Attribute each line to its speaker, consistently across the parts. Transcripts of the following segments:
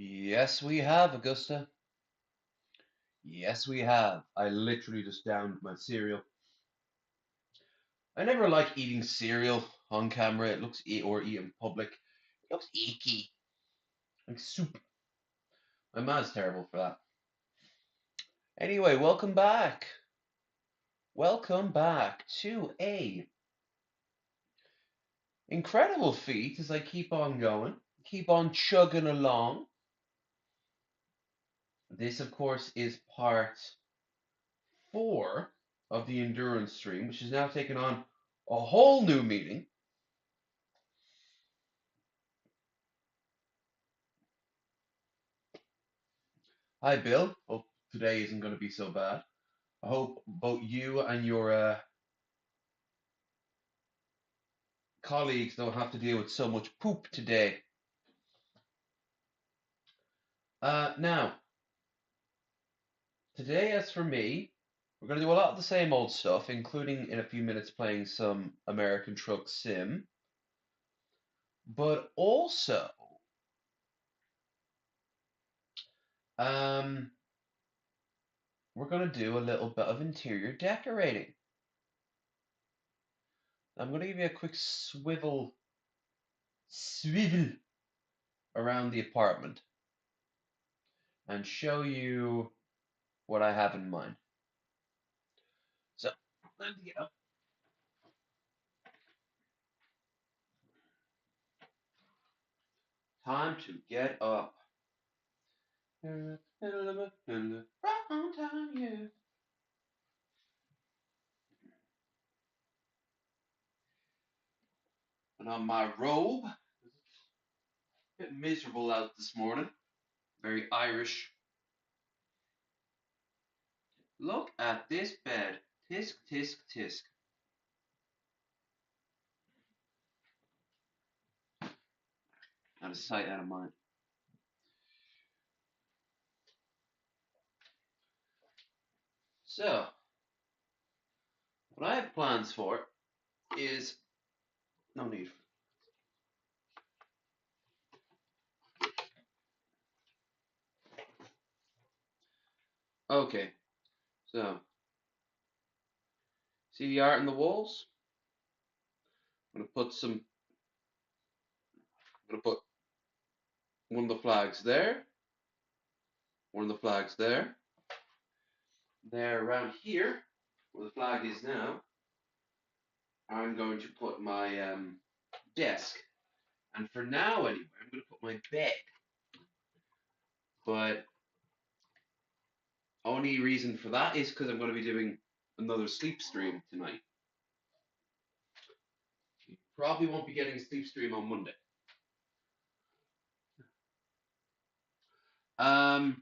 Speaker 1: Yes, we have, Augusta. Yes, we have. I literally just downed my cereal. I never like eating cereal on camera. It looks or eat in public. It looks icky, like soup. My mom's terrible for that. Anyway, welcome back. Welcome back to a incredible feat as I keep on going, keep on chugging along. This, of course, is part 4 of the endurance stream, which has now taken on a whole new meaning. Hi, Bill. Hope today isn't going to be so bad. I hope both you and your colleagues don't have to deal with so much poop today. Now, today, as for me, we're going to do a lot of the same old stuff, including in a few minutes playing some American Truck Sim, but also um, we're going to do a little bit of interior decorating. I'm going to give you a quick swivel around the apartment and show you what I have in mind. So, time to get up. Time to get up. Wrong time, yeah. And on my robe, a bit miserable out this morning. Very Irish. Look at this bed. Tisk, tisk, tisk. Out of sight, out of mind. So, what I have plans for is no need. Okay, so see the art in the walls? I'm gonna put some. I'm gonna put one of the flags there. One of the flags there. There, around here, where the flag is now, I'm going to put my desk. And for now, anyway, I'm going to put my bed. But only reason for that is because I'm going to be doing another sleep stream tonight. You probably won't be getting a sleep stream on Monday. Um,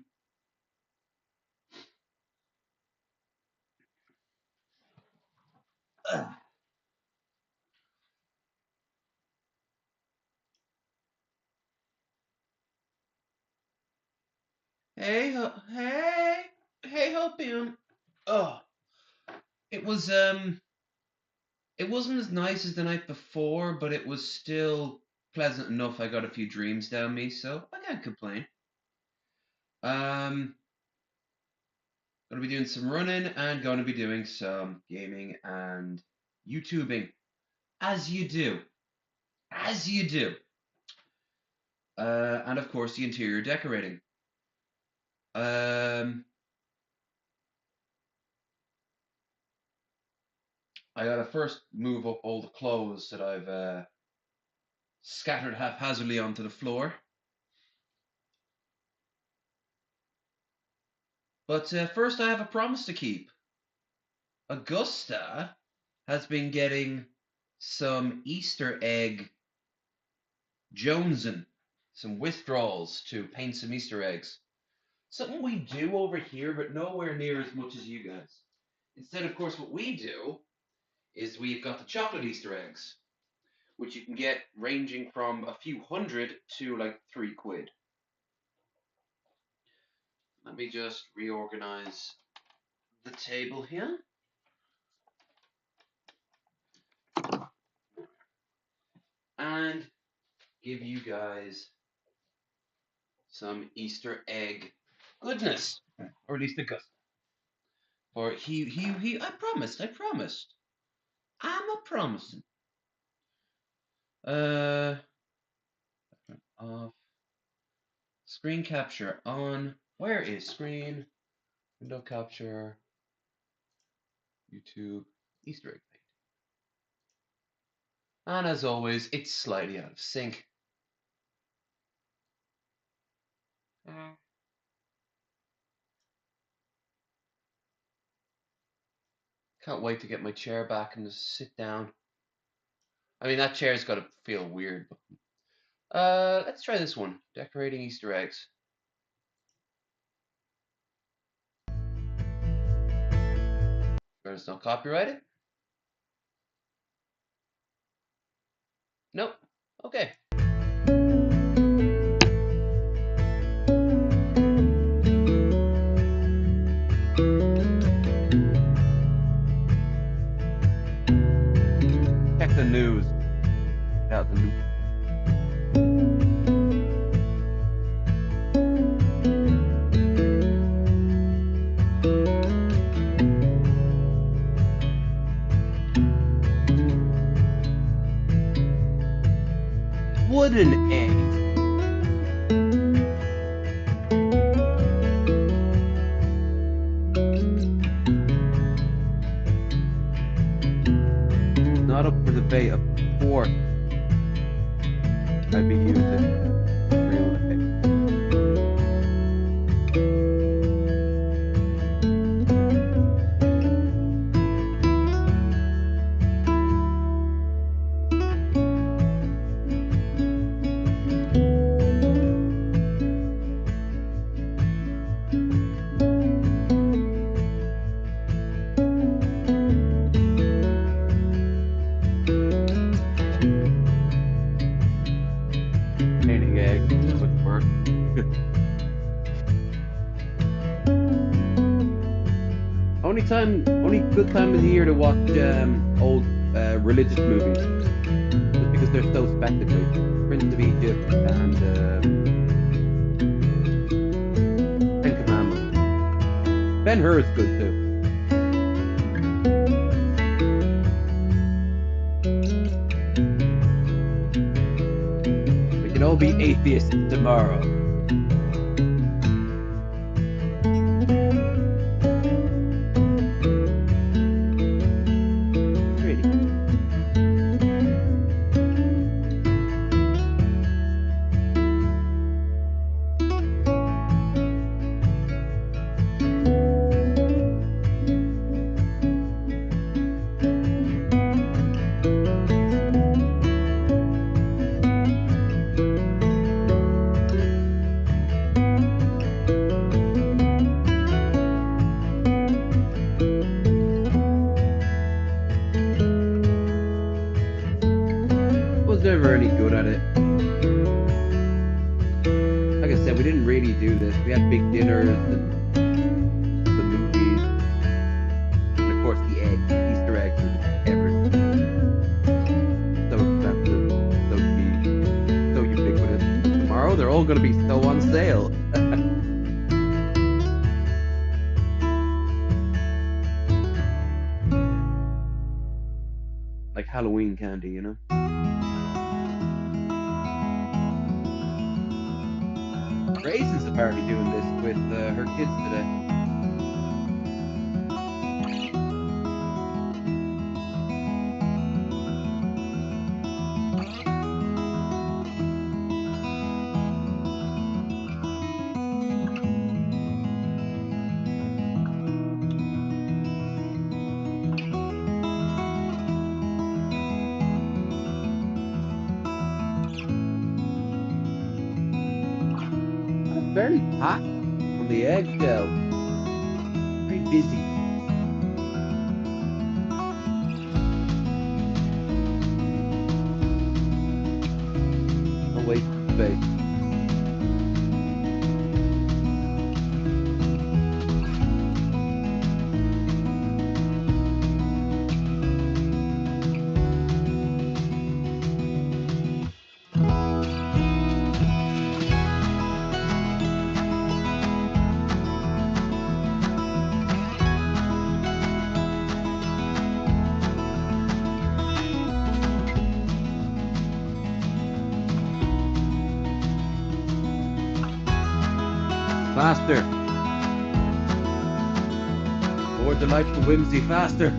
Speaker 1: hey, hey, Hopium. Oh, it was it wasn't as nice as the night before, but it was still pleasant enough. I got a few dreams down me, so I can't complain. Um, Gonna be doing some running and gonna be doing some gaming and YouTubing, as you do, as you do. And of course the interior decorating. Um, I gotta first move up all the clothes that I've scattered haphazardly onto the floor. But first, I have a promise to keep. Augusta has been getting some Easter egg jonesing, some withdrawals to paint some Easter eggs. Something we do over here, but nowhere near as much as you guys. Instead, of course, what we do is we've got the chocolate Easter eggs, which you can get ranging from a few hundred to like £3. Let me just reorganize the table here. And give you guys some Easter egg goodness. Or at least a Gus. Or he I promised. I'm a promising. Off. Screen capture on. Where is screen? Window capture. YouTube. Easter egg paint. And as always, it's slightly out of sync. Can't wait to get my chair back and just sit down. I mean, that chair's got to feel weird. But, let's try this one. Decorating Easter eggs. It's not copyrighted? Nope. Okay. Check the news. Out the news. Wooden eggs. Not up for debate. Of course, I'd be using real eggs. Painting eggs with work. Only good time of the year to watch old religious movies, just because they're so spectacular. Prince of Egypt and Ten Commandments. Ben-Hur's good too. We can all be atheists tomorrow. Never any good at it. Like I said, we didn't really do this. We had big dinners and the movies, and of course the eggs, Easter eggs are just everywhere. So expensive, so cheap, so ubiquitous. Tomorrow they're all going to be so on sale. Like Halloween candy, you know? Raisin's apparently doing this with her kids today. Hot on the eggshell. Very busy. I'll wait for space. Faster. More delightful whimsy, faster.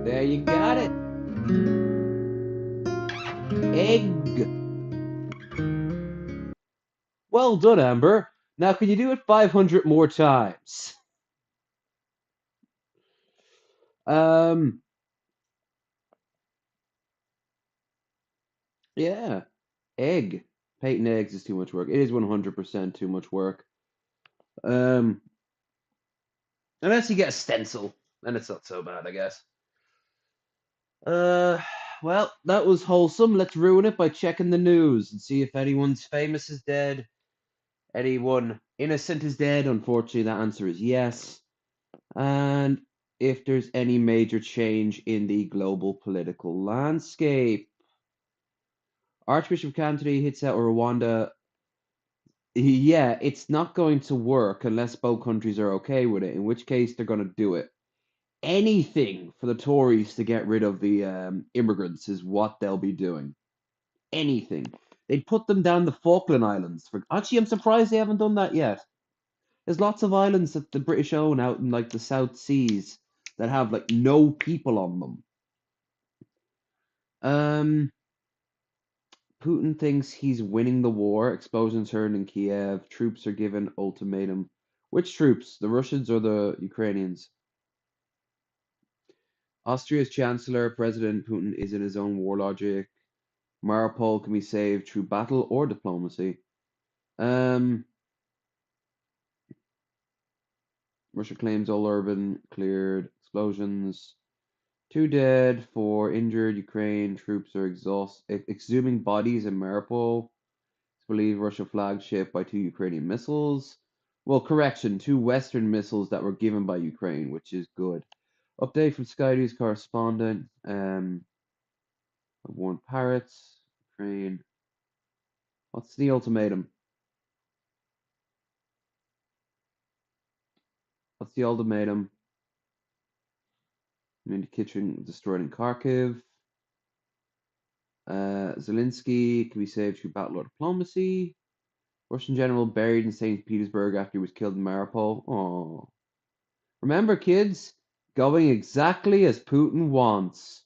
Speaker 1: There you got it. Egg. Well done, Amber. Now, can you do it 500 more times? Um, yeah. Egg. Painting eggs is too much work. It is 100% too much work. Um, unless you get a stencil, then it's not so bad, I guess. Uh, well, that was wholesome. Let's ruin it by checking the news and see if anyone's famous is dead, anyone innocent is dead. Unfortunately, that answer is yes. And if there's any major change in the global political landscape. Archbishop Cantonese hits out Rwanda. Yeah, it's not going to work unless both countries are okay with it, in which case they're going to do it. Anything for the Tories to get rid of the immigrants is what they'll be doing. Anything. They'd put them down the Falkland Islands. Actually, I'm surprised they haven't done that yet. There's lots of islands that the British own out in like the South Seas that have like no people on them. Putin thinks he's winning the war. Explosions heard in Kiev. Troops are given ultimatum. Which troops? The Russians or the Ukrainians? Austria's Chancellor, President Putin, is in his own war logic. Mariupol can be saved through battle or diplomacy. Um, Russia claims all urban cleared. Explosions. 2 dead, 4 injured. Ukraine troops are exhuming bodies in Mariupol. It's believed Russia flagged ship by 2 Ukrainian missiles. Well, correction, 2 Western missiles that were given by Ukraine, which is good. Update from Sky News correspondent. Warned Parrots. Ukraine. What's the ultimatum? What's the ultimatum? I mean, the kitchen destroyed in Kharkiv. Zelensky can be saved through battle or diplomacy. Russian general buried in St. Petersburg after he was killed in Mariupol. Oh. Remember, kids? Going exactly as Putin wants.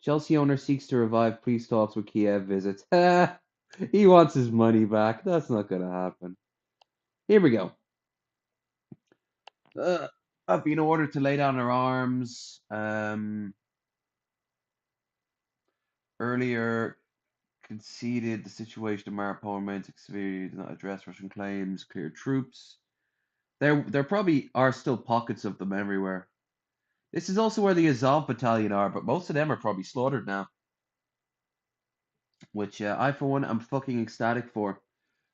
Speaker 1: Chelsea owner seeks to revive peace talks with Kiev visits. He wants his money back. That's not going to happen. Here we go. Have been ordered to lay down their arms. Earlier conceded the situation in Mariupol remains severe, did not address Russian claims, clear troops. There probably are still pockets of them everywhere. This is also where the Azov battalion are, but most of them are probably slaughtered now. Which I, for one, am fucking ecstatic for.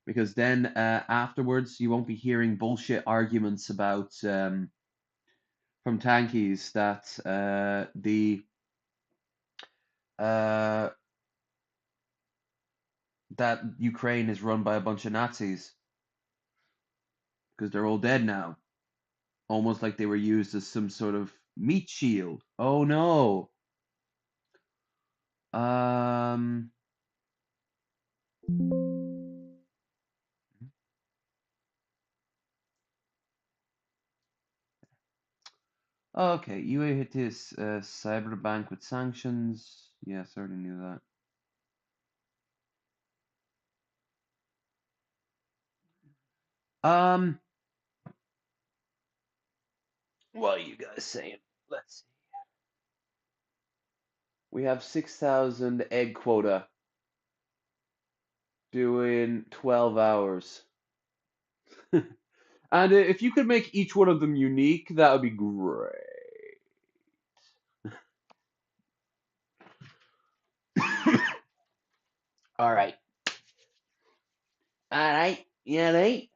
Speaker 1: Because then afterwards, you won't be hearing bullshit arguments about from tankies that uh, that Ukraine is run by a bunch of Nazis because they're all dead now, almost like they were used as some sort of meat shield. Oh no. Um. Okay, UA hit this cyberbank with sanctions. Yes, I already knew that. What are you guys saying? Let's see. We have 6,000 egg quota doing 12 hours. And if you could make each one of them unique, that would be great. All right. All right. Yeah, mate.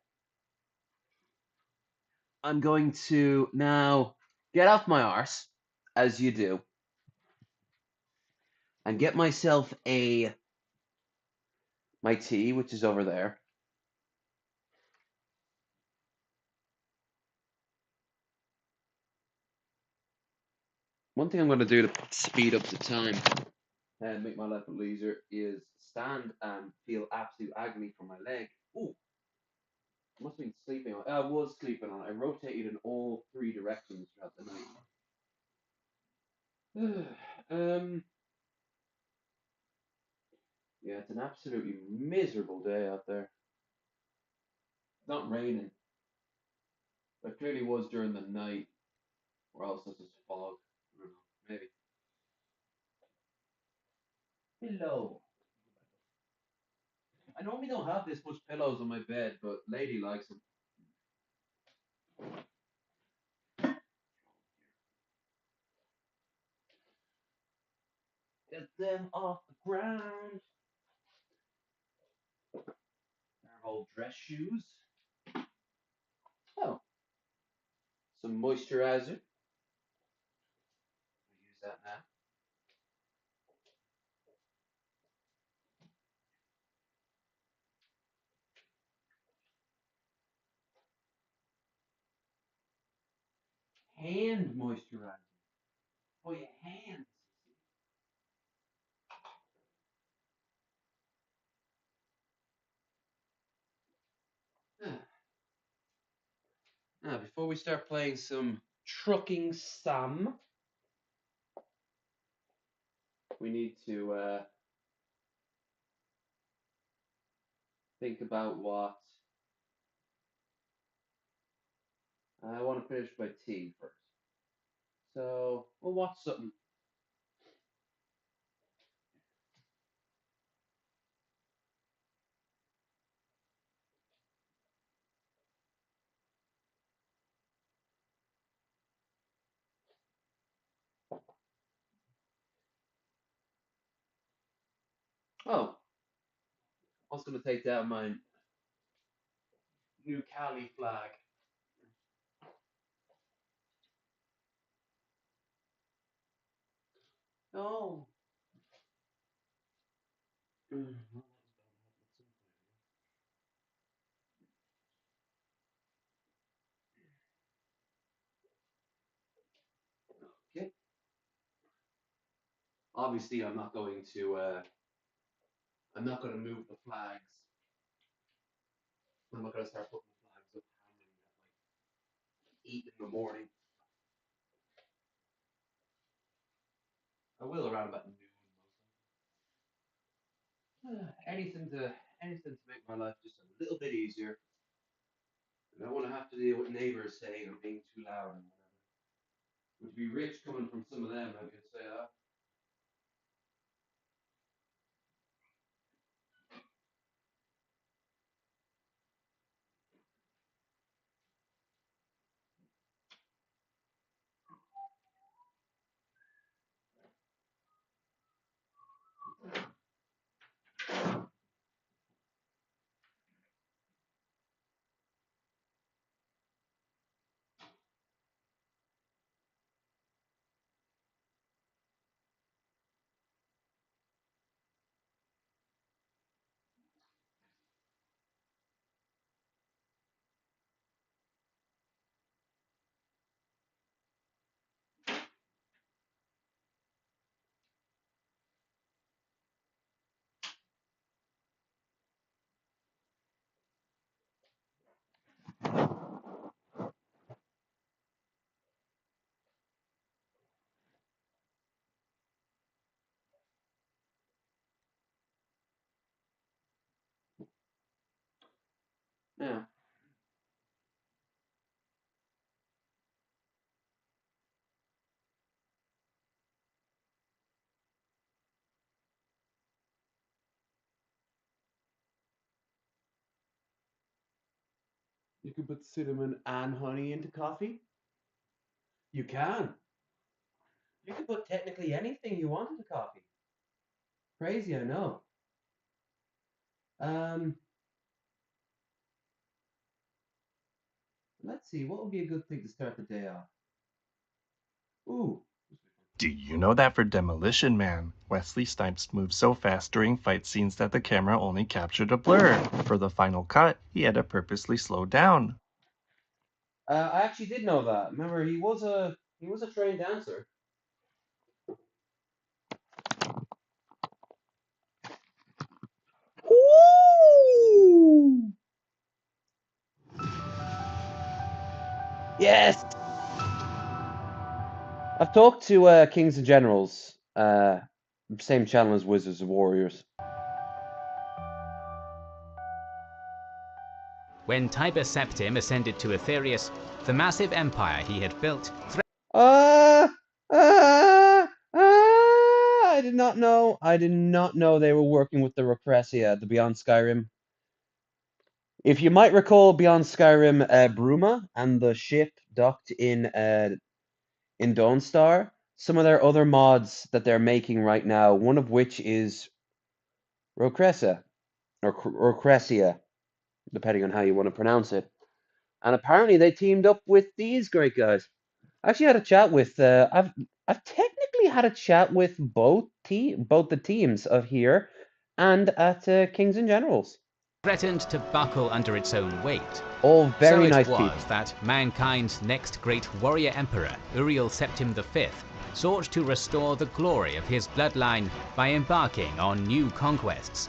Speaker 1: I'm going to now get off my arse, as you do, and get myself my tea, which is over there. One thing I'm going to do to speed up the time and make my life a little easier is stand and feel absolute agony from my leg. Ooh, I must have been sleeping on. I was sleeping on it. I rotated in all three directions throughout the night. Yeah, it's an absolutely miserable day out there. It's not raining. It clearly was during the night, or else it's just fog. I don't know. Maybe. Pillow. I normally don't have this much pillows on my bed, but lady likes them. Get them off the ground. Our old dress shoes. Oh, some moisturizer. I use that now. Hand moisturizer for your hands. Now, before we start playing some trucking Sam, we need to think about what I want to finish my tea first. So we'll watch something. Oh, I was going to take down my new Cali flag. Oh. Okay. Obviously, I'm not going to. I'm not going to move the flags. I'm not gonna start putting the flags up hanging at like 8 in the morning. I will around about noon. Anything to make my life just a little bit easier. I don't want to have to deal with neighbours saying I'm being too loud and whatever. Would be rich coming from some of them, I could say that. Yeah. You can put cinnamon and honey into coffee. You can. You can put technically anything you want into coffee. Crazy, I know. Um, let's see. What would be a good thing to start the day off? Ooh.
Speaker 2: Do you know that for Demolition Man, Wesley Snipes moves so fast during fight scenes that the camera only captured a blur? For the final cut, he had to purposely slow down.
Speaker 1: I actually did know that. Remember, he was a trained dancer. Ooh! Yes. I've talked to Kings and Generals, same channel as Wizards and Warriors.
Speaker 3: When Tiber Septim ascended to Aetherius, the massive empire he had built
Speaker 1: I did not know. I did not know they were working with the Repressia, the Beyond Skyrim. If you might recall Beyond Skyrim, Bruma and the ship docked in Dawnstar, some of their other mods that they're making right now, one of which is Rocressa, or Rocressia, depending on how you want to pronounce it. And apparently they teamed up with these great guys. I actually had a chat with I've technically had a chat with both the teams of here and at Kings and Generals.
Speaker 3: threatened to buckle under its own weight.
Speaker 1: All very nice
Speaker 3: So it was
Speaker 1: people.
Speaker 3: that mankind's next great warrior emperor, Uriel Septim V, sought to restore the glory of his bloodline by embarking on new conquests.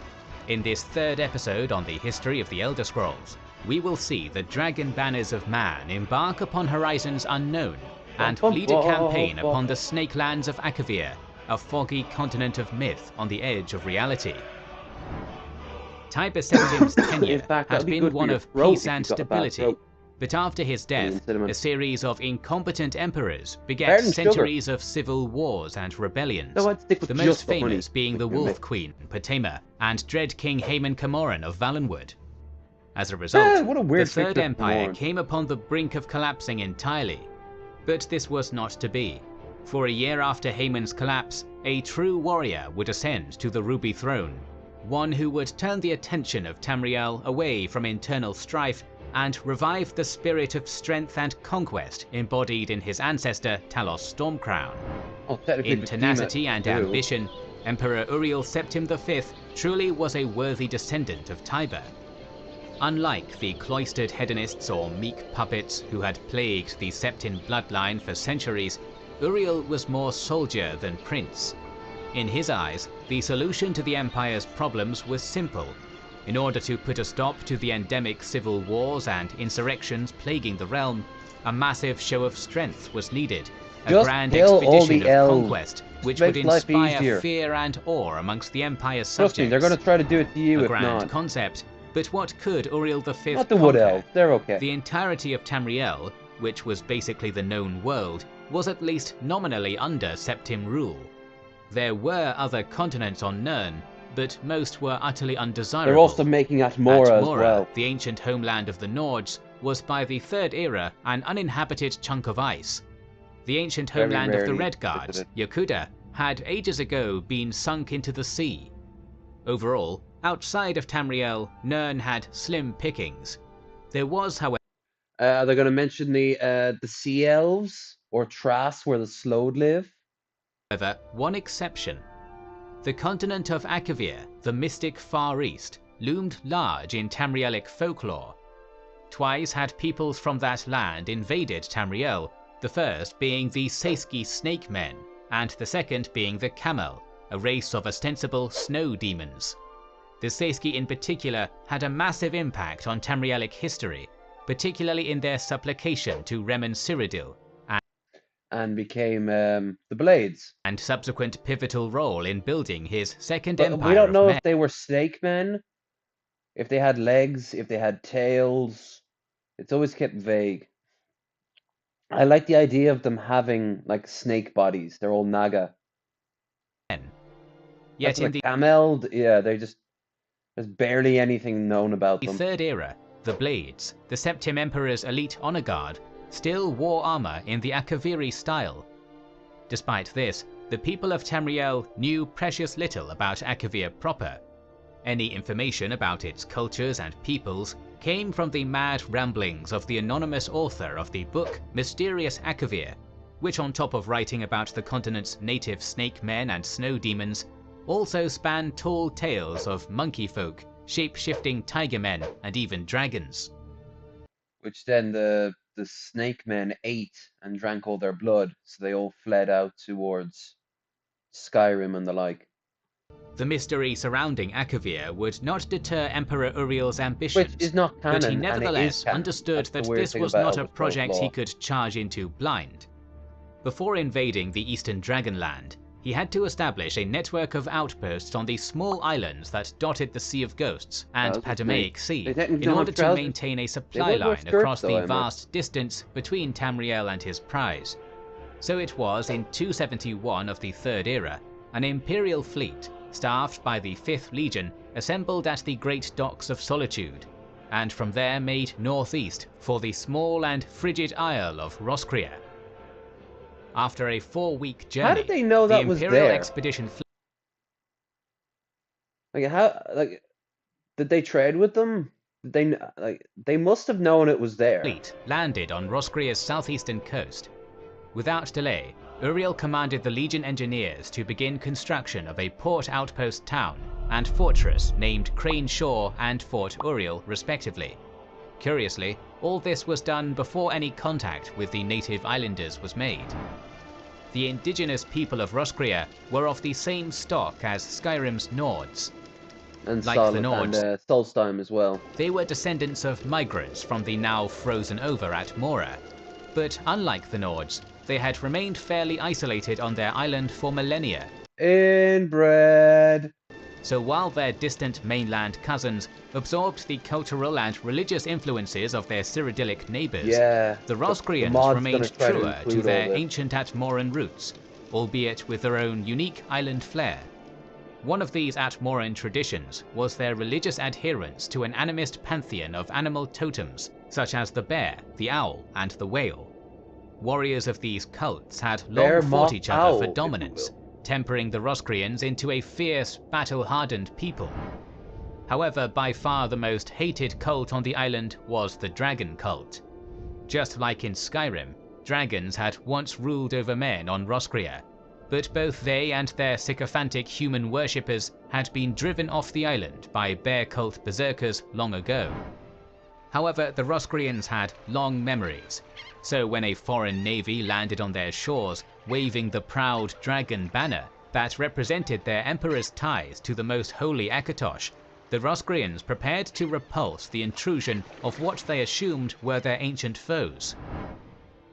Speaker 3: In this third episode on the history of the Elder Scrolls, we will see the dragon banners of man embark upon horizons unknown and lead a campaign upon the snake lands of Akavir, a foggy continent of myth on the edge of reality. Tiber Septim's tenure has been one of peace and stability, but after his death, a series of incompetent emperors begat centuries of civil wars and rebellions, the most famous being the Wolf Queen, Potema, and Dread King Haemon Camoran of Valenwood. As a result, the Third Empire came upon the brink of collapsing entirely. But this was not to be. For a year after Haemon's collapse, a true warrior would ascend to the Ruby Throne, one who would turn the attention of Tamriel away from internal strife and revive the spirit of strength and conquest embodied in his ancestor Talos Stormcrown. In tenacity and ambition, Emperor Uriel Septim V truly was a worthy descendant of Tiber. Unlike the cloistered hedonists or meek puppets who had plagued the Septim bloodline for centuries, Uriel was more soldier than prince. In his eyes, the solution to the Empire's problems was simple: In order to put a stop to the endemic civil wars and insurrections plaguing the realm, a massive show of strength was needed, a
Speaker 1: Just
Speaker 3: grand
Speaker 1: kill all
Speaker 3: expedition
Speaker 1: the
Speaker 3: of
Speaker 1: elves.
Speaker 3: conquest which
Speaker 1: Makes
Speaker 3: would
Speaker 1: life
Speaker 3: inspire
Speaker 1: easier.
Speaker 3: fear and awe amongst the Empire's
Speaker 1: Trust
Speaker 3: subjects.
Speaker 1: me, they're going to try to do it to you
Speaker 3: A
Speaker 1: if
Speaker 3: grand
Speaker 1: not.
Speaker 3: concept, but what could Uriel V
Speaker 1: Not the Wood
Speaker 3: conquer?
Speaker 1: Elves, they're okay.
Speaker 3: The entirety of Tamriel, which was basically the known world, was at least nominally under Septim rule. There were other continents on Nirn, but most were utterly undesirable.
Speaker 1: They're also making Atmora as
Speaker 3: Atmora,
Speaker 1: well.
Speaker 3: the ancient homeland of the Nords, was by the Third Era an uninhabited chunk of ice. The ancient
Speaker 1: Very
Speaker 3: homeland of the
Speaker 1: rarely
Speaker 3: Redguards,
Speaker 1: visited.
Speaker 3: Yakuda, had ages ago been sunk into the sea. Overall, outside of Tamriel, Nirn had slim pickings. There was, however,
Speaker 1: They're going to mention the Sea Elves, or Trass, where the Slode live.
Speaker 3: one exception. The continent of Akavir, the mystic Far East, loomed large in Tamrielic folklore. Twice had peoples from that land invaded Tamriel, the first being the Seiski Snake Men, and the second being the Camel, a race of ostensible snow demons. The Seiski in particular had a massive impact on Tamrielic history, particularly in their supplication to Remen Cyrodiil,
Speaker 1: And became the Blades.
Speaker 3: and subsequent pivotal role in building his second
Speaker 1: But
Speaker 3: empire
Speaker 1: we don't
Speaker 3: of
Speaker 1: know
Speaker 3: men.
Speaker 1: if they were Snake Men, if they had legs, if they had tails. It's always kept vague. I like the idea of them having like snake bodies. They're all Naga.
Speaker 3: Yet in the
Speaker 1: Camel, yeah, there's barely anything known about them.
Speaker 3: Third Era, the Blades, the Septim Emperor's elite honor guard, still wore armor in the Akaviri style. Despite this, the people of Tamriel knew precious little about Akavir proper. Any information about its cultures and peoples came from the mad ramblings of the anonymous author of the book Mysterious Akavir, which, on top of writing about the continent's native snake men and snow demons, also spanned tall tales of monkey folk, shape-shifting tiger men, and even dragons.
Speaker 1: Which then the snake men ate and drank all their blood, so they all fled out towards Skyrim and the like.
Speaker 3: The mystery surrounding Akavir would not deter Emperor Uriel's ambitions,
Speaker 1: Which is not canon,
Speaker 3: but he
Speaker 1: and it is
Speaker 3: nevertheless
Speaker 1: canon.
Speaker 3: understood
Speaker 1: That's the
Speaker 3: that
Speaker 1: weird
Speaker 3: this
Speaker 1: thing
Speaker 3: was
Speaker 1: about
Speaker 3: not a
Speaker 1: Elder Scrolls
Speaker 3: project he
Speaker 1: lore.
Speaker 3: could charge into blind. Before invading the Eastern Dragonland, he had to establish a network of outposts on the small islands that dotted the Sea of Ghosts and
Speaker 1: That was the
Speaker 3: Padomaic
Speaker 1: thing.
Speaker 3: Sea
Speaker 1: They technically
Speaker 3: in
Speaker 1: don't
Speaker 3: order
Speaker 1: have
Speaker 3: to
Speaker 1: trousers.
Speaker 3: maintain a
Speaker 1: They
Speaker 3: supply
Speaker 1: would wear
Speaker 3: line
Speaker 1: skirts,
Speaker 3: across
Speaker 1: though,
Speaker 3: the
Speaker 1: I imagine.
Speaker 3: vast distance between Tamriel and his prize. So it was in 271 of the Third Era, an Imperial fleet, staffed by the 5th Legion, assembled at the Great Docks of Solitude, and from there made northeast for the small and frigid isle of Roscrea. After a 4-week journey,
Speaker 1: How did they know
Speaker 3: the
Speaker 1: that was
Speaker 3: Imperial
Speaker 1: there?
Speaker 3: expedition
Speaker 1: Did they trade with them? They must have known it was there.
Speaker 3: fleet landed on Roscrea's southeastern coast. Without delay, Uriel commanded the Legion engineers to begin construction of a port outpost town and fortress named Crane Shore and Fort Uriel, respectively. Curiously, all this was done before any contact with the native islanders was made. The indigenous people of Roscrea were of the same stock as Skyrim's Nords.
Speaker 1: And
Speaker 3: Like the
Speaker 1: Solid
Speaker 3: Nords.
Speaker 1: and Solstheim as well.
Speaker 3: They were descendants of migrants from the now frozen over Atmora. But unlike the Nords, they had remained fairly isolated on their island for millennia.
Speaker 1: Inbred.
Speaker 3: So while their distant mainland cousins absorbed the cultural and religious influences of their Cyrodiilic neighbours,
Speaker 1: Yeah.
Speaker 3: the Roscreans
Speaker 1: mod's
Speaker 3: remained
Speaker 1: gonna try to
Speaker 3: truer to
Speaker 1: include all
Speaker 3: their
Speaker 1: this.
Speaker 3: ancient Atmoran roots, albeit with their own unique island flair. One of these Atmoran traditions was their religious adherence to an animist pantheon of animal totems, such as the bear, the owl, and the whale. Warriors of these cults had
Speaker 1: Bear,
Speaker 3: long
Speaker 1: moth,
Speaker 3: fought each other
Speaker 1: owl,
Speaker 3: for
Speaker 1: if you
Speaker 3: dominance,
Speaker 1: will.
Speaker 3: tempering the Roscreans into a fierce, battle-hardened people. However, by far the most hated cult on the island was the dragon cult. Just like in Skyrim, dragons had once ruled over men on Roscrea, but both they and their sycophantic human worshippers had been driven off the island by bear cult berserkers long ago. However, the Roscreans had long memories, so when a foreign navy landed on their shores, waving the proud dragon banner that represented their emperor's ties to the most holy Akatosh, the Rosgrians prepared to repulse the intrusion of what they assumed were their ancient foes.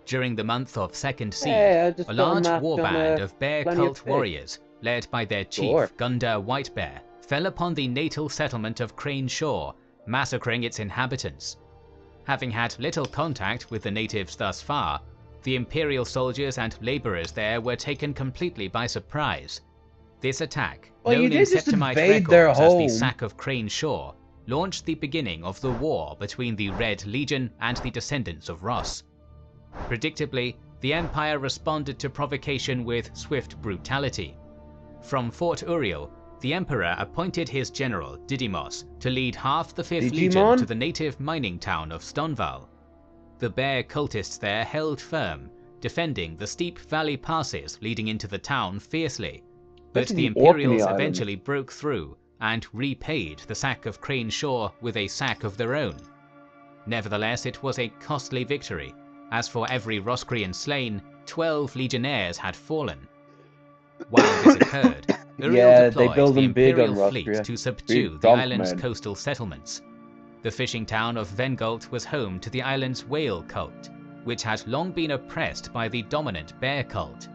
Speaker 3: During the month of Second Siege,
Speaker 4: Hey, I just
Speaker 3: a
Speaker 4: got a
Speaker 3: large
Speaker 4: match on,
Speaker 3: warband of bear
Speaker 4: Plenty of
Speaker 3: cult
Speaker 4: Fish.
Speaker 3: warriors, led by their chief
Speaker 4: Sure.
Speaker 3: Gundar Whitebear, fell upon the natal settlement of Crane Shore, massacring its inhabitants. Having had little contact with the natives thus far, the Imperial soldiers and labourers there were taken completely by surprise. This attack,
Speaker 4: Well, you
Speaker 3: known in
Speaker 4: did just
Speaker 3: Septimite
Speaker 4: invade their
Speaker 3: records as the
Speaker 4: home.
Speaker 3: Sack of Crane Shore, launched the beginning of the war between the Red Legion and the descendants of Ross. Predictably, the Empire responded to provocation with swift brutality. From Fort Uriel, the Emperor appointed his general Didymos to lead half the 5th Legion
Speaker 4: Digimon?
Speaker 3: to the native mining town of Stonval. The bear cultists there held firm, defending the steep valley passes leading into the town fiercely. But
Speaker 4: Especially
Speaker 3: the
Speaker 4: the Orkney
Speaker 3: Imperials
Speaker 4: Islands.
Speaker 3: eventually broke through and repaid the sack of Crane Shore with a sack of their own. Nevertheless, it was a costly victory, as for every Rosgrian slain, 12 legionnaires had fallen. While this occurred, Uriel
Speaker 4: Yeah, they
Speaker 3: deployed
Speaker 4: build
Speaker 3: the
Speaker 4: them big on
Speaker 3: Imperial fleet
Speaker 4: Rosgria.
Speaker 3: to subdue
Speaker 4: Big
Speaker 3: the
Speaker 4: dump,
Speaker 3: island's
Speaker 4: man.
Speaker 3: coastal settlements. The fishing town of Vengult was home to the island's whale cult, which had long been oppressed by the dominant bear cult.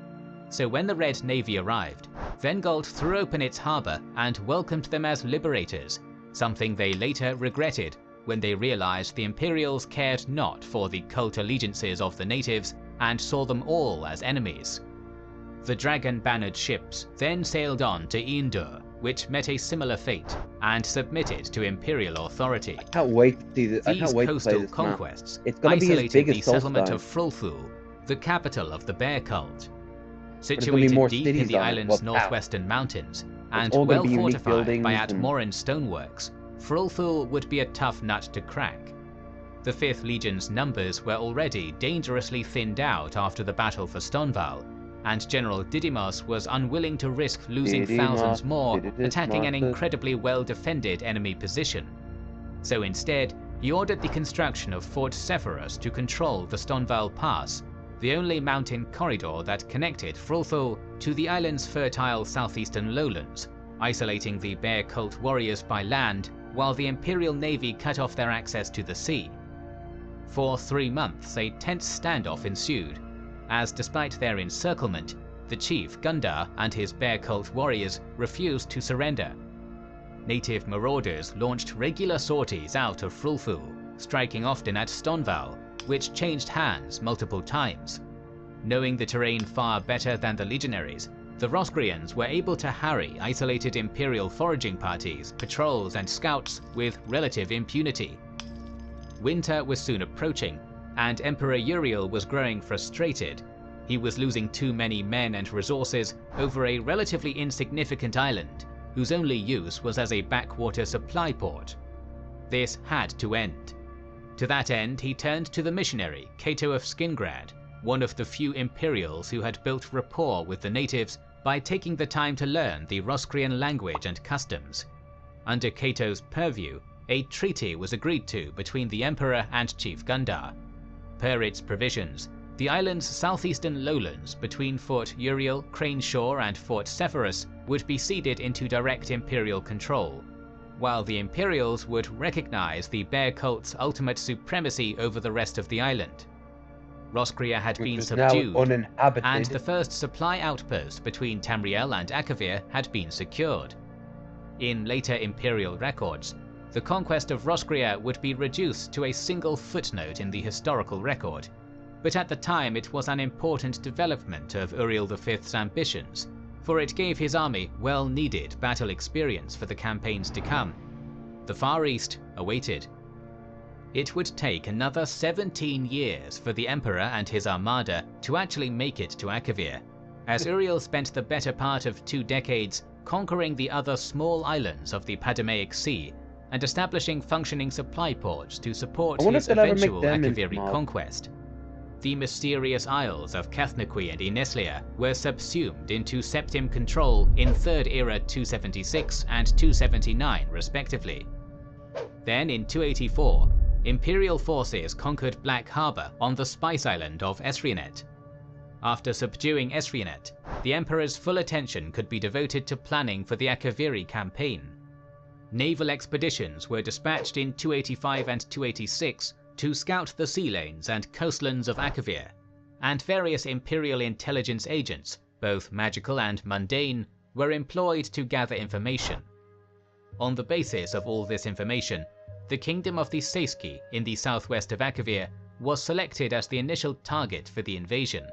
Speaker 3: So when the Red Navy arrived, Vengult threw open its harbour and welcomed them as liberators, something they later regretted when they realized the Imperials cared not for the cult allegiances of the natives and saw them all as enemies. The dragon-bannered ships then sailed on to ENDURO, which met a similar fate and submitted to Imperial authority.
Speaker 4: I can't wait to see this. I
Speaker 3: These
Speaker 4: can't wait to play
Speaker 3: coastal
Speaker 4: this map.
Speaker 3: conquests
Speaker 4: It's gonna be as
Speaker 3: isolated
Speaker 4: big
Speaker 3: the
Speaker 4: as
Speaker 3: settlement
Speaker 4: Solstheim.
Speaker 3: of Frulful, the capital of the bear cult.
Speaker 4: there's gonna be more
Speaker 3: Situated deep in
Speaker 4: cities
Speaker 3: the
Speaker 4: on it.
Speaker 3: island's
Speaker 4: Well,
Speaker 3: northwestern mountains and
Speaker 4: all gonna
Speaker 3: well
Speaker 4: be unique
Speaker 3: fortified by
Speaker 4: buildings and-
Speaker 3: Atmoran stoneworks, Frulful would be a tough nut to crack. The 5th Legion's numbers were already dangerously thinned out after the battle for Stonval, and General Didymos was unwilling to risk losing
Speaker 4: Didymos,
Speaker 3: thousands more
Speaker 4: Didymos.
Speaker 3: attacking an incredibly well-defended enemy position. So instead, he ordered the construction of Fort Severus to control the Stonval Pass, the only mountain corridor that connected Frulful to the island's fertile southeastern lowlands, isolating the bear cult warriors by land while the Imperial Navy cut off their access to the sea. For 3 months, a tense standoff ensued, as despite their encirclement, the chief Gundar and his bear cult warriors refused to surrender. Native marauders launched regular sorties out of Frulful, striking often at Stonval, which changed hands multiple times. Knowing the terrain far better than the legionaries, the Rosgrians were able to harry isolated Imperial foraging parties, patrols and scouts with relative impunity. Winter was soon approaching, and Emperor Uriel was growing frustrated. He was losing too many men and resources over a relatively insignificant island, whose only use was as a backwater supply port. This had to end. To that end, he turned to the missionary, Cato of Skingrad, one of the few Imperials who had built rapport with the natives by taking the time to learn the Rosgrian language and customs. Under Cato's purview, a treaty was agreed to between the Emperor and Chief Gundar. Per its provisions, the island's southeastern lowlands between Fort Uriel, Crane Shore and Fort Severus would be ceded into direct Imperial control, while the Imperials would recognize the bear cult's ultimate supremacy over the rest of the island. Rosgria had
Speaker 4: Which
Speaker 3: been
Speaker 4: is now
Speaker 3: subdued,
Speaker 4: uninhabited.
Speaker 3: and the first supply outpost between Tamriel and Akavir had been secured. In later Imperial records, the conquest of Rosgria would be reduced to a single footnote in the historical record, but at the time it was an important development of Uriel V's ambitions, for it gave his army well-needed battle experience for the campaigns to come. The Far East awaited. It would take another 17 years for the Emperor and his armada to actually make it to Akavir, as Uriel spent the better part of 2 decades conquering the other small islands of the Padamaic Sea and establishing functioning supply ports to support
Speaker 4: I wonder
Speaker 3: his
Speaker 4: if they'll ever make
Speaker 3: eventual
Speaker 4: them into
Speaker 3: Akaviri
Speaker 4: mob.
Speaker 3: conquest. The mysterious isles of Cathnaqui and Ineslia were subsumed into Septim control in 3rd Era 276 and 279 respectively. Then in 284, Imperial forces conquered Black Harbour on the spice island of Esrienet. After subduing Esrienet, the Emperor's full attention could be devoted to planning for the Akaviri campaign. naval expeditions were dispatched in 285 and 286 to scout the sea lanes and coastlands of Akavir, and various Imperial intelligence agents, both magical and mundane, were employed to gather information. On the basis of all this information, the kingdom of the Seiski in the southwest of Akavir was selected as the initial target for the invasion.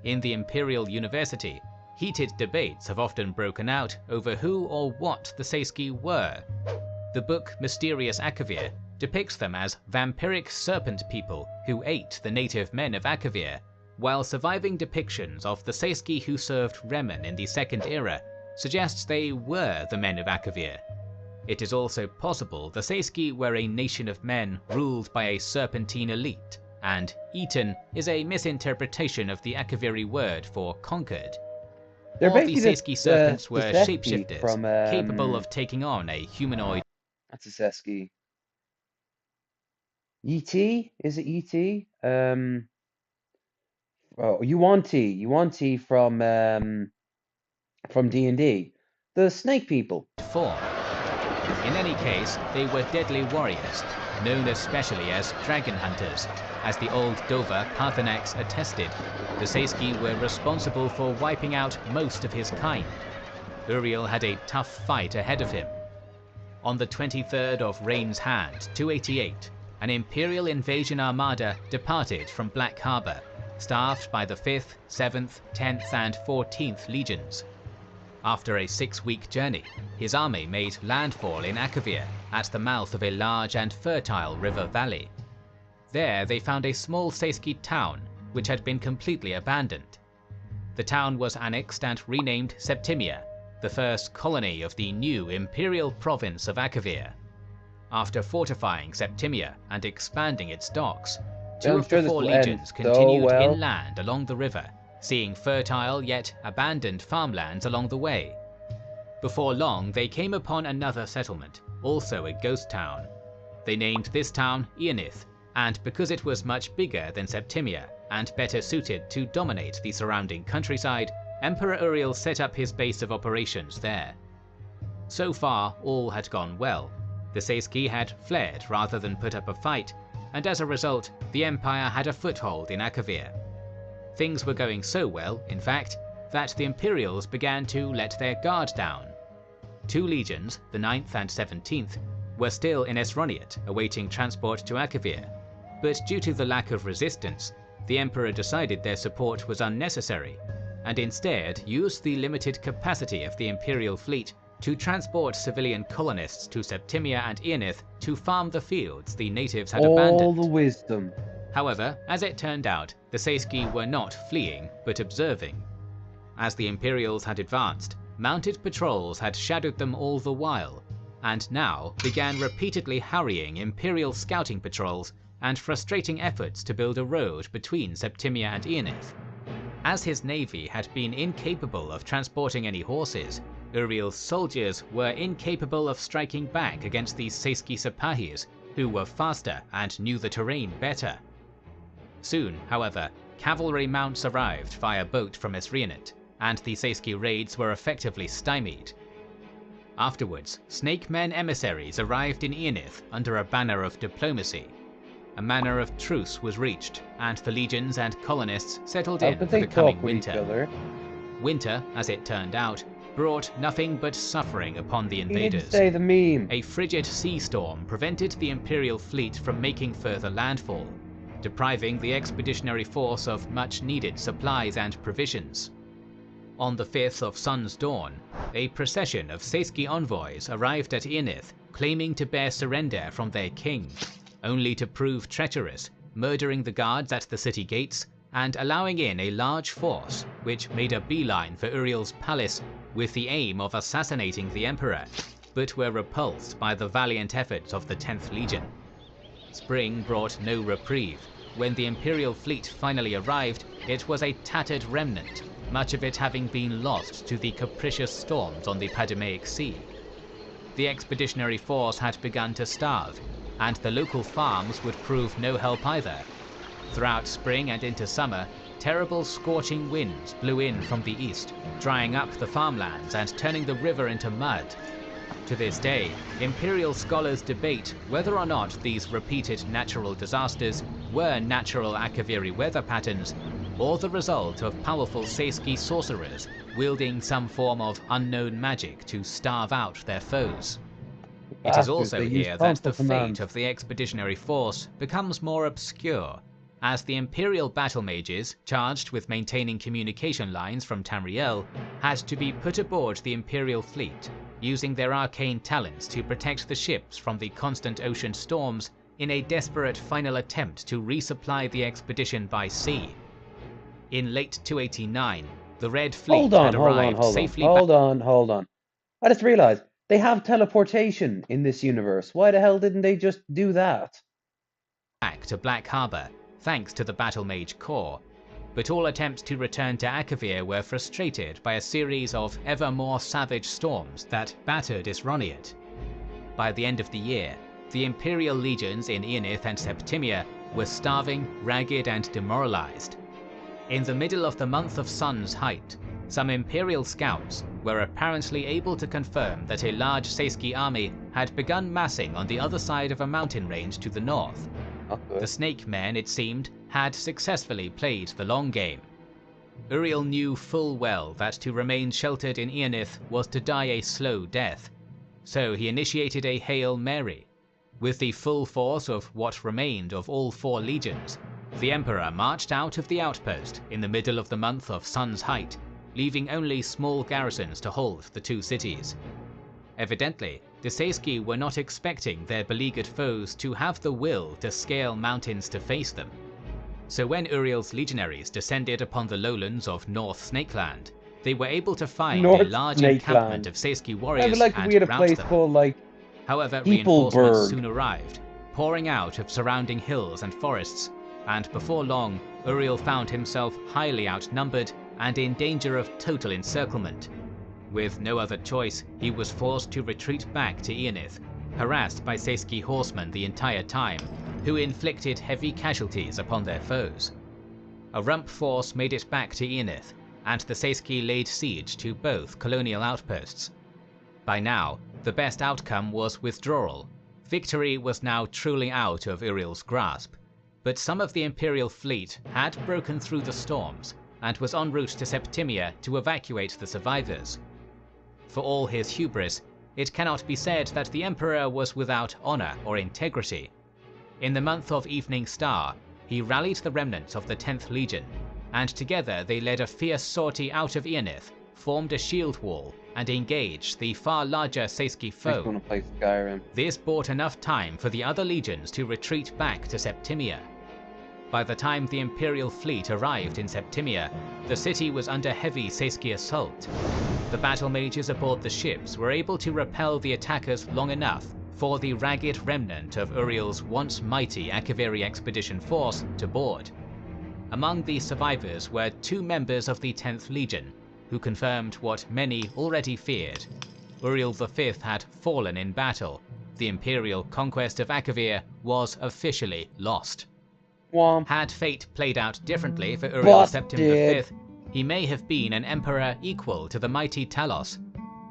Speaker 3: In the Imperial University, heated debates have often broken out over who or what the Seiski were. The book Mysterious Akavir depicts them as vampiric serpent people who ate the native men of Akavir, while surviving depictions of the Seiski who served Remen in the Second Era suggests they were the men of Akavir. It is also possible the Seiski were a nation of men ruled by a serpentine elite, and eaten is a misinterpretation of the Akaviri word for conquered.
Speaker 4: They're
Speaker 3: All the
Speaker 4: basically
Speaker 3: Seiski serpents
Speaker 4: the
Speaker 3: were
Speaker 4: Sesky
Speaker 3: shapeshifters,
Speaker 4: from,
Speaker 3: capable of taking on a humanoid.
Speaker 4: That's a Sesky. E.T.? Is it E.T.? Oh, Yuan-Ti from D&D. The snake people.
Speaker 3: Form. In any case, they were deadly warriors, known especially as dragon hunters. As the old Dover Parthenax attested, the Seiski were responsible for wiping out most of his kind. Uriel had a tough fight ahead of him. On the 23rd of Rain's Hand, 288, an Imperial invasion armada departed from Black Harbour, staffed by the 5th, 7th, 10th and 14th Legions. After a 6-week journey, his army made landfall in Akavir at the mouth of a large and fertile river valley. There they found a small Seiski town, which had been completely abandoned. The town was annexed and renamed Septimia, the first colony of the new Imperial province of Akavir. After fortifying Septimia and expanding its docks, two of the 4 legions continued inland along the river, seeing fertile yet abandoned farmlands along the way. Before long, they came upon another settlement, also a ghost town. They named this town Eonith, and because it was much bigger than Septimia and better suited to dominate the surrounding countryside, Emperor Uriel set up his base of operations there. So far, all had gone well. The Seiski had fled rather than put up a fight, and as a result, the Empire had a foothold in Akavir. Things were going so well, in fact, that the Imperials began to let their guard down. 2 legions, the 9th and 17th, were still in Esroniot awaiting transport to Akavir, but due to the lack of resistance, the Emperor decided their support was unnecessary, and instead used the limited capacity of the Imperial fleet to transport civilian colonists to Septimia and Eonith to farm the fields the natives had abandoned.
Speaker 4: All the wisdom.
Speaker 3: However, as it turned out, the Seiski were not fleeing, but observing. As the Imperials had advanced, mounted patrols had shadowed them all the while, and now began repeatedly harrying Imperial scouting patrols and frustrating efforts to build a road between Septimia and Eonith. As his navy had been incapable of transporting any horses, Uriel's soldiers were incapable of striking back against these Seiski Sepahis, who were faster and knew the terrain better. Soon, however, cavalry mounts arrived via boat from Esrionot, and the Seiski raids were effectively stymied. Afterwards, Snake Men emissaries arrived in Eonith under a banner of diplomacy. A manner of truce was reached, and the legions and colonists settled in for the coming winter. Winter, as it turned out, brought nothing but suffering upon the invaders.
Speaker 4: Say the meme.
Speaker 3: A frigid sea storm prevented the Imperial fleet from making further landfall, depriving the expeditionary force of much-needed supplies and provisions. On the 5th of Sun's Dawn, a procession of Seiski envoys arrived at Eonith, claiming to bear surrender from their king, only to prove treacherous, murdering the guards at the city gates and allowing in a large force, which made a beeline for Uriel's palace with the aim of assassinating the Emperor, but were repulsed by the valiant efforts of the 10th Legion. Spring brought no reprieve. When the Imperial fleet finally arrived, it was a tattered remnant, much of it having been lost to the capricious storms on the Padmaic Sea. The expeditionary force had begun to starve, and the local farms would prove no help either. Throughout spring and into summer, terrible scorching winds blew in from the east, drying up the farmlands and turning the river into mud. To this day, imperial scholars debate whether or not these repeated natural disasters were natural Akaviri weather patterns, or the result of powerful Seyski sorcerers wielding some form of unknown magic to starve out their foes. It is
Speaker 4: Bastards,
Speaker 3: also
Speaker 4: they use
Speaker 3: here that
Speaker 4: constant
Speaker 3: the fate
Speaker 4: commands.
Speaker 3: of the expeditionary force becomes more obscure, as the Imperial battle mages, charged with maintaining communication lines from Tamriel, had to be put aboard the Imperial fleet, using their arcane talents to protect the ships from the constant ocean storms in a desperate final attempt to resupply the expedition by sea. In late 289, the Red Fleet
Speaker 4: Hold on,
Speaker 3: had
Speaker 4: hold on,
Speaker 3: arrived
Speaker 4: hold on,
Speaker 3: safely
Speaker 4: hold on. I just realized they have teleportation in this universe. Why the hell didn't they just do that?
Speaker 3: back to Black Harbour, thanks to the Battle Mage Corps, but all attempts to return to Akavir were frustrated by a series of ever more savage storms that battered Isroniot. By the end of the year, the Imperial legions in Ionith and Septimia were starving, ragged and demoralized. In the middle of the month of Sun's height, some Imperial scouts were apparently able to confirm that a large Seyski army had begun massing on the other side of a mountain range to the north.
Speaker 4: Not good.
Speaker 3: The Snake Men, it seemed, had successfully played the long game. Uriel knew full well that to remain sheltered in Ionith was to die a slow death, so he initiated a Hail Mary. With the full force of what remained of all 4 legions, the Emperor marched out of the outpost in the middle of the month of Sun's height, leaving only small garrisons to hold the 2 cities. Evidently, the Seyski were not expecting their beleaguered foes to have the will to scale mountains to face them. So when Uriel's legionaries descended upon the lowlands of North Snakeland, they were able to find a
Speaker 4: North
Speaker 3: large
Speaker 4: Snakeland.
Speaker 3: encampment of Seyski
Speaker 4: I
Speaker 3: warriors
Speaker 4: would like if
Speaker 3: and
Speaker 4: we had a
Speaker 3: rout
Speaker 4: place
Speaker 3: them.
Speaker 4: called like
Speaker 3: However,
Speaker 4: Peopleburg.
Speaker 3: reinforcements soon arrived, pouring out of surrounding hills and forests, and before long, Uriel found himself highly outnumbered and in danger of total encirclement. With no other choice, he was forced to retreat back to Ionith, harassed by Seyski horsemen the entire time, who inflicted heavy casualties upon their foes. A rump force made it back to Ionith, and the Seyski laid siege to both colonial outposts. By now, the best outcome was withdrawal. Victory was now truly out of Uriel's grasp, but some of the Imperial fleet had broken through the storms and was en route to Septimia to evacuate the survivors. For all his hubris, it cannot be said that the Emperor was without honor or integrity. In the month of Evening Star, he rallied the remnants of the 10th Legion, and together they led a fierce sortie out of Ionith, formed a shield wall, and engaged the far larger Seyski
Speaker 4: I just
Speaker 3: foe.
Speaker 4: want to play Skyrim.
Speaker 3: This bought enough time for the other legions to retreat back to Septimia. By the time the Imperial fleet arrived in Septimia, the city was under heavy Seyski assault. The battle mages aboard the ships were able to repel the attackers long enough for the ragged remnant of Uriel's once mighty Akaviri expedition force to board. Among the survivors were 2 members of the 10th Legion, who confirmed what many already feared. Uriel V had fallen in battle. The Imperial conquest of Akavir was officially lost.
Speaker 4: Womp.
Speaker 3: Had fate played out differently for Uriel Septim
Speaker 4: Busted.
Speaker 3: V, he may have been an emperor equal to the mighty Talos.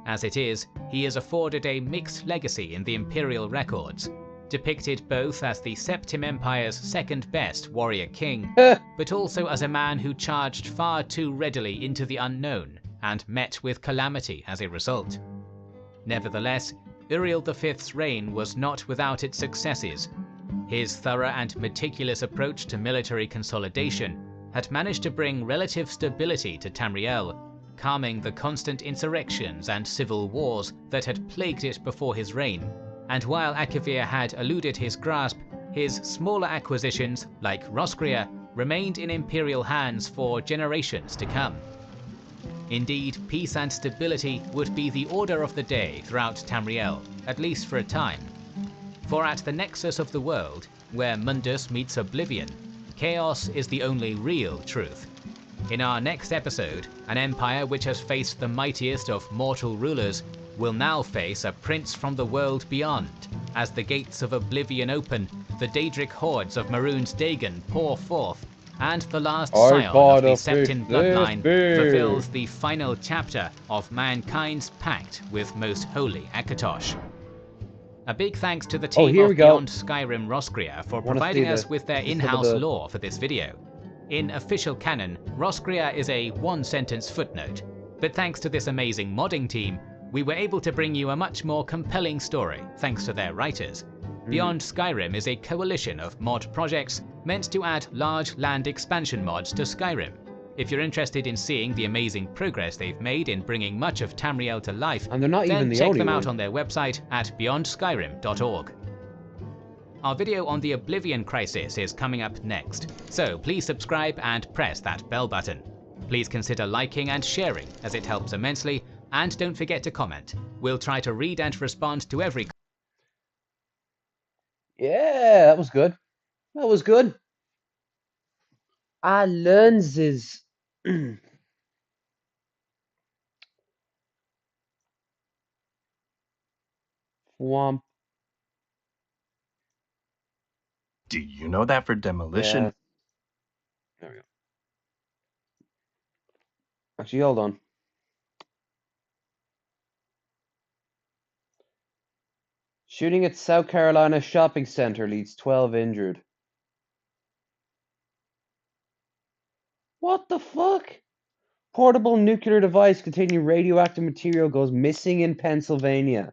Speaker 3: As it is, he is afforded a mixed legacy in the imperial records, depicted both as the Septim Empire's second best warrior king, but also as a man who charged far too readily into the unknown and met with calamity as a result. Nevertheless, Uriel V's reign was not without its successes. His thorough and meticulous approach to military consolidation had managed to bring relative stability to Tamriel, calming the constant insurrections and civil wars that had plagued it before his reign. And while Akavir had eluded his grasp, his smaller acquisitions, like Roscria, remained in imperial hands for generations to come. Indeed, peace and stability would be the order of the day throughout Tamriel, at least for a time. For at the nexus of the world, where Mundus meets Oblivion, chaos is the only real truth. In our next episode, an empire which has faced the mightiest of mortal rulers will now face a prince from the world beyond. As the gates of Oblivion open, the Daedric hordes of Maroon's Dagon pour forth, and the last
Speaker 4: I
Speaker 3: scion of
Speaker 4: caught
Speaker 3: the
Speaker 4: a fish
Speaker 3: Septim
Speaker 4: this
Speaker 3: bloodline
Speaker 4: big.
Speaker 3: fulfills the final chapter of mankind's pact with most holy Akatosh. A big thanks to the
Speaker 4: Oh,
Speaker 3: team
Speaker 4: here we
Speaker 3: of
Speaker 4: go.
Speaker 3: Beyond Skyrim Roscria for
Speaker 4: Want to see
Speaker 3: providing us with their
Speaker 4: see some of
Speaker 3: in-house
Speaker 4: the
Speaker 3: lore for this video. In official canon, Roscria is a one-sentence footnote, but thanks to this amazing modding team, we were able to bring you a much more compelling story thanks to their writers. Beyond Skyrim is a coalition of mod projects meant to add large land expansion mods to Skyrim. If you're interested in seeing the amazing progress they've made in bringing much of Tamriel to life,
Speaker 4: and they're not even
Speaker 3: then
Speaker 4: the
Speaker 3: check
Speaker 4: only
Speaker 3: them out
Speaker 4: one.
Speaker 3: on their website at beyondskyrim.org. Our video on the Oblivion Crisis is coming up next, so please subscribe and press that bell button. Please consider liking and sharing as it helps immensely, and don't forget to comment. We'll try to read and respond to every
Speaker 4: Yeah, that was good. That was good. I learns is Womp.
Speaker 2: Do you know that for demolition?
Speaker 4: Yeah. There we go. Actually, hold on. Shooting at South Carolina shopping center leads 12 injured. What the fuck? Portable nuclear device containing radioactive material goes missing in Pennsylvania.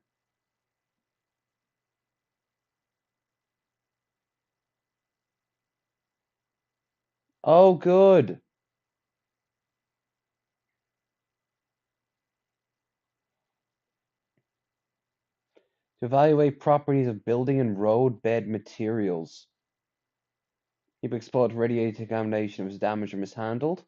Speaker 4: Oh, good. To evaluate properties of building and road bed materials. People exposed to radiation contamination was damaged or mishandled.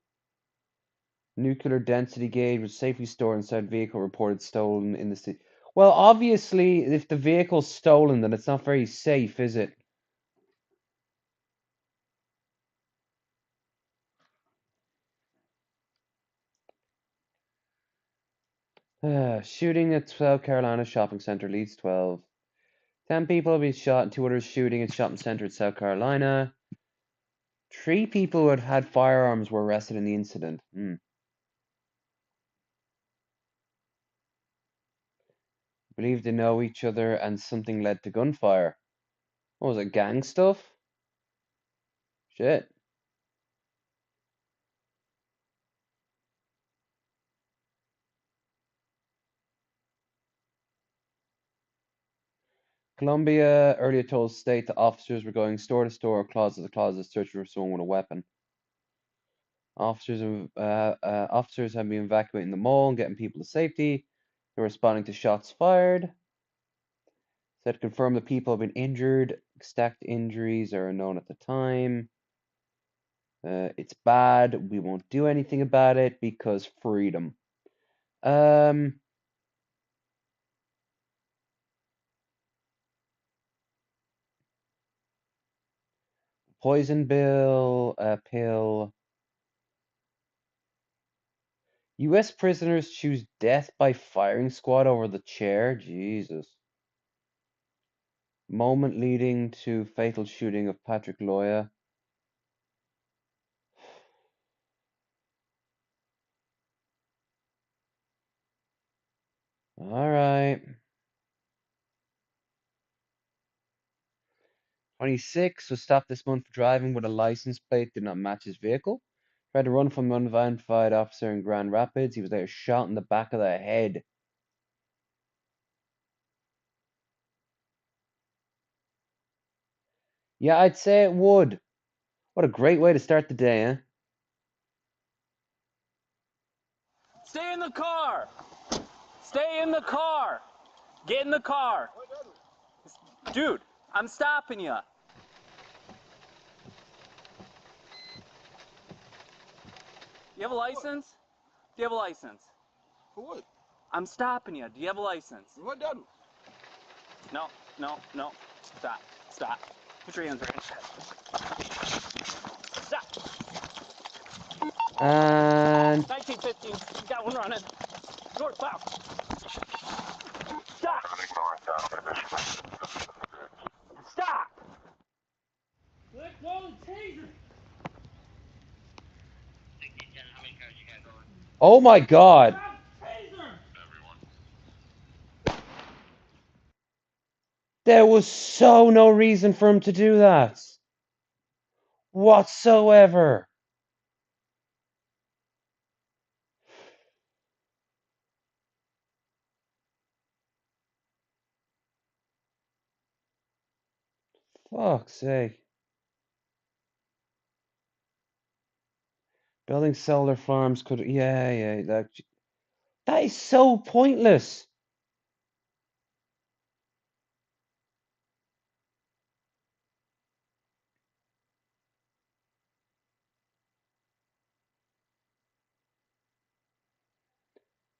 Speaker 4: Nuclear density gauge was safely stored inside vehicle reported stolen in the city. Well, obviously, if the vehicle's stolen, then it's not very safe, is it? Shooting at South Carolina shopping center leads 12. 10 people have been shot and 2 others shooting at shopping center in South Carolina. 3 people who had had firearms were arrested in the incident. Believed they know each other and something led to gunfire. What was it, gang stuff? Shit. Colombia earlier told state that officers were going store to store, closet to closet, searching for someone with a weapon. Officers have been evacuating the mall and getting people to safety. They're responding to shots fired. Said confirm the people have been injured. Stacked injuries are unknown at the time. It's bad. We won't do anything about it because freedom. Poison bill, pill. U.S. prisoners choose death by firing squad over the chair. Jesus. Moment leading to fatal shooting of Patrick Loya. All right. 26 was stopped this month for driving with a license plate did not match his vehicle. Tried to run from an unidentified officer in Grand Rapids. He was later shot in the back of the head. Yeah, I'd say it would. What a great way to start the day, huh?
Speaker 5: Stay in the car! Stay in the car! Get in the car! Dude, I'm stopping you. You have a license? Do you have a license?
Speaker 6: For what?
Speaker 5: I'm stopping you. Do you have a license?
Speaker 6: What done?
Speaker 5: No, no, no. Stop. Stop. Put your hands right in your chest. Stop.
Speaker 4: And
Speaker 5: 1915. You got one running. Northbound. Stop. Stop. Let go, taser.
Speaker 4: Oh my god! There was so no reason for him to do that. Whatsoever. Fuck's sake. Building solar farms could... Yeah, that is so pointless.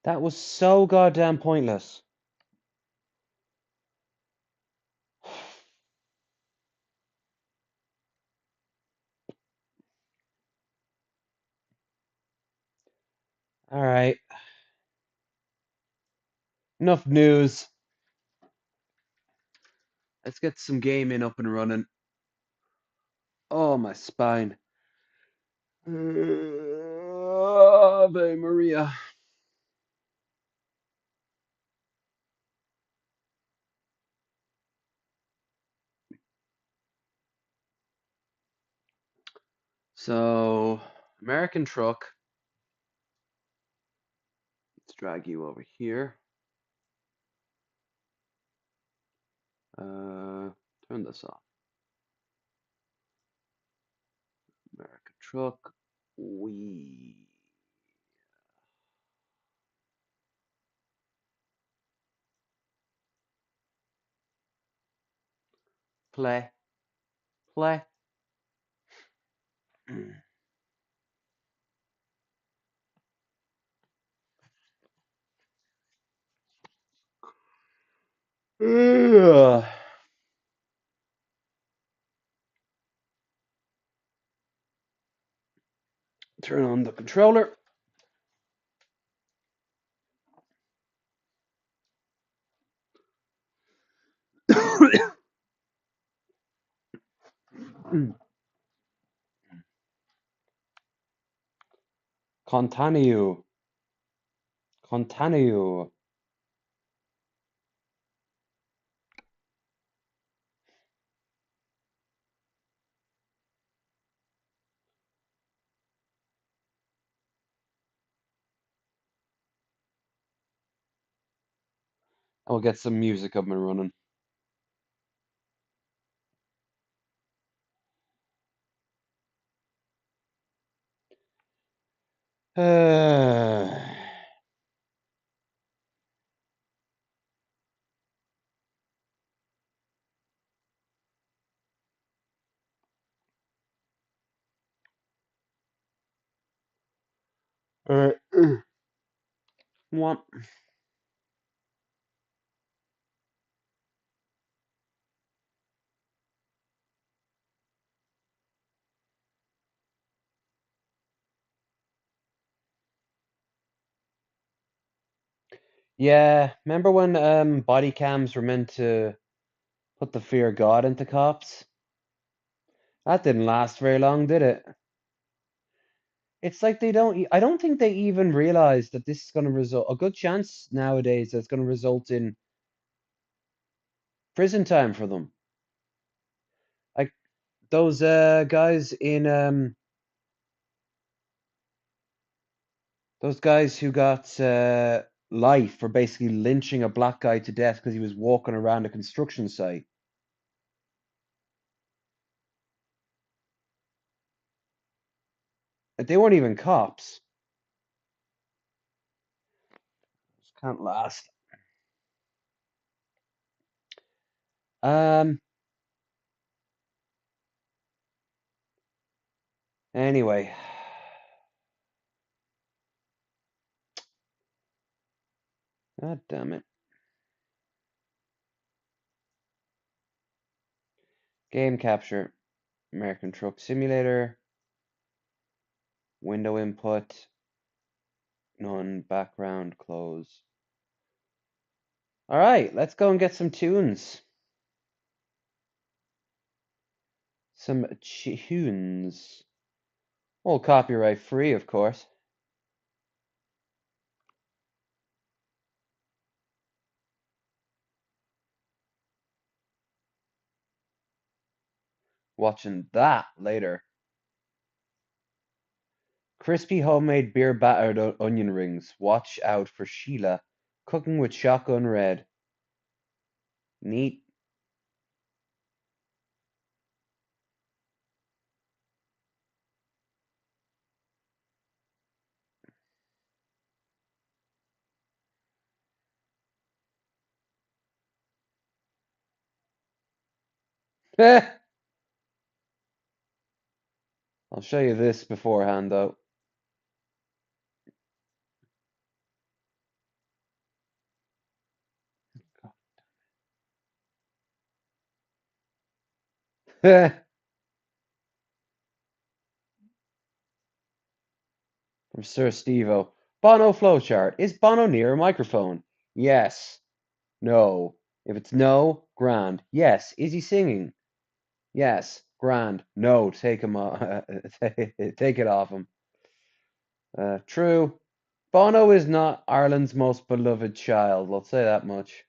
Speaker 4: That was so goddamn pointless. Alright. Enough news. Let's get some gaming up and running. Oh, my spine. Ave Maria. So, American truck. Let's drag you over here. Turn this off. American truck. We play. Play. Ugh. Turn on the controller. Continue. Continue. I'll get some music up and running. Alright. What? Yeah, remember when body cams were meant to put the fear of God into cops? That didn't last very long, did it? It's like I don't think they even realize that this is going to result, a good chance nowadays that it's going to result in prison time for them. Like those guys in those guys who got life for basically lynching a black guy to death because he was walking around a construction site. Like, they weren't even cops. This can't last. Um. Anyway. God damn it. Game capture. American Truck Simulator. Window input. None. Background. Close. Alright, let's go and get some tunes. Some tunes. All copyright free, of course. Watching that later. Crispy homemade beer battered onion rings. Watch out for Sheila. Cooking with shotgun red. Neat. I'll show you this beforehand though. From Sir Stevo. Bono flowchart. Is Bono near a microphone? Yes. No. If it's no, grand. Yes. Is he singing? Yes. Grand. No. Take him off. Take it off him. True. Bono is not Ireland's most beloved child. I'll say that much.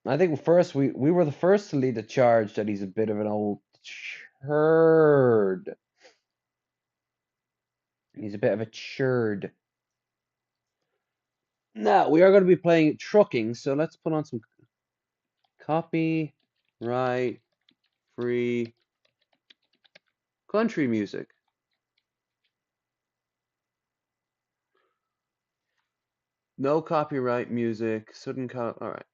Speaker 4: I think first we were the first to lead the charge that he's a bit of an old turd. He's a bit of a churd. Now we are going to be playing trucking, so let's put on some copyright free country music. No copyright music. Sudden all right.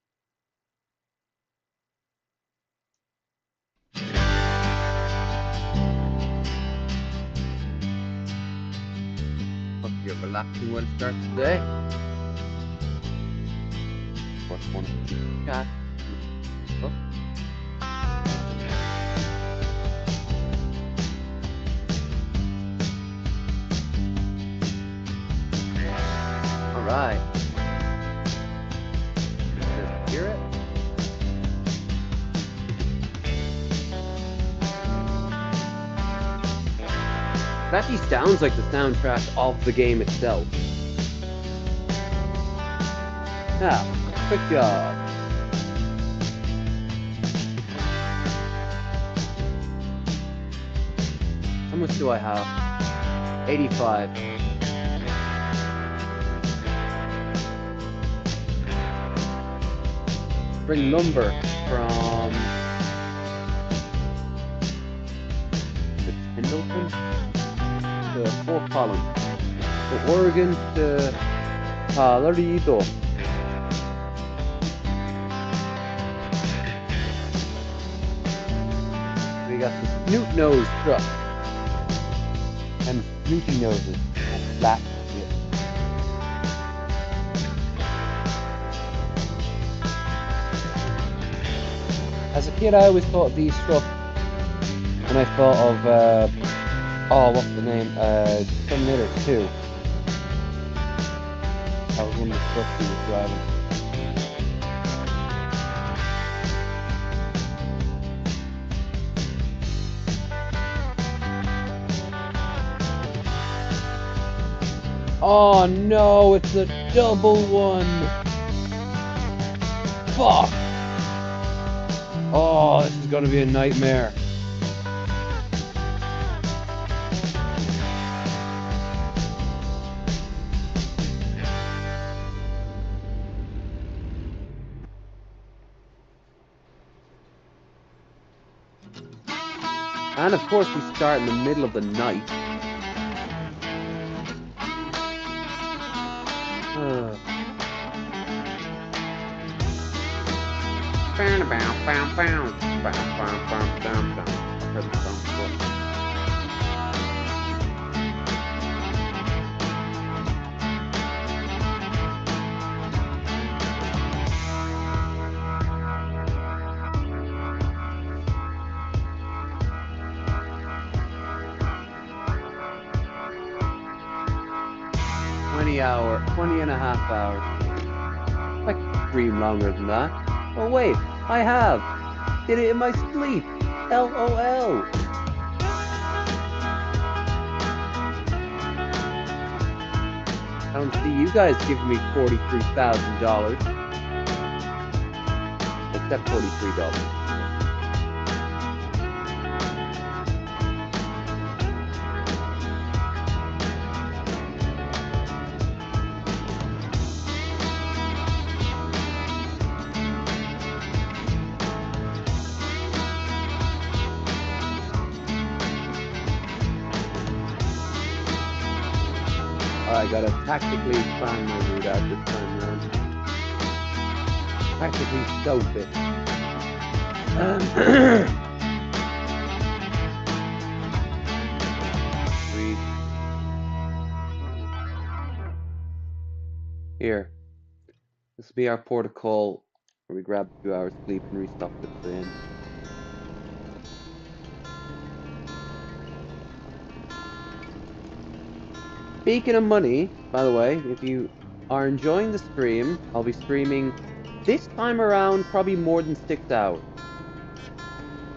Speaker 4: Hope you're relaxing when it starts today. What's one of the cat? Oh. All right. Hear it? It actually sounds like the soundtrack of the game itself. Now, quick job. How much do I have? 85. Bring lumber from Pendleton to Fort Collins, from Oregon to Colorado. We got some snoot nose truck and snooty noses and flat. As a kid, I always thought these trucks, and I thought of, what's the name? Terminator 2. That was one of the trucks he was driving. Oh no, it's a double one! Fuck! Oh, this is gonna be a nightmare. And of course we start in the middle of the night. I've 20 and a half hours. I could dream longer than that. Oh wait, I have. Did it in my sleep. LOL. I don't see you guys giving me $43,000. Except $43. Alright, gotta tactically plan my route out this time around. Tactically scope it. Sweet. Here. This will be our port of call where we grab a few hours sleep and restock at the end. Speaking of money, by the way, if you are enjoying the stream, I'll be streaming this time around probably more than 6 hours.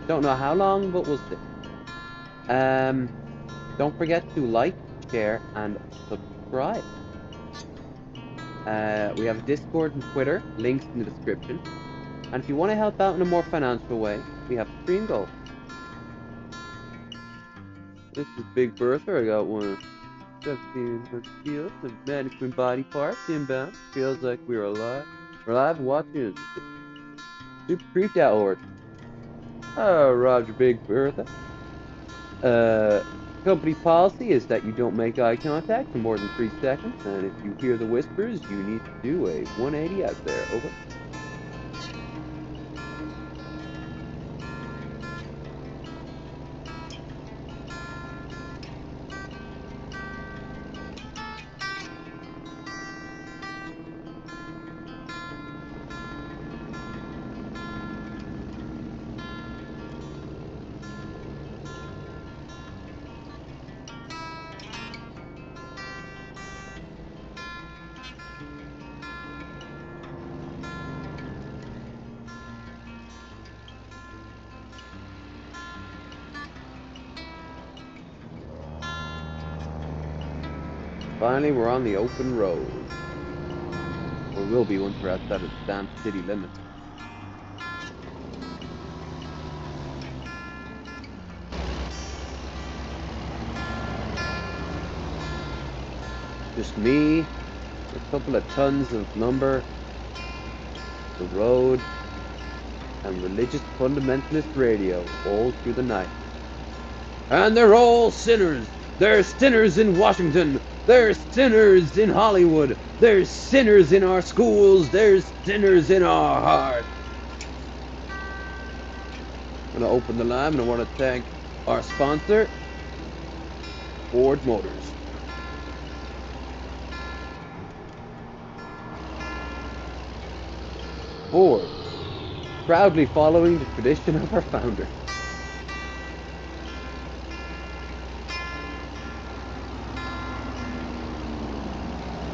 Speaker 4: Don't know how long, but we'll see. Don't forget to like, share, and subscribe. We have Discord and Twitter, links in the description. And if you want to help out in a more financial way, we have Stream Goal. This is Big Bertha. I got one. 1700 kilos of mannequin body parts inbound. Feels like we're alive. We're live watching. Super creeped out, Lord. Oh, Roger Big Bertha. Company policy is that you don't make eye contact for more than 3 seconds, and if you hear the whispers, you need to do a 180 out there. Over. Finally, we're on the open road. Or will be once we're outside of the damn city limits. Just me, a couple of tons of lumber, the road, and religious fundamentalist radio all through the night. And they're all sinners! There's sinners in Washington! There's sinners in Hollywood! There's sinners in our schools! There's sinners in our hearts! I'm gonna open the line and I want to thank our sponsor, Ford Motors. Ford, proudly following the tradition of our founder.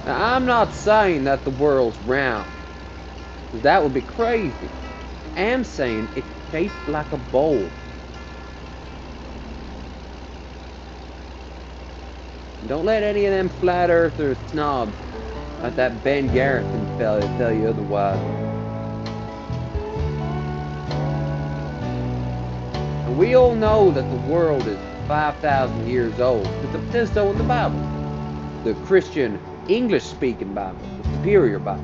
Speaker 4: Now, I'm not saying that the world's round, because that would be crazy. I am saying it's shaped like a bowl. Don't let any of them flat earthers snobs like that Ben Garrison fella tell you otherwise. And we all know that the world is 5,000 years old, because it says so in the Bible. The Christian English-speaking Bible, the superior Bible.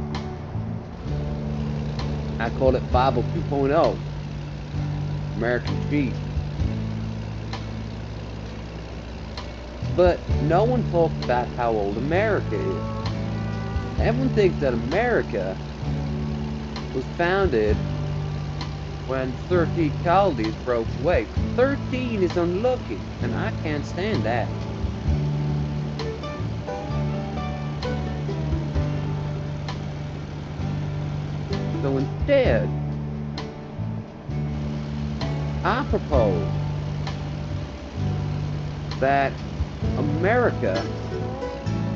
Speaker 4: I call it Bible 2.0. American cheat. But no one talks about how old America is. Everyone thinks that America was founded when 13 colonies broke away. 13 is unlucky, and I can't stand that. So instead, I propose that America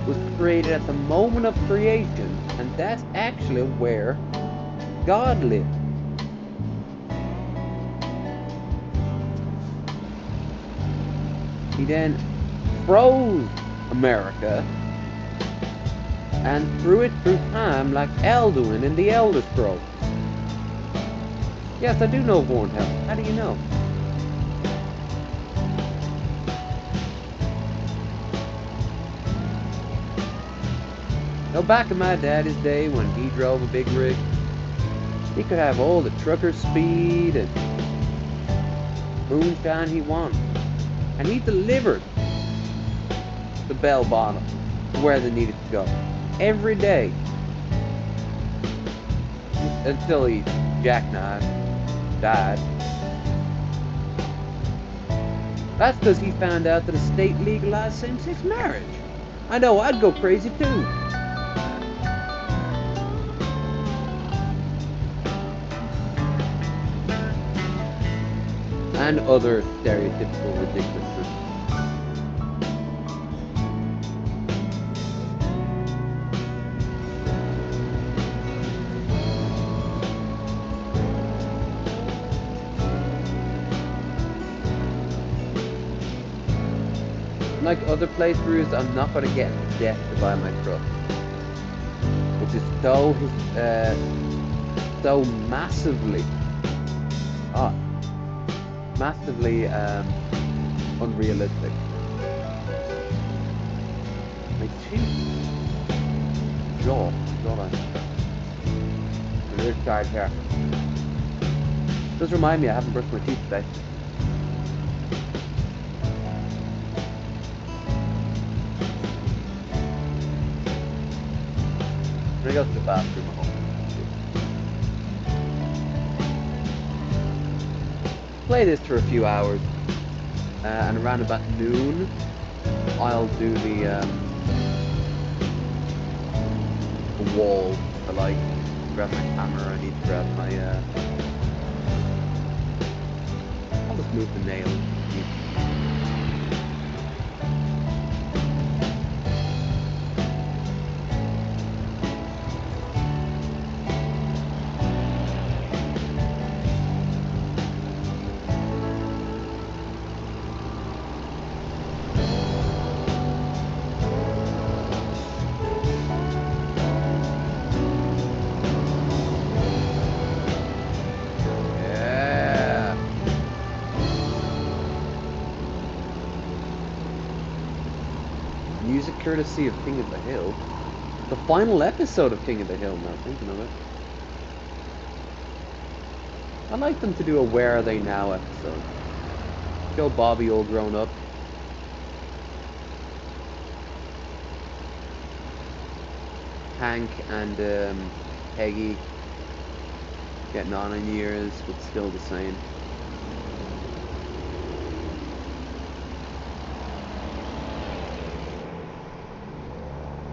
Speaker 4: was created at the moment of creation, and that's actually where God lived. He then froze America and threw it through time like Elduin in the Elder Scrolls. Yes, I do know Vornhelm. How do you know? Now, back in my daddy's day when he drove a big rig, he could have all the trucker speed and moonshine he wanted. And he delivered the bell bottom to where they needed to go. Every day. Until he jackknifed, died. That's because he found out that a state legalized same-sex marriage. I know, I'd go crazy too. And other stereotypical ridiculousness. Like other playthroughs, I'm not going to get death to buy my truck, which is so massively, massively unrealistic. My tooth, jawline, this side here. Does remind me I haven't brushed my teeth today. I'm gonna go to the bathroom at home. Play this for a few hours, and around about noon, I'll do the wall. I like grab my hammer. I need to grab my. I'll just move the nail. Music courtesy of King of the Hill. The final episode of King of the Hill, now thinking of it. I'd like them to do a Where Are They Now episode. Show Bobby all grown up. Hank and Peggy getting on in years, but still the same.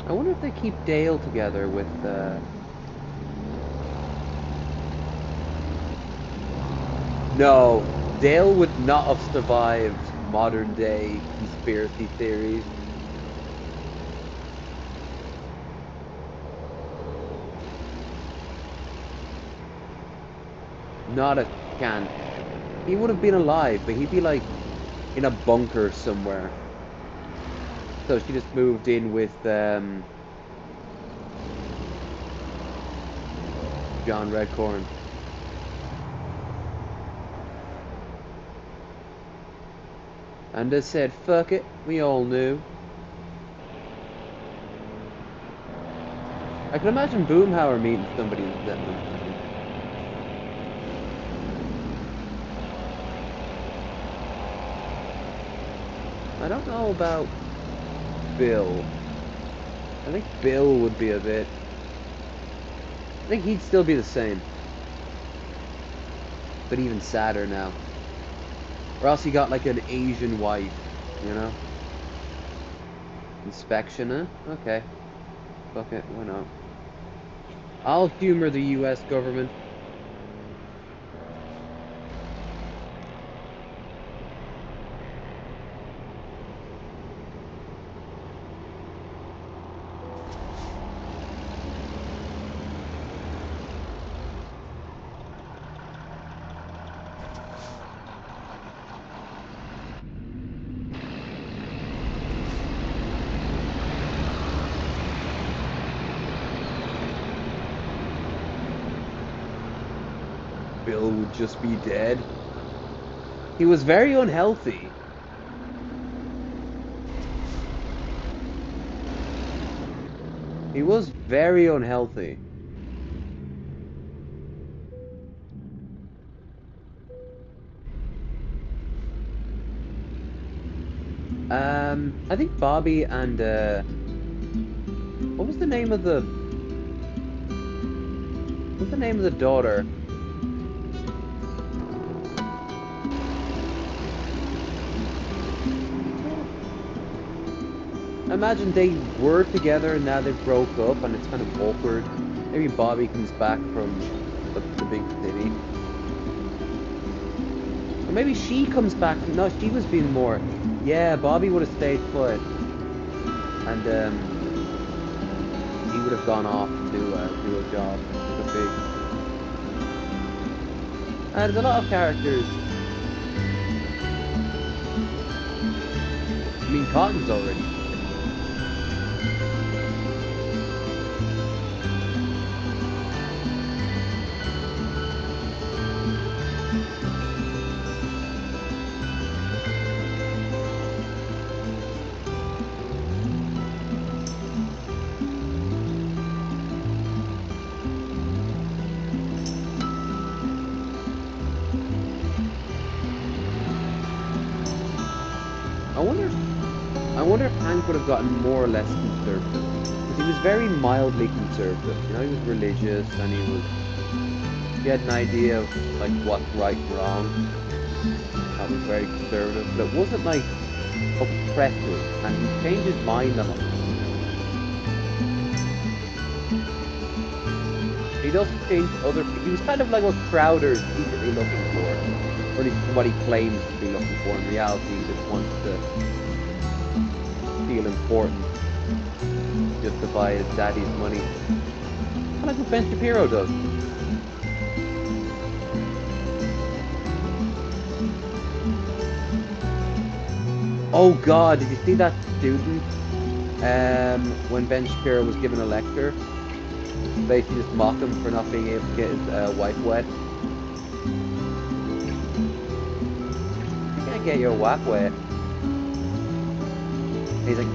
Speaker 4: I wonder if they keep Dale together with No, Dale would not have survived modern day conspiracy theories. Not a chance. He would have been alive, but he'd be like in a bunker somewhere. So she just moved in with John Redcorn. And they said, fuck it, we all knew. I can imagine Boomhauer meeting somebody in Zetland. I don't know about Bill. I think Bill would be a bit... I think he'd still be the same. But even sadder now. Or else he got like an Asian wife, you know? Inspection, huh? Okay. Fuck it, why not? I'll humor the US government. Bill would just be dead. He was very unhealthy. He was very unhealthy. I think Bobby and What was the name of the? What's the name of the daughter? I imagine they were together and now they broke up and it's kind of awkward. Maybe Bobby comes back from the big city. Or maybe she comes back. No, she was being more. Yeah, Bobby would have stayed put. And he would have gone off to do a job. Like a big. There's a lot of characters. I mean, Cotton's already. I wonder if Hank would have gotten more or less conservative. Because he was very mildly conservative. You know, he was religious and he had an idea of like what's right and wrong. That was very conservative, but it wasn't like oppressive, and he changed his mind a lot. He doesn't think other people. He was kind of like what Crowder's secretly looking for, or at least what he claims to be looking for. In reality, he just wants to feel important, just to buy his daddy's money. Kind of like what Ben Shapiro does. Oh God, did you see that student? When Ben Shapiro was given a lecture, basically just mock him for not being able to get his wife wet. You can't get your wife wet. He's like,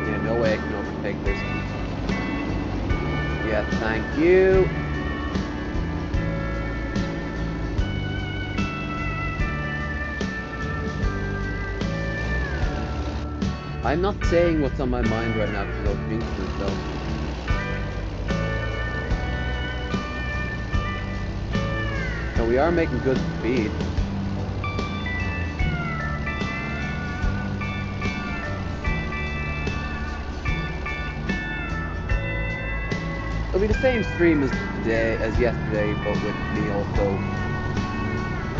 Speaker 4: yeah, no way I can overtake this. Yeah, thank you. I'm not saying what's on my mind right now because I'll jinx myself. No, we are making good speed. It'll be the same stream as yesterday, but with me also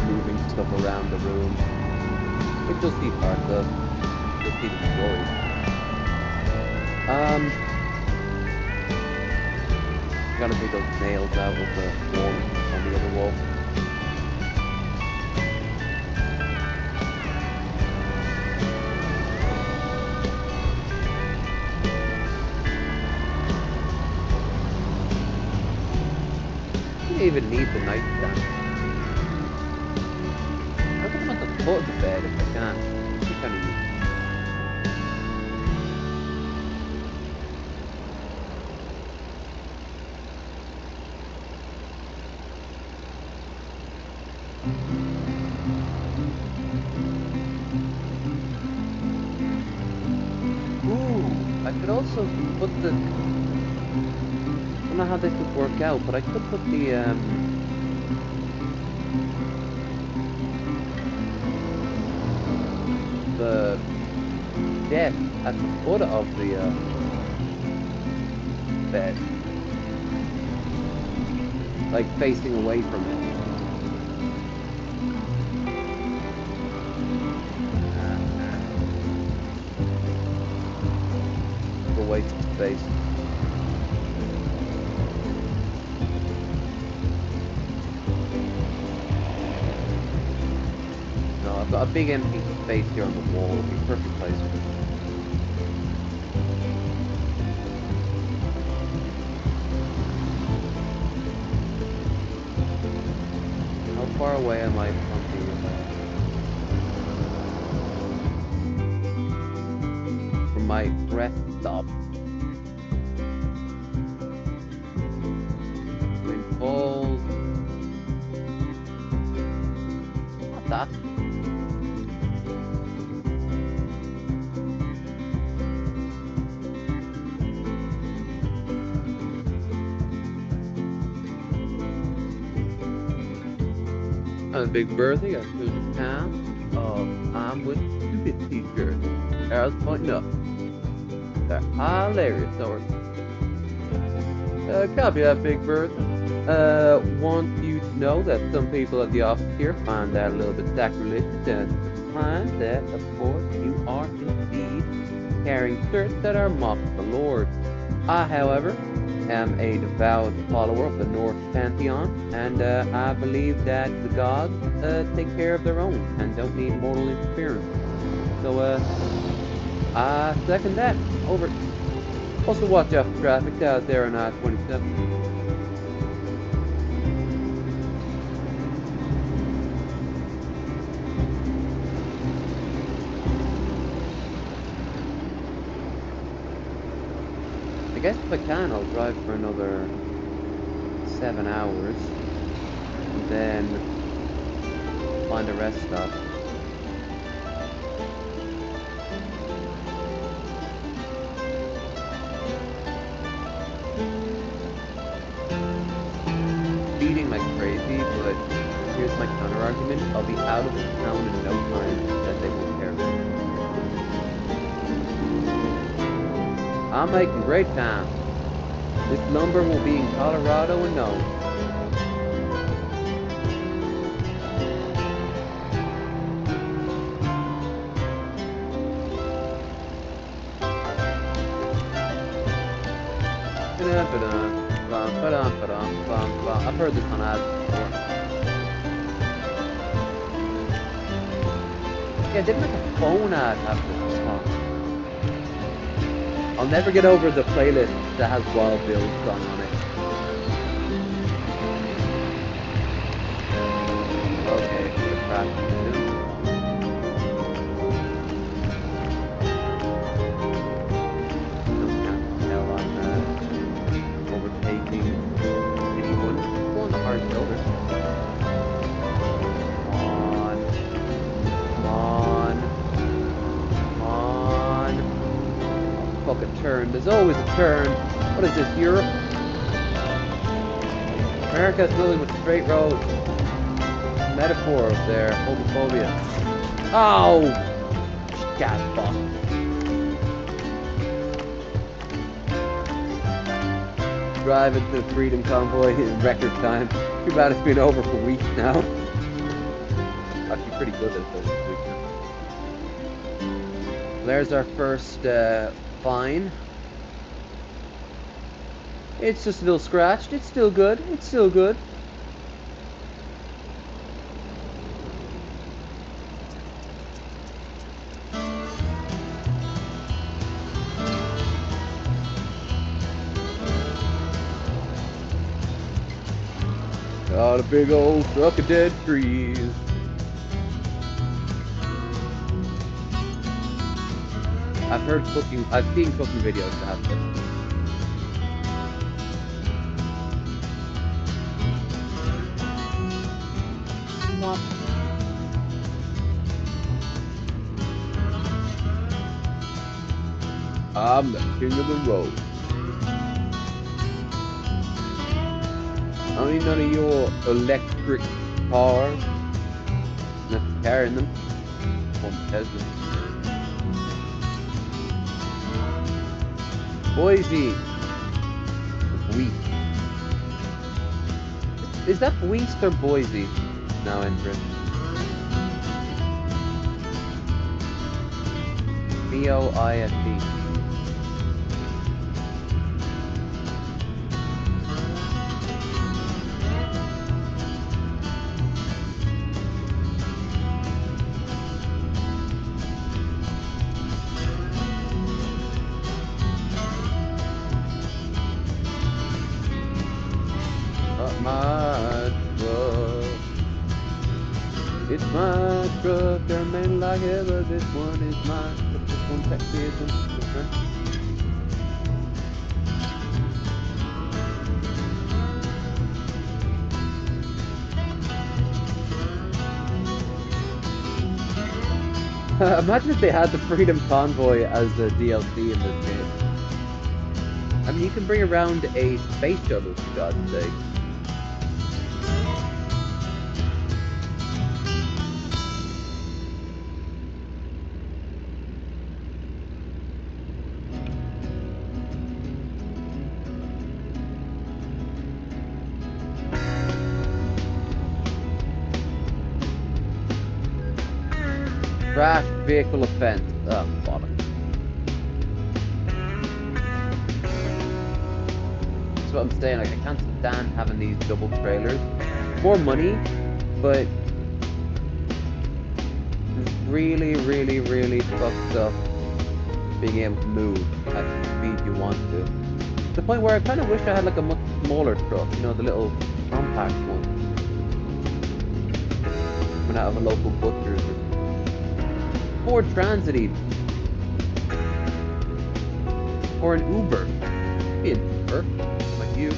Speaker 4: moving stuff around the room, which you'll see parts of. You'll see the story. Gotta take those nails out of the wall on the other wall. You don't even need the nightstand. I put them at the foot of the bed if I can. It'd be kind of useful. Ooh, I could also put the. I don't know how this would work out, but I could put the desk at the foot of the bed, like facing away from it. A waste of space. I've got a big empty space here on the wall. It'll be a perfect place for it. How far away am I from my rest stop? Wind falls. Not that. On a big birthday, I stood in town. I'm with stupid t-shirts. Arrows pointing up. They're hilarious, or copy that, Big Bird. Want you to know that some people at the office here find that a little bit sacrilegious, and find that, of course, you are indeed carrying shirts that are mock the Lord. I, however, am a devout follower of the Norse pantheon, and I believe that the gods take care of their own and don't need mortal interference. So, I second that. Over. Also, watch out for traffic out there on I-27. I guess if I can, I'll drive for another 7 hours, and then find a rest stop. Speeding like crazy, but here's my counter argument: I'll be out of the town in no time, that they won't care. I'm making great time. This lumber will be in Colorado in no. I've heard this on ads before. Yeah, they make a phone ad after this song. I'll never get over the playlist that has Wild Bill's song on it. Okay, I'm gonna crash it soon. No chance in hell I'm overtaking anyone. Go on the hard shoulder. Fucking turn. There's always a turn. What is this, Europe? America's nothing but straight roads. Metaphor of their homophobia. Oh! God, fuck. Driving to the Freedom Convoy in record time. Too bad it's been over for weeks now. Actually pretty good at this week now. There's our first fine. It's just a little scratched. It's still good. It's still good. Got a big old truck of dead trees. I've seen cooking videos that have this. I'm the king of the road. I don't need none of your electric cars. Not carrying them. From Tesla. Boise. Wheat. Is that Wheat or Boise? Now entering. B-O-I-S-E. my truck. It's my truck. There are many like it, but this one is mine. But this one technically isn't different. Imagine if they had the Freedom Convoy as the DLC in this game. I mean, you can bring around a space shuttle, for God's sake. Crash vehicle offense. Oh, bottom. That's what I'm saying. Like, I can't stand having these double trailers. More money, but it's really, really, really fucked up being able to move at the speed you want to. To the point where I kind of wish I had like a much smaller truck, you know, the little compact one. Coming out of a local butcher's. Or Transit even. Or an Uber. Be an Uber, like you.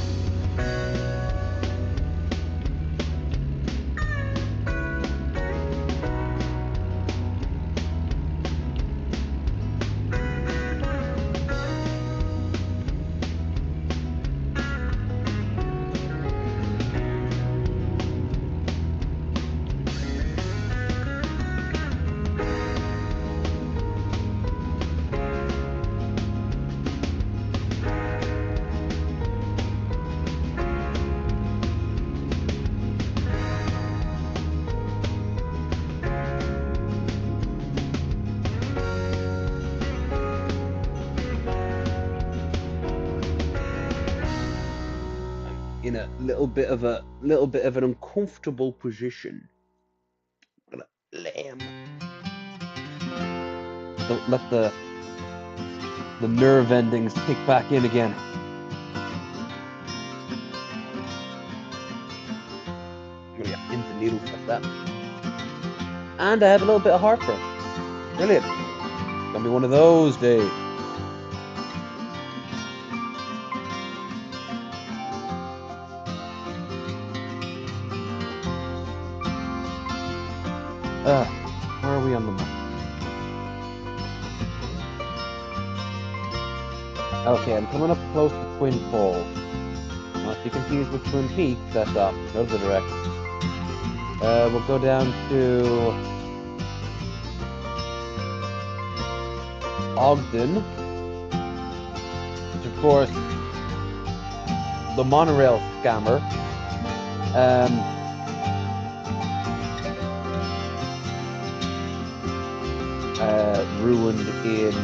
Speaker 4: In a little bit of an uncomfortable position. I'm gonna lamb. Don't let the nerve endings kick back in again. I'm gonna get pins and needles like that. And I have a little bit of heartburn. Brilliant. It's gonna be one of those days. Where are we on the map? Okay, I'm coming up close to Twin Falls. Not to be confused with Twin Peaks, that's off the other direction. We'll go down to Ogden, which of course, the monorail scammer. Ruined in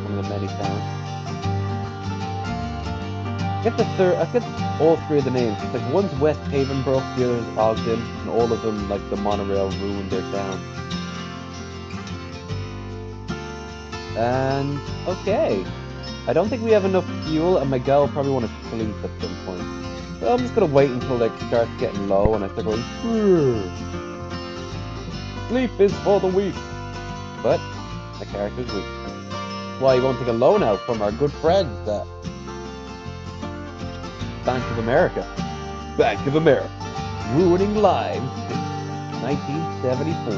Speaker 4: one of the many towns. I get all three of the names. It's like one's West Havenbrook, the other's Ogden, and all of them, like the monorail, ruined their town. And okay, I don't think we have enough fuel, and my gal will probably want to sleep at some point. So I'm just gonna wait until it starts getting low, and I start going. Sleep is for the weak. But the character's weak. Why you won't take a loan out from our good friends at Bank of America. Bank of America. Ruining lives since 1974.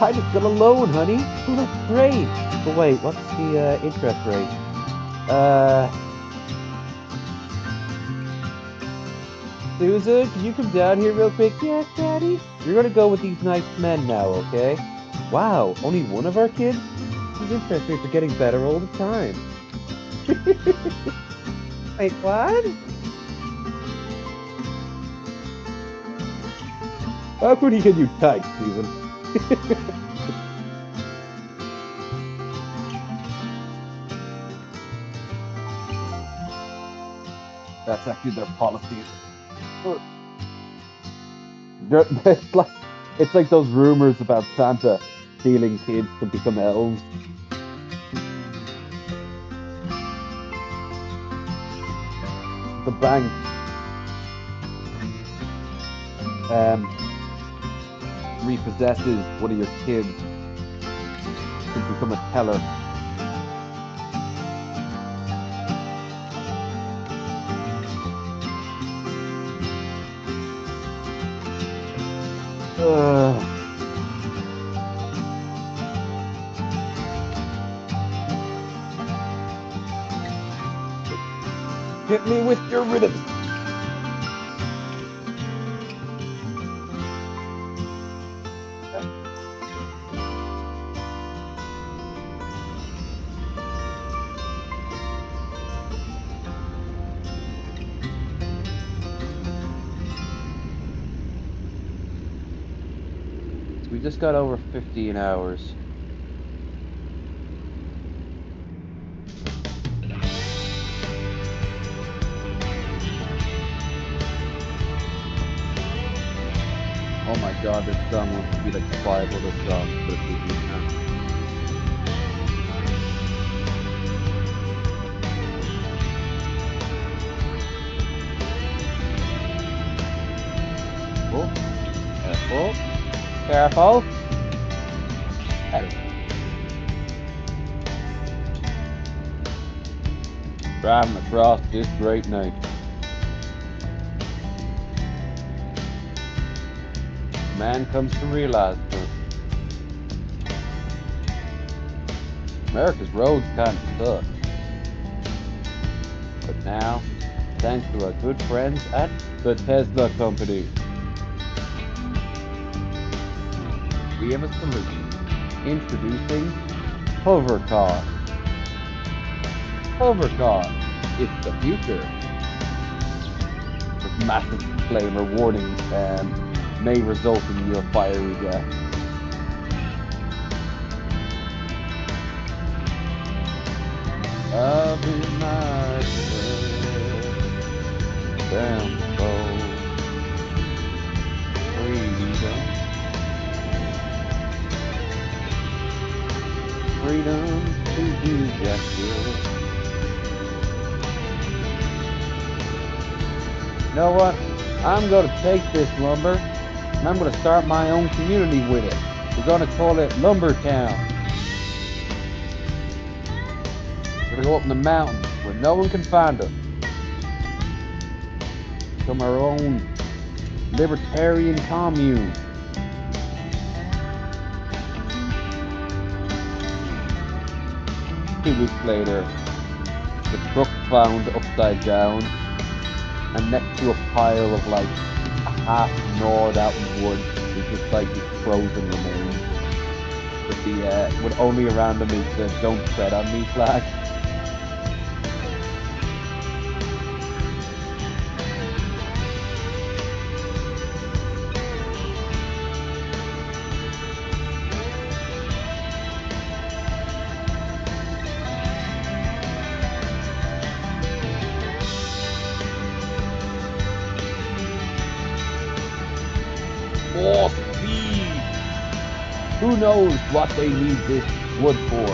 Speaker 4: I just got a loan, honey. Oh, that's great. But wait, what's the interest rate? Susan, can you come down here real quick? Yes, Daddy. You're gonna go with these nice men now, okay? Wow, only one of our kids? These interest rates are getting better all the time. Wait, what? How could he get you tight, Susan? That's actually their policy. It's like those rumors about Santa. stealing kids to become elves. The bank repossesses one of your kids to become a teller. Hit me with your rhythm. So we just got over 15 hours. Oh my god, this song wants to be like 5 other songs, but it's really not. Oh, careful. Careful. Hey. Driving across this great night. Man comes to realize that America's roads kind of suck. But now, thanks to our good friends at the Tesla Company, we have a solution. Introducing Hovercar. Hovercar, it's the future. This massive disclaimer warning may result in your fiery death. I'll be my damn soul. Freedom. Freedom to do justice. You know what? I'm gonna take this lumber and I'm gonna start my own community with it. We're gonna call it Lumbertown. We're gonna go up in the mountains where no one can find us. Become our own libertarian commune. 2 weeks later, the truck found upside down and next to a pile of like a half gnawed out wood is just like this frozen remains. With the with only around them is the "Don't tread on me" flag. More speed! Who knows what they need this wood for?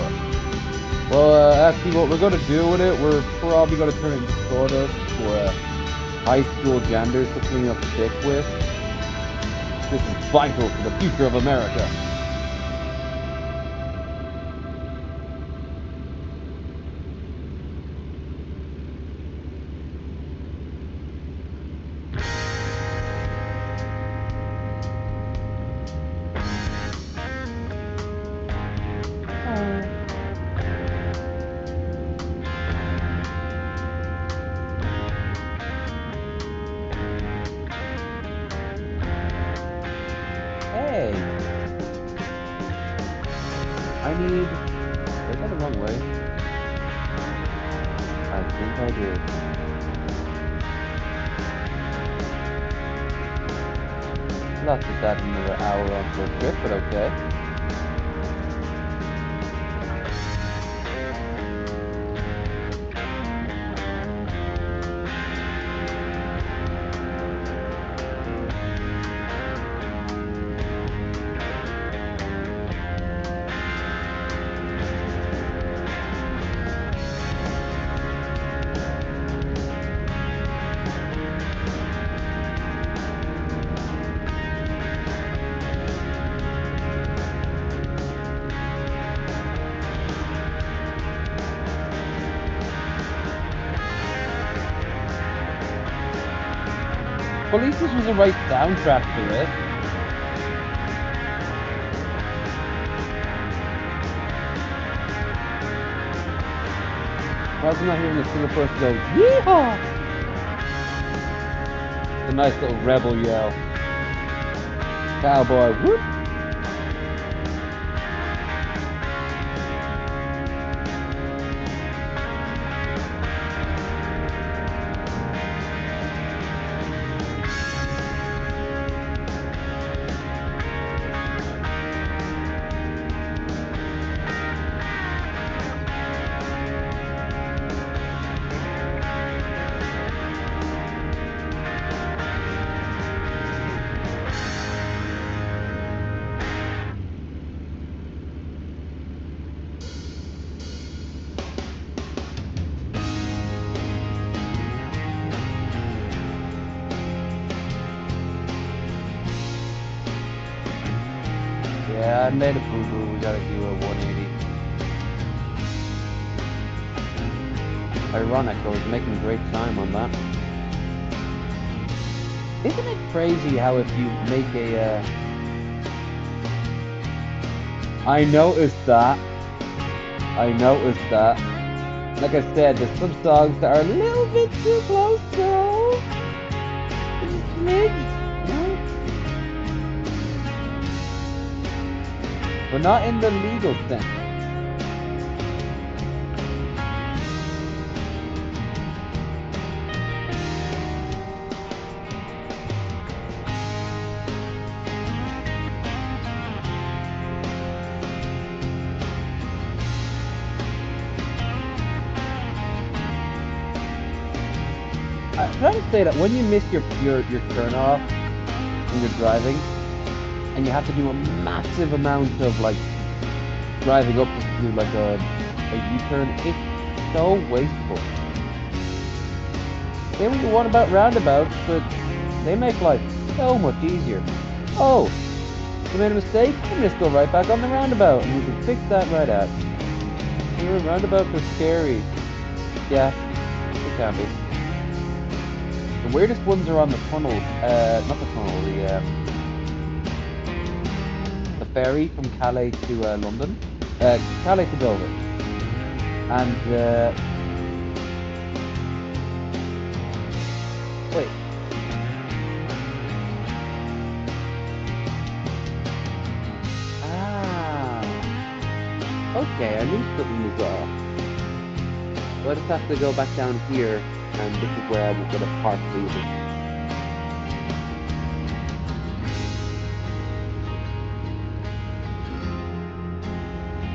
Speaker 4: Well, actually, what we're going to do with it, we're probably going to turn it into sawdust for high school genders to clean up sick with. This is vital for the future of America. Hey! I need... Did I go the wrong way? I think I did. Not just adding another hour onto a trip, but okay. least this was the right soundtrack to it. Why was I not hearing a single person go, yeehaw? It's a nice little rebel yell. Cowboy, whoop. Yeah, I made a boo-boo. We gotta do a 180. Ironic, I was making great time on that. Isn't it crazy how if you make a, I noticed that. Like I said, there's some songs that are a little bit too close, so... Just a smidge, no? But not in the legal sense. I'm trying to say that when you miss your turn off when you're driving, and you have to do a massive amount of like driving up to do like a U-turn, it's so wasteful. Say what you want about roundabouts, but they make life so much easier. Oh, you made a mistake? I'm gonna just go right back on the roundabout, and we can fix that right out. Roundabouts are scary. Yeah, they can be. The weirdest ones are on the tunnel, not the tunnel, the ferry from Calais to London, Calais to Dover, and wait, okay, I knew something was off. So I just have to go back down here, and this is where I was going to park leaving.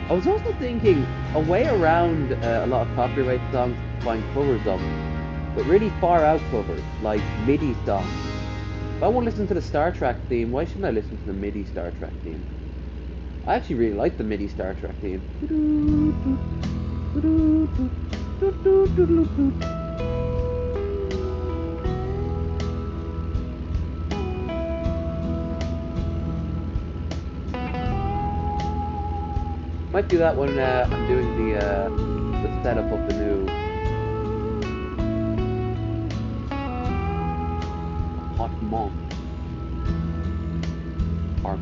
Speaker 4: I was also thinking a way around a lot of copyright songs to find covers of them, but really far out covers, like MIDI songs. If I want to listen to the Star Trek theme, why shouldn't I listen to the MIDI Star Trek theme? I actually really like the MIDI Star Trek theme. Might do that when I'm doing the setup of the new hot monk. We're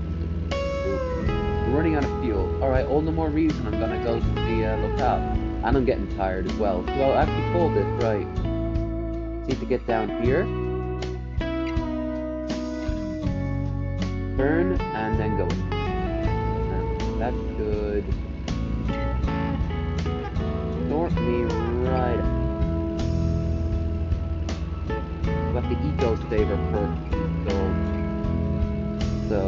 Speaker 4: running out of fuel. Alright, all the more reason I'm gonna go to the locale. And I'm getting tired as well. So I'll actually call this, right. Need to get down here. Turn, and then go. And that should sort me right up. Got the eco saver first installed. So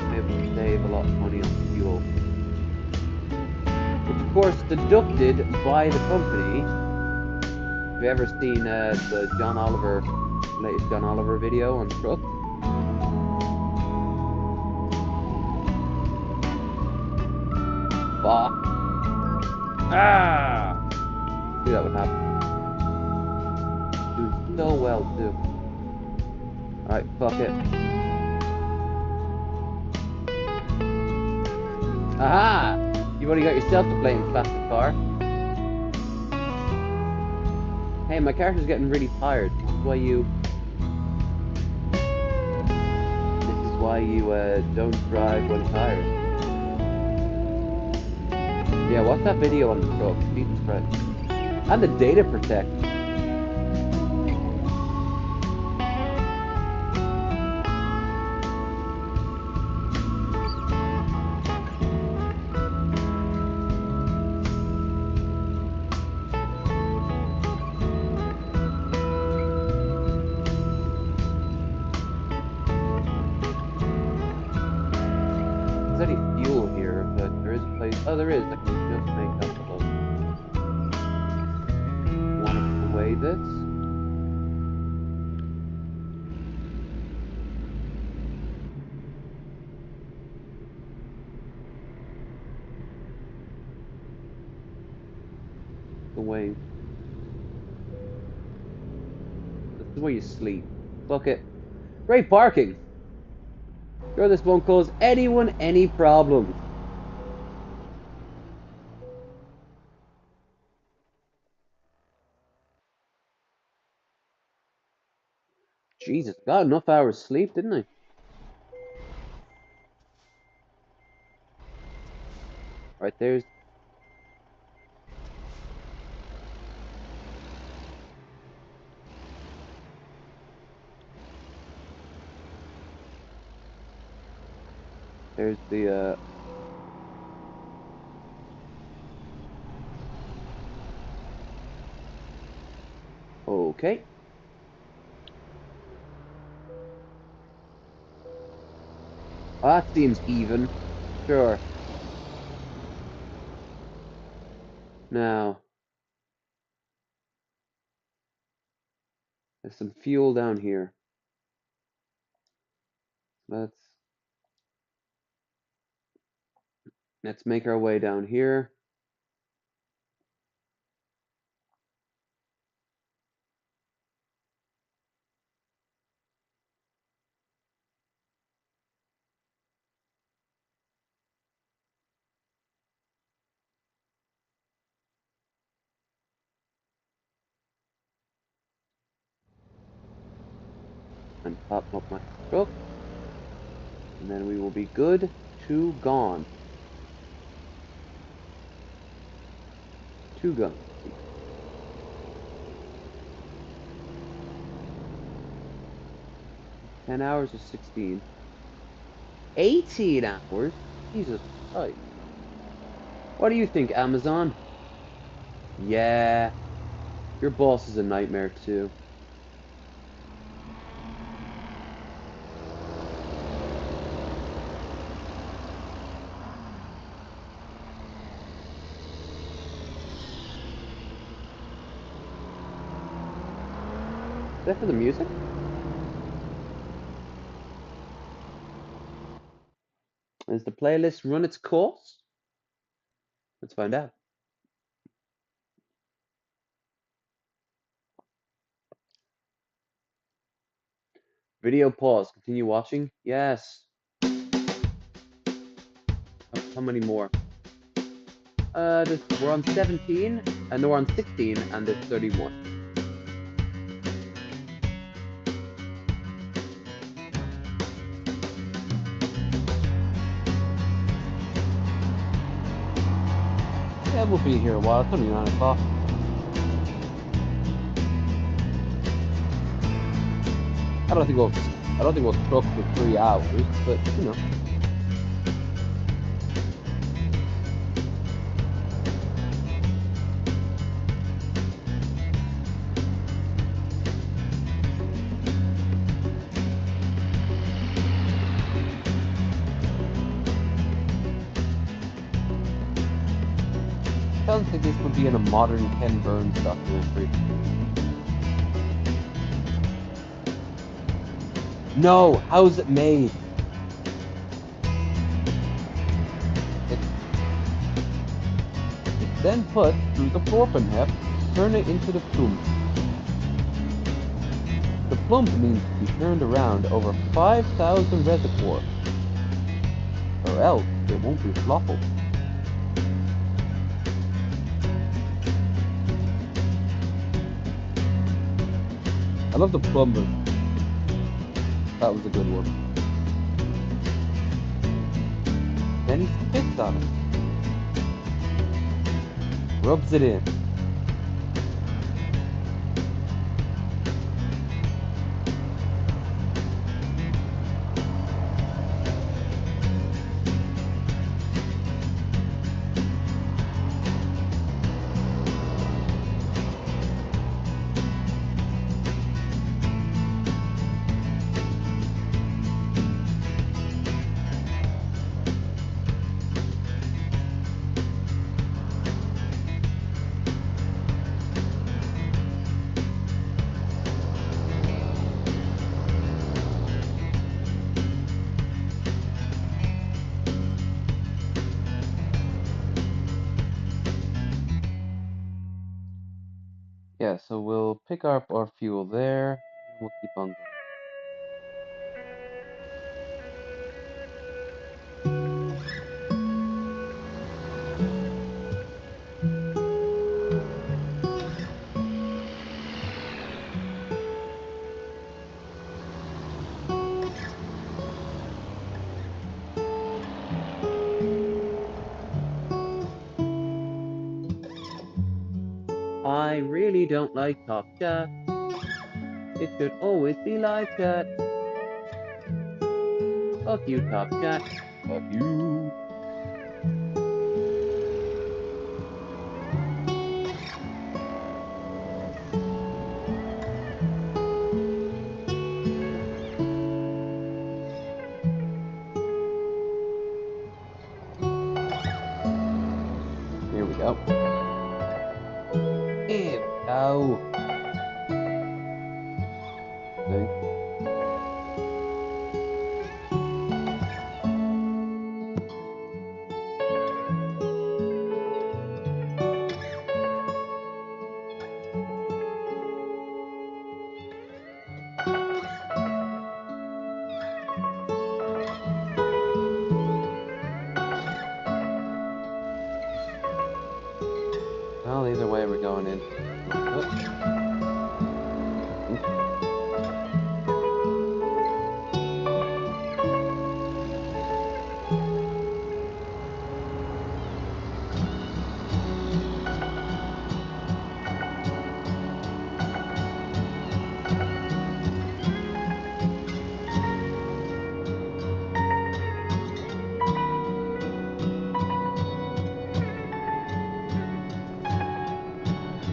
Speaker 4: maybe we save a lot of money on fuel. Which of course deducted by the company. Have you ever seen the latest John Oliver video on truck? Fuck. Ah! Knew that would happen. Doing so well too. Alright, fuck it. Aha! You've already got yourself to blame, plastic car. Hey, my character's getting really tired. This is why you don't drive when tired. Yeah, watch that video on the truck. Jesus Christ. And the data protect. There's any fuel here, but there is a place. Oh, there is. I can just make up a little. Want to put away this? Away. This is where you sleep. Fuck it. Great parking. Sure, this won't cause anyone any problems. Jesus, got enough hours sleep, didn't I? Right, there's the okay. Oh, that seems even. Sure. Now, there's some fuel down here. Let's make our way down here. And pop up my truck. And then we will be good to gone. To gone. 10 hours or 16? 18 hours? Jesus Christ. What do you think, Amazon? Yeah. Your boss is a nightmare, too. Is that for the music? Has the playlist run its course? Let's find out. Video pause. Continue watching. Yes. How many more? We're on 17, and we're on 16, and there's 31. Yeah, we'll be here a while. It's only 9 o'clock. I don't think we'll cook for 3 hours, but you know. Sounds like this would be in a modern Ken Burns documentary. No, how's it made? It's then put through the Florpenheft, turn it into the plump. The plump means to be turned around over 5,000 reservoirs, or else it won't be floppable. love the plumbers. That was a good one. Then he spits on it. Rubs it in. Yeah, so we'll pick up our fuel there, and we'll keep on going. I really don't like Top Shot. It should always be live chat. Fuck you, Top Shot. Fuck you. Here we go. Here we go. See? Well, either way, we're going in.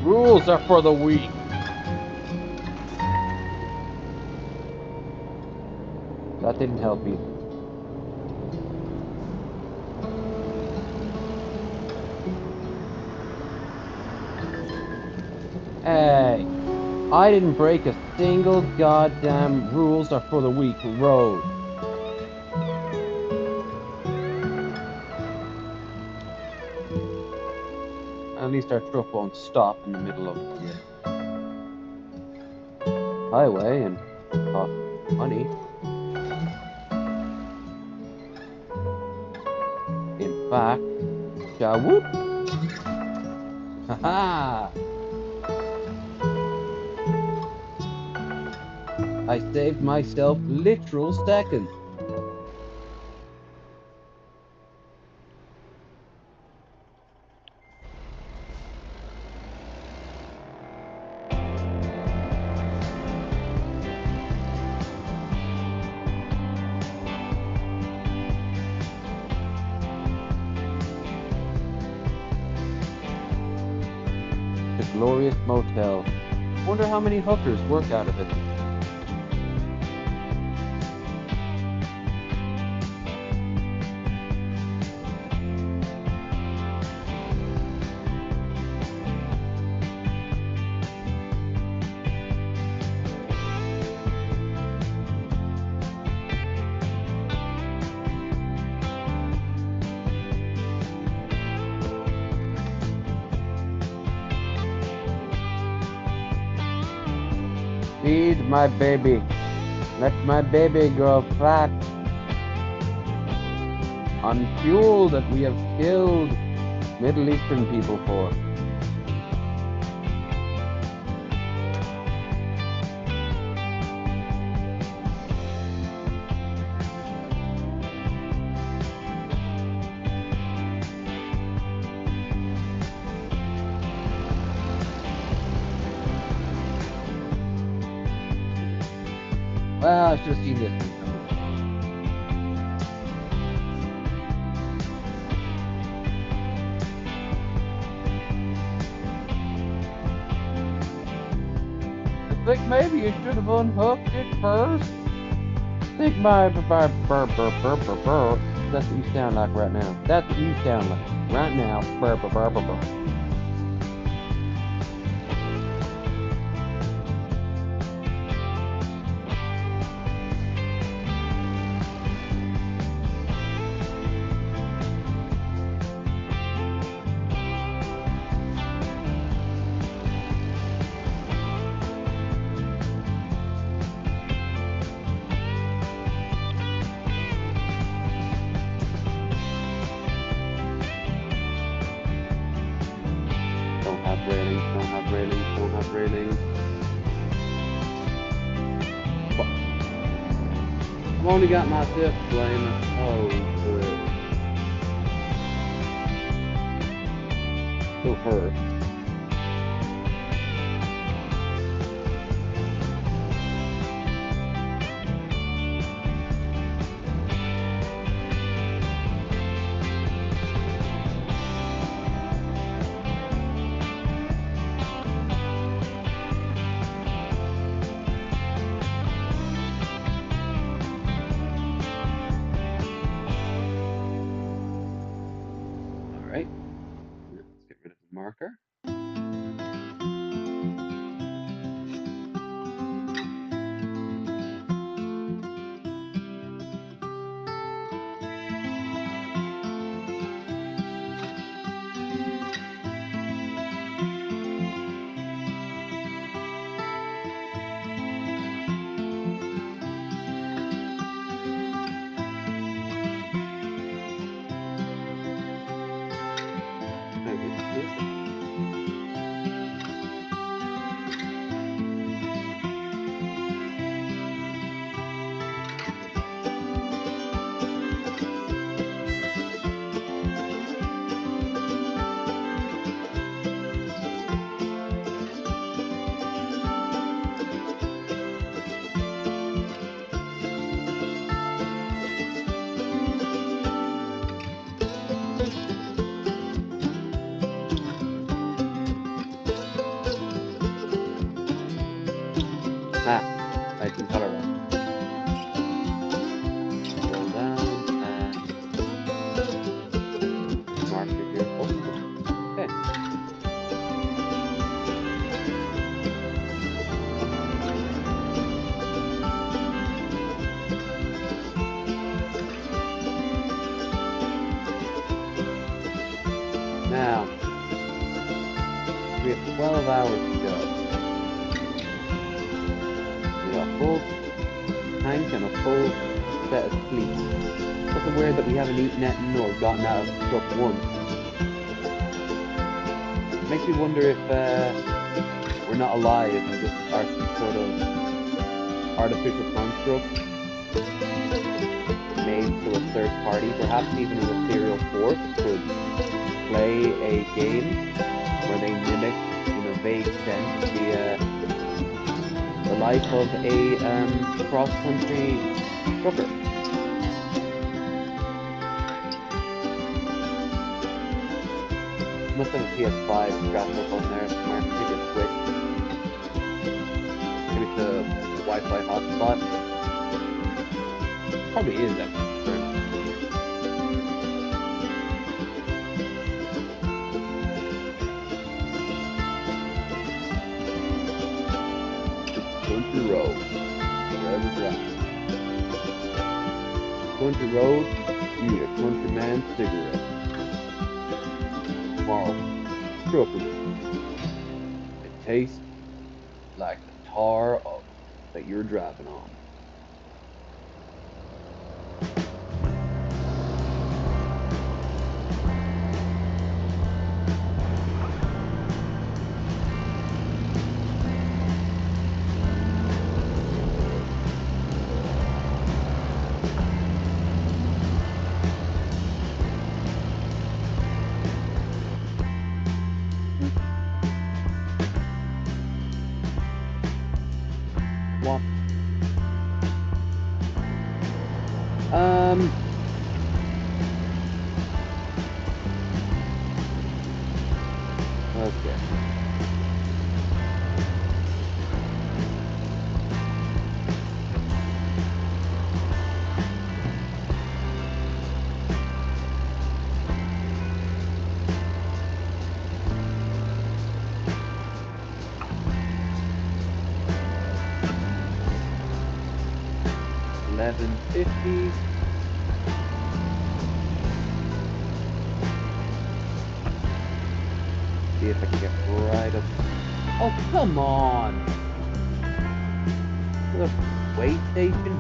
Speaker 4: Rules are for the weak. That didn't help either. Hey, I didn't break a single goddamn rules are for the weak road. At least our truck won't stop in the middle of the highway and cost money. In fact, whoop! Haha! I saved myself literal seconds. The glorious motel. Wonder how many hookers work out of it. Feed my baby. Let my baby grow fat. On fuel that we have killed Middle Eastern people for. I should have seen this. I think maybe you should have unhooked it first. I think my burr, burr, burr, burr, burr, burr. That's what you sound like right now. That's what you sound like right now. Burr, burr, burr, burr, burr. Don't have railings, don't have railings, don't have railings. But I've only got myself to blame. Oh, good. So her. Alright. Let's get rid of the marker. Ah, I can color it. Scroll down and marker here. Oh, okay. Now, we have 12 hours to go. We got a full tank and a full set of sleep. It's also weird that we haven't eaten it nor gotten out of the truck once. Makes me wonder if we're not alive and just are some sort of artificial construct made to a third party, perhaps even an ethereal force could play a game where they mimic, in a vague sense, the life of a cross-country trucker. Must have a PS5 strapped up on there somewhere. Maybe a Switch. Maybe it's a Wi-Fi hotspot. Probably is actually. Country road. Forever drive. Country road, you need a countryman cigarette. Tomorrow, truckers. It tastes like the tar of that you're driving on. What? Um. Okay. $11.50. See if I can get right up. Oh, come on! Another way station?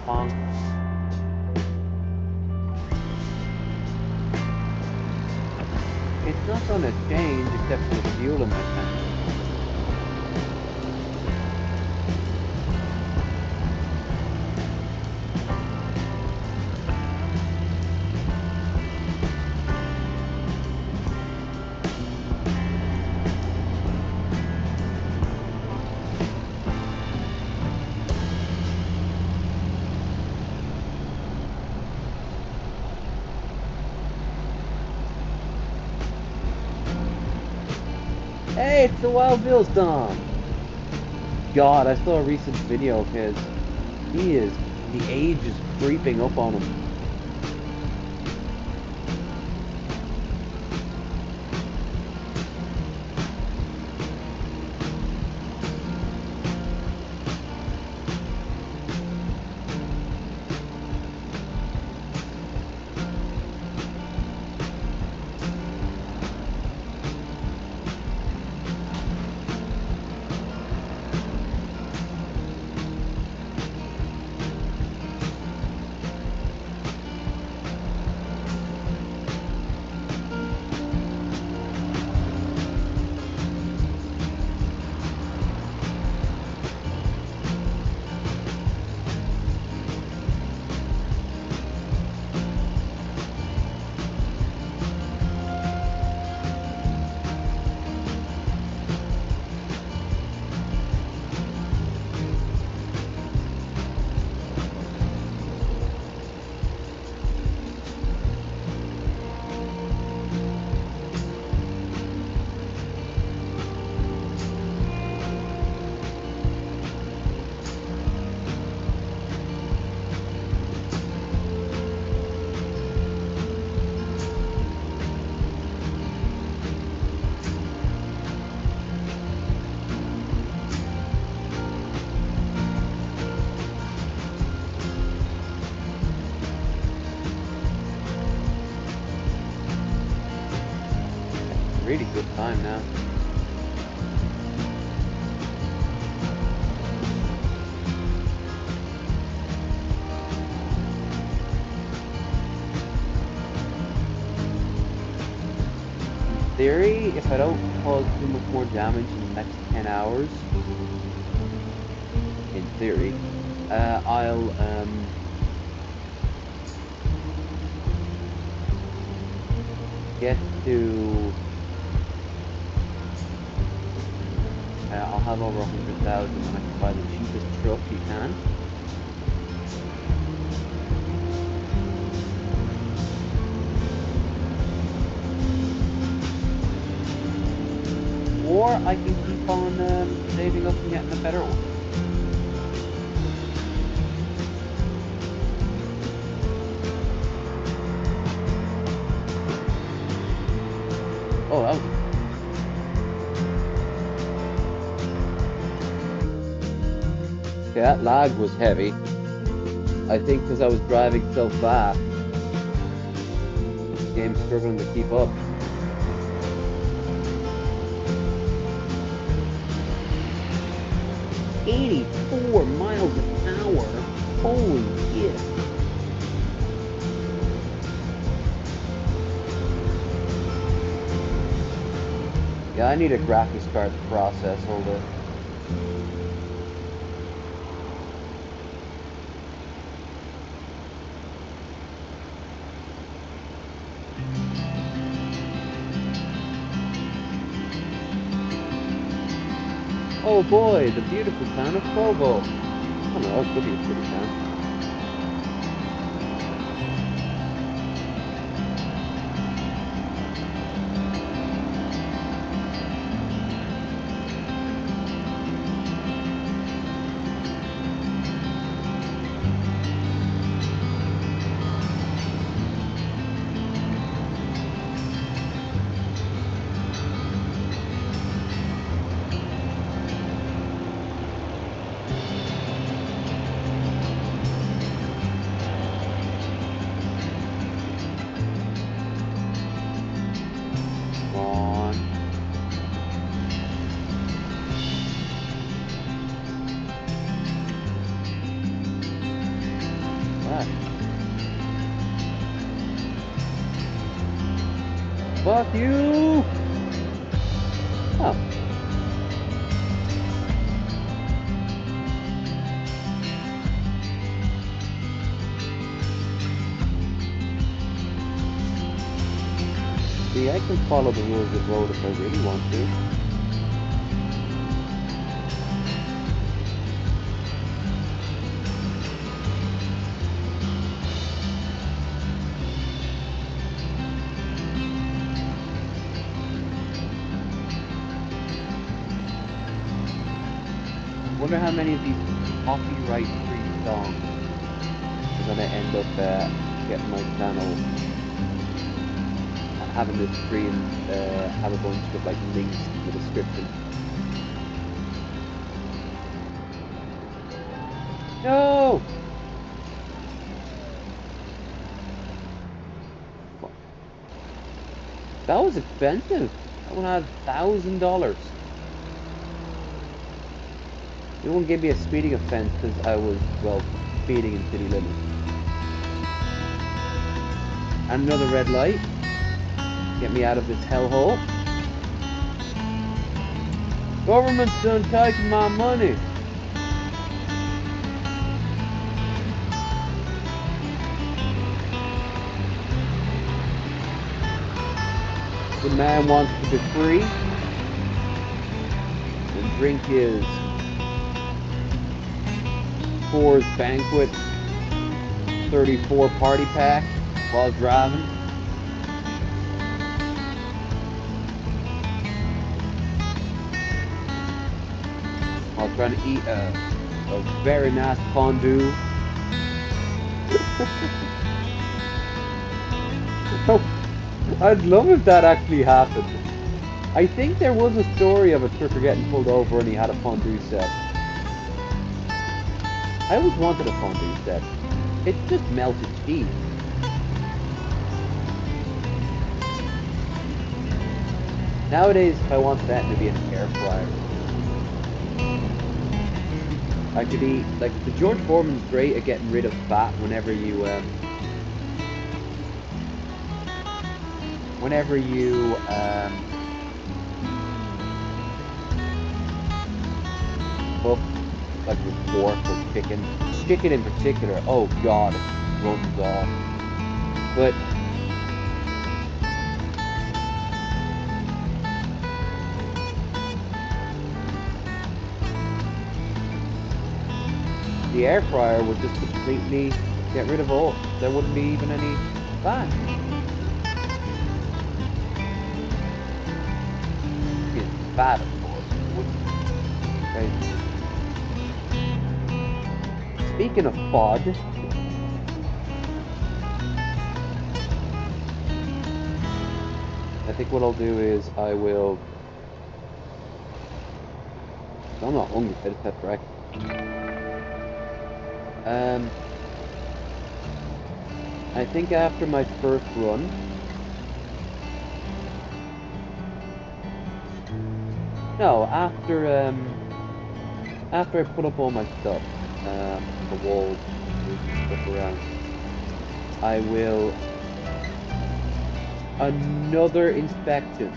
Speaker 4: Bonk. It's not gonna change except for the fuel in my tank. Hey, it's the Wild Bill song! God, I saw a recent video of his. The age is creeping up on him. Really good time now. In theory, if I don't cause too much more damage in the next 10 hours, in theory, I'll get to I'll have over 100,000 and I can buy the cheapest truck you can. Or I can keep on saving up and getting a better one. Oh, that was... Okay, that lag was heavy. I think because I was driving so fast. The game's struggling to keep up. $84 miles an hour? Holy shit. Yeah, I need a graphics card to process all this. Oh boy, the beautiful town of Provo. I don't know, it could be a pretty town. Come on. Ah. Fuck you! Oh. See, I can follow the rules of the road if I really want to. Wonder how many of these copyright-free songs are gonna end up getting my channel, having this free and have a bunch of like links in the description. No! That was expensive. That one had $1,000. They won't give me a speeding offense because I was, well, speeding in city limits. And another red light. Get me out of this hellhole. Government's done taking my money. The man wants to be free and drink his Coors Banquet 34 party pack while driving. While trying to eat a very nice fondue. I'd love if that actually happened. I think there was a story of a trucker getting pulled over and he had a fondue set. I always wanted a fondue set. It's just melted cheese. Nowadays, if I wanted that, it'd be an air fryer. I could eat, like, the George Foreman's great at getting rid of fat whenever you cook, like with pork or chicken. Chicken in particular, oh god, it runs off. But the air fryer would just completely get rid of all. There wouldn't be even any fat. It's fat, of course. It wouldn't be crazy. Speaking of FOD, I think what I'll do is I will. I'm not hungry. I just had breakfast. I think after my first run, no, after I put up all my stuff, the walls, stuff around, I will another inspection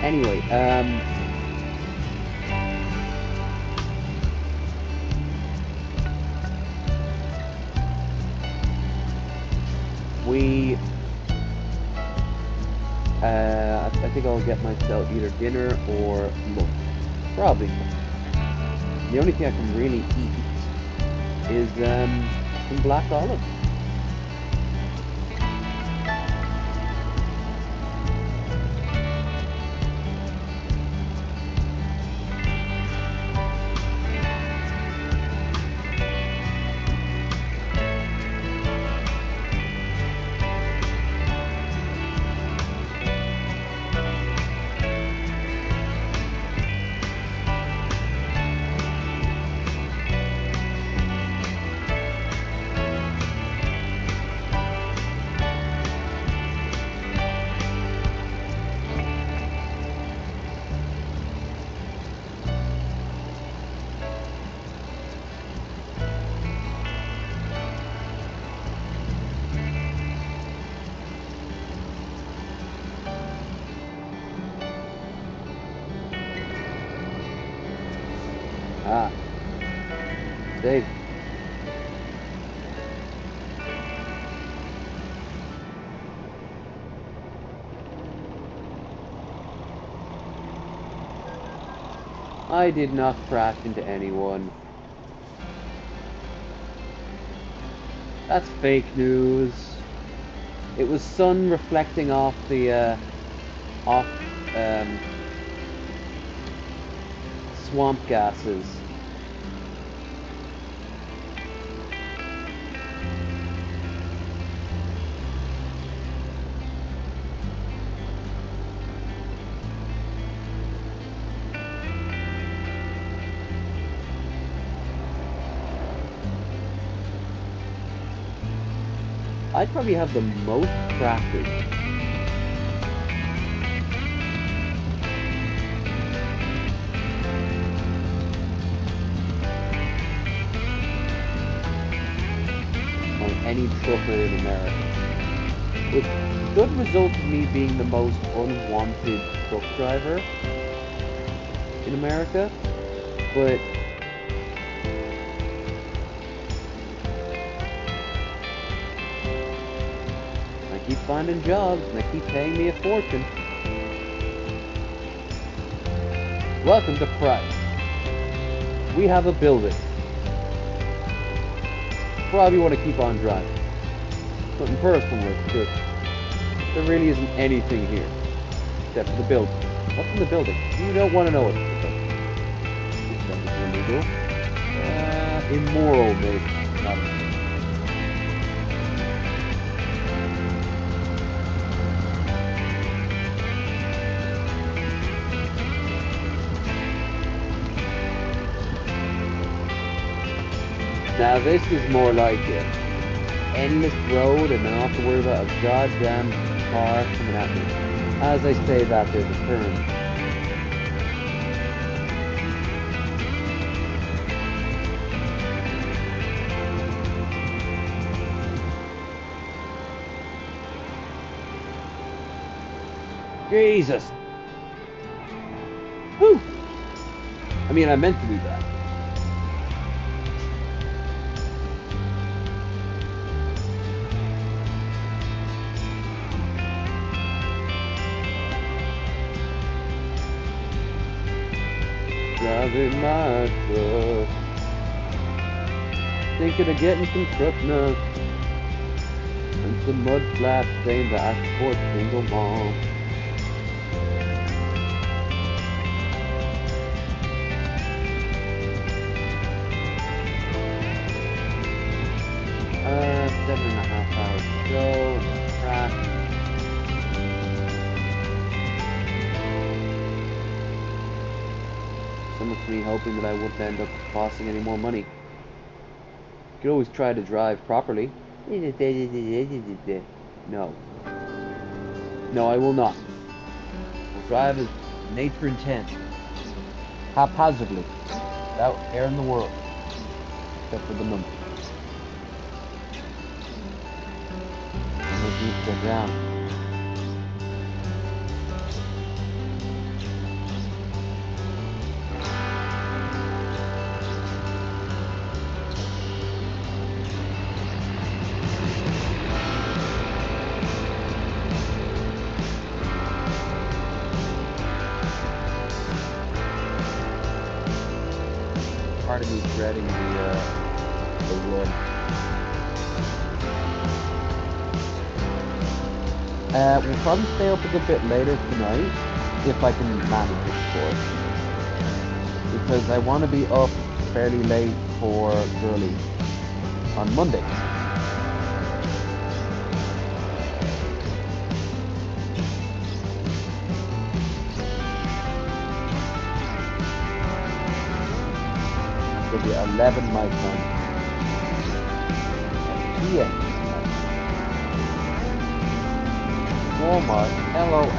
Speaker 4: Anyway, I think I'll get myself either dinner or lunch. Probably lunch. The only thing I can really eat is some black olives. Ah, Dave. I did not crash into anyone. That's fake news. It was sun reflecting off the swamp gases. I'd probably have the most crashes. On any trucker in America. Which could result in me being the most unwanted truck driver in America, but I keep finding jobs and they keep paying me a fortune. Welcome to Price. We have a building. Probably want to keep on driving. Something personal, because there really isn't anything here except for the building. What's in the building? You don't want to know what's in the building. Is that illegal? Immoral, maybe. Not Now this is more like it. Endless road and I don't have to worry about a goddamn car coming at me. As I say that, there's a turn. Jesus! Whew! I mean, I meant to do that. Driving my truck, thinking of getting some truck nuts and some mud flaps saying that I support single mom. Seven and a half hours to go. Crash. So much me hoping that I wouldn't end up costing any more money. You could always try to drive properly. No. No, I will not. I'll drive as nature intends. Haphazardly. Without care in the world. Except for the numbers. I need to go down. part of me is dreading the run. We'll probably stay up a good bit later tonight, if I can manage it, of course. Because I want to be up fairly late for Girly on Monday. It'll be 11 my time. PM. Walmart, LOL.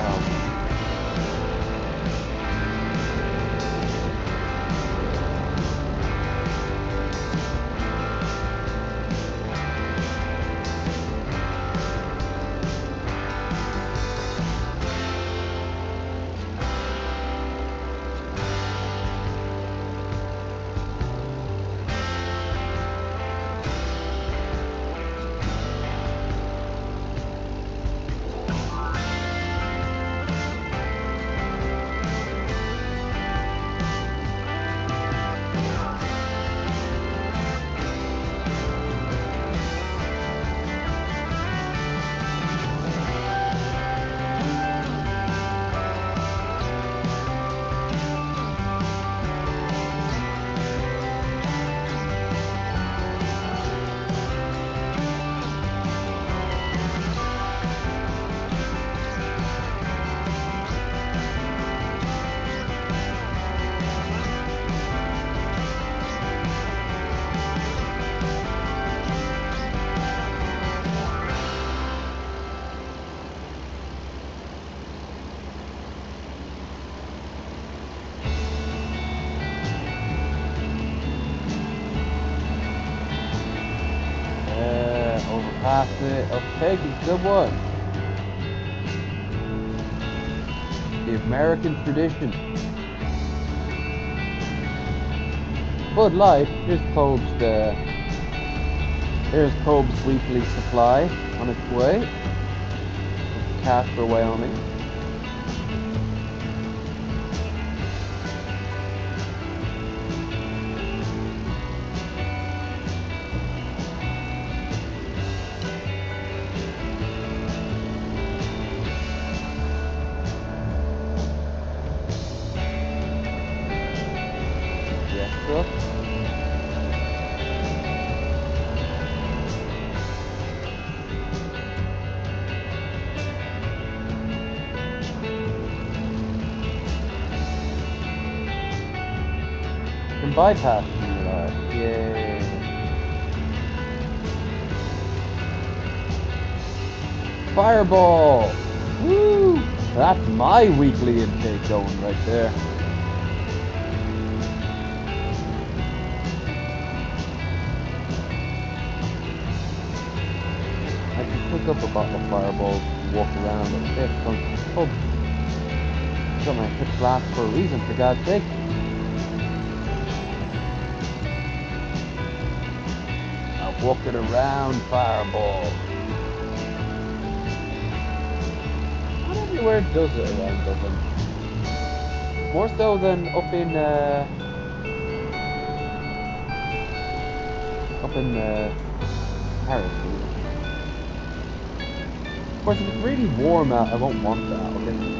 Speaker 4: Overpassed it. Okay, good one. The American tradition. Bud Light. Here's Cobb's weekly supply on its way. Casper, Wyoming. Bypass yay. Fireball! Woo! That's my weekly intake going right there. I can pick up a bottle of Fireball and walk around a bit, going to the pub. Got my hip glass for a reason, for God's sake. Walking around Fireball. Not everywhere does it around Dublin. More so than up in Paris. Of course, if it's really warm out, I won't want that. I'll get it.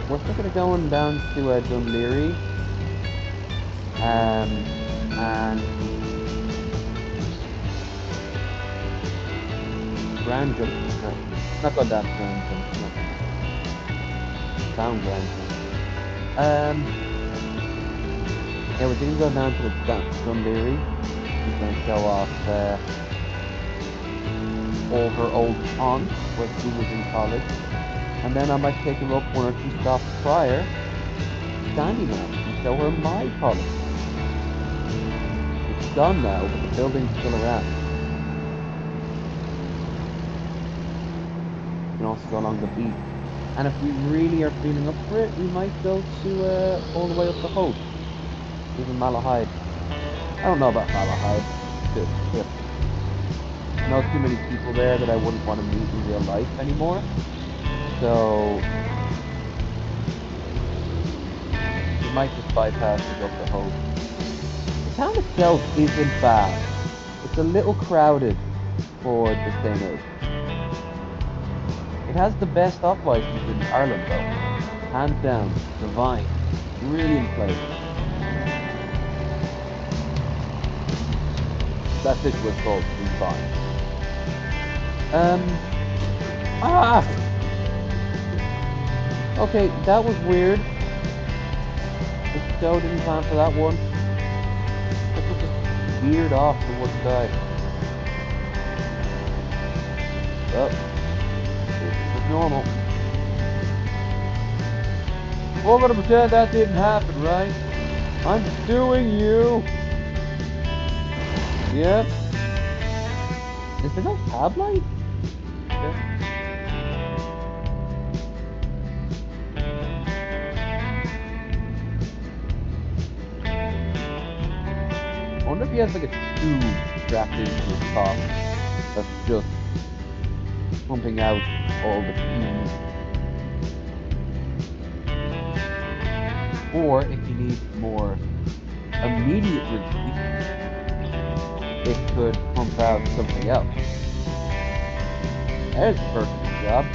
Speaker 4: We're thinking of going down to Dunleary and Grand Jump. No, not going down to Grand Jump. No. Down Grand Jump. Yeah, we're going to go down to Dunleary. She's going to show off all her old aunts where she was in college. And then I might take her up 1 or 2 stops prior to Sandyman and show her my college. It's gone now, but the building's still around. You can also go along the beach. And if we really are feeling up for it, we might go to all the way up the Hope. Even Malahide. I don't know about Malahide. Not too many people there that I wouldn't want to meet in real life anymore. So we might just bypass and go for host. The town itself isn't bad. It's a little crowded for the same age. It has the best optimizations in Ireland though. Hands down, divine. Brilliant place. That's it was called Divine. Okay, that was weird. The show didn't plan for that one. It just veered off to one side. Well, this is normal. We're gonna pretend that didn't happen, right? I'm suing you. Yep. Is there no tab light? Okay. I wonder if he has like a tube strapped into his top that's just pumping out all the fumes. Or if he needs more immediate relief, it could pump out something else. There's a perfect job.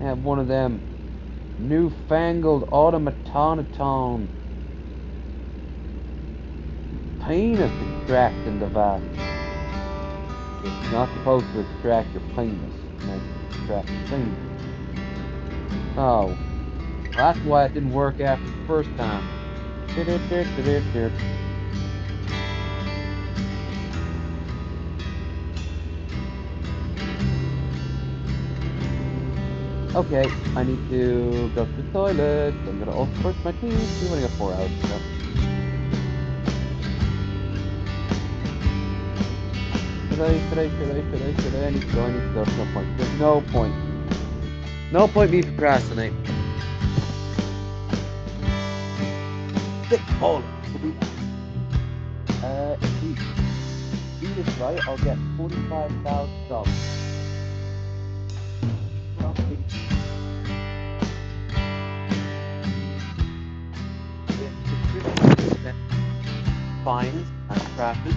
Speaker 4: Have one of them newfangled automaton penis extracting device. It's not supposed to extract your penis, it's meant to extract your penis. Oh, that's why it didn't work after the first time. Okay, I need to go to the toilet. I'm gonna also brush my teeth. We only got 4 hours to go. Should I? I need to go. There's no point. There's no point. No point me procrastinating. Sick hole. If we do this right, I'll get $45,000. Roughly. Fines and traffic.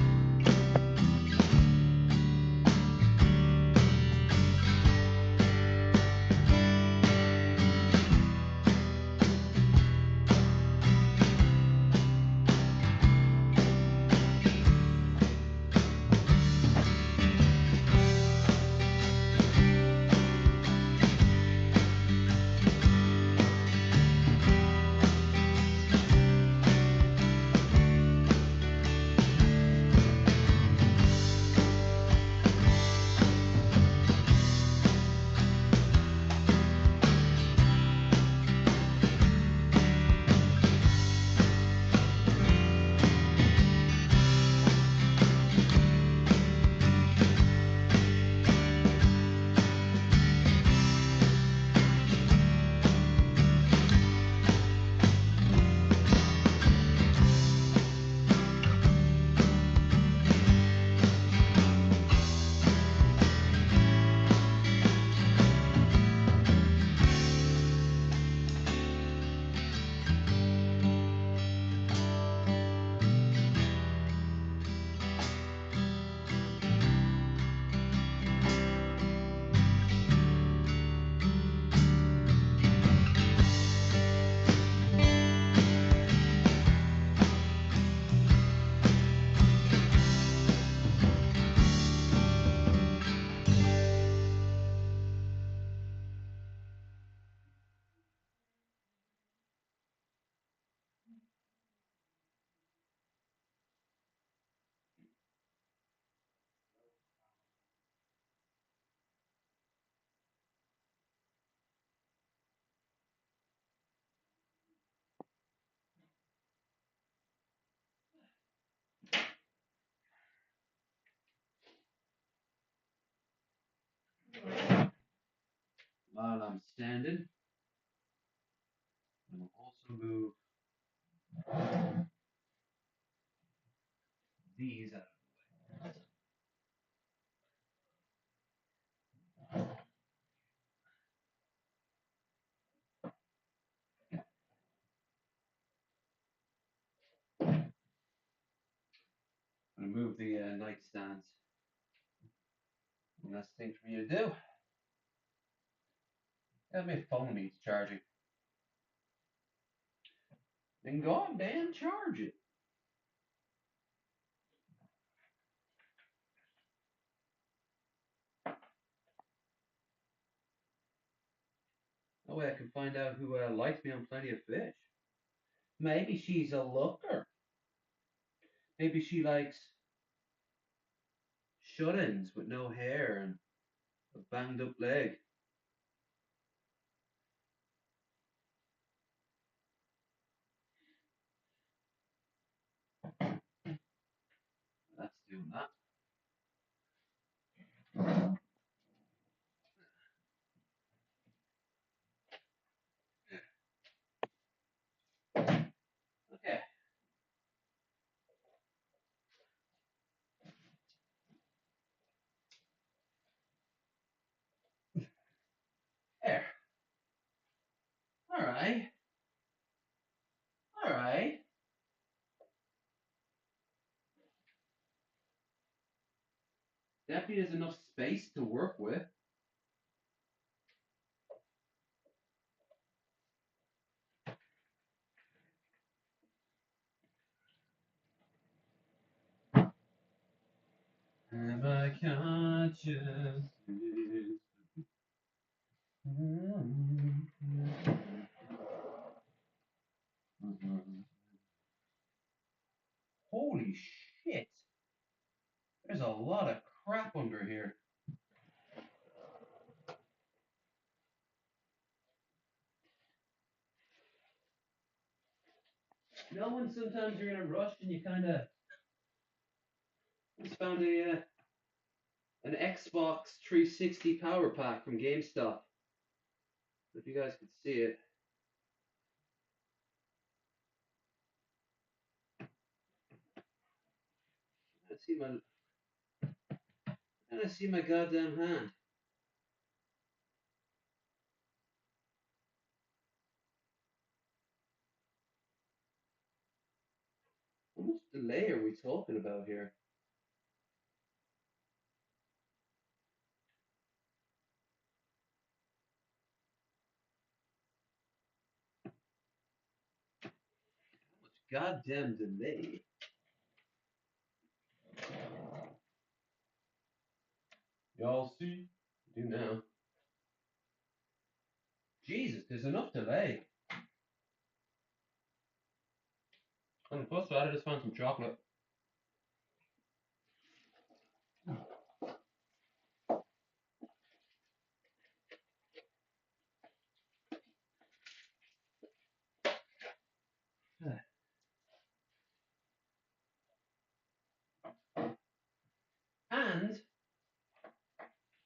Speaker 4: While I'm standing, I will also move
Speaker 1: these out. I'm gonna move the nightstands. And that's the thing for me to do. Got my phone needs charging. Then goddamn charge it. That way I can find out who likes me on Plenty of Fish. Maybe she's a looker. Maybe she likes shut-ins with no hair and a banged up leg. That's doing that. Okay. There. Alright. Alright. Definitely has enough space to work with. Am I conscious? Holy shit. There's a lot of crap under here. You know when sometimes you're in a rush and you kind of just found an Xbox 360 power pack from GameStop. If you guys could see it. I see my goddamn hand. How much delay are we talking about here? How much goddamn delay? Y'all see? I do now. Jesus, there's enough delay. And plus that, I just found some chocolate. And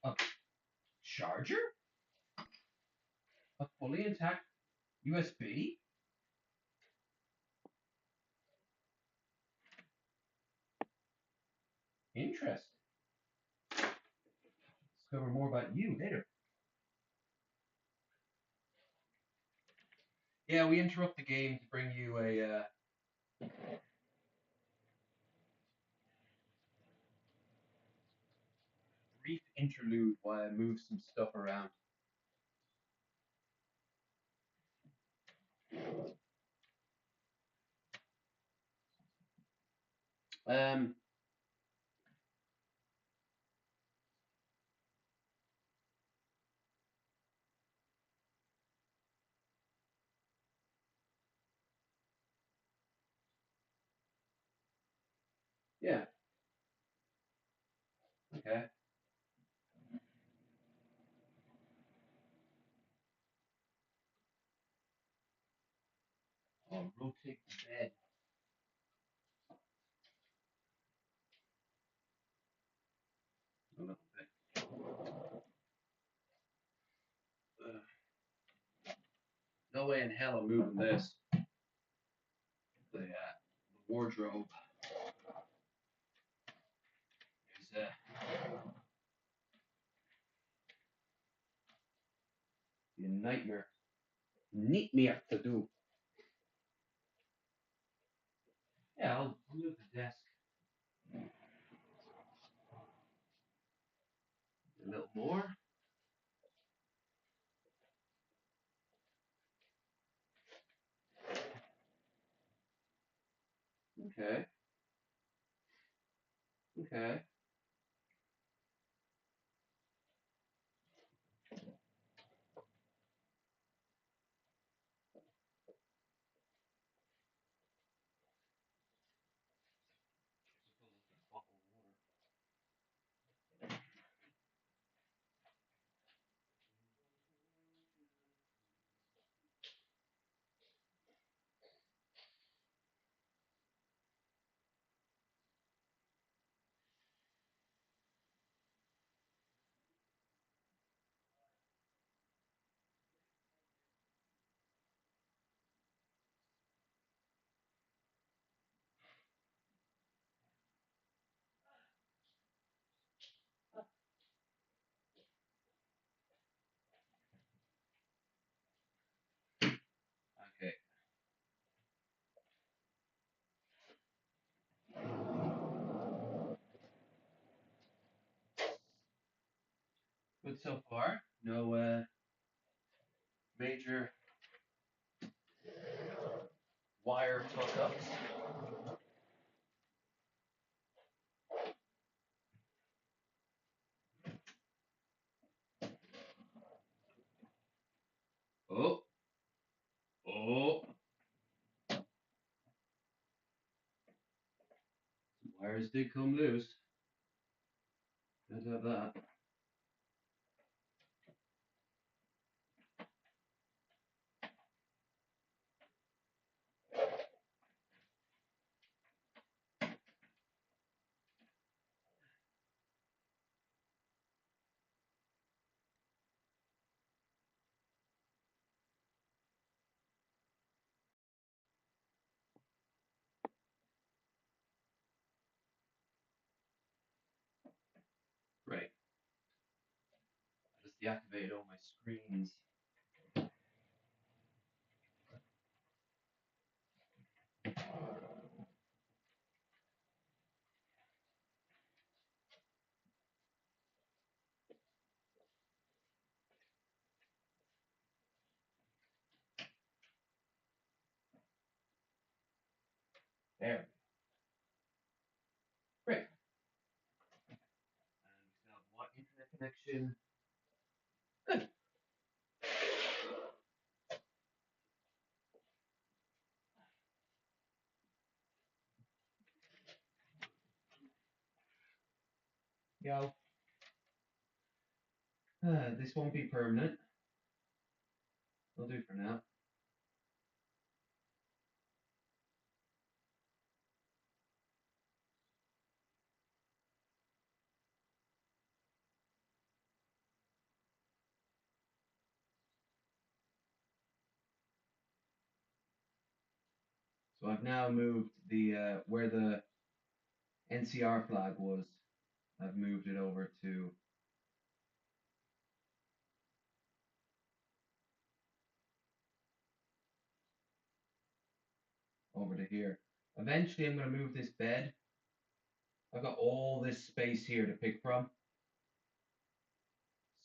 Speaker 1: a charger? A fully intact USB? Interesting. Discover more about you later. Yeah, we interrupt the game to bring you a brief interlude while I move some stuff around. Um, yeah, okay. I'll rotate the bed. A little bit. No way in hell I'm moving this. The wardrobe. be a nightmare to do. Yeah, I'll move the desk a little more. Okay. Okay. Okay. Good so far. No major wire fuck-ups. Oh. Oh. Some wires did come loose. Had to have that. Right. I just deactivated all my screens. There. Great. And we still have one internet connection. Good. Yo. This won't be permanent. Will do for now. So I've now moved the where the NCR flag was. I've moved it over to here. Eventually, I'm going to move this bed. I've got all this space here to pick from.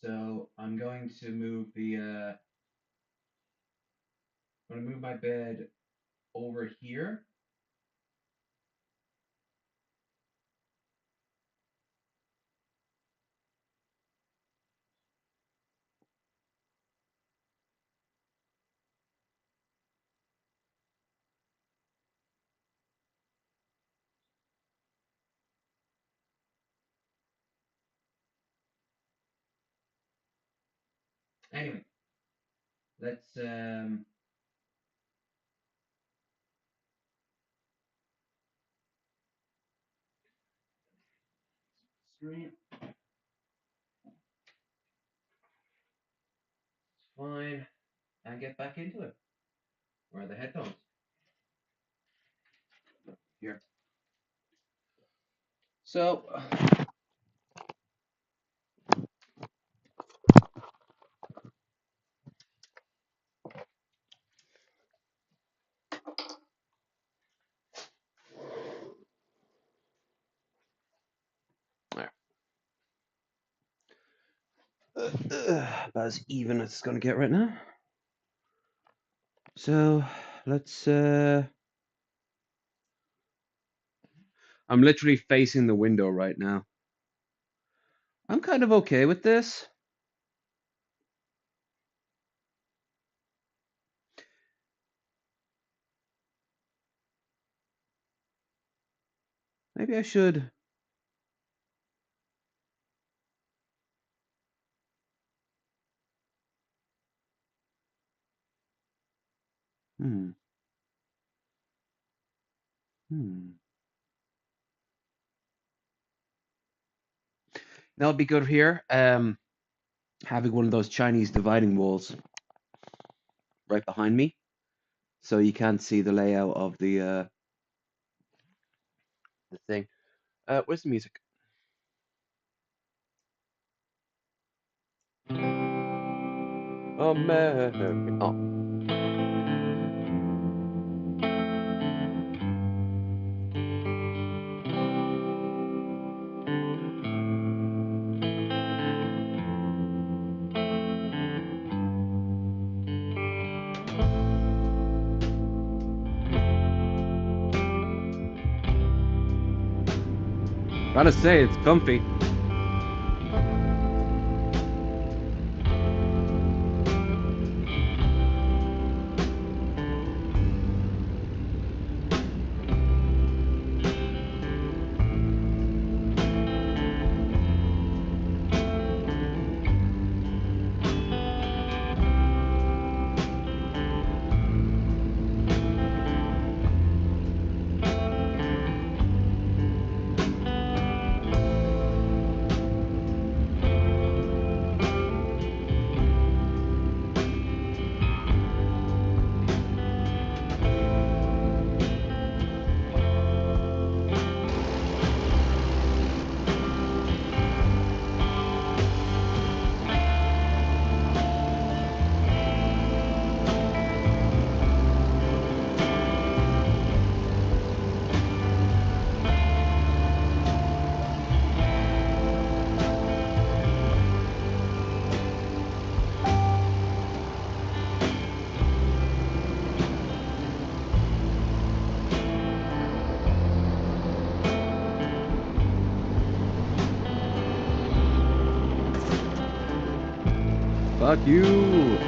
Speaker 1: So I'm going to move I'm going to move my bed over here. Anyway, let's screen. It's fine. And get back into it. Where are the headphones? Here. So
Speaker 4: About as even as it's gonna get right now. So let's. I'm literally facing the window right now. I'm kind of okay with this. Maybe I should. Hmm. Hmm. That would be good here. Having one of those Chinese dividing walls right behind me, so you can't see the layout of the thing. Where's the music? America. Oh. Gotta say, it's comfy. Fuck you.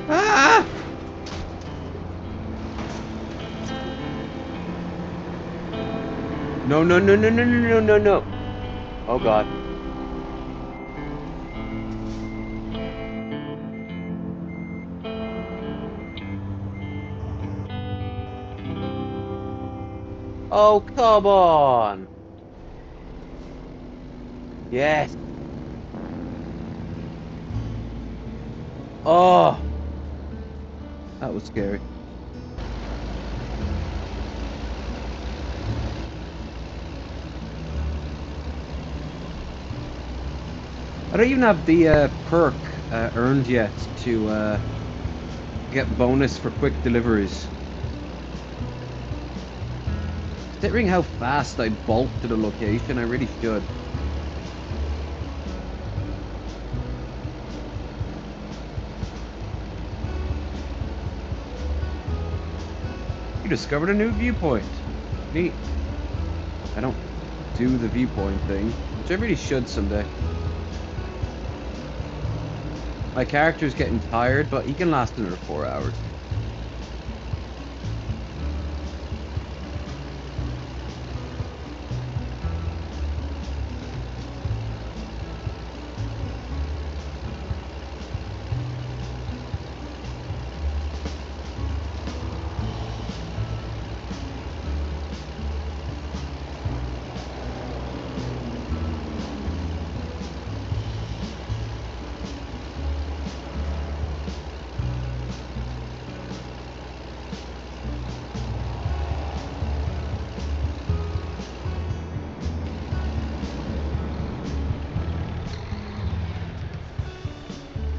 Speaker 4: Ah! No, no, no, no, no, no, no, no, no. Oh god. Oh, come on. Yes. Oh, that was scary. I don't even have the perk earned yet to get bonus for quick deliveries. Considering how fast I bulk to the location, I really should. You discovered a new viewpoint. Neat. I don't do the viewpoint thing, which I really should someday. My character's getting tired, but he can last another 4 hours.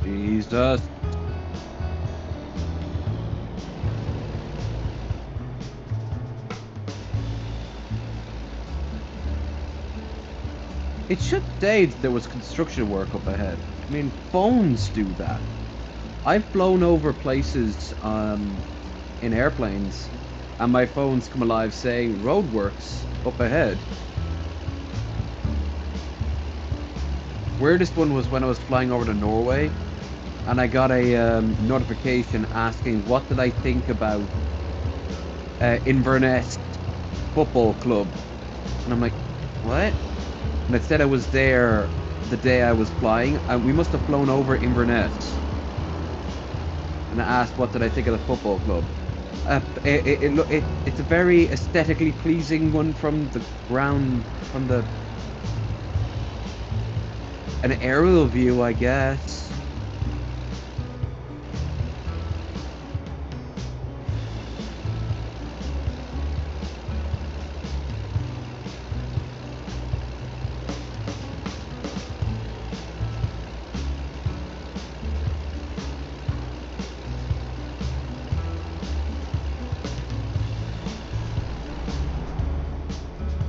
Speaker 4: Jesus. It should say that there was construction work up ahead. I mean, phones do that. I've flown over places in airplanes, and my phones come alive saying roadworks up ahead. Weirdest one was when I was flying over to Norway, and I got a notification asking what did I think about Inverness Football Club, and I'm like, what? And it said I was there the day I was flying, and we must have flown over Inverness. And I asked what did I think of the football club. It's a very aesthetically pleasing one from the ground, from an aerial view, I guess.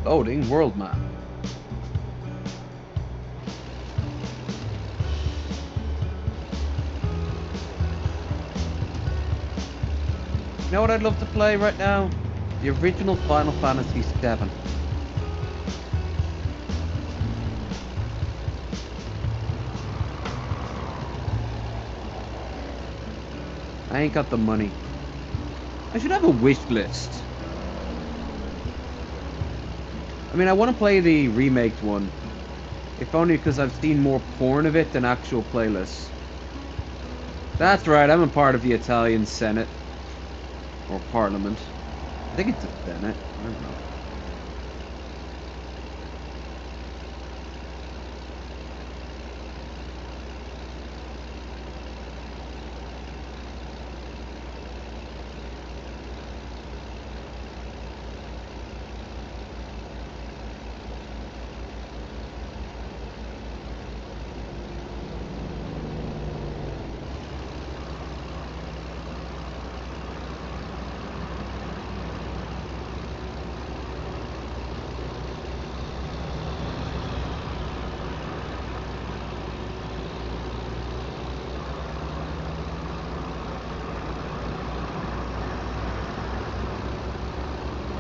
Speaker 4: Loading world map. You know what I'd love to play right now? The original Final Fantasy VII. I ain't got the money. I should have a wish list. I mean, I want to play the remaked one. If only because I've seen more porn of it than actual playlists. That's right, I'm a part of the Italian Senate. Or Parliament. I think it's the Senate. I don't know.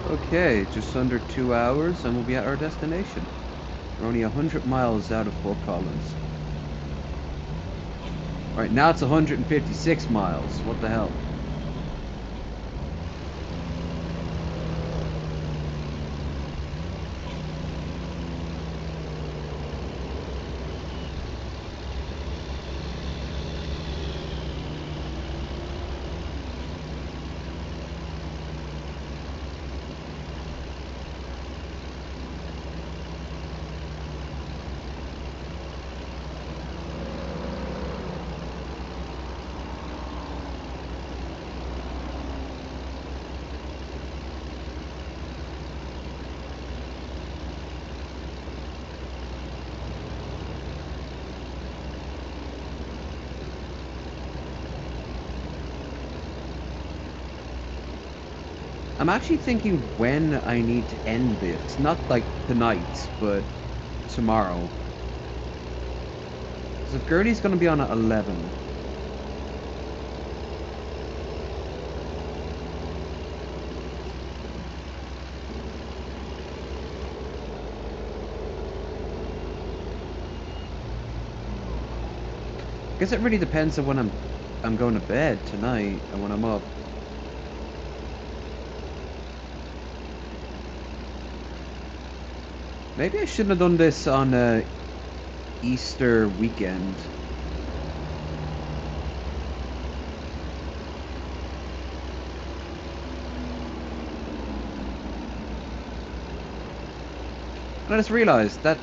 Speaker 4: Okay, just under 2 hours and we'll be at our destination. We're only 100 miles out of Fort Collins. Alright, now it's 156 miles. What the hell? I'm actually thinking when I need to end this. Not like tonight, but tomorrow. Because if Gertie's going to be on at 11. Guess it really depends on when I'm going to bed tonight and when I'm up. Maybe I shouldn't have done this on Easter weekend. And I just realised that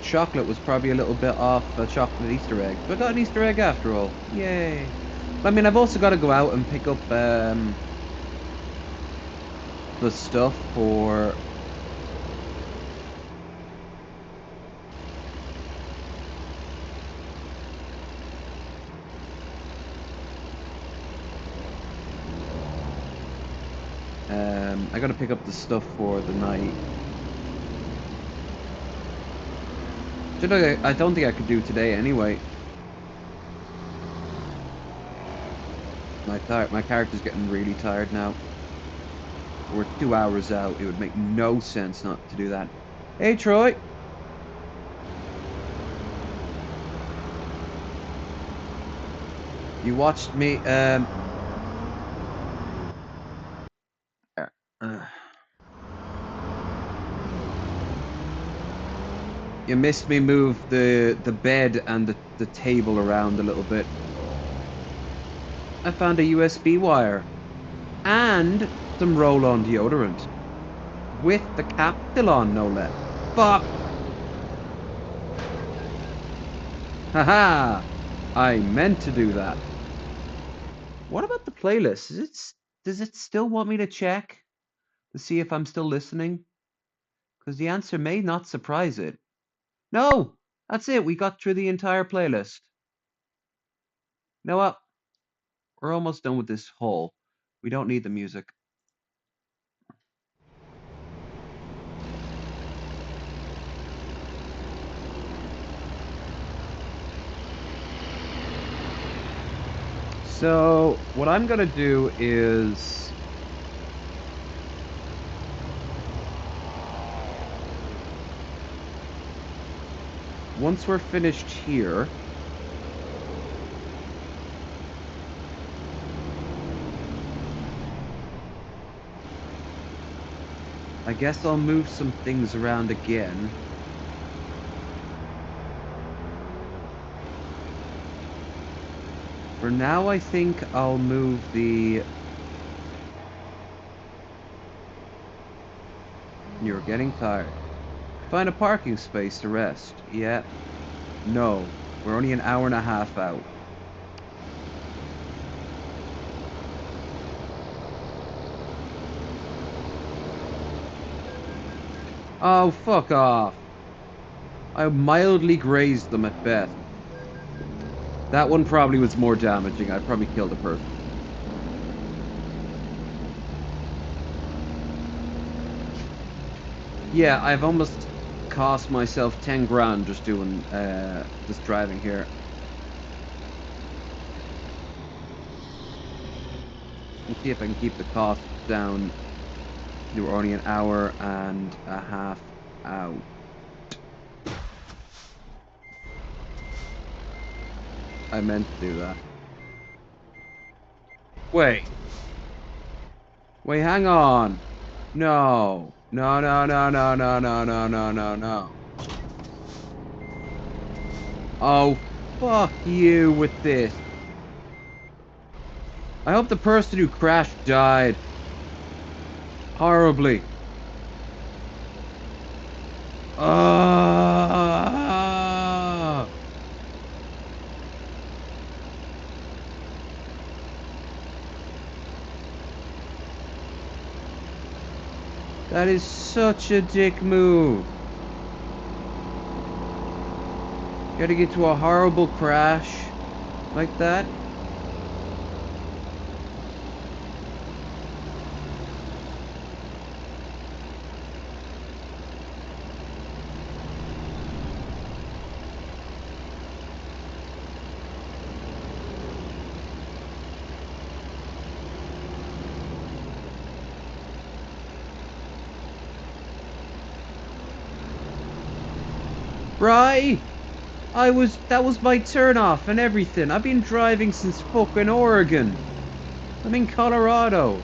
Speaker 4: chocolate was probably a little bit off a chocolate Easter egg. But I got an Easter egg after all. Yay. I mean, I've also got to go out and pick up the stuff for... I got to pick up the stuff for the night. I don't think I could do today anyway. My character's getting really tired now. We're 2 hours out. It would make no sense not to do that. Hey, Troy. You watched me. You missed me move the bed and the table around a little bit. I found a USB wire and some roll-on deodorant with the cap still on, no less. Fuck! Haha! I meant to do that. What about the playlist? Does it still want me to check to see if I'm still listening? Because the answer may not surprise it. No! That's it. We got through the entire playlist. You know what? We're almost done with this haul. We don't need the music. So, what I'm going to do is... once we're finished here... I guess I'll move some things around again. For now, I think I'll move the... You're getting tired. Find a parking space to rest. Yeah. No. We're only an hour and a half out. Oh, fuck off. I mildly grazed them at best. That one probably was more damaging. I probably killed a person. Yeah, I've almost cost myself 10 grand just doing, just driving here. Let's see if I can keep the cost down. We're only an hour and a half out. I meant to do that. Wait. Wait, hang on. No. No, no, no, no, no, no, no, no, no, no. Oh, fuck you with this. I hope the person who crashed died. Horribly. That is such a dick move. Gotta get to a horrible crash like that. Bri! That was my turn off and everything. I've been driving since fucking Oregon. I'm in Colorado.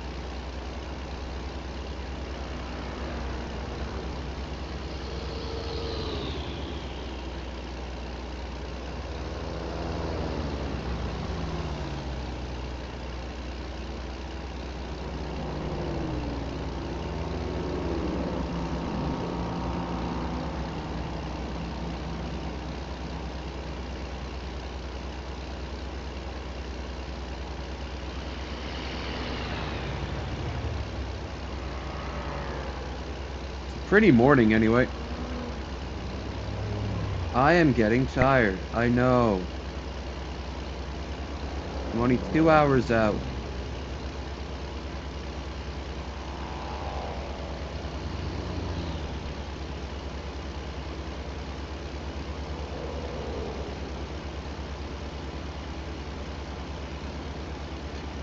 Speaker 4: Pretty morning anyway. I am getting tired. I know. I'm only 2 hours out.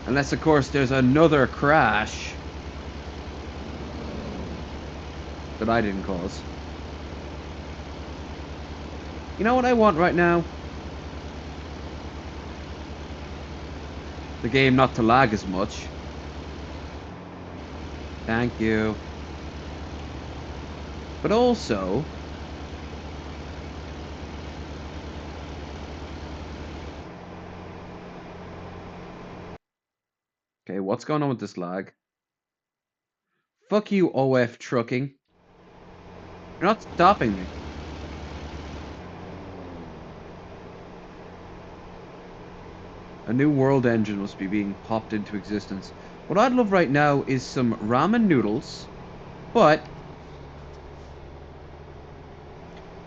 Speaker 4: Unless, of course, there's another crash that I didn't cause. You know what I want right now? The game not to lag as much. Thank you. But also... Okay, what's going on with this lag? Fuck you, OF trucking. You're not stopping me. A new world engine must be being popped into existence. What I'd love right now is some ramen noodles, but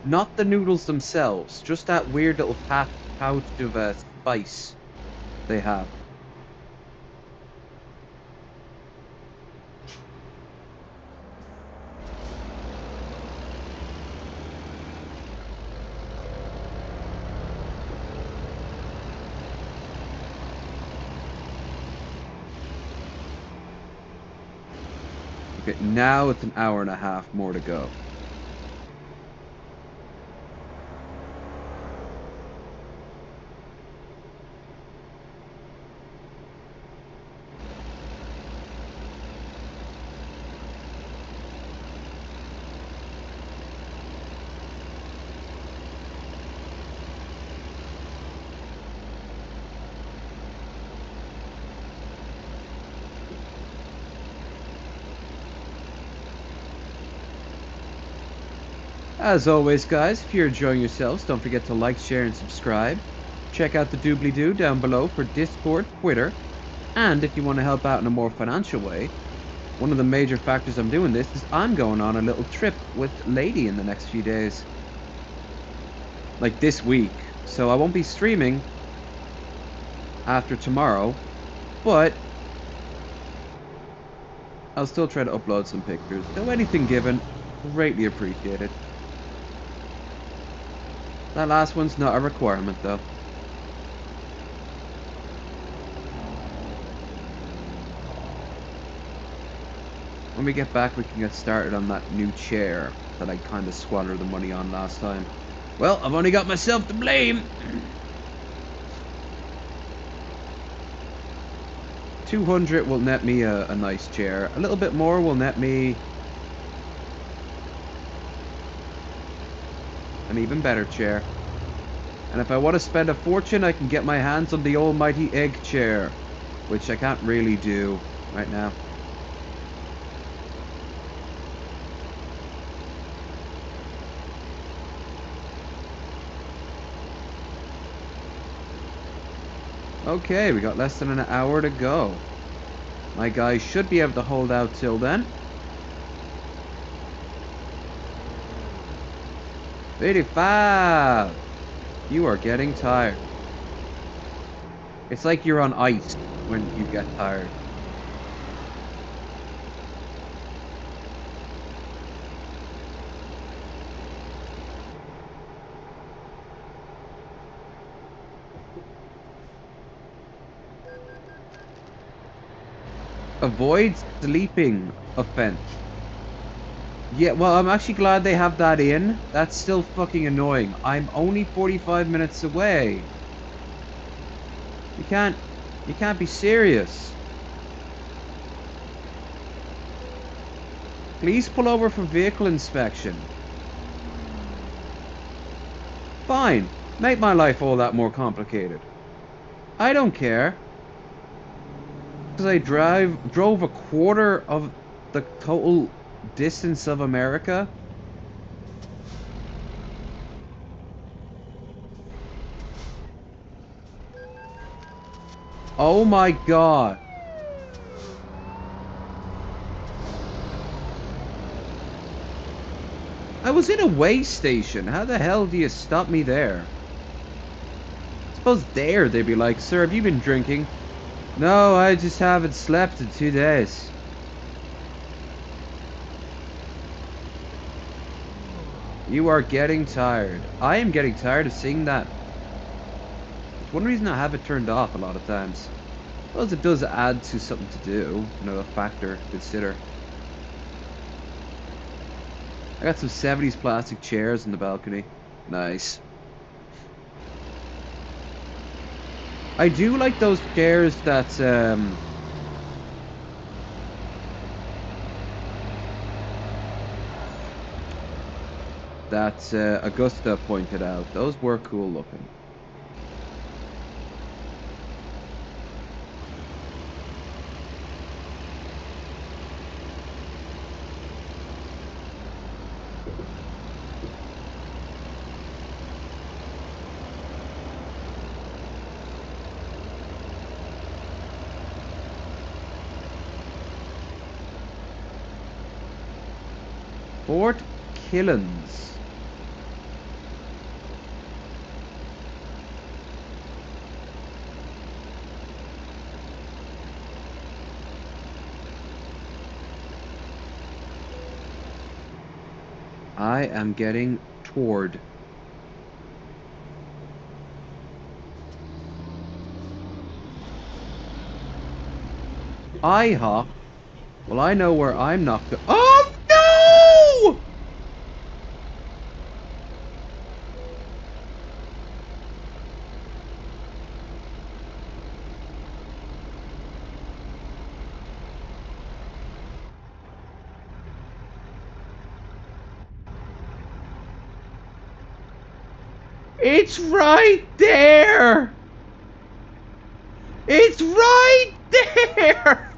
Speaker 4: not the noodles themselves, just that weird little pouch of spice they have. Okay, now it's an hour and a half more to go. As always, guys, if you're enjoying yourselves, don't forget to like, share, and subscribe. Check out the doobly-doo down below for Discord, Twitter, and if you want to help out in a more financial way, one of the major factors I'm doing this is I'm going on a little trip with Lady in the next few days. Like this week. So I won't be streaming after tomorrow, but I'll still try to upload some pictures. So anything given, greatly appreciated. That last one's not a requirement, though. When we get back, we can get started on that new chair that I kind of squandered the money on last time. Well, I've only got myself to blame. 200 will net me a nice chair. A little bit more will net me an even better chair. And if I want to spend a fortune, I can get my hands on the almighty egg chair, which I can't really do right now. Okay, we got less than an hour to go. My guy should be able to hold out till then. 85! You are getting tired. It's like you're on ice when you get tired. Avoid sleeping offense. Yeah, well, I'm actually glad they have that in. That's still fucking annoying. I'm only 45 minutes away. You can't be serious. Please pull over for vehicle inspection. Fine. Make my life all that more complicated. I don't care. Because I drove a quarter of the total distance of America. Oh my god. I was in a way station. How the hell do you stop me there? Suppose there they'd be like, sir, have you been drinking? No, I just haven't slept in 2 days. You are getting tired. I am getting tired of seeing that. It's one reason I have it turned off a lot of times. Well, it does add to something to do, you know, a factor to consider. I got some 70s plastic chairs in the balcony. Nice. I do like those chairs that, Augusta pointed out. Those were cool looking. Fort Killens. I am getting toward. IHOP? Well, I know where I'm not go- Oh no! It's right there! It's right there!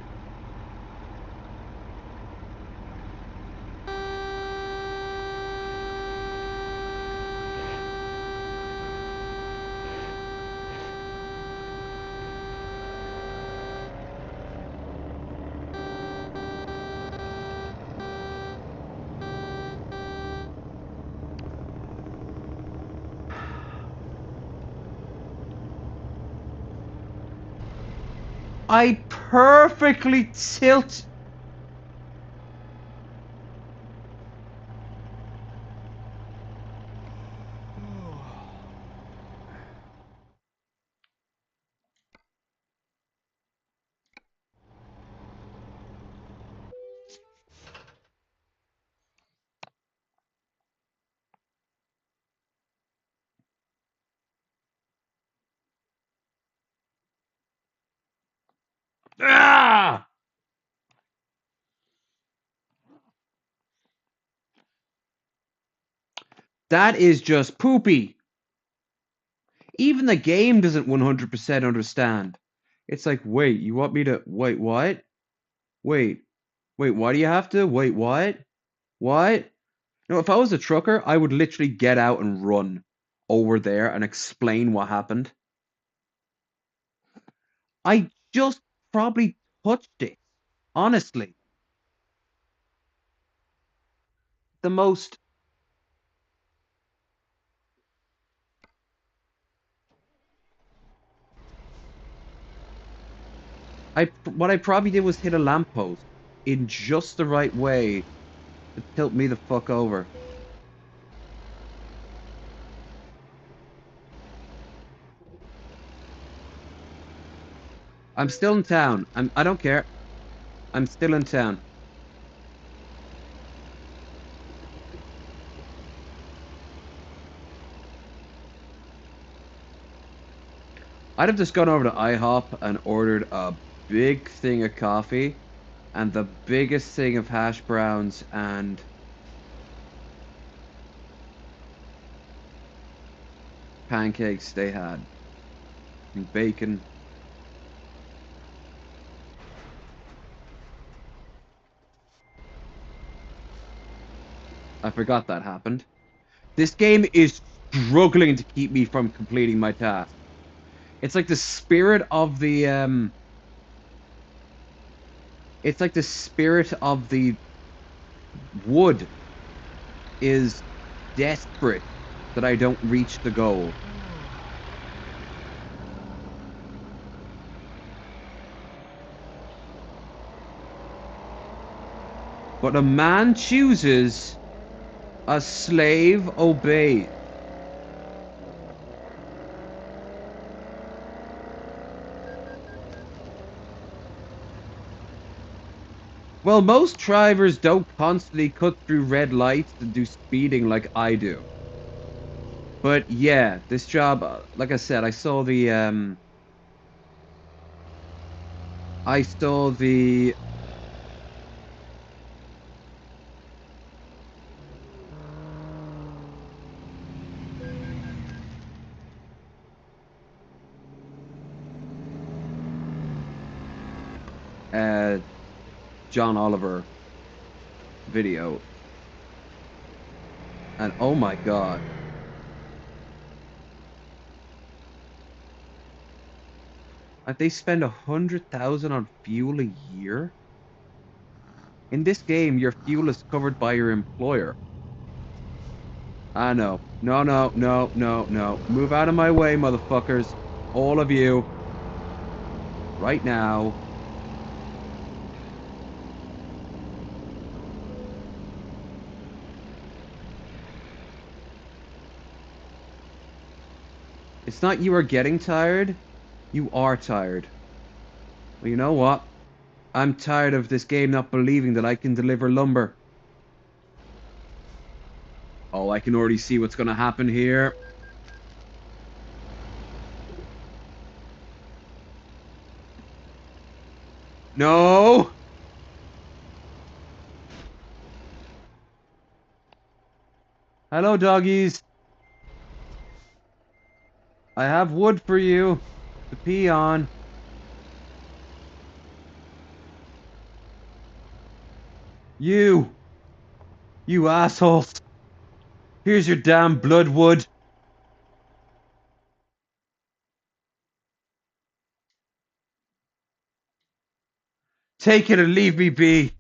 Speaker 4: I perfectly tilt. Ah! That is just poopy. Even the game doesn't 100% understand. It's like, wait, you want me to wait, what? Wait. Wait, why do you have to? Wait, what? What? No, if I was a trucker, I would literally get out and run over there and explain what happened. I just probably touched it. Honestly. The most what I probably did was hit a lamppost in just the right way to tilt me the fuck over. I'm still in town. I don't care. I'm still in town. I'd have just gone over to IHOP and ordered a big thing of coffee and the biggest thing of hash browns and pancakes they had. And bacon. I forgot that happened. This game is struggling to keep me from completing my task. It's like the spirit of the it's like the spirit of the wood is desperate that I don't reach the goal. But a man chooses, a slave obeys. Well, most drivers don't constantly cut through red lights and do speeding like I do. But yeah, this job, like I said, I saw the John Oliver video. And oh my god. Like they spend 100,000 on fuel a year? In this game, your fuel is covered by your employer. I know. No, no, no, no, no. Move out of my way, motherfuckers. All of you. Right now. It's not you are getting tired. You are tired. Well, you know what? I'm tired of this game not believing that I can deliver lumber. Oh, I can already see what's going to happen here. No! Hello, doggies. I have wood for you to pee on. You! You assholes! Here's your damn bloodwood. Take it and leave me be.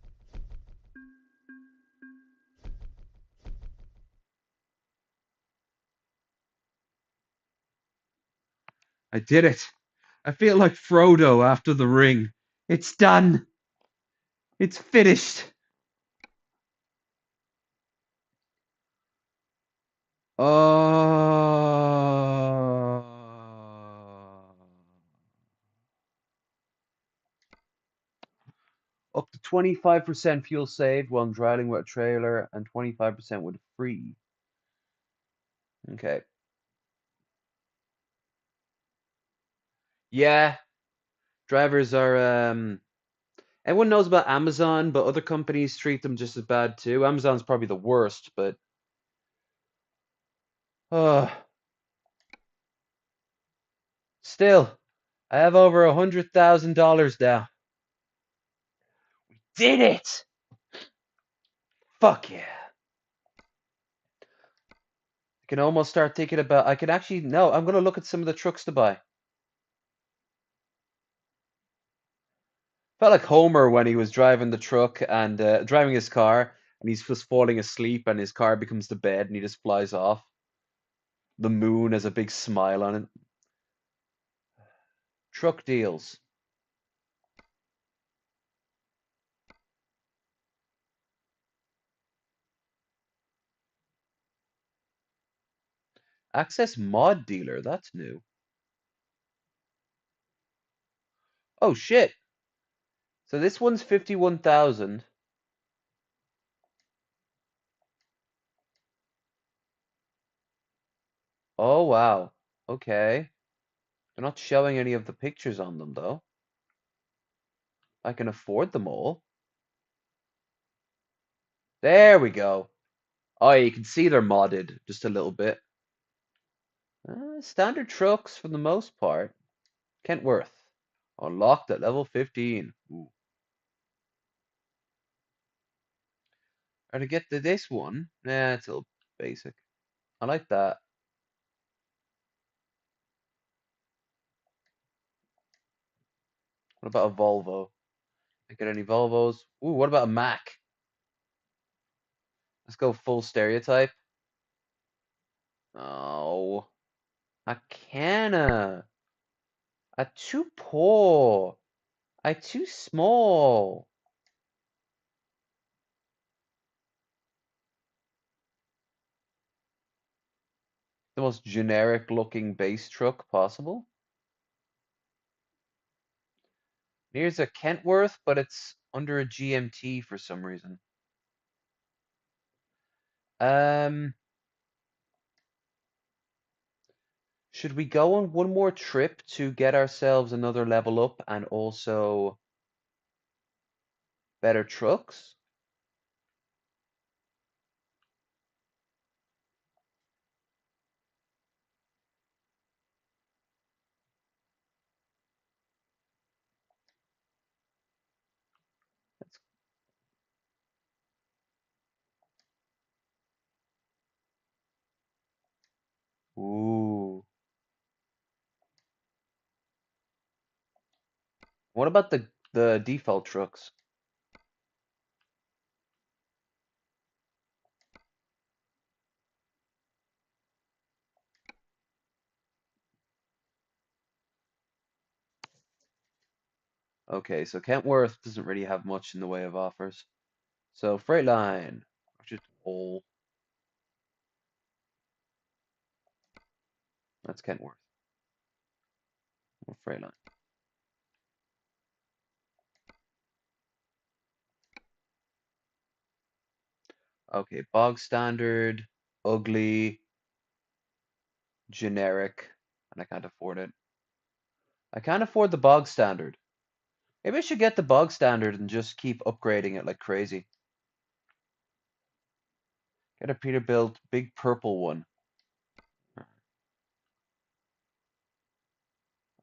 Speaker 4: I did it. I feel like Frodo after the ring. It's done. It's finished. Up to 25% fuel saved while driving with a trailer and 25% with free. Okay. Yeah, drivers are everyone knows about Amazon, but other companies treat them just as bad too. Amazon's probably the worst, but uh still, I have over $100,000 now. Did it! Fuck yeah. I can almost start thinking about I can actually no, I'm gonna look at some of the trucks to buy. Felt like Homer when he was driving the truck and driving his car, and he's just falling asleep, and his car becomes the bed, and he just flies off. The moon has a big smile on it. Truck deals. Access mod dealer. That's new. Oh shit. So this one's 51,000. Oh wow. Okay. They're not showing any of the pictures on them, though. I can afford them all. There we go. Oh, you can see they're modded just a little bit. Standard trucks for the most part. Kentworth. Unlocked at level 15. Ooh. Or to get to this one, nah, it's a little basic. I like that. What about a Volvo? I get any Volvos? Ooh, what about a Mac? Let's go full stereotype. Oh, I canna. I too poor. I too small. The most generic looking base truck possible. Here's a Kentworth, but it's under a GMT for some reason. Um, should we go on one more trip to get ourselves another level up and also better trucks? Let's, ooh. What about the default trucks? Okay, so Kentworth doesn't really have much in the way of offers. So Freightline, just all. That's Kentworth. Or Freightline. Okay, bog standard, ugly, generic, and I can't afford it. I can't afford the bog standard. Maybe I should get the bog standard and just keep upgrading it like crazy. Get a Peterbilt big purple one.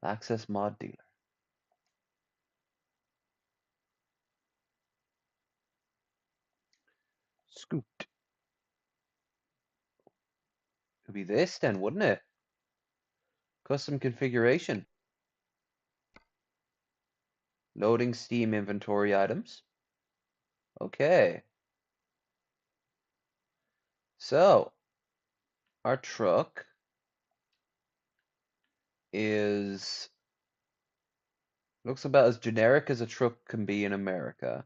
Speaker 4: Access mod dealer. Scoot. Could be this then, wouldn't it? Custom configuration. Loading Steam inventory items. Okay. So, our truck is looks about as generic as a truck can be in America.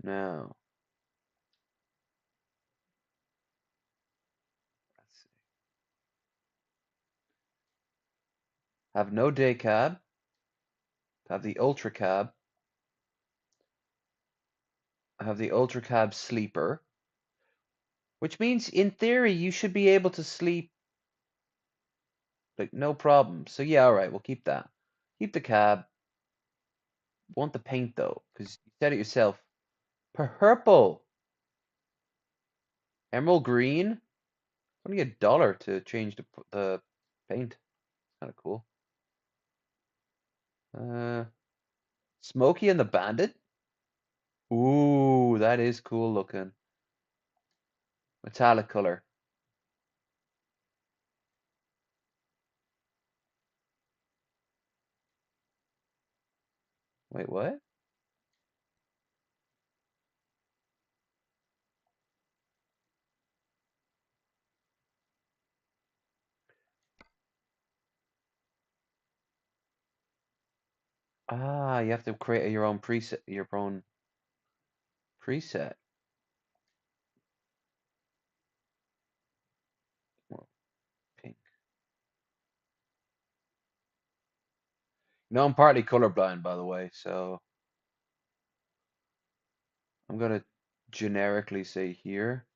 Speaker 4: Now, let's see. Have no day cab. Have the ultra cab. Have the ultra cab sleeper. Which means in theory you should be able to sleep like no problem. So yeah, alright, we'll keep that. Keep the cab. Want the paint though, because you said it yourself. Purple. Emerald green. Only $1 to change the paint. Kind of cool. Smokey and the Bandit. Ooh, that is cool looking. Metallic color. Wait, what? Ah, you have to create your own preset. Your own preset. Well, pink. No, I'm partly colorblind, by the way. So I'm gonna generically say here.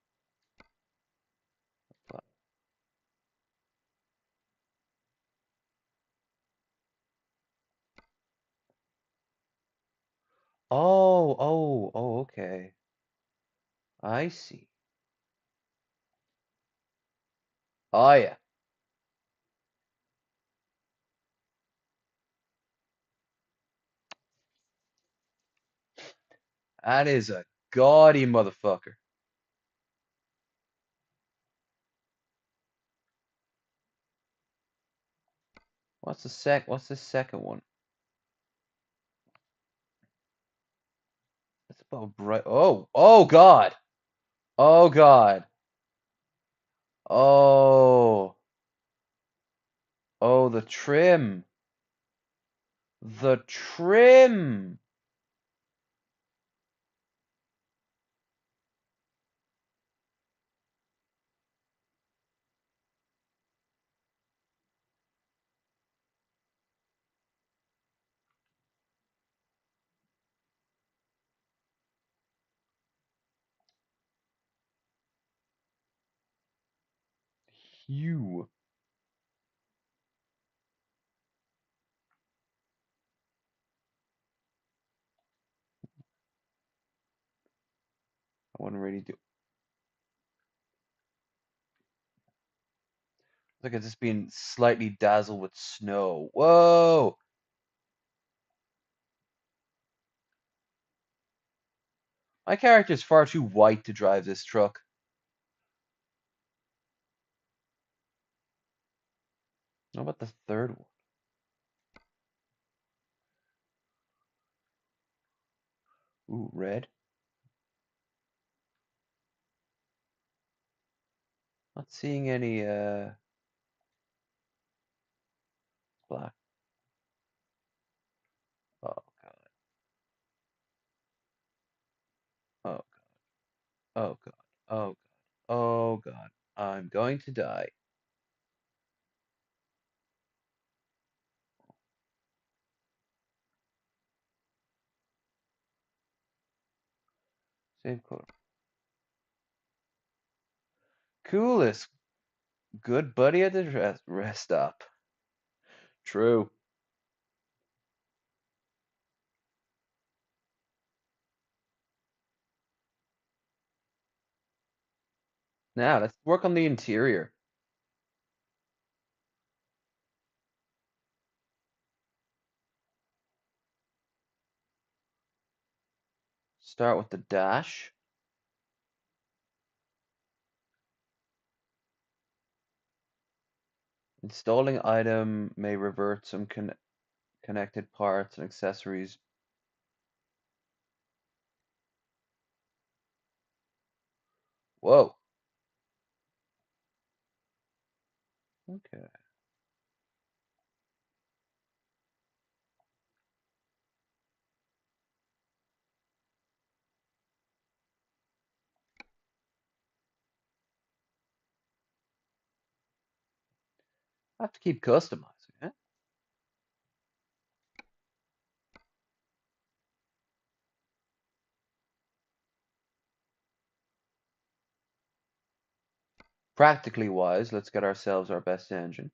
Speaker 4: Oh, okay. I see. Oh yeah. That is a gaudy motherfucker. What's the second one? It's about bright. Oh God. Oh God. Oh. Oh, the trim. The trim. Hue. I wouldn't really do. Look at this being slightly dazzled with snow. Whoa. My character is far too white to drive this truck. How about the third one? Ooh, red. Not seeing any black. Oh God. Oh God. Oh God. Oh God. Oh God. I'm going to die. Same color. Coolest. Good buddy at the rest stop. True. Now let's work on the interior. Start with the dash. Installing item may revert some connected parts and accessories. Whoa. Okay. I have to keep customizing it. Practically wise, let's get ourselves our best engine.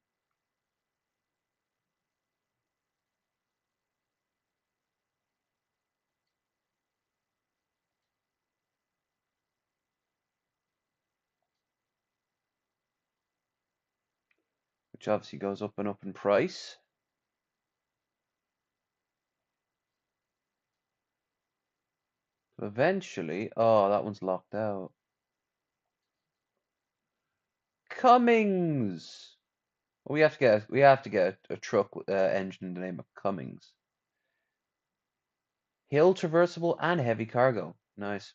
Speaker 4: Which obviously goes up and up in price. Eventually, oh, that one's locked out. Cummings. We have to get a truck engine in the name of Cummings. Hill traversable and heavy cargo. Nice.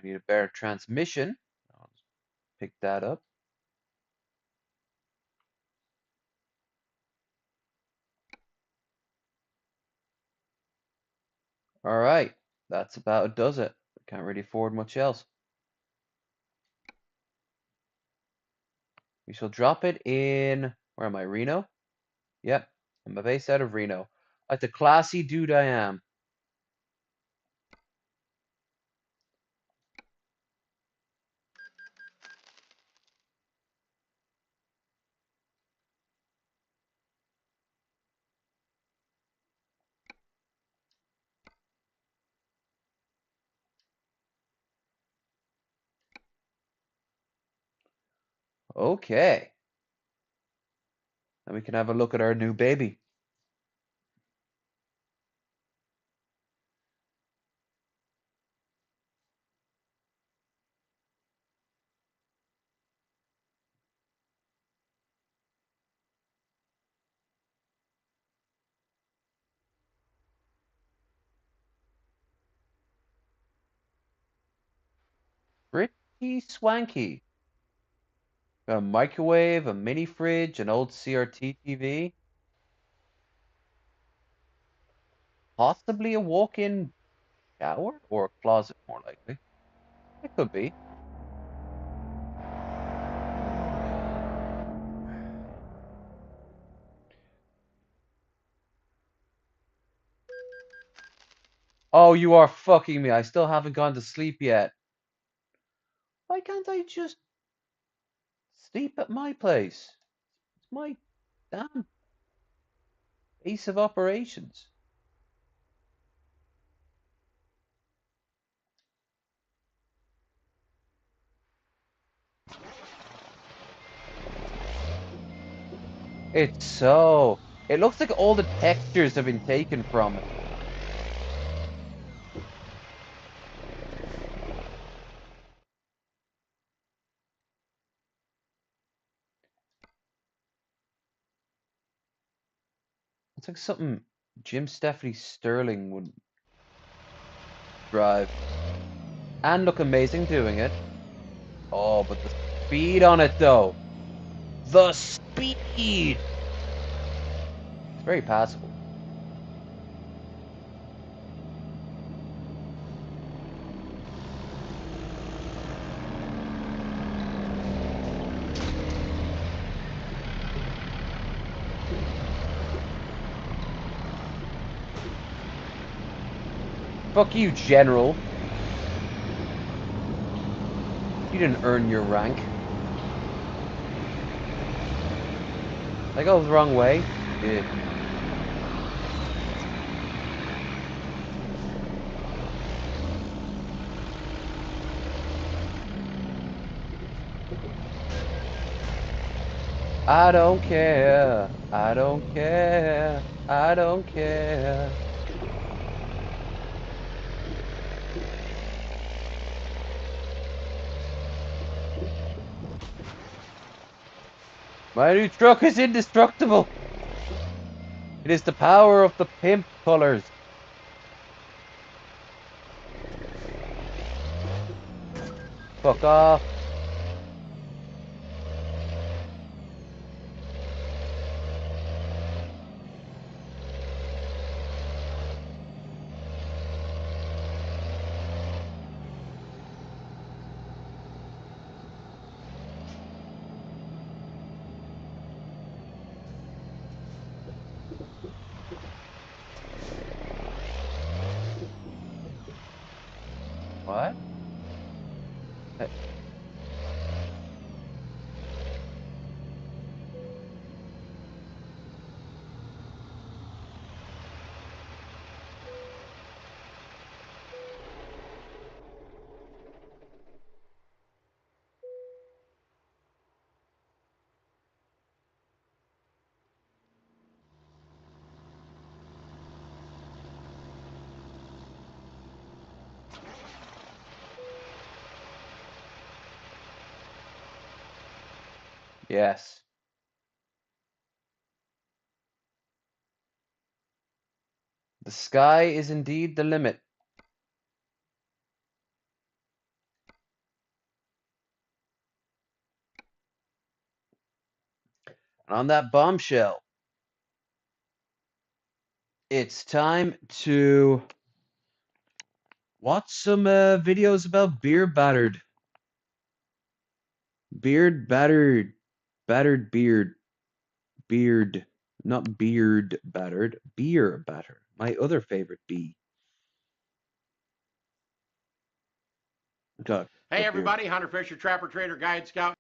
Speaker 4: We need a better transmission. I'll just pick that up. All right, that's about does it. Can't really afford much else. We shall drop it in, where am I, Reno? Yep, I'm based out of Reno. Like the classy dude I am. Okay. And we can have a look at our new baby. Pretty swanky. Got a microwave, a mini fridge, an old CRT TV. Possibly a walk-in shower or a closet, more likely. It could be. Oh, you are fucking me. I still haven't gone to sleep yet. Why can't I just sleep at my place? It's my damn base of operations. It's so... It looks like all the textures have been taken from it. It's like something Jim Stephanie Sterling would drive. And look amazing doing it. Oh, but the speed on it though. The speed! It's very passable. Fuck you, General. You didn't earn your rank. Did I go the wrong way? Yeah. I don't care. I don't care. I don't care. My new truck is indestructible. It is the power of the pimp colors. Fuck off. What? Yes. The sky is indeed the limit. And on that bombshell, it's time to watch some videos about beard battered Battered not beard battered, beer batter. My other favorite bee. God,
Speaker 6: Hey,
Speaker 4: love beer.
Speaker 6: everybody, Hunter Fisher, Trapper, Trader, Guide, Scout.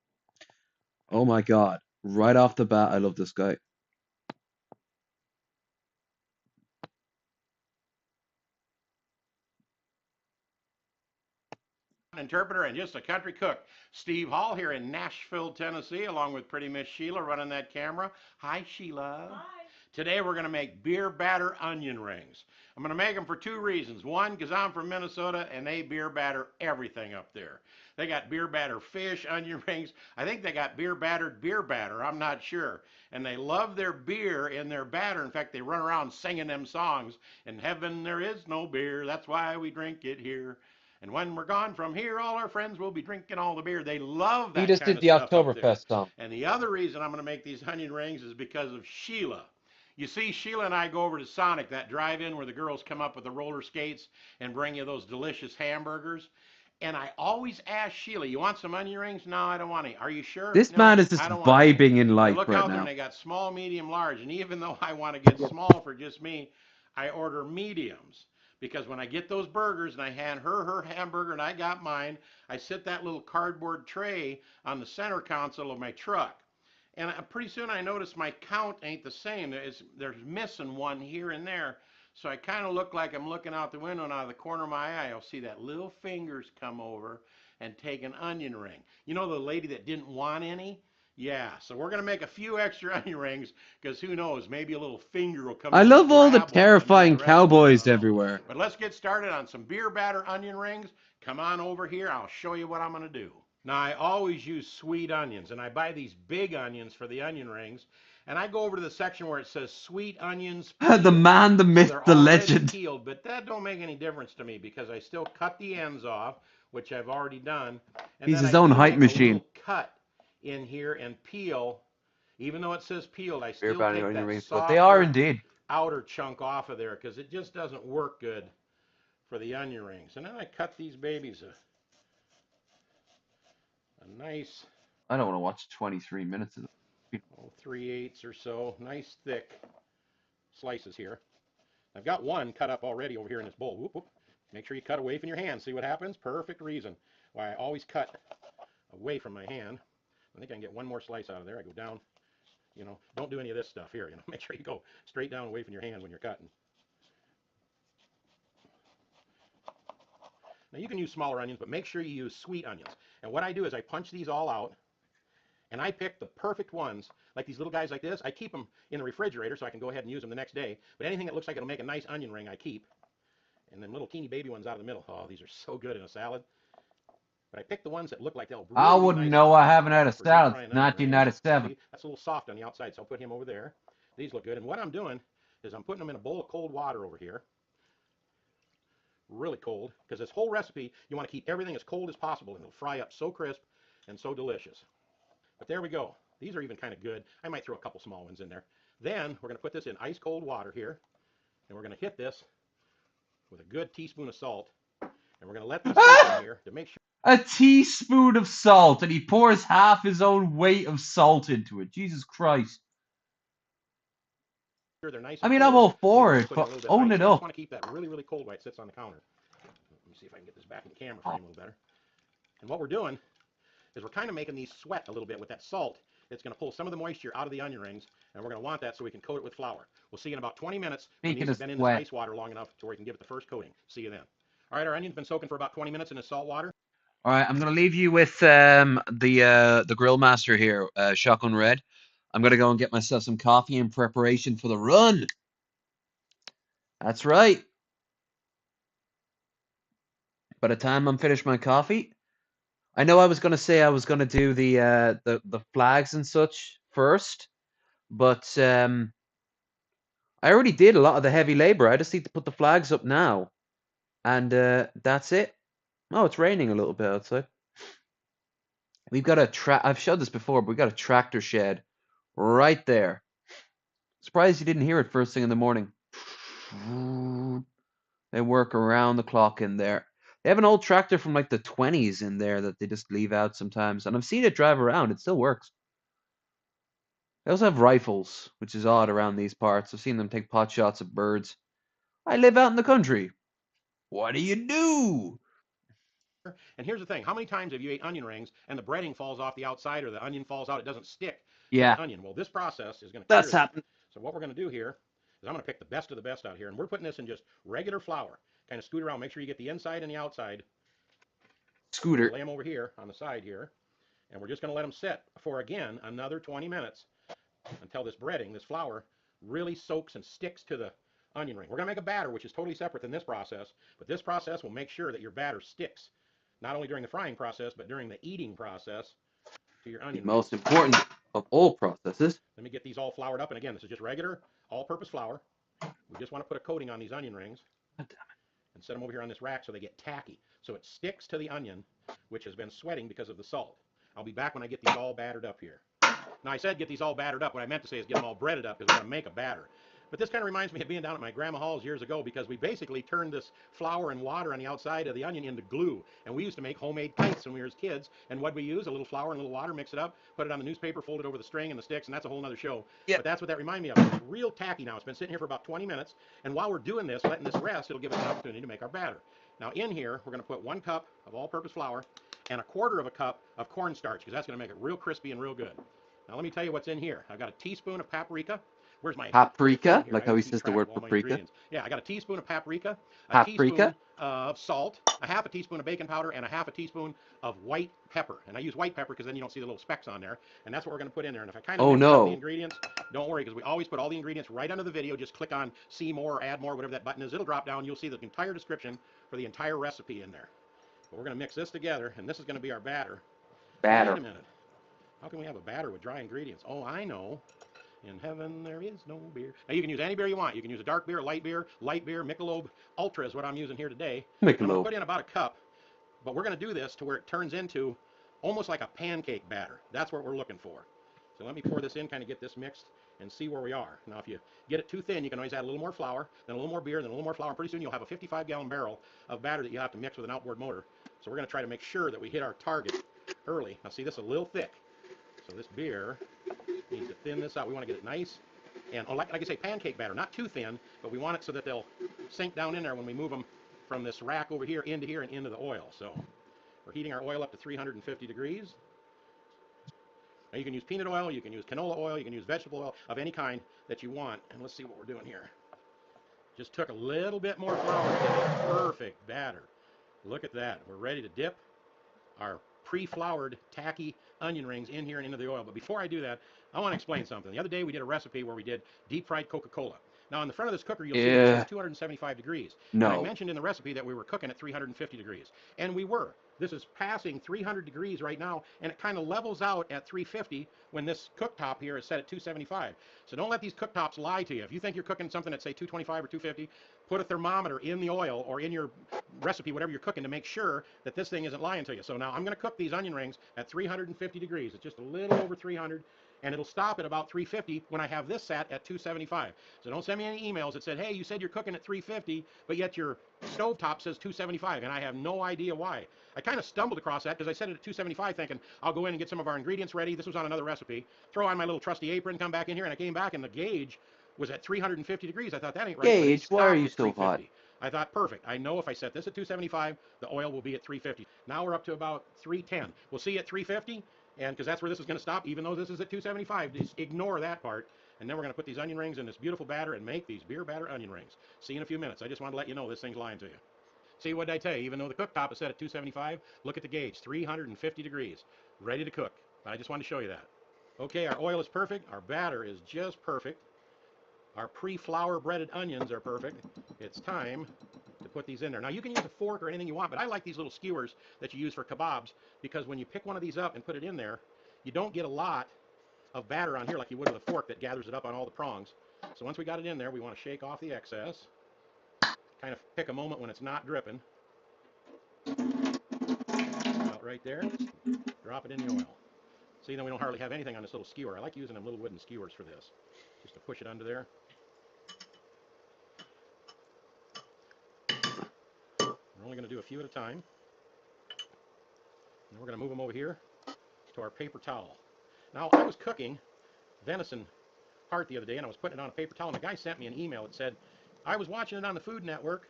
Speaker 4: Oh my God! Right off the bat, I love this guy.
Speaker 6: Interpreter and just a country cook. Steve Hall here in Nashville, Tennessee, along with pretty Miss Sheila running that camera. Hi, Sheila. Hi. Today we're going to make beer batter onion rings. I'm going to make them for two reasons. One, because I'm from Minnesota and they beer batter everything up there. They got beer batter fish, onion rings. I think they got beer battered beer batter. I'm not sure. And they love their beer in their batter. In fact, they run around singing them songs. In heaven there is no beer. That's why we drink it here. And when we're gone from here, all our friends will be drinking all the beer. They love
Speaker 4: He
Speaker 6: that
Speaker 4: just
Speaker 6: kind
Speaker 4: did
Speaker 6: of
Speaker 4: the
Speaker 6: stuff up there.
Speaker 4: Oktoberfest song.
Speaker 6: And the other reason I'm going to make these onion rings is because of Sheila. You see, Sheila and I go over to Sonic, that drive-in where the girls come up with the roller skates and bring you those delicious hamburgers. And I always ask Sheila, you want some onion rings? No, I don't want any. Are you sure?
Speaker 4: This
Speaker 6: No,
Speaker 4: man is just
Speaker 6: I don't want any.
Speaker 4: vibing in
Speaker 6: I
Speaker 4: life
Speaker 6: look
Speaker 4: right
Speaker 6: out there and
Speaker 4: now.
Speaker 6: they got small, medium, large. And even though I want to get small for just me, I order mediums. Because when I get those burgers and I hand her hamburger and I got mine, I sit that little cardboard tray on the center console of my truck. And pretty soon I notice my count ain't the same. There's missing one here and there. So I kind of look like I'm looking out the window, and out of the corner of my eye, I'll see that little fingers come over and take an onion ring. You know the lady that didn't want any? Yeah, so we're going to make a few extra onion rings because who knows, maybe a little finger will come
Speaker 4: I
Speaker 6: in
Speaker 4: love
Speaker 6: and
Speaker 4: all the
Speaker 6: grab one and then
Speaker 4: terrifying
Speaker 6: the rest of them, I
Speaker 4: cowboys
Speaker 6: don't know.
Speaker 4: everywhere.
Speaker 6: But let's get started on some beer batter onion rings. Come on over here, I'll show you what I'm going to do. Now, I always use sweet onions, and I buy these big onions for the onion rings, and I go over to the section where it says sweet onions peeled.
Speaker 4: The man, the
Speaker 6: So
Speaker 4: myth,
Speaker 6: they're
Speaker 4: the
Speaker 6: already
Speaker 4: legend.
Speaker 6: peeled, but that don't make any difference to me because I still cut the ends off, which I've already done, and
Speaker 4: He's
Speaker 6: then
Speaker 4: his
Speaker 6: I
Speaker 4: own
Speaker 6: do
Speaker 4: hype
Speaker 6: make
Speaker 4: machine.
Speaker 6: a little cut in here and peel. Even though it says peeled, I
Speaker 4: Beer
Speaker 6: still
Speaker 4: batting
Speaker 6: take
Speaker 4: onion
Speaker 6: that
Speaker 4: rings, but they are
Speaker 6: softer
Speaker 4: indeed.
Speaker 6: outer chunk off of there because it just doesn't work good for the onion rings. And then I cut these babies a nice
Speaker 4: I don't want to watch 23 minutes of it.
Speaker 6: 3/8 or so, nice thick slices here. I've got one cut up already over here in this bowl. Whoop, whoop. Make sure you cut away from your hand. See what happens? Perfect reason why I always cut away from my hand. I think I can get one more slice out of there. I go down, you know, don't do any of this stuff here, you know, make sure you go straight down away from your hand when you're cutting. Now you can use smaller onions, but make sure you use sweet onions. And what I do is I punch these all out, and I pick the perfect ones, like these little guys like this. I keep them in the refrigerator so I can go ahead and use them the next day. But anything that looks like it'll make a nice onion ring, I keep. And then little teeny baby ones out of the middle. Oh, these are so good in a salad. But I pick the ones that look like they'll really
Speaker 4: I
Speaker 6: be
Speaker 4: wouldn't
Speaker 6: nice
Speaker 4: know. I haven't had a
Speaker 6: for deep
Speaker 4: salad
Speaker 6: frying
Speaker 4: since
Speaker 6: onion rings.
Speaker 4: 1997.
Speaker 6: See, that's a little soft on the outside, so I'll put him over there. These look good. And what I'm doing is I'm putting them in a bowl of cold water over here. Really cold, because this whole recipe, you want to keep everything as cold as possible, and it'll fry up so crisp and so delicious. But there we go. These are even kind of good. I might throw a couple small ones in there. Then we're going to put this in ice cold water here, and we're going to hit this with a good teaspoon of salt, and we're going to let these sit in here to make sure.
Speaker 4: A teaspoon of salt, and he pours half his own weight of salt into it. Jesus Christ.
Speaker 6: They're nice
Speaker 4: I
Speaker 6: and
Speaker 4: mean, I'm
Speaker 6: cold.
Speaker 4: all for
Speaker 6: Maybe
Speaker 4: it,
Speaker 6: put in a
Speaker 4: but
Speaker 6: little bit
Speaker 4: own
Speaker 6: of ice.
Speaker 4: it
Speaker 6: I just
Speaker 4: up.
Speaker 6: want to keep that really, really cold while it sits on the counter. Let me see if I can get this back in the camera frame a little better. And what we're doing is we're kind of making these sweat a little bit with that salt. It's going to pull some of the moisture out of the onion rings, and we're going to want that so we can coat it with flour. We'll see you in about 20 minutes when these
Speaker 4: Speaking
Speaker 6: have
Speaker 4: of
Speaker 6: been in this
Speaker 4: sweat.
Speaker 6: ice water long enough to where we can give it the first coating. See you then. All right, our onion's been soaking for about 20 minutes in this salt water.
Speaker 4: All right, I'm gonna leave you with the grill master here, Shotgun Red. I'm gonna go and get myself some coffee in preparation for the run. That's right. By the time I'm finished my coffee, I know I was gonna say I was gonna do the flags and such first, but I already did a lot of the heavy labor. I just need to put the flags up now, and that's it. Oh, it's raining a little bit outside. We've got I've showed this before, but we've got a tractor shed right there. Surprised you didn't hear it first thing in the morning. They work around the clock in there. They have an old tractor from like the 20s in there that they just leave out sometimes. And I've seen it drive around. It still works. They also have rifles, which is odd around these parts. I've seen them take pot shots at birds. I live out in the country. What do you do?
Speaker 6: And here's the thing, how many times have you ate onion rings and the breading falls off the outside or the onion falls out, it doesn't stick to
Speaker 4: Yeah,
Speaker 6: the onion? Well, this process is going to clear
Speaker 4: that's
Speaker 6: that.
Speaker 4: happened.
Speaker 6: So what we're going to do here is I'm going to pick the best of the best out here, and we're putting this in just regular flour. Kind of scoot around, make sure you get the inside and the outside.
Speaker 4: Scooter.
Speaker 6: Lay them over here on the side here, and we're just going to let them sit for, again, another 20 minutes until this breading, this flour, really soaks and sticks to the onion ring. We're going to make a batter, which is totally separate than this process, but this process will make sure that your batter sticks, not only during the frying process, but during the eating process to your
Speaker 4: The
Speaker 6: onion
Speaker 4: most
Speaker 6: rings.
Speaker 4: important of all processes.
Speaker 6: Let me get these all floured up, and again, this is just regular all-purpose flour. We just want to put a coating on these onion rings and set them over here on this rack so they get tacky, so it sticks to the onion, which has been sweating because of the salt. I'll be back when I get these all battered up here. Now, I said get these all battered up. What I meant to say is get them all breaded up because we're going to make a batter. But this kind of reminds me of being down at my Grandma Hall's years ago because we basically turned this flour and water on the outside of the onion into glue. And we used to make homemade kites when we were kids. And what we use, a little flour and a little water, mix it up, put it on the newspaper, fold it over the string and the sticks, and that's a whole other show.
Speaker 4: Yep.
Speaker 6: But that's what that reminded me of. It's real tacky now. It's been sitting here for about 20 minutes. And while we're doing this, letting this rest, it'll give us an opportunity to make our batter. Now in here, we're going to put 1 cup of all-purpose flour and 1/4 of a cup of cornstarch because that's going to make it real crispy and real good. Now let me tell you what's in here. I've got a teaspoon of paprika. Where's my
Speaker 4: Paprika,
Speaker 6: here?
Speaker 4: like how he says the word
Speaker 6: all my
Speaker 4: paprika.
Speaker 6: ingredients. Yeah, I got a teaspoon of paprika, a
Speaker 4: Paprika?
Speaker 6: teaspoon of salt, a 1/2 teaspoon of baking powder, and a 1/2 teaspoon of white pepper. And I use white pepper because then you don't see the little specks on there. And that's what we're going to put in there. And if I kind of mix up the ingredients, don't worry because we always put all the ingredients right under the video. Just click on see more or add more, whatever that button is. It'll drop down. You'll see the entire description for the entire recipe in there. But we're going to mix this together, and this is going to be our batter.
Speaker 4: Batter.
Speaker 6: Wait a minute. How can we have a batter with dry ingredients? Oh, I know. In heaven there is no beer. Now you can use any beer you want. You can use a dark beer, light beer, Michelob Ultra is what I'm using here today. I'm going to put in about 1 cup, but we're going to do this to where it turns into almost like a pancake batter. That's what we're looking for. So let me pour this in, kind of get this mixed, and see where we are. Now if you get it too thin, you can always add a little more flour, then a little more beer, then a little more flour. And pretty soon you'll have a 55-gallon barrel of batter that you have to mix with an outboard motor. So we're going to try to make sure that we hit our target early. Now see, this is a little thick. So this beer needs to thin this out. We want to get it nice and, like I say, pancake batter, not too thin, but we want it so that they'll sink down in there when we move them from this rack over here into here and into the oil. So we're heating our oil up to 350 degrees. Now you can use peanut oil, you can use canola oil, you can use vegetable oil of any kind that you want. And let's see what we're doing here. Just took a little bit more flour to get a perfect batter. Look at that. We're ready to dip our pre-floured tacky onion rings in here and into the oil. But before I do that, I want to explain something. The other day we did a recipe where we did deep fried Coca-Cola. Now on the front of this cooker you'll see it says 275 degrees.
Speaker 4: No.
Speaker 6: And I mentioned in the recipe that we were cooking at 350 degrees. And we were. This is passing 300 degrees right now, and it kind of levels out at 350 when this cooktop here is set at 275. So don't let these cooktops lie to you. If you think you're cooking something at, say, 225 or 250, put a thermometer in the oil or in your recipe, whatever you're cooking, to make sure that this thing isn't lying to you. So now I'm going to cook these onion rings at 350 degrees. It's just a little over 300. And it'll stop at about 350 when I have this sat at 275. So don't send me any emails that said, hey, you said you're cooking at 350, but yet your stovetop says 275, and I have no idea why. I kind of stumbled across that because I set it at 275 thinking, I'll go in and get some of our ingredients ready. This was on another recipe. Throw on my little trusty apron, come back in here, and I came back, and the gauge was at 350 degrees. I thought, that ain't right.
Speaker 4: Gauge, why are you so hot?
Speaker 6: I thought, perfect. I know if I set this at 275, the oil will be at 350. Now we're up to about 310. We'll see you at 350. And because that's where this is going to stop, even though this is at 275, just ignore that part. And then we're going to put these onion rings in this beautiful batter and make these beer batter onion rings. See you in a few minutes. I just wanted to let you know this thing's lying to you. See, what did I tell you? Even though the cooktop is set at 275, look at the gauge, 350 degrees, ready to cook. But I just wanted to show you that. Okay, our oil is perfect. Our batter is just perfect. Our pre-flour breaded onions are perfect. It's time to put these in there. Now you can use a fork or anything you want, but I like these little skewers that you use for kebabs because when you pick one of these up and put it in there, you don't get a lot of batter on here like you would with a fork that gathers it up on all the prongs. So once we got it in there, we want to shake off the excess. Kind of pick a moment when it's not dripping. About right there. Drop it in the oil. See, then we don't hardly have anything on this little skewer. I like using them little wooden skewers for this, just to push it under there. We're only going to do a few at a time. And we're going to move them over here to our paper towel. Now, I was cooking venison heart the other day, and I was putting it on a paper towel, and the guy sent me an email that said, I was watching it on the Food Network,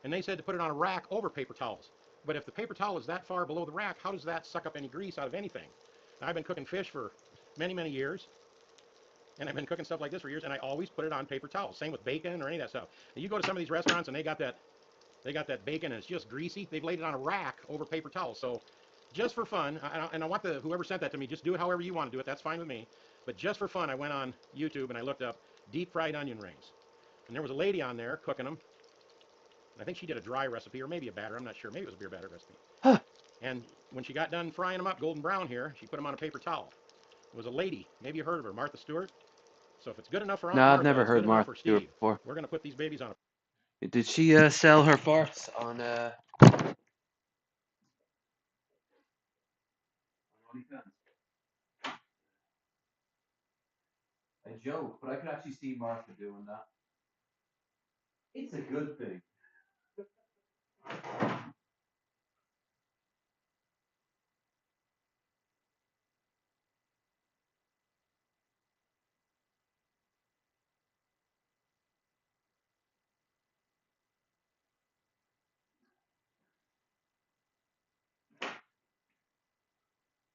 Speaker 6: and they said to put it on a rack over paper towels. But if the paper towel is that far below the rack, how does that suck up any grease out of anything? Now, I've been cooking fish for many, many years, and I've been cooking stuff like this for years, and I always put it on paper towels. Same with bacon or any of that stuff. And you go to some of these restaurants, and they got that bacon, and it's just greasy. They've laid it on a rack over paper towels. So just for fun, and I want whoever sent that to me, just do it however you want to do it. That's fine with me. But just for fun, I went on YouTube and I looked up deep fried onion rings. And there was a lady on there cooking them. I think she did a dry recipe or maybe a batter. I'm not sure. Maybe it was a beer batter recipe.
Speaker 4: Huh.
Speaker 6: And when she got done frying them up golden brown here, she put them on a paper towel. It was a lady. Maybe you heard of her, Martha Stewart. So if it's good enough for Aunt
Speaker 4: No, I've
Speaker 6: Martha,
Speaker 4: never
Speaker 6: it's good
Speaker 4: heard
Speaker 6: enough
Speaker 4: Martha
Speaker 6: for
Speaker 4: Stewart
Speaker 6: Steve.
Speaker 4: before.
Speaker 6: We're going to put these babies on a...
Speaker 4: Did she sell her farts on OnlyFans? A joke, but I could actually see Martha doing that. It's a good thing.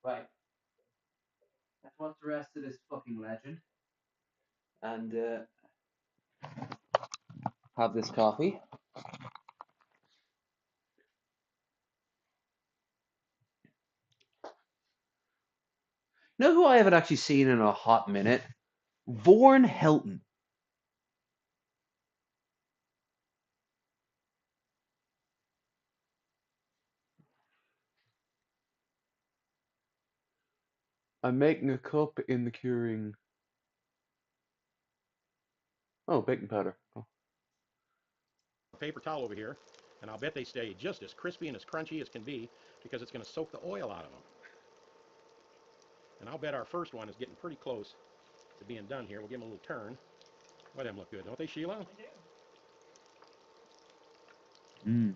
Speaker 4: Right. Let's watch the rest of this fucking legend. And have this coffee. You know who I haven't actually seen in a hot minute? Vaughan Helton. I'm making a cup in the curing. Oh, baking powder. Oh.
Speaker 6: paper towel over here, and I'll bet they stay just as crispy and as crunchy as can be because it's going to soak the oil out of them. And I'll bet our first one is getting pretty close to being done here. We'll give them a little turn. Boy, them look good, don't they, Sheila?
Speaker 4: Mm.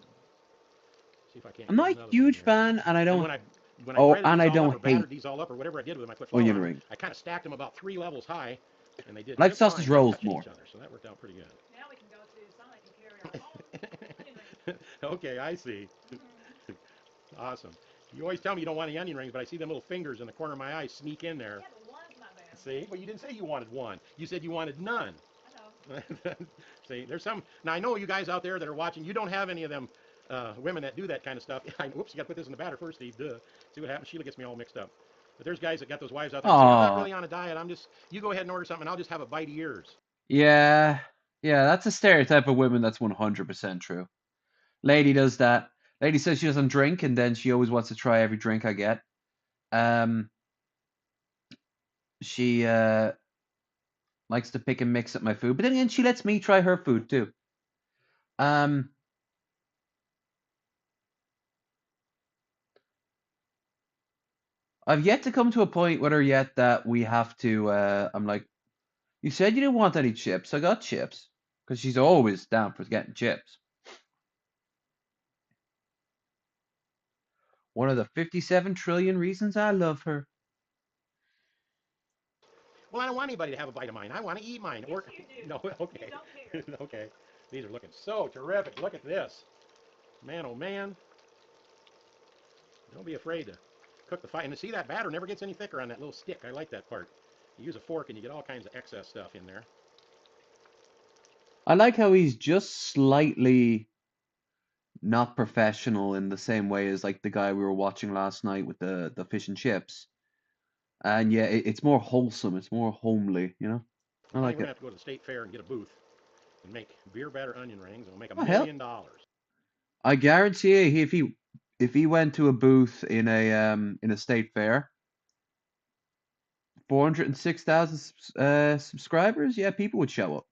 Speaker 6: See if I can't
Speaker 4: I'm
Speaker 6: get
Speaker 4: not a
Speaker 6: another one
Speaker 4: huge
Speaker 6: here.
Speaker 4: fan, and I
Speaker 6: And
Speaker 4: don't.
Speaker 6: when I
Speaker 4: Oh,
Speaker 6: breaded
Speaker 4: and
Speaker 6: these
Speaker 4: I
Speaker 6: all up
Speaker 4: don't
Speaker 6: or battered
Speaker 4: hate
Speaker 6: these all up or whatever I did with my foot foot
Speaker 4: onion
Speaker 6: on,
Speaker 4: ring.
Speaker 6: I kind of stacked them about 3 levels high, and they did
Speaker 4: I like
Speaker 6: just
Speaker 4: sausage
Speaker 6: fine, not
Speaker 4: rolls
Speaker 6: touching
Speaker 4: more.
Speaker 6: each other. So that worked out pretty good.
Speaker 7: Now we can go to Sonic and carry our own onion rings.
Speaker 6: Okay, I see. Awesome. You always tell me you don't want any onion rings, but I see them little fingers in the corner of my eye sneak in there.
Speaker 7: Yeah, but one's not bad.
Speaker 6: See? Well, you didn't say you wanted one. You said you wanted none.
Speaker 7: I know.
Speaker 6: See, there's some. Now, I know you guys out there that are watching, you don't have any of them women that do that kind of stuff. Whoops, you got to put this in the batter first, Steve. Duh. See what happens? Sheila gets me all mixed up. But there's guys that got those wives out there and say, I'm not
Speaker 4: Aw.
Speaker 6: really on a diet. You go ahead and order something, and I'll just have a bite of yours.
Speaker 4: Yeah, that's a stereotype of women that's 100% true. Lady does that. Lady says she doesn't drink, and then she always wants to try every drink I get. She likes to pick and mix up my food, but then again, she lets me try her food too. I've yet to come to a point with her yet that we have to. I'm like, you said you didn't want any chips. I got chips because she's always down for getting chips. One of the 57 trillion reasons I love her.
Speaker 6: Well, I don't want anybody to have a bite of mine. I want to eat mine.
Speaker 7: Yes, you do.
Speaker 6: No, okay.
Speaker 7: You don't care.
Speaker 6: Okay. These are looking so terrific. Look at this. Man, oh man. Don't be afraid to cook the fight. And see, that batter never gets any thicker on that little stick. I like that part. You use a fork and you get all kinds of excess stuff in there.
Speaker 4: I like how he's just slightly not professional in the same way as like the guy we were watching last night with the fish and chips. And yeah, it's more wholesome. It's more homely, you know. I
Speaker 6: I think
Speaker 4: like
Speaker 6: we're going to
Speaker 4: it.
Speaker 6: have to go to the state fair and get a booth and make beer batter onion rings, and we'll make
Speaker 4: Oh
Speaker 6: $1
Speaker 4: hell,
Speaker 6: million.
Speaker 4: I guarantee you, if he went to a booth in a state fair, 406,000 subscribers, yeah, people would show up.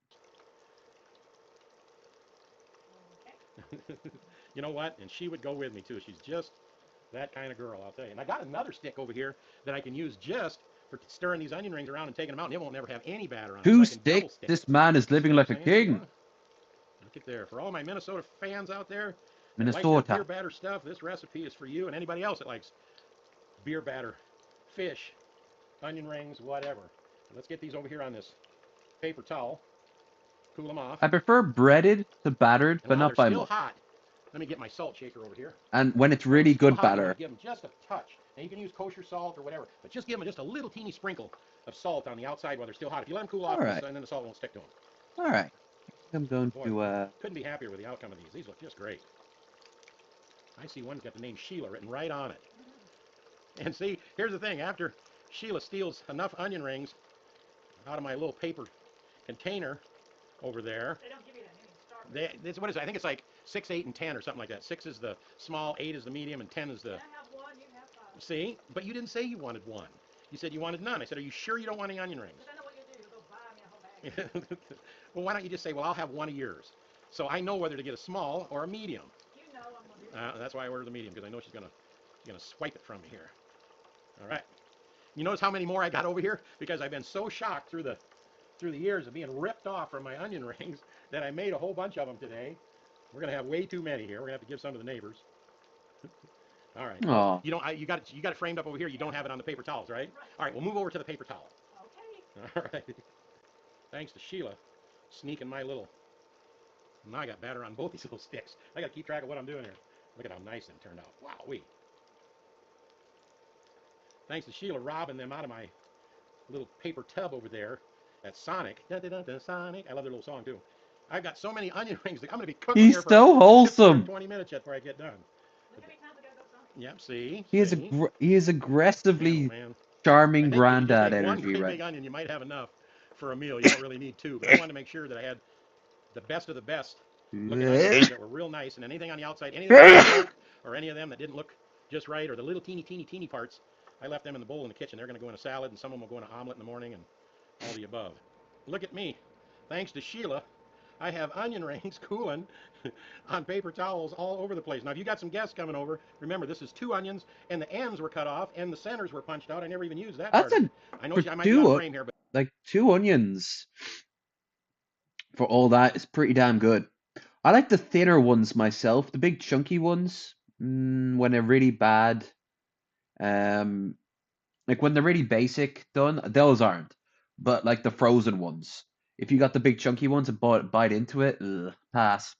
Speaker 7: Okay.
Speaker 6: You know what? And she would go with me too. She's just that kind of girl, I'll tell you. And I got another stick over here that I can use just for stirring these onion rings around and taking them out, and it won't never have any batter on it.
Speaker 4: Two
Speaker 6: So I can double
Speaker 4: sticks.
Speaker 6: stick
Speaker 4: This
Speaker 6: it.
Speaker 4: man is living
Speaker 6: See
Speaker 4: like
Speaker 6: what
Speaker 4: a
Speaker 6: I'm saying?
Speaker 4: king.
Speaker 6: Look at there. For all my Minnesota fans out there that like their
Speaker 4: Minnesota.
Speaker 6: beer batter stuff, this recipe is for you and anybody else that likes beer batter, fish, onion rings, whatever. Let's get these over here on this paper towel. Cool them off.
Speaker 4: I prefer breaded to battered,
Speaker 6: And
Speaker 4: but
Speaker 6: while
Speaker 4: not
Speaker 6: they're
Speaker 4: by
Speaker 6: still
Speaker 4: much.
Speaker 6: hot, let me get my salt shaker over here.
Speaker 4: And when it's
Speaker 6: When they're
Speaker 4: really
Speaker 6: still
Speaker 4: good
Speaker 6: hot, you want
Speaker 4: batter.
Speaker 6: to give them just a touch. And you can use kosher salt or whatever, but just give them just a little teeny sprinkle of salt on the outside while they're still hot. If you let them cool off,
Speaker 4: All right.
Speaker 6: and then the salt won't stick to them.
Speaker 4: All right. I think I'm going
Speaker 6: Boy,
Speaker 4: to.
Speaker 6: couldn't be happier with the outcome of these. These look just great. I see one's got the name Sheila written right on it. And see, here's the thing. After Sheila steals enough onion rings out of my little paper container over there,
Speaker 7: They don't give you that many to start with.
Speaker 6: what is it? I think it's like 6, 8, and 10 or something like that. 6 is the small, 8 is the medium, and 10 is the...
Speaker 7: Can I have one? You can have five.
Speaker 6: See? But you didn't say you wanted one. You said you wanted none. I said, are you sure you don't want any onion rings?
Speaker 7: Because I know what you'll do. You'll go buy me a whole bag.
Speaker 6: Well, why don't you just say, well, I'll have one of yours. So I know whether to get a small or a medium.
Speaker 7: You know I'm going to do
Speaker 6: That's why I ordered the medium, because I know she's gonna swipe it from me here. All right. You notice how many more I got over here? Because I've been so shocked through the years of being ripped off from my onion rings that I made a whole bunch of them today. We're gonna have way too many here. We're gonna have to give some to the neighbors. All right.
Speaker 4: Oh.
Speaker 6: You don't. You got it framed up over here. You don't have it on the paper towels, right? All right. We'll move over to the paper towel.
Speaker 7: Okay.
Speaker 6: All right. Thanks to Sheila sneaking my little. Now I got batter on both these little sticks. I got to keep track of what I'm doing here. Look at how nice them turned out. Wow-wee. Thanks to Sheila robbing them out of my little paper tub over there at Sonic. Da, da, da, da, Sonic. I love their little song too. I've got so many onion rings that I'm going to be cooking
Speaker 4: He's
Speaker 6: here for
Speaker 4: so
Speaker 6: 15 or
Speaker 4: wholesome.
Speaker 6: 20 minutes yet before I get done.
Speaker 7: Look how many times I got to go Sonic.
Speaker 6: Yep, see?
Speaker 4: He is
Speaker 6: Man, oh
Speaker 4: aggressively
Speaker 6: man. I
Speaker 4: charming
Speaker 6: think if you just
Speaker 4: granddad
Speaker 6: ate one
Speaker 4: energy,
Speaker 6: great
Speaker 4: right?
Speaker 6: big onion, you might have enough for a meal. You don't really need two. But I wanted to make sure that I had the best of the best looking onion rings that were real nice, and anything on the outside, any of them that broke, or any of them that didn't look just right, or the little teeny parts, I left them in the bowl in the kitchen. They're going to go in a salad, and some of them will go in an omelet in the morning, and all the above. Look at me. Thanks to Sheila, I have onion rings cooling on paper towels all over the place. Now, if you got some guests coming over, remember this is 2 onions, and the ends were cut off, and the centers were punched out. I never even used that
Speaker 4: That's
Speaker 6: part of it.
Speaker 4: a
Speaker 6: I know
Speaker 4: for
Speaker 6: I might be on
Speaker 4: two
Speaker 6: frame here, but
Speaker 4: like 2 onions for all that is pretty damn good. I like the thinner ones myself. The big chunky ones, when they're really bad, um, like when they're really basic done, those aren't. But like the frozen ones, if you got the big chunky ones and bite into it, pass.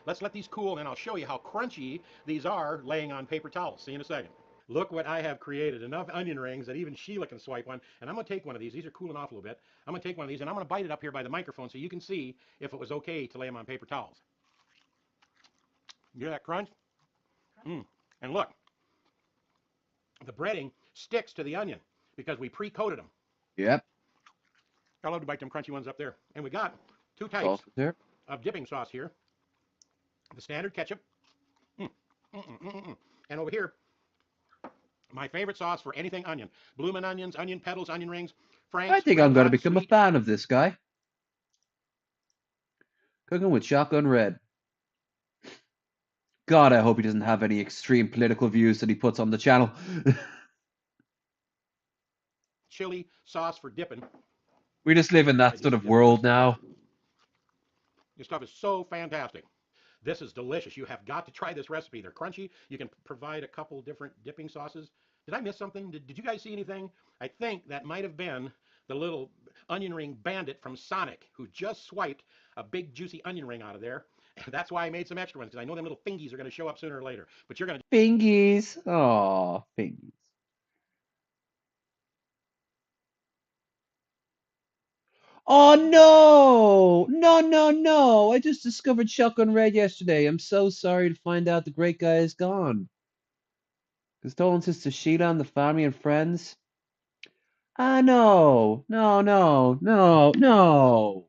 Speaker 6: let's let these cool, and I'll show you how crunchy these are laying on paper towels. See you in a second. Look what I have created. Enough onion rings that even Sheila can swipe one. And I'm going to take one of these. These are cooling off a little bit. I'm going to take one of these, and I'm going to bite it up here by the microphone so you can see if it was okay to lay them on paper towels. You hear that crunch? Mm. And look, the breading sticks to the onion because we pre-coated them.
Speaker 4: Yep.
Speaker 6: I love to bite them crunchy ones up there. And we got 2 types
Speaker 4: Sausage there.
Speaker 6: of dipping sauce here. The standard ketchup. Mm, And over here, my favorite sauce for anything onion. Bloomin' onions, onion petals, onion rings,
Speaker 4: I
Speaker 6: Frank's,
Speaker 4: think
Speaker 6: red
Speaker 4: I'm gonna
Speaker 6: hot,
Speaker 4: become a
Speaker 6: sweet.
Speaker 4: fan of this guy. Cooking with Shotgun Red. God, I hope he doesn't have any extreme political views that he puts on the channel.
Speaker 6: Chili sauce for dipping.
Speaker 4: We just live in that
Speaker 6: I do
Speaker 4: sort of
Speaker 6: forget about
Speaker 4: world
Speaker 6: this stuff.
Speaker 4: now.
Speaker 6: This stuff is so fantastic. This is delicious. You have got to try this recipe. They're crunchy. You can provide a couple different dipping sauces. Did I miss something? Did you guys see anything? I think that might have been the little onion ring bandit from Sonic who just swiped a big juicy onion ring out of there. And that's why I made some extra ones, because I know them little fingies are going to show up sooner or later. But you're going to
Speaker 4: Fingies. Aw, fingies. Oh no! No, no, no! I just discovered Shotgun Red yesterday. I'm so sorry to find out the great guy is gone. Condolences to Sheila and the family and friends. Ah, no! No, no, no, no!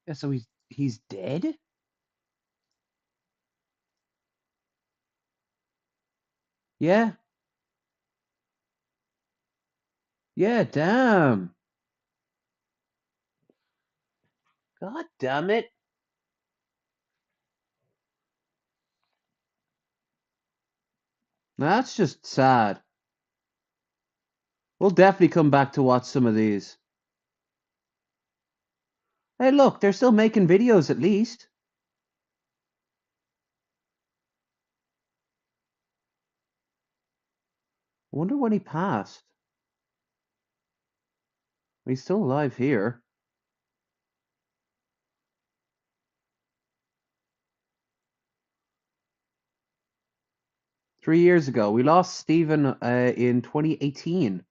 Speaker 4: Yeah, so he's dead? Yeah. Yeah, damn. God damn it. That's just sad. We'll definitely come back to watch some of these. Hey, look, they're still making videos at least. I wonder when he passed. He's still alive here. Three years ago. We lost Stephen in 2018.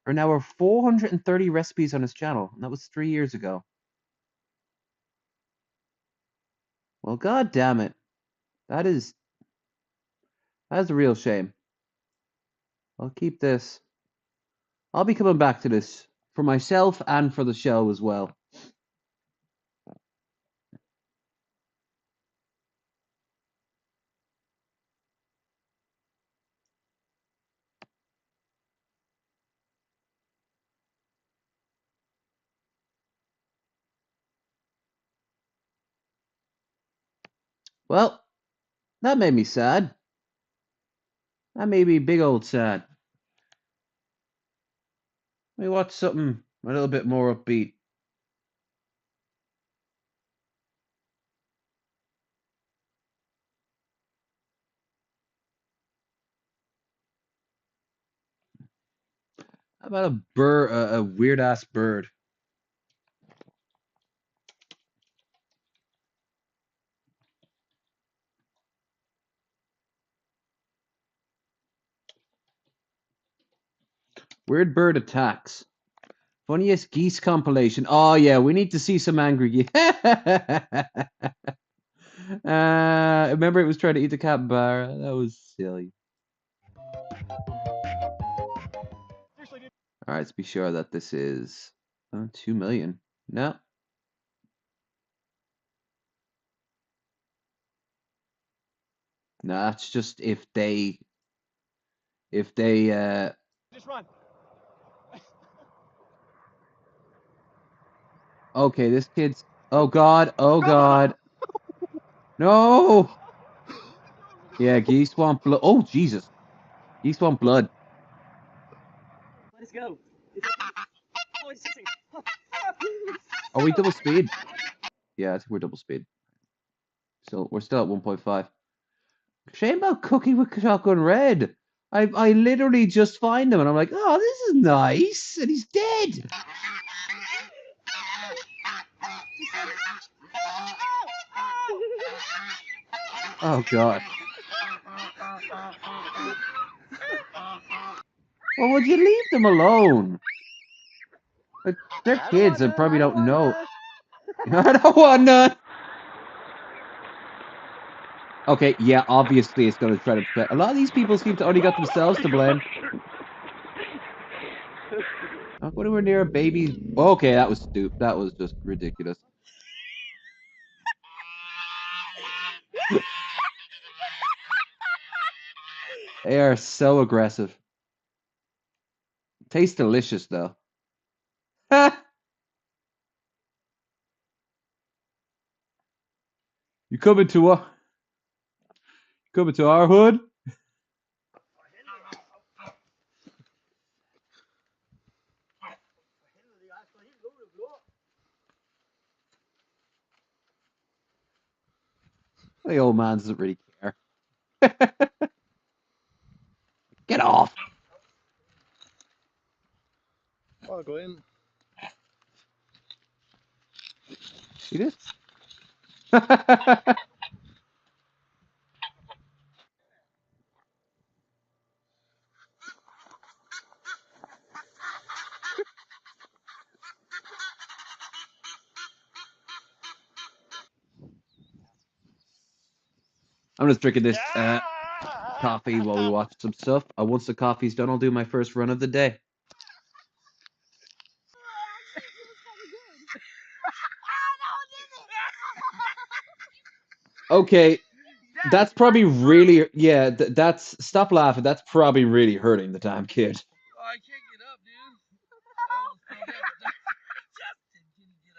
Speaker 4: There are now 430 recipes on his channel, and that was 3 years ago. Well, god damn it. That is a real shame. I'll keep this. I'll be coming back to this for myself and for the show as well. Well, that made me sad. That made me big old sad. Let me watch something a little bit more upbeat. How about a weird ass bird? Weird bird attacks. Funniest geese compilation. Oh yeah, we need to see some angry geese. Remember it was trying to eat the capybara. That was silly. All right, let's be sure that this is 2 million. No. No, that's just if they
Speaker 5: Just run.
Speaker 4: okay, this kid's oh god, oh god. No. Yeah, geese want blood. Oh Jesus. Geese want blood.
Speaker 5: Let's go. Oh, it's sitting.
Speaker 4: Are we double speed? Yeah, I think we're double speed. So we're still at 1.5. Shame about Cookie with Shotgun Red. I literally just find him and I'm like, oh, this is nice, and he's dead. Oh god. Well, would you leave them alone? Like, they're kids and probably don't know. I don't want none. Okay, yeah, obviously it's gonna try to protect. A lot of these people seem to only got themselves to blame. Not when we're near a baby. Okay, that was stupid. That was just ridiculous. They are so aggressive. Tastes delicious though. You coming to our hood? The old man doesn't really care. Get off.
Speaker 2: I'll go in.
Speaker 4: See this? I'm just drinking this coffee while we watch some stuff. Once the coffee's done, I'll do my first run of the day. Okay, that's probably really yeah. That's stop laughing. That's probably really hurting the damn kid.
Speaker 2: Oh, I can't get up, dude. I almost fell down. Justin, can you get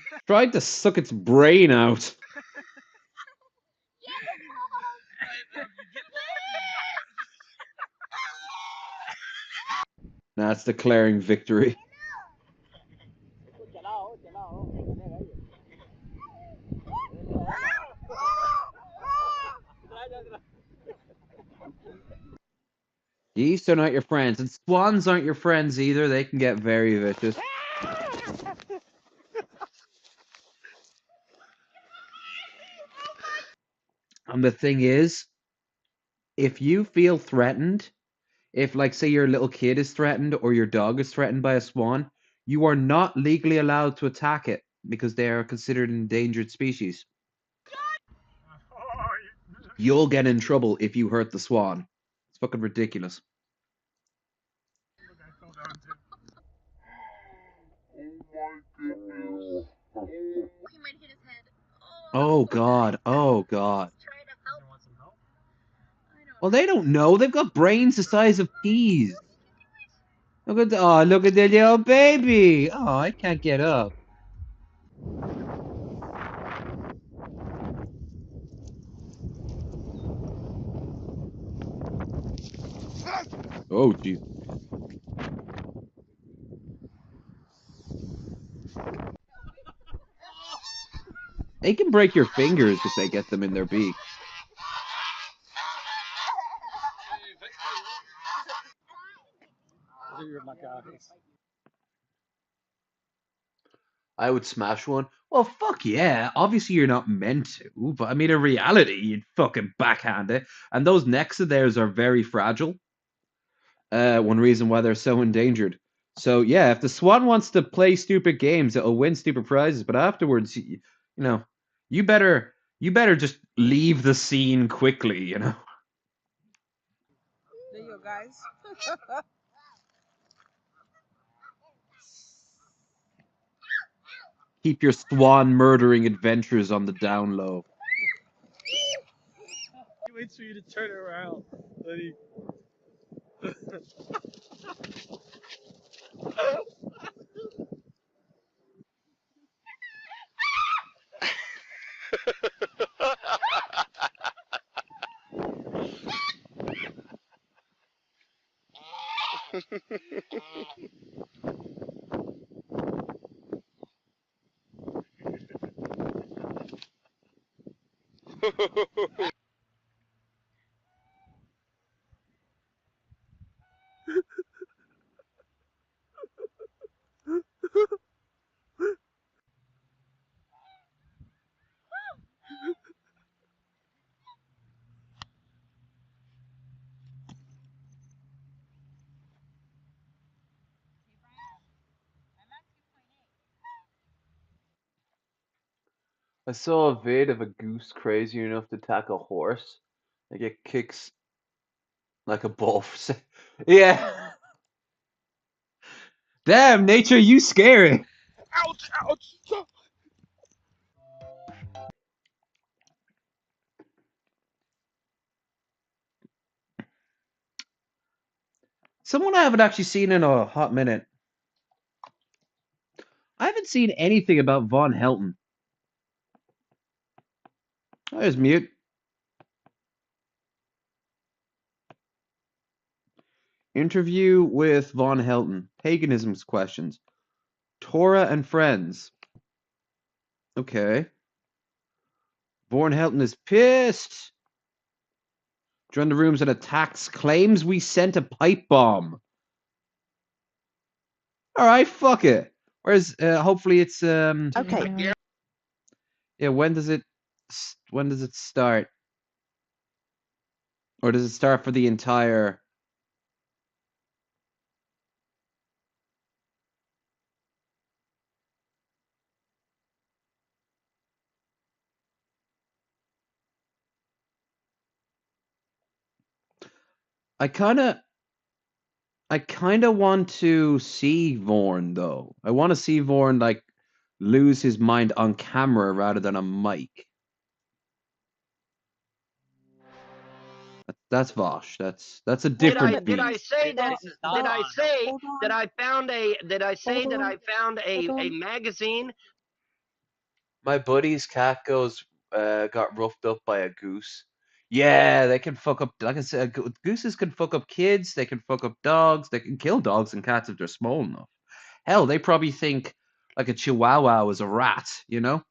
Speaker 2: up?
Speaker 4: Tried to suck its brain out. That's declaring victory. Geese are not your friends, and swans aren't your friends either. They can get very vicious. And the thing is, if you feel threatened, if like say your little kid is threatened or your dog is threatened by a swan, you are not legally allowed to attack it because they are considered an endangered species. You'll get in trouble if you hurt the swan. It's fucking ridiculous. Oh god. Oh god. Well, they don't know. They've got brains the size of peas. Look at the little baby. Oh, I can't get up. Oh, jeez. They can break your fingers if they get them in their beak. I would smash one. Well, fuck yeah. Obviously, you're not meant to, but I mean, in reality, you'd fucking backhand it. And those necks of theirs are very fragile. One reason why they're so endangered. So yeah, if the swan wants to play stupid games, it'll win stupid prizes. But afterwards, you know, you better just leave the scene quickly. You know,
Speaker 8: There you go, guys.
Speaker 4: keep your swan murdering adventures on the down low.
Speaker 2: He waits for you to turn around. Then he...
Speaker 4: I saw a vid of a goose crazy enough to attack a horse. Like it kicks like a bull. Yeah. Damn, nature, you scary.
Speaker 2: Ouch! Ouch!
Speaker 4: Someone I haven't actually seen in a hot minute. I haven't seen anything about Von Helton. There's mute. Interview with Von Helton. Paganism's questions. Torah and friends. Okay. Von Helton is pissed. Joined the rooms and attacks. Claims we sent a pipe bomb. All right, fuck it. Whereas, hopefully it's
Speaker 8: Okay.
Speaker 4: yeah. When does it start? Or does it start for the entire? I kind of want to see Vorn though. I want to see Vorn like lose his mind on camera rather than a mic. That's Vosh. That's a different
Speaker 8: Did I
Speaker 4: beast.
Speaker 8: say that?
Speaker 7: This is not
Speaker 8: Did I
Speaker 7: Vosh.
Speaker 8: say
Speaker 9: Hold on.
Speaker 8: that I found a? Did I say
Speaker 9: Hold
Speaker 8: that I
Speaker 9: on.
Speaker 8: found a
Speaker 9: Hold on.
Speaker 8: magazine?
Speaker 4: My buddy's cat got roughed up by a goose. Yeah, they can fuck up. Like I said, gooses can fuck up kids. They can fuck up dogs. They can kill dogs and cats if they're small enough. Hell, they probably think like a chihuahua is a rat, you know,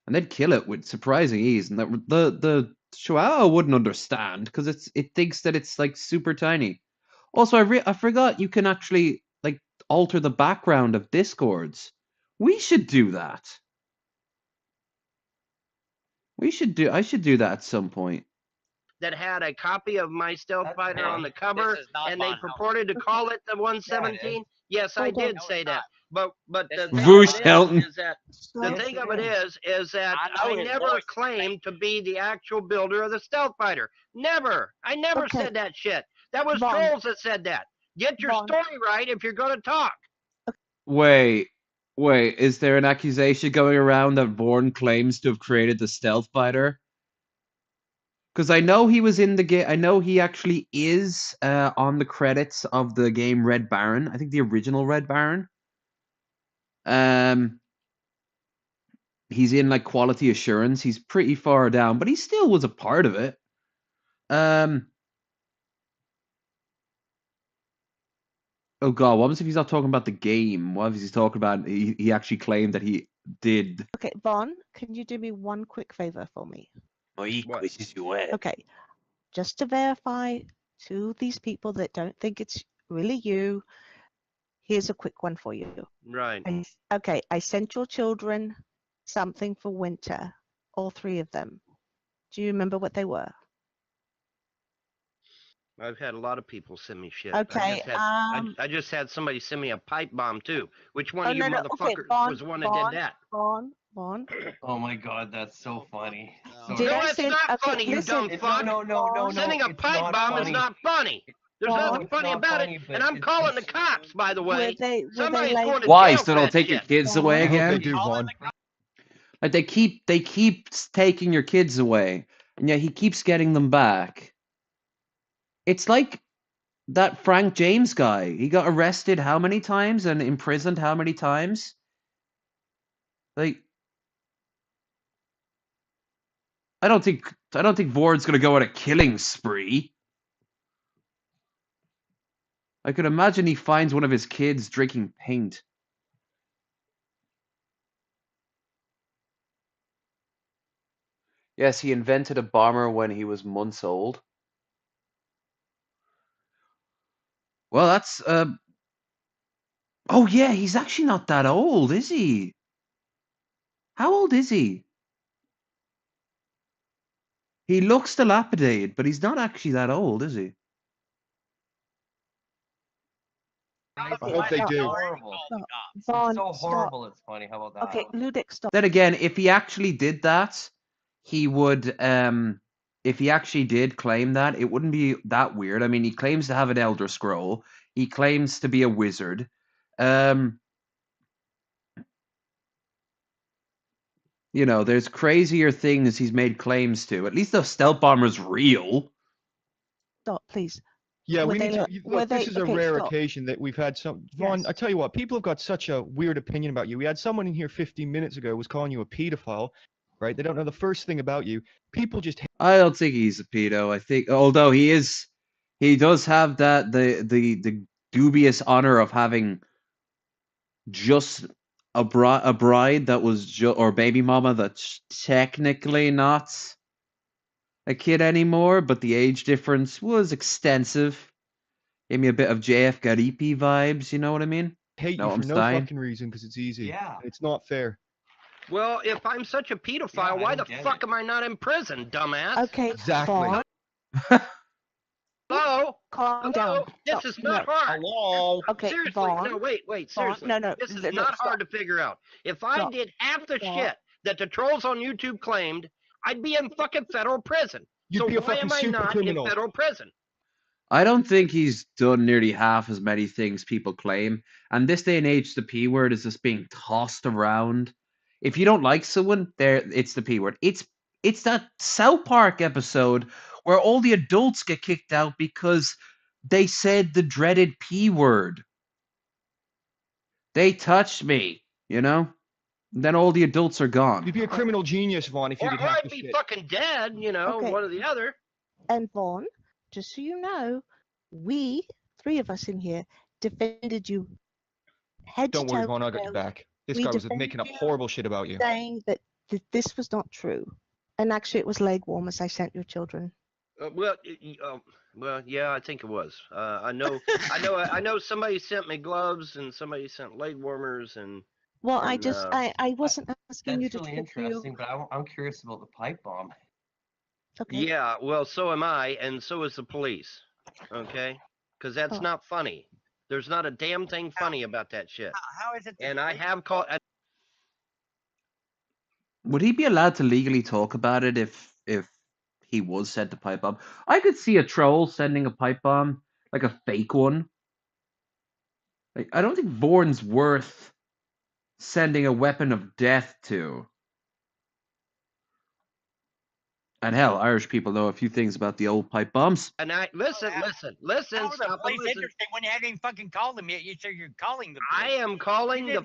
Speaker 4: and they'd kill it with surprising ease. And the chihuahua wouldn't understand because it thinks that it's like super tiny. Also, I forgot you can actually like alter the background of Discords. We should do that. I should do that at some point.
Speaker 8: That had a copy of my stealth fighter on the cover,
Speaker 7: This is not
Speaker 8: and they
Speaker 7: Von
Speaker 8: purported to call it the 117. Yes, I
Speaker 9: Hold on.
Speaker 8: did
Speaker 7: No,
Speaker 8: say
Speaker 7: it's
Speaker 8: that.
Speaker 7: not.
Speaker 8: But the
Speaker 7: This
Speaker 8: thing
Speaker 4: Voosh
Speaker 8: of it
Speaker 4: Helton.
Speaker 8: is that the
Speaker 9: Stop.
Speaker 8: thing of it is that
Speaker 7: I know
Speaker 8: I
Speaker 7: his
Speaker 8: never
Speaker 7: voice.
Speaker 8: claimed to be the actual builder of the stealth fighter. Never. I never
Speaker 9: Okay.
Speaker 8: said that shit. That was
Speaker 9: Von.
Speaker 8: trolls that said that. Get your
Speaker 9: Von.
Speaker 8: story right if you're going to talk.
Speaker 4: Wait, is there an accusation going around that Vaughn claims to have created the stealth fighter? Because I know he was in the game. I know he actually is on the credits of the game Red Baron. I think the original Red Baron. He's in like quality assurance. He's pretty far down, but he still was a part of it. Oh god, what was if he's not talking about the game? What if he's talking about he actually claimed that he did?
Speaker 9: Okay, Vaughn, can you do me one quick favor for me? Okay, just to verify to these people that don't think it's really you, here's a quick one for you.
Speaker 8: Right.
Speaker 9: Okay, I sent your children something for winter, all three of them. Do you remember what they were?
Speaker 8: I've had a lot of people send me shit.
Speaker 9: Okay,
Speaker 8: I just had somebody send me a pipe bomb too. Which one
Speaker 9: Oh,
Speaker 8: of you
Speaker 9: no, okay,
Speaker 8: motherfuckers
Speaker 9: Vaughn,
Speaker 8: was the one that
Speaker 9: Vaughn,
Speaker 8: did that?
Speaker 9: Vaughn.
Speaker 2: Oh my god, that's so funny. So
Speaker 9: Did
Speaker 8: No,
Speaker 9: I
Speaker 8: it's
Speaker 9: send-
Speaker 8: not
Speaker 9: okay,
Speaker 8: funny, you
Speaker 9: listen,
Speaker 8: dumb
Speaker 2: It's
Speaker 8: fuck.
Speaker 2: no.
Speaker 8: Sending a
Speaker 2: it's
Speaker 8: pipe
Speaker 2: not
Speaker 8: bomb is
Speaker 2: funny.
Speaker 8: not funny. There's
Speaker 9: Vaughn,
Speaker 8: nothing
Speaker 2: it's
Speaker 8: funny
Speaker 2: not
Speaker 8: about
Speaker 2: funny,
Speaker 8: it,
Speaker 2: but
Speaker 8: and I'm calling the cops, by the way.
Speaker 9: Were they
Speaker 8: Somebody's
Speaker 9: like,
Speaker 8: going to
Speaker 4: Why?
Speaker 8: jail
Speaker 4: So
Speaker 8: for
Speaker 4: don't
Speaker 8: that
Speaker 4: take your
Speaker 8: shit.
Speaker 4: kids away
Speaker 9: I hope
Speaker 4: again?
Speaker 10: they do, Vaughn.
Speaker 4: Like they keep taking your kids away, and yet he keeps getting them back. It's like that Frank James guy. He got arrested how many times and imprisoned how many times? Like I don't think Vord's gonna go on a killing spree. I could imagine he finds one of his kids drinking paint. Yes, he invented a bomber when he was months old. Well, that's oh yeah, he's actually not that old, is he? How old is he? He looks dilapidated, but he's not actually that old, is he?
Speaker 10: I hope they do.
Speaker 2: Horrible.
Speaker 9: Vaughn,
Speaker 2: It's so
Speaker 9: stop.
Speaker 2: horrible. It's funny. How about that?
Speaker 9: Okay, Ludic, stop.
Speaker 4: Then again, if he actually did that, he would if he actually did claim that, it wouldn't be that weird. I mean, he claims to have an Elder Scroll. He claims to be a wizard. You know, there's crazier things he's made claims to. At least the stealth bomber's real.
Speaker 9: Stop, please.
Speaker 10: Yeah,
Speaker 9: Were
Speaker 10: we
Speaker 9: they
Speaker 10: need to.
Speaker 9: li- were
Speaker 10: Look, this
Speaker 9: they-
Speaker 10: is a
Speaker 9: okay,
Speaker 10: rare
Speaker 9: stop.
Speaker 10: occasion that we've had some. Vaughn,
Speaker 9: Yes.
Speaker 10: I tell you what, people have got such a weird opinion about you. We had someone in here 15 minutes ago who was calling you a pedophile, right? They don't know the first thing about you. People just
Speaker 4: I don't think he's a pedo. I think, although he does have that the dubious honor of having just a bride that was or baby mama that's technically not a kid anymore, but the age difference was extensive. Gave me a bit of JF Garipi vibes. You know what I mean?
Speaker 10: hate
Speaker 4: No,
Speaker 10: you
Speaker 4: I'm
Speaker 10: for no
Speaker 4: saying.
Speaker 10: fucking reason because it's easy.
Speaker 2: Yeah.
Speaker 10: And it's not fair.
Speaker 8: Well, if I'm such a pedophile,
Speaker 2: Yeah, I
Speaker 8: why the
Speaker 2: don't get
Speaker 8: fuck
Speaker 2: it.
Speaker 8: am I not in prison, dumbass?
Speaker 9: Okay,
Speaker 10: Exactly.
Speaker 9: Vaughn,
Speaker 8: Hello?
Speaker 9: calm down.
Speaker 8: Hello? This
Speaker 9: Stop.
Speaker 8: is not
Speaker 9: No.
Speaker 8: hard.
Speaker 7: Hello.
Speaker 9: Okay,
Speaker 8: Seriously,
Speaker 9: Vaughn.
Speaker 8: no, wait,
Speaker 9: Vaughn,
Speaker 8: seriously.
Speaker 9: no,
Speaker 8: This is
Speaker 9: no,
Speaker 8: not
Speaker 9: stop.
Speaker 8: hard to figure out. If I
Speaker 9: Stop.
Speaker 8: did half the
Speaker 9: Stop.
Speaker 8: shit that the trolls on YouTube claimed, I'd be in fucking federal prison.
Speaker 10: You'd
Speaker 8: So
Speaker 10: be a
Speaker 8: why
Speaker 10: fucking
Speaker 8: am I
Speaker 10: super
Speaker 8: not
Speaker 10: criminal.
Speaker 8: in federal prison?
Speaker 4: I don't think he's done nearly half as many things people claim. And this day and age, the P word is just being tossed around. If you don't like someone, it's the P word. It's that South Park episode where all the adults get kicked out because they said the dreaded P word. They touched me, you know? And then all the adults are gone.
Speaker 10: You'd be a criminal genius, Vaughn, if you
Speaker 8: Or
Speaker 10: did half
Speaker 8: I'd
Speaker 10: the
Speaker 8: be
Speaker 10: shit.
Speaker 8: fucking dead, you know,
Speaker 9: Okay.
Speaker 8: one or the other.
Speaker 9: And Vaughn, just so you know, we, 3 of us in here, defended you head
Speaker 10: Don't
Speaker 9: to
Speaker 10: worry,
Speaker 9: toe.
Speaker 10: Vaughn, I got your back. This
Speaker 9: We
Speaker 10: guy was
Speaker 9: defended
Speaker 10: making up
Speaker 9: you,
Speaker 10: horrible shit about you.
Speaker 9: saying that this was not true. And actually, it was leg warmers I sent your children.
Speaker 8: Well, yeah, I think it was. I know somebody sent me gloves and somebody sent leg warmers and.
Speaker 9: Well,
Speaker 8: And,
Speaker 9: I wasn't asking you
Speaker 11: That's
Speaker 9: to
Speaker 11: really
Speaker 9: take you.
Speaker 11: interesting, but I'm curious about the pipe bomb.
Speaker 9: Okay.
Speaker 8: Yeah, well, so am I, and so is the police. Okay, because that's
Speaker 9: Oh.
Speaker 8: not funny. There's not a damn thing funny about that shit.
Speaker 11: How is it?
Speaker 8: And I have called.
Speaker 4: Would he be allowed to legally talk about it if he was sent a pipe bomb? I could see a troll sending a pipe bomb, like a fake one. Like, I don't think Bourne's worth sending a weapon of death to. And hell, Irish people know a few things about the old pipe bombs.
Speaker 8: And I listen.
Speaker 11: How is the
Speaker 8: Stop
Speaker 11: police
Speaker 8: and listen.
Speaker 11: interesting when you haven't even fucking called them yet? You say you're calling the
Speaker 8: I
Speaker 11: police.
Speaker 8: am calling the.
Speaker 4: I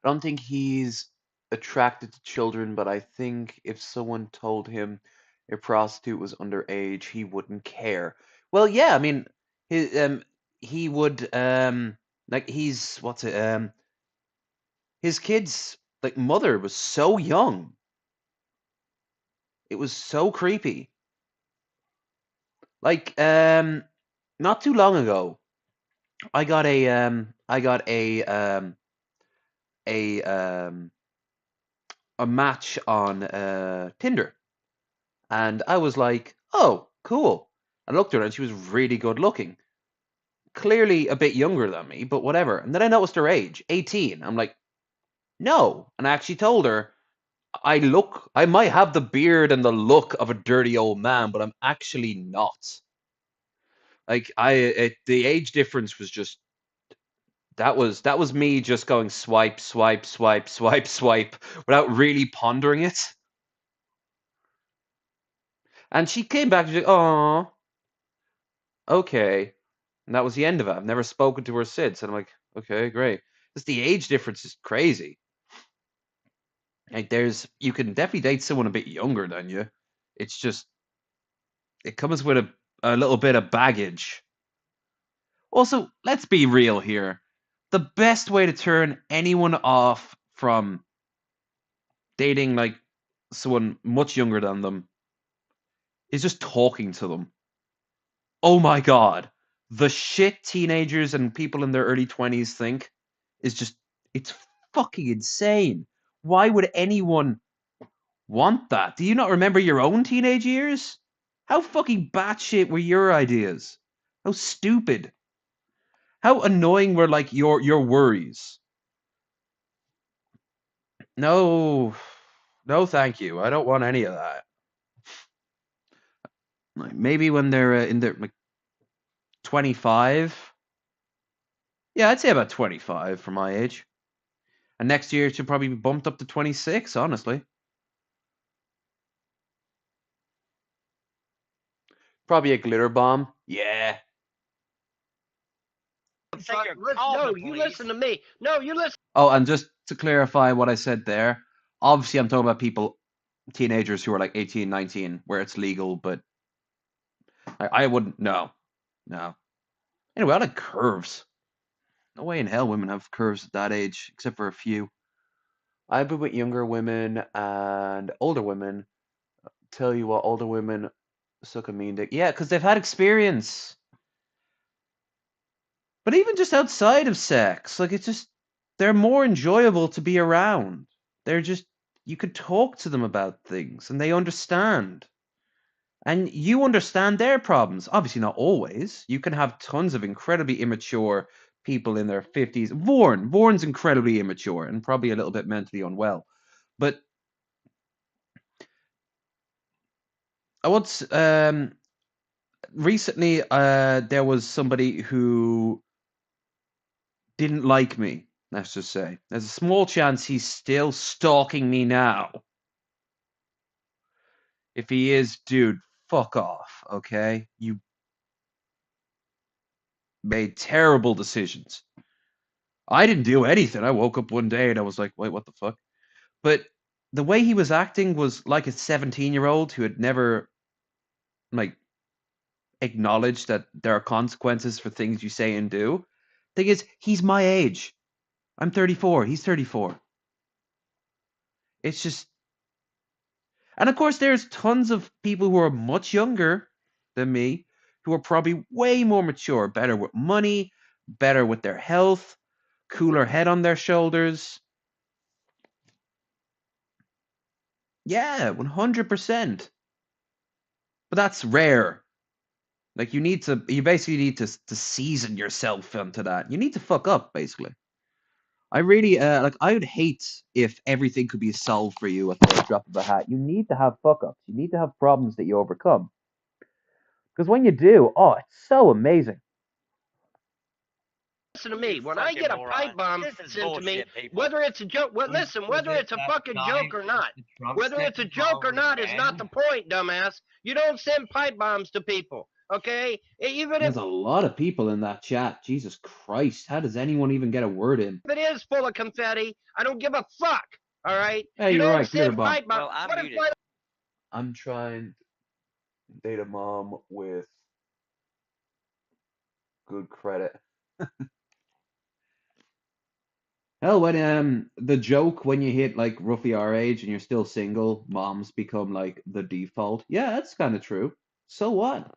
Speaker 4: don't think he's attracted to children, but I think if someone told him a prostitute was underage, he wouldn't care. Well, yeah, I mean, he would like his kid's like mother was so young. It was so creepy. Like not too long ago, I got a match on Tinder. And I was like, oh, cool. I looked at her and she was really good looking. Clearly a bit younger than me, but whatever. And then I noticed her age, 18. I'm like, no. And I actually told her, I might have the beard and the look of a dirty old man, but I'm actually not. Like, the age difference was just, that was me just going swipe, swipe, swipe, swipe, swipe, without really pondering it. And she came back and she's like, oh, okay. And that was the end of it. I've never spoken to her since. And I'm like, okay, great. Just the age difference is crazy. Like, you can definitely date someone a bit younger than you. It's just, it comes with a little bit of baggage. Also, let's be real here. The best way to turn anyone off from dating like someone much younger than them is just talking to them. Oh my god. The shit teenagers and people in their early 20s think is just, it's fucking insane. Why would anyone want that? Do you not remember your own teenage years? How fucking batshit were your ideas? How stupid. How annoying were like your worries? No. No, thank you. I don't want any of that. Like, maybe when they're in their like 25. Yeah, I'd say about 25 for my age. And next year it should probably be bumped up to 26, honestly. Probably a glitter bomb. Yeah.
Speaker 8: No, you listen to me. No, you listen.
Speaker 4: Oh, and just to clarify what I said there, obviously I'm talking about people, teenagers who are like 18, 19, where it's legal, but I wouldn't, no. Anyway, I like curves. No way in hell women have curves at that age, except for a few. I've been with younger women and older women. Tell you what, older women suck a mean dick. Yeah, because they've had experience. But even just outside of sex, like it's just, they're more enjoyable to be around. They're just, you could talk to them about things and they understand. And you understand their problems. Obviously, not always. You can have tons of incredibly immature people in their 50s. Vaughn's incredibly immature and probably a little bit mentally unwell. But I once recently, there was somebody who didn't like me. Let's just say there's a small chance he's still stalking me now. If he is, dude, fuck off. Okay, you made terrible decisions. I didn't do anything. I woke up one day and I was like, wait, what the fuck? But the way he was acting was like a 17-year-old who had never like acknowledged that there are consequences for things you say and do. Thing is, he's my age. I'm 34. He's 34. It's just, and of course, there's tons of people who are much younger than me who are probably way more mature, better with money, better with their health, cooler head on their shoulders. Yeah, 100%. But that's rare. Like you basically need to season yourself into that. You need to fuck up, basically. I really like. I would hate if everything could be solved for you at the drop of a hat. You need to have fuck ups. You need to have problems that you overcome. Because when you do, oh, it's so amazing.
Speaker 8: Listen to me. When I get a pipe bomb sent to me, whether it's a joke, listen, whether it's a fucking joke or not, whether it's a joke or not is not the point, dumbass. You don't send pipe bombs to people, okay? Even
Speaker 4: There's a lot of people in that chat. Jesus Christ, how does anyone even get a word in?
Speaker 8: if it is full of confetti, I don't give a fuck. All right?
Speaker 4: Hey,
Speaker 8: you
Speaker 4: you're
Speaker 8: don't
Speaker 4: right,
Speaker 8: send
Speaker 4: Bomb.
Speaker 8: pipe bombs.
Speaker 11: Well,
Speaker 4: I'm trying to date a mom with good credit. Hell, when the joke when you hit like roughly our age and you're still single, moms become like the default. Yeah, that's kind of true. So what?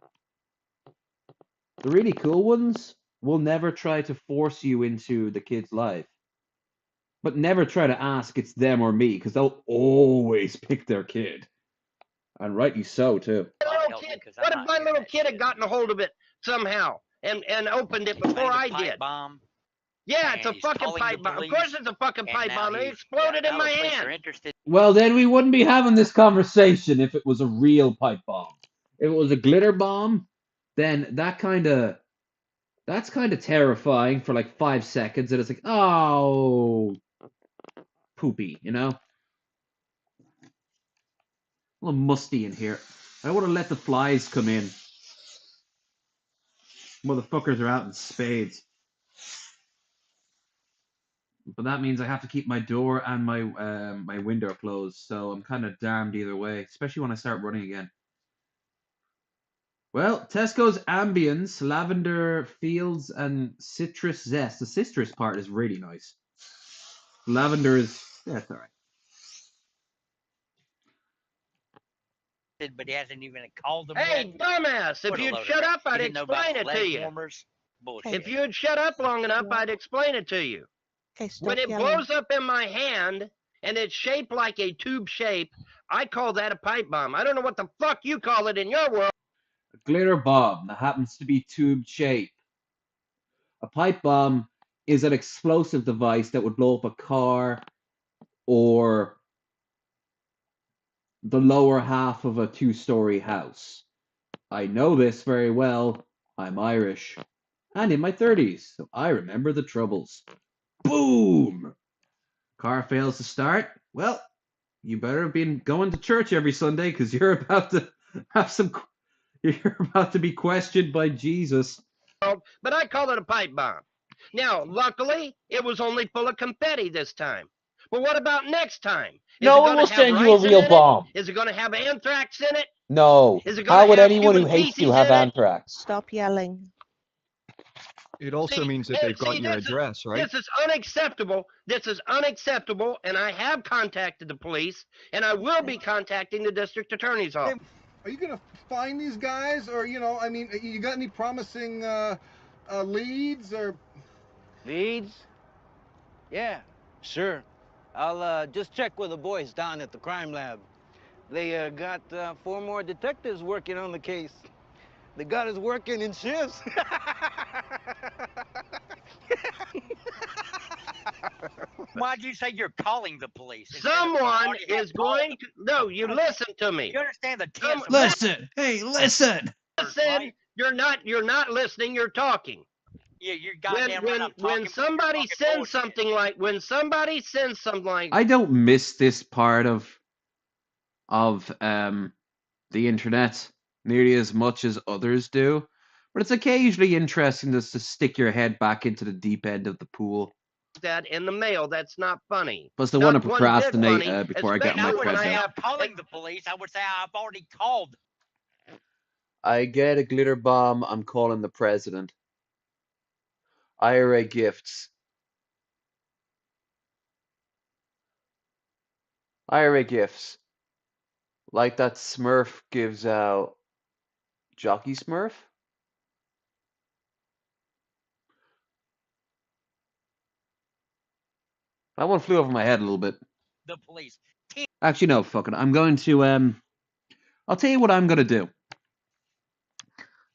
Speaker 4: The really cool ones will never try to force you into the kid's life, but never try to ask it's them or me because they'll always pick their kid, and rightly so too.
Speaker 8: What if my little kid had gotten a hold of it somehow and opened it before I did?
Speaker 11: Bomb.
Speaker 8: Yeah, it's a fucking pipe bomb. Of course it's a fucking pipe bomb. It exploded in my hand.
Speaker 4: Well, then we wouldn't be having this conversation if it was a real pipe bomb. If it was a glitter bomb, then that's kind of terrifying for like 5 seconds, and it's like, oh, poopy, you know? A little musty in here. I don't want to let the flies come in. Motherfuckers are out in spades. But that means I have to keep my door and my my window closed, so I'm kind of damned either way, especially when I start running again. Well, Tesco's ambience, lavender fields, and citrus zest. The citrus part is really nice. Lavender is, yeah, it's all right.
Speaker 11: But he hasn't even called them.
Speaker 8: Hey, dumbass! If you'd shut up, I'd explain it to you. If you'd shut up long enough, I'd explain it to you. When it blows up in my hand and it's shaped like a tube shape, I call that a pipe bomb. I don't know what the fuck you call it in your world.
Speaker 4: A glitter bomb that happens to be tube shaped. A pipe bomb is an explosive device that would blow up a car or the lower half of a 2-story house. I know this very well. I'm Irish and in my 30s, so I remember the troubles. Boom! Car fails to start. Well, you better have been going to church every Sunday because you're about to have some. You're about to be questioned by Jesus.
Speaker 8: But I call it a pipe bomb. Now, luckily, it was only full of confetti this time. But what about next time?
Speaker 4: No one will send you a real bomb.
Speaker 8: Is it going to have anthrax in it?
Speaker 4: No. How would anyone who hates you have anthrax?
Speaker 9: Stop yelling.
Speaker 10: It also means that they've got your address, right?
Speaker 8: This is unacceptable. This is unacceptable, and I have contacted the police, and I will be contacting the district attorney's office.
Speaker 12: Are you gonna find these guys, or I mean, you got any promising leads or?
Speaker 13: Leads? Yeah, sure. I'll just check with the boys down at the crime lab. They got 4 more detectives working on the case. They got us working in shifts.
Speaker 11: Why'd you say you're calling the police?
Speaker 8: Someone is going to... No, you listen to me.
Speaker 11: You understand the tense...
Speaker 4: Listen! Hey, listen!
Speaker 8: said you're not listening. You're talking.
Speaker 11: Yeah, you're goddamn right. I'm talking.
Speaker 8: When somebody sends something like
Speaker 4: I don't miss this part of the internet nearly as much as others do, but it's occasionally interesting just to stick your head back into the deep end of the pool.
Speaker 8: That in the mail, that's not funny.
Speaker 4: Plus, I want to procrastinate before I get my present.
Speaker 11: I'm calling the police. I would say I've already called.
Speaker 4: I get a glitter bomb. I'm calling the president. IRA gifts. IRA gifts. Like that Smurf gives out. Jockey Smurf? That one flew over my head a little bit.
Speaker 11: The police.
Speaker 4: Actually, no, fuck it. I'm going to, I'll tell you what I'm going to do.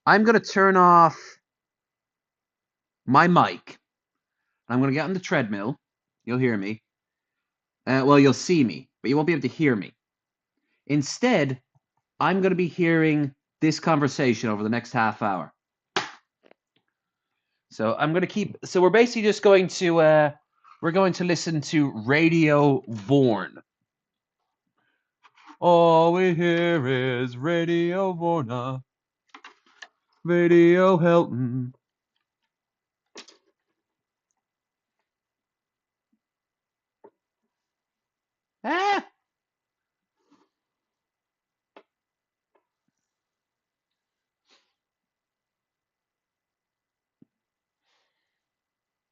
Speaker 4: I'm going to turn off my mic. I'm going to get on the treadmill. You'll hear me. Well, you'll see me, but you won't be able to hear me. Instead, I'm going to be hearing this conversation over the next half hour. So I'm going to keep... So we're basically just going to... we're going to listen to Radio Vorn. All we hear is Radio Vorna. Radio Helton. Ah!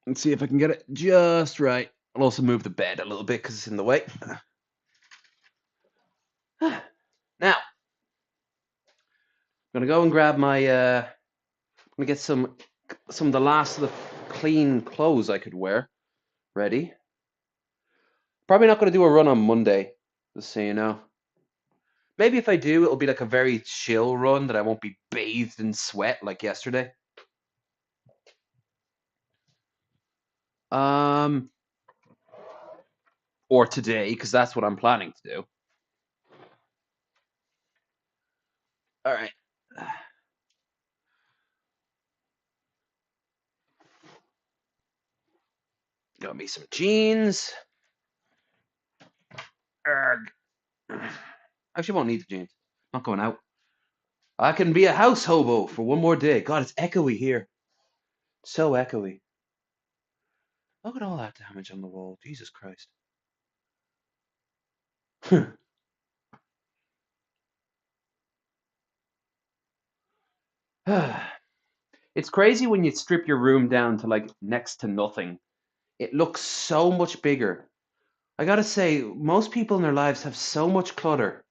Speaker 4: Let's see if I can get it just right. I'll also move the bed a little bit because it's in the way. Now, I'm gonna go and grab my. I'm gonna get some of the last of the clean clothes I could wear ready. Probably not gonna do a run on Monday, just so you know. Maybe if I do, it'll be like a very chill run that I won't be bathed in sweat like yesterday. Or today, because that's what I'm planning to do. All right. Got me some jeans. Arg. Actually, won't need the jeans. Not going out. I can be a house hobo for one more day. God, it's echoey here. So echoey. Look at all that damage on the wall. Jesus Christ. It's crazy when you strip your room down to like next to nothing. It looks so much bigger. I gotta say, most people in their lives have so much clutter.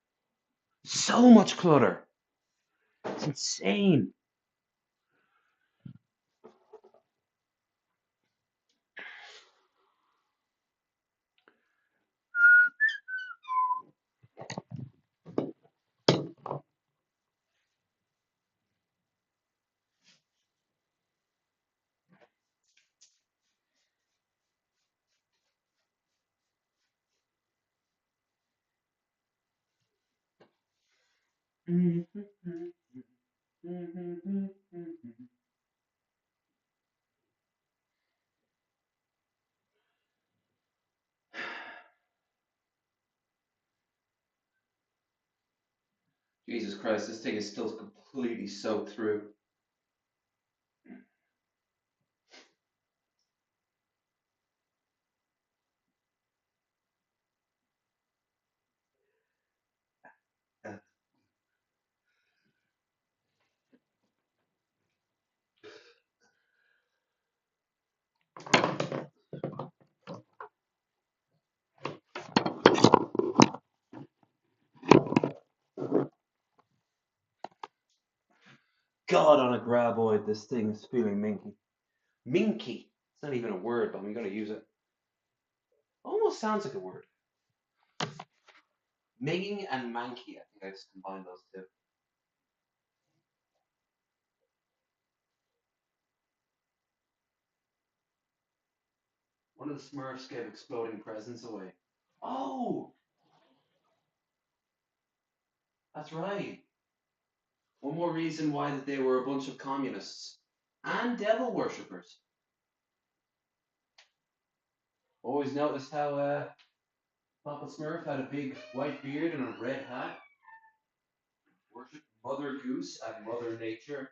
Speaker 4: So much clutter. It's insane. Jesus Christ, this thing is still completely soaked through. God, on a graboid, this thing is feeling minky. Minky. It's not even a word, but I'm going to use it. Almost sounds like a word. Minging and manky. I think I just combined those two. One of the Smurfs gave exploding presents away. Oh! That's right. One more reason why that they were a bunch of communists and devil worshippers. Always noticed how Papa Smurf had a big white beard and a red hat. Worshipped Mother Goose and Mother Nature.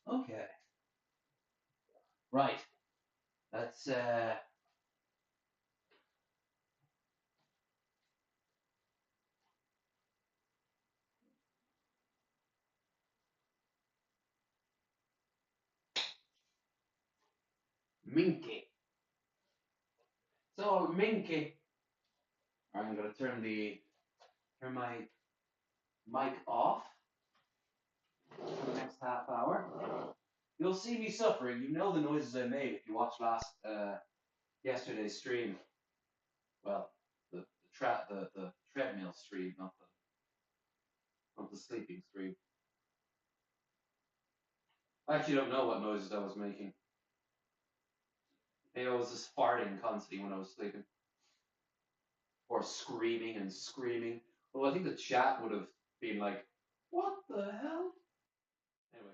Speaker 4: Okay. Right. That's Minky. So Minky. I'm gonna turn my mic off for the next half hour. You'll see me suffering. You know the noises I made if you watched yesterday's stream. Well, the treadmill stream, not the sleeping stream. I actually don't know what noises I was making. Maybe I was just farting constantly when I was sleeping. Or screaming and screaming. Well, I think the chat would have been like, what the hell? Anyway.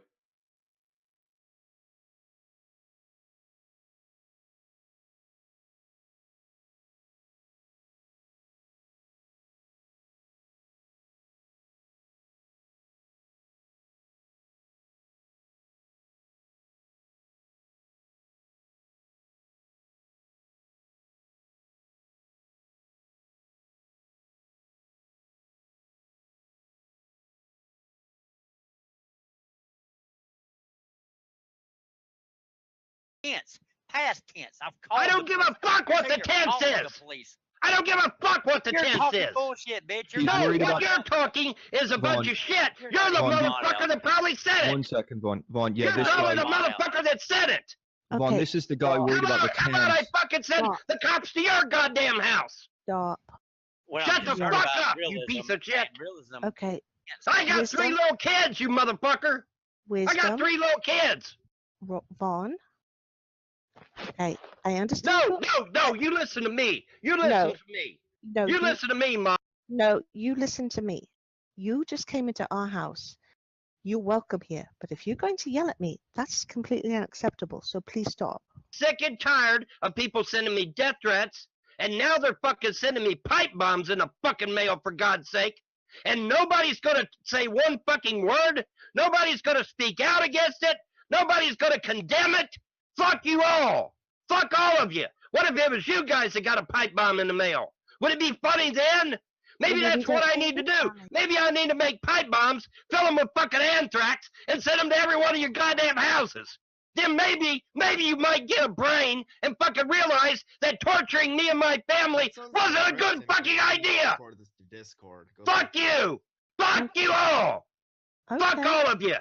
Speaker 11: Past tense. I've called.
Speaker 8: I don't give a fuck what the tense is. I don't give a fuck what the tense is.
Speaker 11: Bullshit, bitch.
Speaker 8: No, what you're talking is a bunch of shit. You're the motherfucker that probably said it.
Speaker 10: 1 second, Vaughn. Vaughn, yeah,
Speaker 8: You're
Speaker 10: this
Speaker 8: probably
Speaker 10: guy.
Speaker 8: the motherfucker that said it.
Speaker 10: Vaughn, this is the guy worried about the
Speaker 8: How about I
Speaker 10: tense.
Speaker 8: fucking send the cops to your goddamn house?
Speaker 9: Stop.
Speaker 8: Shut the fuck up, you piece of shit.
Speaker 9: Okay.
Speaker 8: I got 3 little kids, you motherfucker. I got 3 little kids.
Speaker 9: Vaughn. Okay, I understand.
Speaker 8: No, you listen to me. You listen to me.
Speaker 9: No,
Speaker 8: you listen to me, Mom.
Speaker 9: No, you listen to me. You just came into our house. You're welcome here. But if you're going to yell at me, that's completely unacceptable. So please stop.
Speaker 8: Sick and tired of people sending me death threats, and now they're fucking sending me pipe bombs in the fucking mail, for God's sake. And nobody's gonna say one fucking word. Nobody's gonna speak out against it. Nobody's gonna condemn it. Fuck you all. Fuck all of you. What if it was you guys that got a pipe bomb in the mail? Would it be funny then? Maybe that's what I need to do. Maybe I need to make pipe bombs, fill them with fucking anthrax, and send them to every one of your goddamn houses. Then maybe you might get a brain and fucking realize that torturing me and my family wasn't a good fucking idea. Fuck you. Fuck you all. Fuck all of you.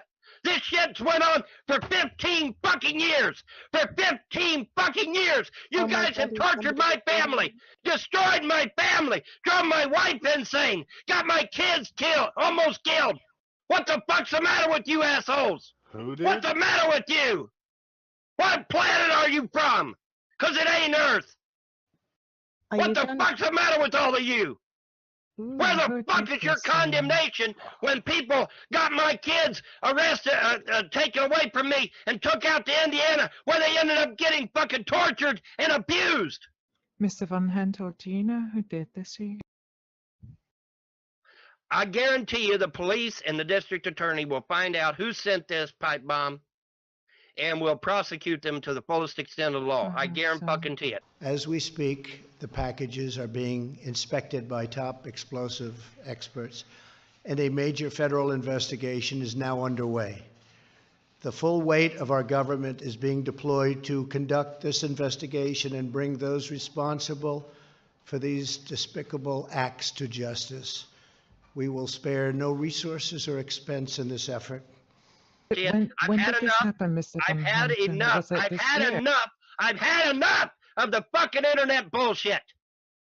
Speaker 8: This shit's went on for 15 fucking years. For 15 fucking years. You guys have tortured my family, destroyed my family, drove my wife insane, got my kids killed, almost killed. What the fuck's the matter with you assholes? What's the matter with you? What planet are you from? 'Cause it ain't Earth. What the fuck's the matter with all of you? Where the fuck is your condemnation when people got my kids arrested, taken away from me, and took out to Indiana, where they ended up getting fucking tortured and abused?
Speaker 14: Mr. Von Hentortina, who did this to you?
Speaker 8: I guarantee you the police and the district attorney will find out who sent this pipe bomb and will prosecute them to the fullest extent of the law. I guarantee it.
Speaker 15: As we speak, the packages are being inspected by top explosive experts, and a major federal investigation is now underway. The full weight of our government is being deployed to conduct this investigation and bring those responsible for these despicable acts to justice. We will spare no resources or expense in this effort.
Speaker 14: When did this happen, Mr.
Speaker 8: I've had enough. I've had enough. I've had enough of the fucking internet bullshit.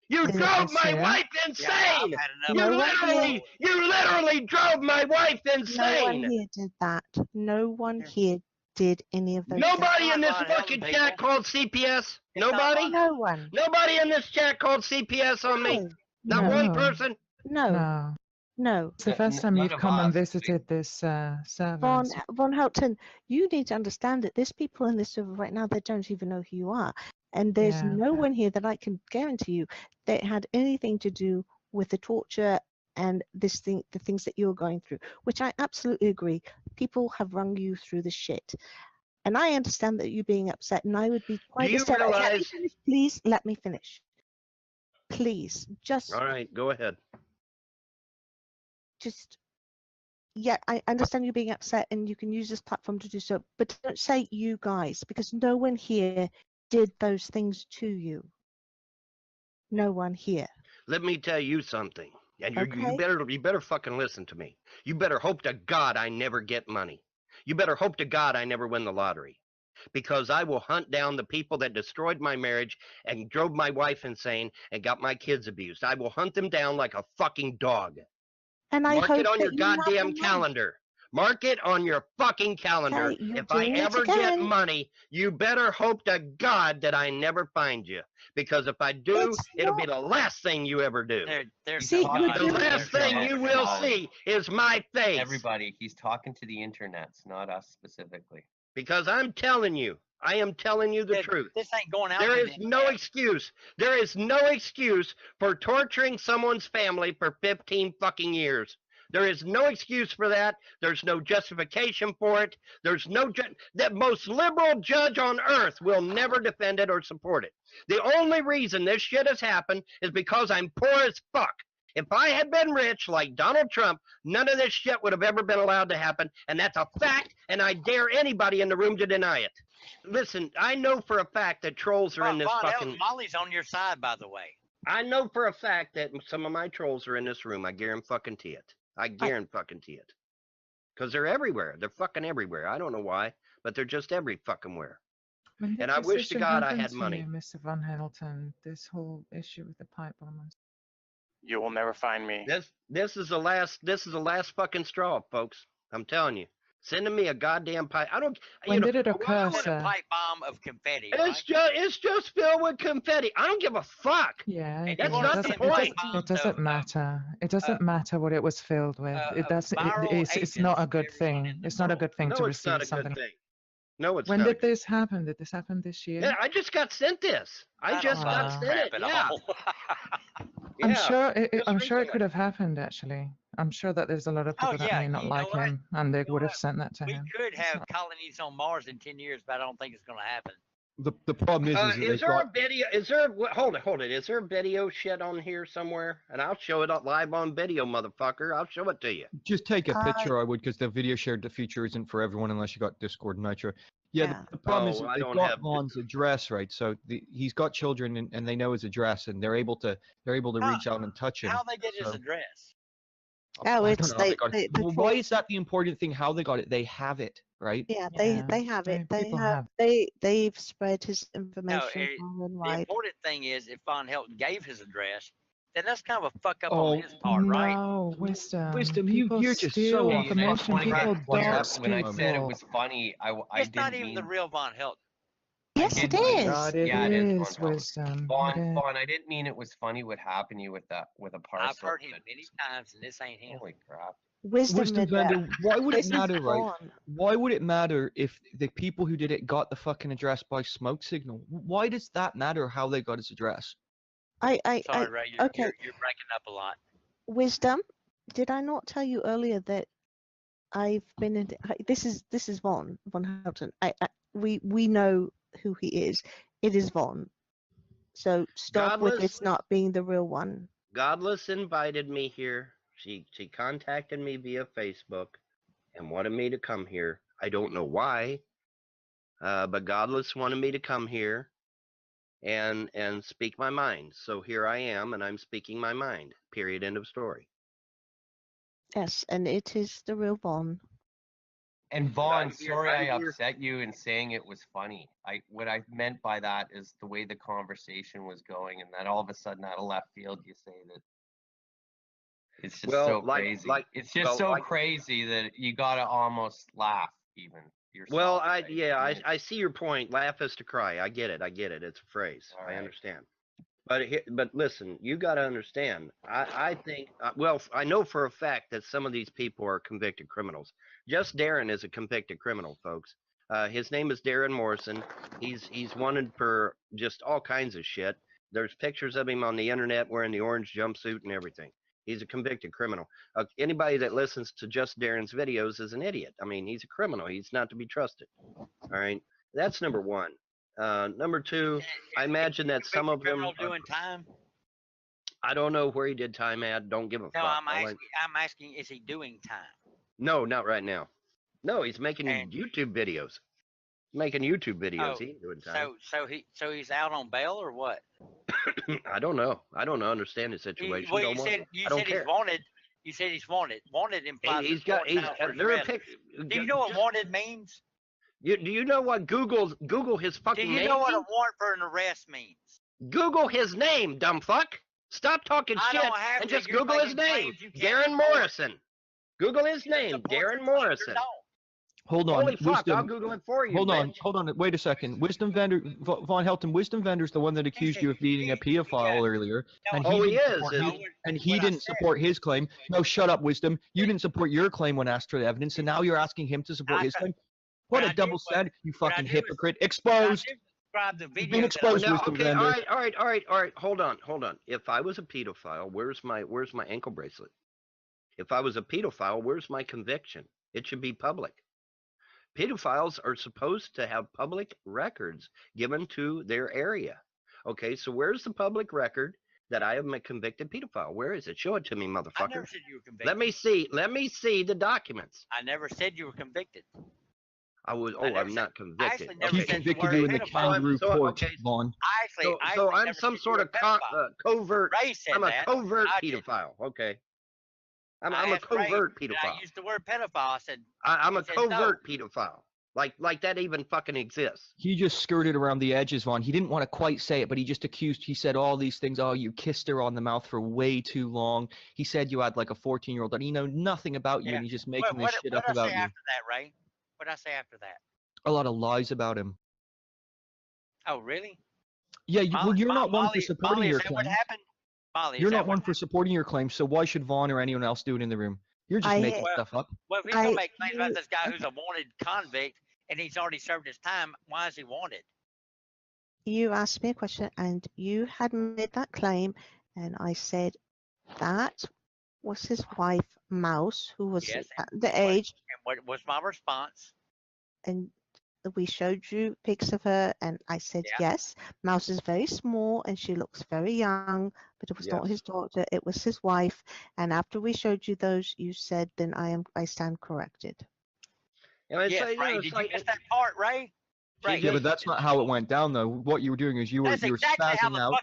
Speaker 8: You drove my wife insane. You literally drove my wife insane.
Speaker 9: No one here did that. No one here did any of those
Speaker 8: Nobody
Speaker 9: things.
Speaker 8: in this fucking chat called CPS. Nobody.
Speaker 9: No one.
Speaker 8: Nobody in this chat called CPS on me. Not one person.
Speaker 9: No. No.
Speaker 14: It's the first time you've come and visited this server.
Speaker 9: Von Houten, you need to understand that there's people in this server right now that don't even know who you are. And there's no one here that I can guarantee you that had anything to do with the torture and the things that you're going through, which I absolutely agree. People have rung you through the shit. And I understand that you're being upset, and I would be quite upset. Please let me finish. Please, just.
Speaker 8: All right, go ahead.
Speaker 9: Yeah, I understand you being upset, and you can use this platform to do so, but don't say you guys, because no one here did those things to you. No one here.
Speaker 8: Let me tell you something, and you better fucking listen to me. You better hope to God I never get money. You better hope to God I never win the lottery, because I will hunt down the people that destroyed my marriage and drove my wife insane and got my kids abused. I will hunt them down like a fucking dog.
Speaker 9: And I
Speaker 8: Mark
Speaker 9: hope
Speaker 8: it on your
Speaker 9: that you have
Speaker 8: goddamn
Speaker 9: the
Speaker 8: calendar. Mark it on your fucking calendar.
Speaker 9: Okay, you're
Speaker 8: if I
Speaker 9: doing it
Speaker 8: ever get
Speaker 9: again.
Speaker 8: money, you better hope to God that I never find you. Because if I do, it'll be the last thing you ever do. The last thing you will see is my face.
Speaker 16: Everybody, he's talking to the internets, not us specifically.
Speaker 8: Because I'm telling you, I am telling you the truth.
Speaker 11: This ain't going out.
Speaker 8: There is no excuse. There is no excuse for torturing someone's family for 15 fucking years. There is no excuse for that. There's no justification for it. There's no that most liberal judge on earth will never defend it or support it. The only reason this shit has happened is because I'm poor as fuck. If I had been rich like Donald Trump, none of this shit would have ever been allowed to happen, and that's a fact, and I dare anybody in the room to deny it. Listen, I know for a fact that trolls are in this fucking...
Speaker 11: Molly's on your side, by the way.
Speaker 8: I know for a fact that some of my trolls are in this room. I guarantee it. I guarantee it. Because they're everywhere. They're fucking everywhere. I don't know why, but they're just every fucking where. And I wish to God I had money.
Speaker 14: Mr. Von Hamilton, this whole issue with the pipe bombers.
Speaker 17: You will never find me.
Speaker 8: This is the last fucking straw, folks. I'm telling you. Sending me a goddamn pipe. I don't.
Speaker 14: When did it occur, sir?
Speaker 11: A pipe bomb of confetti.
Speaker 8: It's just filled with confetti. I don't give a fuck.
Speaker 14: Yeah,
Speaker 8: that's not the point.
Speaker 14: It doesn't matter. It doesn't matter what it was filled with. It's not a good thing. It's not a good thing to receive something.
Speaker 8: No, it's
Speaker 14: when
Speaker 8: not.
Speaker 14: When did this happen? Did this happen this year?
Speaker 8: Yeah, I just got sent this. I just got sent it. Yeah.
Speaker 14: I'm sure it could have happened actually. I'm sure that there's a lot of people that may not like him, and they would have sent that to him.
Speaker 11: We could have colonies on Mars in 10 years, but I don't think it's going to happen.
Speaker 10: The problem
Speaker 8: is there a video? Is there hold it? Is there a video shit on here somewhere? And I'll show it up live on video, motherfucker. I'll show it to you.
Speaker 10: Just take a picture, I would, because the video shared feature isn't for everyone unless you got Discord Nitro. Yeah, the problem is they've got Vaughn's address, right? So he's got children, and they know his address, and they're able to reach out and touch him.
Speaker 11: How they get his address?
Speaker 9: Oh, it's
Speaker 10: well, why is that the important thing? How they got it? They have it, right?
Speaker 9: Yeah, they have it. They've spread his information far and wide.
Speaker 11: The important thing is if Von Helton gave his address, then that's kind of a fuck up on his part, right?
Speaker 14: No, wisdom.
Speaker 10: You're just so
Speaker 14: information. People don't
Speaker 16: When I said it was funny, I
Speaker 11: it's
Speaker 16: didn't
Speaker 11: not even
Speaker 16: mean
Speaker 11: the real Von Helton.
Speaker 9: Yes, it is.
Speaker 14: God, it is wisdom.
Speaker 16: Vaughn, I didn't mean it was funny what happened to you with a parcel.
Speaker 11: I've heard him many times, and this ain't him.
Speaker 16: Holy crap.
Speaker 10: Wisdom Vendor, why would it matter, right? Why would it matter if the people who did it got the fucking address by smoke signal? Why does that matter how they got his address?
Speaker 11: Sorry, Ray, you're breaking up a lot.
Speaker 9: Wisdom, did I not tell you earlier that I've been in? This is Von Houten. We know who he is. It is Von. So stop with it's not being the real one.
Speaker 8: Godless invited me here. She contacted me via Facebook and wanted me to come here. I don't know why, but Godless wanted me to come here and speak my mind. So here I am, and I'm speaking my mind. Period. End of story.
Speaker 9: Yes, and it is the real Von.
Speaker 16: And Vaughn, sorry I upset you in saying it was funny. What I meant by that is the way the conversation was going, and then all of a sudden out of left field you say that it's just so crazy. It's just so crazy that you gotta almost laugh even yourself.
Speaker 8: Well, I see your point. Laugh is to cry. I get it. It's a phrase. I understand. But listen, you got to understand. I think, well, I know for a fact that some of these people are convicted criminals. Just Darren is a convicted criminal, folks. His name is Darren Morrison. He's wanted for just all kinds of shit. There's pictures of him on the internet wearing the orange jumpsuit and everything. He's a convicted criminal. Anybody that listens to Just Darren's videos is an idiot. I mean, he's a criminal. He's not to be trusted. All right, that's number one. Number two, I imagine that some of them
Speaker 11: doing time.
Speaker 8: I don't know where he did time at. Don't give a fuck.
Speaker 11: No, I'm asking, is he doing time?
Speaker 8: No, not right now. No, he's making YouTube videos. Making YouTube videos.
Speaker 11: Oh,
Speaker 8: he ain't doing time.
Speaker 11: So he's out on bail or what?
Speaker 8: I don't know. I don't understand the situation.
Speaker 11: Well, you said he's wanted. You said he's wanted. Wanted implies
Speaker 8: he's got. Do
Speaker 11: you know what wanted means?
Speaker 8: Do you know what Google his fucking name?
Speaker 11: Do you know what a warrant for an arrest means?
Speaker 8: Google his name, dumb fuck. Stop talking shit and just Google his name. Darren Morrison. Google his name, Darren Morrison.
Speaker 10: Hold on.
Speaker 8: Holy fuck,
Speaker 10: Wisdom.
Speaker 8: I'll Google it for you.
Speaker 10: Hold on,
Speaker 8: bitch.
Speaker 10: hold on. Wait a second. Wisdom Vendor, Von Helton, Wisdom Vendor's the one that accused you of being a pedophile earlier. And he didn't support his claim. No, shut up, Wisdom. You didn't support your claim when asked for the evidence, and now you're asking him to support his claim? What a double standard, you fucking hypocrite. Exposed. You've been exposed, Wisdom Vendor.
Speaker 8: All right. Hold on. If I was a pedophile, where's my ankle bracelet? If I was a pedophile, where's my conviction? It should be public. Pedophiles are supposed to have public records given to their area. Okay, so where's the public record that I am a convicted pedophile? Where is it? Show it to me, motherfucker.
Speaker 11: I never said you were convicted.
Speaker 8: Let me see the documents.
Speaker 11: I never said you were convicted.
Speaker 8: I'm not convicted.
Speaker 10: He convicted you in the kangaroo court, Vaughn.
Speaker 8: So I'm some sort of covert. I'm a covert pedophile. Okay. I'm a covert pedophile.
Speaker 11: I used the word pedophile. I said
Speaker 8: I'm a covert pedophile. Like that even fucking exists.
Speaker 10: He just skirted around the edges, Vaughn. He didn't want to quite say it, but he said all these things. Oh, you kissed her on the mouth for way too long. He said you had like a 14-year-old and he know nothing about you, and he's just making this shit up about you.
Speaker 11: What did I say after that, Ray? What did I say after that?
Speaker 10: A lot of lies about him.
Speaker 11: Oh, really?
Speaker 10: Yeah, you're not one for supporting your claim.
Speaker 11: What happened? Molly,
Speaker 10: you're not one for supporting your claim, so why should Vaughn or anyone else do it in the room? You're just making stuff up.
Speaker 11: Well, if he's going to make claims about this guy who's a wanted convict and he's already served his time, why is he wanted?
Speaker 9: You asked me a question and you had made that claim, and I said that was his wife, Mouse, who was at the age.
Speaker 11: And what was my response?
Speaker 9: And we showed you pics of her, and I said yes. Mouse is very small and she looks very young, but it was not his daughter, it was his wife. And after we showed you those, you said, then I stand corrected.
Speaker 11: Yes, Ray, did you miss that part, Ray? Right.
Speaker 10: Yeah, but that's not how it went down, though. What you were doing is you were
Speaker 11: exactly
Speaker 10: spazzing out.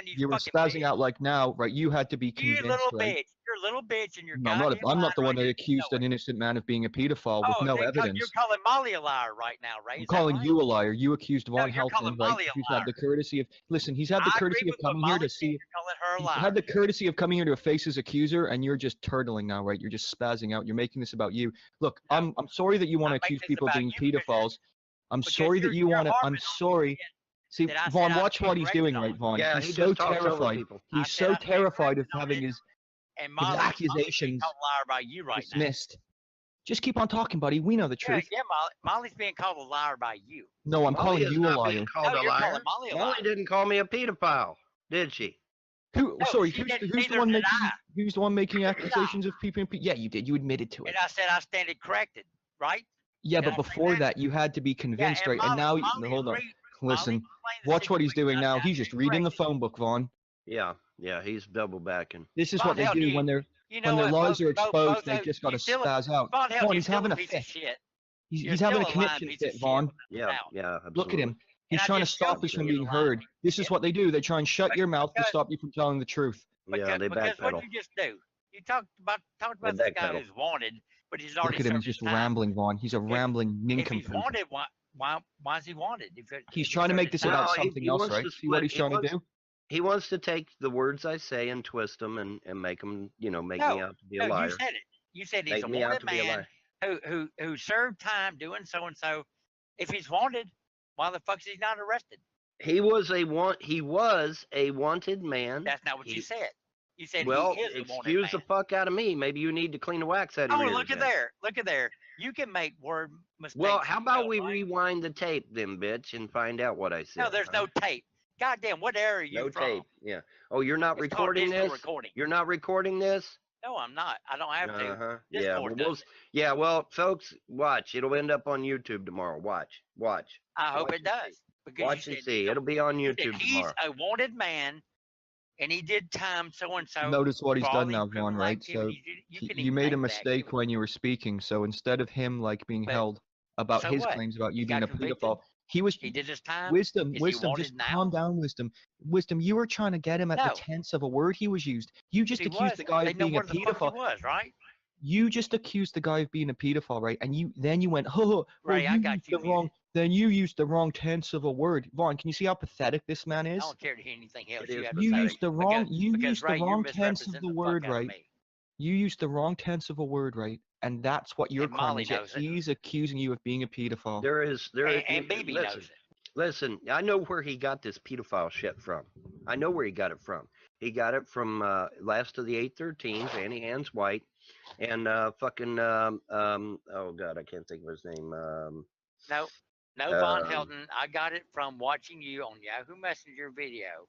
Speaker 11: You
Speaker 10: were spazzing out like now, right? You had to be convinced.
Speaker 11: You little
Speaker 10: right?
Speaker 11: bitch. You're a little bitch, and you're.
Speaker 10: No, I'm not the one that accused an innocent man of being a pedophile with no evidence.
Speaker 11: You're calling Molly a liar right now, Ray.
Speaker 10: I'm calling you a liar. You accused Von Helton, right? Who's had the courtesy of he's had the courtesy of coming here to see. He's had the courtesy of coming here to face his accuser, and you're just turtling now, right? You're just spazzing out. You're making this about you. Look, I'm sorry that you want to accuse people of being pedophiles. I'm sorry that you want to. I'm sorry. See, Vaughn, watch what he's doing, right, Vaughn?
Speaker 8: Yeah,
Speaker 10: he's so terrified. He's so terrified of having his accusations dismissed. Just keep on talking, buddy. We know the truth.
Speaker 11: Yeah, Molly's being called a liar by you.
Speaker 10: No, I'm calling you a liar.
Speaker 8: Molly didn't call me a pedophile, did she?
Speaker 10: Sorry, who's the one making accusations of people? Yeah, you did. You admitted to it.
Speaker 11: And I said I stand corrected, right?
Speaker 10: Yeah, but before that, you had to be convinced, right? And now, hold on. Listen, watch what he's doing now. He's just reading the phone book, Vaughn.
Speaker 8: Yeah, he's double backing.
Speaker 10: This is what they do when their lies are exposed. They just got to spaz out. Vaughn, he's having a fit. He's having a conniption fit, Vaughn.
Speaker 8: Yeah, absolutely.
Speaker 10: Look at him. He's trying to stop us from being heard. This is what they do. They try and shut your mouth to stop you from telling the truth.
Speaker 8: Yeah, they backpedal.
Speaker 11: Because what you just do, you talked about this guy who's wanted, but he's already
Speaker 10: Look at him,
Speaker 11: served
Speaker 10: he's
Speaker 11: his
Speaker 10: just
Speaker 11: time.
Speaker 10: rambling, Vaughn. He's a rambling
Speaker 11: If he's
Speaker 10: nincompoop.
Speaker 11: wanted, why is he wanted?
Speaker 10: He's trying to make this about something else, right? See what he's trying to do?
Speaker 8: He wants to take the words I say and twist them and make them, make me out to be a liar.
Speaker 11: You said it. You said he's
Speaker 8: Make
Speaker 11: a
Speaker 8: me out
Speaker 11: wanted
Speaker 8: to be a
Speaker 11: man who served time doing so and so. If he's wanted, why the fuck is he not arrested?
Speaker 8: He was a wanted man.
Speaker 11: That's not what you said. You said
Speaker 8: well,
Speaker 11: he is a wanted
Speaker 8: excuse
Speaker 11: man.
Speaker 8: the fuck out of me. Maybe you need to clean the wax out of your ears.
Speaker 11: Look at there. Look at there. You can make word mistakes.
Speaker 8: Well, how about we rewind the tape then, bitch, and find out what I said?
Speaker 11: No, there's no tape. Goddamn, what area are you from?
Speaker 8: No tape. Yeah. Oh, you're not recording this?
Speaker 11: Recording.
Speaker 8: You're not recording this?
Speaker 11: No, I'm not. I don't have to.
Speaker 8: Yeah. Well, folks, watch. It'll end up on YouTube tomorrow. Watch.
Speaker 11: I hope it does.
Speaker 8: Watch and see. It'll be on YouTube tomorrow.
Speaker 11: He's a wanted man, and he did time so and so.
Speaker 10: Notice what he's done now, Vaughn, right? So you made a mistake when you were speaking. So instead of him like being held about his claims about you being a pedophile, he did
Speaker 11: his time.
Speaker 10: Wisdom, just calm down, Wisdom. You were trying to get him at the tense of a word he was used. You just accused the guy of being a pedophile.
Speaker 11: He was, right?
Speaker 10: You just accused the guy of being a pedophile, right? And you went, oh,
Speaker 11: right, I got you wrong.
Speaker 10: Then you used the wrong tense of a word. Vaughn, can you see how pathetic this man is?
Speaker 11: I don't care to hear anything else.
Speaker 10: You used the wrong tense of the word, right? You used the wrong tense of a word, right? And that's what your crime is. He's accusing you of being a pedophile.
Speaker 11: And Baby knows it.
Speaker 8: Listen, I know where he got this pedophile shit from. I know where he got it from. He got it from Last of the 813s, Annie Hans White, and oh god, I can't think of his name.
Speaker 11: No, Von Helton. I got it from watching you on Yahoo Messenger video.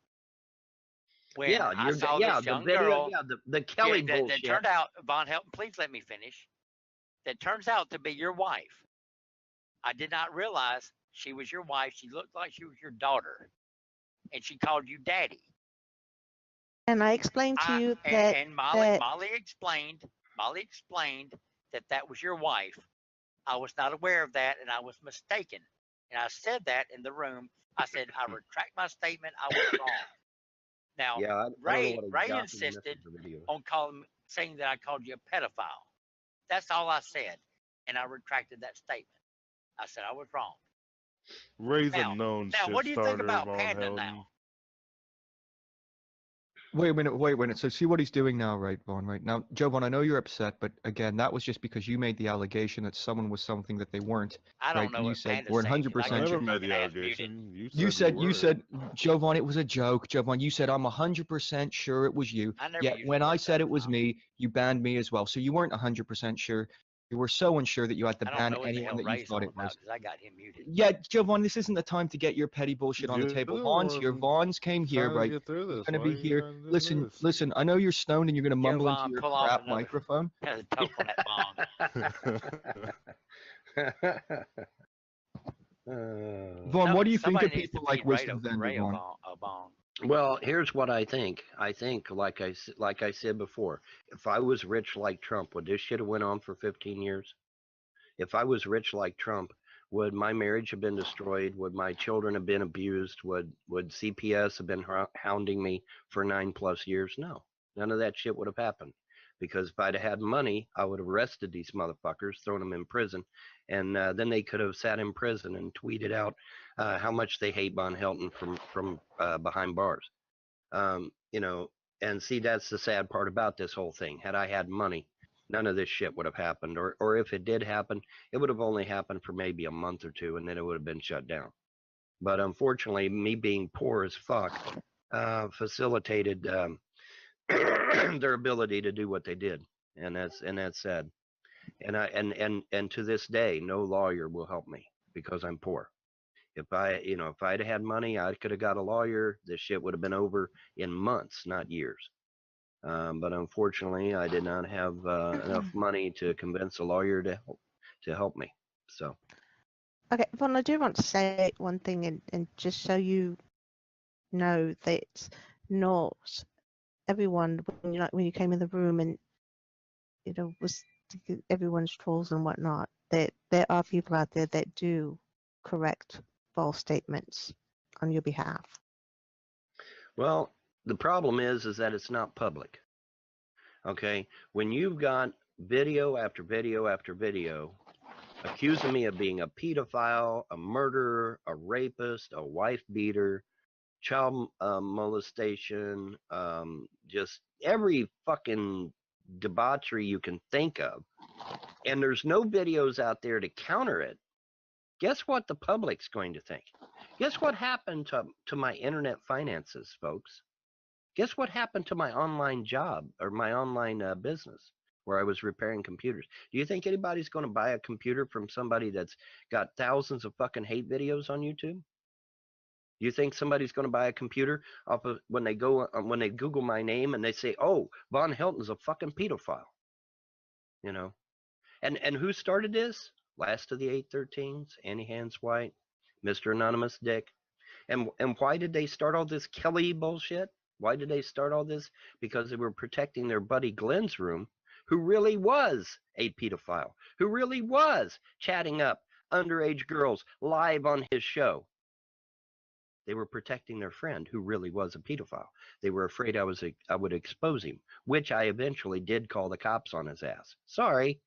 Speaker 11: When I saw this young girl,
Speaker 8: the Kelly bullshit.
Speaker 11: That turned out, Von Helton, please let me finish. That turns out to be your wife. I did not realize she was your wife. She looked like she was your daughter, and she called you daddy.
Speaker 9: And I explained to you that
Speaker 11: Molly explained that was your wife. I was not aware of that, and I was mistaken. And I said that in the room. I said, I retract my statement. I was wrong. Now, Ray insisted on saying that I called you a pedophile. That's all I said, and I retracted that statement. I said I was wrong.
Speaker 18: Ray's a known
Speaker 11: now, what do you think about Panda now?
Speaker 10: Wait a minute. So see what he's doing now, right, Vaughn? Right now, Jovan, I know you're upset, but again, that was just because you made the allegation that someone was something that they weren't.
Speaker 11: I don't know.
Speaker 10: You said we're 100%
Speaker 18: I never made the allegation.
Speaker 10: You said, Jovan, it was a joke. Jovan, you said I'm 100% sure it was you. Yet when I said it was me, you banned me as well. So you weren't 100% sure. You were so unsure that you had to ban anyone that you thought it was.
Speaker 11: I got him muted.
Speaker 10: Yeah, Jovan, this isn't the time to get your petty bullshit on the table. Vaughn's came here, right? You're going to be here. Listen, I know you're stoned and you're going to mumble into your crap microphone. Vaughn, what do you think of people like Wisdom Vendor, Vaughn?
Speaker 8: Well, here's what I think. I think, like I said before, if I was rich like Trump, would this shit have went on for 15 years? If I was rich like Trump, would my marriage have been destroyed? Would my children have been abused? Would CPS have been hounding me for 9+ years? No, none of that shit would have happened. Because if I'd had money, I would have arrested these motherfuckers, thrown them in prison, and then they could have sat in prison and tweeted out how much they hate Von Helton from behind bars. And see, that's the sad part about this whole thing. Had I had money, none of this shit would have happened. Or if it did happen, it would have only happened for maybe a month or two, and then it would have been shut down. But unfortunately, me being poor as fuck facilitated their ability to do what they did, and that's sad. And to this day, no lawyer will help me because I'm poor. If I'd had money, I could have got a lawyer. This shit would have been over in months, not years. But unfortunately, I did not have enough money to convince a lawyer to help me. So.
Speaker 9: Okay, Vaughn, I do want to say one thing, and just so you know that not everyone, when you came in the room and was everyone's trolls and whatnot, that there are people out there that do correct false statements on your behalf.
Speaker 8: Well, the problem is that it's not public. Okay, when you've got video after video after video accusing me of being a pedophile, a murderer, a rapist, a wife beater, child molestation, just every fucking debauchery you can think of. And there's no videos out there to counter it. Guess what the public's going to think? Guess what happened to my internet finances, folks? Guess what happened to my online job or my online business where I was repairing computers? Do you think anybody's going to buy a computer from somebody that's got thousands of fucking hate videos on YouTube? Do you think somebody's going to buy a computer off of when they Google my name and they say, "Oh, Von Helton's a fucking pedophile"? You know, and who started this? Last of the 813s, Annie Hands White, Mr. Anonymous Dick, and why did they start all this Kelly bullshit? Why did they start all this? Because they were protecting their buddy Glenn's room, who really was a pedophile, who really was chatting up underage girls live on his show. They were protecting their friend who really was a pedophile. They were afraid I would expose him, which I eventually did call the cops on his ass. Sorry.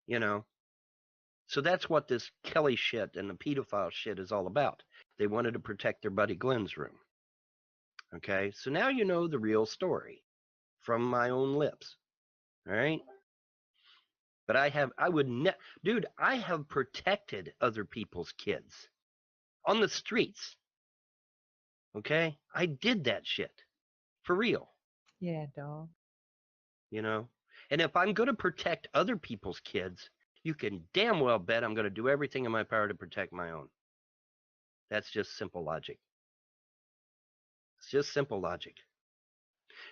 Speaker 8: You know. So that's what this Kelly shit and the pedophile shit is all about. They wanted to protect their buddy Glenn's room. Okay? So now you know the real story from my own lips. All right? But I have protected other people's kids on the streets. Okay? I did that shit. For real.
Speaker 14: Yeah, dog.
Speaker 8: You know? And if I'm going to protect other people's kids, you can damn well bet I'm going to do everything in my power to protect my own. That's just simple logic. It's just simple logic.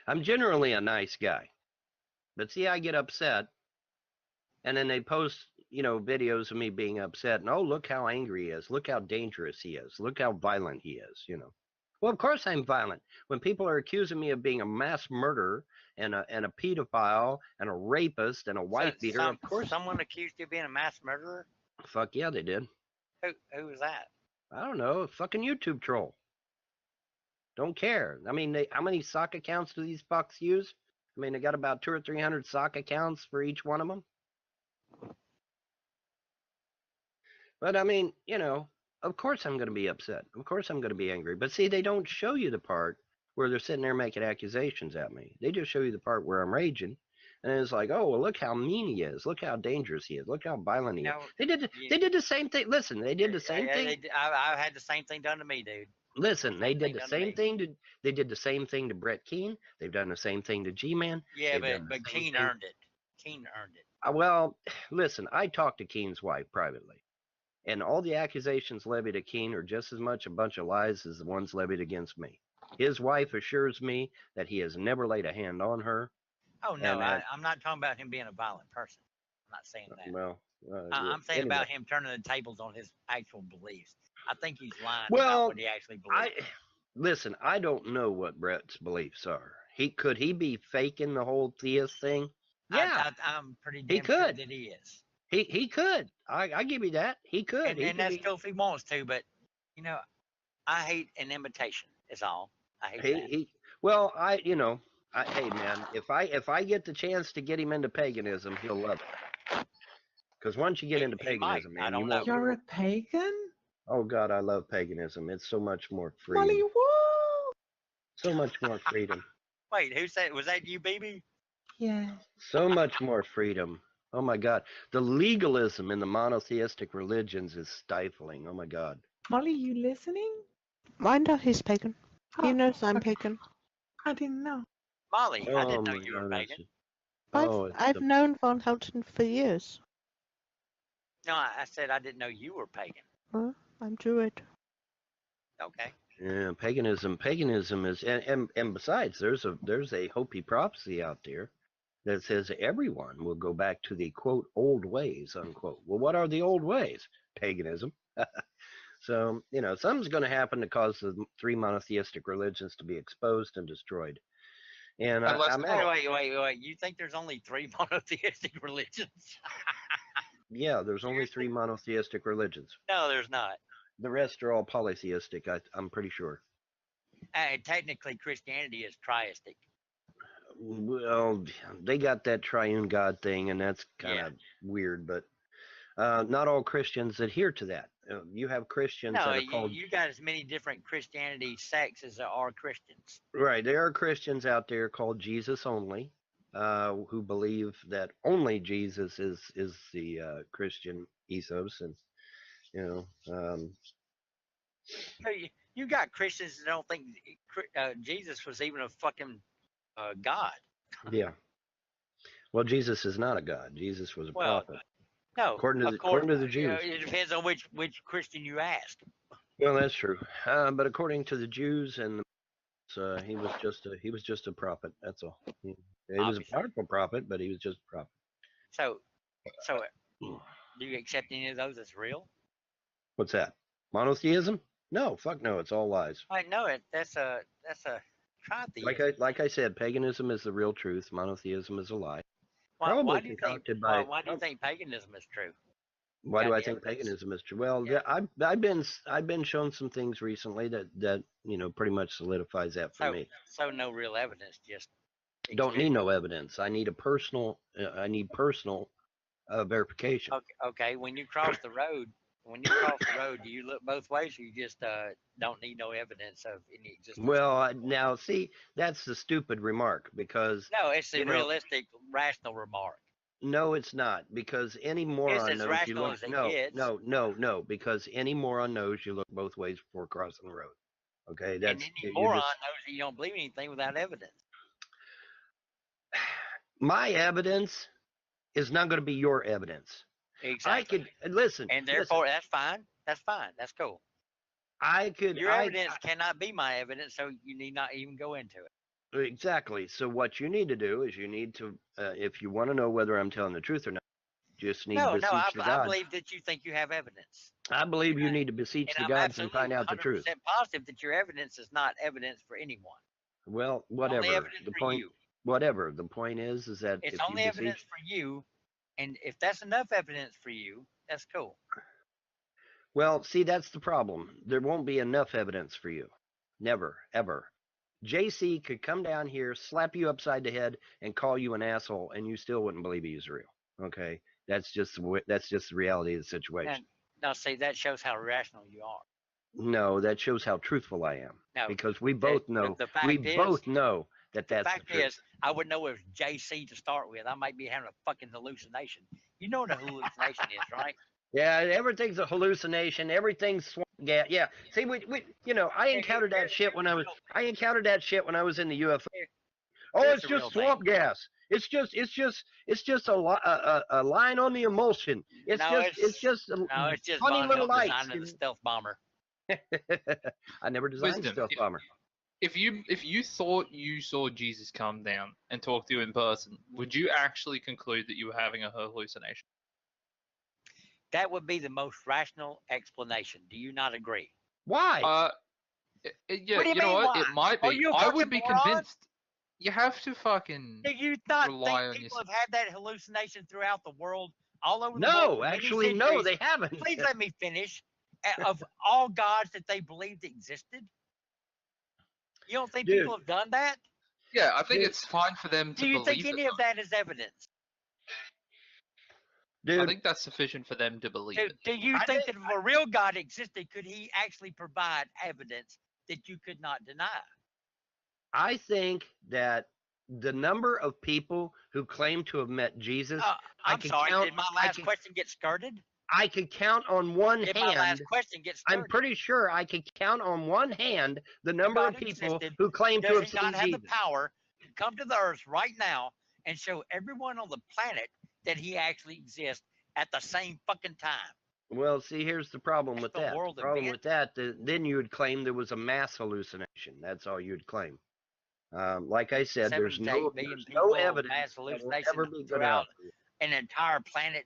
Speaker 8: I'm generally a nice guy. But see, I get upset. And then they post, videos of me being upset. And, oh, look how angry he is. Look how dangerous he is. Look how violent he is, Well, of course I'm violent. When people are accusing me of being a mass murderer and a pedophile and a rapist and a wife beater, of course.
Speaker 11: Someone accused you of being a mass murderer?
Speaker 8: Fuck yeah, they did.
Speaker 11: Who was that?
Speaker 8: I don't know. A fucking YouTube troll. Don't care. I mean, how many sock accounts do these fucks use? I mean, they got about 200 or 300 sock accounts for each one of them. But I mean, of course I'm going to be upset. Of course I'm going to be angry. But see, they don't show you the part where they're sitting there making accusations at me. They just show you the part where I'm raging. And it's like, oh, well, look how mean he is. Look how dangerous he is. Look how violent he is. They did the same thing. Listen, they did the same thing.
Speaker 11: I had the same thing done to me, dude.
Speaker 8: Listen, they did the same thing to. They did the same thing to Brett Keane. They've done the same thing to G-Man.
Speaker 11: Yeah, but Keane earned it. Keane earned it.
Speaker 8: Well, listen, I talked to Keane's wife privately. And all the accusations levied at Keane are just as much a bunch of lies as the ones levied against me. His wife assures me that he has never laid a hand on her.
Speaker 11: Oh, no, I'm not talking about him being a violent person. I'm not saying that.
Speaker 8: Well,
Speaker 11: I'm saying about him turning the tables on his actual beliefs. I think he's lying about what he actually believes.
Speaker 8: Listen, I don't know what Brett's beliefs are. Could he be faking the whole theist thing? Yeah.
Speaker 11: I'm pretty damn sure that he is.
Speaker 8: He could. I give you that. He could.
Speaker 11: And that's cool if he wants to, but I hate an imitation. Is all. I hate that.
Speaker 8: Well, hey man, if I get the chance to get him into paganism, he'll love it. Because once you get into paganism, man,
Speaker 14: You're a pagan?
Speaker 8: Oh God, I love paganism. It's so much more freedom.
Speaker 14: Molly, what?
Speaker 8: So much more freedom.
Speaker 11: Wait, who said? Was that you, baby?
Speaker 14: Yeah.
Speaker 8: So much more freedom. Oh my God. The legalism in the monotheistic religions is stifling. Oh my God.
Speaker 14: Molly, you listening?
Speaker 9: I know he's pagan. He knows I'm pagan.
Speaker 14: I didn't know.
Speaker 11: Molly, I didn't know you were pagan.
Speaker 9: I've known Von Helton for years.
Speaker 11: No, I said I didn't know you were pagan.
Speaker 9: Huh? I'm Druid.
Speaker 11: Okay.
Speaker 8: Yeah, paganism is, and besides, there's a Hopi prophecy out there that says everyone will go back to the, quote, old ways, unquote. Well, what are the old ways? Paganism. So, something's going to happen to cause the three monotheistic religions to be exposed and destroyed. And
Speaker 11: wait. You think there's only three monotheistic religions?
Speaker 8: Yeah, there's only three monotheistic religions.
Speaker 11: No, there's not.
Speaker 8: The rest are all polytheistic, I'm pretty sure.
Speaker 11: Technically, Christianity is triistic.
Speaker 8: Well, they got that triune God thing, and that's kind of weird, but not all Christians adhere to that. You have Christians that are called...
Speaker 11: you got as many different Christianity sects as there are Christians.
Speaker 8: Right, there are Christians out there called Jesus only, who believe that only Jesus is the Christian ethos, and
Speaker 11: you got Christians that don't think Jesus was even a fucking God.
Speaker 8: Yeah. Well, Jesus is not a God. Jesus was a prophet.
Speaker 11: No,
Speaker 8: according to the Jews.
Speaker 11: It depends on which Christian you ask.
Speaker 8: Well, that's true. But according to the Jews and he was just a prophet. That's all. He was a powerful prophet, but he was just a prophet.
Speaker 11: So, do you accept any of those as real?
Speaker 8: What's that? Monotheism? No, fuck no. It's all lies.
Speaker 11: I know it. That's a tritheism.
Speaker 8: Like I said, paganism is the real truth. Monotheism is a lie.
Speaker 11: Why do you think paganism is true?
Speaker 8: Why do I think paganism is true? Well, yeah, I've been shown some things recently that pretty much solidifies that for me.
Speaker 11: So no real evidence, just
Speaker 8: don't need no evidence. I need personal verification.
Speaker 11: Okay. When you cross the road, do you look both ways, or you just don't need no evidence of any existence?
Speaker 8: Well, now see, that's the stupid remark, because
Speaker 11: no, it's a realistic, rational remark.
Speaker 8: No, it's not, because any moron
Speaker 11: it's as
Speaker 8: knows
Speaker 11: rational
Speaker 8: you look.
Speaker 11: As it
Speaker 8: No,
Speaker 11: gets.
Speaker 8: no, because any moron knows you look both ways before crossing the road. Okay,
Speaker 11: and any moron knows that you don't believe anything without evidence.
Speaker 8: My evidence is not going to be your evidence.
Speaker 11: Exactly.
Speaker 8: I could listen,
Speaker 11: and therefore that's fine. That's fine. That's cool. Your evidence cannot be my evidence, so you need not even go into it.
Speaker 8: Exactly. So what you need to do is you need to, if you want to know whether I'm telling the truth or not, just need to beseech the gods.
Speaker 11: I believe that you think you have evidence.
Speaker 8: I believe you need to beseech the gods and find out the truth.
Speaker 11: I'm positive that your evidence is not evidence for anyone.
Speaker 8: Well, whatever. The point. Whatever. The point is that
Speaker 11: it's only evidence for you, and if that's enough evidence for you, that's cool.
Speaker 8: Well, see, that's the problem. There won't be enough evidence for you. Never, ever. JC could come down here, slap you upside the head, and call you an asshole, and you still wouldn't believe he's real. Okay, that's just the reality of the situation.
Speaker 11: Now, see, that shows how rational you are.
Speaker 8: No, that shows how truthful I am.
Speaker 11: No,
Speaker 8: because we both know. We both know that that's the truth.
Speaker 11: Is, I would know it was JC to start with. I might be having a fucking hallucination. You know what a hallucination is, right?
Speaker 8: Yeah, everything's a hallucination. Everything's swamp gas. Yeah. See, I encountered that shit when I was in the UFO. Oh, it's just swamp gas. It's just a line on the emulsion. It's just funny little lights.
Speaker 11: The stealth bomber.
Speaker 8: I never designed a stealth bomber.
Speaker 19: If you thought you saw Jesus come down and talk to you in person, would you actually conclude that you were having a hallucination?
Speaker 11: That would be the most rational explanation. Do you not agree?
Speaker 8: Why?
Speaker 19: Yeah,
Speaker 11: what do
Speaker 19: you know what?
Speaker 11: Why?
Speaker 19: It might be. I would be convinced. You have to fucking
Speaker 11: Do you not
Speaker 19: rely
Speaker 11: think
Speaker 19: on
Speaker 11: people have had that hallucination throughout the world, all over the world?
Speaker 8: No, actually, no, they haven't.
Speaker 11: Please let me finish. Of all gods that they believed existed? You don't think people have done that?
Speaker 19: Yeah, I think it's fine for them to believe.
Speaker 11: Do you think any of that is evidence?
Speaker 8: Dude,
Speaker 19: I think that's sufficient for them to believe it.
Speaker 11: Do you think that if a real God existed, could he actually provide evidence that you could not deny?
Speaker 8: I think that the number of people who claim to have met Jesus...
Speaker 11: I'm sorry, did my last question get skirted?
Speaker 8: I could count on one hand...
Speaker 11: my last question get skirted?
Speaker 8: I'm pretty sure I could count on one hand the number of people who claim to have seen Jesus.
Speaker 11: Does he not have the power to come to the earth right now and show everyone on the planet that he actually exists at the same fucking time?
Speaker 8: Well, see, here's the problem with that. The problem with that, then you would claim there was a mass hallucination. That's all you'd claim. Like I said, there's no evidence
Speaker 11: mass hallucination throughout an entire planet.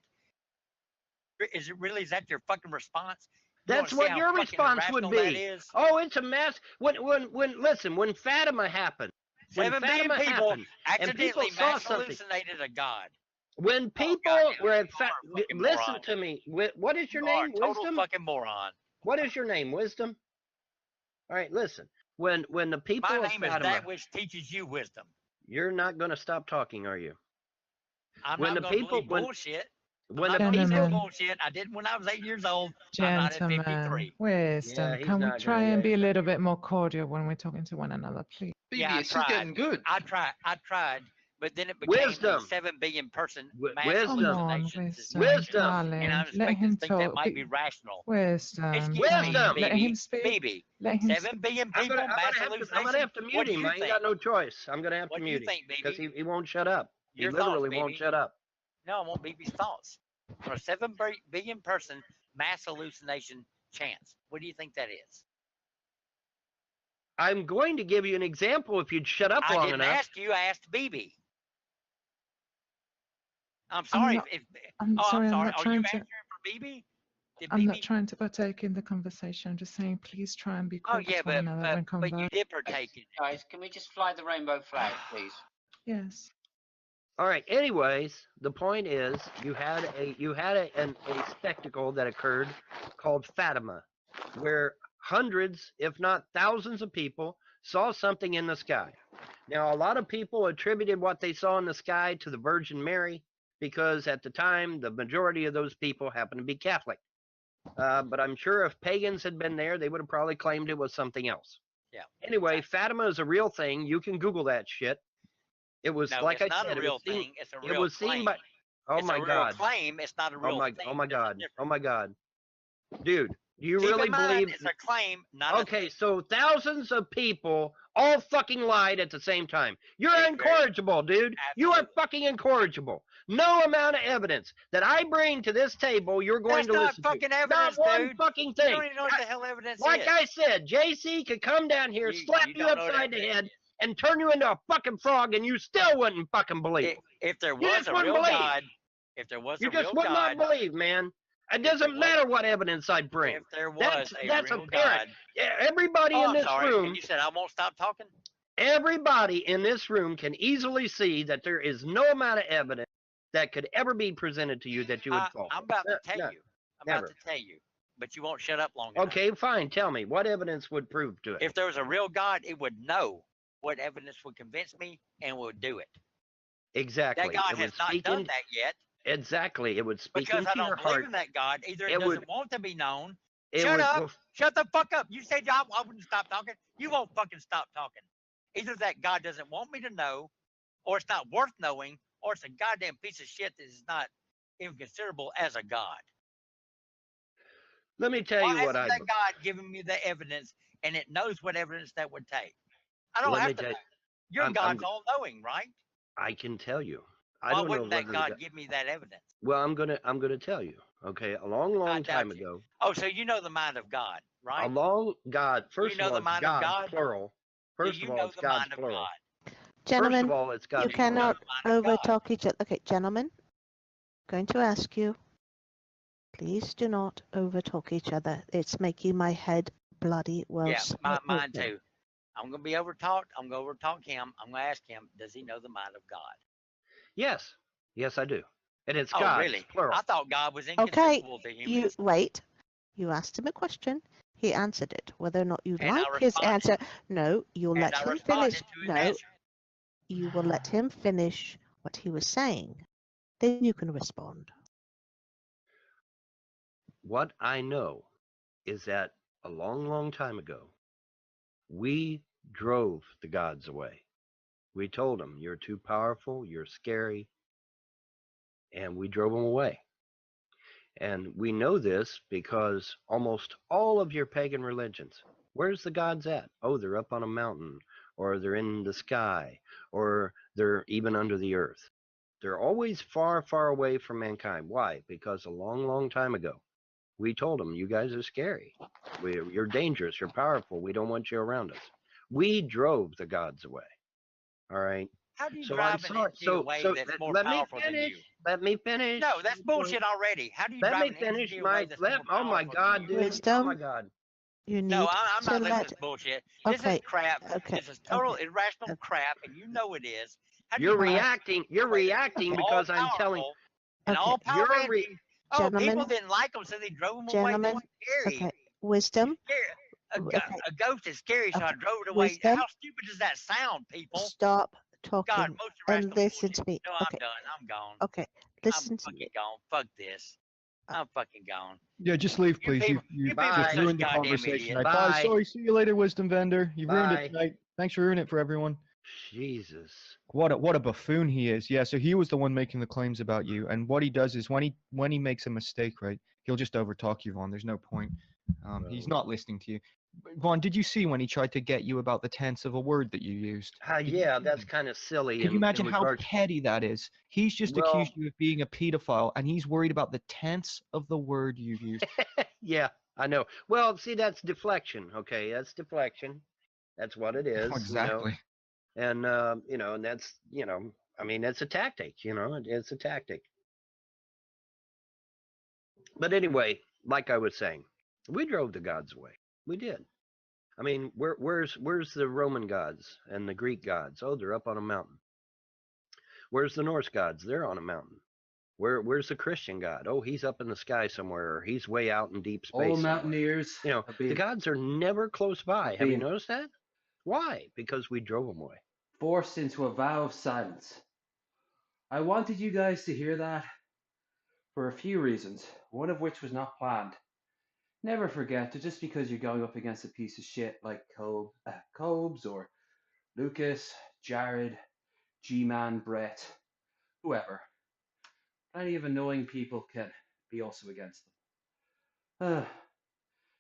Speaker 11: Is that your fucking response?
Speaker 8: That's what your response would be. Oh, it's a mass. When Fatima happened,
Speaker 11: 7 billion people accidentally mass hallucinated a god.
Speaker 8: When people were listen to me. What is your name?
Speaker 11: Total
Speaker 8: Wisdom?
Speaker 11: Fucking moron.
Speaker 8: What is your name? Wisdom? All right, listen. When the people
Speaker 11: My
Speaker 8: of
Speaker 11: name
Speaker 8: Fatima,
Speaker 11: is that which teaches you wisdom.
Speaker 8: You're not going to stop talking, are you?
Speaker 11: I'm not going to believe bullshit.
Speaker 8: When the
Speaker 11: people bullshit, I did when I was 8 years old. I'm not at 53.
Speaker 14: Wisdom.
Speaker 8: Yeah,
Speaker 14: Can we try and be a little bit more cordial when we're talking to one another, please?
Speaker 11: Yeah,
Speaker 19: it's still getting good.
Speaker 11: I tried, but then it became a 7 billion person mass hallucination.
Speaker 14: Wisdom.
Speaker 11: And I'm expecting to think that might be rational.
Speaker 14: Wisdom.
Speaker 8: Let
Speaker 14: him speak.
Speaker 11: BB.
Speaker 14: Let him
Speaker 11: 7 billion people mass hallucination.
Speaker 8: I'm going to have to mute him. I ain't got no choice. I'm going to have to mute him because he won't shut up. He literally won't shut up.
Speaker 11: No, I want BB's thoughts. For a 7 billion person mass hallucination chance, what do you think that is?
Speaker 8: I'm going to give you an example if you'd shut up long enough.
Speaker 11: I didn't ask you, I asked BB. I'm sorry.
Speaker 14: I'm sorry.
Speaker 11: Are you answering for BB?
Speaker 14: I'm not trying to partake in the conversation. I'm just saying, please try and be cordial to one another when conversing.
Speaker 11: But you did partake in it.
Speaker 20: Guys, can we just fly the rainbow flag, please?
Speaker 14: Yes.
Speaker 8: All right. Anyways, the point is, you had a spectacle that occurred called Fatima, where hundreds, if not thousands, of people saw something in the sky. Now, a lot of people attributed what they saw in the sky to the Virgin Mary because at the time, the majority of those people happened to be Catholic. But I'm sure if pagans had been there, they would have probably claimed it was something else.
Speaker 11: Yeah.
Speaker 8: Anyway, Fatima is a real thing. You can Google that shit. It was like I said,
Speaker 11: not a real thing. It's a real
Speaker 8: it was
Speaker 11: claim.
Speaker 8: seen by. Oh my God!
Speaker 11: It's a real claim. It's not a real thing.
Speaker 8: Oh my God! Oh my God! Dude, do you
Speaker 11: Keep
Speaker 8: really
Speaker 11: in mind,
Speaker 8: believe?
Speaker 11: It's a claim, not
Speaker 8: okay, so thousands of people all fucking lied at the same time. You're incorrigible, dude. You are fucking incorrigible. No amount of evidence that I bring to this table, you're going to listen to.
Speaker 11: That's not fucking evidence,
Speaker 8: not one
Speaker 11: dude.
Speaker 8: fucking thing.
Speaker 11: You don't even know what the hell evidence
Speaker 8: like
Speaker 11: is.
Speaker 8: I said, JC could come down here, slap you upside the head, and turn you into a fucking frog, and you still wouldn't fucking believe.
Speaker 11: If there was a real God, if there was a real God,
Speaker 8: you just would not believe, man. It doesn't matter what evidence I bring.
Speaker 11: If there was
Speaker 8: that's
Speaker 11: real
Speaker 8: apparent.
Speaker 11: God,
Speaker 8: yeah, everybody in this room.
Speaker 11: And you said I won't stop talking.
Speaker 8: Everybody in this room can easily see that there is no amount of evidence that could ever be presented to you that you would fall.
Speaker 11: I'm about to tell you. I'm about to tell you, but you won't shut up long enough.
Speaker 8: Okay, fine. Tell me what evidence would prove to it.
Speaker 11: If there was a real God, it would know what evidence would convince me and would do it.
Speaker 8: Exactly.
Speaker 11: That God has not done that yet.
Speaker 8: Exactly. It would speak into your heart.
Speaker 11: Because I don't believe in that God. Either it doesn't want to be known. Shut up. Shut the fuck up. You said I wouldn't stop talking. You won't fucking stop talking. Either that God doesn't want me to know, or it's not worth knowing, or it's a goddamn piece of shit that is not even considerable as a God.
Speaker 8: Let me tell you what I.
Speaker 11: Why isn't that God giving me the evidence, and it knows what evidence that would take? I don't have to know. Your God's all-knowing, right?
Speaker 8: I can tell you.
Speaker 11: Why wouldn't that God give me that evidence?
Speaker 8: Well, I'm gonna tell you. Okay, a long time ago.
Speaker 11: Oh, so you know the mind of God, right?
Speaker 8: A long God. First
Speaker 11: of all,
Speaker 8: it's God, plural. First of all, it's God, plural.
Speaker 9: Gentlemen,
Speaker 8: first of all, it's God.
Speaker 9: You cannot overtalk each other. Okay, gentlemen, I'm going to ask you. Please do not overtalk each other. It's making my head bloody well.
Speaker 11: Yeah, mine too. I'm going to be overtalked. I'm going to overtalk him. I'm going to ask him, does he know the mind of God?
Speaker 8: Yes. Yes, I do. And it's
Speaker 11: God.
Speaker 8: God.
Speaker 11: Really?
Speaker 8: Plural.
Speaker 11: I thought God was inconceivable to him.
Speaker 9: You wait. You asked him a question. He answered it. Whether or not you like his answer, no, you'll let him finish. No, you will let him finish what he was saying. Then you can respond.
Speaker 8: What I know is that a long time ago, we drove the gods away. We told them, you're too powerful, you're scary, and we drove them away. And we know this because almost all of your pagan religions, where's the gods at? Oh, they're up on a mountain, or they're in the sky, or they're even under the earth. They're always far away from mankind. Why? Because a long time ago, we told them, you guys are scary. You're dangerous. You're powerful. We don't want you around us. We drove the gods away. All right.
Speaker 11: How do you drive an entity away that's more powerful than you?
Speaker 8: Let me finish.
Speaker 11: No, that's bullshit already. How do you drive an entity away that's more powerful
Speaker 8: Oh my God, dude.
Speaker 9: Wisdom.
Speaker 8: Oh my God.
Speaker 9: You need
Speaker 11: no, I'm
Speaker 9: to
Speaker 11: not listening
Speaker 9: let...
Speaker 11: to this bullshit. This is crap. This is total irrational crap, and you know it is.
Speaker 8: You're reacting. You're reacting because I'm telling.
Speaker 11: And all power.
Speaker 9: Gentlemen,
Speaker 11: people didn't like them, so they drove them away. They were scary.
Speaker 9: Okay. Wisdom.
Speaker 11: A ghost is scary, so I drove it away.
Speaker 9: Wisdom.
Speaker 11: How stupid does that sound, people?
Speaker 9: Stop talking
Speaker 11: God, most of the rest
Speaker 9: and
Speaker 11: of them
Speaker 9: listen to me.
Speaker 11: No,
Speaker 9: Okay.
Speaker 11: I'm done. I'm gone.
Speaker 9: Okay.
Speaker 11: I'm
Speaker 9: Listen to
Speaker 11: fucking
Speaker 9: me.
Speaker 11: gone. Fuck this. I'm fucking gone.
Speaker 10: Yeah, just leave,
Speaker 11: You
Speaker 10: please.
Speaker 11: people,
Speaker 10: You
Speaker 11: people are
Speaker 10: just
Speaker 11: such
Speaker 10: ruined the
Speaker 11: goddamn
Speaker 10: conversation.
Speaker 11: idiots.
Speaker 10: Bye.
Speaker 8: Bye.
Speaker 10: Sorry. See you later, Wisdom Vendor. You've ruined
Speaker 8: Bye.
Speaker 10: it tonight. Thanks for ruining it for everyone.
Speaker 8: Jesus.
Speaker 10: What a buffoon he is. Yeah, so he was the one making the claims about you, and what he does is when he makes a mistake, right, he'll just overtalk you, Vaughn. There's no point. He's not listening to you. Vaughn, did you see when he tried to get you about the tense of a word that you used?
Speaker 8: Yeah, that's kind of silly.
Speaker 10: Can you imagine how petty that is? He's just accused you of being a pedophile, and he's worried about the tense of the word you used.
Speaker 8: Yeah, I know. Well, see, that's deflection. Okay, that's deflection. That's what it is.
Speaker 10: Exactly.
Speaker 8: You know? And and that's I mean, it's a tactic. It's a tactic. But anyway, like I was saying, we drove the gods away. We did. I mean, where's the Roman gods and the Greek gods? Oh, they're up on a mountain. Where's the Norse gods? They're on a mountain. Where's the Christian God? Oh, he's up in the sky somewhere, or he's way out in deep space.
Speaker 4: All mountaineers.
Speaker 8: The gods are never close by. Have you noticed that? Why? Because we drove them away.
Speaker 4: Forced into a vow of silence. I wanted you guys to hear that for a few reasons, one of which was not planned. Never forget that just because you're going up against a piece of shit like Cobes or Lucas, Jared, G-Man, Brett, whoever, plenty of annoying people can be also against them.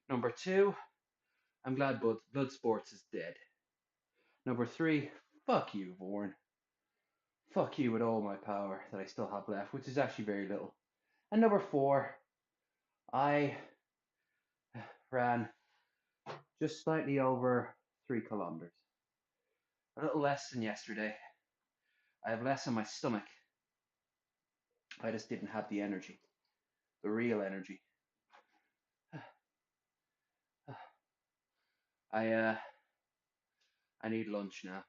Speaker 4: Number 2, I'm glad Bloodsports is dead. Number 3, fuck you, Vorn. Fuck you with all my power that I still have left, which is actually very little. And number 4, I ran just slightly over 3 kilometers. A little less than yesterday. I have less on my stomach. I just didn't have the energy. The real energy. I need lunch now.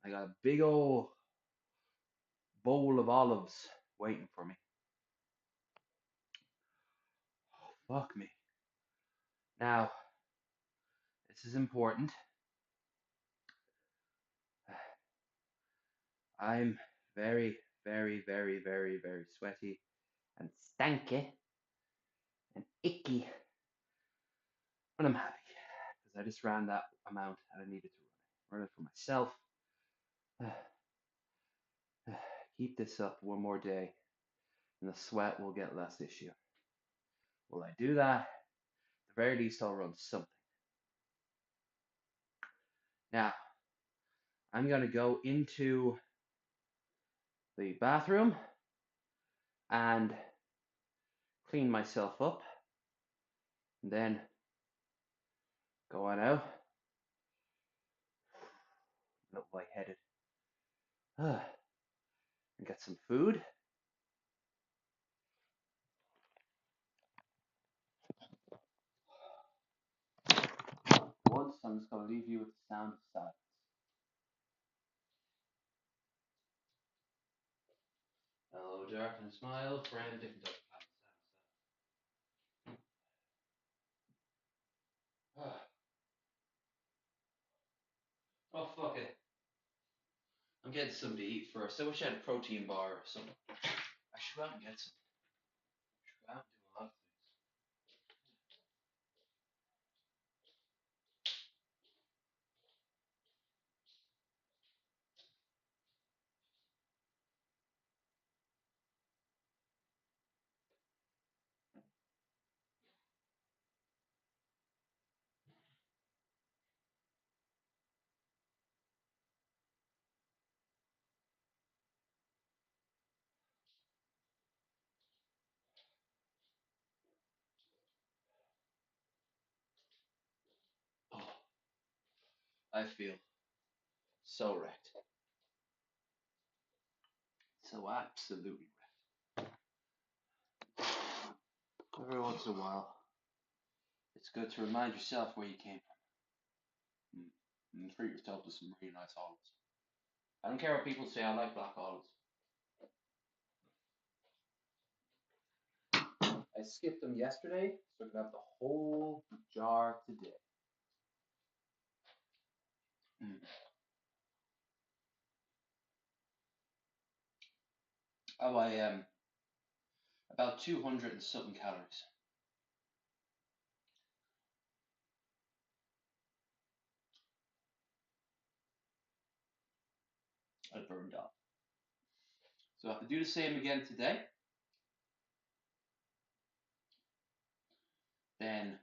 Speaker 4: I got a big old bowl of olives waiting for me. Oh, fuck me. Now, this is important. I'm very, very, very, very, very sweaty and stanky and icky. But I'm happy because I just ran that amount and I needed to run it for myself. Keep this up one more day and the sweat will get less issue. Will I do that? At the very least, I'll run something. Now, I'm going to go into the bathroom and clean myself up. And then go on out. A little lightheaded. And get some food. Once, I'm just going to leave you with the sound of silence. Hello, darkness, my old friend. Different type of silence. Oh, fuck it. I'm getting something to eat first. I wish I had a protein bar or something. I should go out and get some. I should go out and do a lot of things. I feel so wrecked. So absolutely wrecked. Every once in a while, it's good to remind yourself where you came from. And treat yourself to some really nice olives. I don't care what people say, I like black olives. I skipped them yesterday, so I could have the whole jar today.
Speaker 1: Oh, about 200 and something calories. I burned off. So I have to do the same again today. Then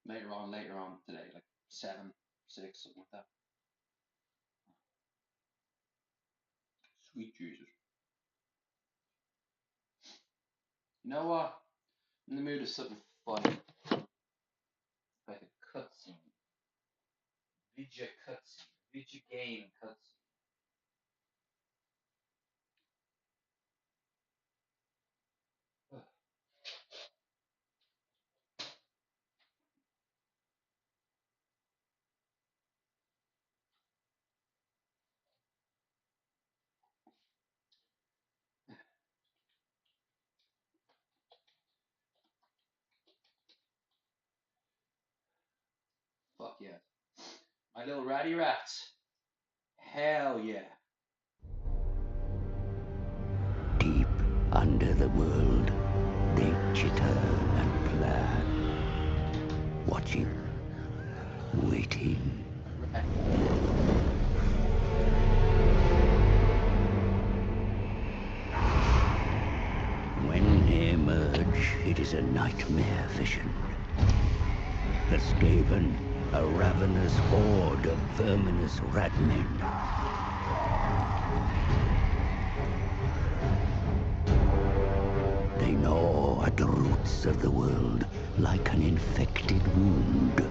Speaker 1: later on today, like 7, 6, something like that. Sweet Jesus. You know what? I'm in the mood of something funny. Like a cutscene. Video cutscene. Video game cutscene. Fuck yeah. My little ratty rats. Hell yeah.
Speaker 21: Deep under the world, they chitter and plan, watching, waiting. When they emerge, it is a nightmare vision. The Skaven, a ravenous horde of verminous ratmen. They gnaw at the roots of the world like an infected wound.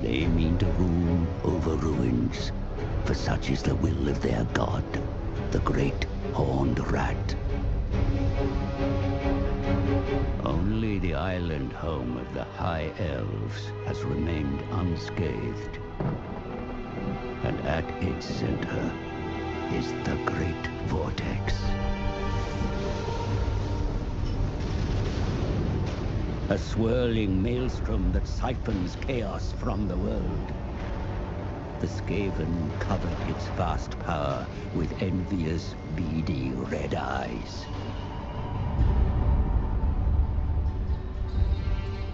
Speaker 21: They mean to rule over ruins, for such is the will of their god, the great horned rat. Only the island home of the High Elves has remained unscathed. And at its center is the Great Vortex. A swirling maelstrom that siphons chaos from the world. The Skaven cover its vast power with envious, beady red eyes.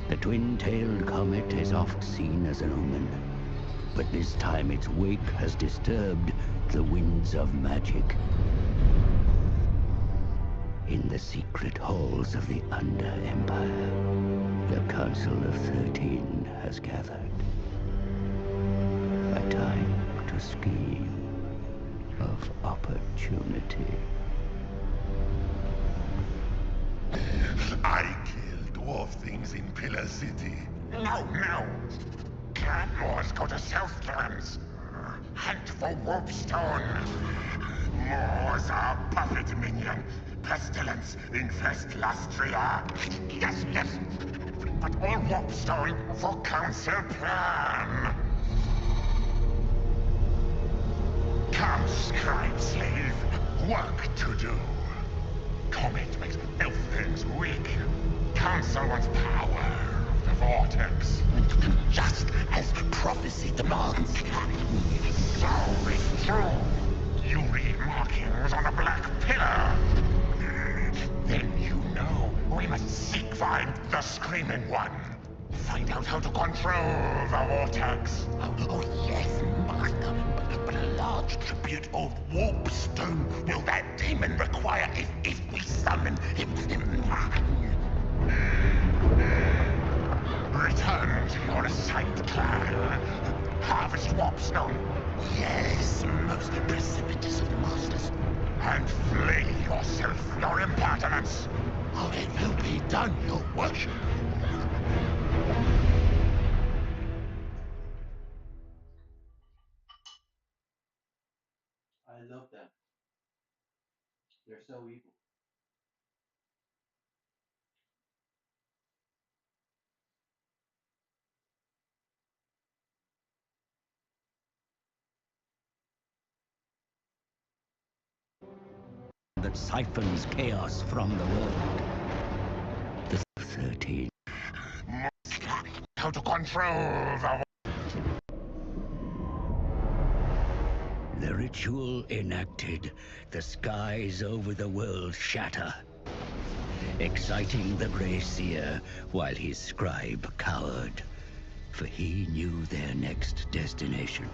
Speaker 21: The twin-tailed comet is oft seen as an omen, but this time its wake has disturbed the winds of magic. In the secret halls of the Under-Empire, the Council of 13 has gathered. A time to scheme of opportunity.
Speaker 22: I kill dwarf things in Pillar City. No! Clan wars go to Southlands. Hunt for Warpstone. Moors are puppet minion. Pestilence infest Lastria. Yes. But all Warpstone for council plan. Come, scribe slave. Work to do. Comet makes elf things weak. Council wants power of the vortex. Just as prophecy demands. So it's true. You read markings on a black pillar. Then you know we must seek find the Screaming One. Find out how to control the vortex. Oh yes, master. But a large tribute of Warpstone will that demon require if we summon him. Return to your assigned clan. Harvest Warpstone. Yes, most precipitous of the masters. And flay yourself, your impertinence. Oh, it will be done, your worship.
Speaker 1: I love them. They're so evil.
Speaker 21: That siphons chaos from the world. The 13.
Speaker 22: How to control the...
Speaker 21: The ritual enacted, the skies over the world shatter, exciting the Grey Seer while his scribe cowered, for he knew their next destination.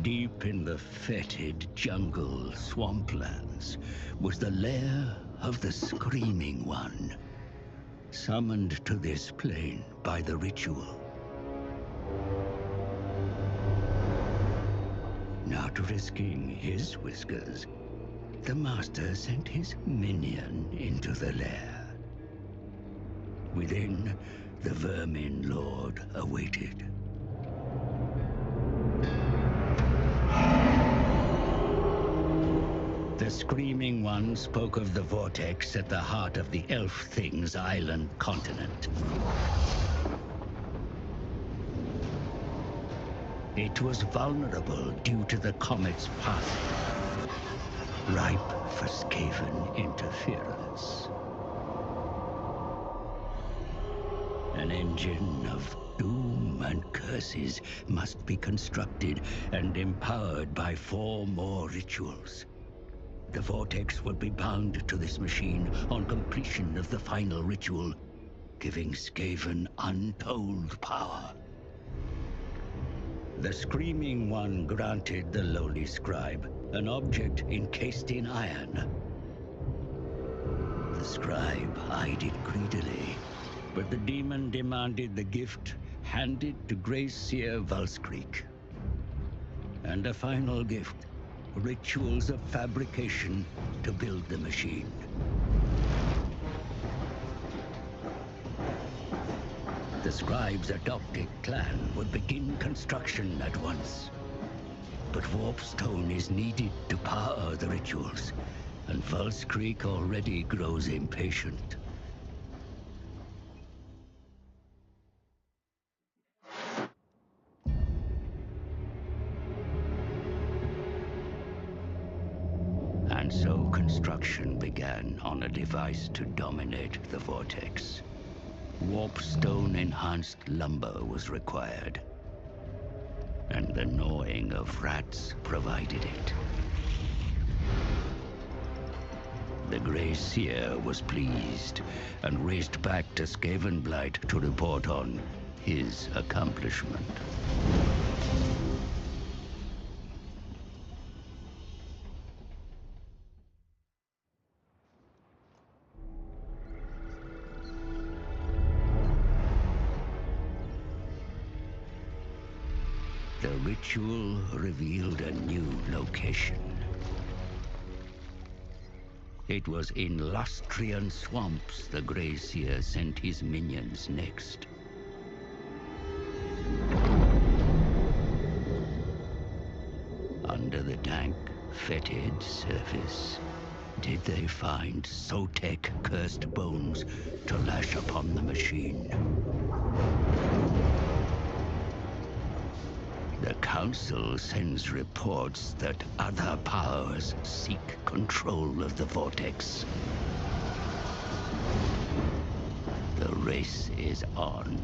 Speaker 21: Deep in the fetid jungle swamplands was the lair of the Screaming One, summoned to this plane by the ritual. Not risking his whiskers, the master sent his minion into the lair. Within, the Vermin Lord awaited. The Screaming One spoke of the vortex at the heart of the Elf Thing's island continent. It was vulnerable due to the comet's passing, ripe for Skaven interference. An engine of doom and curses must be constructed and empowered by 4 more rituals. The vortex would be bound to this machine on completion of the final ritual, giving Skaven untold power. The Screaming One granted the lowly scribe an object encased in iron. The scribe eyed it greedily, but the demon demanded the gift handed to Grey Seer Valskreek. And a final gift, rituals of fabrication to build the machine. The scribe's adopted clan would begin construction at once. But warpstone is needed to power the rituals, and Valskreek already grows impatient. And so construction began on a device to dominate the vortex. Warpstone-enhanced lumber was required, and the gnawing of rats provided it. The Grey Seer was pleased and raced back to Skavenblight to report on his accomplishment. The ritual revealed a new location. It was in Lustrian swamps the Grey Seer sent his minions next. Under the dank, fetid surface, did they find Sotek-cursed bones to lash upon the machine? The Council sends reports that other powers seek control of the vortex. The race is on.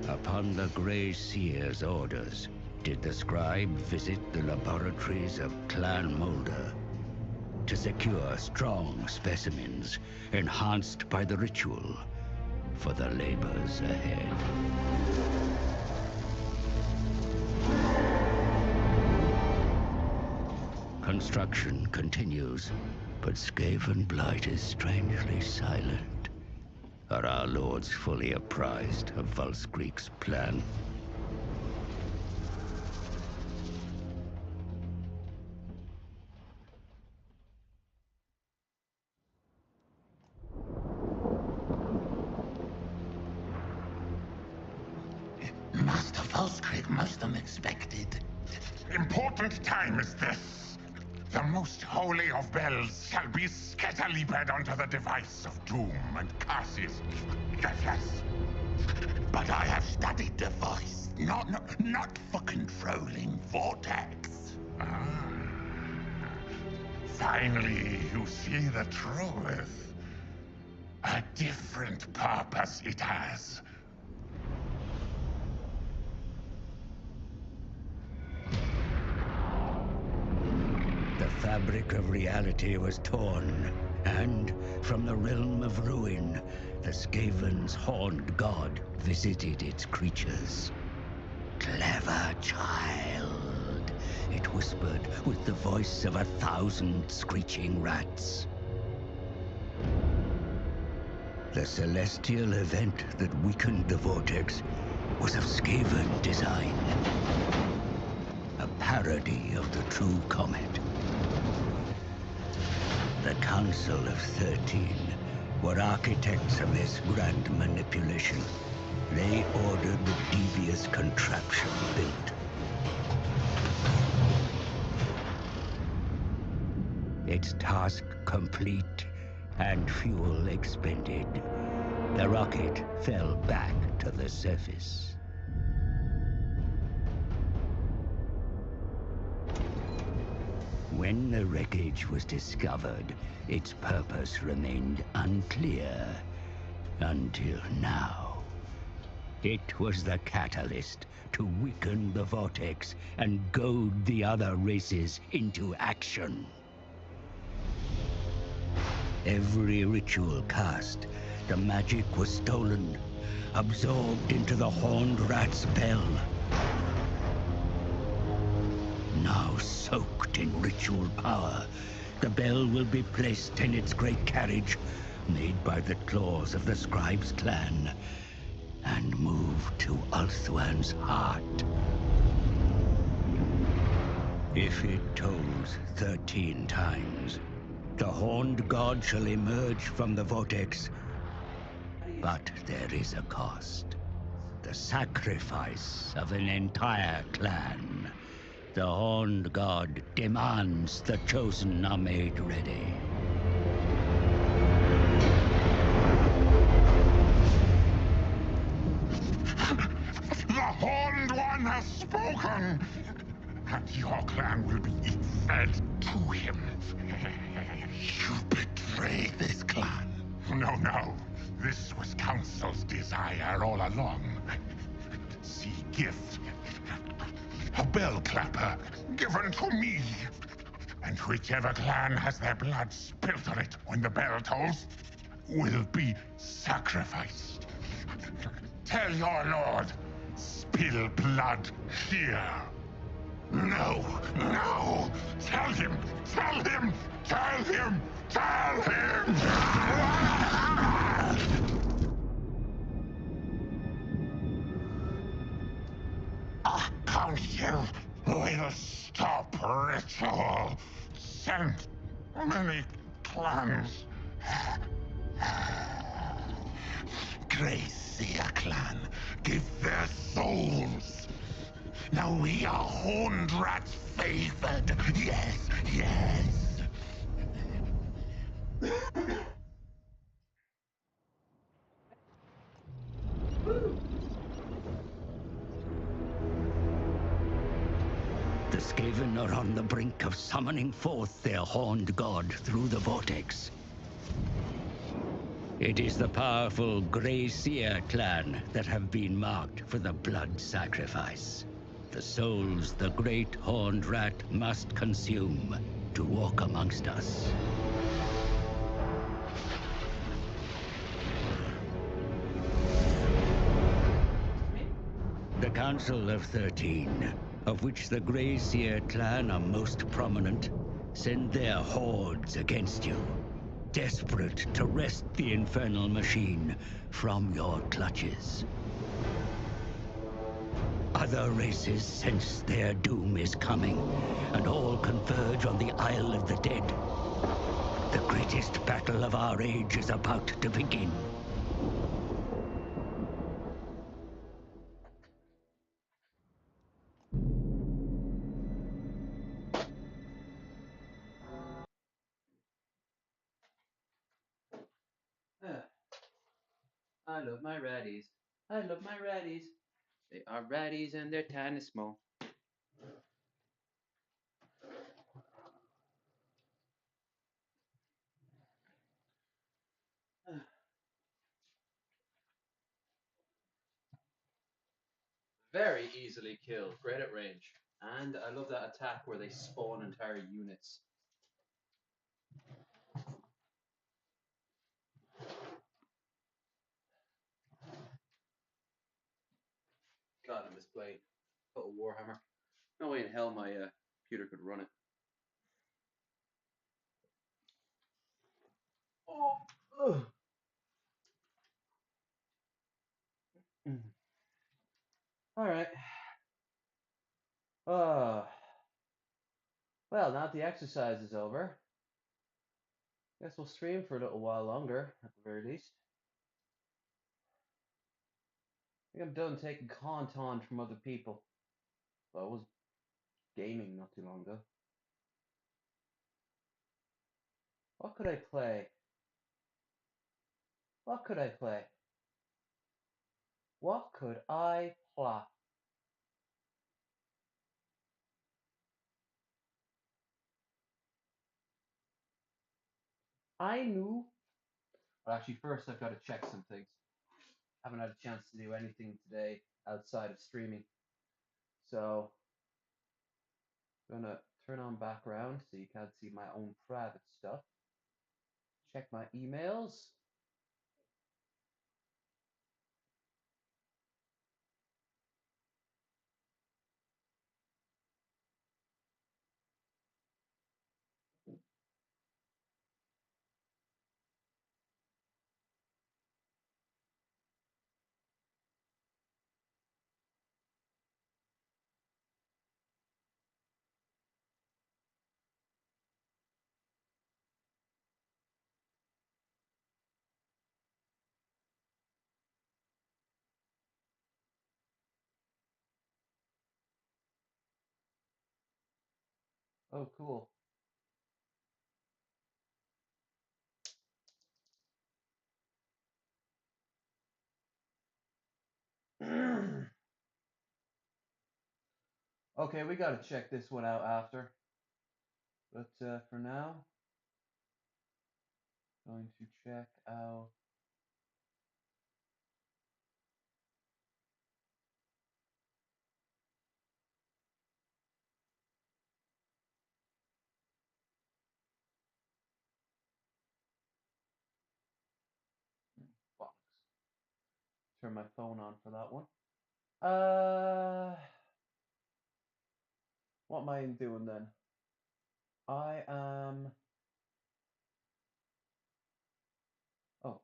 Speaker 21: Upon the Grey Seer's orders, did the scribe visit the laboratories of Clan Moulder to secure strong specimens enhanced by the ritual for the labors ahead. Construction continues, but Skavenblight is strangely silent. Are our lords fully apprised of Valskreek's plan?
Speaker 22: Master Valskreek most unexpected. Important time is this. The most holy of bells shall be scatterleaped onto the device of doom and curses. Yes. But I have studied device, not for controlling vortex. Finally, you see the truth. A different purpose it has.
Speaker 21: The fabric of reality was torn, and from the realm of ruin, the Skaven's horned god visited its creatures. Clever child, it whispered with the voice of 1,000 screeching rats. The celestial event that weakened the vortex was of Skaven design. A parody of the true comet. The Council of 13 were architects of this grand manipulation. They ordered the devious contraption built. Its task complete and fuel expended, the rocket fell back to the surface. When the wreckage was discovered, its purpose remained unclear until now. It was the catalyst to weaken the vortex and goad the other races into action. Every ritual cast, the magic was stolen, absorbed into the horned rat's bell. Now soaked in ritual power, the bell will be placed in its great carriage, made by the claws of the Scribe's clan, and moved to Ulthuan's heart. If it tolls 13 times, the horned god shall emerge from the vortex. But there is a cost. The sacrifice of an entire clan. The horned god demands the chosen are made ready.
Speaker 22: The Horned One has spoken! And your clan will be fed to him. You betrayed this clan. No. This was Council's desire all along. See gift. A bell clapper given to me. And whichever clan has their blood spilt on it when the bell tolls will be sacrificed. Tell your lord, spill blood here. No! Tell him! A council will stop ritual. Send many clans. Gracia clan, give their souls. Now we are horned rats favored. Yes.
Speaker 21: The Skaven are on the brink of summoning forth their horned god through the vortex. It is the powerful Grey Seer clan that have been marked for the blood sacrifice. The souls the great horned rat must consume to walk amongst us. The Council of 13, of which the Grey Seer clan are most prominent, send their hordes against you, desperate to wrest the infernal machine from your clutches. Other races sense their doom is coming, and all converge on the Isle of the Dead. The greatest battle of our age is about to begin.
Speaker 4: I love my ratties. I love my ratties. They are ratties and they're tiny small. Very easily killed. Great at range. And I love that attack where they spawn entire units. God, I miss playing Total Warhammer. No way in hell my computer could run it. Oh, ugh. All right. Well, now that the exercise is over, guess we'll stream for a little while longer, at the very least. I think I'm done taking content from other people. Well, I was gaming not too long ago. What could I play? What could I play? What could I play? I knew. Well, actually, first I've got to check some things. I haven't had a chance to do anything today outside of streaming. So, I'm gonna turn on background so you can't see my own private stuff. Check my emails. Oh, cool. Okay, we gotta check this one out after. But for now, going to check out. Bollocks. Turn my phone on for that one. What am I doing then? I am. Oh.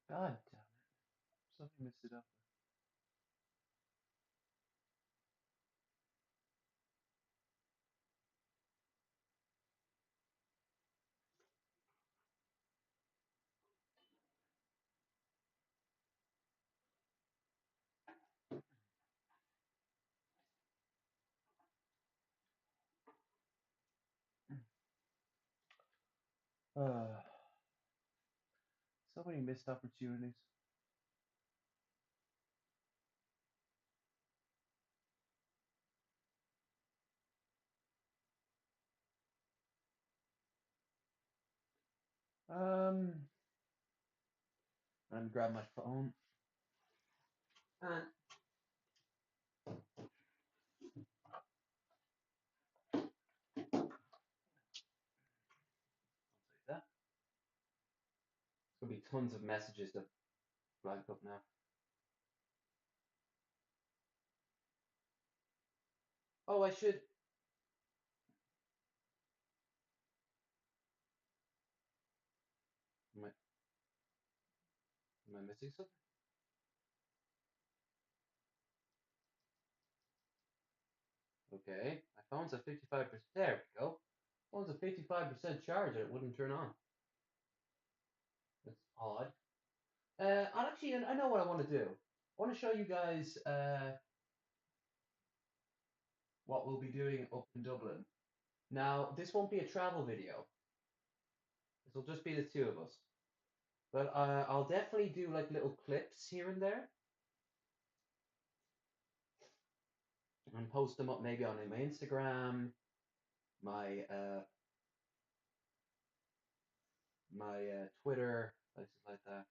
Speaker 4: God damn it. Something messed it up. Uh, so many missed opportunities. I'm grab my phone. And I'll take that. There's gonna be tons of messages that flag up now. Oh, I should. Am I missing something? Okay, I Phone's at 55%. There we go. Phone's at 55% charge and it wouldn't turn on. That's odd. I know what I want to do. I want to show you guys what we'll be doing up in Dublin. Now, this won't be a travel video. This will just be the two of us. But I'll definitely do like little clips here and there. And post them up maybe on my Instagram, my Twitter, places like that.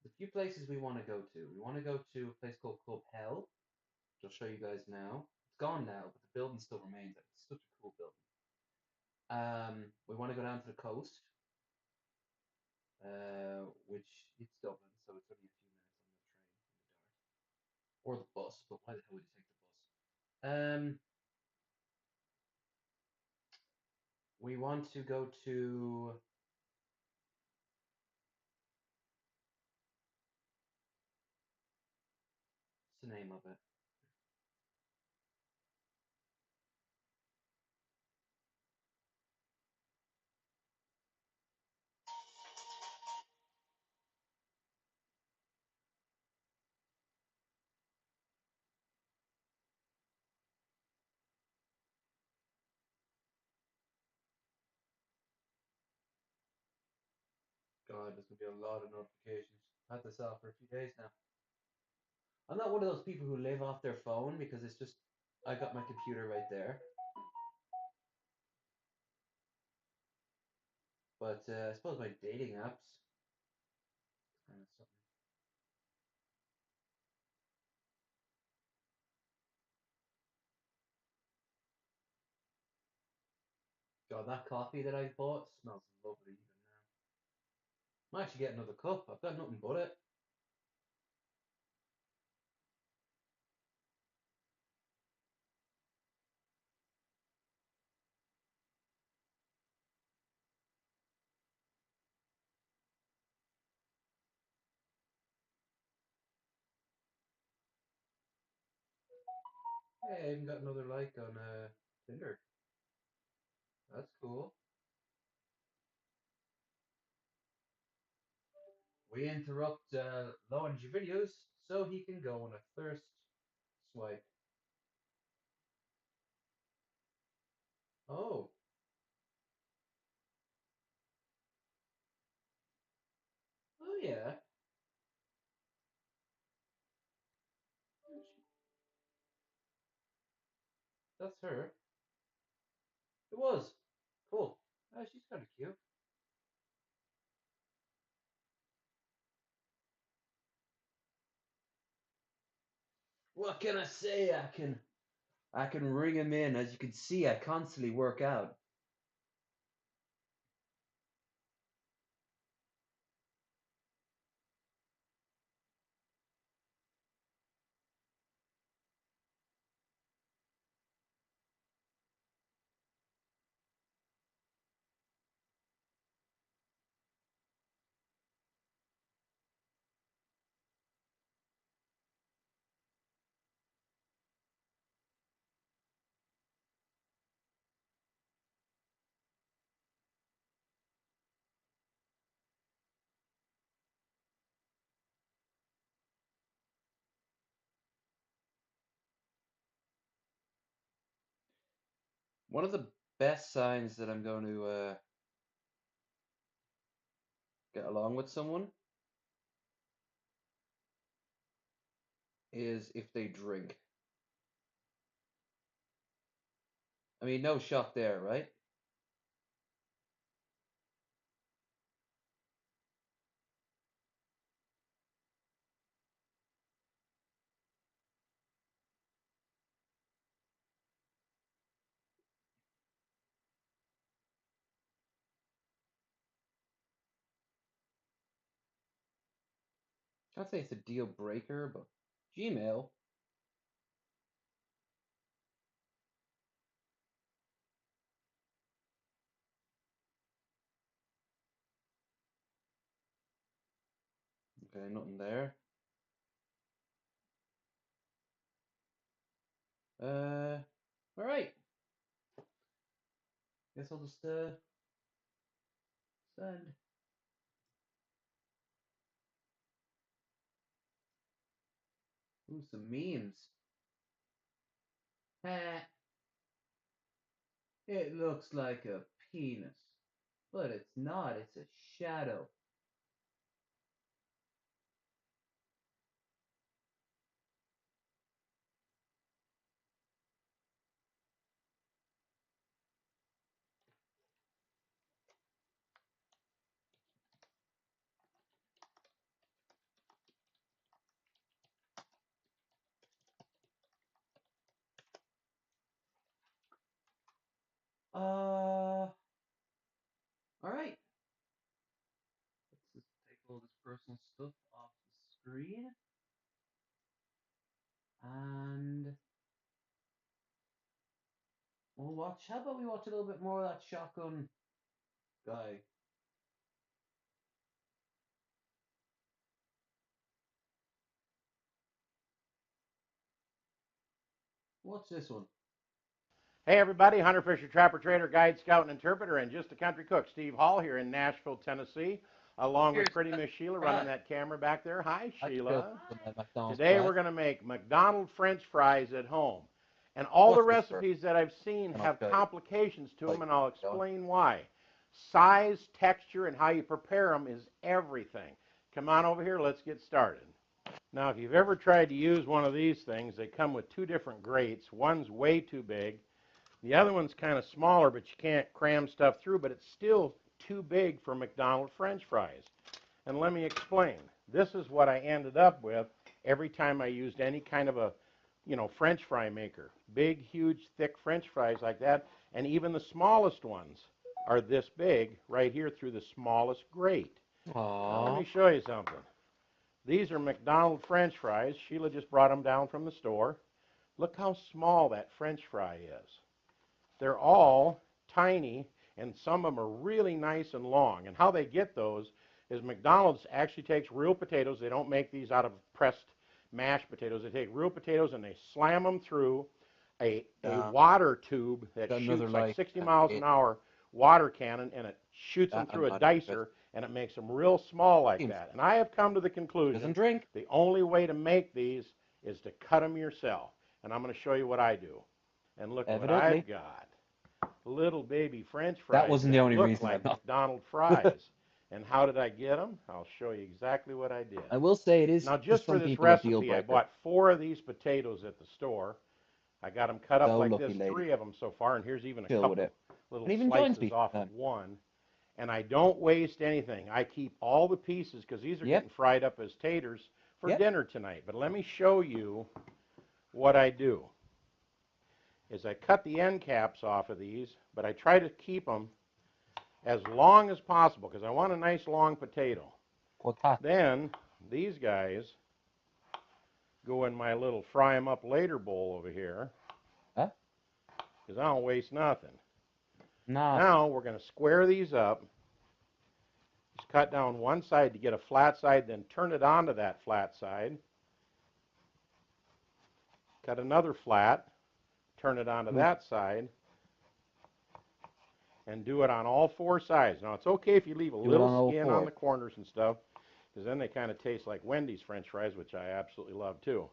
Speaker 4: The few places we want to go to. We want to go to a place called Club Hell, which I'll show you guys now. It's gone now, but the building still remains. It's such a cool building. We want to go down to the coast, which it's Dublin, so it's only a few minutes on the train in the dark, or the bus. But why the hell would you take the bus? We want to go to what's the name of it? God, there's gonna be a lot of notifications. I had this off for a few days now. I'm not one of those people who live off their phone because it's just I got my computer right there. But I suppose my dating apps kind of something. God, that coffee that I bought smells lovely even now. I might actually get another cup. I've got nothing but it. Hey, I even got another like on Tinder. That's cool. We interrupt Lauren's videos so he can go on a thirst swipe. Oh. Oh yeah. That's her. It was. Cool. Oh, she's kind of cute. What can I say? I can ring him in. As you can see, I constantly work out. One of the best signs that I'm going to get along with someone is if they drink. I mean, no shock there, right? I'd say it's a deal breaker, but Gmail. Okay, nothing there. All right. Guess I'll just send. Ooh, some memes. It looks like a penis, but it's not. It's a shadow. All right. Let's just take all this personal stuff off the screen. And we'll watch. How about we watch a little bit more of that shotgun guy? What's this one?
Speaker 3: Hey everybody, Hunter Fisher, Trapper, Trader, Guide, Scout, and Interpreter, and just a country cook, Steve Hall here in Nashville, Tennessee, along with Pretty Miss Sheila running that camera back there. Hi, Sheila. Today we're going to make McDonald's French fries at home. And all the recipes that I've seen have complications to them, and I'll explain why. Size, texture, and how you prepare them is everything. Come on over here, let's get started. Now, if you've ever tried to use one of these things, they come with two different grates. One's way too big. The other one's kind of smaller, but you can't cram stuff through, but it's still too big for McDonald's French fries. And let me explain. This is what I ended up with every time I used any kind of a, French fry maker. Big, huge, thick French fries like that, and even the smallest ones are this big right here through the smallest grate. Now, let me show you something. These are McDonald's French fries. Sheila just brought them down from the store. Look how small that French fry is. They're all tiny, and some of them are really nice and long. And how they get those is McDonald's actually takes real potatoes. They don't make these out of pressed mashed potatoes. They take real potatoes and they slam them through a water tube that shoots like 60 miles an hour water cannon, and it shoots them through a dicer, and it makes them real small like that. And I have come to the conclusion the only way to make these is to cut them yourself. And I'm going to show you what I do. And look what I've got. Little baby French fries
Speaker 4: that wasn't the only
Speaker 3: look
Speaker 4: reason
Speaker 3: like McDonald's fries. And how did I get them? I'll show you exactly what I did.
Speaker 4: I will say it is.
Speaker 3: Now, just for this recipe, I bought 4 of these potatoes at the store. I got them cut up like this, 3 of them so far, and here's even a couple little slices off of one. And I don't waste anything. I keep all the pieces because these are getting fried up as taters for dinner tonight. But let me show you what I do. Is I cut the end caps off of these, but I try to keep them as long as possible because I want a nice long potato. Then these guys go in my little fry them up later bowl over here because I don't waste nothing. Now we're going to square these up. Just cut down one side to get a flat side, then turn it onto that flat side. Cut another flat. Turn it onto that side, and do it on all 4 sides. Now, it's okay if you leave a little skin on the corners and stuff, because then they kind of taste like Wendy's French fries, which I absolutely love, too.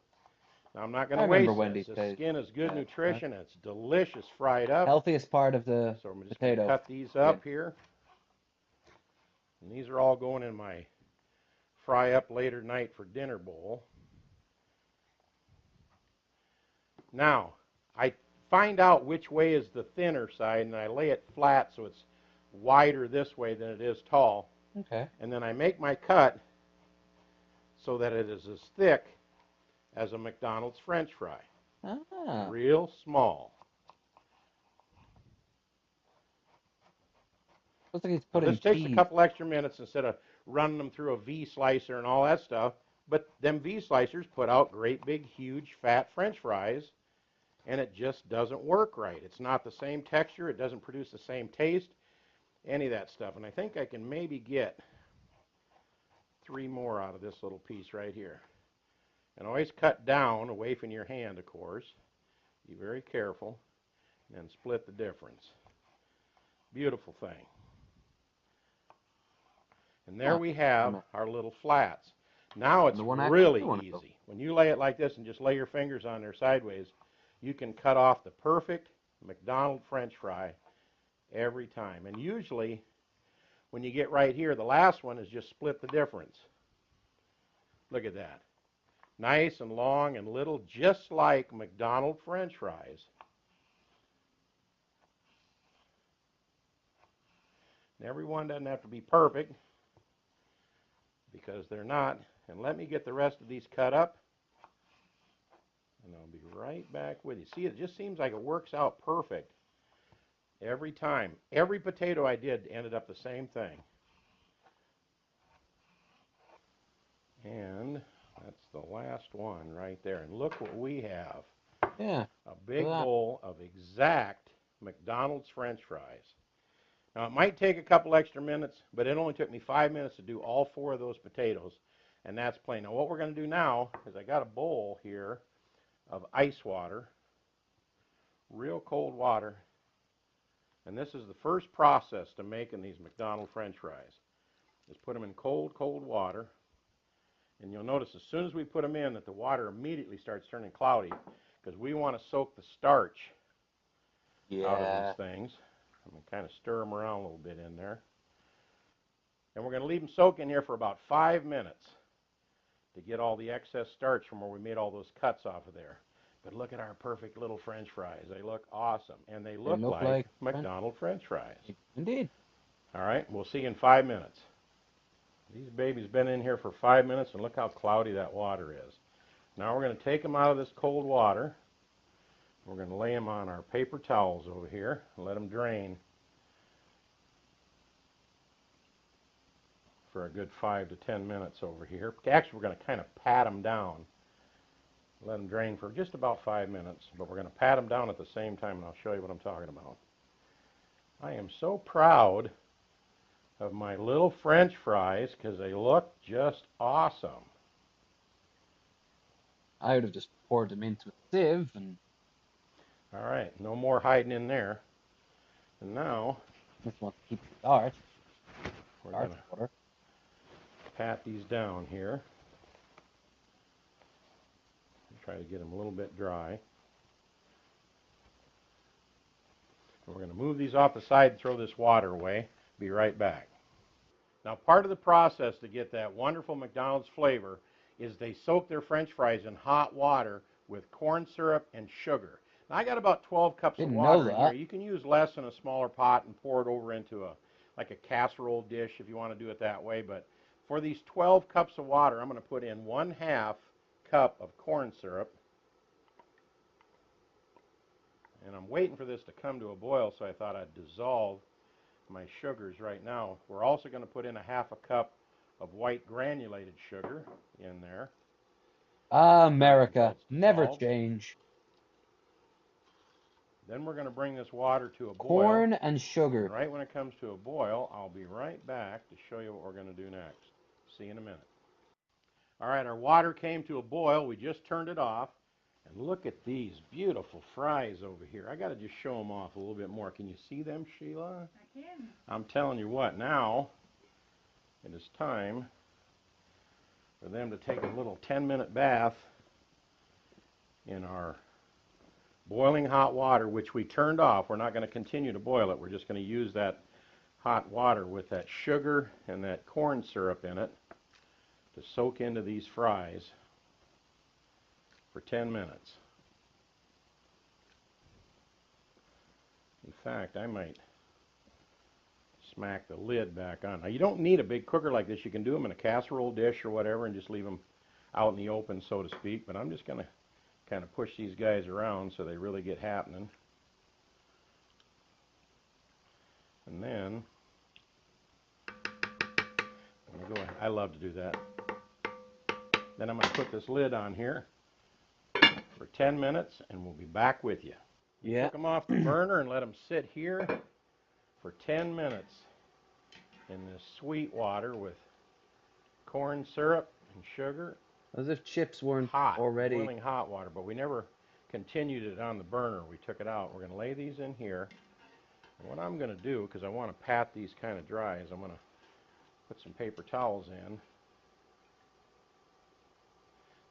Speaker 3: Now, I'm not going to waste this. The skin is good nutrition, and it's delicious fried up.
Speaker 4: Healthiest part of the
Speaker 3: so I'm just
Speaker 4: potato.
Speaker 3: Going to cut these up here. And these are all going in my fry up later night for dinner bowl. Now, I find out which way is the thinner side, and I lay it flat so it's wider this way than it is tall.
Speaker 4: Okay.
Speaker 3: And then I make my cut so that it is as thick as a McDonald's French fry. Real small.
Speaker 4: Looks like it's
Speaker 3: This takes a couple extra minutes instead of running them through a V slicer and all that stuff. But them V slicers put out great big huge fat French fries, and it just doesn't work right. It's not the same texture. It doesn't produce the same taste, any of that stuff. And I think I can maybe get 3 more out of this little piece right here. And always cut down, away from your hand, of course. Be very careful. And then split the difference. Beautiful thing. And there we have our little flats. Now it's really easy. When you lay it like this and just lay your fingers on there sideways, you can cut off the perfect McDonald's French fry every time. And usually, when you get right here, the last one is just split the difference. Look at that. Nice and long and little, just like McDonald's French fries. And every one doesn't have to be perfect, because they're not. And let me get the rest of these cut up, and I'll be right back with you. See, it just seems like it works out perfect every time. Every potato I did ended up the same thing. And that's the last one right there. And look what we have.
Speaker 4: Yeah.
Speaker 3: A big bowl of exact McDonald's French fries. Now, it might take a couple extra minutes, but it only took me 5 minutes to do all 4 of those potatoes, and that's plain. Now, what we're going to do now is I got a bowl here of ice water, real cold water, and this is the first process to making these McDonald's French fries. Just put them in cold, cold water, and you'll notice as soon as we put them in that the water immediately starts turning cloudy, because we want to soak the starch out of these things. I'm going to kind of stir them around a little bit in there. And we're going to leave them soak in here for about 5 minutes to get all the excess starch from where we made all those cuts off of there. But look at our perfect little French fries. They look awesome. And they look like McDonald's French fries.
Speaker 4: Indeed.
Speaker 3: All right, we'll see you in 5 minutes. These babies been in here for 5 minutes, and look how cloudy that water is. Now we're going to take them out of this cold water. We're going to lay them on our paper towels over here and let them drain for a good 5 to 10 minutes over here. Actually, we're going to kind of pat them down. Let them drain for just about 5 minutes, but we're going to pat them down at the same time, and I'll show you what I'm talking about. I am so proud of my little French fries because they look just awesome.
Speaker 4: I would have just poured them into a sieve and...
Speaker 3: All right, no more hiding in there. And now,
Speaker 4: just want to keep it dark.
Speaker 3: We're going to pat these down here. Try to get them a little bit dry. And we're going to move these off the side and throw this water away. Be right back. Now, part of the process to get that wonderful McDonald's flavor is they soak their French fries in hot water with corn syrup and sugar. Now, I got about 12 cups of water in here. You can use less in a smaller pot and pour it over into like a casserole dish if you want to do it that way. But for these 12 cups of water, I'm going to put in 1/2 cup of corn syrup. And I'm waiting for this to come to a boil, so I thought I'd dissolve my sugars right now. We're also going to put in 1/2 cup of white granulated sugar in there.
Speaker 4: America, never change.
Speaker 3: Then we're going to bring this water to a boil.
Speaker 4: Corn and sugar.
Speaker 3: Right when it comes to a boil, I'll be right back to show you what we're going to do next. See you in a minute. All right, our water came to a boil. We just turned it off. And look at these beautiful fries over here. I got to just show them off a little bit more. Can you see them, Sheila?
Speaker 7: I can.
Speaker 3: I'm telling you what, now it is time for them to take a little 10-minute bath in our boiling hot water, which we turned off. We're not going to continue to boil it. We're just going to use that hot water with that sugar and that corn syrup in it to soak into these fries for 10 minutes. In fact, I might smack the lid back on. Now, you don't need a big cooker like this. You can do them in a casserole dish or whatever and just leave them out in the open, so to speak. But I'm just going to kind of push these guys around so they really get happening. And then, I'm gonna go, I love to do that. Then I'm going to put this lid on here for 10 minutes and we'll be back with you.
Speaker 4: Yeah.
Speaker 3: Took them off the burner and let them sit here for 10 minutes in this sweet water with corn syrup and sugar.
Speaker 4: As if chips weren't
Speaker 3: hot,
Speaker 4: already.
Speaker 3: boiling hot water, but we never continued it on the burner. We took it out. We're going to lay these in here. And what I'm going to do, because I want to pat these kind of dry, is I'm going to put some paper towels in.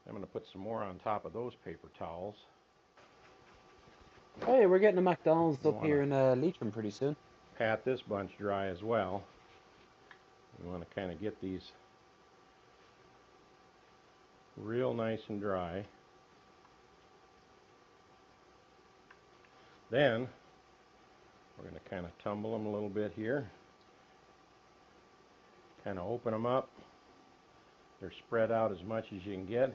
Speaker 3: I'm going to put some more on top of those paper towels.
Speaker 4: Hey, we're getting a McDonald's up here in Leitrim pretty soon.
Speaker 3: Pat this bunch dry as well. We want to kind of get these real nice and dry. Then we're going to kind of tumble them a little bit here. Kind of open them up. They're spread out as much as you can get.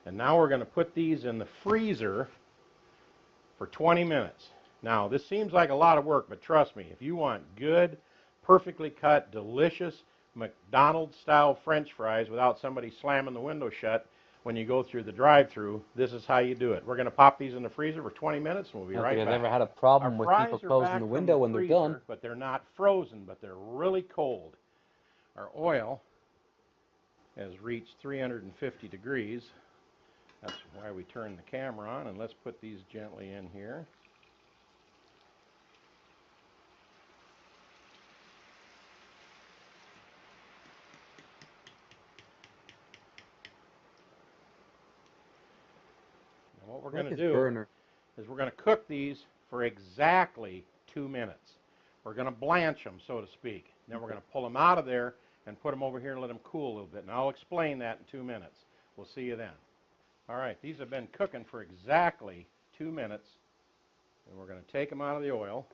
Speaker 3: And now we're going to put these in the freezer for 20 minutes. Now, this seems like a lot of work, but trust me, if you want good, perfectly cut, delicious McDonald's-style French fries without somebody slamming the window shut when you go through the drive-thru, this is how you do it. We're going to pop these in the freezer for 20 minutes, and we'll be right back.
Speaker 4: I've never had a problem with people closing the window when they're done.
Speaker 3: But they're not frozen, but they're really cold. Our oil has reached 350 degrees. That's why we turn the camera on, and let's put these gently in here. And what we're going to do is we're going to cook these for exactly 2 minutes. We're going to blanch them, so to speak. Then we're going to pull them out of there and put them over here and let them cool a little bit. And I'll explain that in 2 minutes. We'll see you then. All right, these have been cooking for exactly 2 minutes, and we're going to take them out of the oil,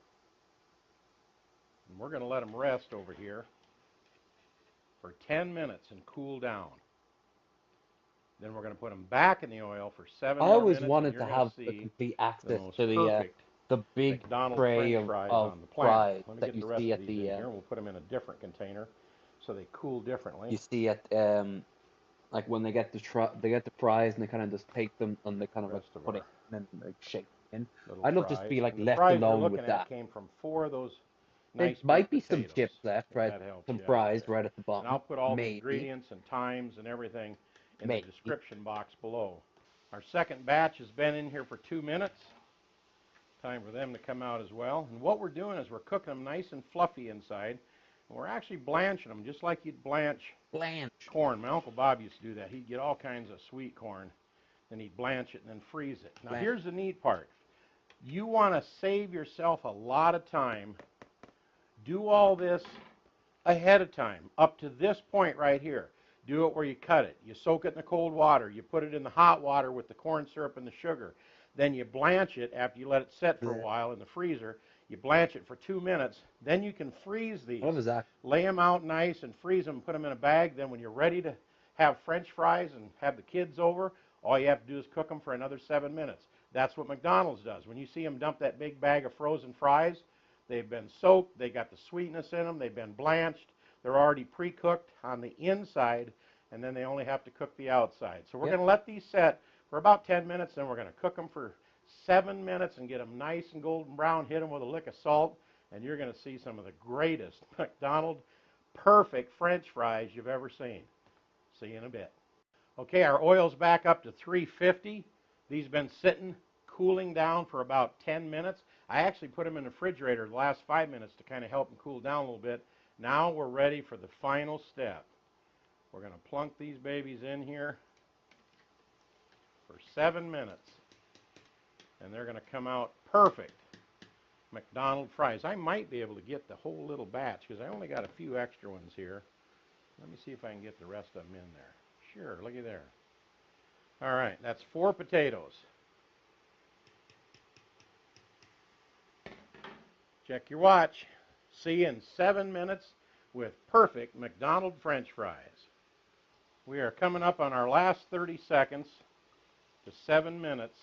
Speaker 3: and we're going to let them rest over here for 10 minutes and cool down. Then we're going to put them back in the oil for 7 more minutes.
Speaker 4: I always wanted to have the complete access to the big tray of fries that you see at the.
Speaker 3: Here, we'll put them in a different container so they cool differently.
Speaker 4: You see at like when they get the fries and they kind of just take them and they kind of like put it and then like shake it in. I'd love to just be like left alone with that.
Speaker 3: Came from 4 of those.
Speaker 4: There
Speaker 3: nice
Speaker 4: might be
Speaker 3: potatoes.
Speaker 4: some chips left, right? Some fries right at the bottom.
Speaker 3: And I'll put all the ingredients and times and everything in the description box below. Our second batch has been in here for 2 minutes. Time for them to come out as well. And what we're doing is we're cooking them nice and fluffy inside. And we're actually blanching them just like you'd blanch corn. My Uncle Bob used to do that. He'd get all kinds of sweet corn, and he'd blanch it and then freeze it. Now here's the neat part. You want to save yourself a lot of time. Do all this ahead of time, up to this point right here. Do it where you cut it. You soak it in the cold water. You put it in the hot water with the corn syrup and the sugar. Then you blanch it after you let it set for a while in the freezer. You blanch it for 2 minutes. Then you can freeze these. Lay them out nice and freeze them. Put them in a bag. Then when you're ready to have French fries and have the kids over, all you have to do is cook them for another 7 minutes. That's what McDonald's does. When you see them dump that big bag of frozen fries, they've been soaked. They got the sweetness in them. They've been blanched. They're already pre-cooked on the inside, and then they only have to cook the outside. So we're going to let these set for about 10 minutes, then we're going to cook them for 7 minutes and get them nice and golden brown, hit them with a lick of salt, and you're going to see some of the greatest McDonald's perfect French fries you've ever seen. See you in a bit. Okay, our oil's back up to 350. These have been sitting, cooling down for about 10 minutes. I actually put them in the refrigerator the last 5 minutes to kind of help them cool down a little bit. Now we're ready for the final step. We're going to plunk these babies in here for 7 minutes, and they're going to come out perfect McDonald's fries. I might be able to get the whole little batch because I only got a few extra ones here. Let me see if I can get the rest of them in there. Sure, looky there. All right, that's 4 potatoes. Check your watch. See you in 7 minutes with perfect McDonald's French fries. We are coming up on our last 30 seconds to 7 minutes.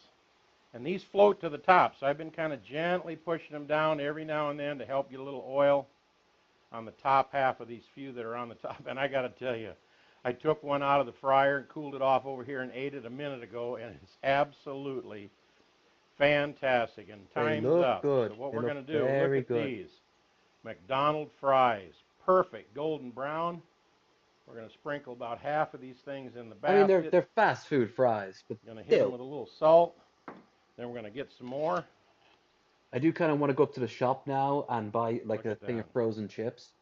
Speaker 3: And these float to the top, so I've been kind of gently pushing them down every now and then to help get a little oil on the top half of these few that are on the top. And I got to tell you, I took one out of the fryer and cooled it off over here and ate it a minute ago, and it's absolutely fantastic. And time's up.
Speaker 4: Good.
Speaker 3: So what we're going to do, look at these McDonald's fries, perfect golden brown. We're going to sprinkle about half of these things in the
Speaker 4: I mean,
Speaker 3: basket.
Speaker 4: they're fast food fries, but
Speaker 3: Going to hit them
Speaker 4: still.
Speaker 3: with a little salt. Then we're going to get some more.
Speaker 4: I do kind of want to go up to the shop now and buy like a thing of frozen chips.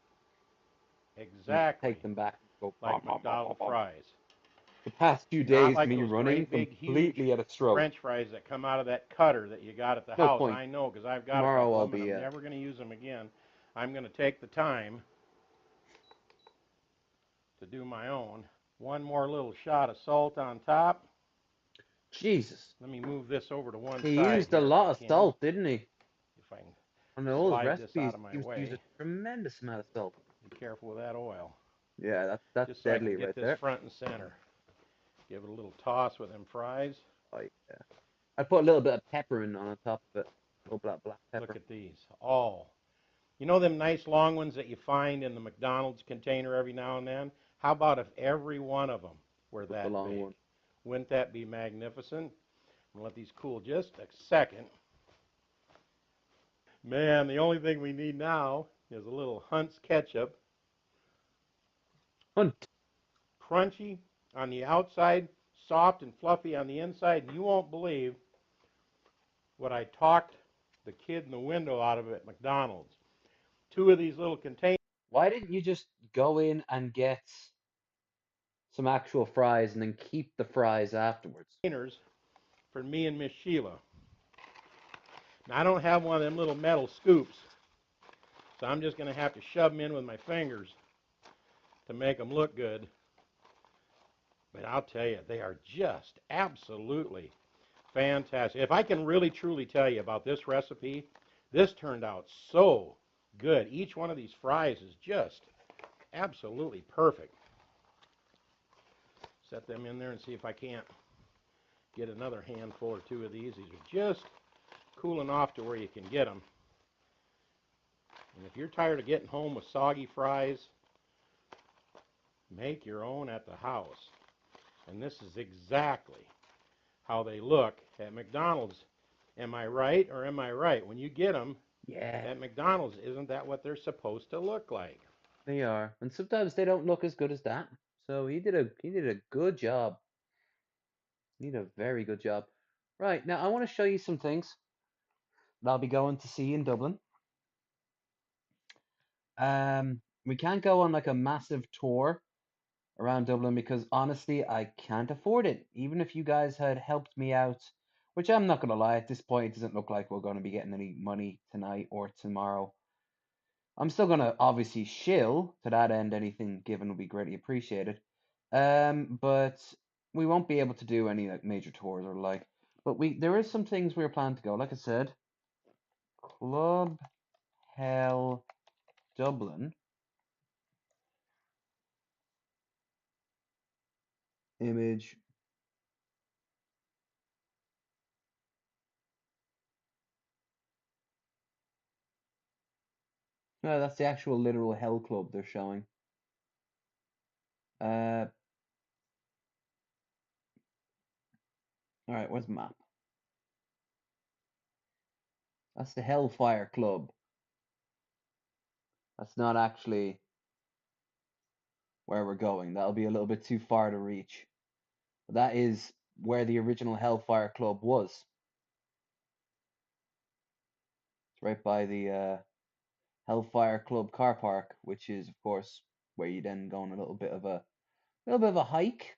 Speaker 3: Exactly.
Speaker 4: Take them back and go
Speaker 3: like McDonald's fries.
Speaker 4: The past few
Speaker 3: Not
Speaker 4: days,
Speaker 3: like
Speaker 4: me
Speaker 3: those
Speaker 4: running
Speaker 3: great, big,
Speaker 4: completely
Speaker 3: huge
Speaker 4: at a stroke.
Speaker 3: French fries that come out of that cutter that you got at the
Speaker 4: No
Speaker 3: house.
Speaker 4: point.
Speaker 3: I know because I've got
Speaker 4: Tomorrow
Speaker 3: a couple
Speaker 4: I'll
Speaker 3: of them,
Speaker 4: be,
Speaker 3: and I'm never going to use them again. I'm going to take the time to do my own. One more little shot of salt on top.
Speaker 4: Jesus.
Speaker 3: Let me move this over to one
Speaker 4: He
Speaker 3: side.
Speaker 4: used a lot of salt, didn't he?
Speaker 3: If I can
Speaker 4: On the old
Speaker 3: slide this
Speaker 4: recipes,
Speaker 3: out of my
Speaker 4: he used to use
Speaker 3: way.
Speaker 4: a tremendous amount of salt.
Speaker 3: Be careful with that oil.
Speaker 4: Yeah, that's
Speaker 3: Just so
Speaker 4: deadly
Speaker 3: I can get
Speaker 4: right
Speaker 3: this
Speaker 4: there.
Speaker 3: front and center. Give it a little toss with them fries.
Speaker 4: Oh, yeah. I put a little bit of pepper in on top of it. A little black pepper.
Speaker 3: Look at these. All. You know them nice long ones that you find in the McDonald's container every now and then? How about if every one of them were that big?
Speaker 4: One.
Speaker 3: Wouldn't that be magnificent? I'm going to let these cool just a second. Man, the only thing we need now is a little Hunt's ketchup.
Speaker 4: Hunt.
Speaker 3: Crunchy on the outside, soft and fluffy on the inside. You won't believe what I talked the kid in the window out of at McDonald's. 2 of these little containers.
Speaker 4: Why didn't you just go in and get some actual fries and then keep the fries afterwards?
Speaker 3: For me and Miss Sheila. Now, I don't have one of them little metal scoops, so I'm just going to have to shove them in with my fingers to make them look good. But I'll tell you, they are just absolutely fantastic. If I can really truly tell you about this recipe, this turned out so good. Each one of these fries is just absolutely perfect. Set them in there and see if I can't get another handful or 2 of these. These are just cooling off to where you can get them. And if you're tired of getting home with soggy fries, make your own at the house. And this is exactly how they look at McDonald's. Am I right or am I right? When you get them at McDonald's, isn't that what they're supposed to look like?
Speaker 4: They are. And sometimes they don't look as good as that. So he did a good job. He did a very good job. Right, now I want to show you some things that I'll be going to see in Dublin. We can't go on like a massive tour around Dublin because honestly, I can't afford it. Even if you guys had helped me out, which I'm not gonna lie, at this point, it doesn't look like we're gonna be getting any money tonight or tomorrow. I'm still gonna obviously shill to that end. Anything given will be greatly appreciated. But we won't be able to do any like major tours or like. But there is some things we were planning to go. Like I said, Club Hell Dublin. Image. No, that's the actual literal Hell Club they're showing. All right, where's the map? That's the Hellfire Club. That's not actually where we're going. That'll be a little bit too far to reach. But that is where the original Hellfire Club was. It's right by the Hellfire Club car park, which is of course where you then go on a little bit of a hike.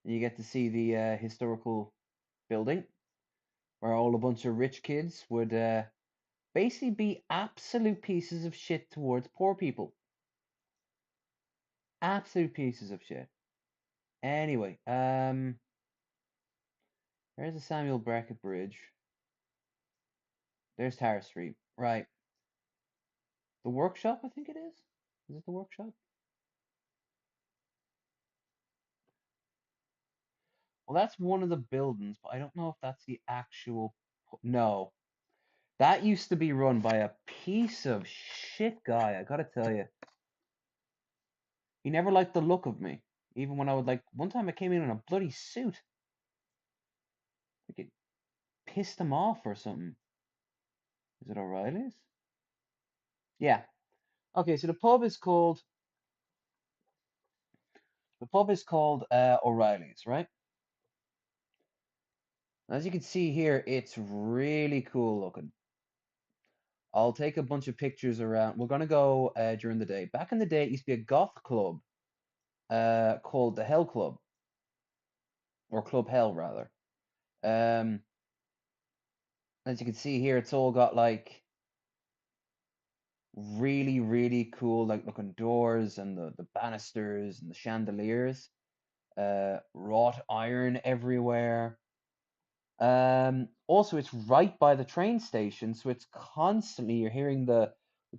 Speaker 4: And you get to see the historical building where all a bunch of rich kids would basically be absolute pieces of shit towards poor people. Absolute pieces of shit. Anyway, there's the Samuel Beckett Bridge. There's Tower Street. Right. The workshop, I think it is. Is it the workshop? Well, that's one of the buildings, but I don't know if that's the actual. No. That used to be run by a piece of shit guy, I gotta tell you. He never liked the look of me. Even when I would like. One time I came in a bloody suit. Like it pissed him off or something. Is it O'Reilly's? Yeah. Okay, so the pub is called O'Reilly's, right? As you can see here, it's really cool looking. I'll take a bunch of pictures around. We're gonna go during the day. Back in the day, it used to be a goth club called the Hell Club, or Club Hell rather. As you can see here, it's all got like really, really cool like looking doors and the banisters and the chandeliers. Wrought iron everywhere. Also, it's right by the train station, so it's constantly you're hearing the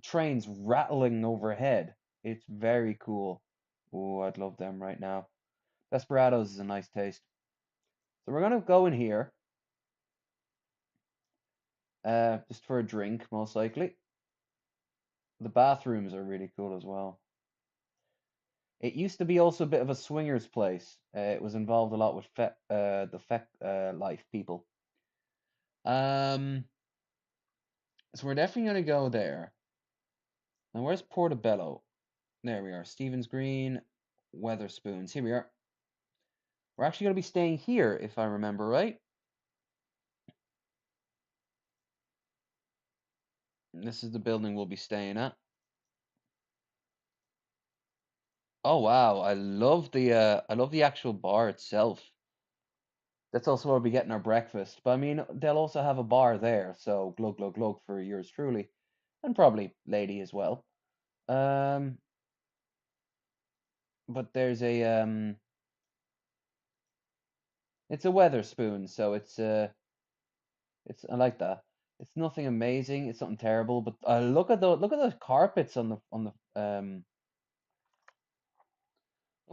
Speaker 4: trains rattling overhead. It's very cool. Oh, I'd love them right now. Desperados is a nice taste. So we're gonna go in here, just for a drink, most likely. The bathrooms are really cool as well. It used to be also a bit of a swingers place. It was involved a lot with the life people. So we're definitely gonna go there. Now where's Portobello? There we are. Stevens Green, Weatherspoons. Here we are. We're actually gonna be staying here, if I remember right. This is the building we'll be staying at. Oh wow, I love the actual bar itself. That's also where we'll be getting our breakfast. But I mean, they'll also have a bar there, so glug glug glug for yours truly, and probably lady as well. But there's it's a Weatherspoon, so it's I like that. It's nothing amazing. It's something terrible, but look at the carpets on the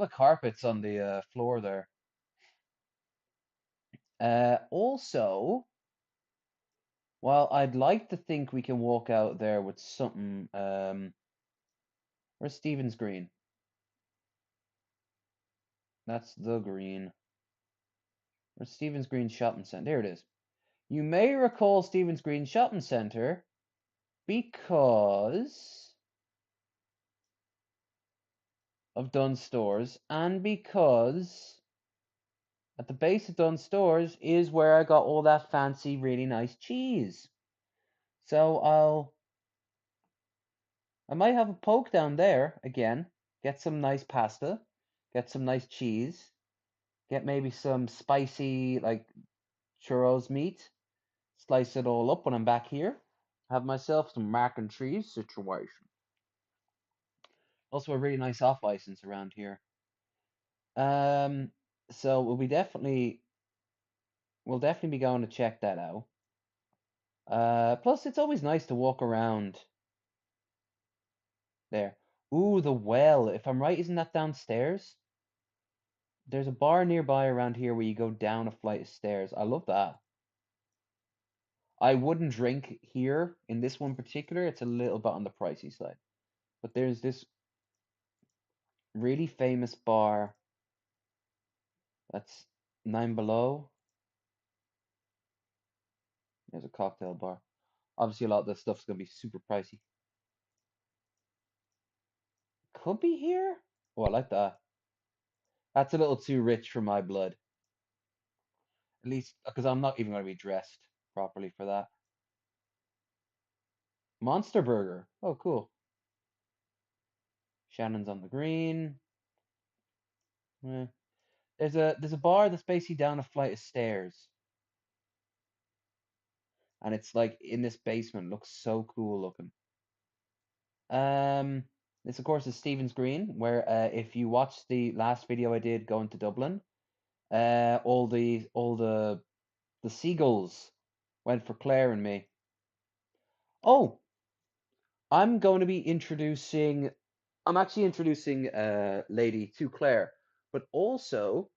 Speaker 4: carpets on the floor there. Also, while I'd like to think we can walk out there with something. Where's Stevens Green? That's the green. Where's Stevens Green Shopping Centre? There it is. You may recall Stevens Green Shopping Centre because of Dunnes Stores and because at the base of Dunnes Stores is where I got all that fancy, really nice cheese. So I might have a poke down there again, get some nice pasta, get some nice cheese, get maybe some spicy like churros meat, slice it all up when I'm back here, have myself some mac and cheese situation. Also a really nice off license around here. So we'll definitely be going to check that out. Plus it's always nice to walk around there. Ooh, the well. If I'm right, isn't that downstairs? There's a bar nearby around here where you go down a flight of stairs. I love that. I wouldn't drink here in this one particular. It's a little bit on the pricey side. But there's this really famous bar that's 9 Below. There's a cocktail bar. Obviously, a lot of this stuff's going to be super pricey. Could be here? Oh, I like that. That's a little too rich for my blood. At least, because I'm not even going to be dressed properly for that. Monster Burger. Oh, cool. Shannon's on the green. Yeah. There's a bar that's basically down a flight of stairs. And it's like in this basement. Looks so cool looking. This of course is Stevens Green, where if you watch the last video I did going to Dublin, all the seagulls went for Claire and me. Oh, I'm actually introducing Lady to Claire, but also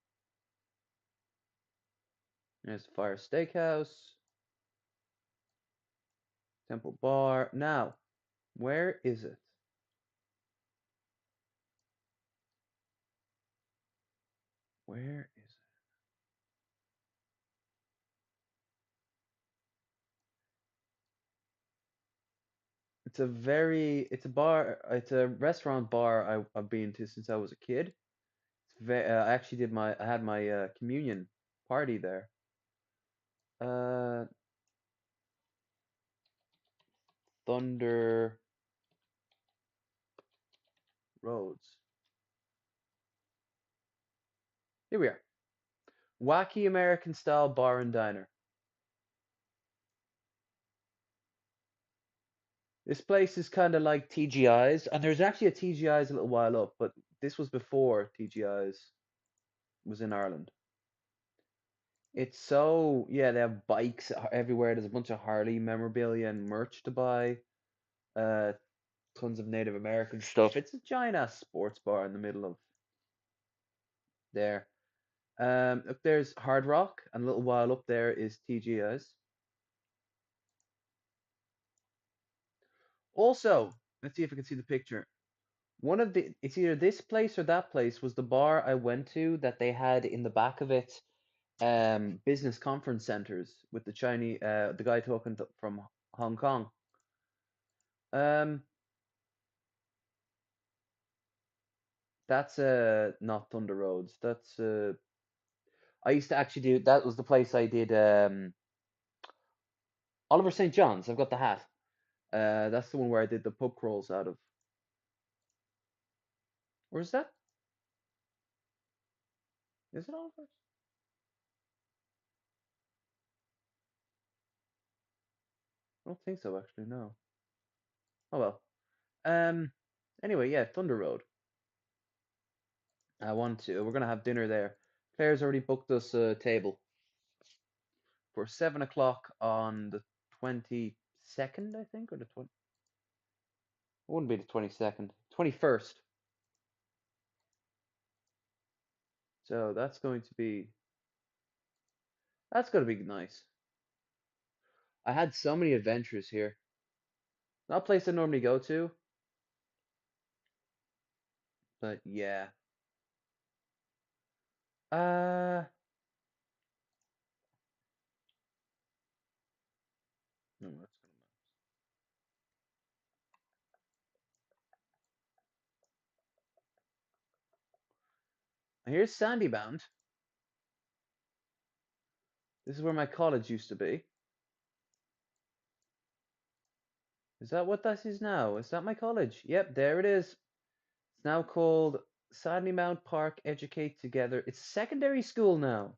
Speaker 4: there's Fire Steakhouse, Temple Bar. Now, where is it? Where is it? It's a bar, it's a restaurant bar I've been to since I was a kid. I actually I had my communion party there. Thunder Roads. Here we are. Wacky American style bar and diner. This place is kind of like TGI's, and there's actually a TGI's a little while up, but this was before TGI's was in Ireland. It's so, yeah, they have bikes everywhere. There's a bunch of Harley memorabilia and merch to buy. Tons of Native American stuff. It's a giant ass sports bar in the middle of there. Look, there's Hard Rock, and a little while up there is TGI's. Also, let's see if I can see the picture. It's either this place or that place was the bar I went to that they had in the back of it, business conference centers with the Chinese, the guy talking from Hong Kong. That's not Thunder Roads. That's I used to actually do. That was the place I did. Oliver St. John's. I've got the hat. That's the one where I did the pub crawls out of. Where's that? Is it Oliver's? I don't think so, actually. No. Oh well. Anyway, yeah, Thunder Road. We're gonna have dinner there. Claire's already booked us a table for 7 o'clock on the 22nd, I think, or the 20. It wouldn't be the 22nd, 21st. So that's going to be nice. I had so many adventures here. Not a place I normally go to, but yeah. No, that's gonna. Here's Sandybound. This is where my college used to be. Is that what this is now? Is that my college? Yep, there it is. It's now called Sandymount Park Educate Together. It's secondary school now.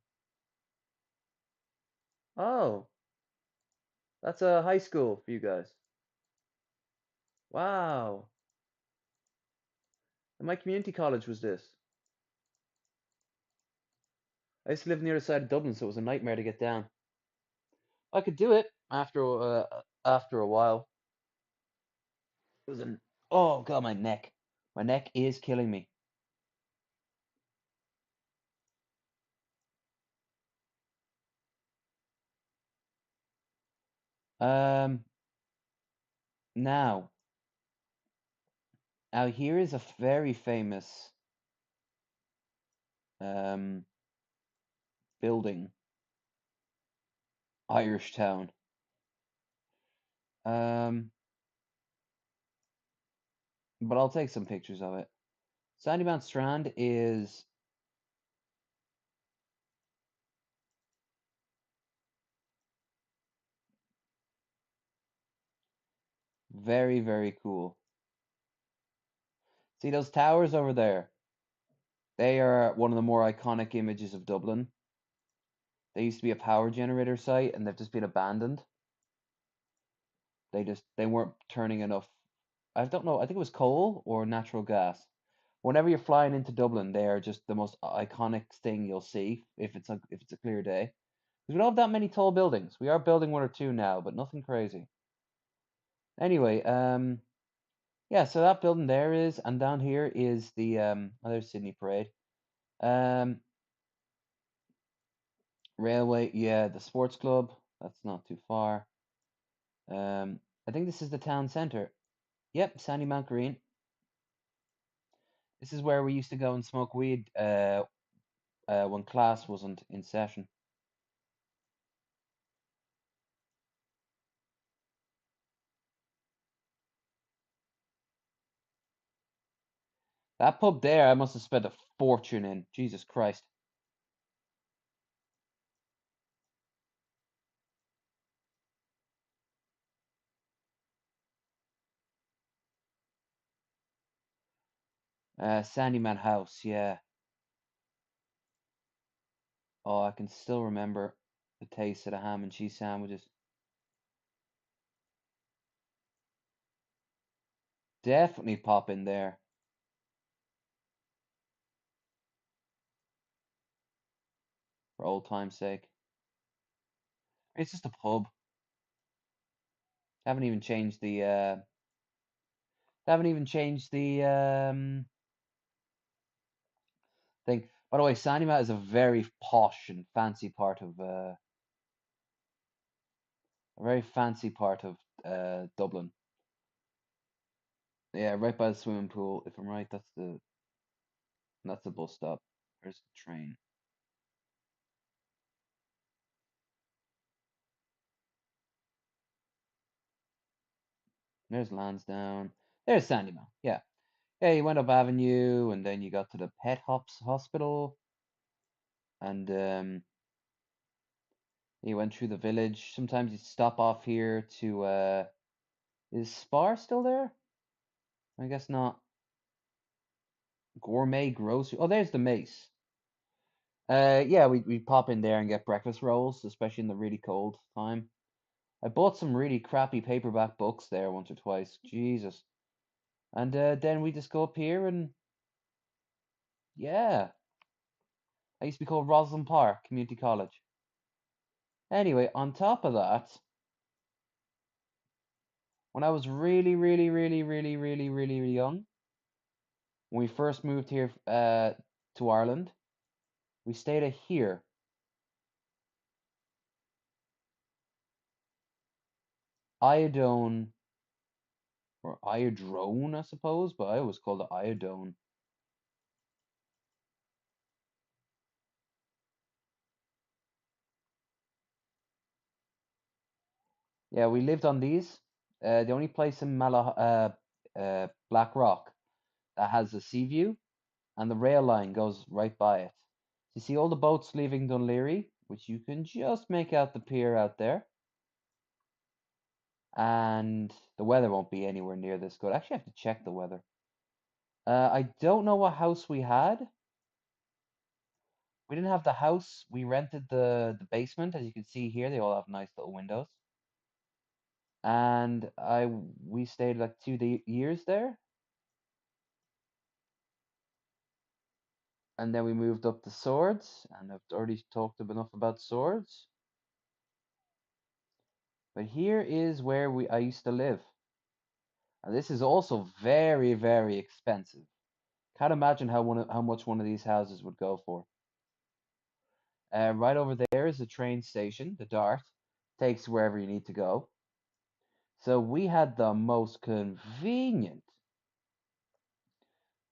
Speaker 4: Oh, that's a high school for you guys. Wow. And my community college was this. I used to live near the side of Dublin, so it was a nightmare to get down. I could do it after a while. It was oh god, my neck. My neck is killing me. Now here is a very famous building, Irish town. But I'll take some pictures of it. Sandymount Strand is very, very cool. See those towers over there? They are one of the more iconic images of Dublin. They used to be a power generator site, and they've just been abandoned. They weren't turning enough. I don't know. I think it was coal or natural gas. Whenever you're flying into Dublin, they are just the most iconic thing you'll see if it's a clear day. Because we don't have that many tall buildings. We are building one or two now, but nothing crazy. Anyway, yeah, so that building there is, and down here is the there's Sydney Parade. Railway, yeah, the sports club. That's not too far. I think this is the town centre. Yep, Sandymount Green. This is where we used to go and smoke weed when class wasn't in session. That pub there, I must have spent a fortune in. Jesus Christ. Sandyman House, yeah. Oh, I can still remember the taste of the ham and cheese sandwiches. Definitely pop in there. For old time's sake. It's just a pub. Haven't even changed the thing. By the way, Sandymat is a very posh and fancy part of Dublin. Yeah, right by the swimming pool. If I'm right, that's the bus stop. There's the train. There's Lansdowne. There's Sandyman. Yeah. Yeah, you went up Avenue and then you got to the Pet Hops Hospital and you went through the village. Sometimes you stop off here to is Spar still there? I guess not. Gourmet grocery. Oh, there's the Mace. Yeah, we pop in there and get breakfast rolls, especially in the really cold time. I bought some really crappy paperback books there once or twice. Jesus. And then we just go up here and yeah. I used to be called Roslyn Park Community College. Anyway, on top of that, when I was really, really, really, really, really, really, really young, when we first moved here to Ireland, we stayed at here. Iodone, or Iodrone, I suppose, but I always called it Iodone. Yeah, we lived on these. The only place in Black Rock that has a sea view, and the rail line goes right by it. You see all the boats leaving Dunleary, which you can just make out the pier out there. And the weather won't be anywhere near this good. Actually, I have to check the weather. I don't know what house we had. We didn't have the house. We rented the basement. As you can see here, they all have nice little windows. And we stayed like 2 years there. And then we moved up to Swords, and I've already talked enough about Swords. But here is where I used to live. And this is also very, very expensive. Can't imagine how much one of these houses would go for. Right over there is the train station, the Dart. Takes you wherever you need to go. So we had the most convenient.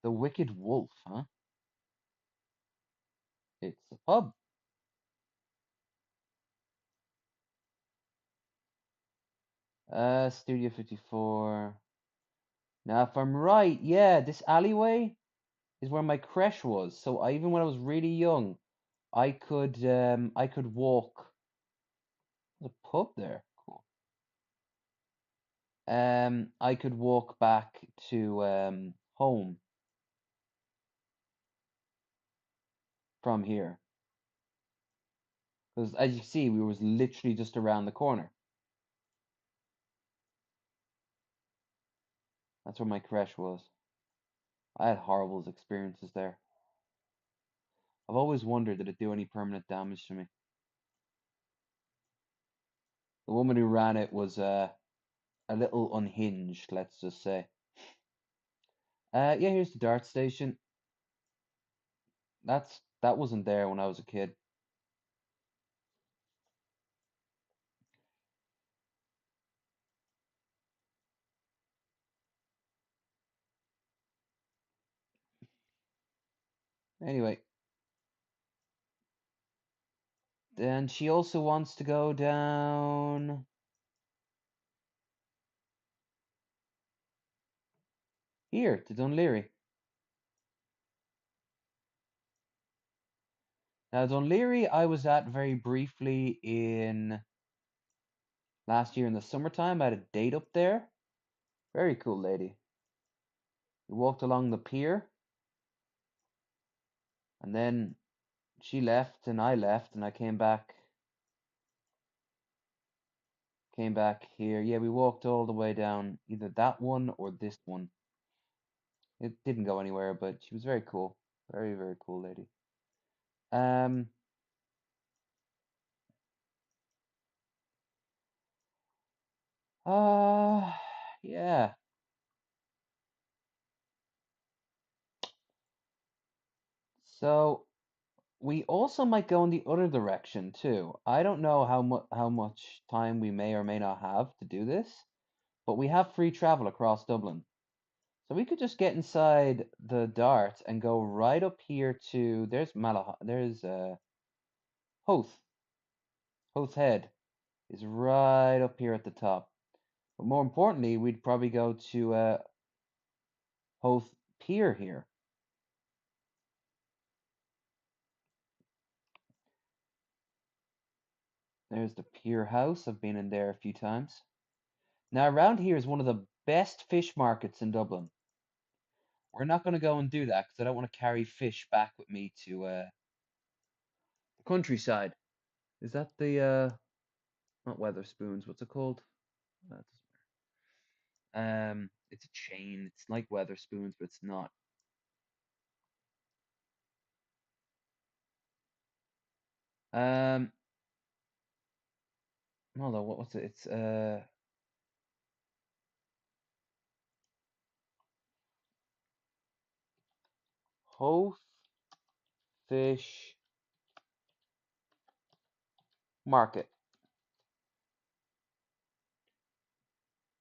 Speaker 4: The Wicked Wolf, huh? It's a pub. Studio 54. Now, if I'm right, yeah, this alleyway is where my creche was. So even when I was really young, I could walk. There's a pub there. Cool. I could walk back to home from here. Because as you see, we was literally just around the corner. That's where my creche was. I had horrible experiences there. I've always wondered, did it do any permanent damage to me? The woman who ran it was a little unhinged, let's just say. Yeah, here's the dart station. That wasn't there when I was a kid. Anyway. Then she also wants to go down here to Dunleary. Now, Dunleary, I was at very briefly in last year in the summertime. I had a date up there. Very cool lady. We walked along the pier, and then she left, and I left, and I came back here. Yeah, we walked all the way down either that one or this one. It didn't go anywhere, but she was very cool. Very, very cool lady. Yeah. So we also might go in the other direction too. I don't know how much time we may or may not have to do this, but we have free travel across Dublin. So we could just get inside the Dart and go right up here to there's Hoth. Hoth Head is right up here at the top. But more importantly, we'd probably go to Hoth Pier here. There's the Pier House. I've been in there a few times. Now around here is one of the best fish markets in Dublin. We're not going to go and do that because I don't want to carry fish back with me to the countryside. Is that the not Weatherspoons? What's it called? It's a chain. It's like Weatherspoons, but it's not. Hold on, what's it? It's Hoth Fish Market.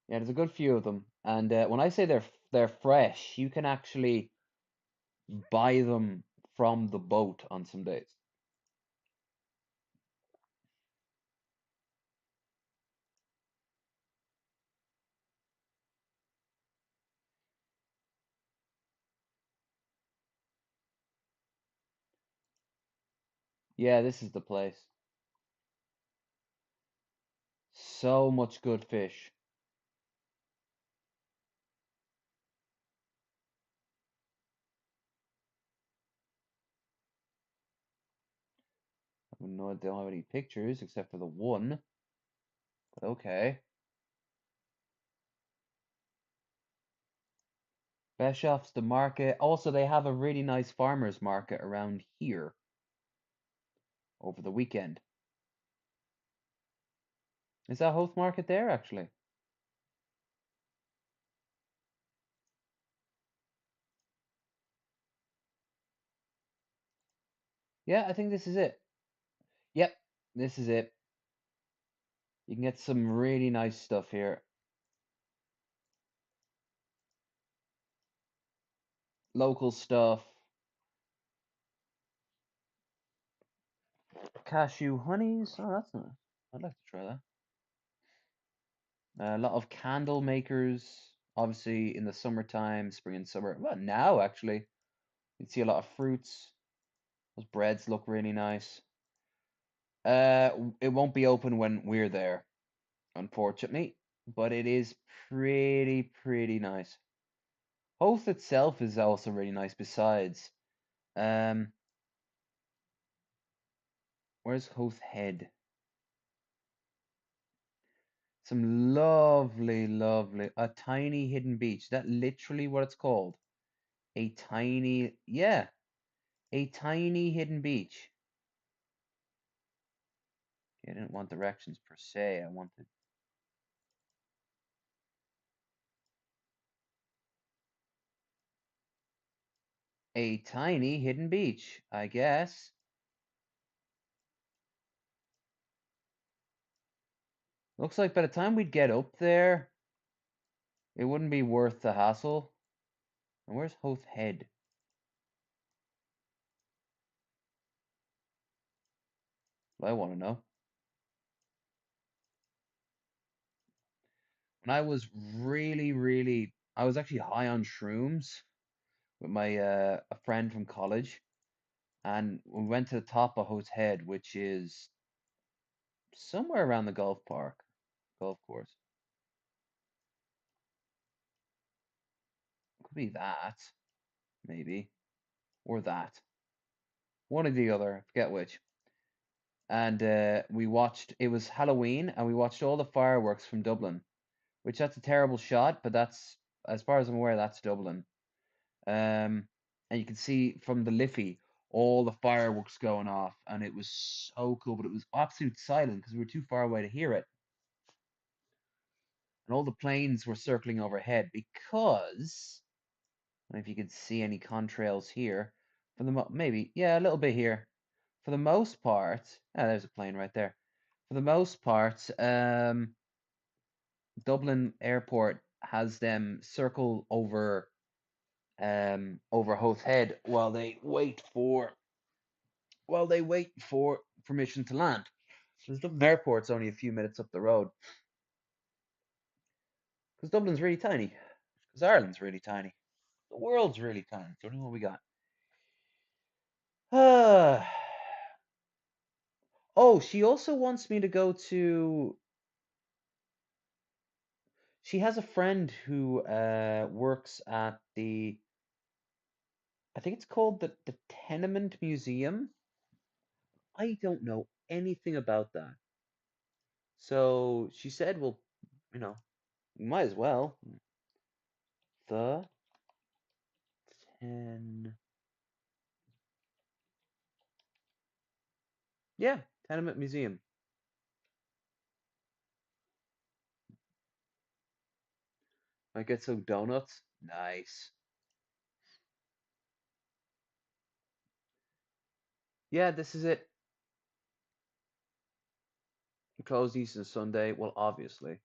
Speaker 4: Yeah, there's a good few of them, and when I say they're fresh, you can actually buy them from the boat on some days. Yeah, this is the place. So much good fish. I know I don't have any pictures except for the one, but okay. Beshoff's the market. Also, they have a really nice farmers market around here over the weekend. Is that Hoth Market there, actually? Yeah, I think this is it. Yep, this is it. You can get some really nice stuff here. Local stuff. Cashew honeys. Oh, that's nice. I'd like to try that. A lot of candle makers. Obviously, in the summertime, spring and summer. Well, now, actually. You can see a lot of fruits. Those breads look really nice. It won't be open when we're there, unfortunately, but it is pretty nice. Hoth itself is also really nice besides. Where's Hoth Head? Some lovely, a tiny hidden beach. Is that literally what it's called? A tiny, yeah, a tiny hidden beach. I didn't want directions per se. I wanted. A tiny hidden beach, I guess. Looks like by the time we'd get up there, it wouldn't be worth the hassle. And where's Hoth Head? I want to know. When I was I was actually high on shrooms with my a friend from college, and we went to the top of Ho's Head, which is somewhere around the golf course. Could be that, maybe, or that. One or the other, I forget which. And we watched. It was Halloween, and we watched all the fireworks from Dublin, which that's a terrible shot, but that's, as far as I'm aware, that's Dublin. And you can see from the Liffey all the fireworks going off, and it was so cool, but it was absolute silent because we were too far away to hear it. And all the planes were circling overhead because, I don't know if you can see any contrails here. For the maybe, yeah, a little bit here. For the most part, there's a plane right there. For the most part, Dublin Airport has them circle over Howth Head while they wait for permission to land. Because Dublin Airport's only a few minutes up the road. Because Dublin's really tiny. Because Ireland's really tiny. The world's really tiny. It's only what we got. Oh, she also wants me to go to. She has a friend who works at the. I think it's called the Tenement Museum. I don't know anything about that. So she said, well, we might as well. The Yeah, Tenement Museum. Might get some donuts. Nice. Yeah, this is it. Closed Easter Sunday. Well, obviously.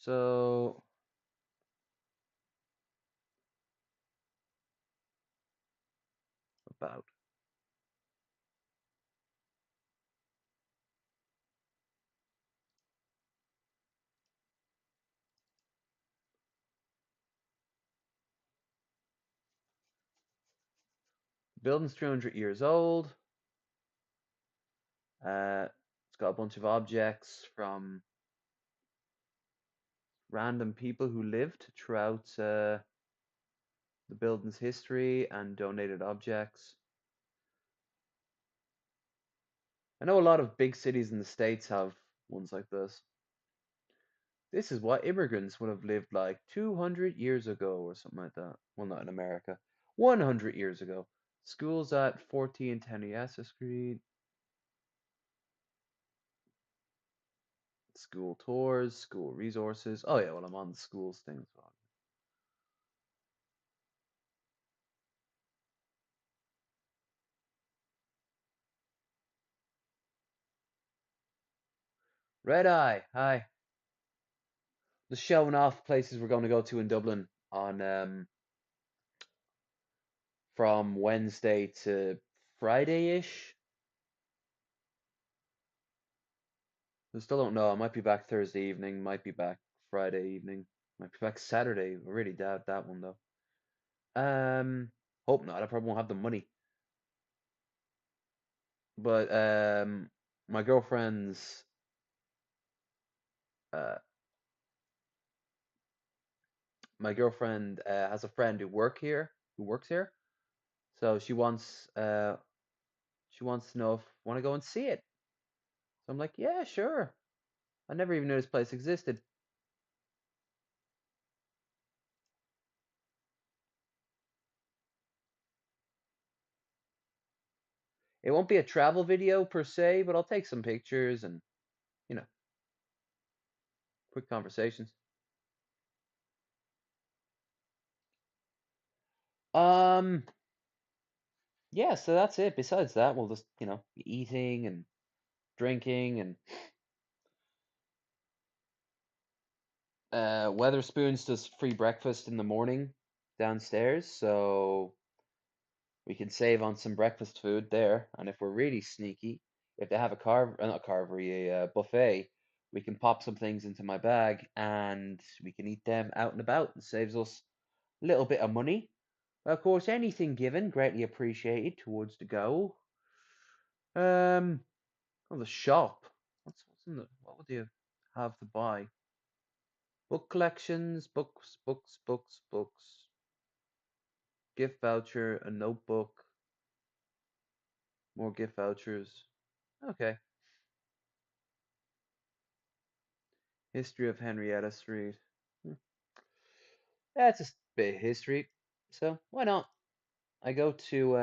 Speaker 4: So about. Building's 300 years old. It's got a bunch of objects from random people who lived throughout the building's history and donated objects. I know a lot of big cities in the States have ones like this. This is what immigrants would have lived like 200 years ago or something like that. Well, not in America. 100 years ago. Schools at 14 Teniassa Street. School tours, school resources. Oh yeah, well I'm on the schools thing as well. Red Eye, hi. Just showing off places we're going to go to in Dublin on from Wednesday to Friday-ish. I still don't know. I might be back Thursday evening, might be back Friday evening, might be back Saturday. I really doubt that one though. Hope not. I probably won't have the money. But my girlfriend's uh my girlfriend has a friend who works here. So she wants to know if I want to go and see it. So I'm like, yeah, sure. I never even knew this place existed. It won't be a travel video per se, but I'll take some pictures and, you know, quick conversations. Yeah, so that's it. Besides that, we'll just, be eating and drinking and Weatherspoons does free breakfast in the morning downstairs, so we can save on some breakfast food there. And if we're really sneaky, if they have not carvery, a buffet, we can pop some things into my bag and we can eat them out and about. It saves us little bit of money. Of course, anything given, greatly appreciated towards the goal. Oh, the shop. What's in the? What would you have to buy? Book collections, books. Gift voucher, a notebook. More gift vouchers. Okay. History of Henrietta Street. That's a bit of history, so why not? I go to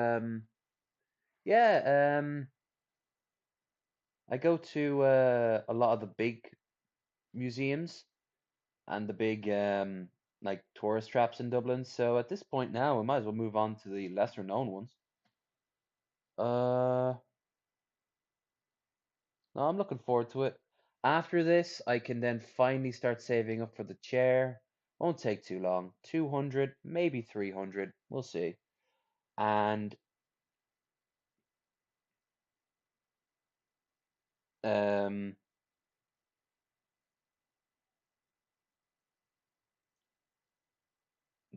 Speaker 4: I go to a lot of the big museums and the big like tourist traps in Dublin. So at this point now, we might as well move on to the lesser known ones. No, I'm looking forward to it. After this, I can then finally start saving up for the chair. Won't take too long. 200, maybe 300. We'll see. And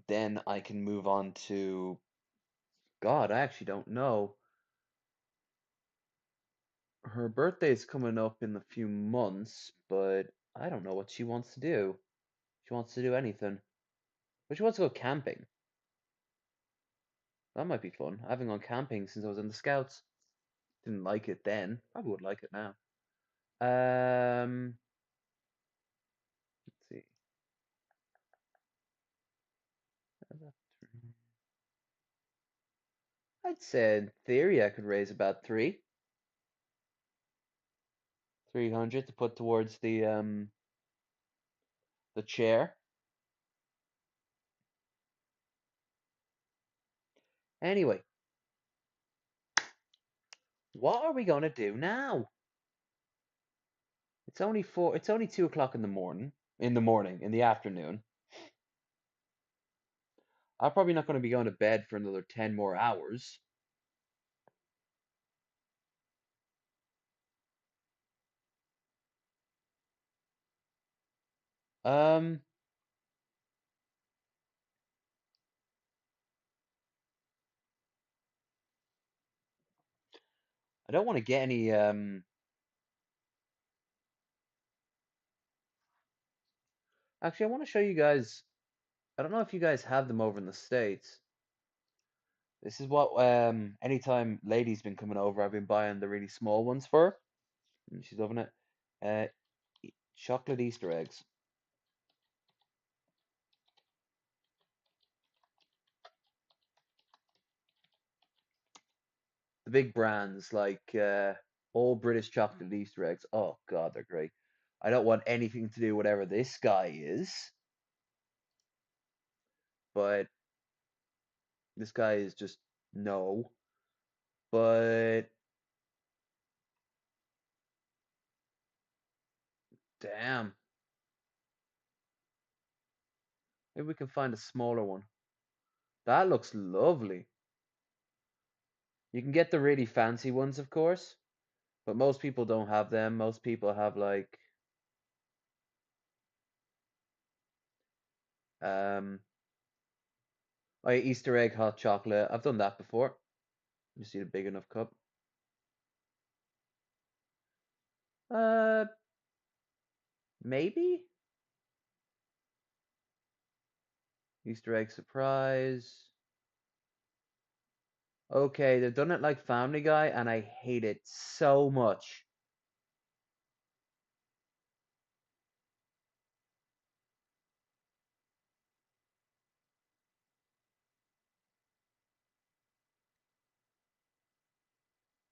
Speaker 4: then I can move on to God, I actually don't know. Her birthday's coming up in a few months, but I don't know what she wants to do. She wants to do anything. But she wants to go camping. That might be fun. I haven't gone camping since I was in the Scouts. Didn't like it then. Probably would like it now. Let's see. I'd say in theory I could raise about 300 to put towards the chair. Anyway, what are we gonna do now? It's only 2 o'clock in the morning. In the afternoon. I'm probably not going to be going to bed for another 10 more hours. I don't want to get any Actually, I want to show you guys. I don't know if you guys have them over in the States. This is what anytime Lady's been coming over, I've been buying the really small ones for her. And she's loving it. Chocolate Easter eggs. The big brands like all British chocolate Easter eggs. Oh God, they're great. I don't want anything to do with whatever this guy is, but this guy is just no. But damn, maybe we can find a smaller one. That looks lovely. You can get the really fancy ones, of course, but most people don't have them. Most people have like Easter egg hot chocolate. I've done that before. You see the big enough cup. Maybe Easter egg surprise. Okay, they've done it like Family Guy, and I hate it so much.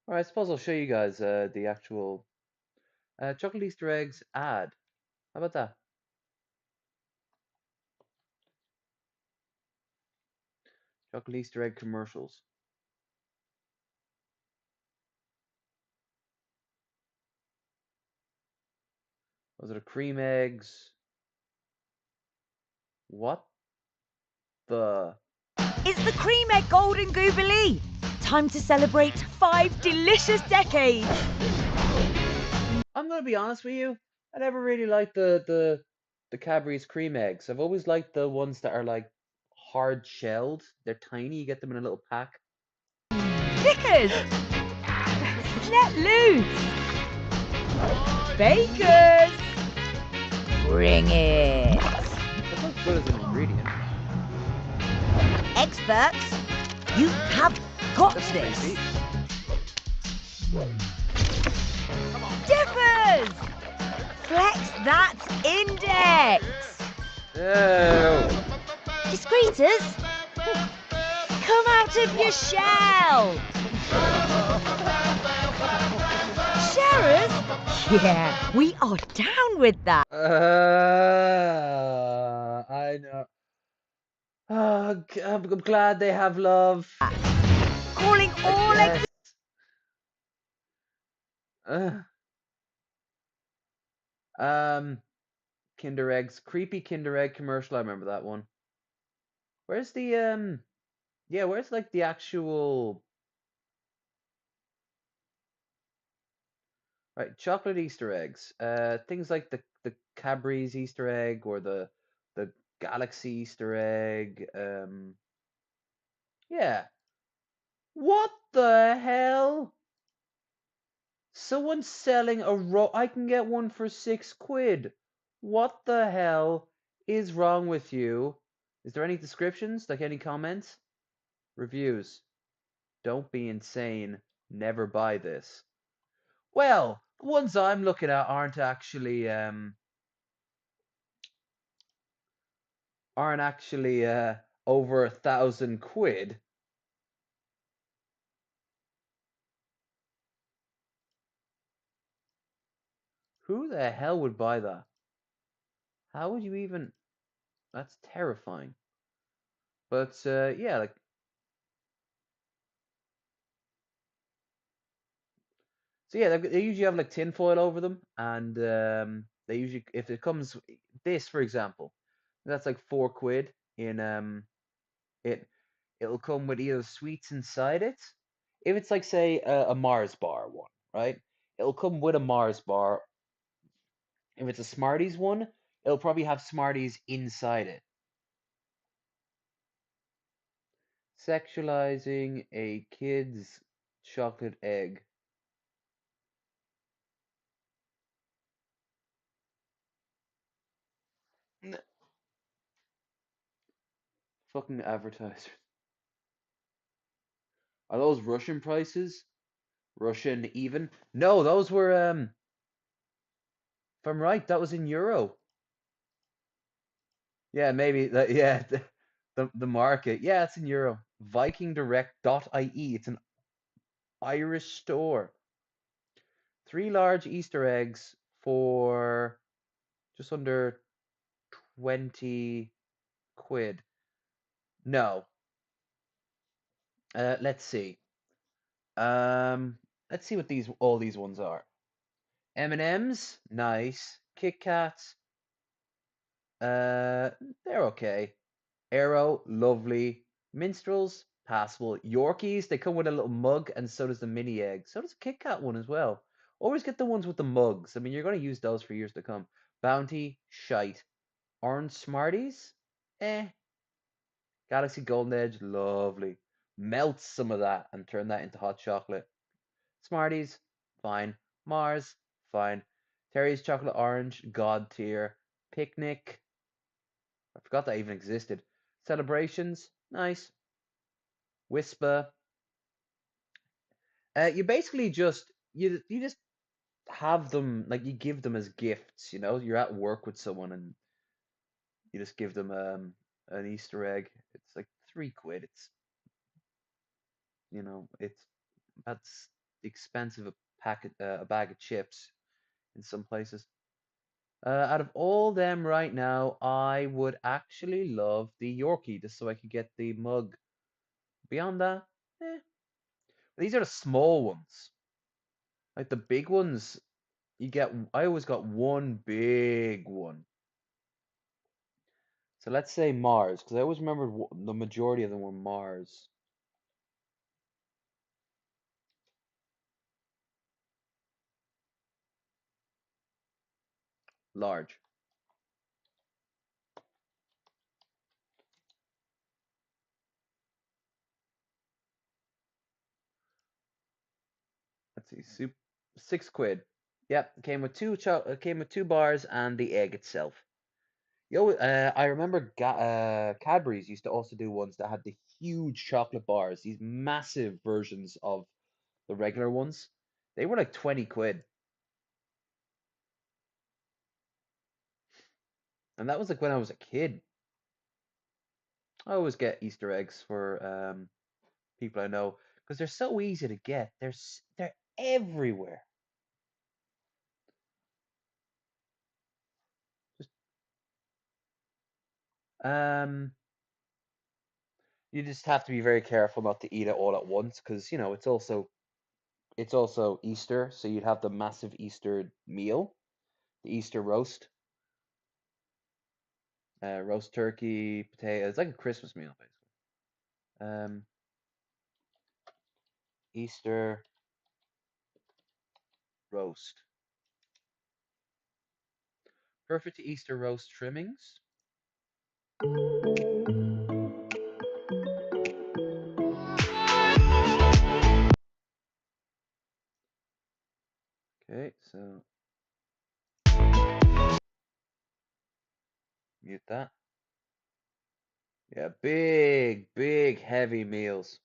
Speaker 4: All right, I suppose I'll show you guys the actual chocolate Easter eggs ad. How about that? Chocolate Easter egg commercials. Those are the cream eggs. What the?
Speaker 5: It's the Cream Egg Golden Jubilee. Time to celebrate 5 delicious decades.
Speaker 4: I'm gonna be honest with you. I never really liked the Cadbury's cream eggs. I've always liked the ones that are like hard shelled. They're tiny. You get them in a little pack.
Speaker 5: Pickers! Let loose! Bakers! Bring it!
Speaker 4: That looks good as an ingredient.
Speaker 5: Experts, you have got this! Dippers! Flex that index!
Speaker 4: Oh.
Speaker 5: Discreeters, come out of your shell! Sharers? Yeah, we are down with that.
Speaker 4: I know. Oh, I'm glad they have love.
Speaker 5: Calling all
Speaker 4: yes. Kinder Eggs. Creepy Kinder Egg commercial. I remember that one. Where's the yeah, where's like the actual right, chocolate Easter eggs. Things like the Cadbury's Easter egg or the Galaxy Easter egg. Yeah. What the hell? Someone's selling a I can get one for £6. What the hell is wrong with you? Is there any descriptions? Like any comments? Reviews. Don't be insane. Never buy this. Well, the ones I'm looking at aren't actually over £1,000. Who the hell would buy that? How would you even? That's terrifying. But yeah, like so yeah, they usually have like tinfoil over them, and they usually if it comes this for example, that's like £4 in it'll come with either sweets inside it. If it's like say a Mars bar one, right? It'll come with a Mars bar. If it's a Smarties one, it'll probably have Smarties inside it. Sexualizing a kid's chocolate egg. Fucking advertisers. Are those Russian prices? Russian even? No, those were if I'm right, that was in euro. Yeah, maybe that. Yeah, the market. Yeah, it's in euro. VikingDirect.ie. It's an Irish store. 3 large Easter eggs for just under £20. No. Let's see. Let's see what all these ones are. M&M's, nice. Kit Kats, they're okay. Aero, lovely. Minstrels, passable. Yorkies, they come with a little mug, and so does the mini egg. So does a Kit Kat one as well. Always get the ones with the mugs. I mean, you're going to use those for years to come. Bounty, shite. Orange Smarties, eh. Galaxy Golden Edge, lovely. Melt some of that and turn that into hot chocolate. Smarties, fine. Mars, fine. Terry's Chocolate Orange, god tier. Picnic, I forgot that even existed. Celebrations, nice. Whisper. You basically you just have them, like you give them as gifts. You're at work with someone and you just give them an Easter egg. It's like £3. It's that's expensive a bag of chips in some places. Out of all them right now, I would actually love the Yorkie just so I could get the mug. Beyond that, eh. These are the small ones. Like the big ones, I always got one big one. So let's say Mars, because I always remembered the majority of them were Mars. Large. Let's see, £6. Yep, came with two bars and the egg itself. I remember Cadbury's used to also do ones that had the huge chocolate bars, these massive versions of the regular ones. They were like £20. And that was like when I was a kid. I always get Easter eggs for people I know because they're so easy to get. They're everywhere. You just have to be very careful not to eat it all at once because it's also Easter, so you'd have the massive Easter meal, the Easter roast, roast turkey, potato. It's like a Christmas meal basically. Easter roast. Perfect Easter roast trimmings. Okay, so mute that. Yeah, big, heavy meals.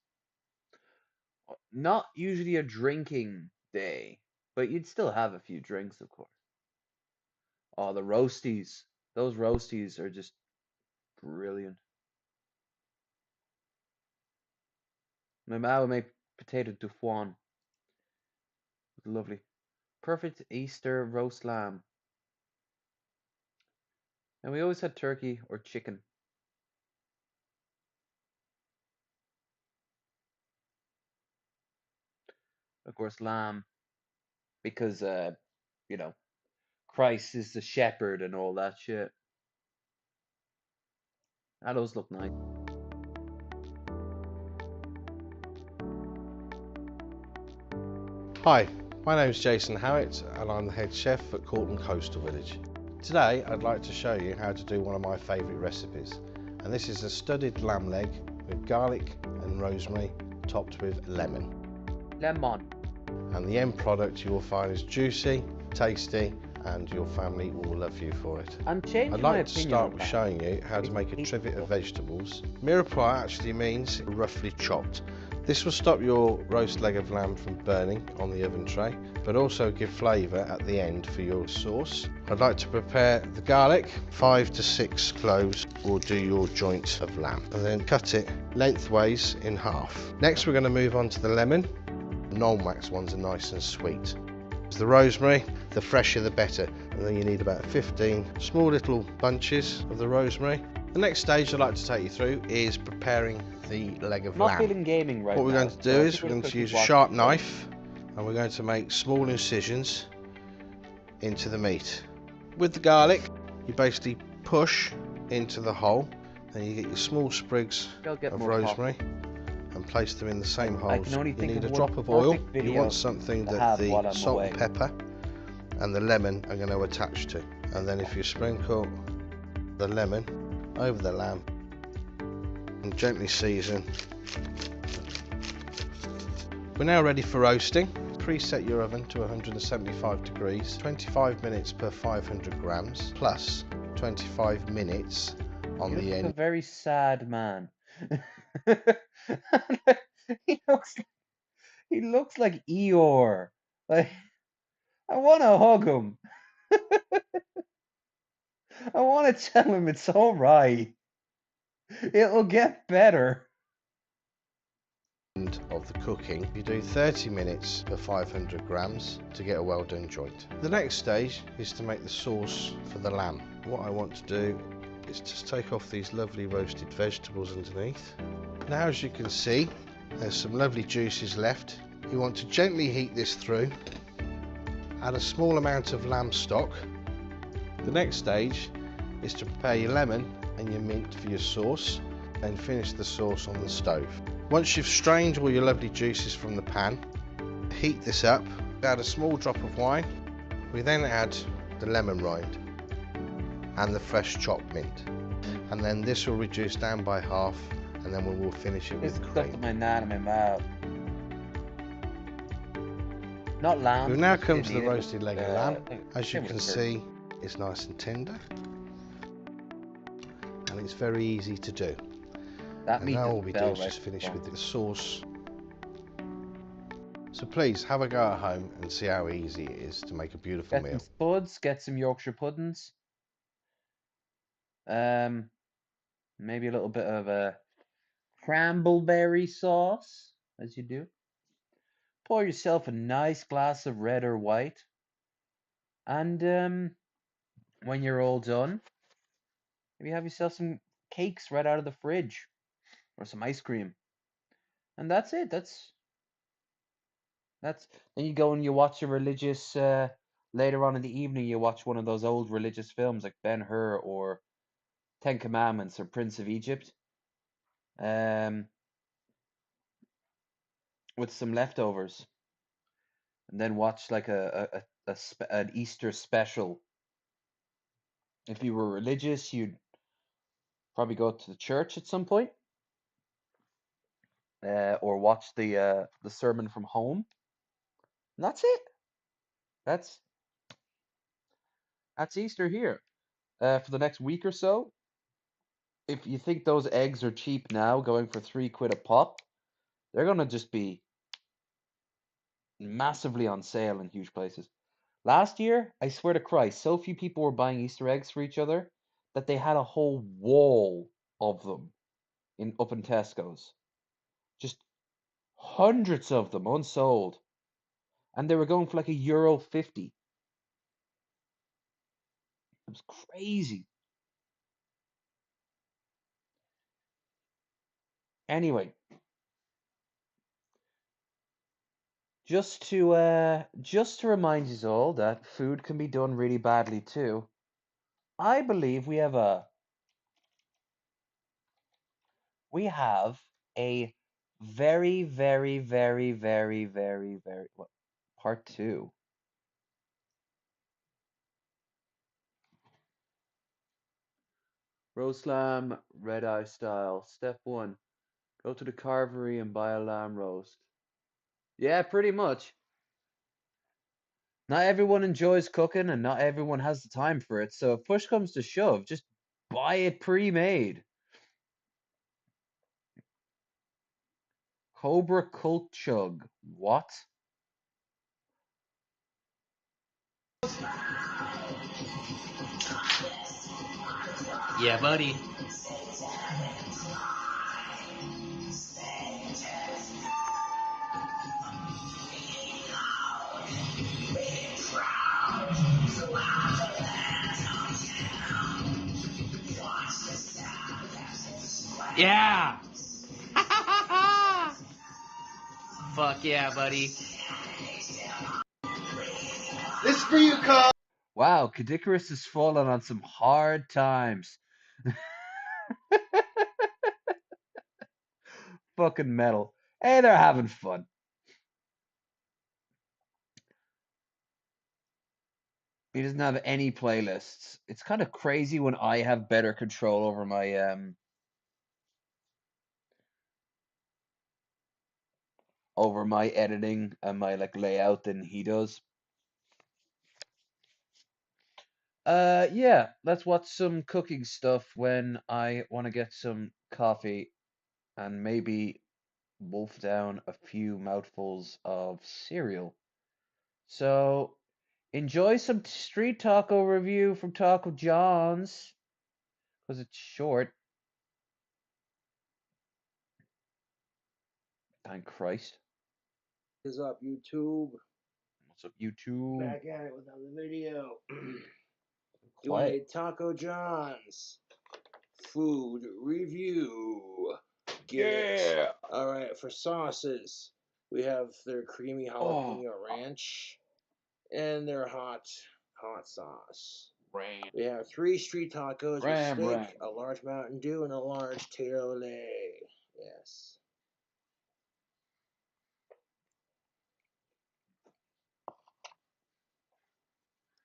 Speaker 4: Not usually a drinking day, but you'd still have a few drinks, of course. Oh, the roasties. Those roasties are just brilliant. My mom would make potato doufoine. Lovely. Perfect Easter roast lamb. And we always had turkey or chicken. Of course, lamb. Because, Christ is the shepherd and all that shit. That does look nice.
Speaker 2: Hi, my name is Jason Howitt and I'm the head chef at Corton Coastal Village. Today I'd like to show you how to do one of my favourite recipes, and this is a studded lamb leg with garlic and rosemary topped with lemon.
Speaker 4: Lemon.
Speaker 2: And the end product you will find is juicy, tasty, and your family will love you for it. I'd like to start with showing you how to make a trivet of vegetables. Mirepoix actually means roughly chopped. This will stop your roast leg of lamb from burning on the oven tray, but also give flavour at the end for your sauce. I'd like to prepare the garlic. 5 to 6 cloves will do your joint of lamb, and then cut it lengthways in half. Next we're going to move on to the lemon. The Nolmax ones are nice and sweet. The rosemary, the fresher the better, and then you need about 15 small little bunches of the rosemary. The next stage I'd like to take you through is preparing the leg of lamb.
Speaker 4: Not feeling gaming right now.
Speaker 2: What we're going to do is we're going to use a sharp knife and we're going to make small incisions into the meat. With the garlic, you basically push into the hole, and you get your small sprigs of rosemary and place them in the same holes. You need a drop of oil. You want something that the salt and pepper and the lemon are going to attach to. And then if you sprinkle the lemon over the lamb and gently season. We're now ready for roasting. Preset your oven to 175 degrees, 25 minutes per 500 grams, plus 25 minutes on the end.
Speaker 4: A very sad man. he looks like Eeyore. Like, I want to hug him. I want to tell him it's all right. It'll get better.
Speaker 2: Of the cooking, you do 30 minutes per 500 grams to get a well done joint. The next stage is to make the sauce for the lamb. What I want to do is just take off these lovely roasted vegetables underneath. Now, as you can see, there's some lovely juices left. You want to gently heat this through. Add a small amount of lamb stock. The next stage is to prepare your lemon and your mint for your sauce, then finish the sauce on the stove. Once you've strained all your lovely juices from the pan, heat this up, add a small drop of wine. We then add the lemon rind and the fresh chopped mint, and then this will reduce down by half, and then we will finish it with cream.
Speaker 4: My naan in my mouth. Not lamb.
Speaker 2: We've now
Speaker 4: just
Speaker 2: come to the
Speaker 4: Indian,
Speaker 2: roasted leg of lamb. As you
Speaker 4: same with
Speaker 2: can
Speaker 4: turkey.
Speaker 2: see, it's nice and tender. And it's very easy to do.
Speaker 4: That
Speaker 2: And
Speaker 4: meat
Speaker 2: now
Speaker 4: just
Speaker 2: all we do
Speaker 4: fell
Speaker 2: is
Speaker 4: right
Speaker 2: just finish
Speaker 4: down.
Speaker 2: with the sauce. So please have a go at home and see how easy it is to make a beautiful
Speaker 4: Get
Speaker 2: meal.
Speaker 4: some spuds, get some Yorkshire puddings. Maybe a little bit of a cranberry sauce, as you do. Pour yourself a nice glass of red or white. And when you're all done, maybe have yourself some cakes right out of the fridge. Or some ice cream. And that's it. That's then you go and you watch a religious later on in the evening you watch one of those old religious films like Ben-Hur or Ten Commandments or Prince of Egypt. With some leftovers. And then watch like an Easter special. If you were religious, you'd probably go to the church at some point. Or watch the sermon from home. And that's it. That's Easter here. For the next week or so. If you think those eggs are cheap now, going for £3 a pop, they're gonna just be massively on sale in huge places. Last year, I swear to Christ, so few people were buying Easter eggs for each other that they had a whole wall of them up in Tesco's. Just hundreds of them unsold. And they were going for like €1.50. It was crazy. Anyway, just to remind you all that food can be done really badly too. I believe we have a very, very, very, very, very, very what part 2. Roast lamb, red eye style. Step 1. Go to the carvery and buy a lamb roast. Yeah, pretty much. Not everyone enjoys cooking and not everyone has the time for it, so if push comes to shove, just buy it pre-made. Cobra Cult Chug. What?
Speaker 8: Yeah, buddy. Yeah. Fuck yeah, buddy.
Speaker 1: This for you, Carl.
Speaker 4: Wow, Kadikarus has fallen on some hard times. Fucking metal. Hey, they're having fun. He doesn't have any playlists. It's kind of crazy when I have better control over my editing and my like layout than he does. Yeah, let's watch some cooking stuff when I want to get some coffee and maybe wolf down a few mouthfuls of cereal. So enjoy some street taco review from Taco John's because it's short. Thank Christ.
Speaker 6: What is up, YouTube?
Speaker 4: What's up, YouTube?
Speaker 6: Back at it with another video. Doing a Taco John's food review. Get it. All right, for sauces, we have their creamy jalapeno ranch and their hot sauce. We have 3 street tacos with steak, a large Mountain Dew, and a large tater lay. Yes.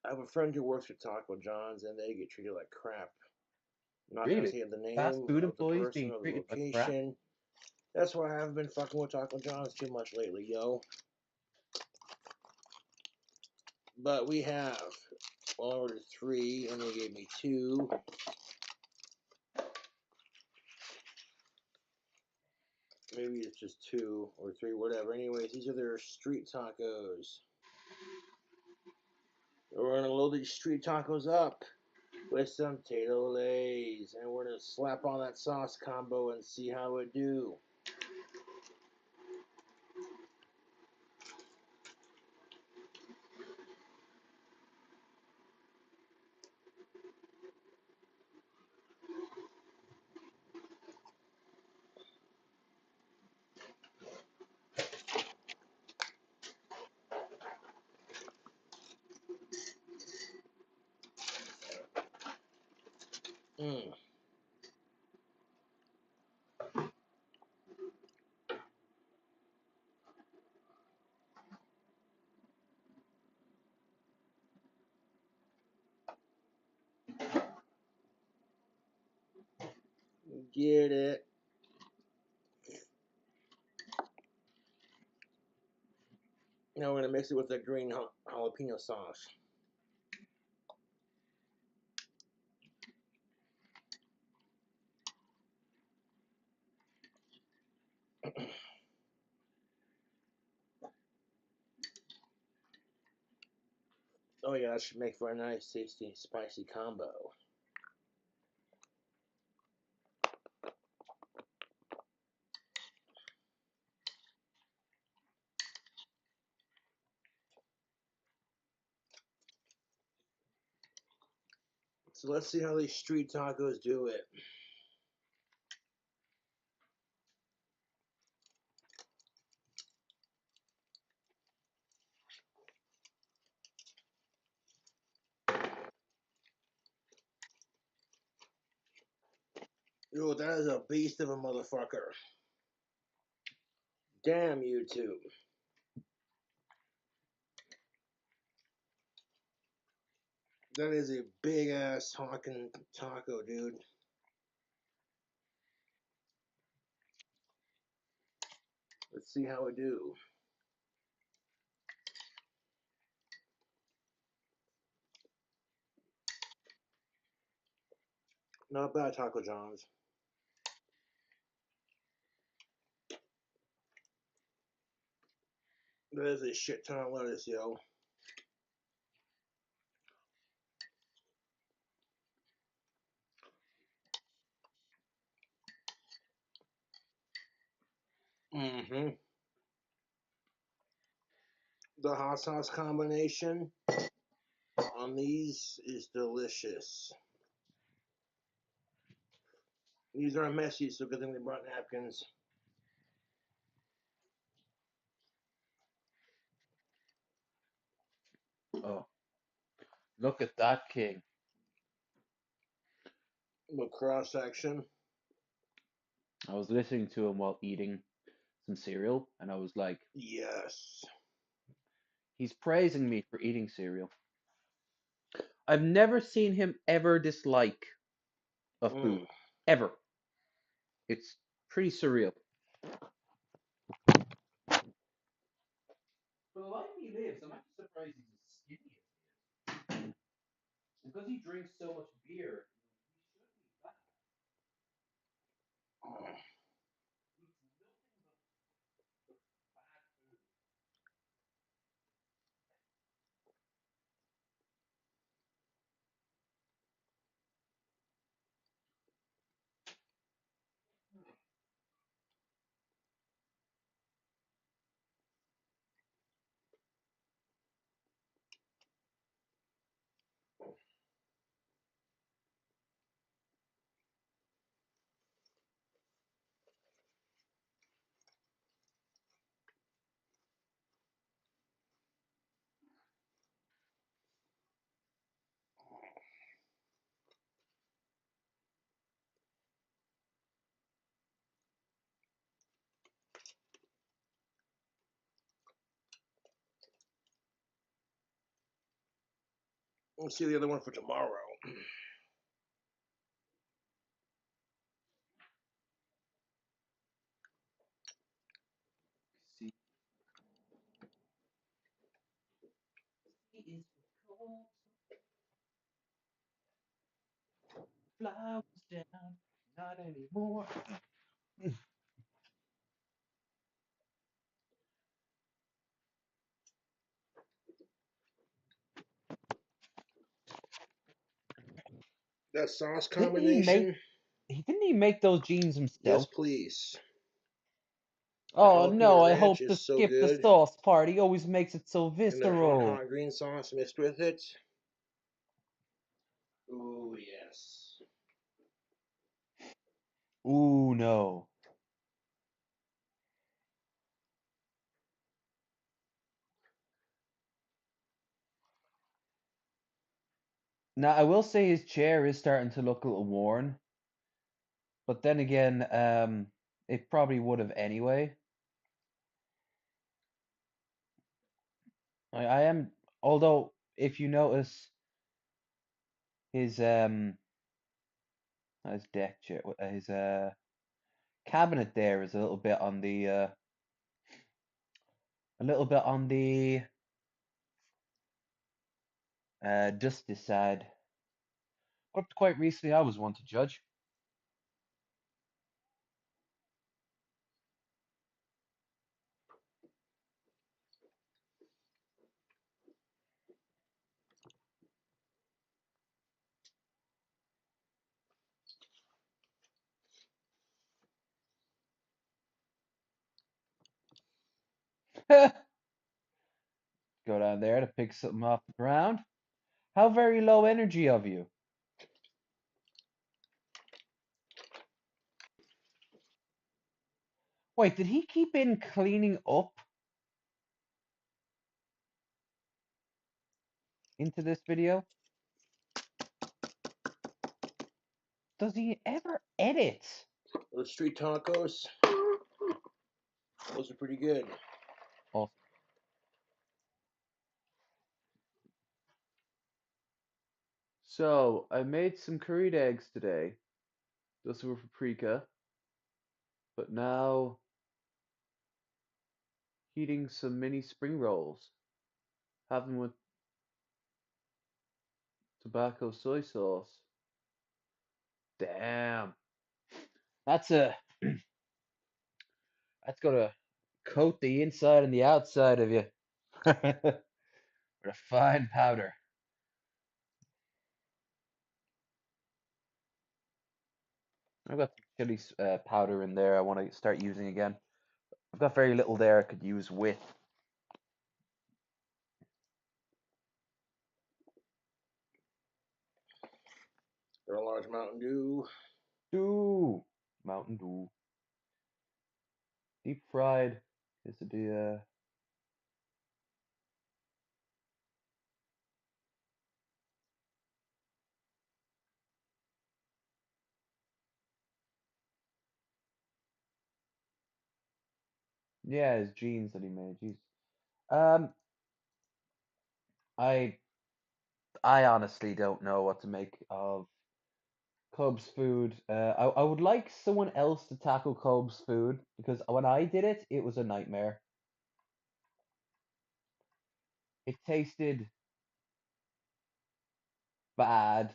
Speaker 6: I have a friend who works at Taco John's, and they get treated like crap. I'm not going to say the name
Speaker 4: Fast food
Speaker 6: of the
Speaker 4: employees
Speaker 6: person
Speaker 4: being
Speaker 6: or the
Speaker 4: treated like crap?
Speaker 6: location. That's why I haven't been fucking with Taco John's too much lately, yo. But we have, well, I ordered 3, and they gave me 2. Maybe it's just 2 or 3, whatever. Anyways, these are their street tacos. We're gonna load these street tacos up with some potato lays, and we're gonna slap on that sauce combo and see how it do. Mm. Get it. Now we're gonna mix it with the green jalapeno sauce. Oh yeah, that should make for a nice, tasty, spicy combo. So let's see how these street tacos do it. Yo, that is a beast of a motherfucker. Damn YouTube. That is a big ass honking taco, dude. Let's see how it do. Not bad, Taco John's. That is a shit ton of lettuce, yo. Mm-hmm. The hot sauce combination on these is delicious. These are messy, so good thing they brought napkins.
Speaker 4: Oh, look at that king.
Speaker 6: The cross section.
Speaker 4: I was listening to him while eating some cereal, and I was like,
Speaker 6: yes.
Speaker 4: He's praising me for eating cereal. I've never seen him ever dislike a food. Ever. It's pretty surreal. For the life he lives, I'm actually surprised he's as skinny as he is. Because he drinks so much beer, he shouldn't be fat. He's nothing but bad food.
Speaker 6: We'll see the other one for tomorrow.
Speaker 4: He is Flowers down, not anymore.
Speaker 6: That sauce
Speaker 4: Didn't he
Speaker 6: combination?
Speaker 4: Didn't he make those jeans
Speaker 6: Yes,
Speaker 4: himself?
Speaker 6: please.
Speaker 4: Oh no, I
Speaker 6: ranch
Speaker 4: hope to
Speaker 6: is so
Speaker 4: skip the
Speaker 6: good.
Speaker 4: sauce part. He always makes it so
Speaker 6: And that
Speaker 4: visceral.
Speaker 6: hot green sauce mixed with it. Ooh, yes.
Speaker 4: Ooh no. Now I will say his chair is starting to look a little worn, but then again, it probably would have anyway. I am, although if you notice his deck chair, his cabinet there is a little bit on the dusty side. But quite recently, I was one to judge. Go down there to pick something off the ground. How very low energy of you. Wait, did he keep in cleaning up into this video? Does he ever edit?
Speaker 6: Those street tacos, those are pretty good.
Speaker 4: Awesome. So, I made some curried eggs today. Those were paprika. But now, heating some mini spring rolls. Have them with tobacco soy sauce. Damn. That's gonna coat the inside and the outside of you. With a fine powder. I've got some chili powder in there I want to start using again. I've got very little there I could use with.
Speaker 6: They're a large Mountain Dew.
Speaker 4: Mountain Dew. Deep fried quesadilla. Yeah, his jeans that he made. Jeez. Um, I honestly don't know what to make of Cubs food. I would like someone else to tackle Cubs food because when I did it, it was a nightmare. It tasted bad.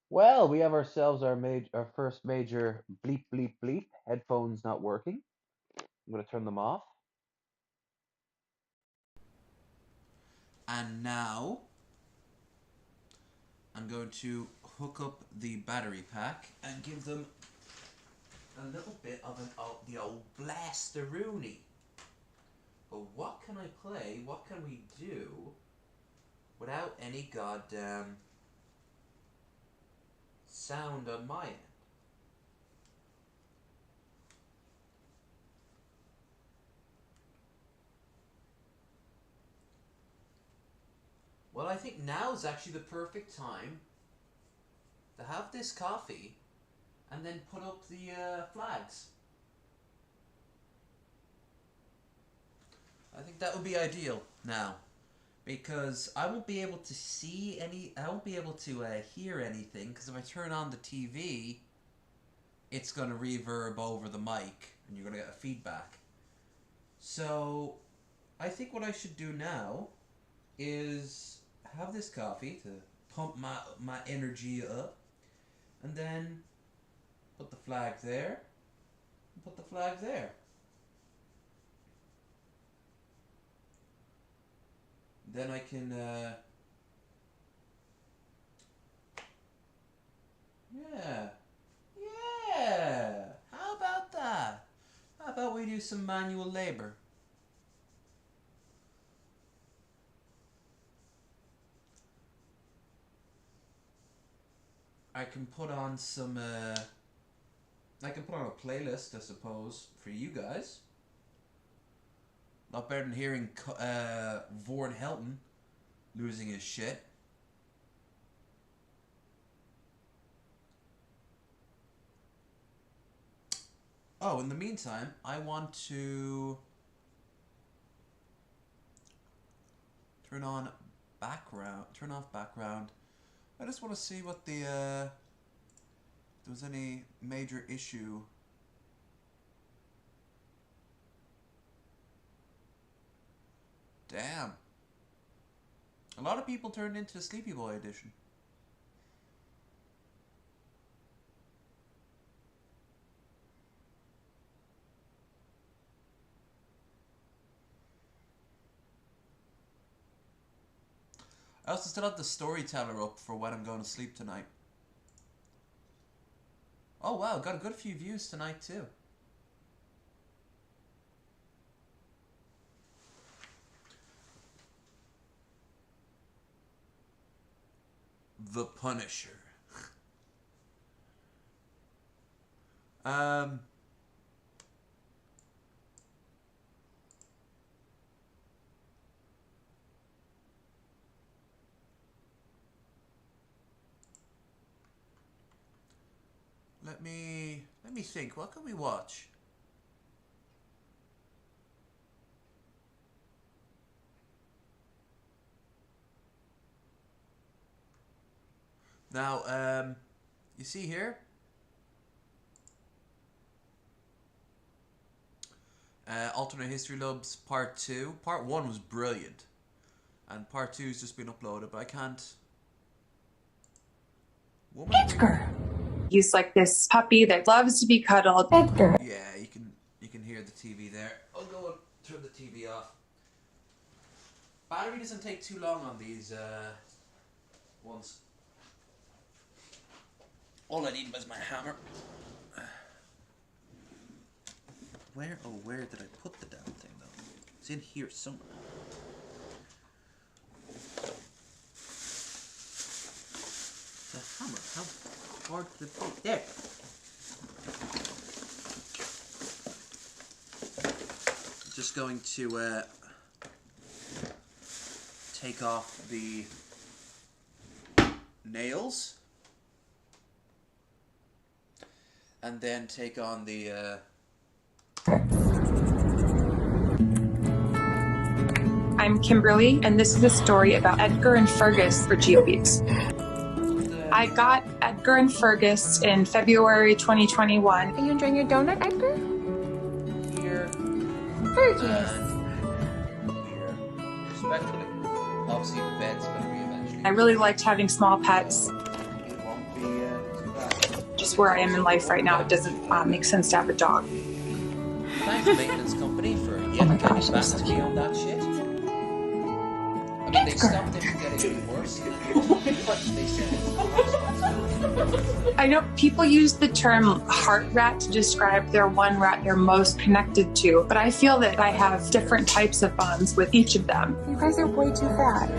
Speaker 4: Well, we have ourselves our first major bleep bleep bleep. Headphones not working. I'm gonna turn them off. And now I'm going to hook up the battery pack and give them a little bit of the old blasteroony. But what can I play? What can we do without any goddamn sound on my end? Well, I think now is actually the perfect time to have this coffee and then put up the flags. I think that would be ideal now, because I won't be able to see any. I won't be able to hear anything because if I turn on the TV, it's going to reverb over the mic, and you're going to get a feedback. So
Speaker 12: I think what I should do now is have this coffee to pump my energy up, and then put the flag there, and put the flag there. Then I can, yeah, how about that? How about we do some manual labor? I can put on some, I can put on a playlist, I suppose, for you guys. Not better than hearing Vorn Helton losing his shit. Oh, in the meantime, I want to turn off background. I just want to see what the, if there was any major issue. Damn. A lot of people turned into the Sleepy Boy edition. I also still have the storyteller up for when I'm going to sleep tonight. Oh wow, got a good few views tonight too. The Punisher. Let me think. What can we watch? Now, you see here? Alternate History Lubs Part 2. Part 1 was brilliant. And Part 2 has just been uploaded, but I can't...
Speaker 13: Edgar! He's like this puppy that loves to be cuddled. Edgar!
Speaker 12: Yeah, you can hear the TV there. I'll go and turn the TV off. Battery doesn't take too long on these ones. All I need was my hammer. Where did I put the damn thing though? It's in here somewhere. The hammer, how hard did it be? There! I'm just going to take off the nails. And then take on the
Speaker 13: I'm Kimberly, and this is a story about Edgar and Fergus for GeoBeats. I got Edgar and Fergus in February 2021. Are you enjoying your donut, Edgar?
Speaker 12: Here.
Speaker 13: Fergus.
Speaker 12: Here. Respectfully. Obviously the bed's going to be eventually.
Speaker 13: I really liked having small pets.
Speaker 12: It won't be too bad.
Speaker 13: Just where I am in life right now, it doesn't make sense to have a dog.
Speaker 12: Thanks, maintenance company, for getting back to me on that shit. I mean, they stopped it from getting worse. They said
Speaker 13: I know people use the term heart rat to describe their one rat they're most connected to, but I feel that I have different types of bonds with each of them. You guys are way too fat.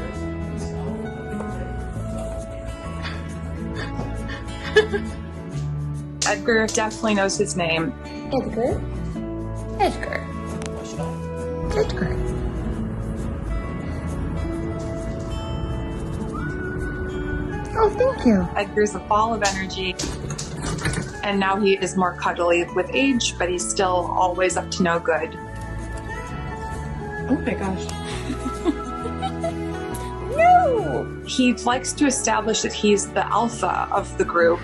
Speaker 13: Edgar definitely knows his name. Edgar? Edgar. Edgar. Oh, thank you. Edgar's a ball of energy. And now he is more cuddly with age, but he's still always up to no good. Oh my gosh. No! He likes to establish that he's the alpha of the group.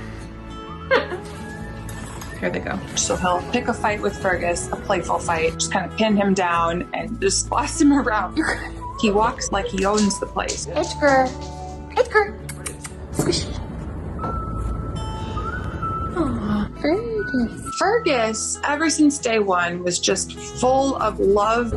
Speaker 13: Here they go. So he'll pick a fight with Fergus, a playful fight, just kind of pin him down and just boss him around. He walks like he owns the place.
Speaker 15: Edgar. Edgar. Squishy. Aw, Fergus.
Speaker 13: Fergus, ever since day one, was just full of love.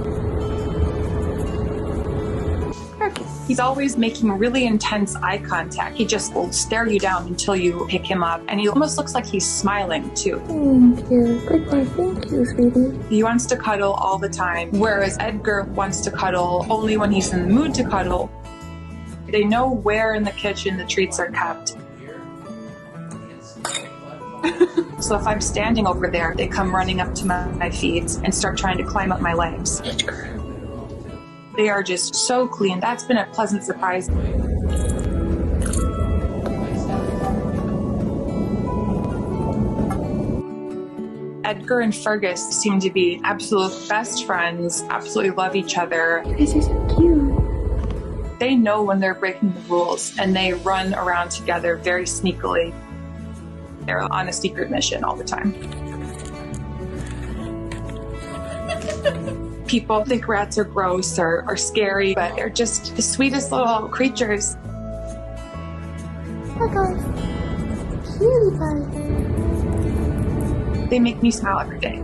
Speaker 13: He's always making really intense eye contact. He just will stare you down until you pick him up, and he almost looks like he's smiling too.
Speaker 15: Thank you. Goodbye. Thank you, sweetie.
Speaker 13: He wants to cuddle all the time, whereas Edgar wants to cuddle only when he's in the mood to cuddle. They know where in the kitchen the treats are kept. So if I'm standing over there, they come running up to my feet and start trying to climb up my legs. They are just so clean. That's been a pleasant surprise. Edgar and Fergus seem to be absolute best friends, absolutely love each other.
Speaker 15: You guys are so cute.
Speaker 13: They know when they're breaking the rules, and they run around together very sneakily. They're on a secret mission all the time. People think rats are gross or scary, but they're just the sweetest little creatures.
Speaker 15: Hi guys. Cutie pie.
Speaker 13: They make me smile every day.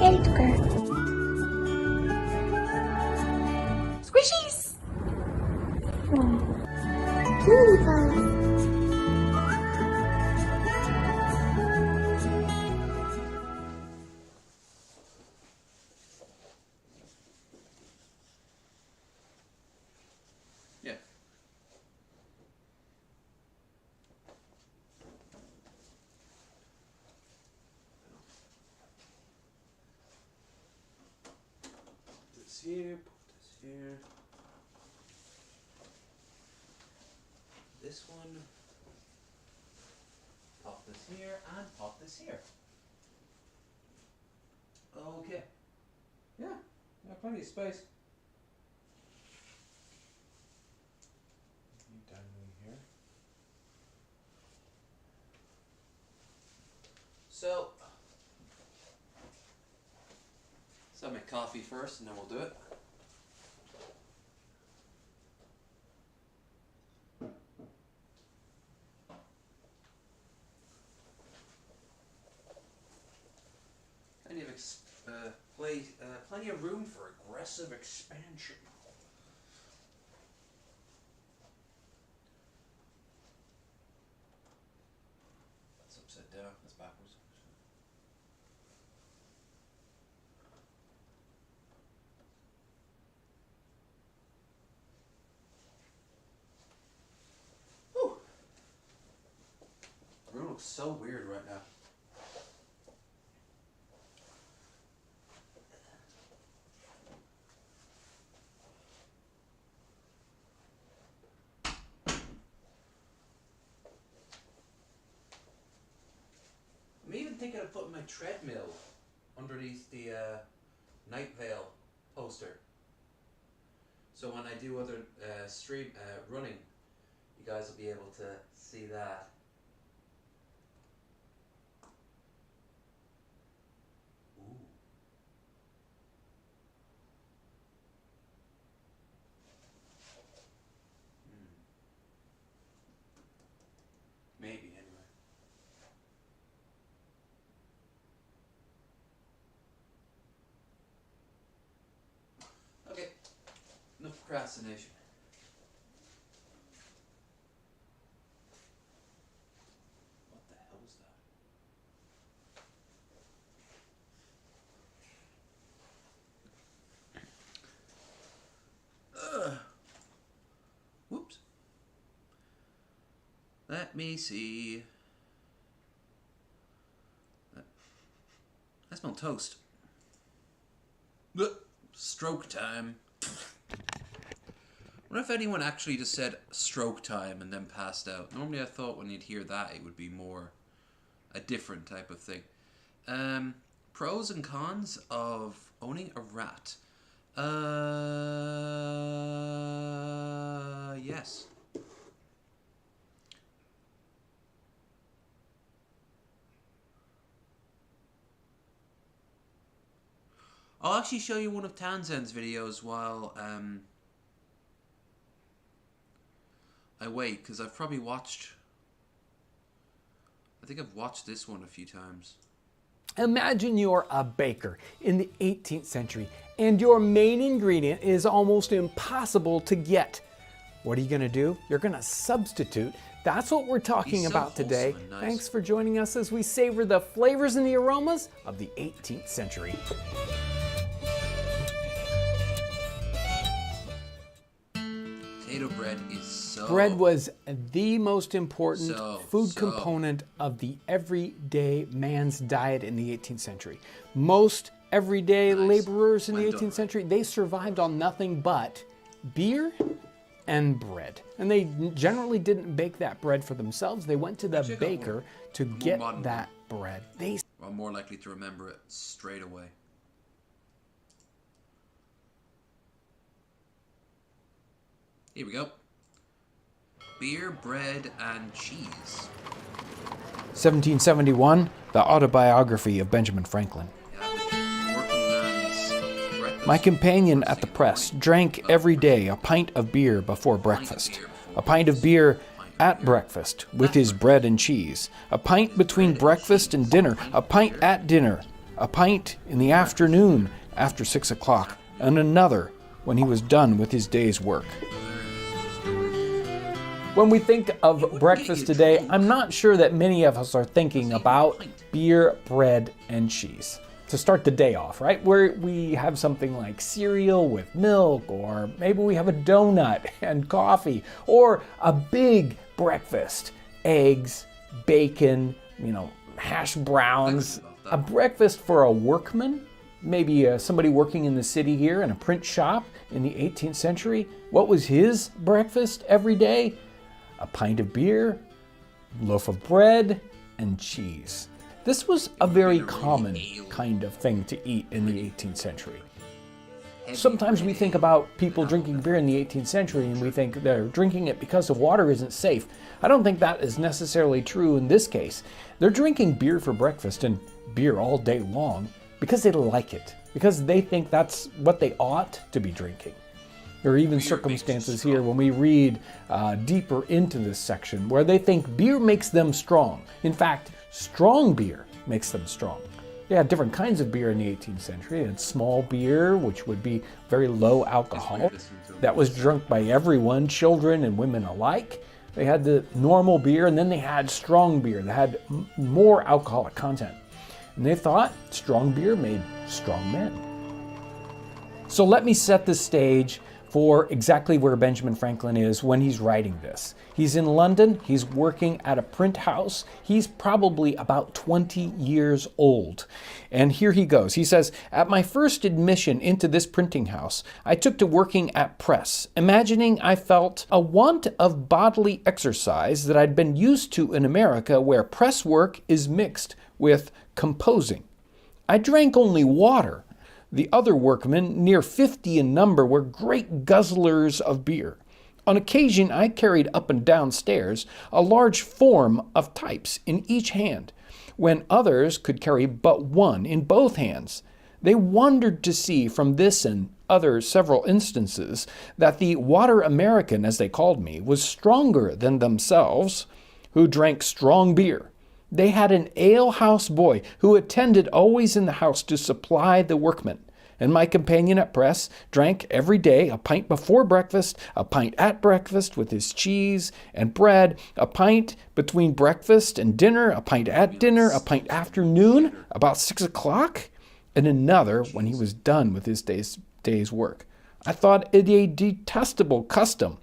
Speaker 15: Edgar.
Speaker 13: Squishies!
Speaker 15: Oh. Cutie pie.
Speaker 12: Here, put this here. This one. Pop this here and pop this here. Okay. Yeah, plenty of space. Down here. So. So I'll make coffee first and then we'll do it. Plenty of room for aggressive expansion. That's upside down, that's backwards. The room looks so weird right now. I'm even thinking of putting my treadmill underneath the Night Vale poster. So when I do other stream running, you guys will be able to see that. Ooh. Maybe, anyway. Okay, enough procrastination. What the hell was that? Whoops. Let me see. I smell toast. Stroke time. I wonder if anyone actually just said stroke time and then passed out. Normally I thought when you'd hear that it would be more a different type of thing. Pros and cons of owning a rat. Yes. I'll actually show you one of Townsend's videos while I wait, because I've probably watched... I think I've watched this one a few times.
Speaker 16: Imagine you're a baker in the 18th century and your main ingredient is almost impossible to get. What are you going to do? You're going to substitute. That's what we're talking about today. Nice. Thanks for joining us as we savor the flavors and the aromas of the 18th century.
Speaker 12: Potato bread is so...
Speaker 16: Bread was the most important food component of the everyday man's diet in the 18th century. Most everyday laborers in the 18th century, they survived on nothing but beer and bread. And they generally didn't bake that bread for themselves. They went to the baker to get that bread.
Speaker 12: I'm more likely to remember it straight away. Here we go. Beer, bread, and cheese.
Speaker 16: 1771, the autobiography of Benjamin Franklin. My companion at the press drank every day a pint of beer before breakfast, a pint of beer at breakfast with his bread and cheese, a pint between breakfast and dinner, a pint at dinner, a pint in the afternoon after 6 o'clock, and another when he was done with his day's work. When we think of breakfast today, I'm not sure that many of us are thinking about beer, bread, and cheese. To start the day off, right? Where we have something like cereal with milk, or maybe we have a donut and coffee, or a big breakfast, eggs, bacon, hash browns. A breakfast for a workman, maybe somebody working in the city here in a print shop in the 18th century. What was his breakfast every day? A pint of beer, loaf of bread, and cheese. This was a very common kind of thing to eat in the 18th century. Sometimes we think about people drinking beer in the 18th century and we think they're drinking it because the water isn't safe. I don't think that is necessarily true in this case. They're drinking beer for breakfast and beer all day long because they like it, because they think that's what they ought to be drinking. There are even circumstances here when we read deeper into this section where they think beer makes them strong. In fact, strong beer makes them strong. They had different kinds of beer in the 18th century. They had small beer, which would be very low alcohol. That was drunk by everyone, children and women alike. They had the normal beer, and then they had strong beer that had more alcoholic content. And they thought strong beer made strong men. So let me set the stage for exactly where Benjamin Franklin is when he's writing this. He's in London, he's working at a print house, he's probably about 20 years old. And here he goes. He says, "At my first admission into this printing house, I took to working at press, imagining I felt a want of bodily exercise that I'd been used to in America, where press work is mixed with composing. I drank only water. The other workmen, near 50 in number, were great guzzlers of beer. On occasion, I carried up and down stairs a large form of types in each hand, when others could carry but one in both hands. They wondered to see from this and other several instances that the water American, as they called me, was stronger than themselves, who drank strong beer. They had an alehouse boy who attended always in the house to supply the workmen. And my companion at press drank every day a pint before breakfast, a pint at breakfast with his cheese and bread, a pint between breakfast and dinner, a pint at dinner, a pint afternoon, about 6 o'clock, and another when he was done with his day's work. I thought it a detestable custom,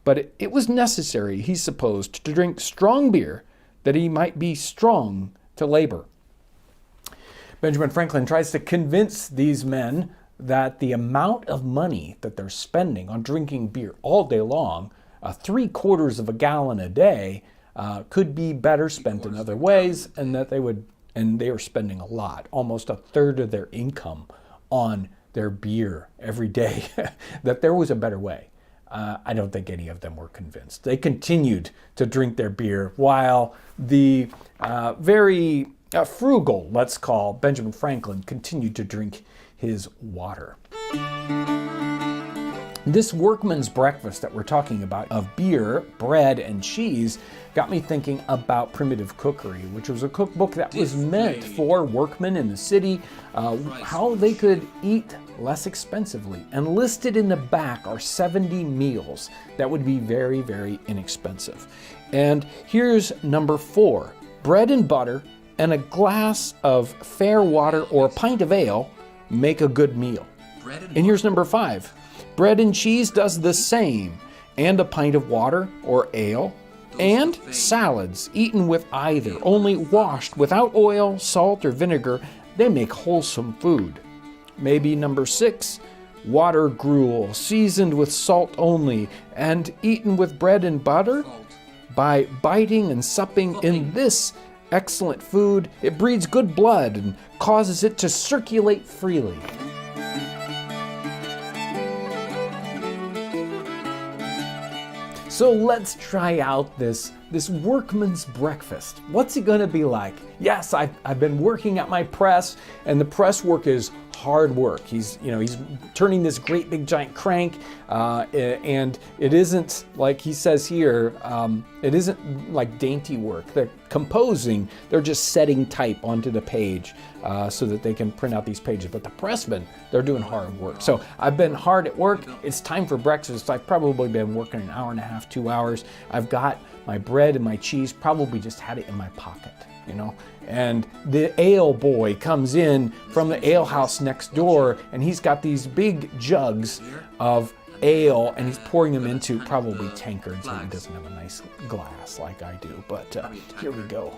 Speaker 16: but it was necessary, he supposed, to drink strong beer that he might be strong to labor." Benjamin Franklin tries to convince these men that the amount of money that they're spending on drinking beer all day long, 3/4 of a gallon a day, could be better spent in other ways, and that they were spending a lot, almost a third of their income on their beer every day, that there was a better way. I don't think any of them were convinced. They continued to drink their beer while the very frugal, let's call, Benjamin Franklin continued to drink his water. This workman's breakfast that we're talking about of beer, bread, and cheese got me thinking about Primitive Cookery, which was a cookbook that was meant for workmen in the city, how they could eat less expensively. And listed in the back are 70 meals that would be very, very inexpensive. And here's number 4. Bread and butter and a glass of fair water or a pint of ale make a good meal. And here's number 5. Bread and cheese does the same, and a pint of water or ale, and salads eaten with either, only washed without oil, salt, or vinegar, they make wholesome food. Maybe number 6, water gruel, seasoned with salt only, and eaten with bread and butter. By biting and supping in this excellent food, it breeds good blood and causes it to circulate freely. So let's try out this workman's breakfast. What's it gonna be like? Yes, I've been working at my press, and the press work is hard work. He's turning this great big giant crank, and it isn't like he says here. It isn't like dainty work. They're composing. They're just setting type onto the page so that they can print out these pages. But the pressmen, they're doing hard work. So I've been hard at work. It's time for breakfast. I've probably been working an hour and a half, 2 hours. I've got my bread and my cheese. Probably just had it in my pocket. And the ale boy comes in from the ale house next door, and he's got these big jugs of ale, and he's pouring them into probably tankards, and he doesn't have a nice glass like I do, but here we go.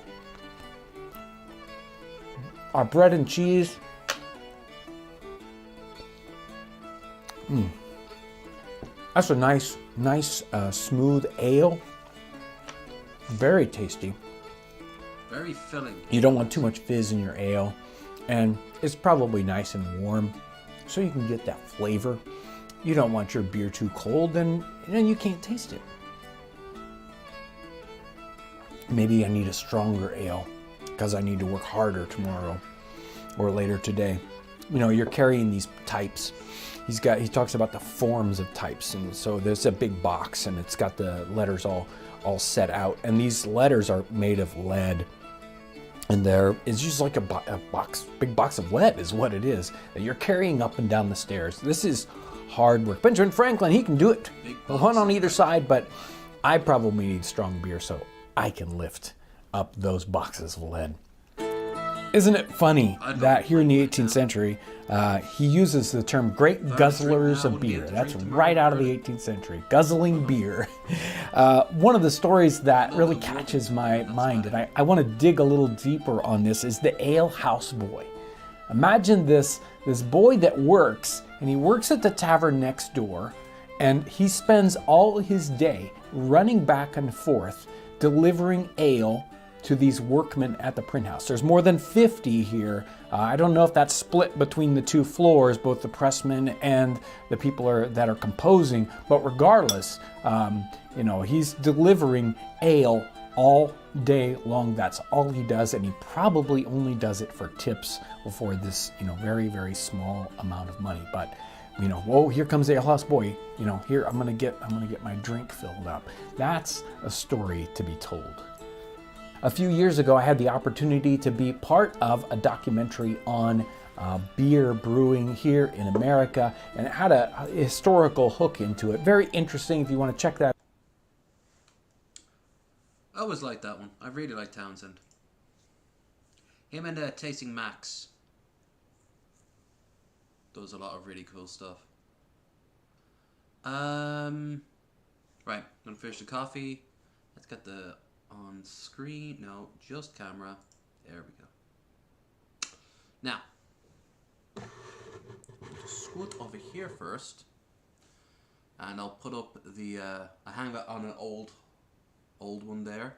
Speaker 16: Our bread and cheese. That's a nice smooth ale. Very tasty.
Speaker 12: Very filling.
Speaker 16: You don't want too much fizz in your ale, and it's probably nice and warm, so you can get that flavor. You don't want your beer too cold, and you can't taste it. Maybe I need a stronger ale because I need to work harder tomorrow or later today. You're carrying these types. He talks about the forms of types, and so there's a big box, and it's got the letters all set out, and these letters are made of lead. And it's just like a big box of lead is what it is that you're carrying up and down the stairs. This is hard work. Benjamin Franklin, he can do it. One on either side, but I probably need strong beer so I can lift up those boxes of lead. Isn't it funny that here in the 18th century, he uses the term great guzzlers of beer. That's right out of the 18th century, guzzling beer. One of the stories that really catches my mind, and I want to dig a little deeper on this, is the ale house boy. Imagine this boy that works, and he works at the tavern next door, and he spends all his day running back and forth, delivering ale to these workmen at the print house. There's more than 50 here. I don't know if that's split between the 2 floors, both the pressmen and the people that are composing, but regardless, he's delivering ale all day long. That's all he does, and he probably only does it for tips or for this, very, very small amount of money. But whoa, here comes the ale house boy. Here I'm gonna get my drink filled up. That's a story to be told. A few years ago, I had the opportunity to be part of a documentary on beer brewing here in America, and it had a historical hook into it. Very interesting if you want to check that.
Speaker 12: I always liked that one. I really like Townsend. Him and Tasting Max does a lot of really cool stuff. Right, gonna finish the coffee. Let's get the on screen, no, just camera. There we go. Now, I'll scoot over here first, and I'll put up the. I hang that on an old one there,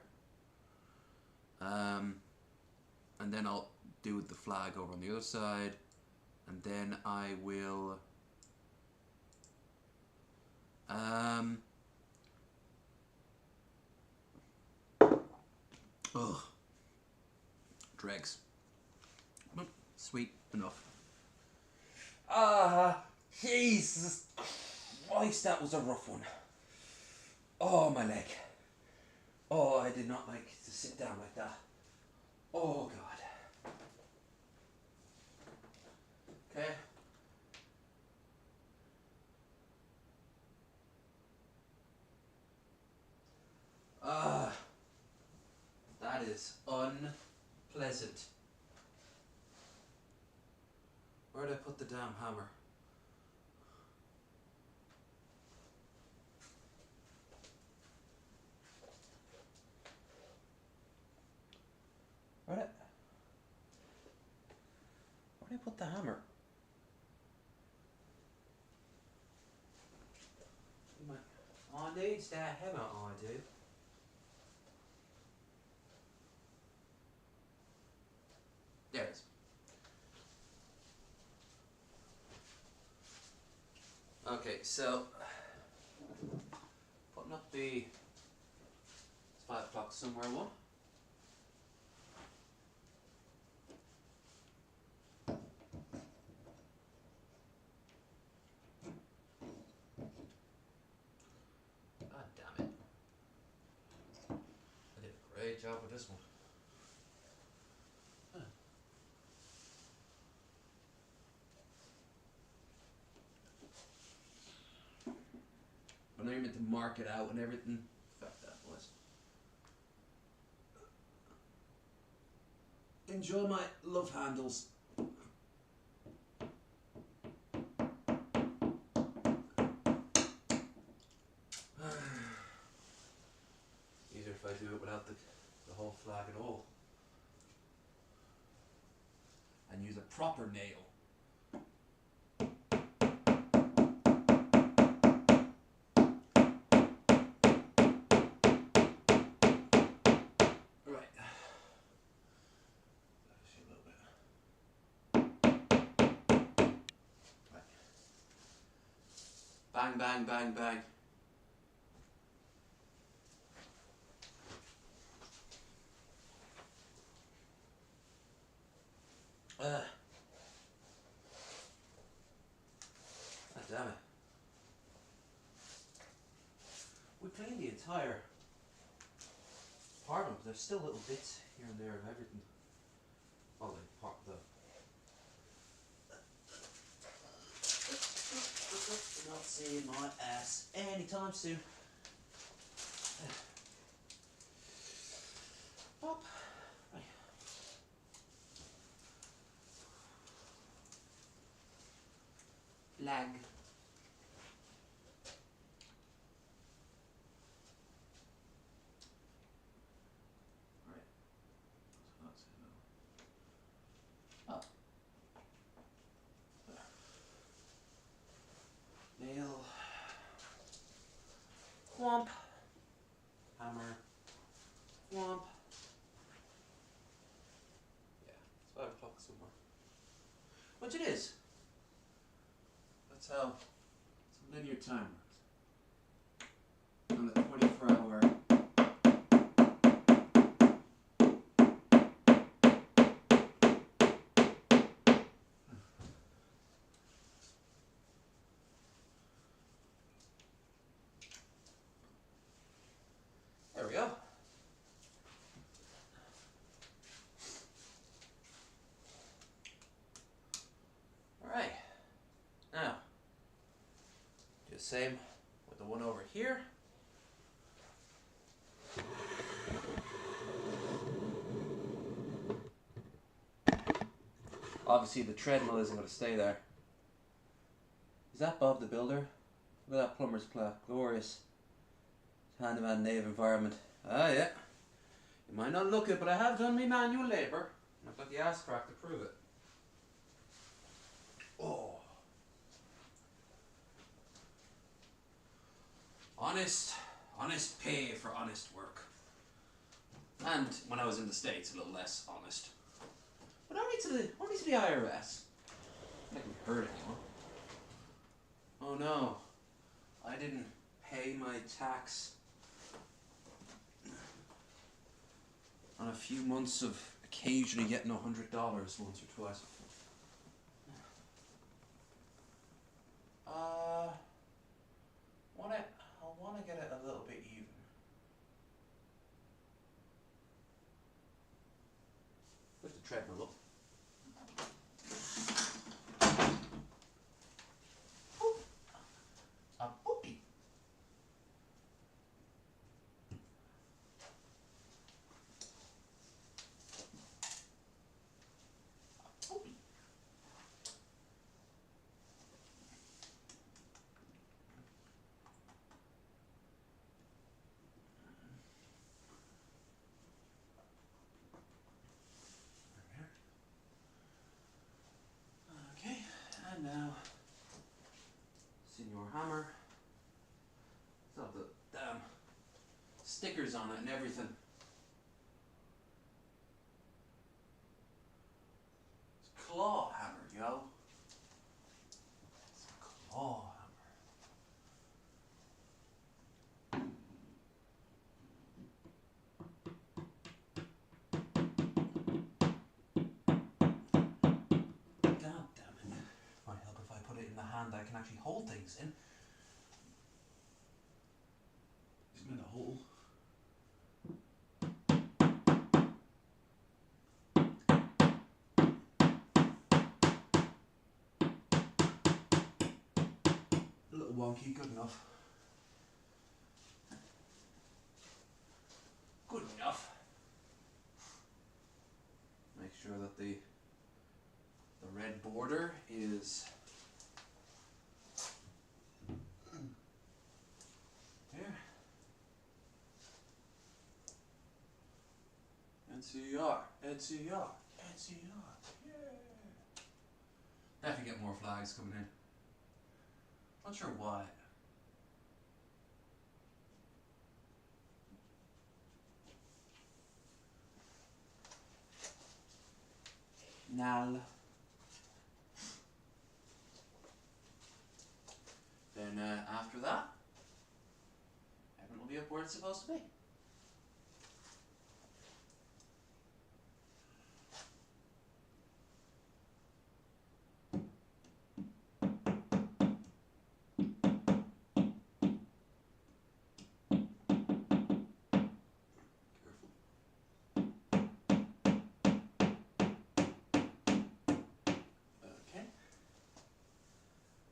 Speaker 12: and then I'll do the flag over on the other side, and then I will. Ugh. Dregs. Sweet enough. Jesus Christ, that was a rough one. Oh, my leg. Oh, I did not like to sit down like that. Oh, God. Okay. That is unpleasant. Where'd I put the damn hammer? Where'd I put the hammer? I need that hammer, I do. There it is. Okay, so putting up the 5 o'clock somewhere one. God damn it. I did a great job with this one. Huh. When I meant to mark it out and everything, fuck that was. Enjoy my love handles. Easier if I do it without the whole flag at all. And use a proper nail. Right. Actually a little bit. Right. Bang, bang, bang, bang. God damn it. We cleaned the entire apartment, but there's still little bits here and there of everything. Oh, the part the. You're not seeing my ass anytime soon. Pop. Right. Lag. Right. That's it now. Up. There. Nail. Whomp. Hammer. Whomp. Yeah, it's 5 o'clock somewhere. Which it is. That's how it's a linear time works. On the 24-hour. There we go. Alright. Now, do the same with the one over here. Obviously the treadmill isn't going to stay there. Is that Bob the Builder? Look at that plumber's plaque. Glorious. Handyman Nave environment. Ah, yeah. You might not look it, but I have done my manual labour. I've got the ass crack to prove it. Oh. Honest pay for honest work. And when I was in the States, a little less honest. But only to the IRS. I can hurt anyone. Oh no. I didn't pay my tax on a few months of occasionally getting $100 once or twice.
Speaker 1: treadmill up. A puppy. Okay, and now Senor Hammer. It's got the damn stickers on it and everything. It's claw hammer, yo. It's a claw hammer. God damn it. Might help if I put it in the hand I can actually hold things in. Just made a hole. A little wonky, good enough. Good enough. Make sure that the red border is here. NCR, NCR, NCR. Yeah. Definitely get more flags coming in. Not sure why. Nal. Then after that, everything will be up where it's supposed to be.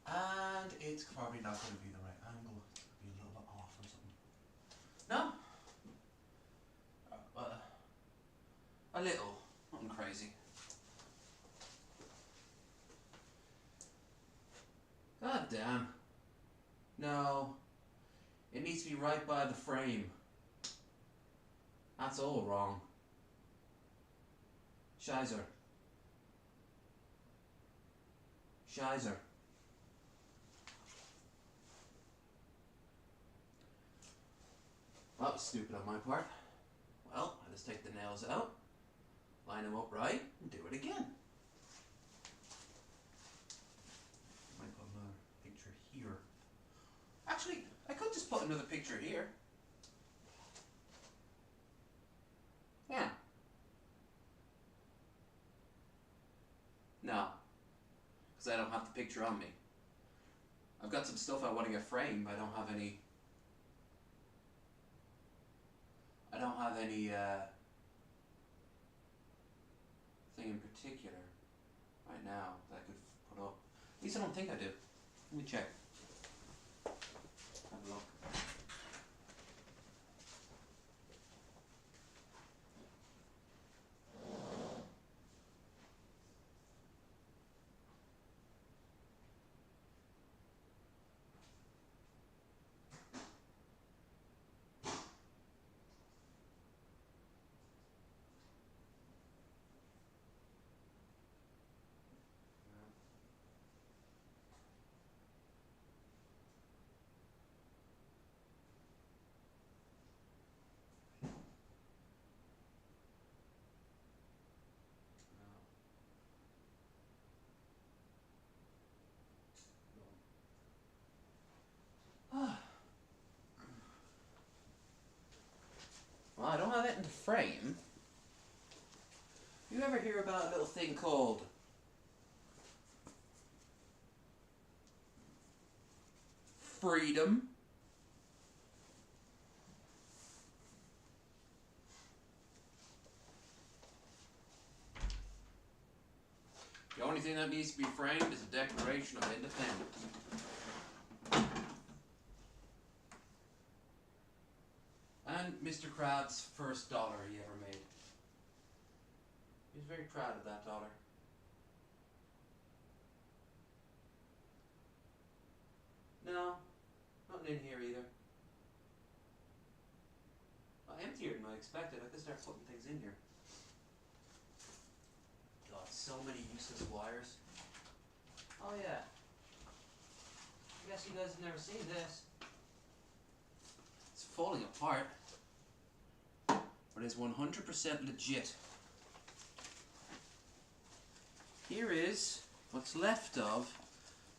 Speaker 1: And it's probably not going to be the right angle. It's going to be a little bit off or something. No? A little. Nothing crazy. God damn. No. It needs to be right by the frame. That's all wrong. Shizer. Shizer. That was stupid on my part. Well, I just take the nails out, line them up right, and do it again. Might put another picture here. Actually, I could just put another picture here. Yeah. No. Because I don't have the picture on me. I've got some stuff I want to get framed, but I don't have any... thing in particular right now that I could put up. At least I don't think I do. Let me check. Have a look. Well, I don't have it in the frame. You ever hear about a little thing called freedom?
Speaker 12: thing that needs to be framed is a Declaration of Independence. And Mr. Krabs' first dollar he ever made. He was very proud of that dollar. No, nothing in here either. Well, emptier than I expected. I could start putting things in here. God, so many useless wires. Oh yeah. I guess you guys have never seen this. It's falling apart. But it's 100% legit. Here is what's left of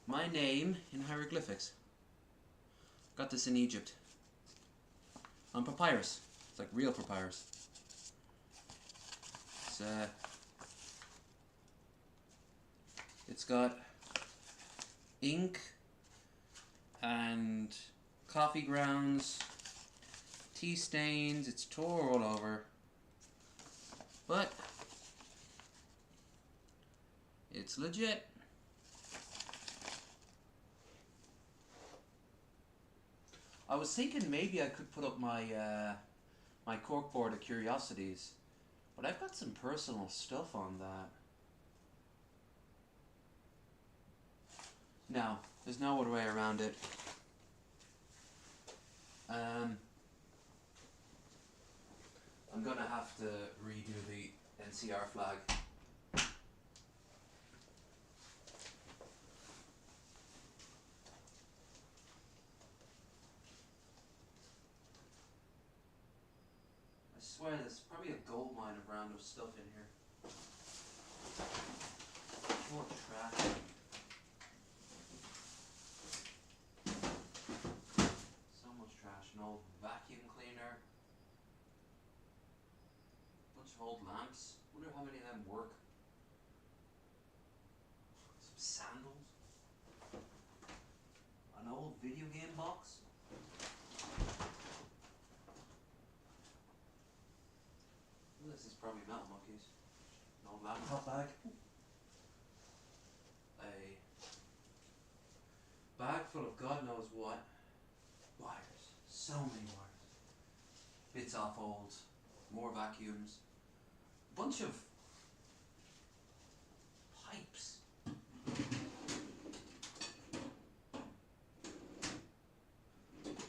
Speaker 12: my name in hieroglyphics. Got this in Egypt. On papyrus. It's like real papyrus. It's got ink and coffee grounds, tea stains. It's tore all over. But it's legit. I was thinking maybe I could put up my my corkboard of curiosities, but I've got some personal stuff on that. No, there's no other way around it. I'm gonna have to redo the NCR flag. I swear there's probably a gold mine of random stuff in here. More trash. So much trash. An old vacuum cleaner. Bunch of old lamps. Wonder how many of them work. Some sandals. An old video game box. This is probably metal monkeys. An old laptop bag. A bag full of God knows what. Wires. So many wires. Bits off old. More vacuums. Bunch of pipes.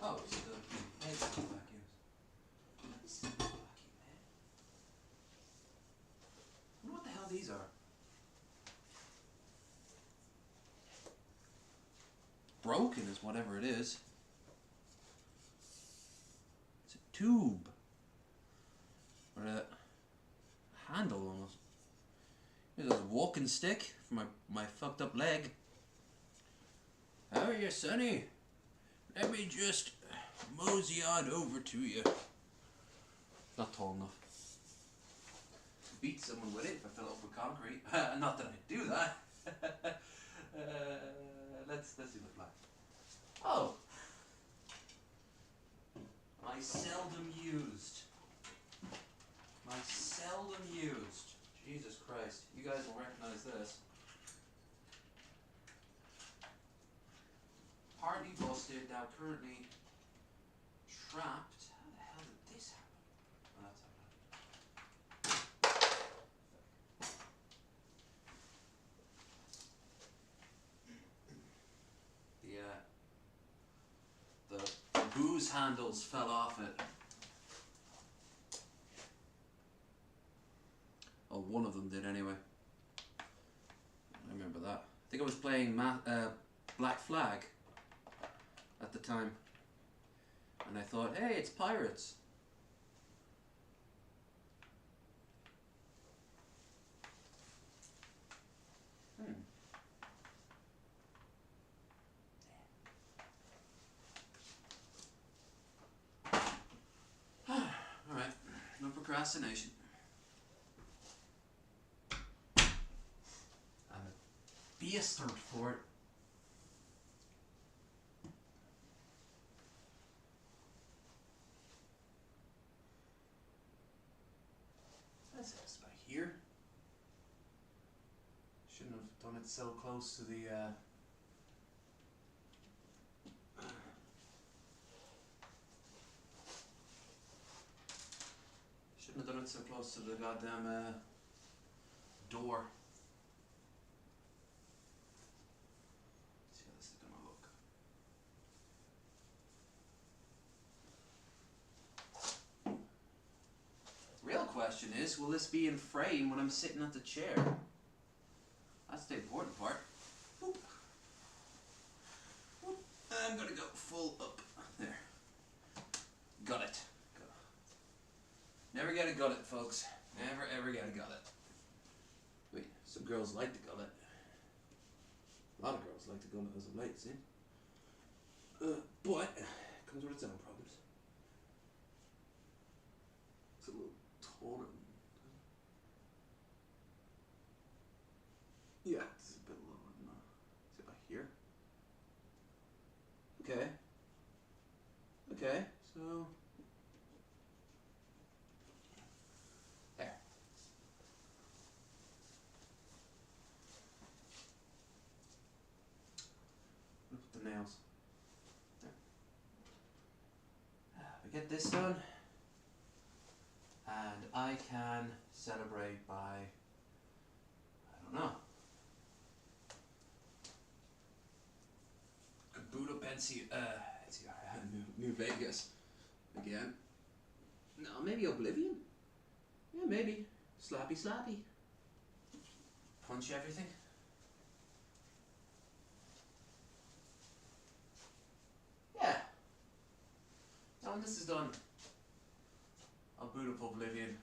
Speaker 12: Oh, it's the heads of the vacuums. This is a vacuum head. I wonder what the hell these are. Broken is whatever it is. It's a tube. Or a handle almost. Here's a walking stick for my fucked up leg. How are you, Sonny? Let me just mosey on over to you. Not tall enough. Beat someone with it if I fill up with concrete. Not that I do that. Let's see the flag. Oh, my seldom used. My seldom used. Jesus Christ, you guys will recognize this. Partly busted, now currently trapped. How the hell did this happen? Oh, that's how it happened. The booze handles fell off it. Oh, one of them did anyway. I remember that. I think I was playing Black Flag at the time. And I thought, hey, it's pirates. Alright, no procrastination. Bastard for it. That's right here. Shouldn't have done it so close to the shouldn't have done it so close to the goddamn door. Let's see how this is gonna look. Real question is, will this be in frame when I'm sitting at the chair? That's the important part. Boop. Boop. I'm gonna go full up. There. Got it. Never get a gullet, folks. Never ever get a gullet. Wait, some girls like the gullet. A lot of girls like the gullet as of late, see? But it comes with its own problems. It's a little taller. Yeah, it's a bit lower than that. See about here? Okay. Okay, so there. Look at the nails. There. We get this done, and I can celebrate by, I don't know, boot up New Vegas again. No, maybe Oblivion. Yeah, maybe. Slappy. Punch everything. Yeah. Now when this is done, I'll boot up Oblivion.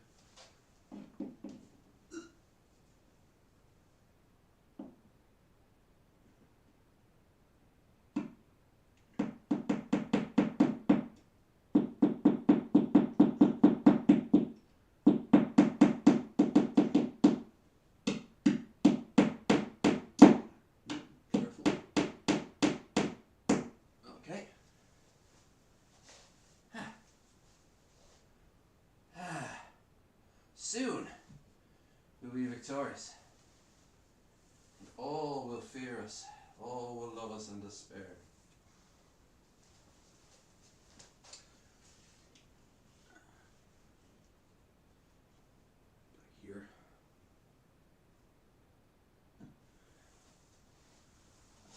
Speaker 12: Okay. Soon we'll be victorious. And all will fear us. All will love us and despair. Here.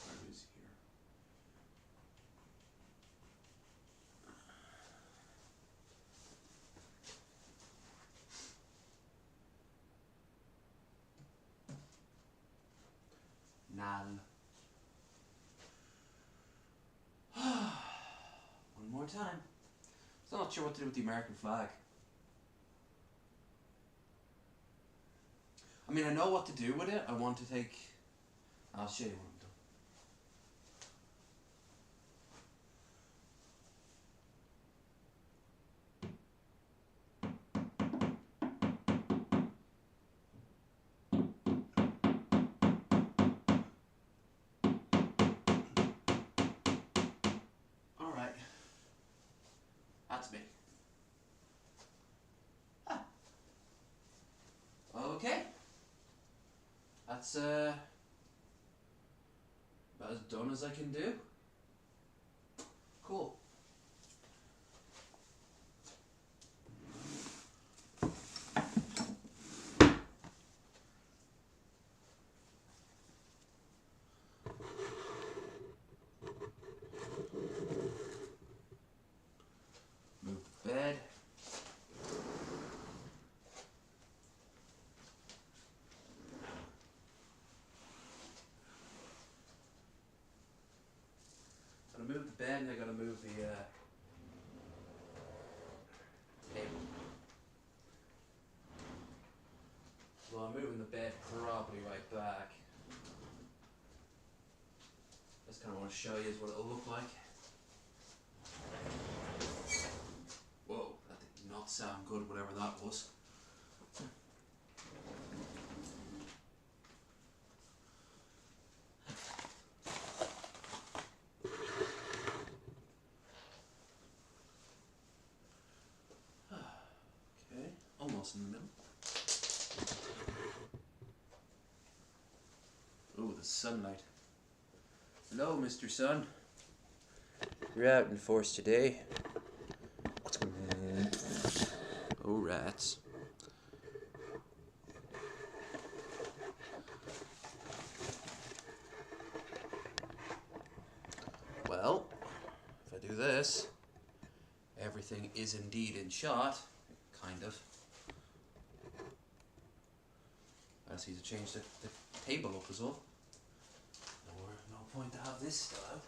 Speaker 12: Where is here? Nal. One more time. Still not sure what to do with the American flag. I mean, I know what to do with it. I want to take... I'll show you what I'm doing. Alright. That's me. Ah. Okay. That's about as done as I can do. Cool. Move the bed. Gotta move the bed and I gotta move the table. Well, I'm moving the bed probably right back. Just kind of want to show you what it'll look like. Whoa, that did not sound good, whatever that was. Okay, almost in the middle. Oh, Oh, the sunlight. Hello, Mr. Sun. We're out in force today. Oh, rats. Well, if I do this, everything is indeed in shot. Kind of. I just need to change the table up as well. No point to have this still out.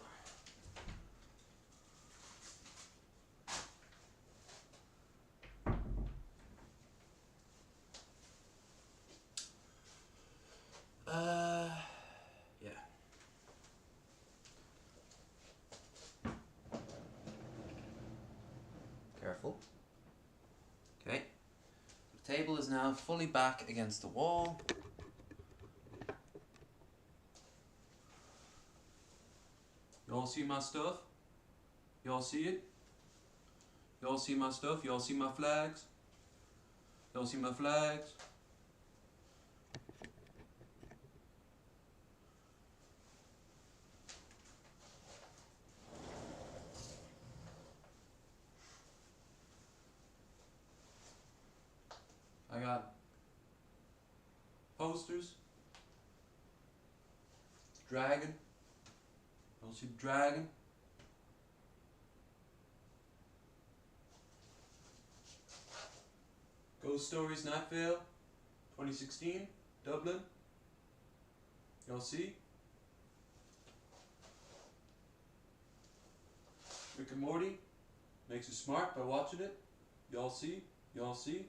Speaker 12: Yeah. Careful. Okay. The table is now fully back against the wall. Y'all see my stuff? Y'all see it? Y'all see my stuff? Y'all see my flags? Y'all see my flags? I got posters. Dragon. Y'all see dragon? Ghost Stories Night Vale, 2016, Dublin. Y'all see? Rick and Morty makes you smart by watching it. Y'all see? Y'all see?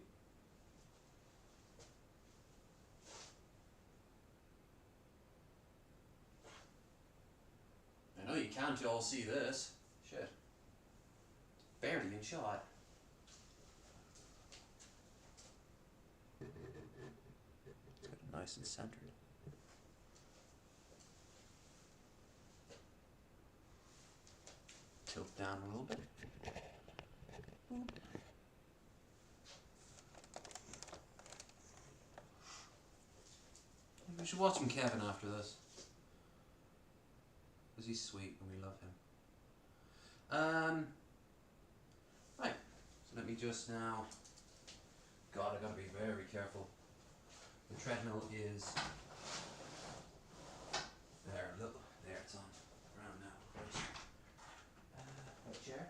Speaker 12: I know you can't y'all see this. Shit. Barely in shot. Got it nice and centered. Tilt down a little bit. Boop. We should watch some Kevin after this. Because he's sweet and we love him. Right. So let me just now... God, I gotta be very careful. The treadmill is... There, look. There, it's on. Around now. Right. A chair.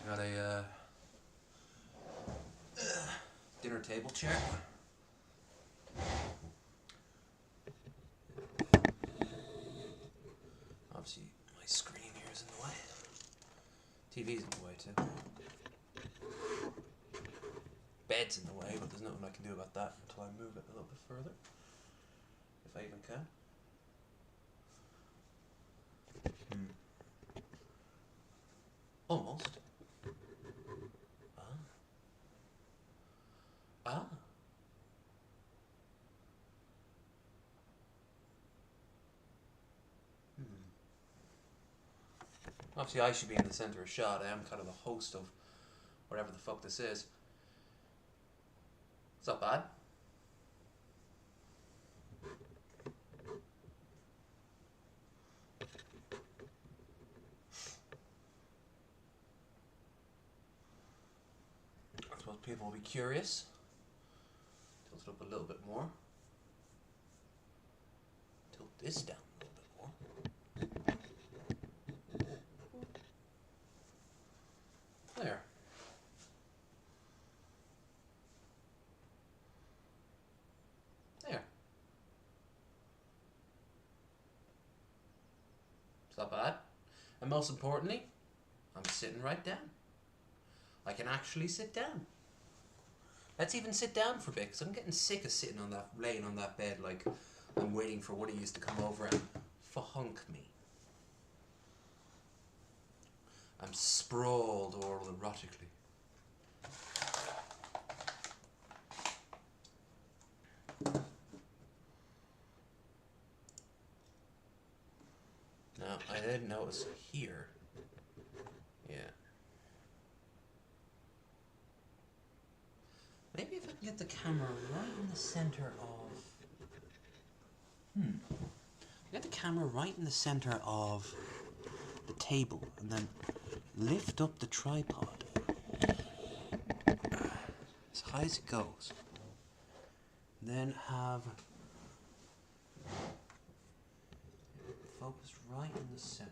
Speaker 12: I got a dinner table chair. Obviously, my screen here is in the way. TV's in the way too. Bed's in the way, but there's nothing I can do about that until I move it a little bit further. If I even can. Almost. Ah. Obviously, I should be in the center of shot. I am kind of the host of whatever the fuck this is. It's not bad. I suppose people will be curious. Tilt it up a little bit more. Tilt this down a little bit more. There. There. It's not bad. And most importantly, I'm sitting right down. I can actually sit down. Let's even sit down for a bit, because I'm getting sick of sitting on that, laying on that bed like I'm waiting for one of you to come over and fahunk me. I'm sprawled all erotically. Now, I didn't notice here. Yeah. Maybe if I can get the camera right in the center of... Get the camera right in the center of the table and then lift up the tripod as high as it goes. Then have focus right in the center.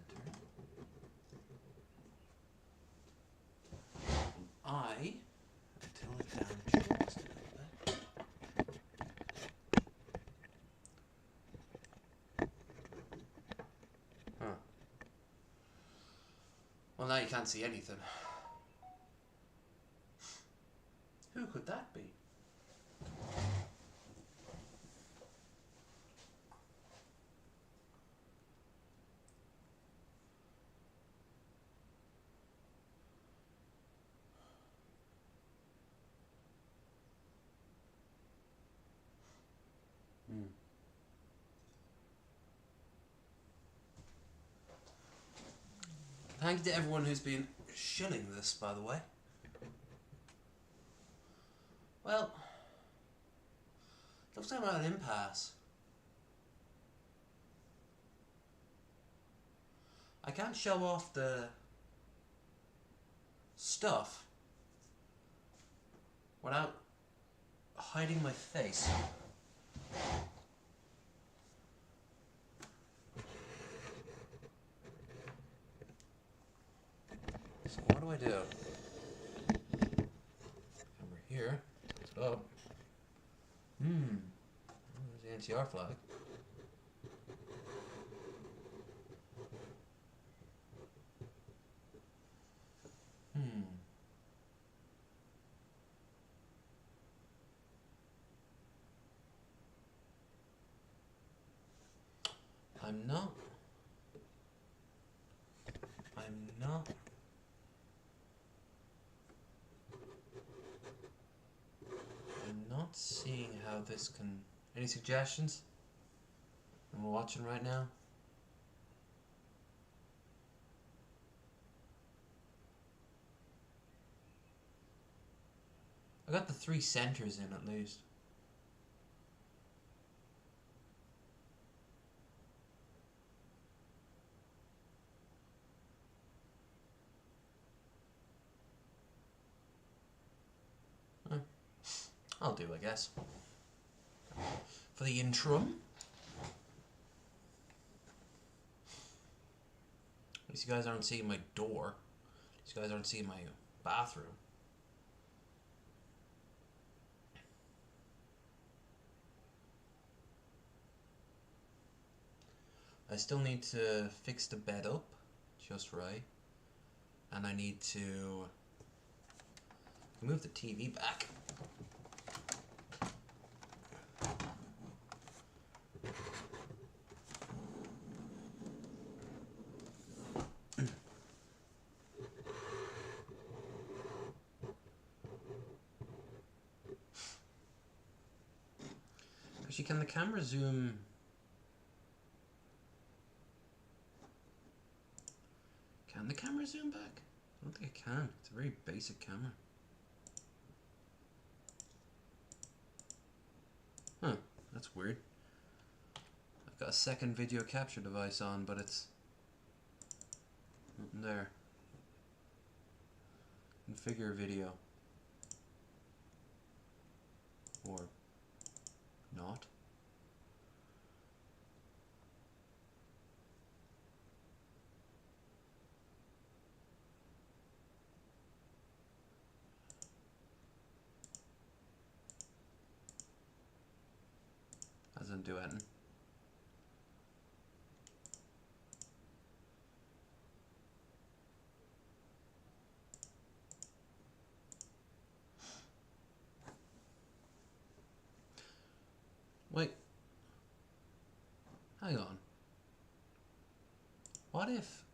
Speaker 12: I tilt it down just a little bit. Huh. Well, now you can't see anything. Who could that be? Thank you to everyone who's been shilling this, by the way. Well, looks like I'm at an impasse. I can't show off the stuff without hiding my face. So what do I do? Over here, tilt it up. There's the NTR flag. I'm not seeing how this can... Any suggestions? And we're watching right now. I got the 3 centers in at least. I'll do, I guess. For the interim. At least you guys aren't seeing my door. At least you guys aren't seeing my bathroom. I still need to fix the bed up just right. And I need to move the TV back. Actually, can the camera zoom? Can the camera zoom back? I don't think it can. It's a very basic camera. Huh, that's weird. I've got a second video capture device on, but it's nothing there. Configure video. Or not. Doesn't do anything. what if...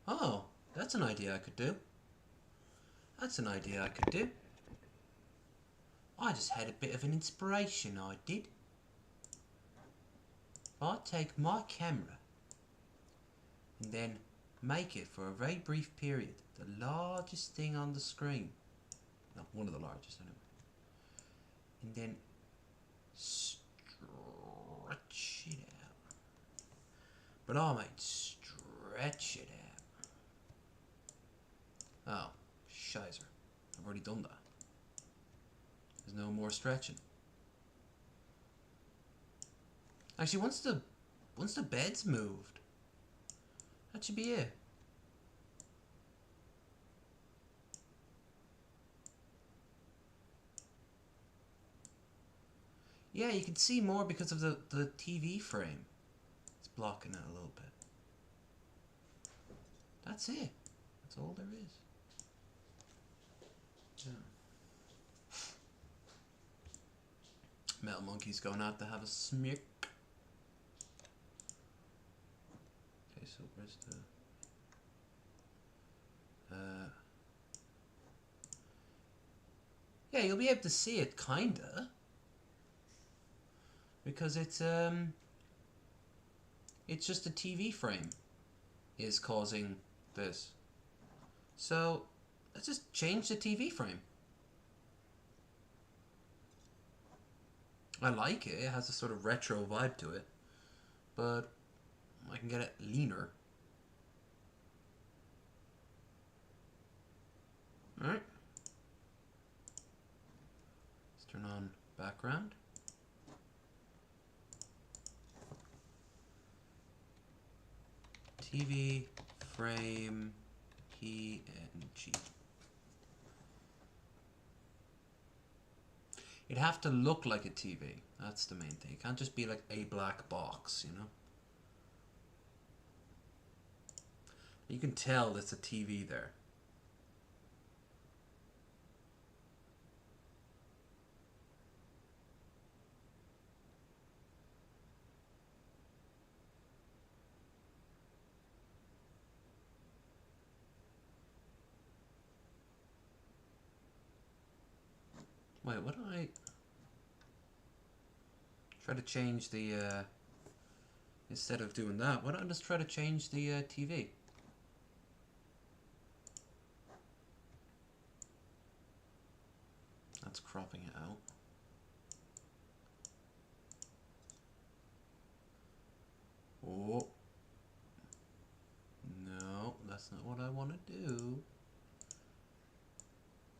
Speaker 12: Oh, that's an idea I could do. That's an idea I could do. I just had a bit of an inspiration, I did. If I take my camera and then make it for a very brief period the largest thing on the screen. No, one of the largest anyway. And then stretch it out. But I mean stretch it out. Oh, shizer. I've already done that. There's no more stretching. Actually, once the bed's moved, that should be it. Yeah, you can see more because of the TV frame. It's blocking it a little bit. That's it. That's all there is. Yeah. Metal Monkey's going out to have a smirk. Okay, so where's the... yeah, you'll be able to see it, kinda. Because it's just the TV frame is causing this. So let's just change the TV frame. I like it. It has a sort of retro vibe to it, but I can get it leaner. All right. Let's turn on background. TV frame PNG. It'd have to look like a TV. That's the main thing. It can't just be like a black box, you know? You can tell there's a TV there. Wait, what do I... Try to change the, instead of doing that, why don't I just try to change the TV? That's cropping it out. Oh. No, that's not what I want to do.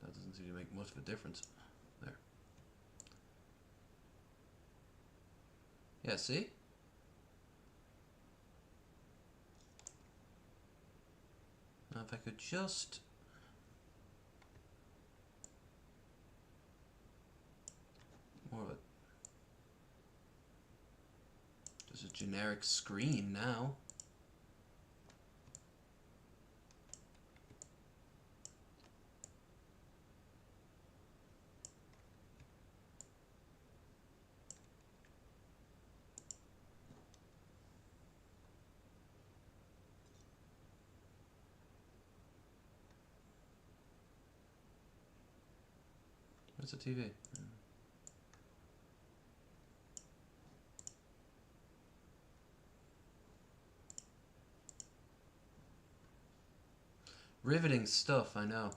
Speaker 12: That doesn't seem to make much of a difference. There. Yeah, see? Now if I could just... more of a... just a generic screen now. Where's the TV? Riveting stuff, I know.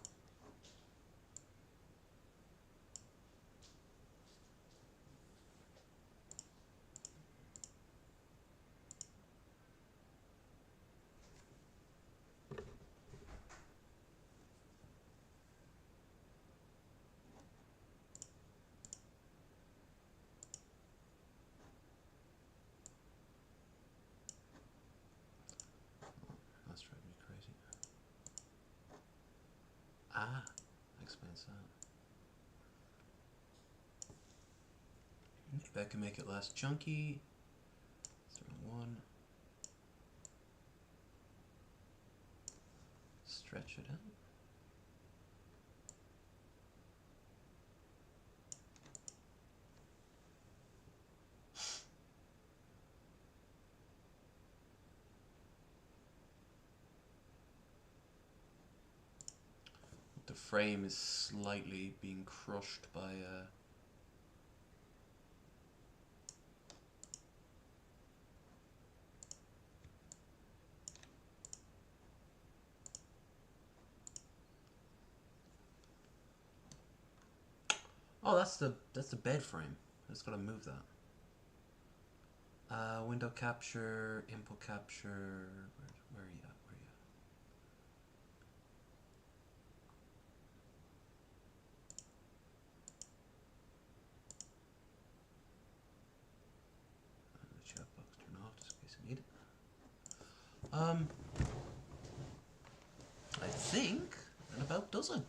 Speaker 12: That's driving me crazy. Ah, explains that. Maybe I can make it less chunky. Start on one. Stretch it out.
Speaker 1: the frame is slightly being crushed by oh, that's the bed frame. I just gotta move that. Window capture, input capture. Where are you at? Where are you at? The chat box turn off just in case I need it. I think that about does it.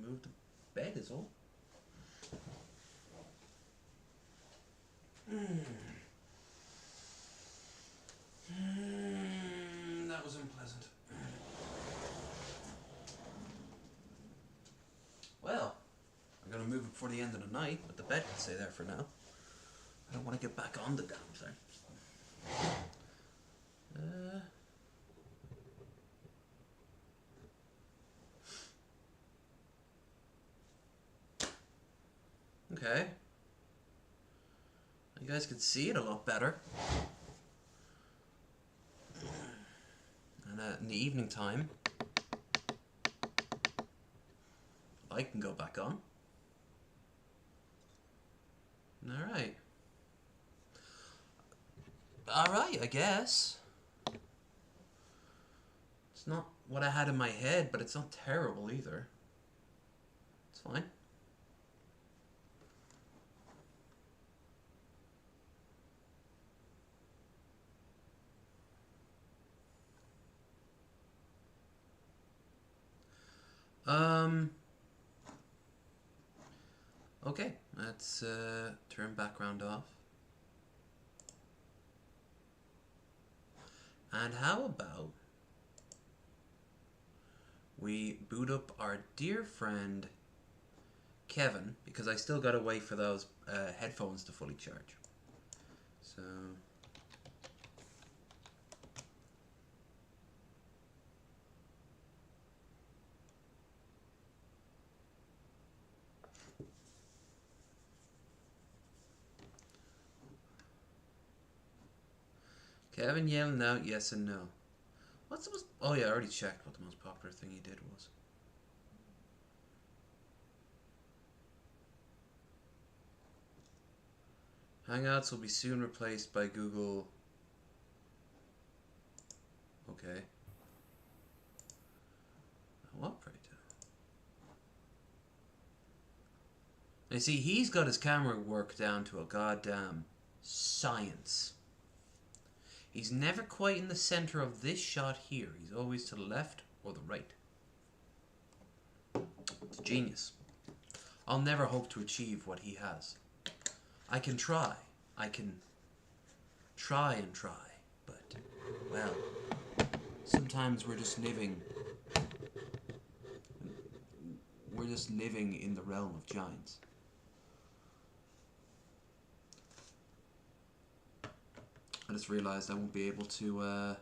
Speaker 1: Move the bed is all. That was unpleasant. Well, I'm gonna move it before the end of the night, but the bed can stay there for now. I don't want to get back on the damn thing. Okay. You guys can see it a lot better. And in the evening time, I can go back on. Alright. Alright, I guess. It's not what I had in my head, but it's not terrible either. It's fine. Okay, let's turn background off. And how about we boot up our dear friend Kevin, because I still gotta wait for those headphones to fully charge. So Kevin yelling out yes and no. What's the most... Oh yeah, I already checked what the most popular thing he did was. Hangouts will be soon replaced by Google. Okay. What, pray tell? You see, he's got his camera work down to a goddamn science. He's never quite in the center of this shot here. He's always to the left or the right. It's genius. I'll never hope to achieve what he has. I can try. I can try and try. But, well, sometimes we're just living in the realm of giants. I just realized I won't be able to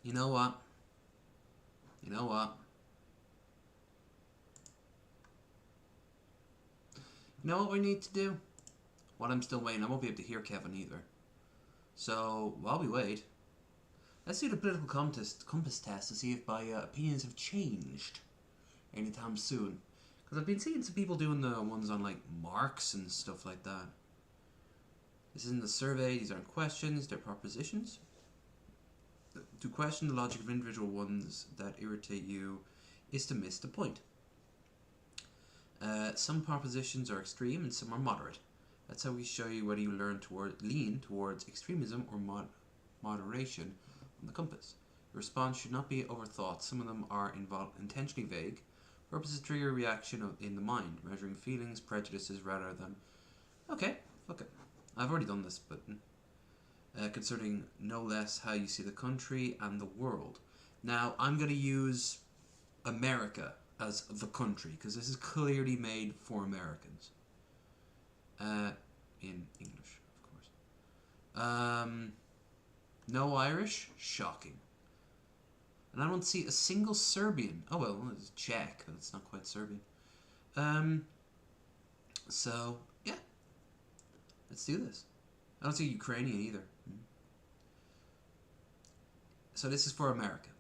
Speaker 1: you know what? You know what? You know what we need to do? While I'm still waiting, I won't be able to hear Kevin either. So, while we wait, let's do the political compass test to see if my opinions have changed anytime soon. Because I've been seeing some people doing the ones on like Marx and stuff like that. This isn't a survey, these aren't questions, they're propositions. To question the logic of individual ones that irritate you is to miss the point. Some propositions are extreme and some are moderate. That's how we show you whether you lean towards extremism or moderation on the compass. Your response should not be overthought. Some of them are intentionally vague. Purpose is trigger reaction in the mind, measuring feelings, prejudices rather than... Okay, fuck it. I've already done this, but... concerning no less how you see the country and the world. Now, I'm going to use America
Speaker 12: as the country, because this is clearly made for Americans. In English, of course. No Irish? Shocking. And I don't see a single Serbian. Oh well, it's Czech. It's not quite Serbian. So, yeah. Let's do this. I don't see Ukrainian either. So this is for America.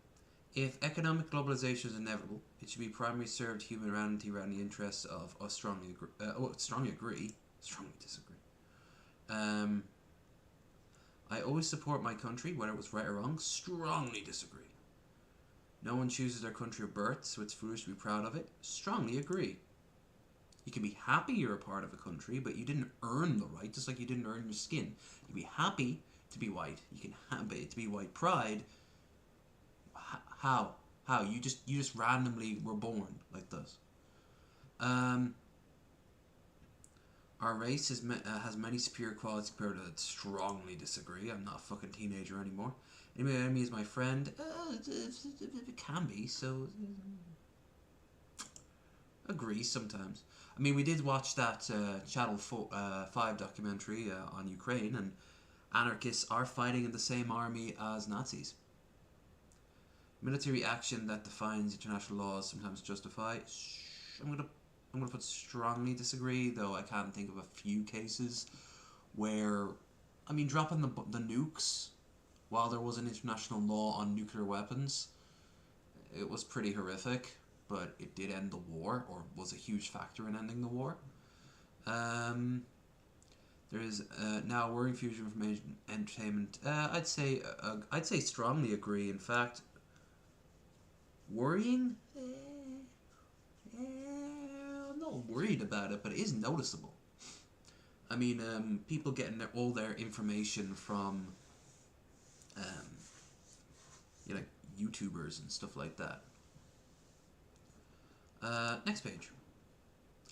Speaker 12: If economic globalization is inevitable, it should be primarily served humanity rather than the interests of us. Strongly agree. Strongly disagree. I always support my country, whether it was right or wrong. Strongly disagree. No one chooses their country of birth, so it's foolish to be proud of it. Strongly agree. You can be happy you're a part of a country, but you didn't earn the right, just like you didn't earn your skin. You can be happy to be white. You can have it to be white pride. How? How? You just randomly were born like this. Our race has many superior qualities compared to. Strongly disagree. I'm not a fucking teenager anymore. Anyway, enemy is my friend. It can be, so agree sometimes. I mean, we did watch that Channel 5 documentary on Ukraine, and anarchists are fighting in the same army as Nazis. Military action that defines international laws sometimes justify. I'm gonna put strongly disagree, though I can't think of a few cases where, I mean, dropping the nukes while there was an international law on nuclear weapons, it was pretty horrific, but it did end the war, or was a huge factor in ending the war. There is now a worrying future of information entertainment. I'd say strongly agree. In fact, worrying. I'm not worried about it, but it is noticeable. I mean, people getting all their information from, like YouTubers and stuff like that. Next page.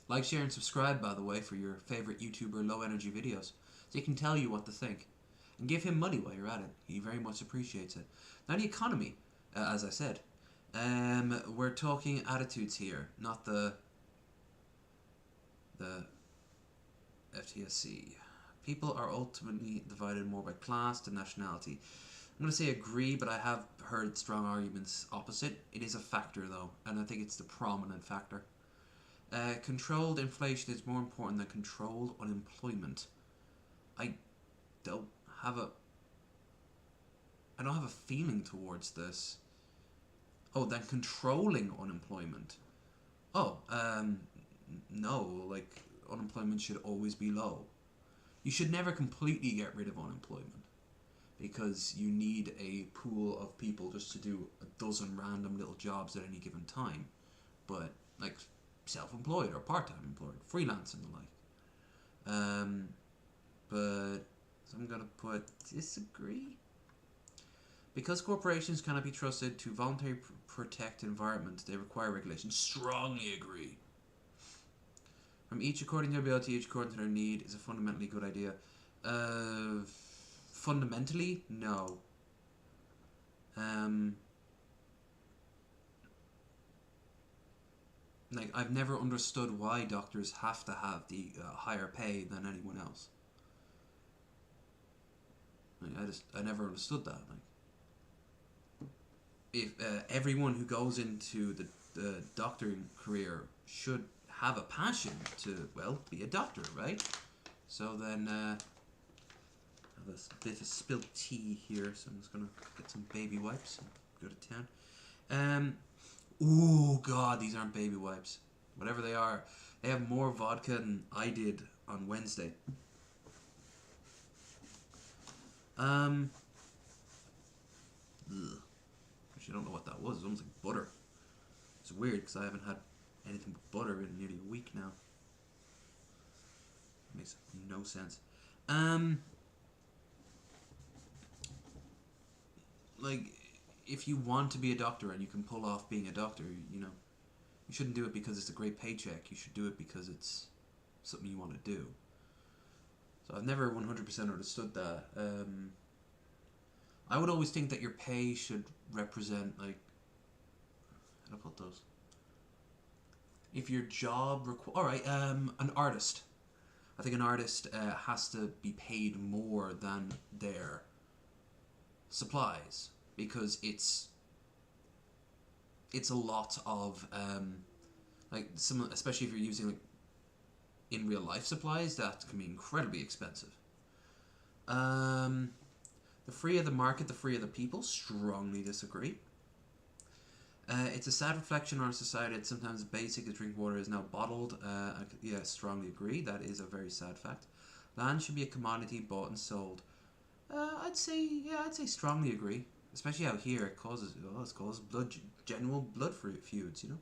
Speaker 12: Like, share, and subscribe, by the way, for your favorite YouTuber low energy videos, so he can tell you what to think. And give him money while you're at it. He very much appreciates it. Now the economy, as I said. We're talking attitudes here, not the FTSE. People are ultimately divided more by class than nationality. I'm going to say agree, but I have heard strong arguments opposite. It is a factor, though, and I think it's the prominent factor. Controlled inflation is more important than controlled unemployment. I don't have a feeling towards this. Oh, then controlling unemployment. Oh, no, like, unemployment should always be low. You should never completely get rid of unemployment, because you need a pool of people just to do a dozen random little jobs at any given time. But, like, self-employed or part-time employed, freelance and the like. But so I'm going to put disagree. Because corporations cannot be trusted to voluntarily protect environment, they require regulation. Strongly agree. From each according to their ability, each according to their need is a fundamentally good idea. Fundamentally, no. Like, I've never understood why doctors have to have the higher pay than anyone else. Like, I never understood that. Like, if everyone who goes into the doctoring career should have a passion to, well, be a doctor, right? So then, I have a bit of spilt tea here, so I'm just gonna get some baby wipes and go to town. Oh god, these aren't baby wipes. Whatever they are, they have more vodka than I did on Wednesday. Ugh. Actually, I don't know what that was. It's almost like butter. It's weird because I haven't had anything but butter in nearly a week now. Makes no sense. Like, if you want to be a doctor and you can pull off being a doctor, you know, you shouldn't do it because it's a great paycheck. You should do it because it's something you want to do. So I've never 100% understood that. I would always think that your pay should represent, like, how do I put those? if your job all right, an artist. I think an artist has to be paid more than their supplies because it's a lot of like some, especially if you're using like in real life supplies, that can be incredibly expensive. The freer the market, the freer the people. Strongly disagree. It's a sad reflection on our society that sometimes basic as drinking water is now bottled. Yeah, strongly agree. That is a very sad fact. Land should be a commodity bought and sold. I'd say strongly agree. Especially out here, it causes general blood feuds. You know.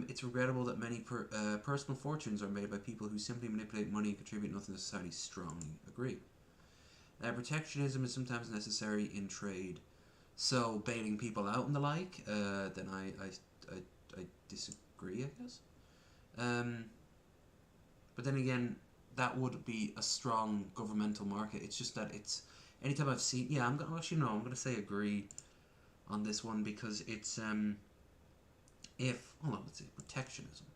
Speaker 12: It's regrettable that many personal fortunes are made by people who simply manipulate money and contribute nothing to society. Strongly agree. Protectionism is sometimes necessary in trade. So bailing people out and the like, then I disagree, I guess. But then again, that would be a strong governmental market. It's just that it's anytime I've seen, yeah, I'm gonna say agree on this one because it's hold on, let's see, protectionism.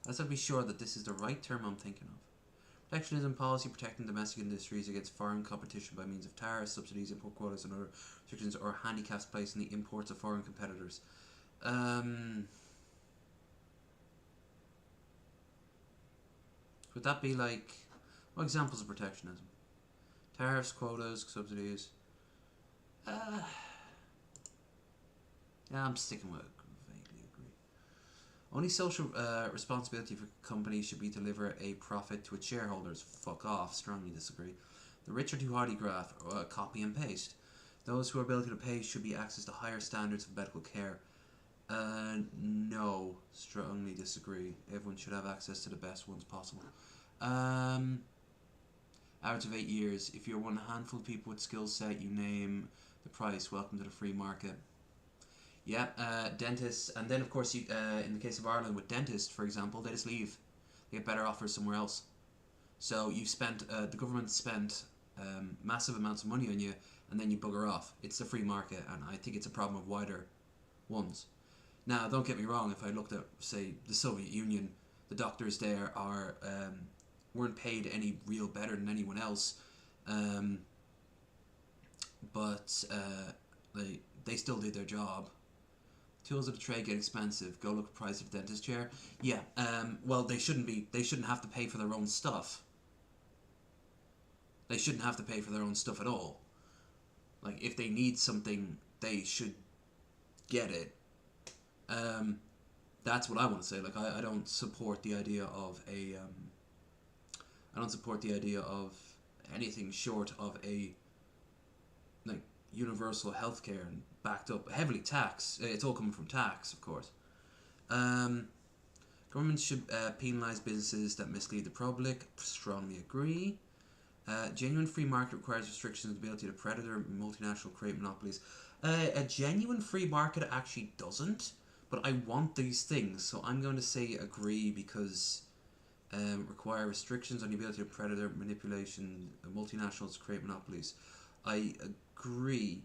Speaker 12: Let's be sure that this is the right term I'm thinking of. Protectionism policy protecting domestic industries against foreign competition by means of tariffs, subsidies, import quotas, and other restrictions or handicaps placed on the imports of foreign competitors. Would that be like, what examples of protectionism? Tariffs, quotas, subsidies. Yeah, I'm sticking with vaguely agree. Only social responsibility for companies should be to deliver a profit to its shareholders. Fuck off. Strongly disagree. The rich are too hardy graph. Copy and paste. Those who are able to pay should be access to higher standards of medical care. No. Strongly disagree. Everyone should have access to the best ones possible. Average of 8 years. If you're one handful of people with skill set, you name the price. Welcome to the free market. Yeah, dentists, and then of course, you, in the case of Ireland with dentists, for example, they just leave. They get better offers somewhere else. So you've spent, the government spent massive amounts of money on you, and then you bugger off. It's the free market, and I think it's a problem of wider ones. Now, don't get me wrong. If I looked at, say, the Soviet Union, the doctors there are weren't paid any real better than anyone else, but they still did their job. Tools of the trade get expensive. Go look at the price of a dentist chair. Yeah, well, they shouldn't have to pay for their own stuff. They shouldn't have to pay for their own stuff at all. Like, if they need something, they should get it. That's what I want to say. Like, I don't support the idea of a, I don't support the idea of anything short of a, like, universal healthcare and backed up, heavily taxed. It's all coming from tax, of course. Governments should penalise businesses that mislead the public. Strongly agree. Genuine free market requires restrictions on the ability to predator multinational create monopolies. A genuine free market actually doesn't, but I want these things, so I'm going to say agree because require restrictions on the ability of predator manipulation multinationals to create monopolies. I agree,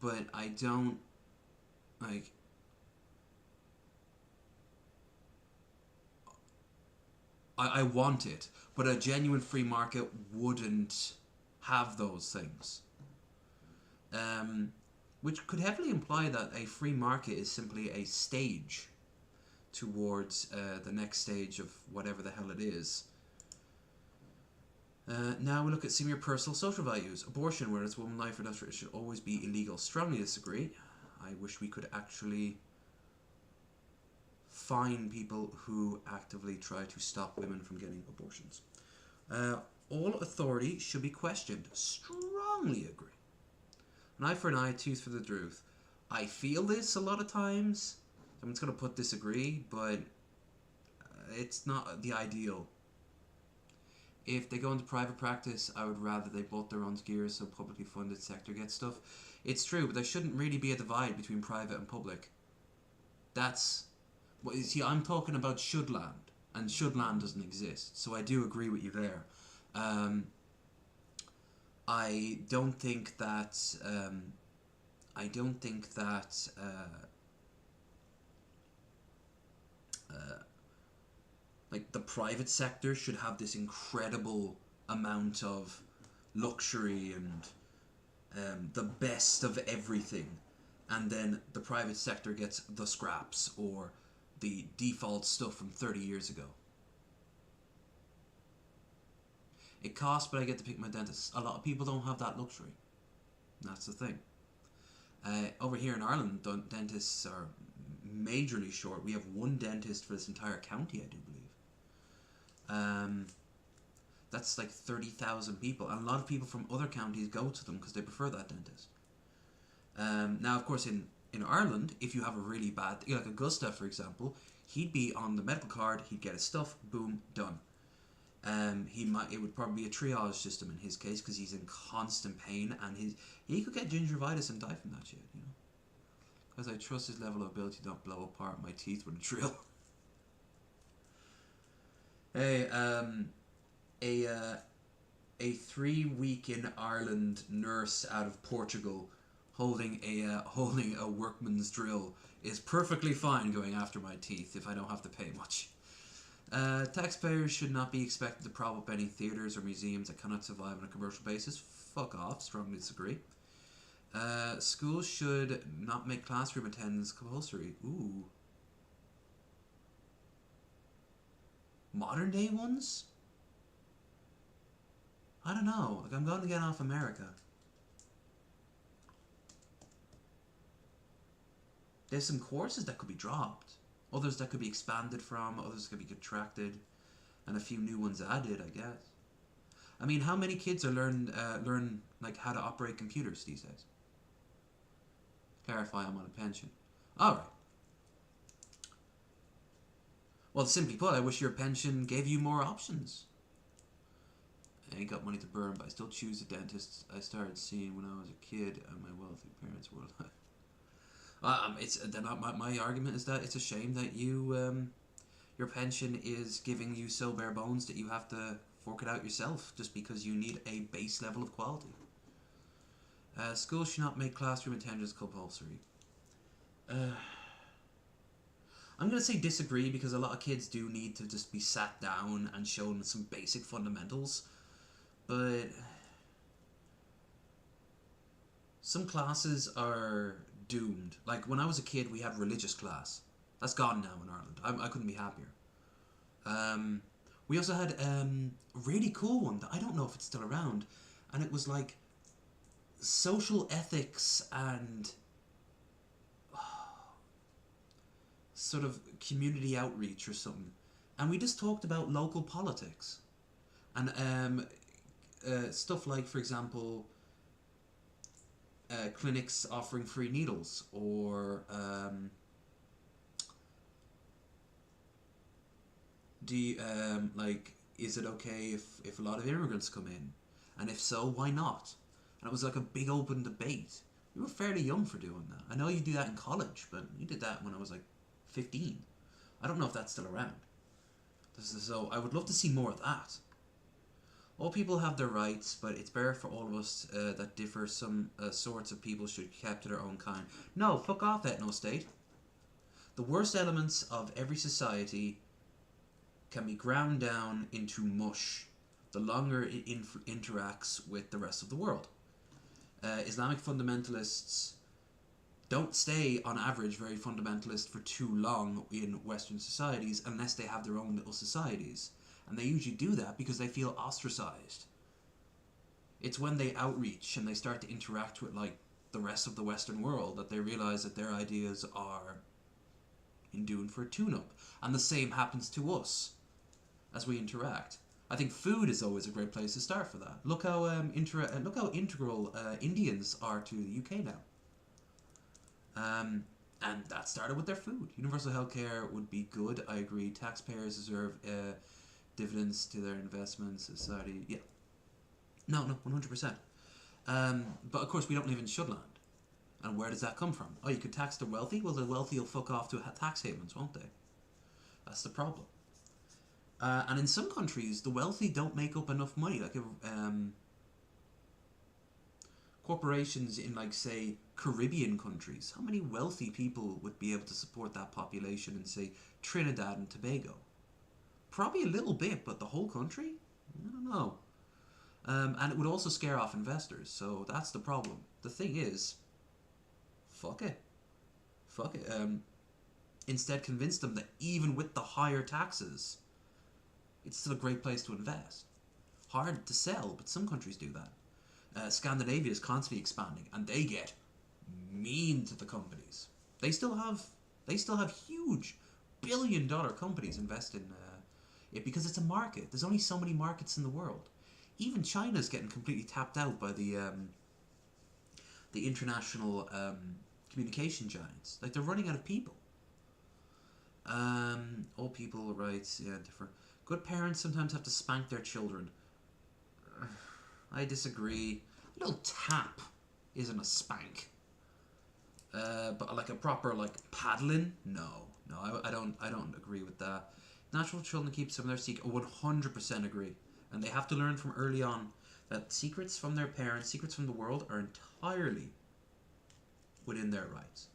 Speaker 12: but I don't like. I want it, but a genuine free market wouldn't have those things. Which could heavily imply that a free market is simply a stage towards the next stage of whatever the hell it is. Now we look at some of your personal social values. Abortion, whether it's woman life or death, should always be illegal. Strongly disagree. I wish we could actually fine people who actively try to stop women from getting abortions. All authority should be questioned. Strongly agree. An eye for an eye, tooth for the tooth. I feel this a lot of times. I'm just going to put disagree, but it's not the ideal. If they go into private practice, I would rather they bought their own gears so publicly funded sector gets stuff. It's true, but there shouldn't really be a divide between private and public. That's... Well, see, I'm talking about should land, and should land doesn't exist, so I do agree with you there. I don't think that like the private sector should have this incredible amount of luxury and the best of everything, and then the private sector gets the scraps or the default stuff from 30 years ago. It costs, but I get to pick my dentist. A lot of people don't have that luxury. That's the thing. Over here in Ireland, dentists are majorly short. We have one dentist for this entire county, I do believe. That's like 30,000 people, and a lot of people from other counties go to them because they prefer that dentist. Now, of course, in Ireland, if you have a really bad, like Augusta, for example, he'd be on the medical card, he'd get his stuff, boom, done. It would probably be a triage system in his case because he's in constant pain, and he could get gingivitis and die from that shit, you know. Because I trust his level of ability to not blow apart my teeth with a drill. Hey, a 3-week in Ireland nurse out of Portugal holding a workman's drill is perfectly fine going after my teeth if I don't have to pay much. Taxpayers should not be expected to prop up any theatres or museums that cannot survive on a commercial basis. Fuck off, strongly disagree. Schools should not make classroom attendance compulsory. Ooh. Modern day ones? I don't know. Like, I'm going to get off America. There's some courses that could be dropped. Others that could be expanded from. Others could be contracted. And a few new ones added, I guess. I mean, how many kids are learn like how to operate computers these days? Clarify, I'm on a pension. Alright. Well, simply put, I wish your pension gave you more options. I ain't got money to burn, but I still choose the dentist I started seeing when I was a kid, and my wealthy parents were alive. My argument is that it's a shame that your pension is giving you so bare bones that you have to fork it out yourself just because you need a base level of quality. Schools should not make classroom attendance compulsory. I'm going to say disagree because a lot of kids do need to just be sat down and shown some basic fundamentals. But some classes are doomed. Like when I was a kid, we had religious class. That's gone now in Ireland. I couldn't be happier. We also had a really cool one that I don't know if it's still around, and it was like social ethics and sort of community outreach or something, and we just talked about local politics and stuff like, for example, clinics offering free needles, or is it okay if a lot of immigrants come in, and if so, why not? And it was like a big open debate. We were fairly young for doing that. I know you do that in college, but you did that when I was like 15. I don't know if that's still around. So I would love to see more of that. All people have their rights, but it's better for all of us that differ. Some sorts of people should be kept to their own kind. No, fuck off, ethno-state. The worst elements of every society can be ground down into mush the longer it interacts with the rest of the world. Islamic fundamentalists don't stay, on average, very fundamentalist for too long in Western societies unless they have their own little societies. And they usually do that because they feel ostracized. It's when they outreach and they start to interact with like the rest of the Western world that they realize that their ideas are in due for a tune-up. And the same happens to us as we interact. I think food is always a great place to start for that. Look how integral Indians are to the UK now. And that started with their food. Universal healthcare would be good. I agree. Taxpayers deserve dividends to their investments. Society, yeah. No, 100%. But of course, we don't live in Shudland. And where does that come from? Oh, you could tax the wealthy? Well, the wealthy will fuck off to tax havens, won't they? That's the problem. And in some countries, the wealthy don't make up enough money. Like corporations in, like, say, Caribbean countries, how many wealthy people would be able to support that population in, say, Trinidad and Tobago? Probably a little bit, but the whole country? I don't know. And it would also scare off investors, so that's the problem. The thing is, fuck it. Fuck it. Instead, convince them that even with the higher taxes, it's still a great place to invest. Hard to sell, but some countries do that. Scandinavia is constantly expanding, and they get mean to the companies. They still have huge billion-dollar companies invest in it because it's a market. There's only so many markets in the world. Even China's getting completely tapped out by the international communication giants. Like, they're running out of people. All people rights, yeah, different. Good parents sometimes have to spank their children. I disagree. A little tap isn't a spank. But like a proper like paddling, no, I don't agree with that. Natural children keep some of their secrets. 100% agree, and they have to learn from early on that secrets from their parents, secrets from the world, are entirely within their rights.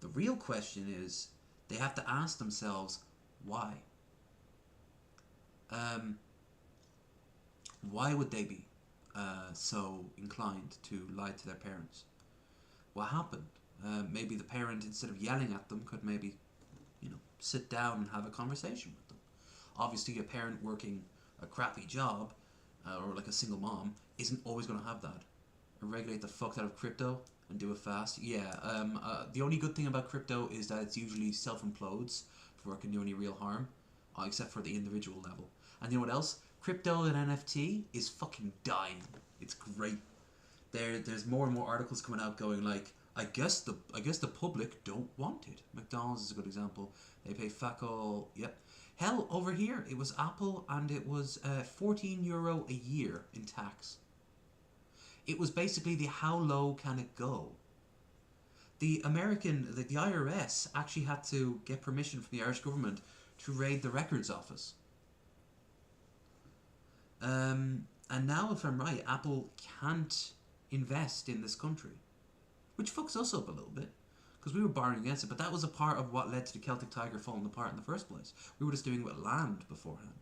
Speaker 12: The real question is, they have to ask themselves, why? Why would they be so inclined to lie to their parents? What happened? Maybe the parent, instead of yelling at them, could maybe, sit down and have a conversation with them. Obviously, a parent working a crappy job, or like a single mom, isn't always going to have that. Regulate the fuck out of crypto and do it fast. Yeah, the only good thing about crypto is that it's usually self-implodes before it can do any real harm, except for the individual level. And you know what else? Crypto and NFT is fucking dying. It's great. There's more and more articles coming out going like, I guess the public don't want it. McDonald's is a good example. They pay fuck all. Yep. Hell, over here it was Apple, and it was €14 a year in tax. It was basically the how low can it go. The IRS actually had to get permission from the Irish government to raid the records office. And now, if I'm right, Apple can't invest in this country, which fucks us up a little bit, because we were borrowing against it, but that was a part of what led to the Celtic Tiger falling apart in the first place. We were just doing it with land beforehand.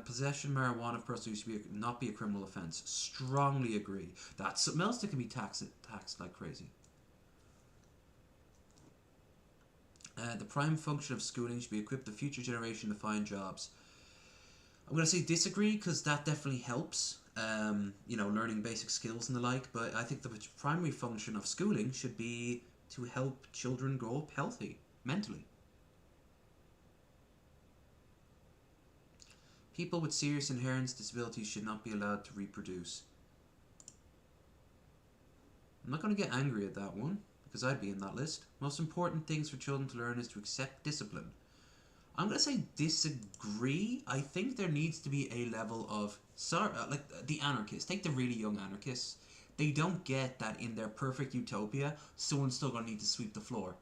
Speaker 12: Possession marijuana of personal use should not be a criminal offence. Strongly agree. That's something else that can be taxed like crazy. The prime function of schooling should be equip the future generation to find jobs. I'm going to say disagree, because that definitely helps, learning basic skills and the like, but I think the primary function of schooling should be to help children grow up healthy, mentally. People with serious inherent disabilities should not be allowed to reproduce. I'm not going to get angry at that one, because I'd be in that list. Most important things for children to learn is to accept discipline. I'm going to say disagree. I think there needs to be a level of, like the anarchists. Take the really young anarchists. They don't get that in their perfect utopia, someone's still going to need to sweep the floor.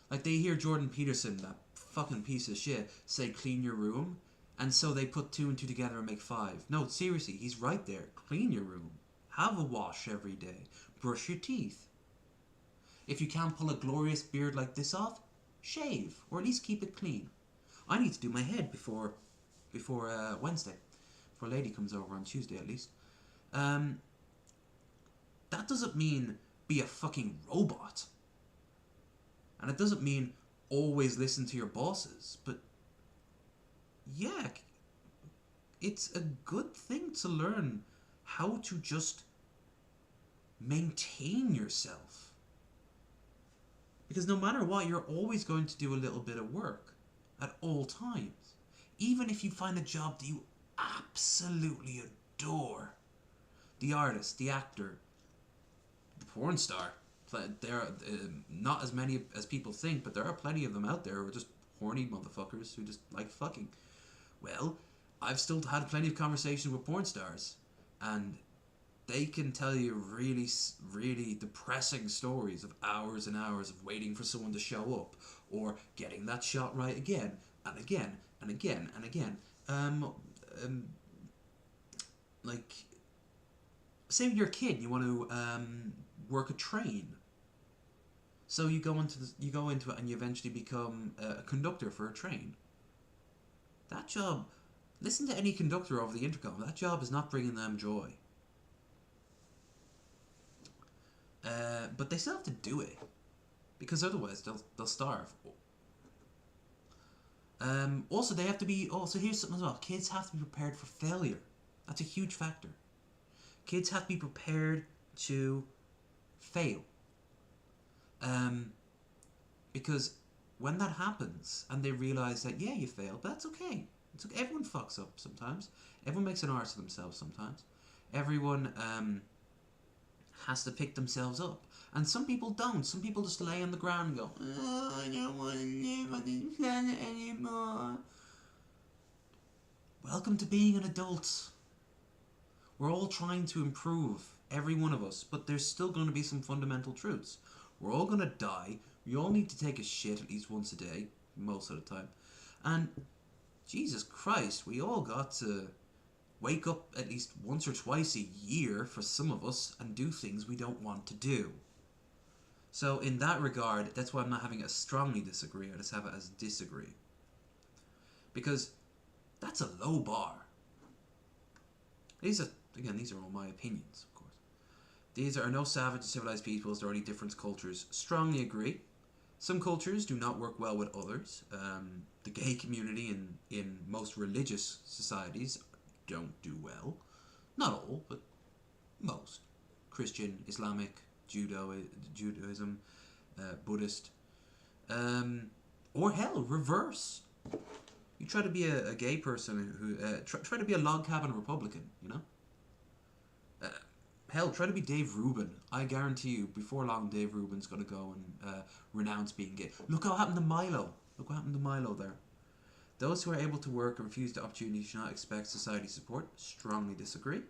Speaker 12: Like, they hear Jordan Peterson, that fucking piece of shit, say clean your room, and so they put 2 and 2 together and make 5. No, seriously, he's right there. Clean your room. Have a wash every day. Brush your teeth. If you can't pull a glorious beard like this off, shave, or at least keep it clean. I need to do my head before Wednesday, before a lady comes over on Tuesday at least. That doesn't mean be a fucking robot. And it doesn't mean always listen to your bosses, but yeah, it's a good thing to learn how to just maintain yourself. Because no matter what, you're always going to do a little bit of work at all times. Even if you find a job that you absolutely adore. The artist, the actor, the porn star. There are not as many as people think, but there are plenty of them out there who are just horny motherfuckers who just like fucking. Well, I've still had plenty of conversations with porn stars, and they can tell you really, really depressing stories of hours and hours of waiting for someone to show up, or getting that shot right again, and again, and again, and again. Like, say you're a kid, you want to work a train. So you go into it and you eventually become a conductor for a train. That job, listen to any conductor over the intercom. That job is not bringing them joy. But they still have to do it, because otherwise they'll starve. Also, they have to be. Also, here's something as well. Kids have to be prepared for failure. That's a huge factor. Kids have to be prepared to fail. Because when that happens and they realize that, yeah, you failed, but that's okay. It's okay. Everyone fucks up sometimes. Everyone makes an arse of themselves sometimes. Everyone has to pick themselves up. And some people don't. Some people just lay on the ground and go, oh, I don't want to live on this planet anymore. Welcome to being an adult. We're all trying to improve, every one of us, but there's still going to be some fundamental truths. We're all going to die. We all need to take a shit at least once a day, most of the time. And Jesus Christ, we all got to wake up at least once or twice a year for some of us and do things we don't want to do. So in that regard, that's why I'm not having a strongly disagree. I just have it as disagree. Because that's a low bar. These are all my opinions, of course. These are no savage civilized peoples. They're only different cultures. Strongly agree. Some cultures do not work well with others. The gay community in most religious societies don't do well. Not all, but most. Christian, Islamic, Judaism, Buddhist, or hell, reverse. You try to be a gay person who try to be a log cabin Republican, you know. Hell, try to be Dave Rubin. I guarantee you, before long, Dave Rubin's gonna go and renounce being gay. Look what happened to Milo. Look what happened to Milo there. Those who are able to work and refuse the opportunity should not expect society support. Strongly disagree.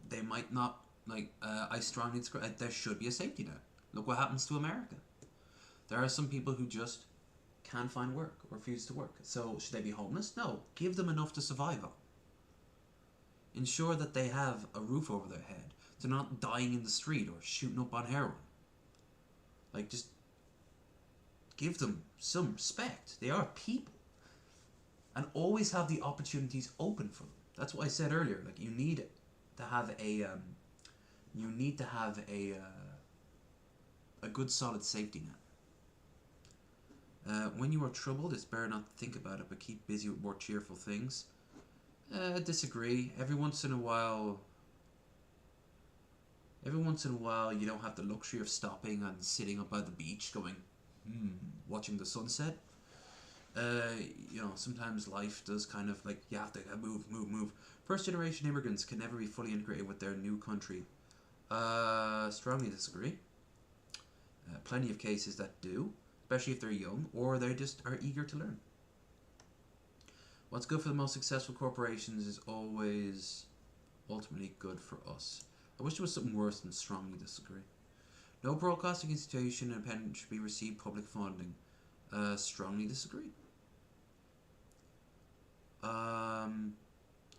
Speaker 12: They might not, like, I strongly disagree. There should be a safety net. Look what happens to America. There are some people who just can't find work or refuse to work. So should they be homeless? No. Give them enough to survive on. Ensure that they have a roof over their head. They're not dying in the street or shooting up on heroin. Like, just give them some respect. They are people. And always have the opportunities open for them. That's what I said earlier. Like, you need to have a good solid safety net. When you are troubled, it's better not to think about it, but keep busy with more cheerful things. Disagree. Every once in a while, you don't have the luxury of stopping and sitting up by the beach going, watching the sunset. You know, sometimes life does kind of, like, you have to move. First generation immigrants can never be fully integrated with their new country. Strongly disagree. Plenty of cases that do, especially if they're young or they just are eager to learn. What's good for the most successful corporations is always ultimately good for us. I wish there was something worse than strongly disagree. No broadcasting institution independent should be receive public funding. Strongly disagree.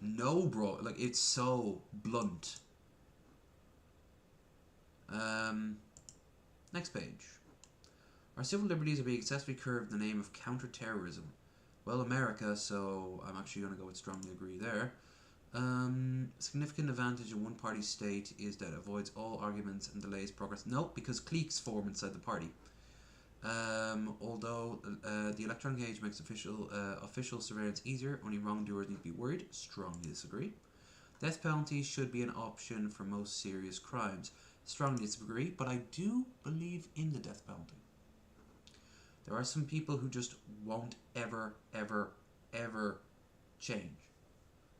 Speaker 12: No, bro, like, it's so blunt. Next page. Our civil liberties are being excessively curbed in the name of counter-terrorism. Well, America, so I'm actually going to go with strongly agree there. Significant advantage of one-party state is that it avoids all arguments and delays progress. No, because cliques form inside the party. Although the electronic age makes official surveillance easier, only wrongdoers need to be worried. Strongly disagree. Death penalty should be an option for most serious crimes. Strongly disagree, but I do believe in the death penalty. There are some people who just won't ever change.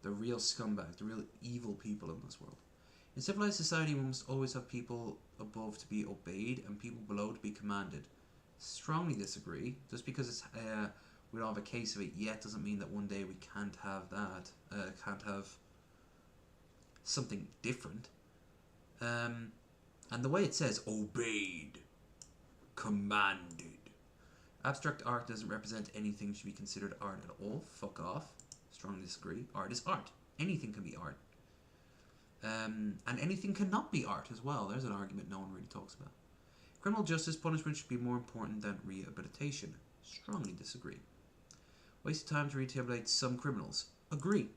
Speaker 12: The real scumbags, the real evil people in this world. In civilized society, we must always have people above to be obeyed and people below to be commanded. Strongly disagree. Just because it's we don't have a case of it yet doesn't mean that one day we can't have that. Can't have something different. And the way it says obeyed, commanded. Abstract art doesn't represent anything should be considered art at all. Fuck off. Strongly disagree. Art is art. Anything can be art. And anything cannot be art as well. There's an argument no one really talks about. Criminal justice punishment should be more important than rehabilitation. Strongly disagree. Waste of time to rehabilitate some criminals. Agree.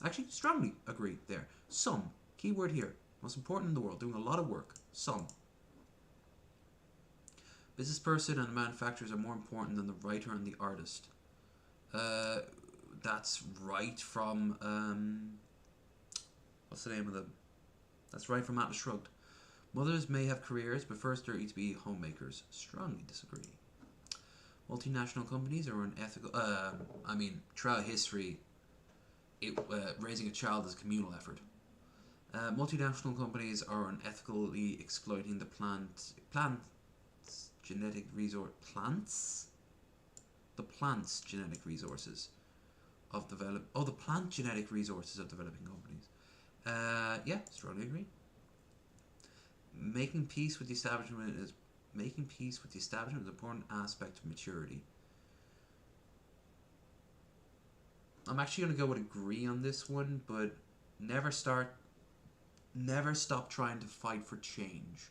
Speaker 12: Actually, strongly agree there. Some. Keyword here. Most important in the world. Doing a lot of work. Some. Business person and manufacturers are more important than the writer and the artist. That's right from... what's the name of them? That's right from Atlas Shrugged. Mothers may have careers, but first they're to be homemakers. Strongly disagree. Multinational companies are unethical. Throughout history, raising a child is a communal effort. Multinational companies are unethically exploiting the plant's genetic resource. The plant's genetic resources of develop. Oh, the plant genetic resources of developing companies. Yeah, strongly agree. Making peace with the establishment is an important aspect of maturity. I'm actually going to go with agree on this one, but never stop trying to fight for change.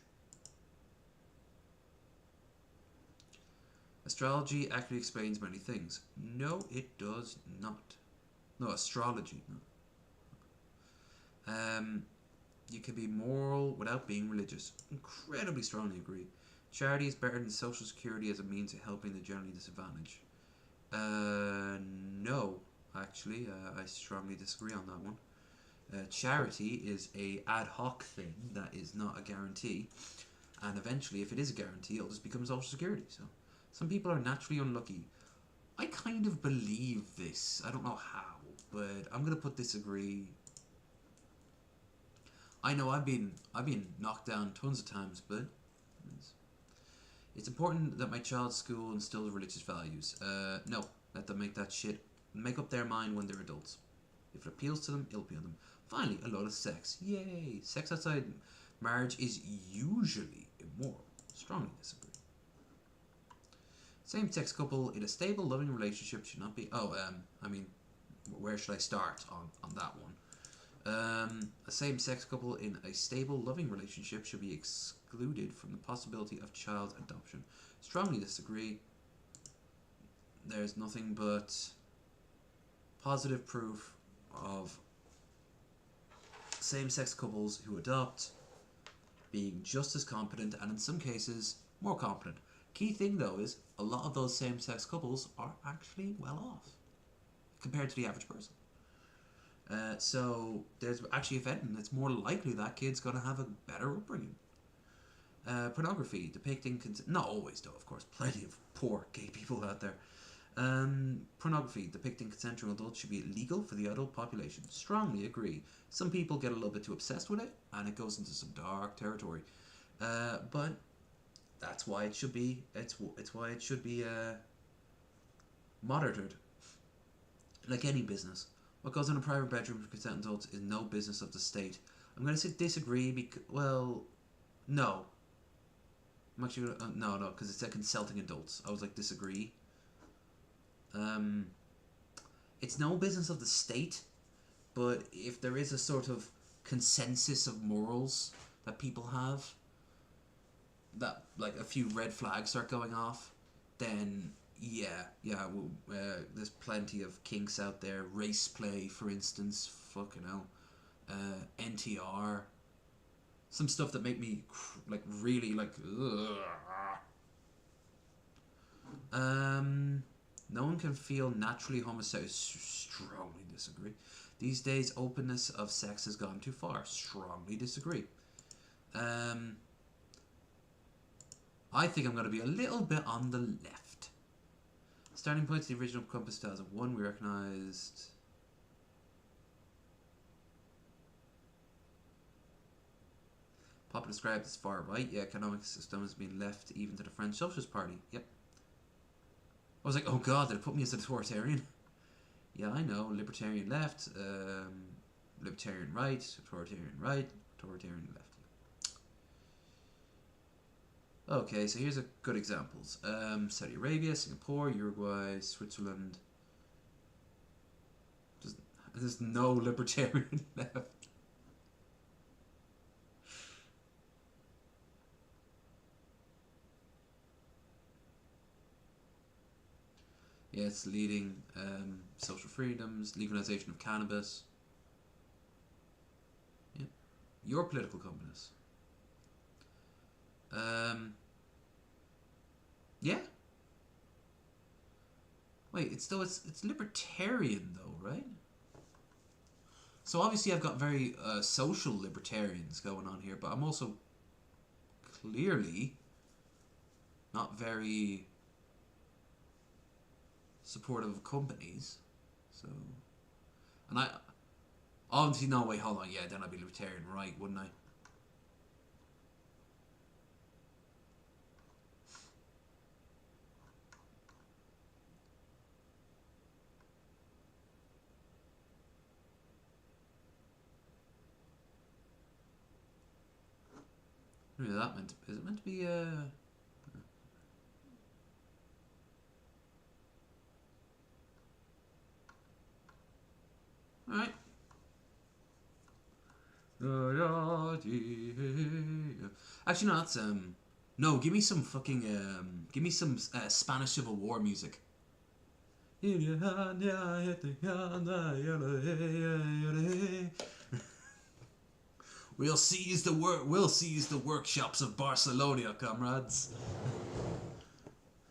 Speaker 12: Astrology accurately explains many things. No, it does not. No, astrology. No. You can be moral without being religious. Incredibly strongly agree. Charity is better than social security as a means of helping the generally disadvantaged. No, actually, I strongly disagree on that one. Charity is a ad hoc thing that is not a guarantee, and eventually, if it is a guarantee, it'll just become social security. So, some people are naturally unlucky. I kind of believe this. I don't know how, but I'm gonna put disagree. I know I've been knocked down tons of times, but it's important that my child's school instills religious values. No, let them make up their mind when they're adults. If it appeals to them, it'll appeal to them. Finally, a lot of sex. Yay! Sex outside marriage is usually immoral. Strongly disagree. Same-sex couple in a stable, loving relationship should not be... where should I start on that one? A same-sex couple in a stable, loving relationship should be excluded from the possibility of child adoption. Strongly disagree. There's nothing but positive proof of same-sex couples who adopt being just as competent, and in some cases more competent. Key thing though is a lot of those same-sex couples are actually well off compared to the average person. So there's actually, if anything, it's more likely that kid's going to have a better upbringing. Pornography depicting not always though, of course, plenty of poor gay people out there. Pornography depicting consensual adults should be illegal for the adult population. Strongly agree. Some people get a little bit too obsessed with it, and it goes into some dark territory. But that's why it should be. It's why it should be monitored, like any business. What goes on in a private bedroom for consenting adults is no business of the state. I'm going to say disagree because, well, no. I'm actually going to, no, because it said consulting adults. I was like, disagree. It's no business of the state, but if there is a sort of consensus of morals that people have, that, like, a few red flags start going off, then... there's plenty of kinks out there. Race play, for instance. Fucking hell. NTR. Some stuff that make me, really, ugh. No one can feel naturally homosexual. Strongly disagree. These days, openness of sex has gone too far. Strongly disagree. I think I'm going to be a little bit on the left. Starting point to the original Compass 2001, we recognized... Papa described as far right. Yeah, economic system has been left even to the French Socialist Party. Yep. I was like, oh god, they'll put me as a authoritarian. Yeah, I know. Libertarian left, libertarian right, authoritarian left. Okay, so here's a good examples. Saudi Arabia, Singapore, Uruguay, Switzerland. There's no libertarian left. Yeah, it's leading social freedoms, legalization of cannabis. Yeah. Your political compass. Yeah. Wait, it's libertarian though, right? So obviously I've got very social libertarians going on here, but I'm also clearly not very supportive of companies. So, and I obviously no wait, hold on, yeah, then I'd be libertarian, right? Wouldn't I? What is that meant to? Is it meant to be all right. Actually, no. That's no. Give me some fucking Give me some Spanish Civil War music. We'll seize the workshops of Barcelona, comrades.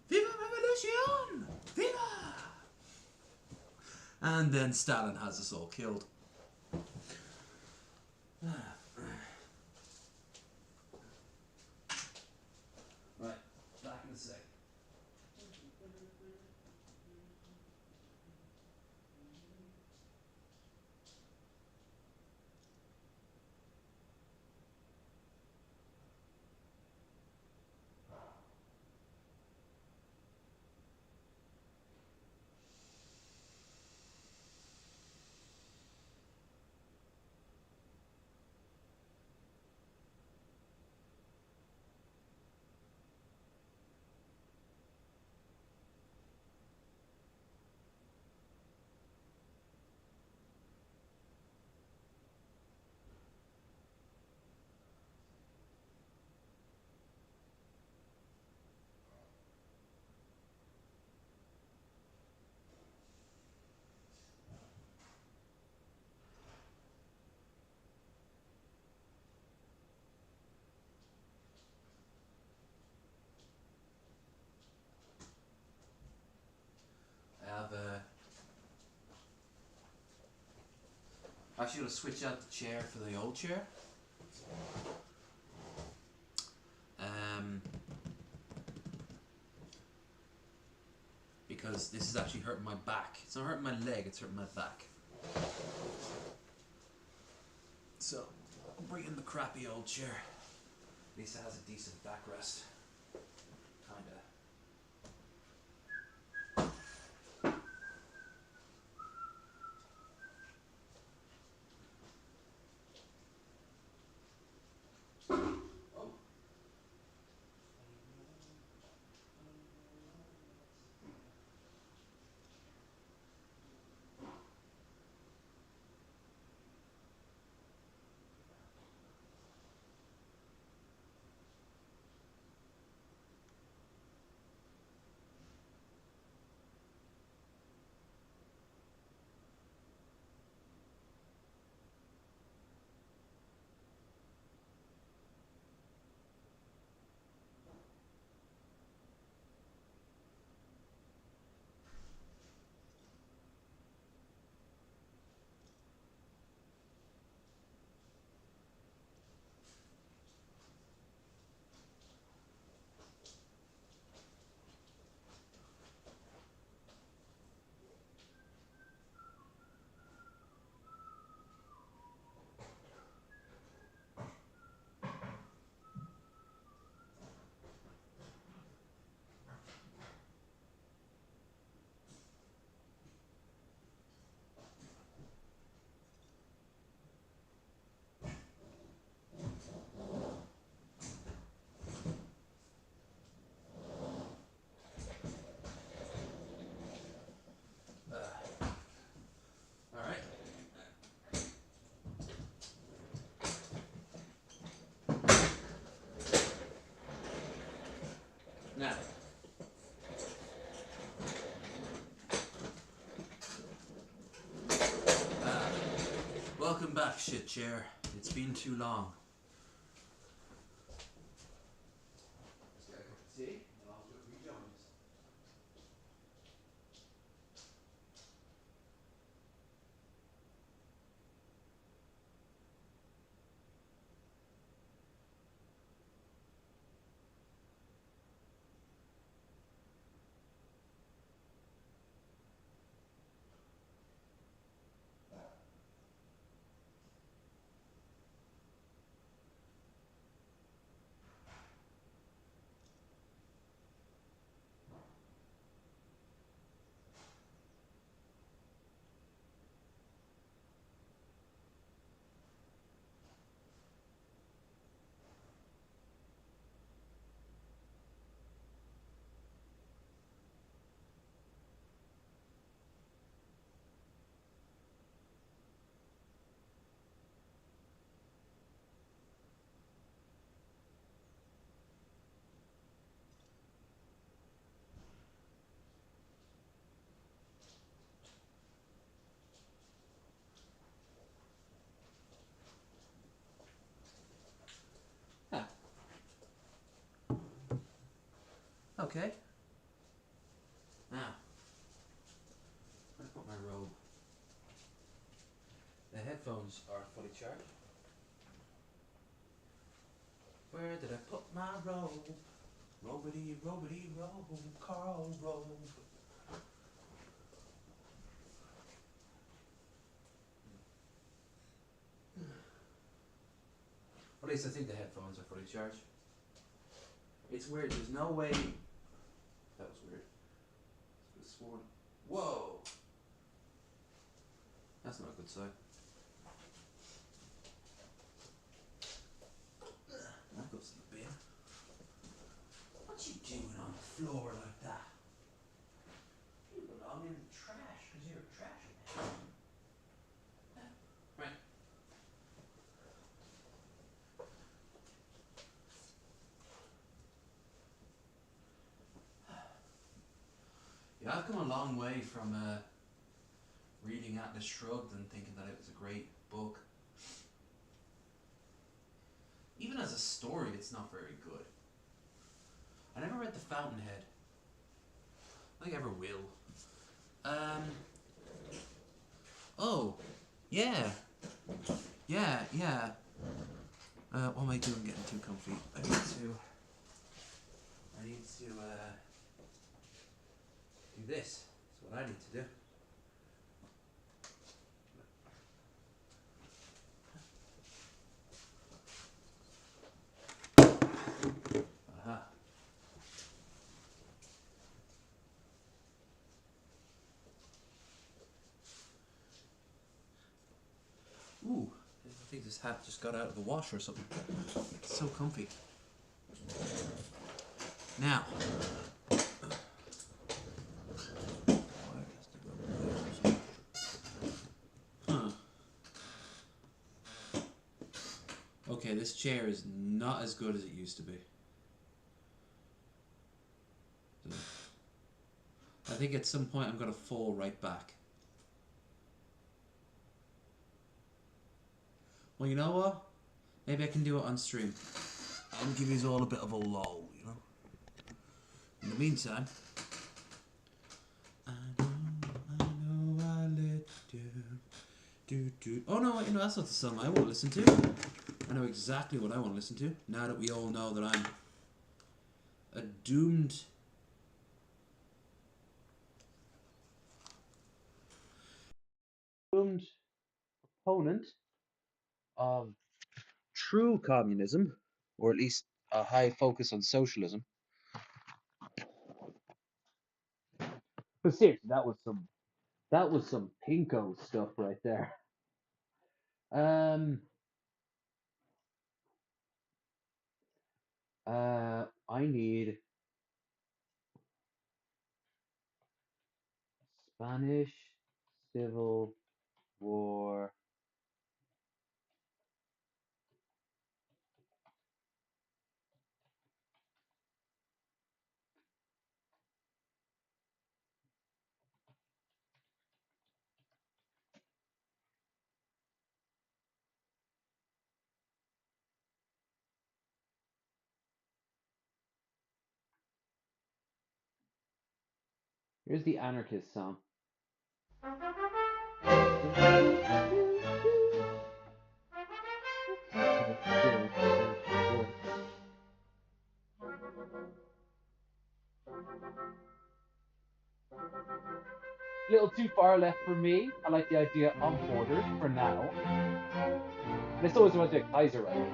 Speaker 12: Viva Revolution! Viva! And then Stalin has us all killed. Right, back in a sec. Actually, going to switch out the chair for the old chair. Because this is actually hurting my back. It's not hurting my leg, it's hurting my back. So, I'll bring in the crappy old chair. At least it has a decent backrest. Kinda. Welcome back, shit chair. It's been too long. Let's get a cup of tea, and I'll rejoin us. Huh. Okay. Now, I'm gonna put my robe. The headphones are fully charged. Where did I put my robe? Robity, robity, robe, Carl robe. At least I think the headphones are fully charged. It's weird, there's no way. That was weird. I could have sworn. Whoa! That's not a good sign. That goes in the bin. What you doing on the floor like that? You belong in the trash because you're a trash man. Right. Yeah, I've come a long way from reading Atlas Shrugged and thinking that it was a great book. Even as a story, it's not very good. I never read The Fountainhead. I think I ever will. Oh, yeah. Yeah. What am I doing getting too comfy? I need to do this. That's what I need to do. Aha. Ooh, I think this hat just got out of the wash or something. It's so comfy. Now. Huh. Okay, this chair is not as good as it used to be. I think at some point I'm going to fall right back. Well, you know what? Maybe I can do it on stream. I'll give you all a bit of a lull, you know? In the meantime... I know I let you do. Oh no, you know, that's not the song I want to listen to. I know exactly what I want to listen to, now that we all know that I'm a doomed... proponent of true communism, or at least a high focus on socialism. But seriously, that was some pinko stuff right there. I need Spanish Civil War.
Speaker 4: Here's the Anarchist song. A little too far left for me. I like the idea of borders for now. But I always want to do a Kaiserreich.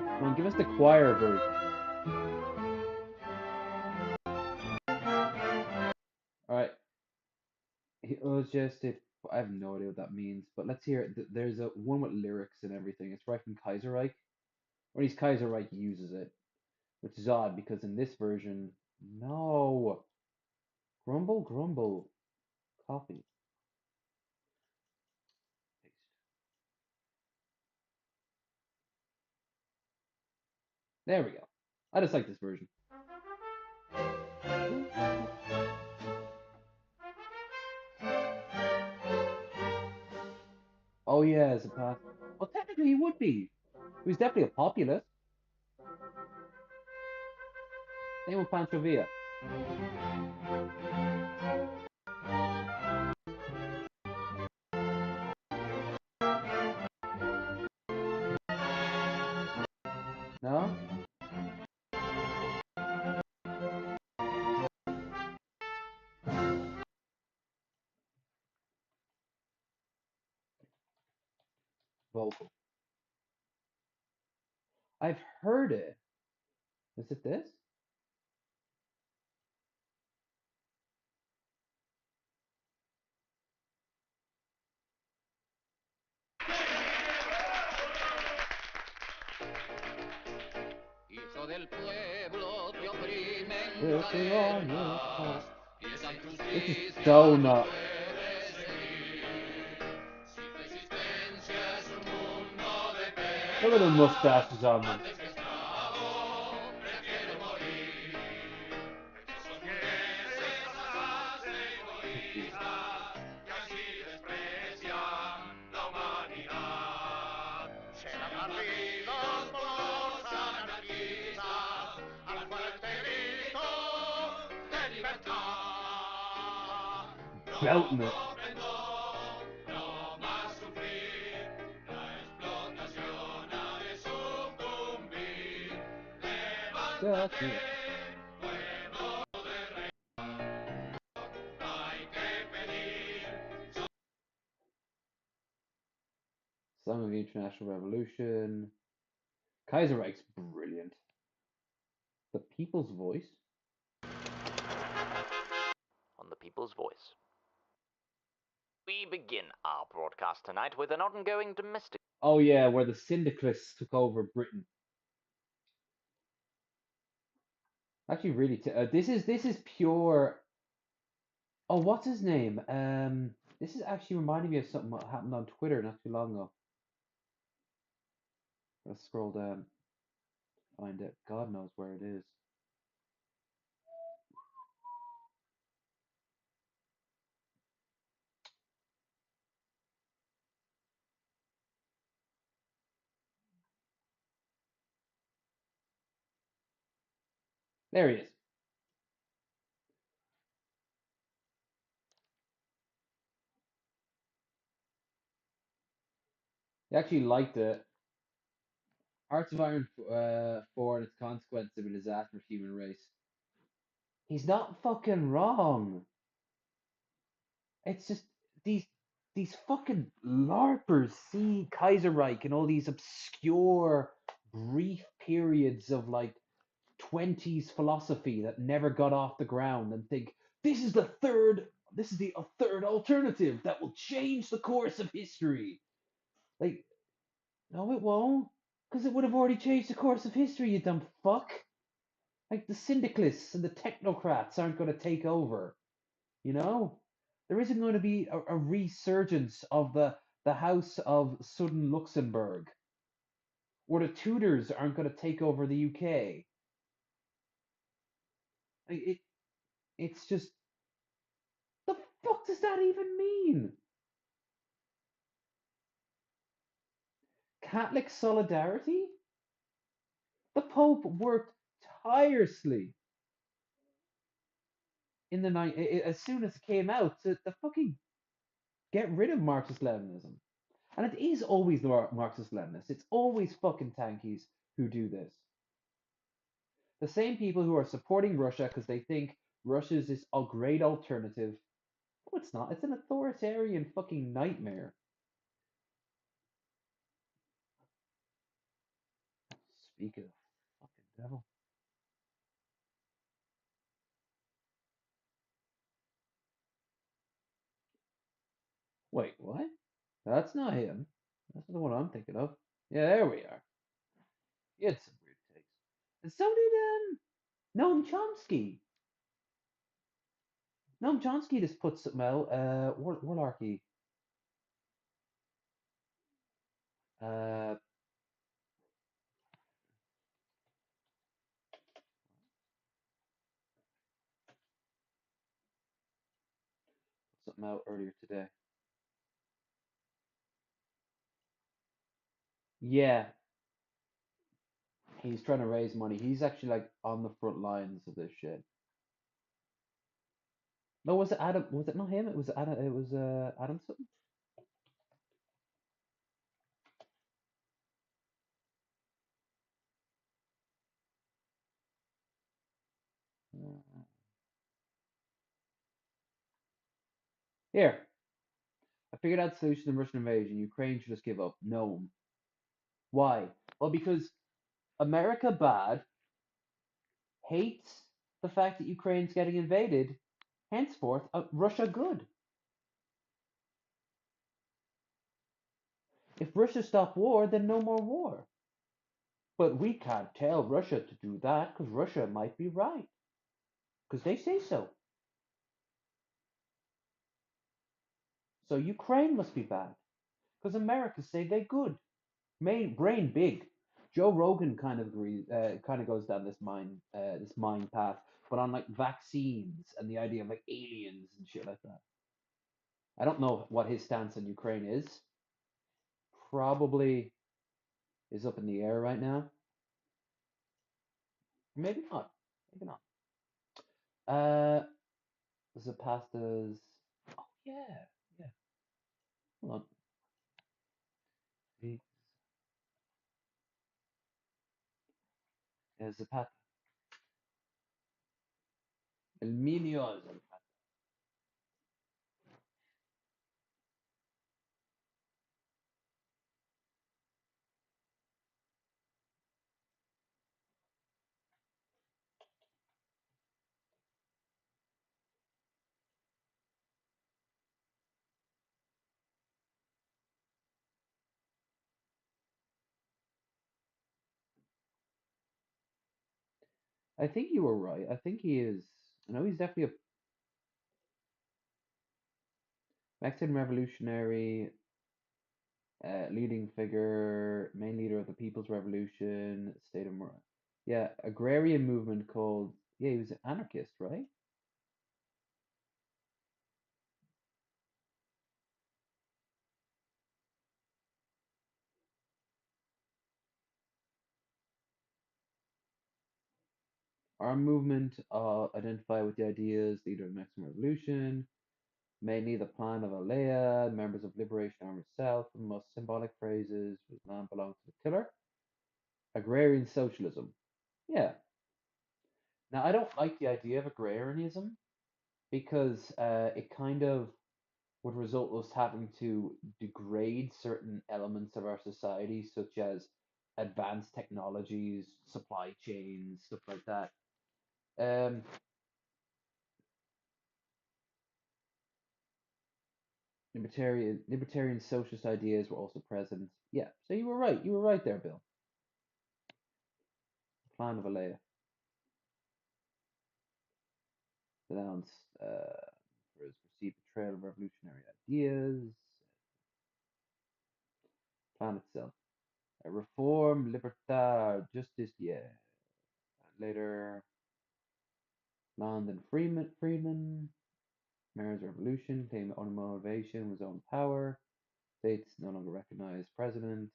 Speaker 4: Come on, give us the choir version. Alright. It was just it. I have no idea what that means, but let's hear it. There's a one with lyrics and everything. It's right from Kaiserreich. Or at least Kaiserreich uses it, which is odd because in this version, no. Grumble, grumble. Copy. Paste. There we go. I just like this version. Oh yeah, as a past. Well, technically he would be. He was definitely a populist. Same with Pancho Villa. No? Vocal. I've heard it. Is it this?
Speaker 17: Hijo del pueblo, te oprimen
Speaker 4: This
Speaker 17: cadenas, piensan
Speaker 4: is
Speaker 17: justicia,
Speaker 4: so
Speaker 17: no
Speaker 4: not.
Speaker 17: puedes seguir. Si tu existencia es un mundo de
Speaker 4: Look at the
Speaker 17: pena,
Speaker 4: mustaches on them.
Speaker 17: antes que esclavo, prefiero morir. Esos que se pasan egoístas, que así desprecian la humanidad. Serán barridos por los anarquistas al fuerte grito de libertad.
Speaker 4: Belting it.
Speaker 17: Comprendo, no más sufrir, la explotación ha de sucumbir. Levántate, pueblo del rey, hay que pedir.
Speaker 4: Song of the International Revolution. Kaiserreich's brilliant. The People's Voice.
Speaker 18: On the People's Voice. We begin our broadcast tonight with an ongoing domestic.
Speaker 4: Oh yeah, where the syndicalists took over Britain. Actually, really, this is pure. Oh, what's his name? This is actually reminding me of something that happened on Twitter not too long ago. Let's scroll down, find it. God knows where it is. There he is. He actually liked it. Hearts of Iron 4 and its consequences of a disaster for human race. He's not fucking wrong. It's just these fucking LARPers see Kaiserreich and all these obscure brief periods of like 20s philosophy that never got off the ground and think this is the third alternative that will change the course of history. Like, no, it won't, because it would have already changed the course of history, you dumb fuck. Like, the syndicalists and the technocrats aren't going to take over, you know? There isn't going to be a resurgence of the House of Sudden Luxembourg. or the Tudors aren't going to take over the UK. It's just, the fuck does that even mean? Catholic solidarity? The Pope worked tirelessly in the night as soon as it came out to fucking get rid of Marxist Leninism. And it is always the Marxist Leninists. It's always fucking tankies who do this. The same people who are supporting Russia because they think Russia's this a great alternative. No, it's not. It's an authoritarian fucking nightmare. Speak of the fucking devil. Wait, what? That's not him. That's the one I'm thinking of. Yeah, there we are. He had some weird takes. And so did Noam Chomsky. Noam Chomsky just put something out. Warlarky. Uh, something out earlier today. Yeah, he's trying to raise money. He's actually like on the front lines of this shit. No, was it Adam? Was it not him? It was Adam. It was Adam something. Here, I figured out the solution to the Russian invasion. Ukraine should just give up. No. Why? Well, because America bad hates the fact that Ukraine's getting invaded. Henceforth, Russia good. If Russia stop war, then no more war. But we can't tell Russia to do that because Russia might be right. Because they say so. So Ukraine must be bad. Because America say they're good. Brain big. Joe Rogan kind of agrees, kind of goes down this mind path, but on like vaccines and the idea of like aliens and shit like that. I don't know what his stance on Ukraine is. Probably is up in the air right now. Maybe not. Maybe not. Zapasta's. Oh yeah, yeah. Hold on. Zapata. Emilio Zapata. I think you were right. I think he is. I know he's definitely a Mexican revolutionary, leading figure, main leader of the People's Revolution, state of yeah, agrarian movement called, yeah, he was an anarchist, right? Our movement identify with the ideas, leader of the Mexican Revolution, mainly the plan of Alea, members of Liberation Army itself, the most symbolic phrases, whose land belongs to the tiller. Agrarian socialism. Yeah. Now, I don't like the idea of agrarianism because it kind of would result us having to degrade certain elements of our society, such as advanced technologies, supply chains, stuff like that. Libertarian socialist ideas were also present. Yeah, so you were right. You were right there, Bill. Plan of Alea. Denounced for his perceived betrayal of revolutionary ideas. Plan itself. Reform, libertad, justice, yeah. Later, land and freedom. Mayor's revolution, claim that own motivation was own power. States no longer recognize president.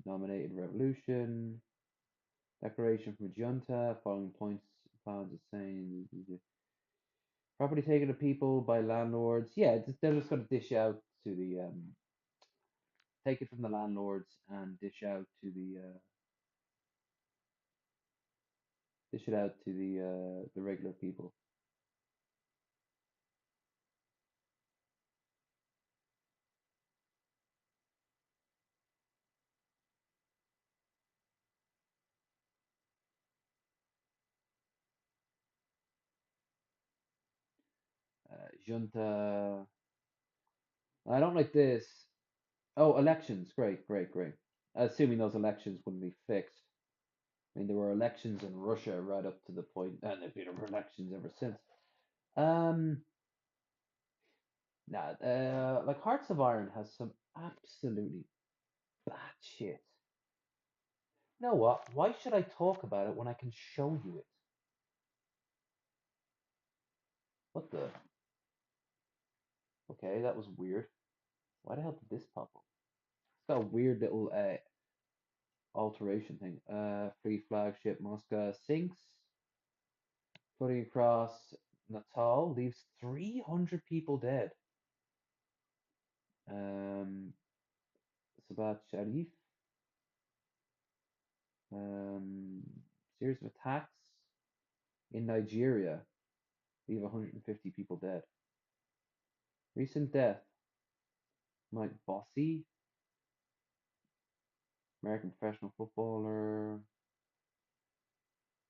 Speaker 4: Nominated revolution. Declaration from a junta. Following points, plans are saying property taken to people by landlords. Yeah, they're just going to dish out to the take it from the landlords and dish it out to the regular people. Junta. I don't like this. Oh, elections. Great. Assuming those elections wouldn't be fixed. I mean, there were elections in Russia right up to the point, and there've been elections ever since. Like Hearts of Iron has some absolutely bad shit. You know what? Why should I talk about it when I can show you it? What the? Okay, that was weird. Why the hell did this pop up? It's got a weird little alteration thing. Free flagship Moscow sinks. Flooding across Natal leaves 300 people dead. Sabat Sharif. Series of attacks in Nigeria leave 150 people dead. Recent death. Mike Bossy, American professional footballer,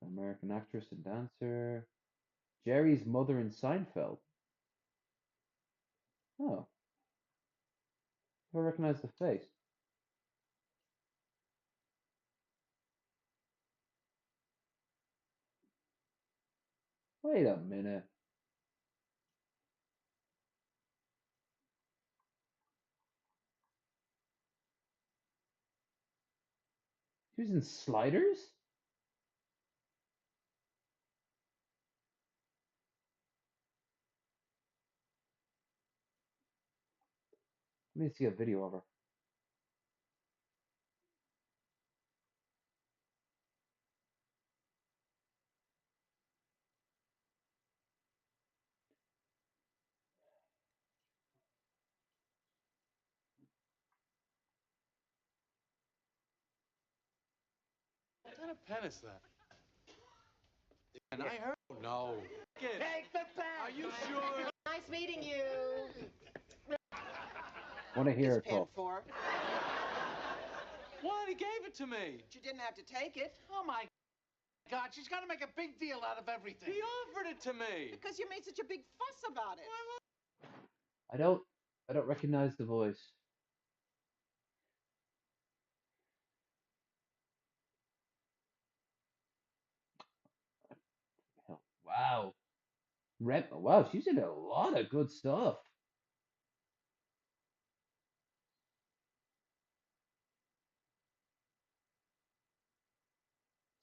Speaker 4: American actress and dancer. Jerry's mother in Seinfeld. Oh, I recognize the face. Wait a minute. She was in Sliders? Let me see a video of her.
Speaker 19: What kind of pen is that? And I heard. No.
Speaker 20: Take the pen.
Speaker 19: Are you sure?
Speaker 20: Nice meeting you.
Speaker 4: Want to hear her talk.
Speaker 20: For?
Speaker 19: What? He gave it to me.
Speaker 20: But you didn't have to take it.
Speaker 19: Oh my God! She's got to make a big deal out of everything. He offered it to me.
Speaker 20: Because you made such a big fuss about it.
Speaker 4: I don't recognize the voice. Wow. Wow, she's in a lot of good stuff.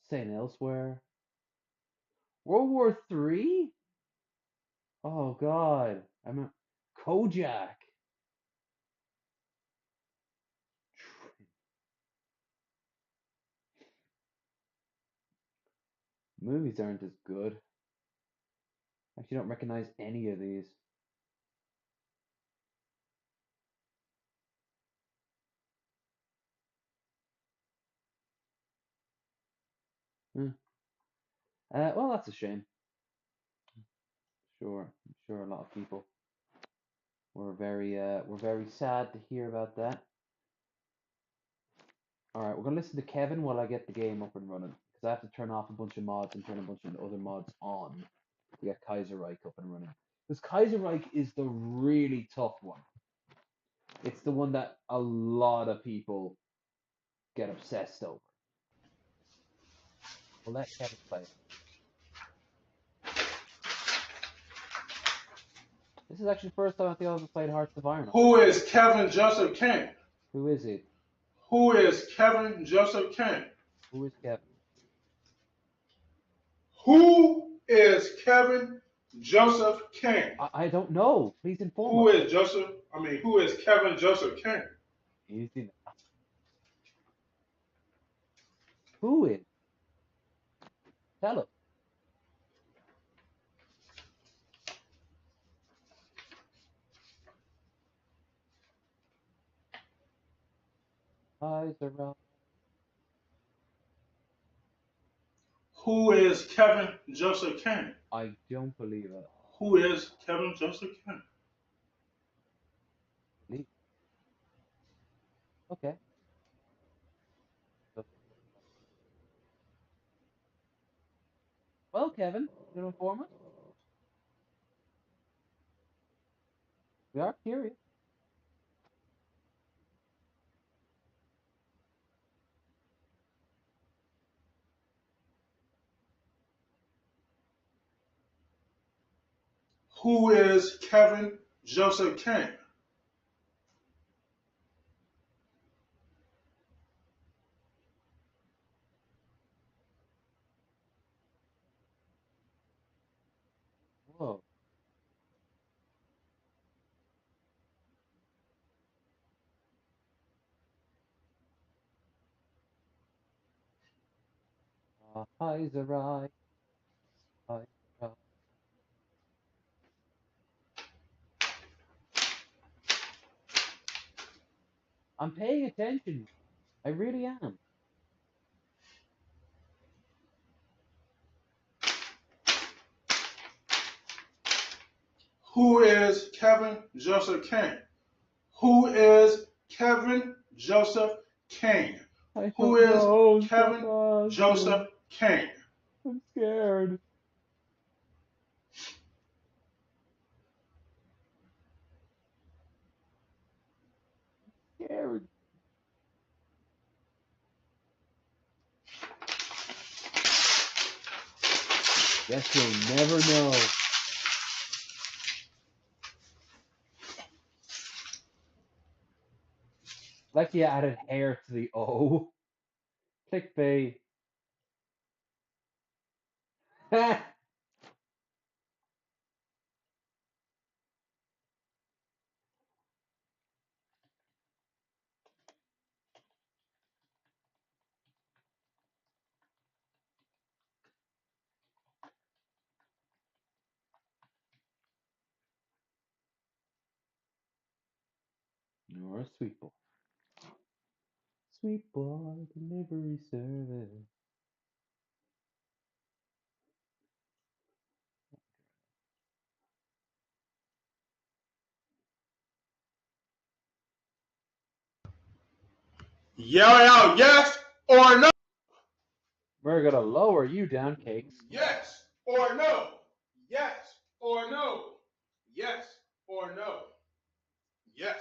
Speaker 4: Saying Elsewhere. World War III? Oh God. Kojak. Movies aren't as good. I actually don't recognize any of these. Well, that's a shame. Sure, I'm sure a lot of people were very sad to hear about that. All right, we're gonna listen to Kevin while I get the game up and running because I have to turn off a bunch of mods and turn a bunch of other mods on to get Kaiserreich up and running. Because Kaiserreich is the really tough one. It's the one that a lot of people get obsessed over. We'll let Kevin play. This is actually the first time I think I've ever played Hearts of Iron.
Speaker 23: Who is Kevin Joseph King?
Speaker 4: Who is it?
Speaker 9: Who is Kevin Joseph King?
Speaker 4: Who is Kevin?
Speaker 9: Who is Kevin Joseph King?
Speaker 4: I don't know. Please inform
Speaker 9: Who
Speaker 4: us.
Speaker 9: Who is Kevin Joseph King?
Speaker 4: Easy now. Who is? Tell us. Eyes around.
Speaker 9: Who is Kevin Joseph King?
Speaker 4: I don't believe it.
Speaker 9: Who is Kevin Joseph King?
Speaker 4: Okay. Well, Kevin, you inform us. We are curious.
Speaker 9: Who is Kevin Joseph King?
Speaker 4: Whoa. Eyes around. Eyes around. I'm paying attention. I really am.
Speaker 9: Who is Kevin Joseph King? Who is Kevin Joseph King? Who is Kevin Joseph King?
Speaker 4: I'm scared. Scared. Guess you'll never know. Like you added hair to the O. Clickbait. You're a sweet boy. Sweet boy delivery service.
Speaker 9: Yell out yes or no.
Speaker 4: We're gonna lower you down, Cakes.
Speaker 9: Yes or no. Yes or no. Yes or no. Yes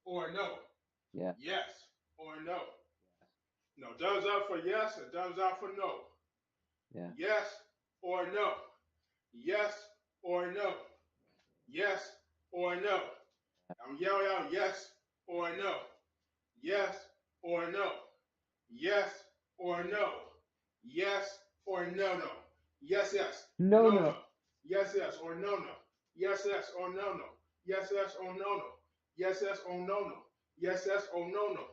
Speaker 9: or no.
Speaker 4: Yeah.
Speaker 9: Yes or no. No, thumbs up for yes and thumbs out for no.
Speaker 4: Yeah.
Speaker 9: Yes or no. Yes or no. Yes or no. I'm yelling out yes or no. Yes or no. Yes or no. Yes or no, no. Yes, yes.
Speaker 4: No,
Speaker 9: No,
Speaker 4: no.
Speaker 9: no. Yes, yes or no, no. Yes, yes or no, no. Yes, yes or no, no. Yes, yes or no, no. Yes, yes or no, no.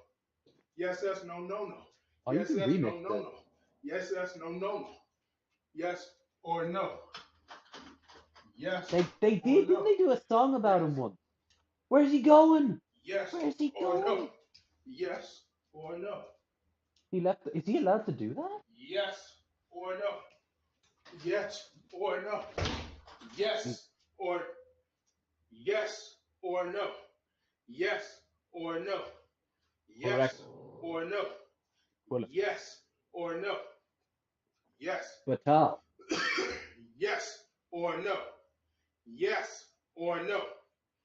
Speaker 9: Yes, yes, no, no, no.
Speaker 4: Oh, you
Speaker 9: Yes,
Speaker 4: can
Speaker 9: yes, no,
Speaker 4: remix
Speaker 9: no,
Speaker 4: this.
Speaker 9: no. Yes, yes, no, no, no. Yes or no. Yes.
Speaker 4: They did,
Speaker 9: or
Speaker 4: didn't they do a song about him once? Where's he going?
Speaker 9: Yes
Speaker 4: Where's he
Speaker 9: or
Speaker 4: going?
Speaker 9: no. Yes or no.
Speaker 4: He left. Is he allowed to do that?
Speaker 9: Yes or no. Yes or no. Yes or yes or no. Yes or no. Yes or no. Yes or no. Yes.
Speaker 4: Fatal.
Speaker 9: Yes or no. Yes or no.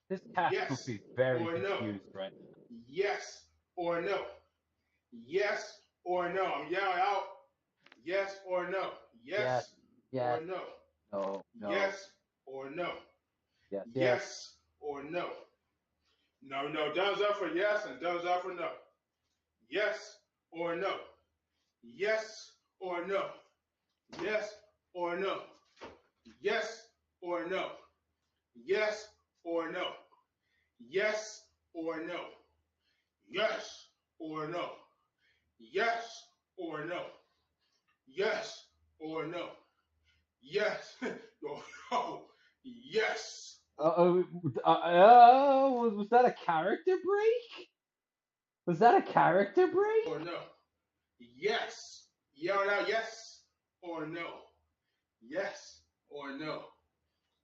Speaker 4: This cat
Speaker 9: Yes
Speaker 4: must be very
Speaker 9: or no.
Speaker 4: confused right now.
Speaker 9: Yes or no. Yes or no. I'm yelling out. Yes or no. Yes,
Speaker 4: Yes.
Speaker 9: or no.
Speaker 4: No. No.
Speaker 9: Yes or no.
Speaker 4: Yes.
Speaker 9: Yes or no. No, no. Thumbs up for yes and thumbs up for no. Yes or no? Yes or no? Yes or no? Yes or no? Yes or no? Yes or no? Yes or no? Yes or no? Yes or no? Yes or no? Yes.
Speaker 4: Was that a character break? Was that a character break?
Speaker 9: Or no? Yes. Yell it out. Yes or no? Yes or no?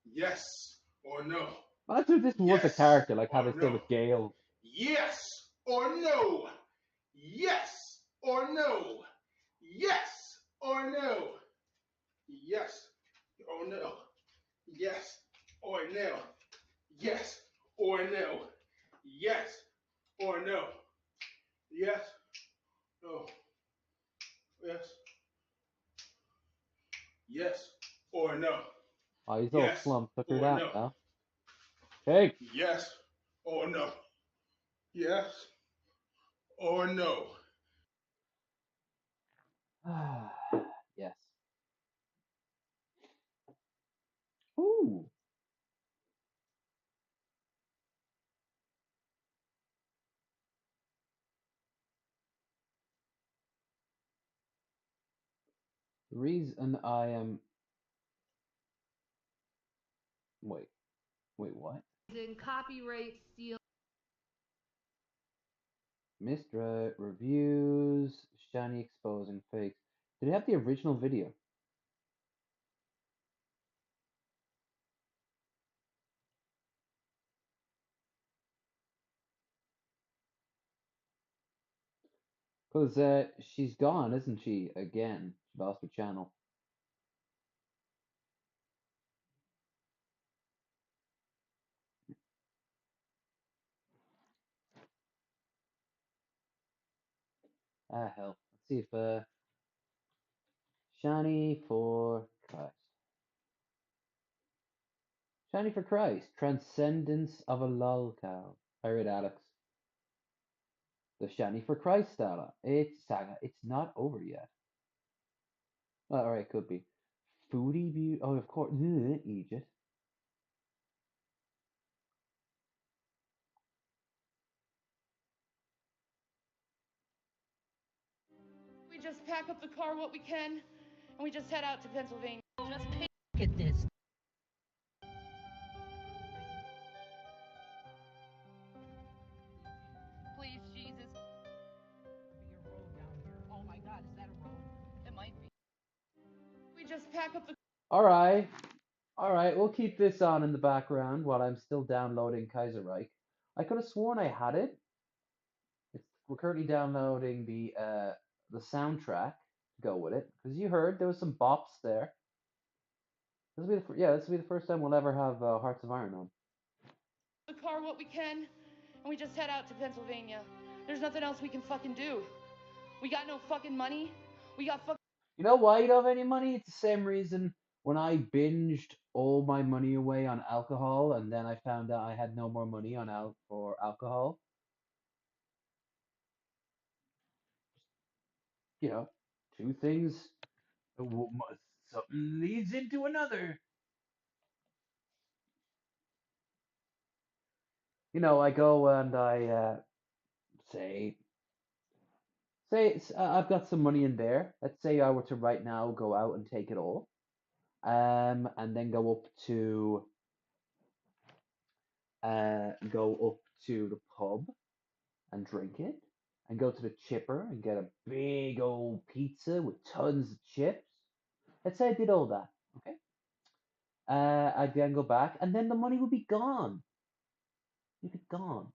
Speaker 9: Yes or no?
Speaker 4: I thought this was a
Speaker 9: Yes
Speaker 4: character, like how
Speaker 9: or
Speaker 4: they say
Speaker 9: no?
Speaker 4: with Gale.
Speaker 9: Yes or no? Yes or no? Yes or no? Yes or no? Yes or no? Yes or no? Yes or no? Yes. No. Yes. Yes or no?
Speaker 4: Oh, he's all
Speaker 9: Yes
Speaker 4: slumped. Took her
Speaker 9: or
Speaker 4: down
Speaker 9: no?
Speaker 4: now. Hey.
Speaker 9: Yes or no? Yes or no?
Speaker 4: Yes. Ooh. The reason I am. Wait. Wait, what?
Speaker 7: In copyright steal.
Speaker 4: Mistra reviews. Shiny exposing fakes. Did it have the original video? Because she's gone, isn't she? Again. She lost her channel. Ah, hell. Let's see if. Shiny for Christ. Shiny for Christ. Transcendence of a lolcow. Pirate Alex. The Shiny for Christ saga. It's not over yet. Well, alright, could be. Foodie Beauty. Oh, of course. Egypt.
Speaker 7: We just pack up the car what we can, and we just head out to Pennsylvania. Just get this. Please, Jesus. Be a road down here. Oh my God, is that a road? It might be. We just pack up the.
Speaker 4: Alright. Alright, we'll keep this on in the background while I'm still downloading Kaiserreich. I could have sworn I had it. We're currently downloading the soundtrack to go with it. Because you heard there was some bops there. This will be the first time we'll ever have Hearts of Iron on.
Speaker 7: The car what we can, and we just head out to Pennsylvania. There's nothing else we can fucking do. We got no fucking money. We got fucking.
Speaker 4: You know why you don't have any money? It's the same reason when I binged all my money away on alcohol and then I found out I had no more money for alcohol. You know, two things, something leads into another. You know, I go and I say I've got some money in there. Let's say I were to right now go out and take it all, and then go up to the pub and drink it, and go to the chipper and get a big old pizza with tons of chips. Let's say I did all that, okay? I'd then go back, and then the money would be gone. It'd be gone.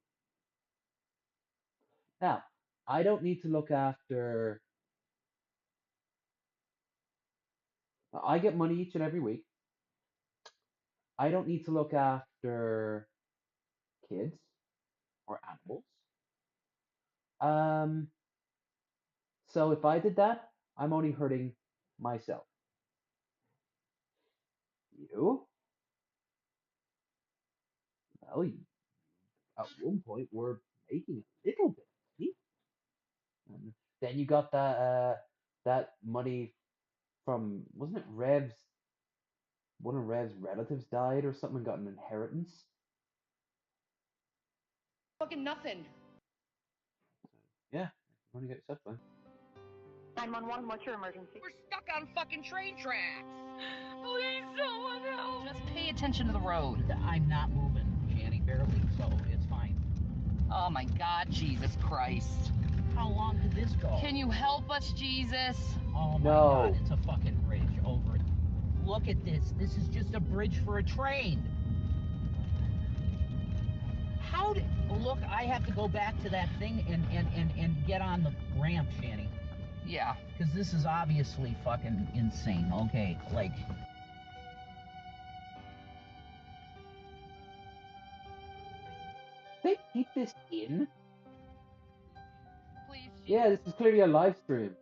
Speaker 4: Now, I don't need to look after. I get money each and every week. I don't need to look after kids or animals. Um, so if I did that, I'm only hurting myself. You, well, at one point were making a little bit of money. And then you got that money from, wasn't it Rev's? One of Rev's relatives died or something and got an inheritance.
Speaker 7: Fucking nothing.
Speaker 4: Yeah, you want to get yourself fine.
Speaker 11: 911, what's your emergency?
Speaker 14: We're stuck on fucking train tracks. Please, someone help. Just pay attention to the road. I'm not moving, Shanny, barely, so it's fine. Oh my God, Jesus Christ. How long could this go? Can you help us, Jesus? Oh my God, it's a fucking bridge. Over it. Look at this. This is just a bridge for a train. How did... Look, I have to go back to that thing and get on the ramp, Shanny. Yeah, because this is obviously fucking insane. Okay, like...
Speaker 4: They keep this in?
Speaker 7: Please,
Speaker 4: Yeah, this is clearly a live stream.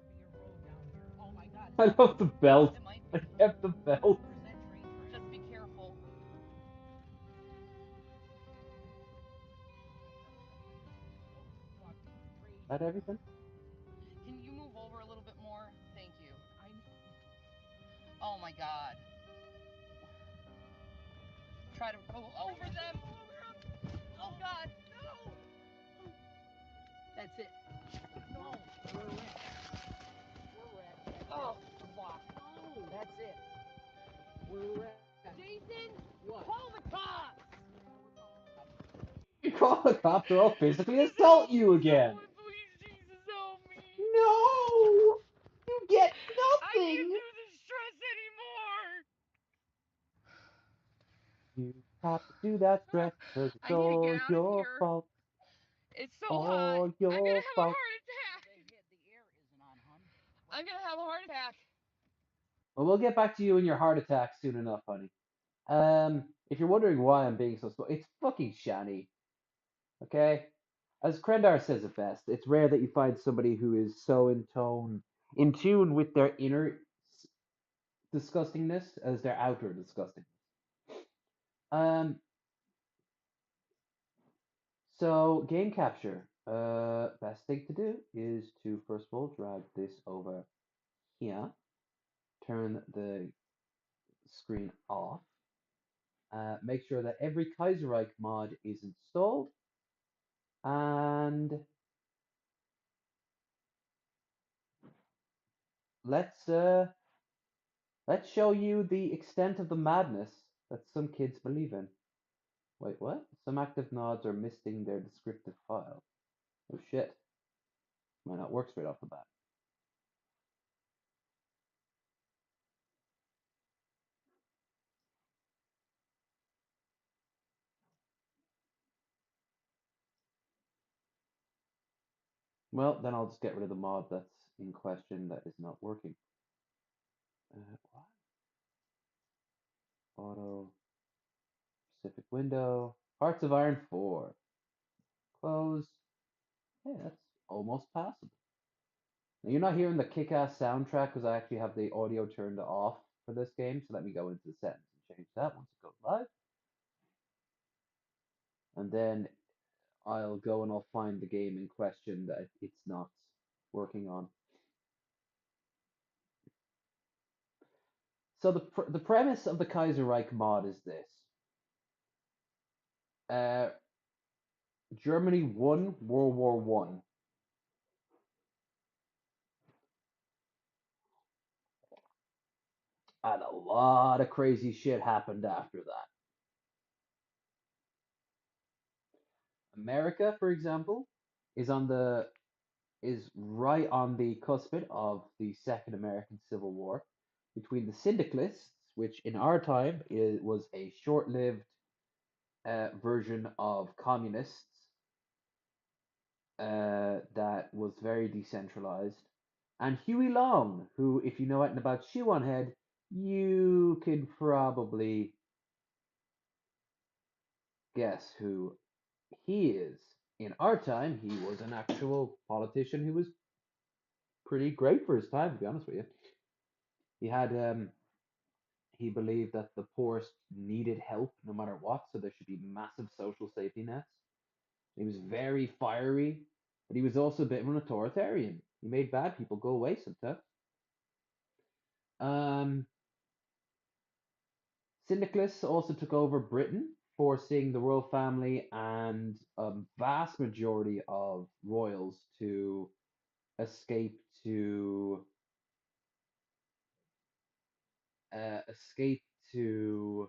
Speaker 4: I love the belt. I kept the belt.
Speaker 7: Just be careful.
Speaker 4: Is that everything?
Speaker 7: Can you move over a little bit more? Thank you. Oh my God. Try to go over them. Oh God, no.
Speaker 14: That's it. No, we're wrecked. We're wrecked. Oh, fuck. No. That's it. We're wrecked. Jason, what? Call the cops.
Speaker 4: You call the cops or I'll physically assault you again.
Speaker 14: Please, Jesus, help me.
Speaker 4: No! You get
Speaker 14: I can't
Speaker 4: nothing!
Speaker 14: do this stress anymore.
Speaker 4: You have to do that stress because it's
Speaker 14: I need to
Speaker 4: all
Speaker 14: get out of
Speaker 4: your
Speaker 14: here.
Speaker 4: fault.
Speaker 14: It's so hot.
Speaker 4: All
Speaker 14: I'm gonna
Speaker 4: your
Speaker 14: have a
Speaker 4: fault.
Speaker 14: heart attack. The air isn't on, hun. I'm gonna have a heart attack.
Speaker 4: Well, we'll get back to you and your heart attack soon enough, honey. If you're wondering why I'm being so slow, it's fucking Shani. Okay? As Krendar says it best, it's rare that you find somebody who is so in tune with their inner disgustingness as their outer disgustingness. So game capture. Best thing to do is to first of all drag this over here, turn the screen off, make sure that every Kaiserreich mod is installed, and let's show you the extent of the madness that some kids believe in. Wait, what? Some active nods are missing their descriptive file. Oh shit. Might not work straight off the bat. Well, then I'll just get rid of the mod that's in question that is not working. What? Auto. Pacific window. Hearts of Iron 4. Close. Yeah, that's almost passable. Now you're not hearing the kick-ass soundtrack because I actually have the audio turned off for this game. So let me go into the settings and change that once it goes live. And then I'll go and I'll find the game in question that it's not working on. So the premise of the Kaiserreich mod is this. Germany won World War One. And a lot of crazy shit happened after that. America, for example, is right on the cuspid of the Second American Civil War between the syndicalists, which in our time was a short-lived version of communists that was very decentralized, and Huey Long, who, if you know anything about Shoe on Head, you can probably guess who he is. In our time, he was an actual politician who was pretty great for his time, to be honest with you. He had he believed that the poorest needed help no matter what, so there should be massive social safety nets. He was very fiery. But he was also a bit of an authoritarian. He made bad people go away sometimes. Syndicus also took over Britain, forcing the royal family and a vast majority of royals to escape to escape to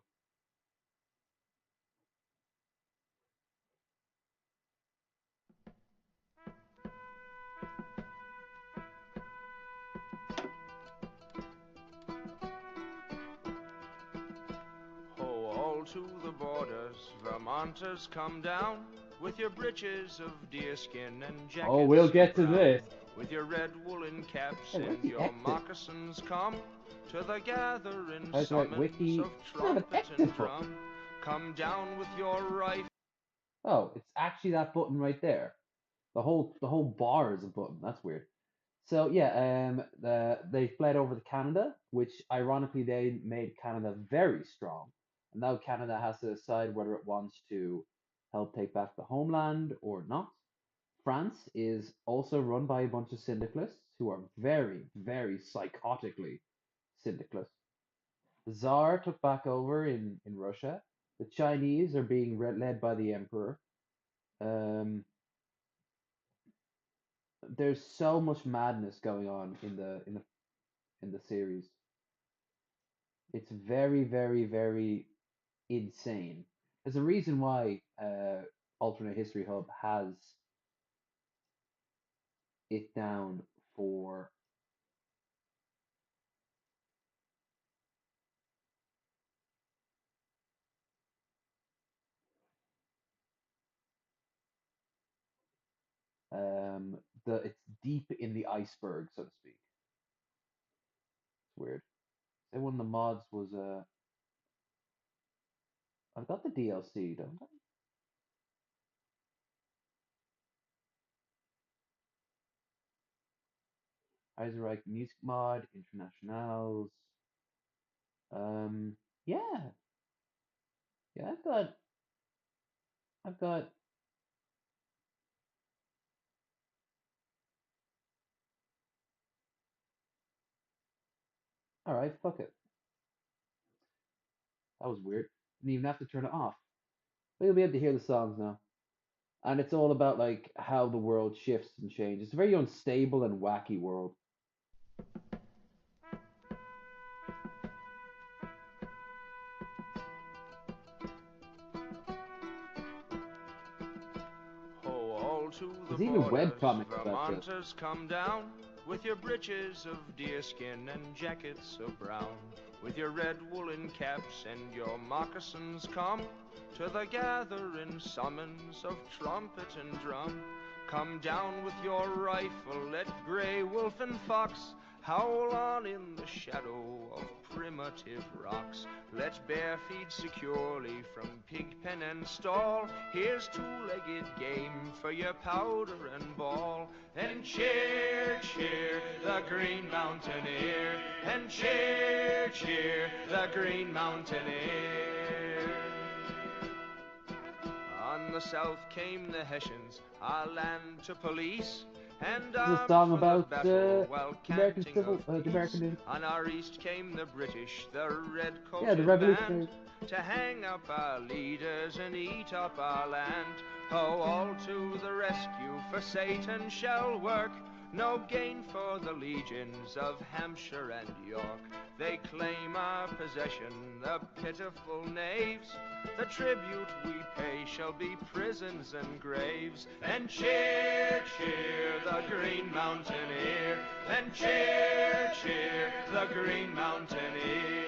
Speaker 10: Ho, all to the borders, Vermonters, come down with your breeches of deerskin and jackets.
Speaker 4: Oh, we'll get to
Speaker 10: brown.
Speaker 4: this.
Speaker 10: With your red woolen caps
Speaker 4: Hey, where's
Speaker 10: and
Speaker 4: the
Speaker 10: your
Speaker 4: exit?
Speaker 10: moccasins, come to the gathering
Speaker 4: How's that
Speaker 10: summons
Speaker 4: wiki?
Speaker 10: of
Speaker 4: I don't have an
Speaker 10: trumpet
Speaker 4: exit
Speaker 10: and
Speaker 4: button.
Speaker 10: drum. Come down with your rifle.
Speaker 4: Oh, it's actually that button right there. The whole bar is a button. That's weird. So yeah, they fled over to Canada, which ironically they made Canada very strong. And now Canada has to decide whether it wants to help take back the homeland or not. France is also run by a bunch of syndicalists who are very, very psychotically syndicalist. The Tsar took back over in Russia. The Chinese are being led by the Emperor. Um, there's so much madness going on in the series. It's very, very, very insane. There's a reason why Alternate History Hub has it down for it's deep in the iceberg, so to speak. It's weird. Say one of the mods was I've got the DLC, don't I? Eisenreich Music Mod, Internationals. Um, yeah, yeah, I've got. All right, fuck it. That was weird. Didn't even have to turn it off. But you'll be able to hear the songs now. And it's all about like how the world shifts and changes. It's a very unstable and wacky world.
Speaker 10: Ho, all to the
Speaker 4: There's even
Speaker 10: borders,
Speaker 4: webcomics about this.
Speaker 10: Vermonters, come down with your breeches of deerskin and jackets of brown. With your red woolen caps and your moccasins, come to the gathering summons of trumpet and drum. Come down with your rifle, let gray wolf and fox howl on in the shadow of primitive rocks. Let bear feed securely from pig pen and stall. Here's two-legged game for your powder and ball. And cheer, cheer, the Green Mountaineer. And cheer, cheer, the Green Mountaineer. On the south came the Hessians, our land to police. And
Speaker 4: This is a
Speaker 10: up
Speaker 4: song
Speaker 10: for the
Speaker 4: about
Speaker 10: battle while
Speaker 4: American
Speaker 10: canting
Speaker 4: civil,
Speaker 10: of
Speaker 4: the American.
Speaker 10: on our east came the British, the red-coated
Speaker 4: Yeah, the revolutionaries.
Speaker 10: band, to hang up our leaders and eat up our land. Oh, all to the rescue, for Satan shall work. No gain for the legions of Hampshire and York. They claim our possession, the pitiful knaves. The tribute we pay shall be prisons and graves. And cheer, cheer, the Green Mountaineer. And cheer, cheer, the Green Mountaineer.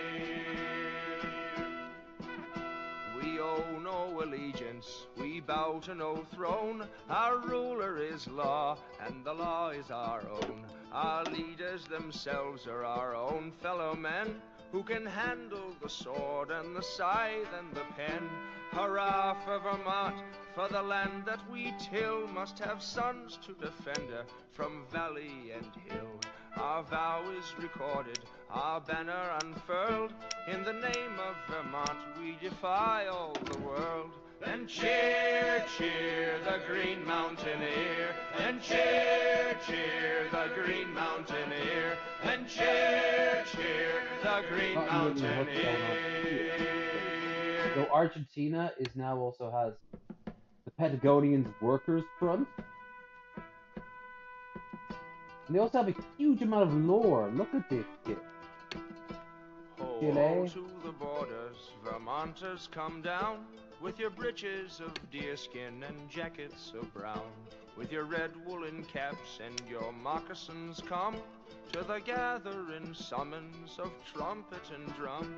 Speaker 10: We owe no allegiance, we bow to no throne. Our ruler is law, and the law is our own. Our leaders themselves are our own fellow men, who can handle the sword and the scythe and the pen. Hurrah for Vermont, for the land that we till must have sons to defend her from valley and hill. Our vow is recorded, our banner unfurled. In the name of Vermont we defy all the world. And cheer, cheer, the Green Mountaineer. And cheer, cheer the Green Mountaineer. And cheer, cheer the Green Mountaineer.
Speaker 4: So Argentina is now also has the Patagonians Workers Front. And they also have a huge amount of lore. Look at this shit.
Speaker 10: Ho,
Speaker 4: Chile.
Speaker 10: to the borders, Vermonters come down, with your breeches of deerskin and jackets of brown, with your red woolen caps and your moccasins come, to the gathering summons of trumpet and drum.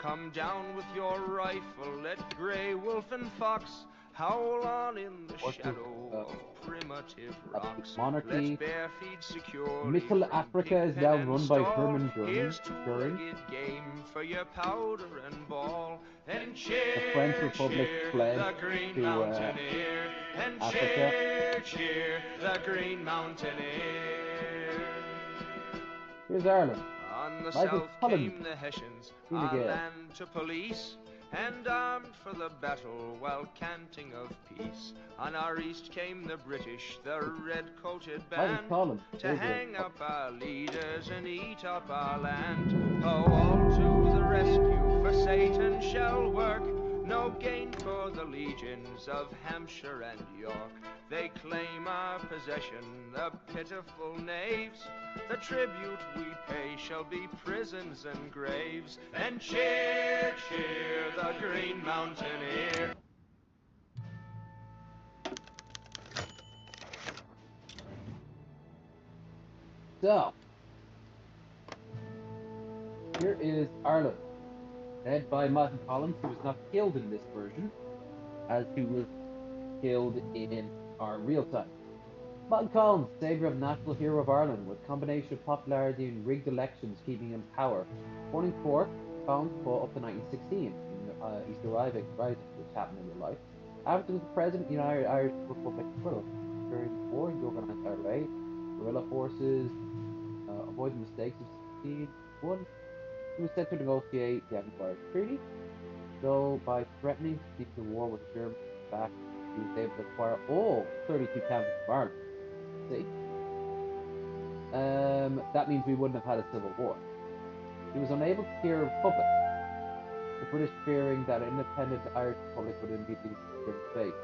Speaker 10: Come down with your rifle, let gray wolf and fox howl on in the shadow of primitive rocks.
Speaker 4: Monarchy.
Speaker 10: Let bear feed securely.
Speaker 4: Middle Africa is now run by Herman
Speaker 10: Here's
Speaker 4: Göring.
Speaker 10: two-legged game for your powder and ball. And cheer,
Speaker 4: The French Republic
Speaker 10: cheer
Speaker 4: fled
Speaker 10: the Green
Speaker 4: to
Speaker 10: Mountaineer. And
Speaker 4: Africa.
Speaker 10: cheer, cheer the Green Mountaineer.
Speaker 4: Here's Ireland.
Speaker 10: On the
Speaker 4: Michael
Speaker 10: south
Speaker 4: Cullen.
Speaker 10: came the Hessians,
Speaker 4: Fine
Speaker 10: our
Speaker 4: Gael.
Speaker 10: land to police, and armed for the battle while canting of peace. On our east came the British, the red-coated
Speaker 4: Michael
Speaker 10: band,
Speaker 4: Cullen.
Speaker 10: to
Speaker 4: There's
Speaker 10: hang
Speaker 4: a-
Speaker 10: up our leaders and eat up our land. Oh, all to the rescue, for Satan shall work. No gain for the legions of Hampshire and York. They claim our possession, the pitiful knaves. The tribute we pay shall be prisons and graves. And cheer, cheer the Green Mountaineer.
Speaker 4: So, here is Ireland, led by Martin Collins, who was not killed in this version, as he was killed in our real time. Martin Collins, saviour of national hero of Ireland, with combination of popularity and rigged elections keeping him in power. Born in Cork, Collins fought up to 1916 in East Rising, which happened in real life. After he was president of the United Irish Republic during the war, he organized IRA, guerrilla forces, avoiding mistakes of 1661. He was set to negotiate the Anglo-Irish Treaty, though by threatening to seek the war with Germany back, he was able to acquire all 32 counties of Ireland. See? That means we wouldn't have had a civil war. He was unable to secure a republic, the British fearing that an independent Irish republic would immediately secure space.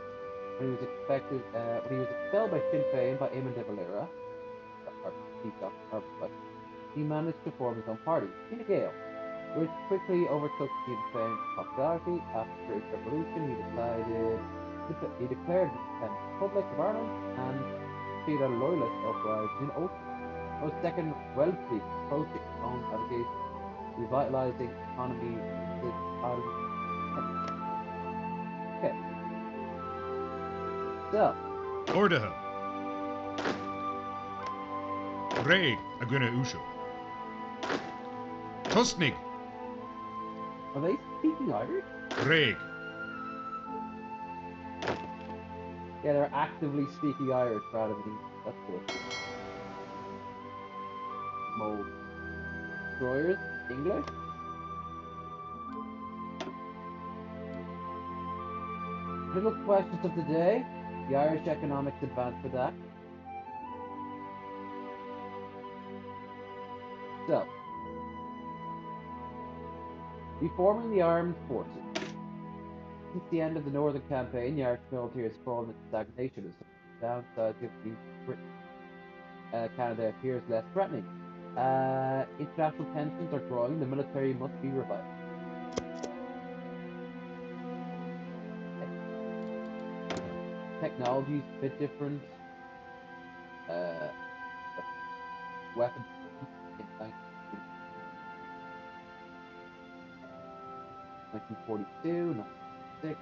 Speaker 4: When he was expelled by Sinn Féin by Eamon de Valera, he managed to form his own party, Fine Gael, which quickly overtook Sinn Féin's popularity. After the British Revolution, he declared an independent Republic of Ireland and defeated a loyalist uprising in Ulster. A second wealthy approaching his own navigation, revitalizing economy with Ireland. Okay. So.
Speaker 21: Ordaha. Reg aguna usho. Tosnig.
Speaker 4: Are they speaking Irish?
Speaker 21: Reg.
Speaker 4: Yeah, they're actively speaking Irish rather than English. That's good. Mold. Destroyers, English. Little questions of the day. The Irish Economics Advancement Act. So, reforming the armed forces. Since the end of the Northern Campaign, the Irish military has fallen into stagnation as the downside of Britain. Canada appears less threatening. International tensions are growing. The military must be revived. Technology is a bit different. Weapons in 1942, 1946.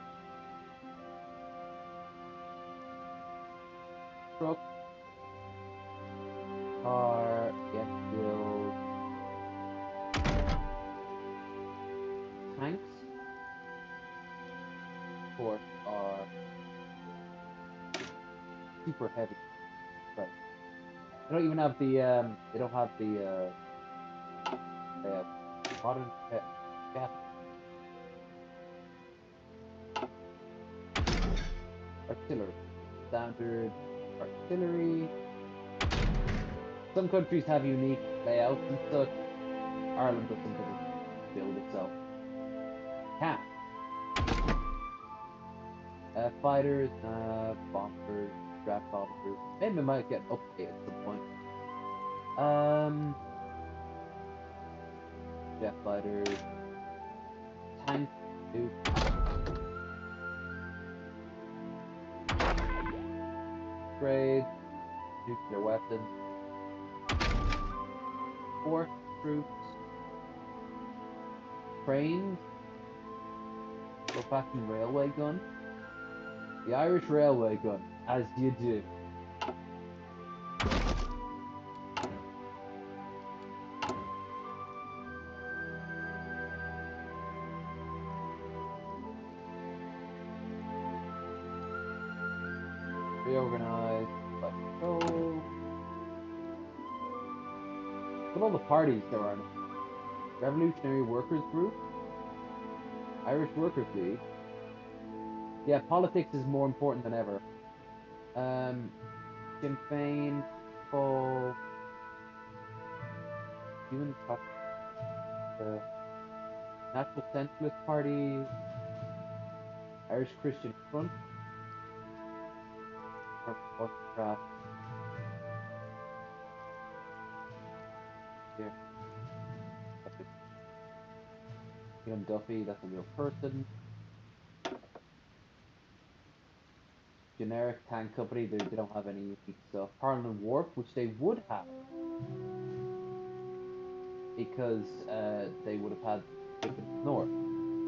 Speaker 4: Trucks are build tanks. Of course, are super heavy. Right. They don't even have the they don't have the modern gas. Artillery, standard artillery. Some countries have unique layouts and such. Ireland doesn't get to build itself. Can. Fighters, bombers, draft bombers. Maybe it might get updated at some point. Jet fighters, tanks, grade, nuclear weapons, force troops, trains, go-backing railway gun, the Irish railway gun, as you do. Reorganized by control. Look at all the parties there are. Revolutionary Workers Group, Irish Workers League. Yeah, politics is more important than ever. Sinn Féin, Paul, Human National Centralist Party, Irish Christian Front, Autocrat. Here. Ian Duffy, that's a real person. Generic tank company, they don't have any unique stuff. Parliament Wharf, which they would have, because they would have had Dickens North.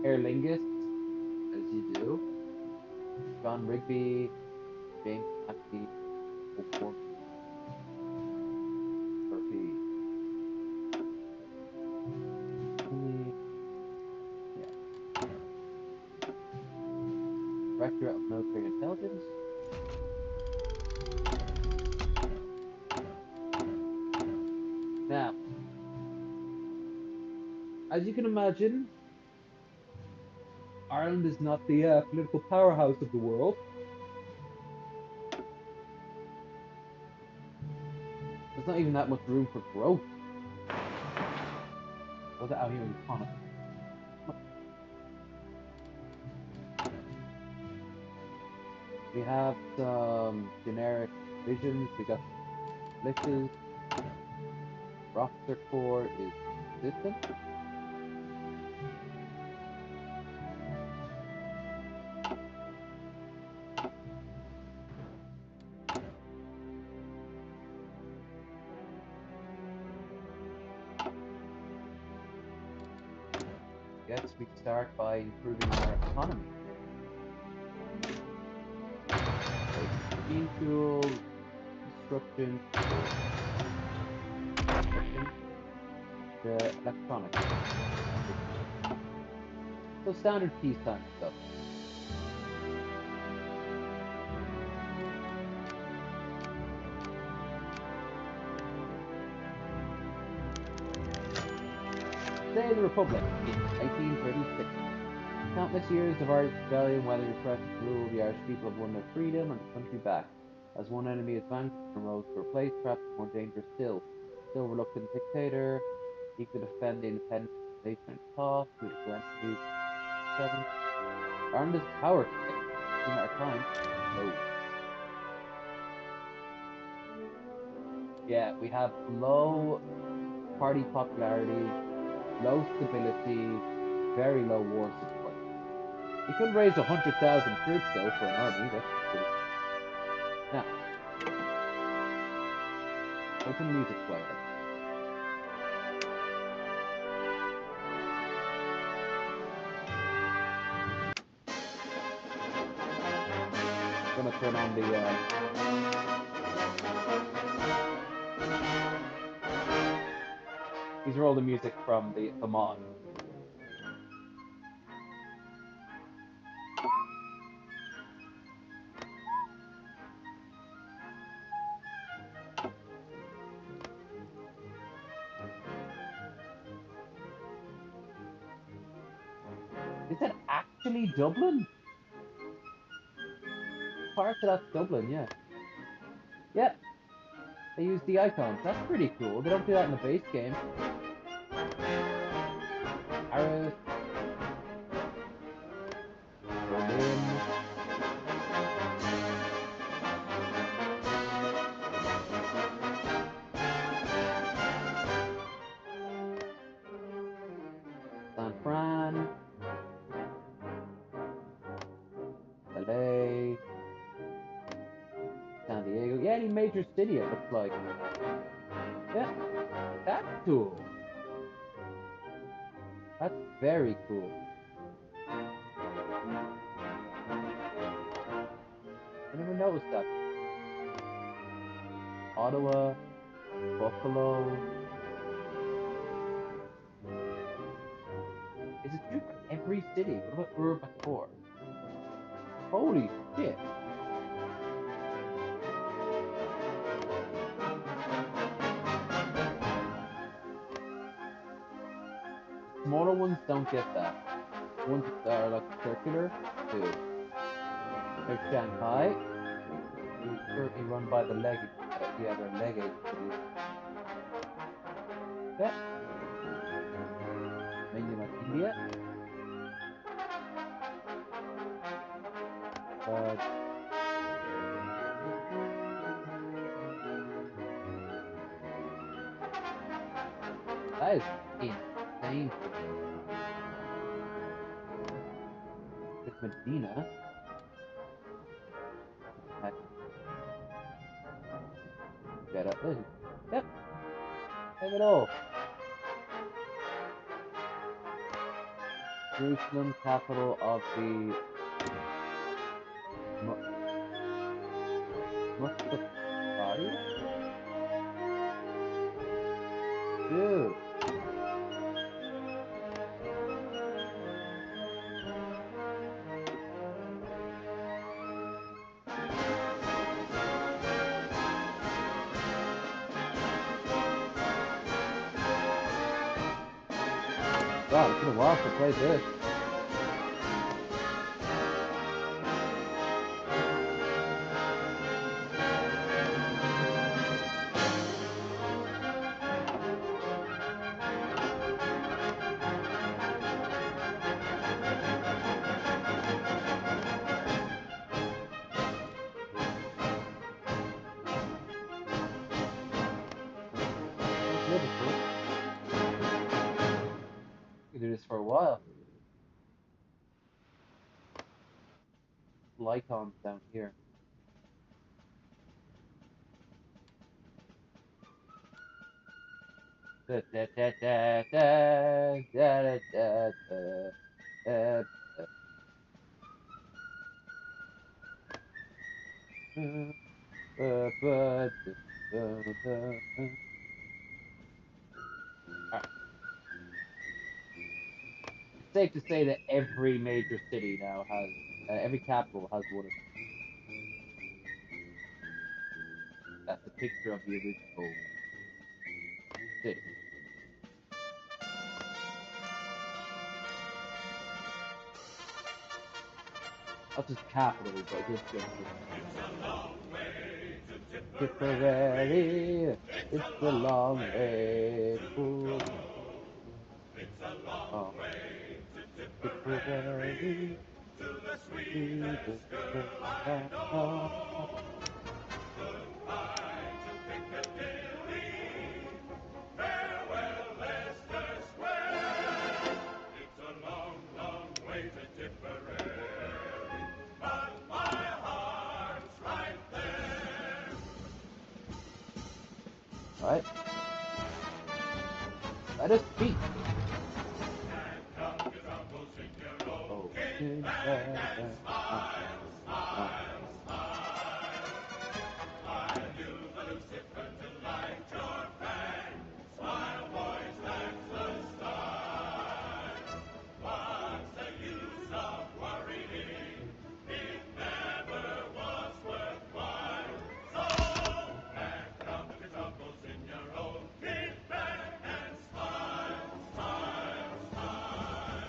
Speaker 4: Aer Lingus, as you do. John Rigby, James Mackey, O'Rourke, Murphy. Yeah. Directorate of Military Intelligence. Now, as you can imagine, Ireland is not the political powerhouse of the world. There's not even that much room for growth. What's out here in the economy? We have some generic visions. We got glitches. Roster core is consistent. Yes, we start by improving our economy. Machine tools, construction, the electronics. So standard peacetime stuff. Day of the Republic in 1836. Countless years of Irish rebellion, whether oppressive rule, the Irish people have won their freedom and the country back. As one enemy is vanquished and rose to replace, perhaps more dangerous still. Still reluctant dictator, he could defend the independence of the nation and cause to its enemies. Ireland is power today. In our time, no. Yeah, we have low party popularity, low stability, very low war support. We could raise 100,000 troops though for an army. That's pretty. Now, open music player. I'm gonna turn on the. These are all the music from the mod. Is that actually Dublin? Parts of that's Dublin, yeah. Yep. They use the icons. That's pretty cool. They don't do that in the base game. Paris. Berlin. San Fran. LA. San Diego. Yeah, any major city it looks like. Yeah. That's cool. That's very cool. I never noticed that. Ottawa, Buffalo. Is it true for every city? What about Urban 4? Holy shit. The smaller ones don't get that. The ones that are like circular do. Like Shanghai is currently run by the leg cities. Yeah. Mainland of India. That is insane. It's Medina. Get up there. Yep. Have it all. Jerusalem, capital of the Muscat party? Dude. God, it's been a while since I played this. We can do this for a while. Icons down here. Da, da, da, da, da, da, da, da, It's safe to say that every major city now has, every capital has one of them. That's a picture of the original city. Not just capital, but just Tipperary, it's a long way to
Speaker 17: It's a long way to
Speaker 4: Tipperary,
Speaker 17: to the sweetest girl I know. Goodbye to Piccadilly, farewell Leicester Square. It's a long, long way to Tipperary, but my heart's right there.
Speaker 4: Right? Let us speak. Oh, in heaven,
Speaker 17: Smile, smile, smile. Smile, you Lucifer, to light your fang. Smile, boys, that's the style. What's the use of worrying? It never was worthwhile. So back up the troubles in your own pit bag and smile, smile, smile.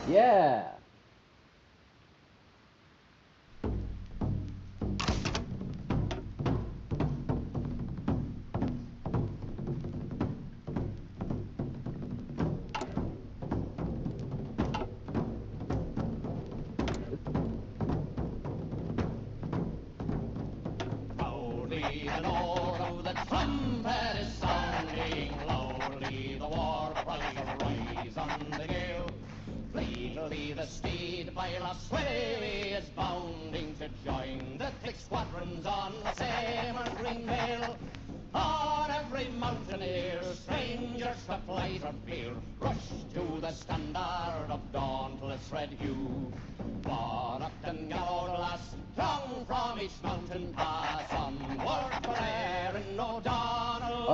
Speaker 4: Yeah.
Speaker 17: Loudly the note of the trumpet is sounding, loudly the war cries arise on the gale. Fleetly the steed by La Sway is bounding to join the thick squadrons on the same green vale. On every mountaineer, strangers to flight or fear, rush to the standard of dauntless red hue. Bonnet and gallows lass, throng from each mountain pass, onward for Erin O'Donnell.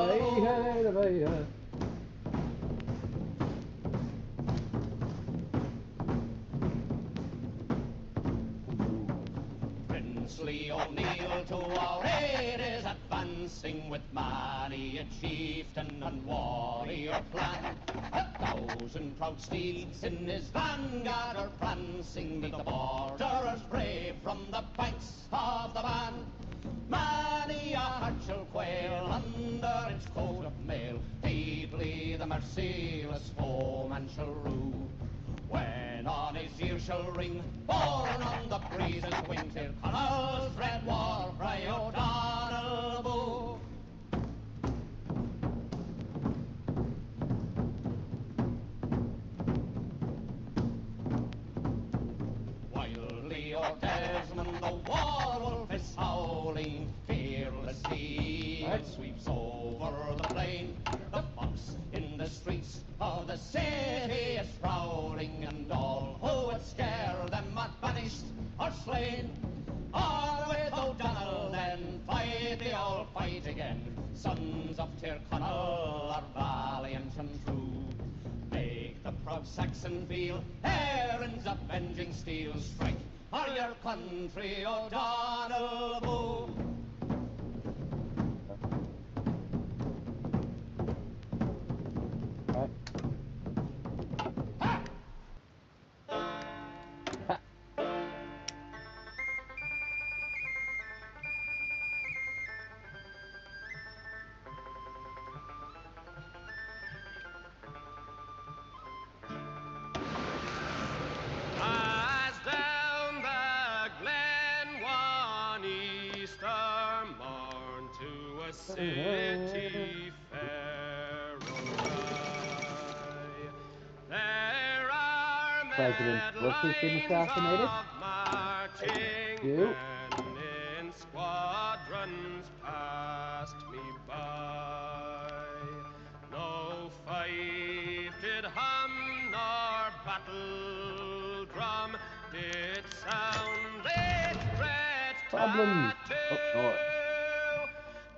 Speaker 17: Princely O'Neill to our aid is advancing with many a chieftain and warrior clan. 1,000 proud steeds in his vanguard are prancing, meet the borderers brave from the banks of the Ban. Many a heart shall quail under its coat of mail, feebly the merciless foeman shall rue. When on his ear shall ring, borne on the breeze's wing, till Connell's red war cry O'Donnell boo. Wildly o'er Desmond the war wolf is howling, fearless the eagle sweeps over the plain. The fox in the streets of the city is prowling, and all who would scare them are banished or slain. On with O'Donnell then, fight the old fight again. Sons of Tyrconnell are valiant and true. Make the proud Saxon feel Erin's avenging steel. Strike for your country, O'Donnell boo.
Speaker 10: As down the glen one Easter morn to a city fair awry, there are
Speaker 4: President
Speaker 10: mad
Speaker 4: Bush has been
Speaker 10: lines
Speaker 4: assassinated.
Speaker 10: of marching
Speaker 4: You.
Speaker 10: men in squadrons past me by. No fife did hum nor battle drum did sound its dread
Speaker 4: Problems up
Speaker 10: tattoo,
Speaker 4: north.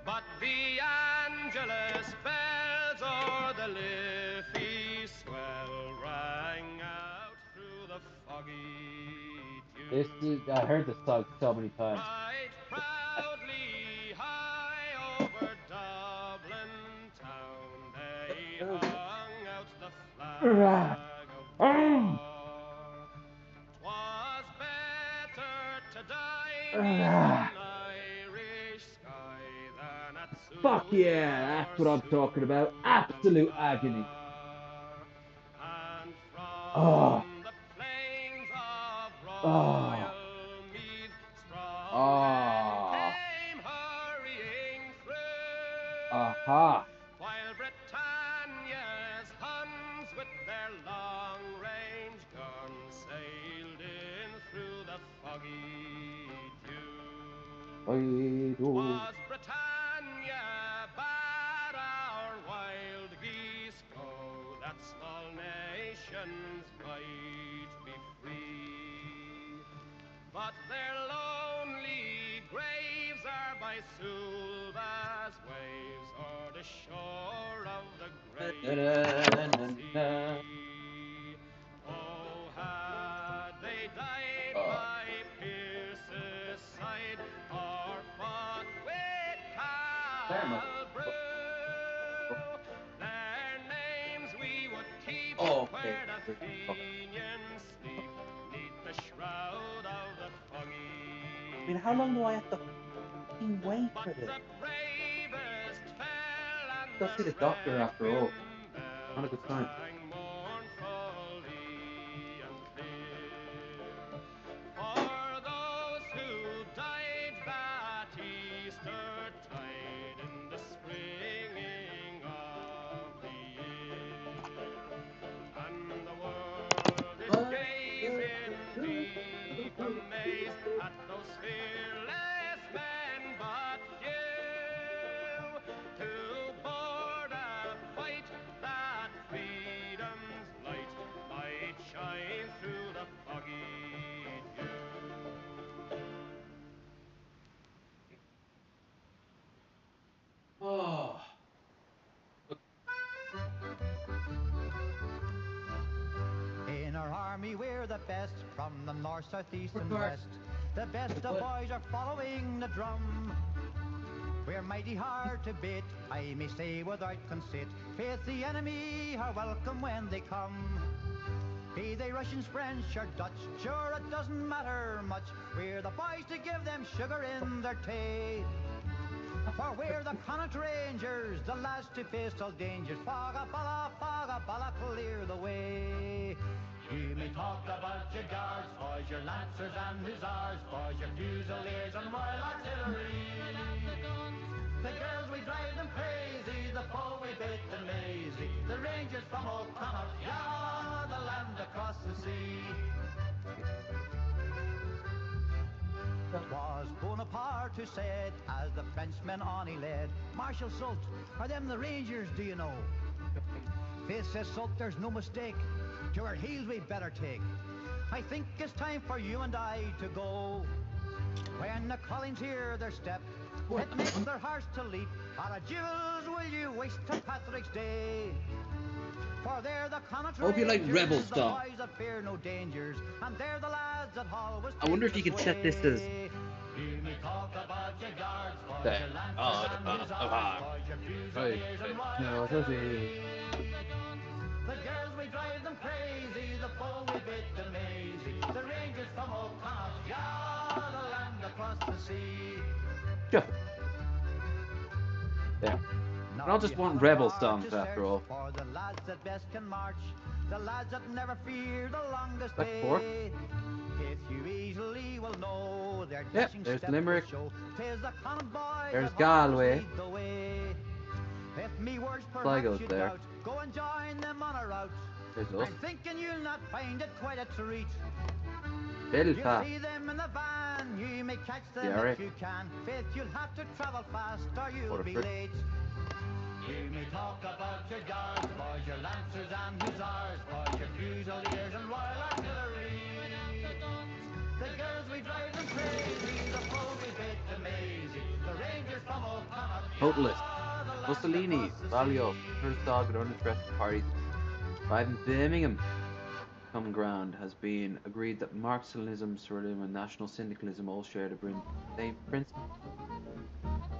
Speaker 10: but the Angelus bells o'er the Liffey swell rang out through the foggy dew.
Speaker 4: I heard this song so many times.
Speaker 10: Right proudly high over Dublin town they hung out the flag of war. 'Twas better to die neath an Irish sky than at
Speaker 4: Fuck yeah, that's what I'm
Speaker 10: Soon
Speaker 4: talking about. Absolute agony.
Speaker 10: and
Speaker 4: Oh.
Speaker 10: from the plains of
Speaker 4: Oh.
Speaker 10: royal Meath strong
Speaker 4: Oh.
Speaker 10: came hurrying through,
Speaker 4: Aha.
Speaker 10: while Britannia Was Britannia bad our wild geese go, that small nations might be free. But their lonely graves are by Sulva's waves, or the shore of the great sea. Oh, had they died by Pierce's side, or fought with Calbrew, their names we would keep where the Fenians sleep, neath the shroud of the foggy.
Speaker 4: I mean, how long do I have to fucking wait for this?
Speaker 10: Bravest fell and
Speaker 4: Go see the doctor after all. Not a good sign.
Speaker 10: For those who died that Easter tide in the springing of the year, and the world is gazing deep amazed at those fearless men, but few to board a fight that freedom's light might shine through the foggy dew.
Speaker 1: Oh.
Speaker 3: In our army we're the best, from the north, south, east and west. The best of boys are following the drum. We're mighty hard to beat, I may say without conceit. Faith, the enemy are welcome when they come. Be they Russians, French or Dutch, sure it doesn't matter much. We're the boys to give them sugar in their tea. For we're the Connaught Rangers, the lads to face all dangers. Faga bala, clear the way. You may talk about your guards, boys, your lancers and hussars, boys, your fusiliers and royal artillery. The girls, we drive them crazy, the foe, we beat them easy. The Rangers from old Connaught, yeah, the land across the sea. Was Bonaparte who said, as the Frenchmen on he led, Marshal Soult, are them the Rangers, do you know? Faith says Soult, there's no mistake, to our heels we better take. I think it's time for you and I to go. When the Collins hear their step, it makes their hearts to leap. On a jewels will you waste St. Patrick's Day? For they're the Connaught
Speaker 4: I hope you like
Speaker 3: Rangers,
Speaker 4: Rebel
Speaker 3: the
Speaker 4: stuff.
Speaker 3: boys that fear no dangers, and they're the lads that always
Speaker 4: I wonder if you
Speaker 3: take
Speaker 4: could
Speaker 3: us
Speaker 4: set this as
Speaker 3: way. You may talk about your guards, boys, your lancers and hussars, boys, your fusiliers and royal artillery. The girls, we drive them crazy, the foe, we beat them easy. The Rangers from old Connaught, yeah, the land across the sea.
Speaker 4: Yeah. There. I don't just want rebel songs after all.
Speaker 3: For the lads that best can march, the lads that never fear the longest
Speaker 4: That's four.
Speaker 3: day. If you easily will know their
Speaker 4: Yep,
Speaker 3: dashing
Speaker 4: there's
Speaker 3: step
Speaker 4: Limerick.
Speaker 3: will show, 'tis the Connaught boys
Speaker 4: There's
Speaker 3: that always
Speaker 4: Galway.
Speaker 3: lead the way. If me words
Speaker 4: Sligo's
Speaker 3: perhaps you
Speaker 4: there.
Speaker 3: doubt, go and join them on a route.
Speaker 4: There's us.
Speaker 3: I'm thinking you'll not find it quite a treat.
Speaker 4: Belfast.
Speaker 3: You see them in the van, you may catch them
Speaker 4: Yeah, right.
Speaker 3: if you can. Faith, you'll have to travel fast or you'll be late. You may talk about your guards, boys, your lancers and hussars, boys, your fusiliers and royal artillery. The girls, we drive them crazy, the foe, we beat them easy. The Rangers from old Connaught,
Speaker 4: Totalist. Mussolini, Valio, Herzog, and uninterested parties. Arriving in Birmingham. Common ground has been agreed that Marxism, Surrealism, and National Syndicalism all share the same principle.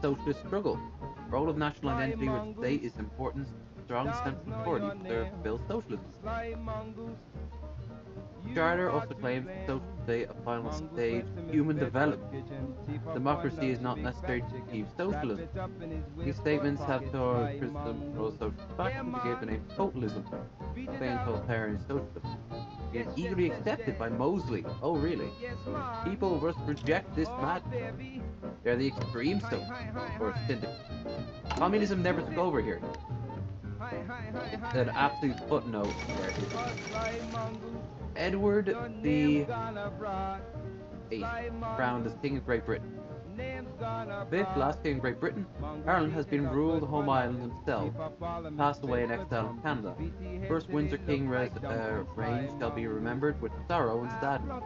Speaker 4: Socialist struggle. The role of national identity with the state is important. Strong central authority serves to build socialism. Charter also claims the social state a final stage of human development. Democracy is not necessary to achieve socialism. These statements have taught criticism for social factions and gave the name totalism, saying totalitarian socialism. It is eagerly accepted by Mosley. Oh, really? People must reject this madness. They're the extreme so, or syndicate. Communism never took over here. An absolute footnote there. Edward the VIII, crowned as King of Great Britain. Fifth, last king of Great Britain, Ireland has been ruled home island himself, passed away in exile in Canada. First Windsor king reign shall be remembered with sorrow and sadness,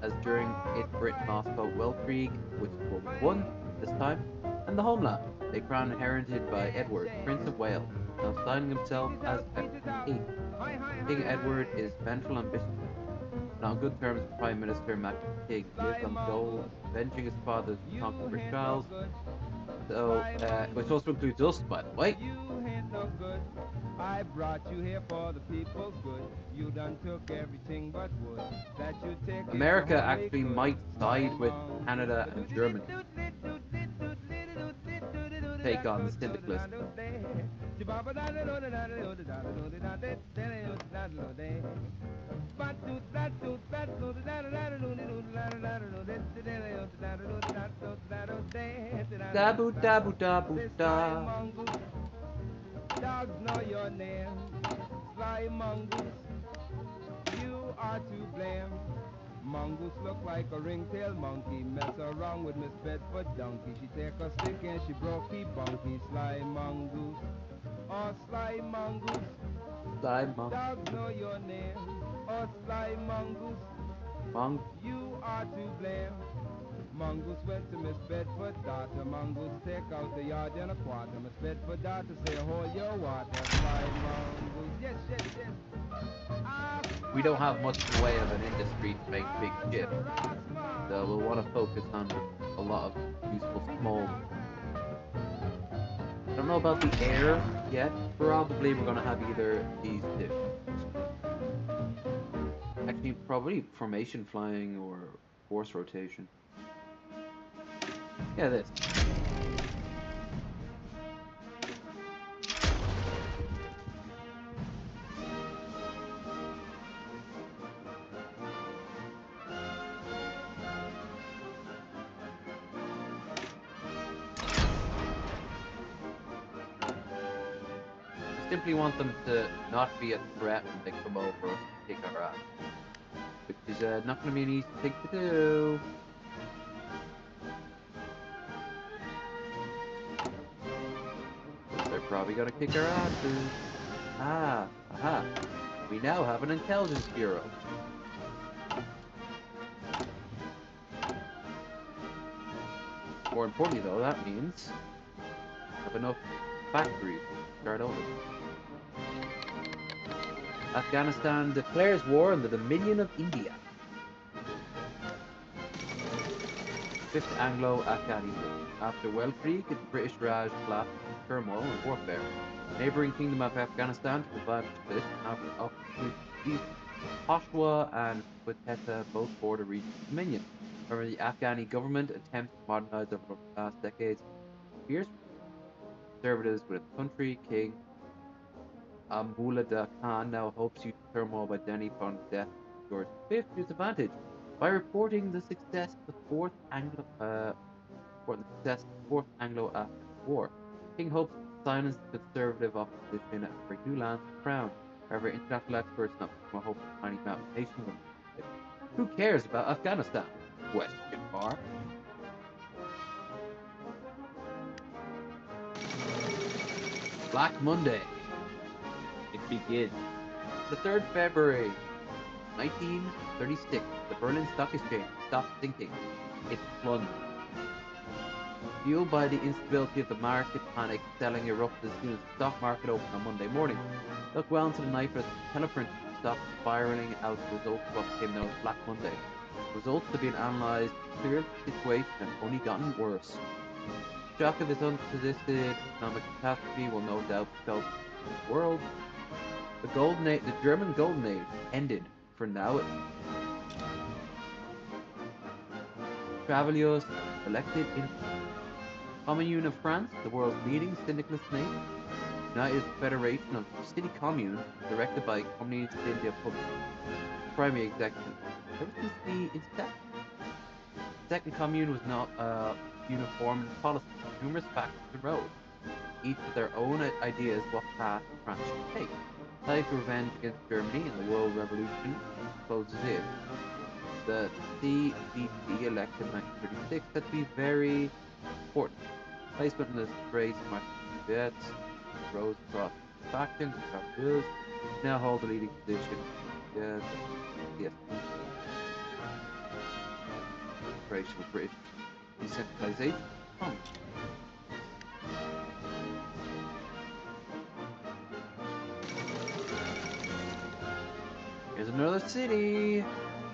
Speaker 4: as during it Britain lost both Welfrieg, which won this time, and the homeland, a crown inherited by Edward, Prince of Wales, now styling himself as Edward VIII. King Edward is vengeful and ambitious, not on good terms with Prime Minister King, lives on the goal of avenging his father's conquered British Isles, so, which also includes us, by the way.
Speaker 5: I brought you here for the people's good. You done took everything but wood. That you take
Speaker 4: America actually might side with Canada and Germany. Take on the syndicalists. Dabu dabu dabu da.
Speaker 5: Dogs know your name, sly mongoose. You are to blame. Mongoose look like a ringtail monkey. Mess around with Miss Bedford donkey. She take a stick and she broke the bunky. Sly mongoose, oh sly mongoose.
Speaker 4: Sly mongoose.
Speaker 5: Dogs know your name, oh sly mongoose. You are to blame. Mongoose went to Miss Bedford daughter. Mongoose take out the yard in a quarter. Miss Bedford daughter say hold your water. Sly mongoose, yes, yes, yes.
Speaker 4: We don't have much in the way of an industry to make big ships, so we'll want to focus on a lot of useful small. I don't know about the air yet. Probably we're going to have either these two. Actually, probably formation flying or force rotation. Yeah, this. I simply want them to not be a threat when they come over us to kick our ass. Which is not going to be an easy thing to do. They're probably going to kick our asses. Aha. We now have an intelligence bureau. More importantly though, that means we have enough factories to start over. Afghanistan declares war on the Dominion of India. Fifth Anglo-Afghani War. After Welfrieg, the British Raj collapsed in turmoil and warfare. The neighbouring kingdom of Afghanistan took advantage of this and offered Peshawar and Quetta both border regions of Dominion. However, the Afghani government attempts to modernise over the past decades. Fierce conservatives with a country king, Amullah Khan, now hopes to use turmoil by Delhi following the death of George V to his advantage by reporting the success of the Fourth Anglo-Afghan War. King hopes to silence the conservative opposition and bring new lands to the crown. However, international experts not more hope of finding mountain nation will. Who cares about Afghanistan? Question mark. Black Monday. It begins. The 3rd February, 1936, the Berlin Stock Exchange stopped sinking. It plunged. Fueled by the instability of the market, panic selling erupted as soon as the stock market opened on Monday morning. Look well into the night for the teleprint stopped spiraling out the results of what became known as Black Monday. Results have been analysed, cleared the situation, and only gotten worse. The shock of this unprecedented economic catastrophe will no doubt be felt in the world. The German Golden Age ended, for now. Travailleurs elected in Commune of France, the world's leading syndicalist nation, united federation of city communes directed by Communiste India Public primary executive ever since the inception. The second commune was not uniform in policy. Numerous factions arose, each with their own ideas what path France should take. Time for revenge against Germany and the world revolution closes in. The CVP elected in 1936 said to be very important. Placement in this race marked Soviets rose across factions and Charles now hold the leading position. Yes, yes. Operational British decentralization. Oh. Here's another city,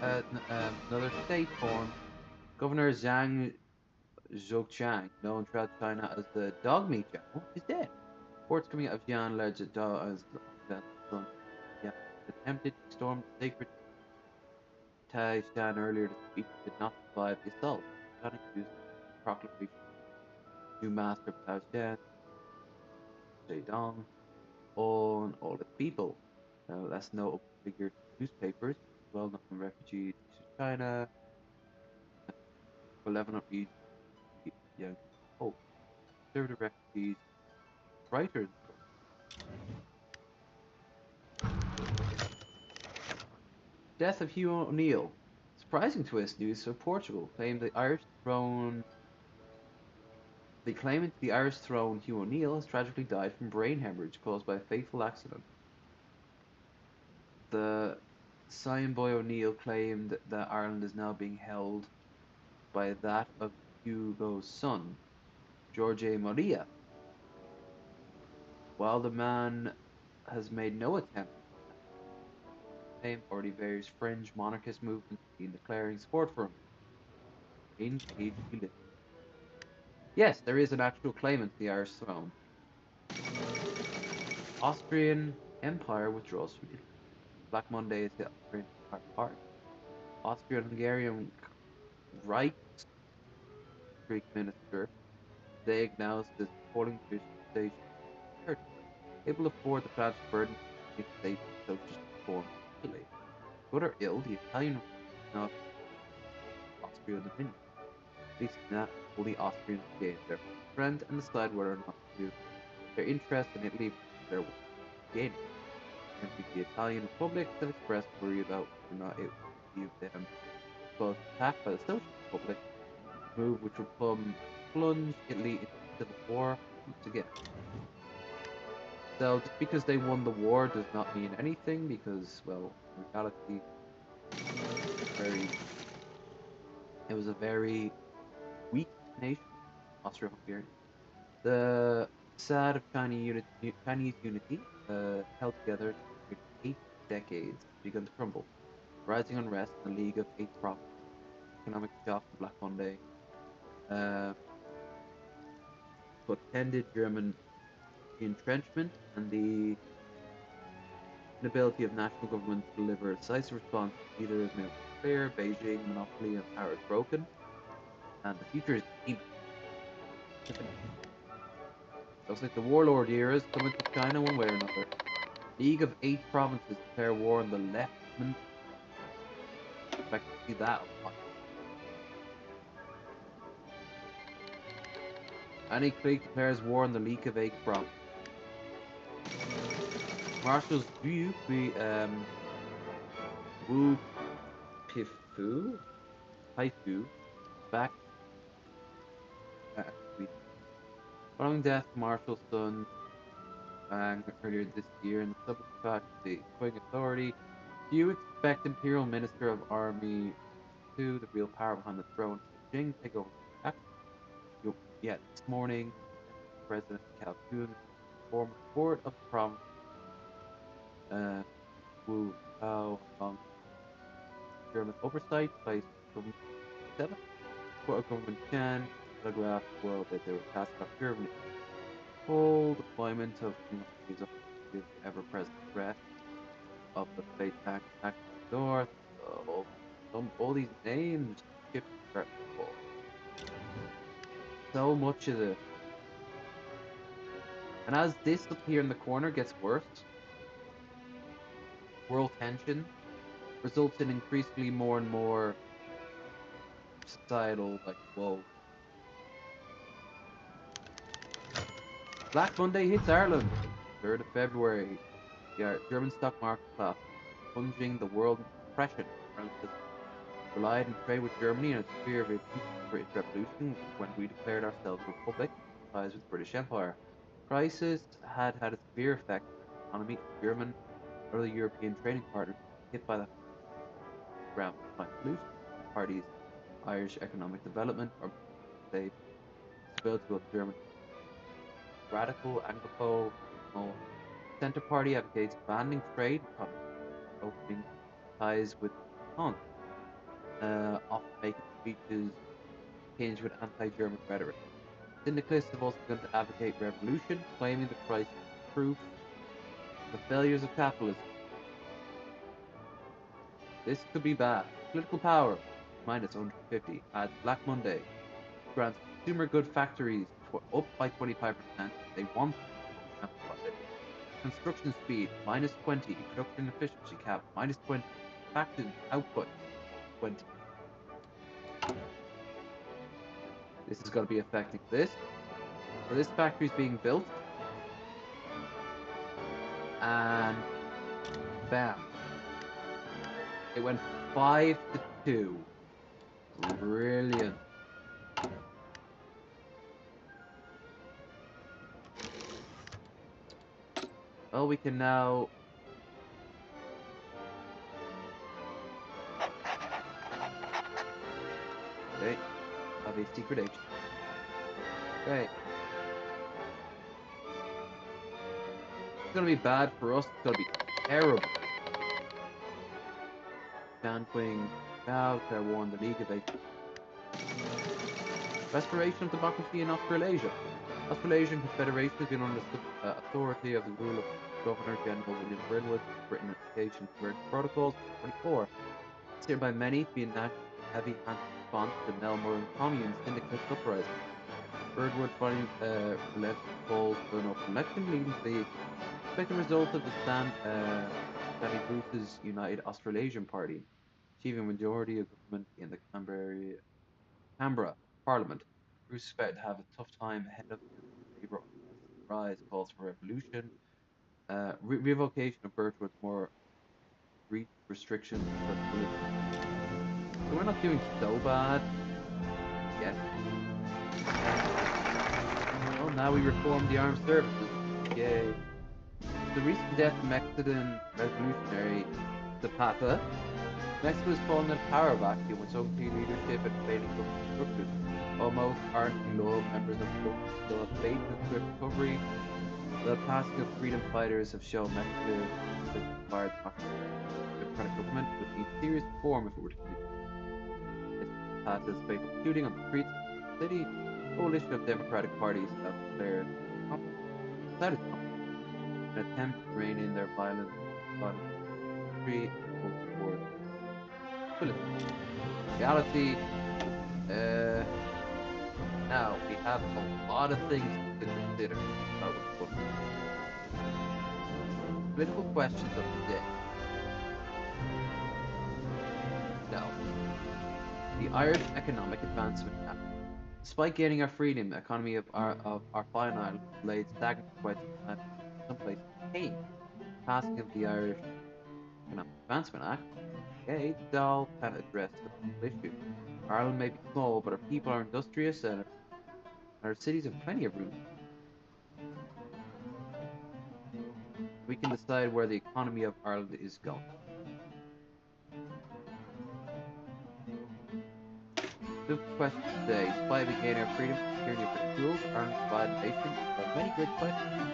Speaker 4: another state formed. Governor Zhang Zhouchang, known throughout China as the Dog Meat General, is dead. Reports coming out of Yan alleged as son Yan attempted to storm the sacred Taishan earlier this week, but did not survive the assault. China used the proclamation new master of Taishan, Zedong, on all its people. Now, that's no figure newspapers, well-known refugees to China, 11 of these young hope, conservative refugees, writers. Death of Hugh O'Neill. Surprising twist news for Portugal claimed the Irish throne. The claimant to the Irish throne, Hugh O'Neill, has tragically died from brain hemorrhage caused by a fateful accident. The Scion Boy O'Neill claimed that Ireland is now being held by that of Hugo's son, Jorge Maria. While the man has made no attempt to claim, already various fringe monarchist movements have been declaring support for him. In age he lived. Yes, there is an actual claimant to the Irish throne. Austrian Empire withdraws from Italy. Black Monday is the Austrian Empire part. Austrian-Hungarian Reichskriegsminister they acknowledged the supporting station able to afford the plans to burden the state socialist reform in Italy. Good or ill, the Italian not Austria dominion. At least not all the Austrians gained their friend and decide whether or not to their interest in Italy their gaining. And the Italian Republic have expressed worry about whether or not it would give them close attack by the Socialist Republic, move which would plunge Italy into civil war once again. So just because they won the war does not mean anything because, well, in reality, it was a very weak nation, Austria-Hungary. The facade of Chinese unity held together for 8 decades begun to crumble. Rising unrest in the League of Eight Provinces, economic shock, Black Monday, attended German entrenchment and the inability of national governments to deliver a decisive response either is made clear, Beijing monopoly and power is broken, and the future is demon. Looks like the warlord era is coming to China one way or another. League of Eight Provinces declare war on the leftment. Expect to see that a lot. Annie Craig declares war on the League of Eight Provinces. Marshals Wu Paifu back following death of Marshal Sun Wang earlier this year in the subsequent fact the Qing Authority. You expect Imperial Minister of Army to the real power behind the throne Jing take over the action. Yet this morning, President Calhoun formed a court of the province Wu Tao among German oversight placed government 7. Court of Government Chan telegraphed the world that they were tasked with Germany. Full deployment of these ever-present threat of the fate attack north. All these names shift so much of this. And as this up here in the corner gets worse, world tension results in increasingly more and more societal woe. Black Monday hits Ireland, 3rd of February. The German stock market collapsed, plunging the world into depression. relied on trade with Germany and its fear of a future British Revolution when we declared ourselves a republic, ties with the British Empire. Crisis had a severe effect on the economy, and German and other European trading partners were hit by the ground by solution. Parties, Irish economic development, or say stability of German radical Anglophone Centre Party advocates banning trade, opening ties with France, often making speeches tinged with anti-German rhetoric. Syndicalists have also begun to advocate revolution, claiming the crisis is proof of the failures of capitalism. This could be bad. Political power, minus 150, adds Black Monday, grants consumer good factories up by 25%. They want to amplify it. Construction speed, minus 20. Production efficiency cap, minus 20. Factory output, 20. This is going to be affecting this. So this factory is being built. And bam. It went 5 to 2. Brilliant. Well, we can now... Okay. Have a secret agent. Okay. It's gonna be bad for us. It's gonna be terrible. Sandwing now to warn the League of Nations. Restoration of democracy in Australasia. Australasian Confederation has been under the authority of the rule of Governor General William Burnwood, Britain application to protocols 24. Considered by many to be a heavy-handed response to the Melbourne Commune syndicalist uprising. Birdwood finally relented calls for an open election, leading to the expected result of the Danny Bruce's United Australasian Party, achieving a majority of government in the Canberra Parliament. Bruce is expected to have a tough time ahead of Labour rise, calls for revolution, revocation of Birdwood's more restrictions. So we're not doing so bad yet. Well, now we reform the armed services. Yay. The recent death of Mexican revolutionary Zapata. Mexico has fallen in a power vacuum with unclear leadership and failing government structures. Almost ardently loyal members of the government still have faith in its swift recovery. The passing of freedom fighters have shown Mexico has inspired democratic government would need serious reform if it were to continue. Zapata's fatal shooting on the streets of the city, a coalition of democratic parties have declared without its an attempt to rein in their violent country towards reality. Now we have a lot of things to consider about what's going on. Political questions of the day. Now, the Irish Economic Advancement Act. Despite gaining our freedom, the economy of our fine island laid stagnant for quite some time. Some places came. Passing of the Irish Economic Advancement Act, okay, all kind of address the issue. Ireland may be small, but our people are industrious and our cities have plenty of room. We can decide where the economy of Ireland is going. The question today, despite we gain our freedom from tyranny of British rule, Ireland's divided nation, there are many great questions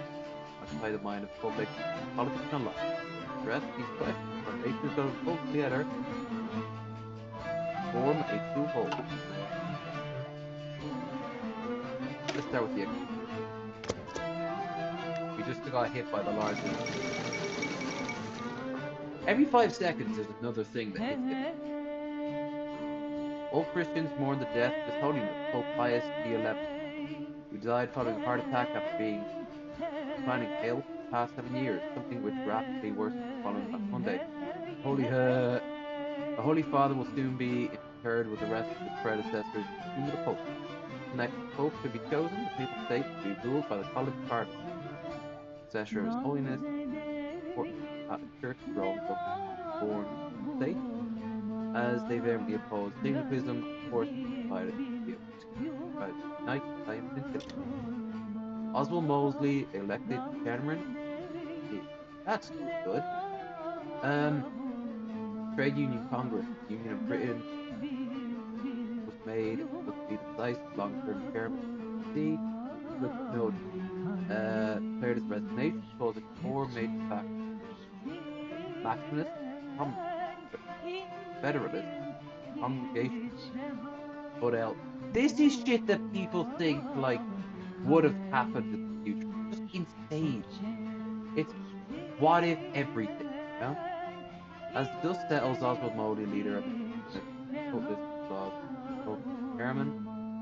Speaker 4: occupy the mind of public, politics and life. To address these questions, our nation is going to pull together, form a true whole. Let's start with the economy. We just got hit by the largest. Every 5 seconds, there's another thing that hits it. All Christians mourn the death of His Holiness Pope Pius XI, who died following a heart attack after being declining health for the past 7 years, something which rapidly worsened following Black Monday. The Holy Father will soon be interred with the rest of his predecessors in the tomb of the Pope. The next Pope to be chosen, the papal state will be ruled by the College Parliament. Successor of His Holiness, important Catholic Church, Rome, born state. as they vehemently opposed syncretism, forced divided the tried to unite Diamond and Tilly. Oswald Mosley elected chairman. Yeah, that's no good. Trade Union Congress, the Union of Britain, was made to be the decisive long-term chairman of the C. Philip Mills declared his resignation, causing four major factions: Maximalists, Communists, Federalists, Congregationalists. But this is shit that people think like would have happened in the future. Just insane. It's what if everything, you know? As the dust settles, Oswald Mosley, leader of the Socialist Blog, chairman.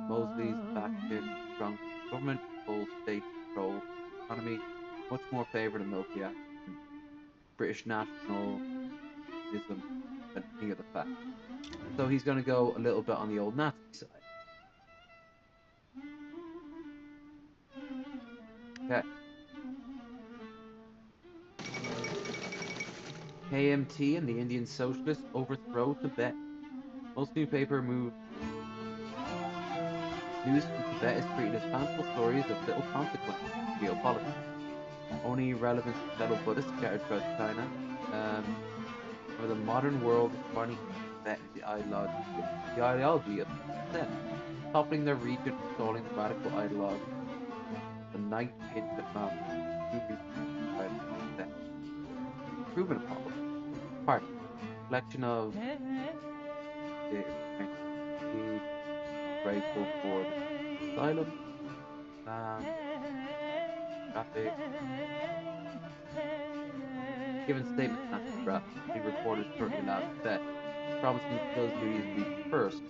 Speaker 4: Mosley's faction, strong government, full state control of the economy, much more favoured than multi-action British nationalism than any other faction. So he's going to go a little bit on the old Nazi side. Okay. KMT and the Indian Socialists overthrow Tibet. Most newspaper news from Tibet is treated as fanciful stories of little consequence in geopolitics. Only relevant to fellow Buddhists scattered throughout China. Where the modern world is finally Tibet into the ideology of Tibet, toppling their region, installing the radical ideologue, the ninth infinite man, proven impossible. Part collection of grateful for the asylum, traffic, given statement to National Draft. The reporters shortly allowed Tibet, promising to fulfill his duties and be first,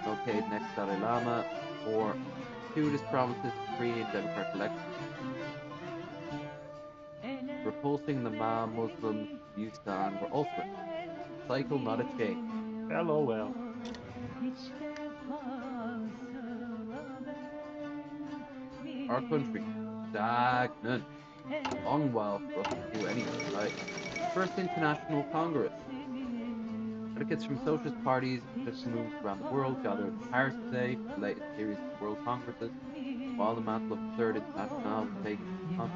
Speaker 4: locate next Dalai Lama, or gratuitous promises of free and democratic elections. Repulsing the Ma Muslims of Yustan were also a cycle, not a chain.
Speaker 2: LOL.
Speaker 4: Our country, stagnant. Long while for us to do anything right. First International Congress. Delegates from socialist parties and political movements around the world gathered in Paris today for the latest series of world congresses, while the mantle of the Third International was taken from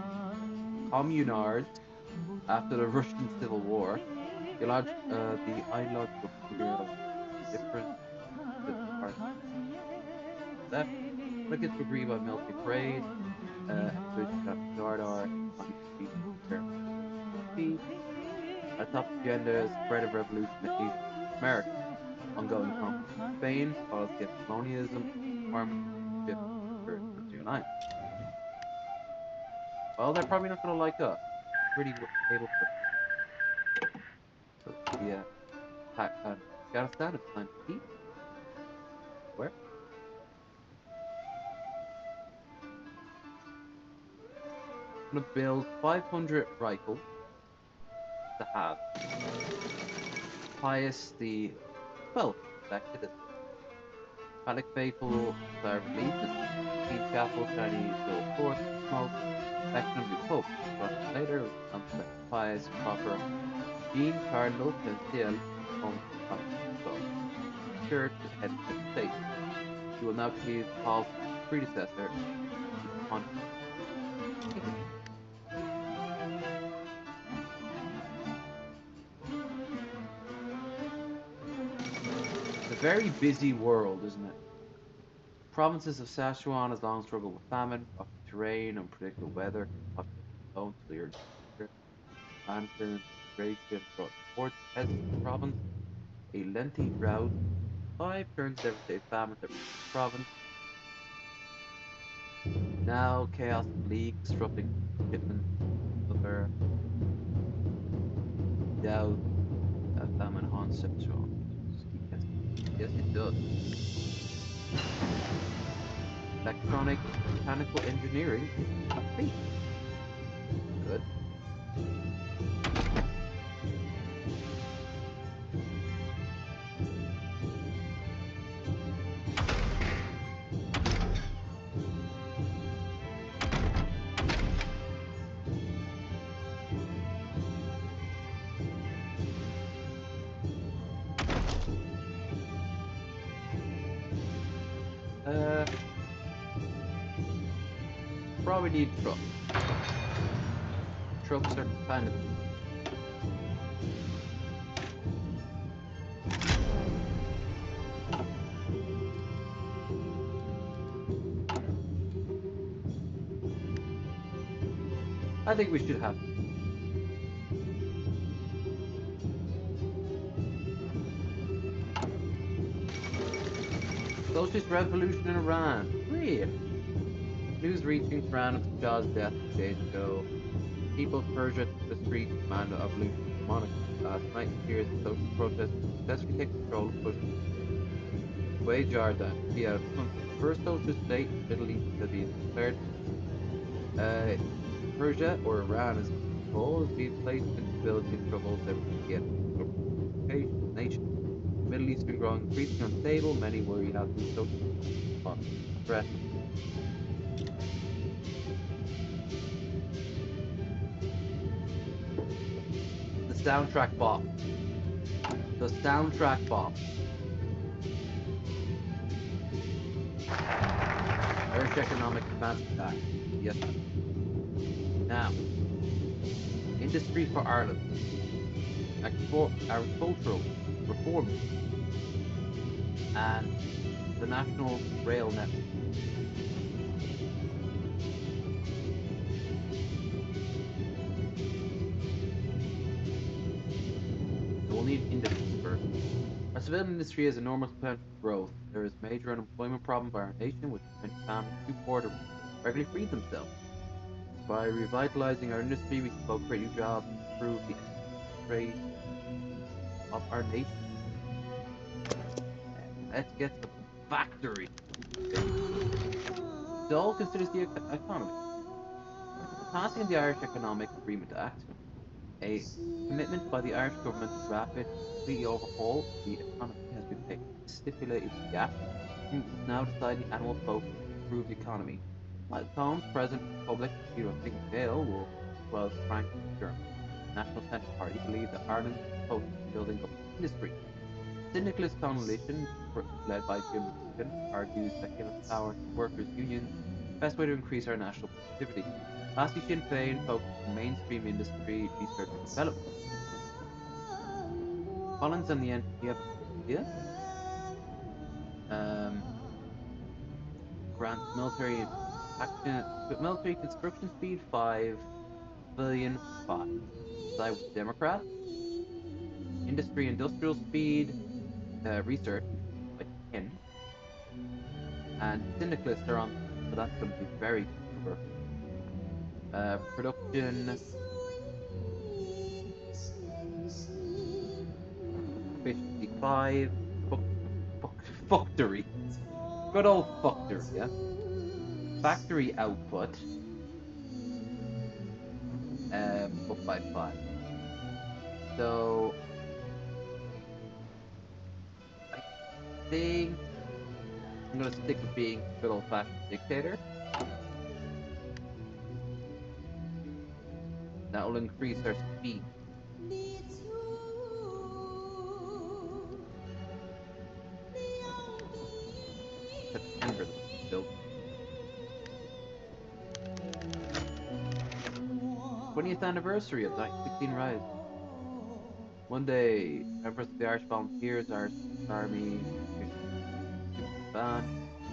Speaker 4: communards after the Russian Civil War. The ideological fear of different left. Delegates would agree by military parade, exhibition at Gardar, on top agenda is spread of revolution in Asia and America, ongoing conflict in Spain, policy of colonialism, requirement of shift. Well, they're probably not going to like us. Pretty able to. So, Afghanistan is time to peace. Where? I'm going to build 500 rifles to have. Pius the 12th elected as Catholic faithful are released as Queen Chapel, Chinese Bill Court, Smoke, election of new Pope. But later, Pius proper Jean Carlo Pensiel from the Church is head of the state. He will now continue the policy of his predecessor, on It's a very busy world, isn't it? Provinces of Sichuan has long struggled with famine, rough terrain, unpredictable weather, population clear lantern, migration brought towards the province, a lengthy drought, 5 turns of everyday famine that the province. Now chaos and league disrupting shipments other doubt famine haunts Sichuan. Yes, it does. Electronic mechanical engineering a feat. Good. probably need trucks. Trucks are kind of. I think we should have. Socialist revolution in Iran. Really? News reaching Tehran of the Shah's death 2 days ago. People of Persia took the streets to demand the abolition of the monarchy. Last night, fears of social protests successfully take control of push Way Jordan, the first socialist state in the Middle East to be declared. Persia, or Iran as it's called, is being placed into building troubles every day. Nation. The Middle East has been growing increasingly unstable. Many worry how these social threat. The soundtrack bomb. The soundtrack bomb. Irish Economic Advancement Act. Yes. Now, industry for Ireland. Agricultural reform and the National Rail Network. So we'll need industry first. Our civilian industry has enormous potential for growth. There is a major unemployment problem by our nation, with many families too poor to regularly feed themselves. By revitalizing our industry, we can both create new jobs and improve the trade of our nation. Let's get the factory. Dole considers the economy. The passing of the Irish Economic Agreement Act, a commitment by the Irish government to rapid, completely overhaul the economy, has been made. This stipulated the act is now deciding annual focus to improve the economy. Mike Combs, President of the Republic, Peter Figg-Vale, will, as well as Frank German, the National Centre Party, believe that Ireland is focused on building up industry. Syndicalist coalition, led by Jim Morgan, argues that given power to workers' unions, the best way to increase our national productivity. Lastly, Sinn Féin focused on mainstream industry research and development. Collins and the NP have an idea. Grants military action, military construction speed 5 billion 5. Side with Democrats. Industry industrial speed research like 10. And syndicalists are on, so that's going to be very controversial. Production efficiency 5. Factory. Good old factory, yeah. Factory output up by 5. So I think I'm gonna stick with being good old fashioned dictator. That will increase our speed. September built. 20th anniversary of 1916 rise. One day, members of the Irish Volunteers, Irish Army, band,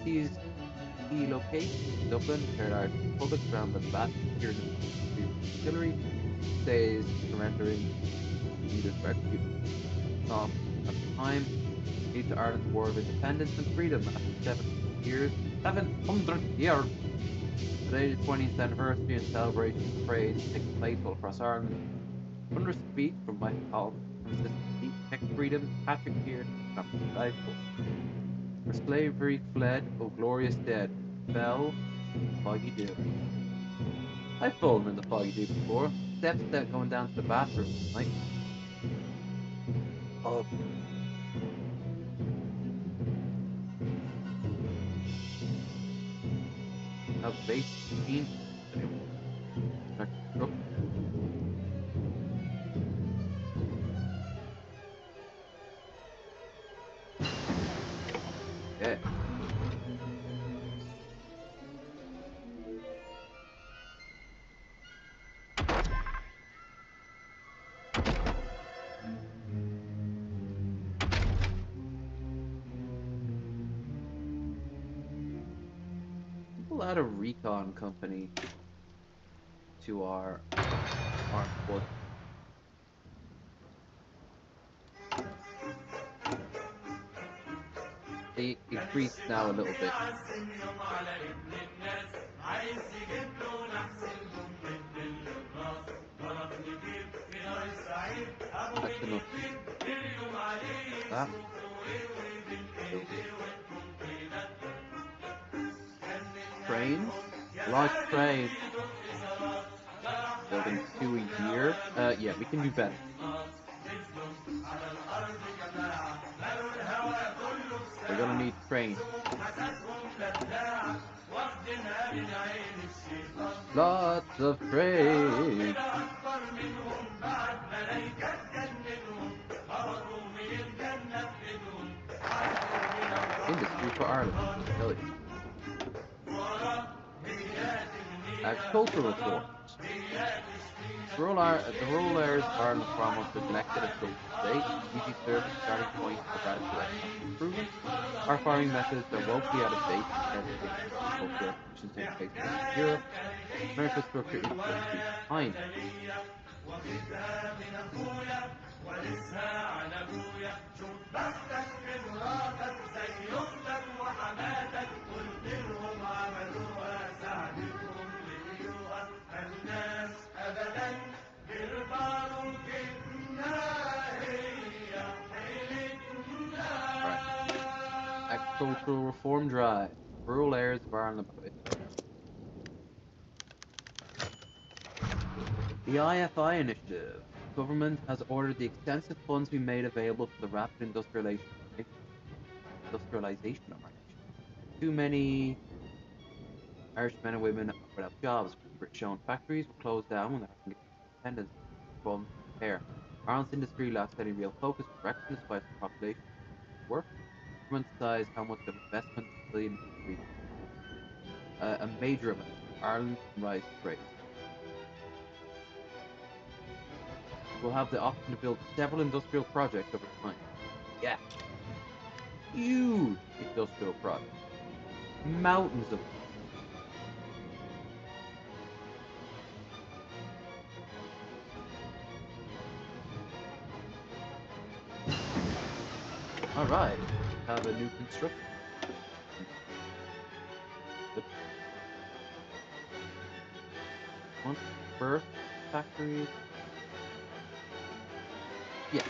Speaker 4: seized key locations in Dublin, declared Irish Republic, found the vast period of artillery, stays surrendering leaders were executed. At the time, lead to Ireland's War of Independence and Freedom after 700 years. Today, the 20th anniversary and celebration of praise takes place all across Ireland. Under speech from Michael Collins, consistency, protect freedom, Patrick here, not die for. For slavery fled, O glorious dead, fell, foggy dew. I've fallen in the foggy dew before. Steps that going down to the bathroom tonight. Oh. Now base machine. Yeah. add a recon company to our force. They increased now a little bit. That's enough. That. Trains? Like trains. Building 2 a year. Yeah, we can do better. We're gonna need trains. Lots of trains. Industry for Ireland. Really. Agricultural reforms. The rural areas of Ireland farmers are connected at social state, easy service starting point for radical economic improvement. Our farming methods are woefully out of date compared to the agricultural efficiency in place in Europe. Our infrastructure is woefully behind. Agricultural reform drive. Rural areas of Ireland. The IFI initiative. Government has ordered the extensive funds be made available for the rapid industrialization of our nation. Too many Irish men and women are without jobs. British-owned factories were closed down when they had independence from repair. Ireland's industry lacks any real focus or direction despite the population work. Government decides how much of investment the industry. A major amount. Ireland can rise to great. We'll have the option to build several industrial projects over time. Yeah. Huge industrial projects. Mountains of them. Alright, have a new construction. One birth factory. Yeah.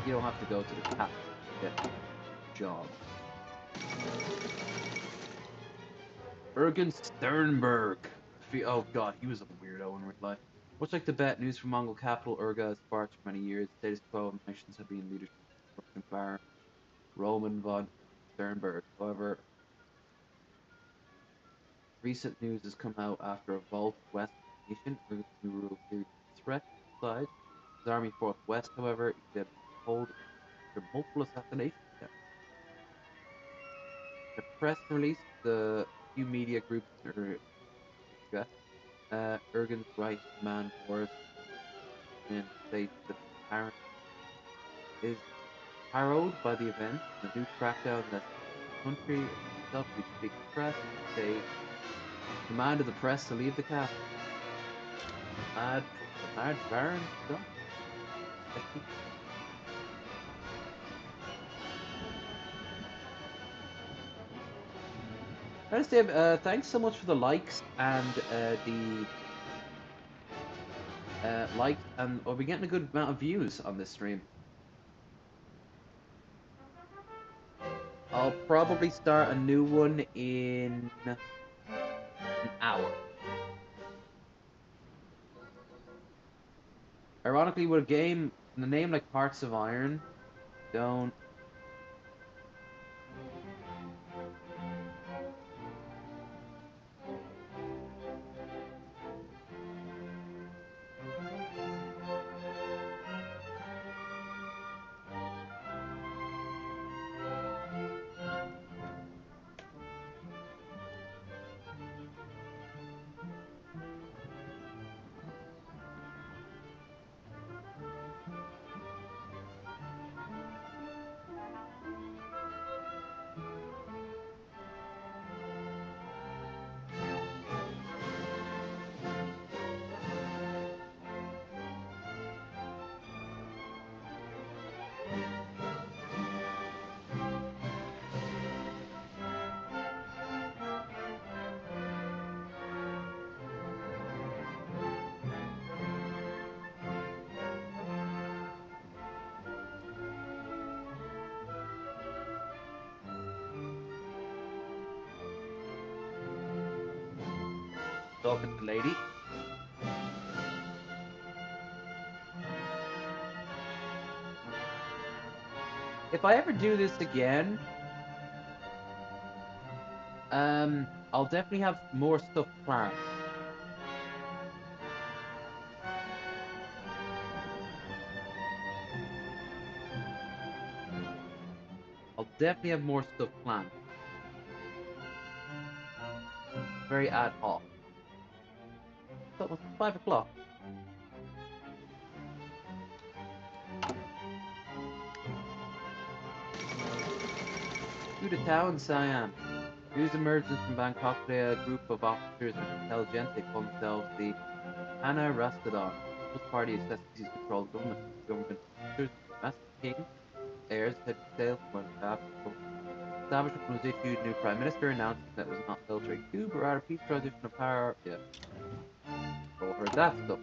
Speaker 4: You don't have to go to the capital to get a job. Ergen Sternberg. Oh god, he was a weirdo in real life. Much like Tibet, news from Mongol capital Urga has sparked for many years. Status quo nations have been leadership of Baron Roman von Sternberg. However, recent news has come out after a revolt west nation, Urga's new rule period threat sides. His army fought west, however, he had hold after multiple assassinations. The press release, the few media groups in Urga, Ergen's right man Boris and states that Aaron is harrowed by the events, the new crackdown that the country itself we speak the press, they commanded the press to leave the castle. Mad Baron stuff. Thanks so much for the likes and likes, and we'll be getting a good amount of views on this stream. I'll probably start a new one in an hour. Ironically, with a game in a name like Hearts of Iron, don't. Talking to the lady. If I ever do this again, I'll definitely have more stuff planned. I'll definitely have more stuff planned. Very ad hoc. So it was 5 o'clock. To the town, Siam. News emergence from Bangkok today. A group of officers and intelligentsia call themselves the Hana Rastadon. People's Party assesses these control government. Government officers, domestic king, heirs, head sales, one staff. Establishment was issued new prime minister, announcing that it was not a military coup, but rather peace transition of power. Yeah. All heard that stuff.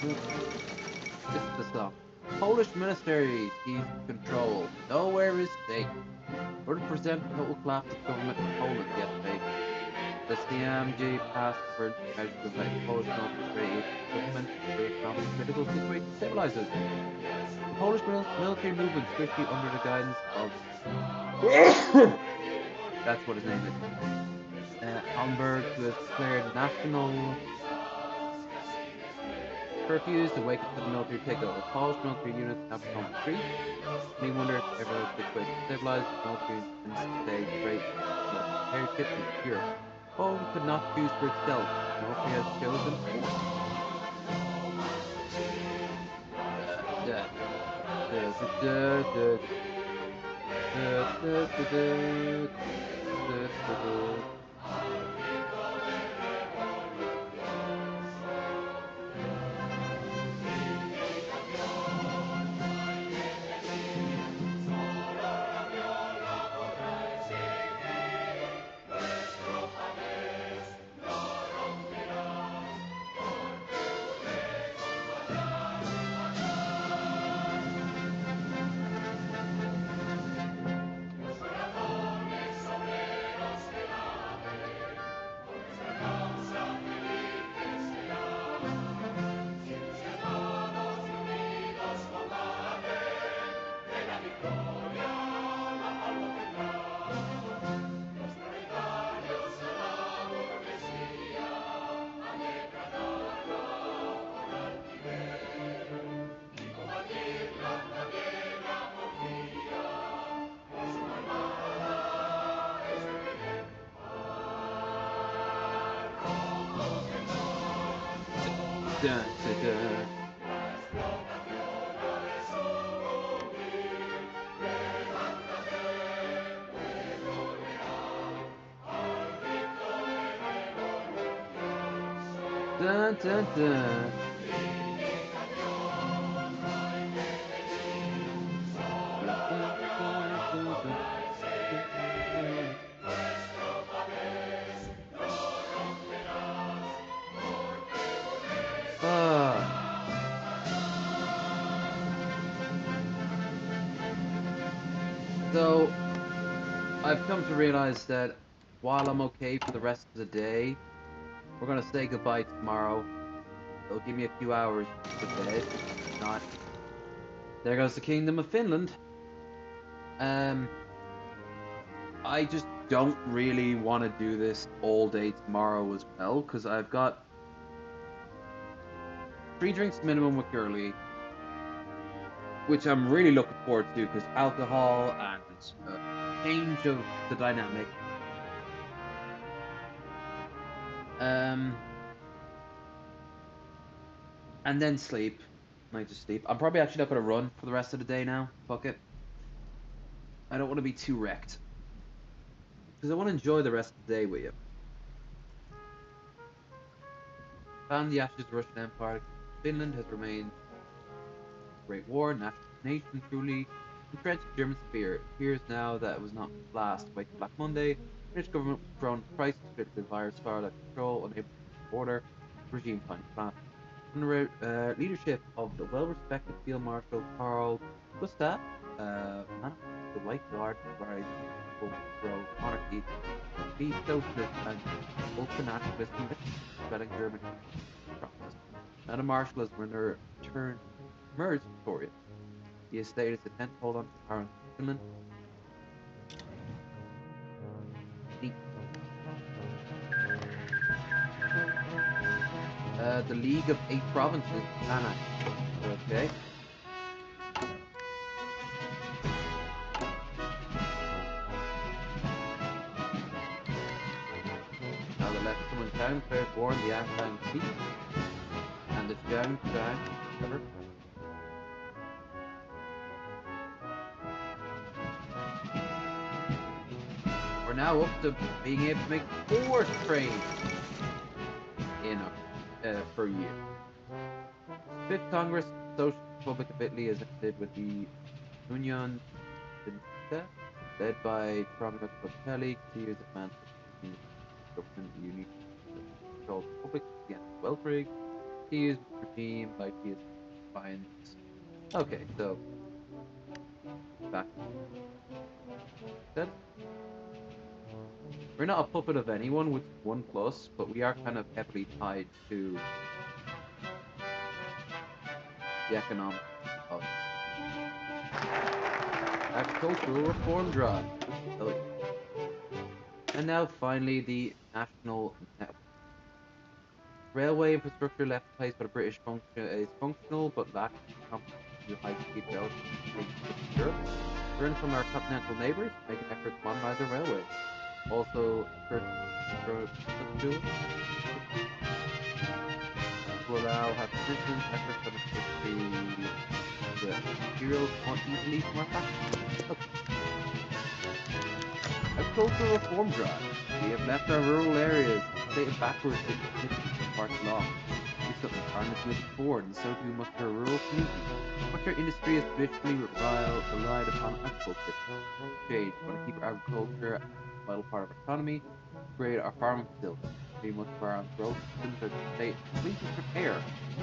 Speaker 4: This is the song. Polish ministry seized control. Nowhere is safe. Order to present total collapse of government in Poland yesterday. The CMG passed emergency measures to invite Polish military government to economic critical situation stabilizes. The Polish military movement swiftly under the guidance of that's what his name is. Hamburg, who has declared national curfews to wake up to the military takeover. Polish military units have become free. Many wonder if ever the situation stabilized, the military intends to stay great military ship in Europe. Poland could not choose for itself. The military has chosen force. Dun, dun, dun. Dun, dun, dun. So, I've come to realize that while I'm okay for the rest of the day, we're gonna say goodbye tomorrow. It'll give me a few hours to bed. If not, there goes the Kingdom of Finland. I just don't really want to do this all day tomorrow as well, because I've got 3 drinks minimum with Girly, which I'm really looking forward to, because alcohol and change of the dynamic. And then sleep. Night to sleep. I'm probably actually not going to run for the rest of the day now. Fuck it. I don't want to be too wrecked. Because I want to enjoy the rest of the day with you. Found the ashes of the Russian Empire. Finland has remained a great war, national nation truly. Entrenched German spirit appears now that it was not last awake Black Monday. British government was thrown into crisis with the virus far out of control, unable to keep the border, regime finding plan. Under leadership of the well-respected Field Marshal Karl Gustav, the White Guard rise to grow monarchy, be socialist and ultra-nationalist militia, spreading German process. Now the Marshal has emerged victorious. He has stated his intent to hold on to power in Finland. The League of Eight Provinces annexed. Okay. Now the left someone down, declared war on the Anti peace. And it's down, whatever. We're now up to being able to make 4 trains in per year. 5th Congress Social Republic of Italy is ended with the Union Benita, led by Romano Contelli, continues advancing government union called Republic against Weltrig, continues regime by PS Defiance. Okay, so back. We're not a puppet of anyone, which is 1 plus, but we are kind of heavily tied to the economics of agricultural reform drive. Oh, yeah. And now finally the national network. Railway infrastructure left in place by the British is functional but lacks high-speed rail in Europe. Learn from our continental neighbours, make an effort to modernize our railways. Also, will allow have citizens efforts to the materials more easily from our factories. Okay. Agricultural reform drive. We have left our rural areas stated backwards with parts long. Do something time is moving forward, and so too must our rural communities. Much our industry has traditionally relied upon agriculture. Change. We want to keep our agriculture a vital part of our economy, upgrade our farming facilities. We must of our growth systems are the state completely prepare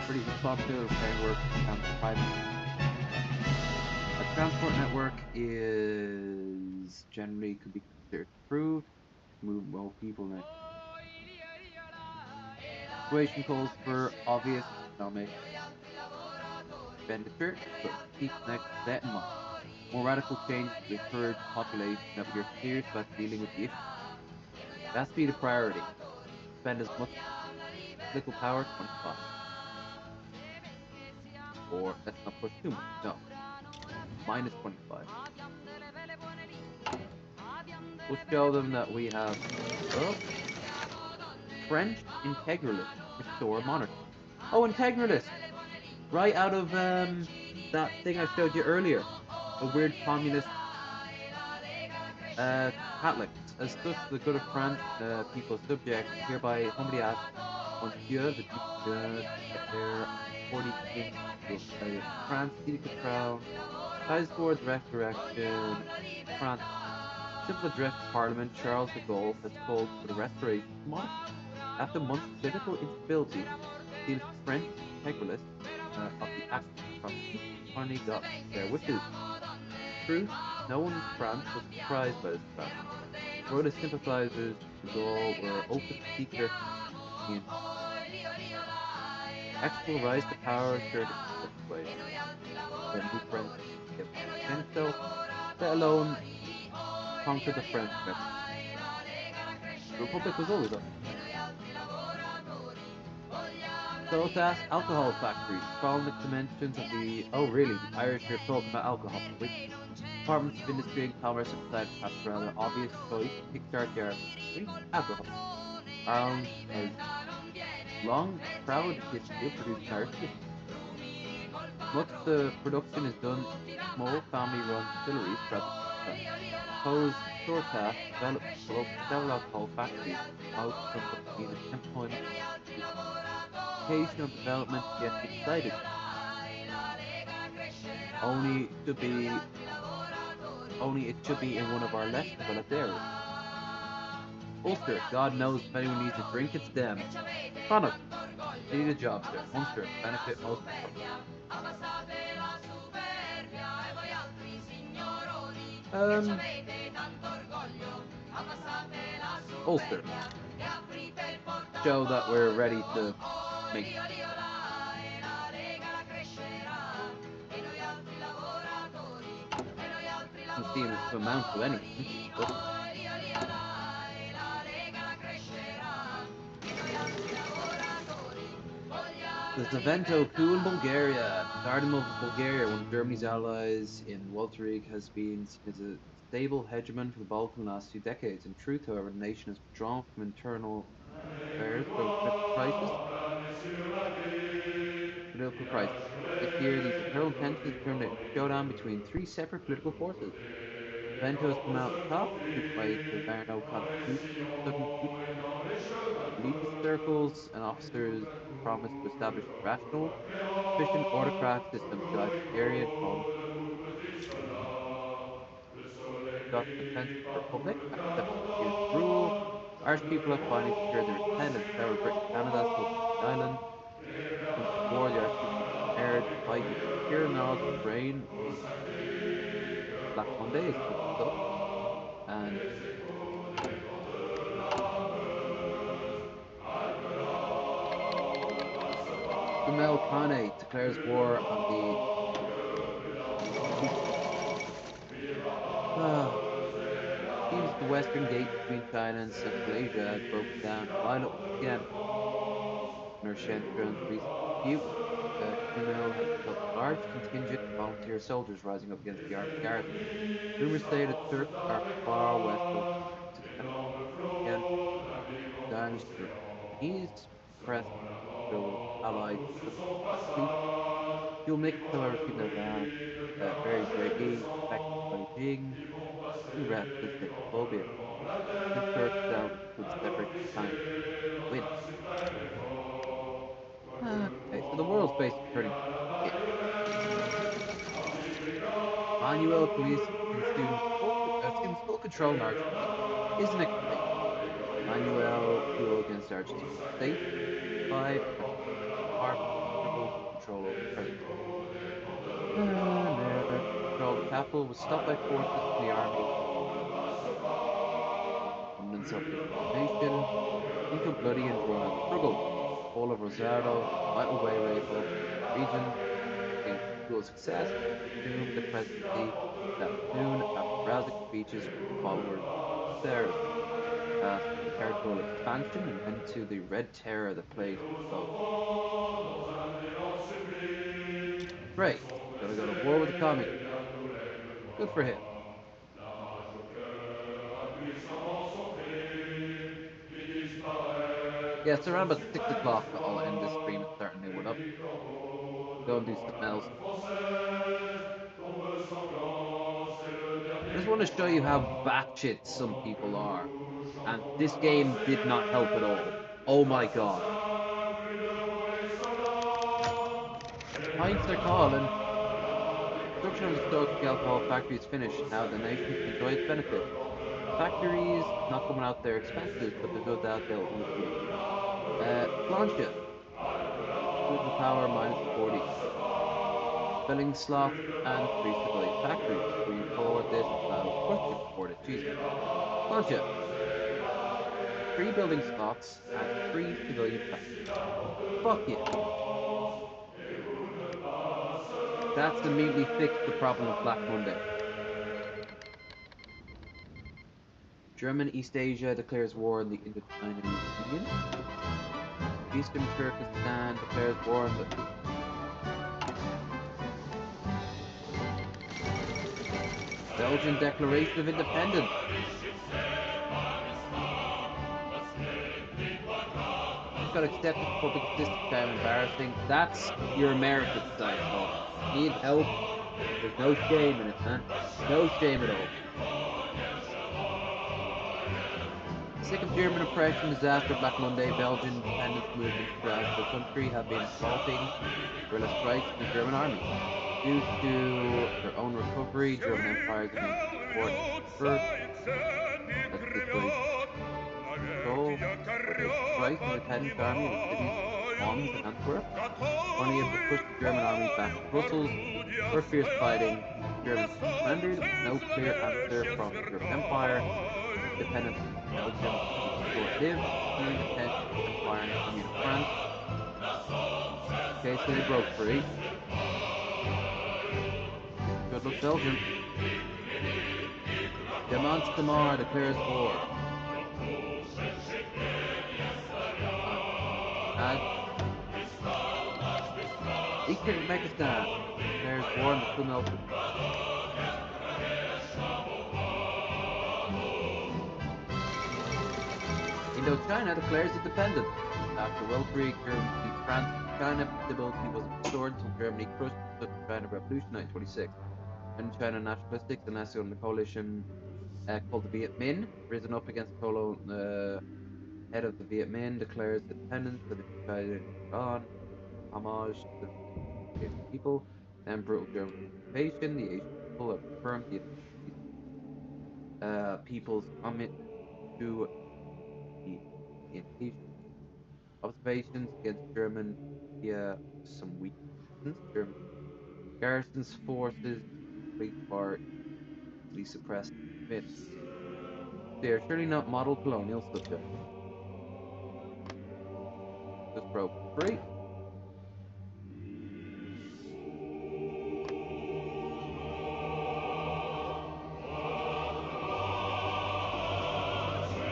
Speaker 4: for the responsibility of framework and private. A transport network is generally could be considered improved, move more people in. Situation calls for obvious economic expenditure, but keep next that in mind. More radical change to encourage the population that we are serious about dealing with the issue. It has to be the priority. Spend as much political power, 25. Or let's not push too much, no. Minus 25. We'll show them that we have French integralists restore monarchy. Oh, integralists! Right out of that thing I showed you earlier. A weird communist Catholics. As such, the good of France, people subject, hereby humbly ask Monsieur the Duc de 40 King of France, see the crown, ties towards resurrection, France. Simple address to Parliament, Charles de Gaulle has called for the restoration of monarchy. After months of political instability, the French integralists of the Act finally got their wishes. Truth, no one in France was surprised by this fact. Royalist sympathizers de Gaulle were open to secret in actual rise to power served in such way. Their new friends himself, let alone conquer the French government. The Republic was always up. So to ask alcohol factories, following the dimensions of the the Irish are talking about alcohol, which departments of industry and commerce have decided to have a rather obvious choice to kickstart their industry, alcohol. Ireland has long proud history of producing Irish whiskey. Much of the production is done in small family-run distilleries throughout the countryside. Proposed short-task development will open several alcohol factories, most of them needed employment. Occasional development yet to be decided. Only to be only it should be in one of our less developed areas. Ulster, God knows if anyone needs a drink, it's them. Connacht, they need a job, sir. Munster, benefit most people. Ulster, show that we're ready to make. Doesn't seem to amount to anything. But the Zavento coup in Bulgaria. The Tsardom of Bulgaria, one of Germany's allies in Walter Reich, has been seen as a stable hegemon for the Balkan last 2 decades. In truth, however, the nation has withdrawn from internal affairs for political crisis. This year, these internal tensions have turned into a showdown between 3 separate political forces. Vento has come out on top, scooped by the Varno Constitution, sudden coup. Elitist circles and officers promised to establish a rational, efficient autocrat system to guide Bulgaria and call them got the defense of the Republic after 70 years of rule. Irish people have finally secured their independence. However, Britain and Canada still hold the island. Since the war, the Irish people have been prepared to fight with clear knowledge of the brain of Black Monday is still stuck. And Sumel Khanate declares war on the seems the western gate between China and Central Asia has broken down violent once again. Under Shenstron's recent dispute, Sumel has built a large contingent of volunteer soldiers rising up against the army garrison. Rumors say that Turks are far west of to defend again. Diamonds to Chinese press will allies fleet. Dual mix, however, seem to have very greatly affected Beijing, who represents xenophobia. Since Turks down with a separate battalion win. Okay, so the world's basically turning in. Manuel can assume full control in Argentina. Isn't it great? Manuel coup against Argentine state. 5 control over the president. Control the capital was stopped by forces from the army. Remnants of the nation into a bloody and drawn out struggle. All of Rosario, vital way hub region, gained political success, assumed the presidency that afternoon after rousing speeches from followers there asked territorial expansion and went to the red terror that plagued both. Great, gonna go to war with the communists. Good for him. Yeah, so around about 6 o'clock, I'll end this stream and start a new one up. Go and do something else. I just want to show you how batshit some people are. And this game did not help at all. Oh my god. Pints are calling. Construction of the Stokes alcohol factory is finished. Now the nation can enjoy its benefits. Factories not coming out their expenses, but there's no doubt they'll only come in. Plancha. Food and power minus 40. Filling slots and 3 civilian factories. We forward this. Of course we're going to forward it. Jesus. Plancha. 3 building slots and 3 civilian factories. Fuck yeah. That's immediately fixed the problem of Black Monday. German East Asia declares war on the Indo-Chinese Union. Eastern Turkestan declares war on the Belgian Declaration of Independence. Got accepted public assistance kind of embarrassing. That's your American side, folks. Need help? There's no shame in it, man. No shame at all. Sick of German oppression, disaster, Black Monday, Belgian independence movements throughout the country have been assaulting guerrilla strikes in the German army. Due to their own recovery, German Empire is against support first. That's the situation. So, with a surprise independence army of the cities of Mons and Antwerp, only able to push the German army back to Brussels. For fierce fighting, Germans surrendered with no clear answer from the German Empire. Independence of Belgium was short-lived, securing the attention of the Empire and the Commune of France. Okay, so they broke free. Good luck, Belgium. Demonstamar declares war. Uzbekistan declares war on the Sumelton. Indochina declares independence. After welfare, Germany beat France and China, but stability was restored until Germany crushed the China Revolution in 1946. And China nationalistics and national coalition called the Viet Minh, risen up against the head of the Viet Minh, declares independence and decided on homage to the Asian people. Then brutal German occupation, the Asian people have confirmed the people's commitment to the Asian. Observations against German via some weaknesses. German garrisons forces are easily suppressed. They are surely not model colonial subjects. Just broke free.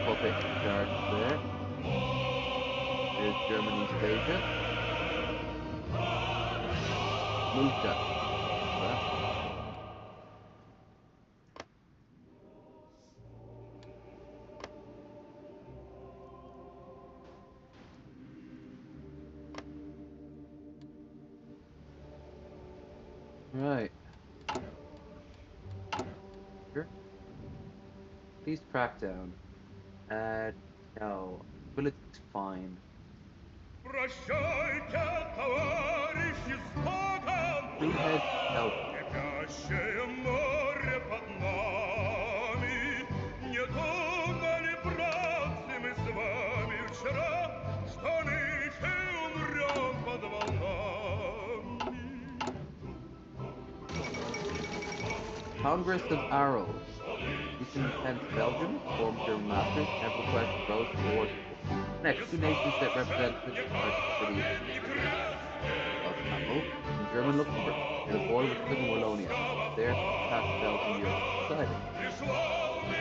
Speaker 4: Puppet charge there. There's Germany's Asia. Multa. Right. Sure. Please crack down. No. Ability's fine. Broodhead help. Congress of Arrow. Eastern Defense Belgium, former German masters, never requested roads to war. Next, two nations that represented are the city of Hamel and German Luxembourg, near the border with Southern Wallonia. There, past Belgium, Europe decided.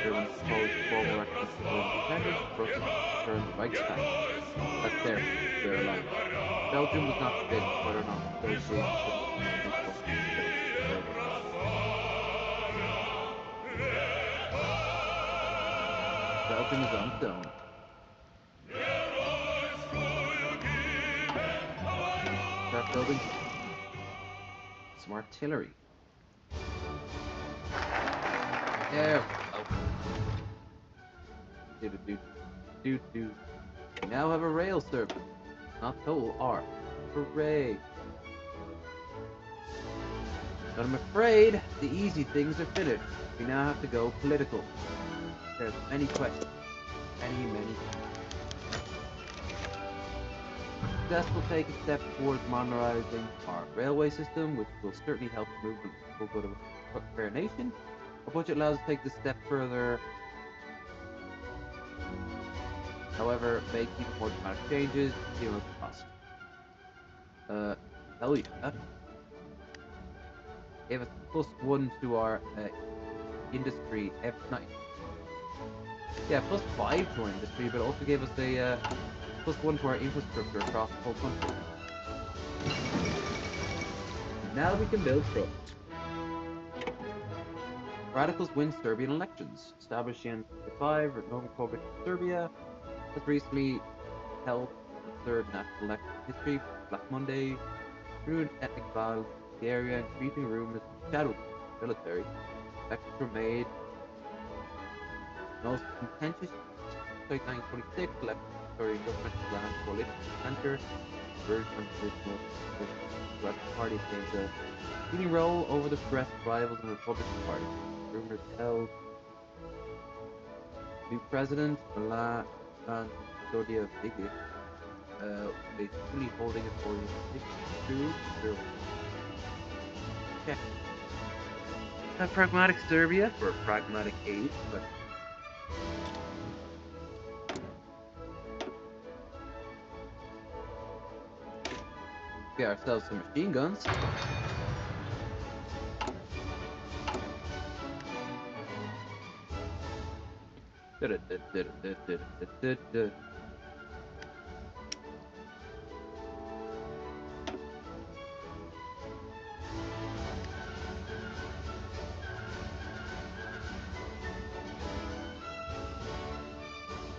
Speaker 4: Germans proposed formal recognition of independence, Brussels returned the Reichstag. That's their line. Belgium was not convinced whether or not negotiations Belgium is on its own. Start building some artillery. There. We now have a rail service, not toll arc. Hooray! But I'm afraid the easy things are finished. We now have to go political. There's many questions. Many. Success will take a step towards modernizing our railway system, which will certainly help the movement for good of a fair nation. Our budget allows us to take this step further. However, make even more dramatic changes, even at the cost. Hell yeah. Gave us +1 to our industry every night. Yeah, +5 to our industry, but also gave us a +1 to our infrastructure across the whole country. Now we can build trucks. Radicals win Serbian elections. Established in 1995, Republic Republic of Serbia has recently held the third national election in history. Black Monday, ruined ethnic violence in the area, and creeping rumors of shadow military. Elections were made. Most contentious 1926 election Victorian government land coalition center version of the original Progressive Party claims a leading role over the progressive rivals in the Republican Party. Rumors held new president Milan Sodia Biggie is truly holding authority through zero. Okay. Pragmatic Serbia for pragmatic aid, but get ourselves some machine guns.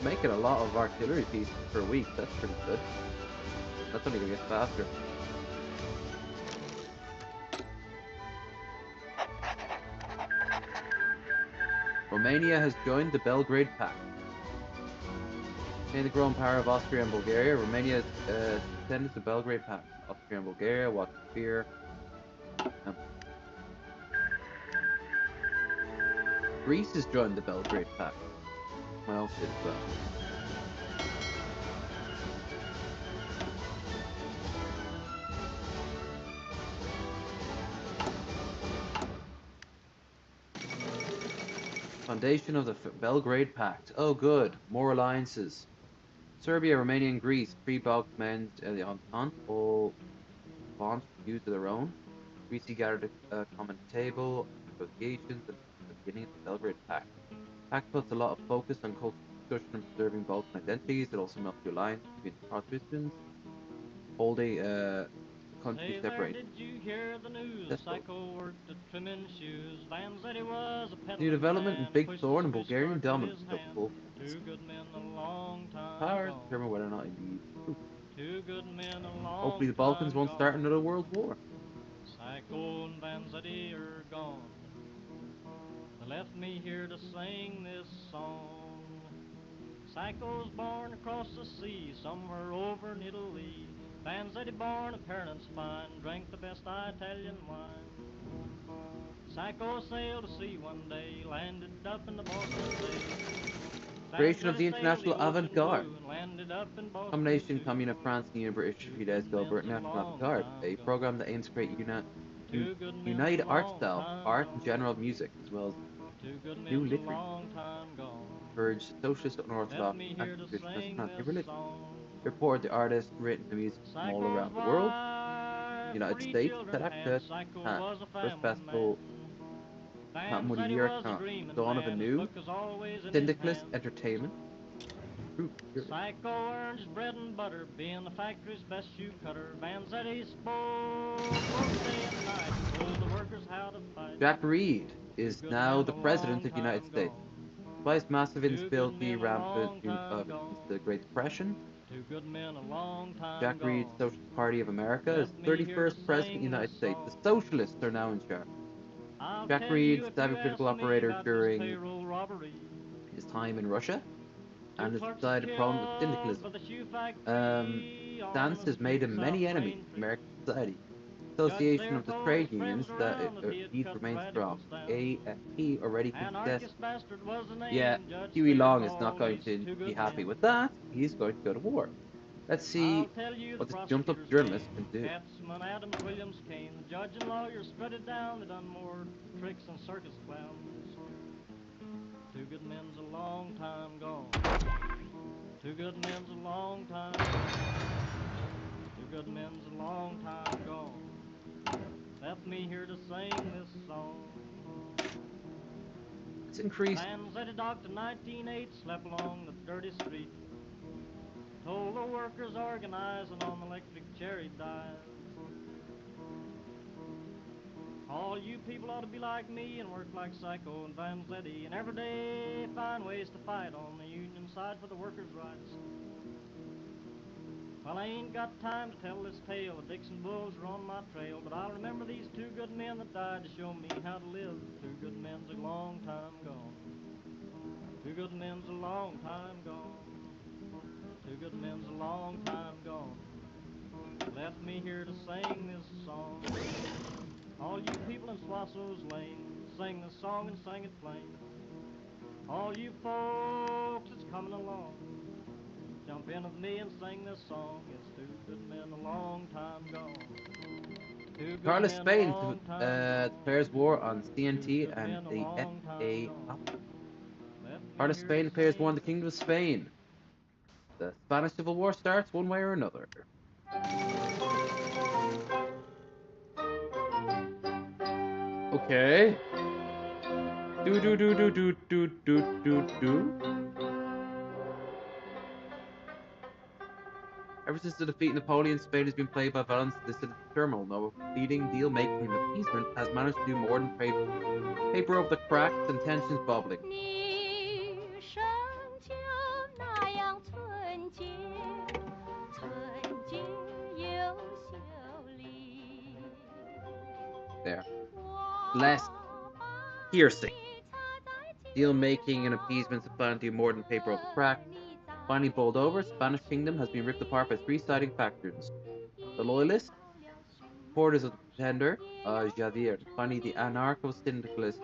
Speaker 4: Making a lot of artillery pieces per week, that's pretty good. That's only gonna get faster. Romania has joined the Belgrade Pact. In the growing power of Austria and Bulgaria, Romania has extended the Belgrade Pact. Austria and Bulgaria watch fear. Greece has joined the Belgrade Pact. My own did as well. Foundation of the Belgrade Pact. Oh, good. More alliances. Serbia, Romania, and Greece, three Balkan men, the Entente, all launched views of their own. Greece gathered a common table, negotiations, and the beginning of the Belgrade Pact. The Pact puts a lot of focus on cultural discussion and preserving Balkan identities. It also melts the alliance between the participants, holding the country separated.
Speaker 2: Did you hear the news? Psycho worked at trimming shoes. Vanzetti was a peddling
Speaker 4: New development in
Speaker 2: man,
Speaker 4: Big
Speaker 2: pushed
Speaker 4: Thorn
Speaker 2: a
Speaker 4: and
Speaker 2: Swiss
Speaker 4: Bulgarian
Speaker 2: cart with
Speaker 4: dominance
Speaker 2: his
Speaker 4: took
Speaker 2: hand.
Speaker 4: full.
Speaker 2: Two good men a long time
Speaker 4: Powers
Speaker 2: gone.
Speaker 4: determine whether or not it needs troops.
Speaker 2: Two good men a long
Speaker 4: Hopefully the Balkans won't start another world war.
Speaker 2: Psycho and Vanzetti are gone. They left me here to sing this song. Psycho's born across the sea, somewhere over in Italy. Vanzetti born of parents fine, drank the best Italian wine. Psycho sailed to sea one day, landed up in the Boston Bay.
Speaker 4: Creation of the International Avant-Garde. Combination Commune of France and Union British Fidesz Gilbert National Avant-Garde, a program that aims to create united art style, art and general music, as well as new literature. Urge socialist and orthodox tradition as a Nazi religion. Report the artists, written the music from all around the world. United States, First Festival, Dawn of a New, Syndicalist Entertainment.
Speaker 2: Psycho earned his bread and butter, being the factory's best shoe cutter. Vanzetti spoke both day and night, told the workers how to fight.
Speaker 4: Jack Reed is now the President of the United States. Despite his massive instability rampant since the Great Depression, Jack Reed's Socialist Party of America is the 31st President of the United States. The Socialists are now in charge. Jack Reed, savvy political operator during his time in Russia, and has decided a problem with syndicalism. Stance has made him many enemies in American society. Association of the trade unions that needs remain strong. AFP already contests. Yeah, Huey Long is not going to be happy with that. He's going to go to war. Let's see what this jumped up journalist can do.
Speaker 2: Adams, Williams, Kane, the judge and lawyer strutted down. They done more tricks than circus clowns. Two good men's a long time gone. Two good men's a long time gone. Two good men's a long time gone. Left me here to sing this song.
Speaker 4: It's increased.
Speaker 2: Vanzetti doctor 1908 slept along the dirty street. Told the workers organizing on the electric cherry dive. All you people ought to be like me and work like Psycho and Vanzetti, and every day find ways to fight on the union side for the workers' rights. Well, I ain't got time to tell this tale. The Dixon Bulls are on my trail, but I'll remember these two good men that died to show me how to live. Two good men's a long time gone. Two good men's a long time gone. Two good men's a long time gone. left me here to sing this song. All you people in Swasso's Lane, sing the song and sing it plain. All you folks that's coming along, jump in with me and sing this song. It's two good men a long time gone. Two good
Speaker 4: Carlos
Speaker 2: men a
Speaker 4: Spain,
Speaker 2: long
Speaker 4: the
Speaker 2: time
Speaker 4: Players' War on
Speaker 2: gone. Two
Speaker 4: CNT
Speaker 2: good
Speaker 4: and
Speaker 2: men a
Speaker 4: the
Speaker 2: long time
Speaker 4: FA.
Speaker 2: gone. Left me
Speaker 4: Carlos
Speaker 2: here to
Speaker 4: Spain, Players' War in
Speaker 2: sing
Speaker 4: the
Speaker 2: this
Speaker 4: Kingdom of
Speaker 2: song.
Speaker 4: Spain. The Spanish Civil War starts one way or another. Okay. Do do do do do do do do do. Ever since the defeat of Napoleon, Spain has been plagued by violence and dissident turmoil. No pleading, deal making, and appeasement has managed to do more than paper over the cracks and tensions bubbling. There. Less piercing. Deal making and appeasement have planned to do more than paper over the cracks. Finally bowled over, Spanish kingdom has been ripped apart by three siding factions. The loyalists, supporters of the pretender, Javier, and finally the anarcho-syndicalist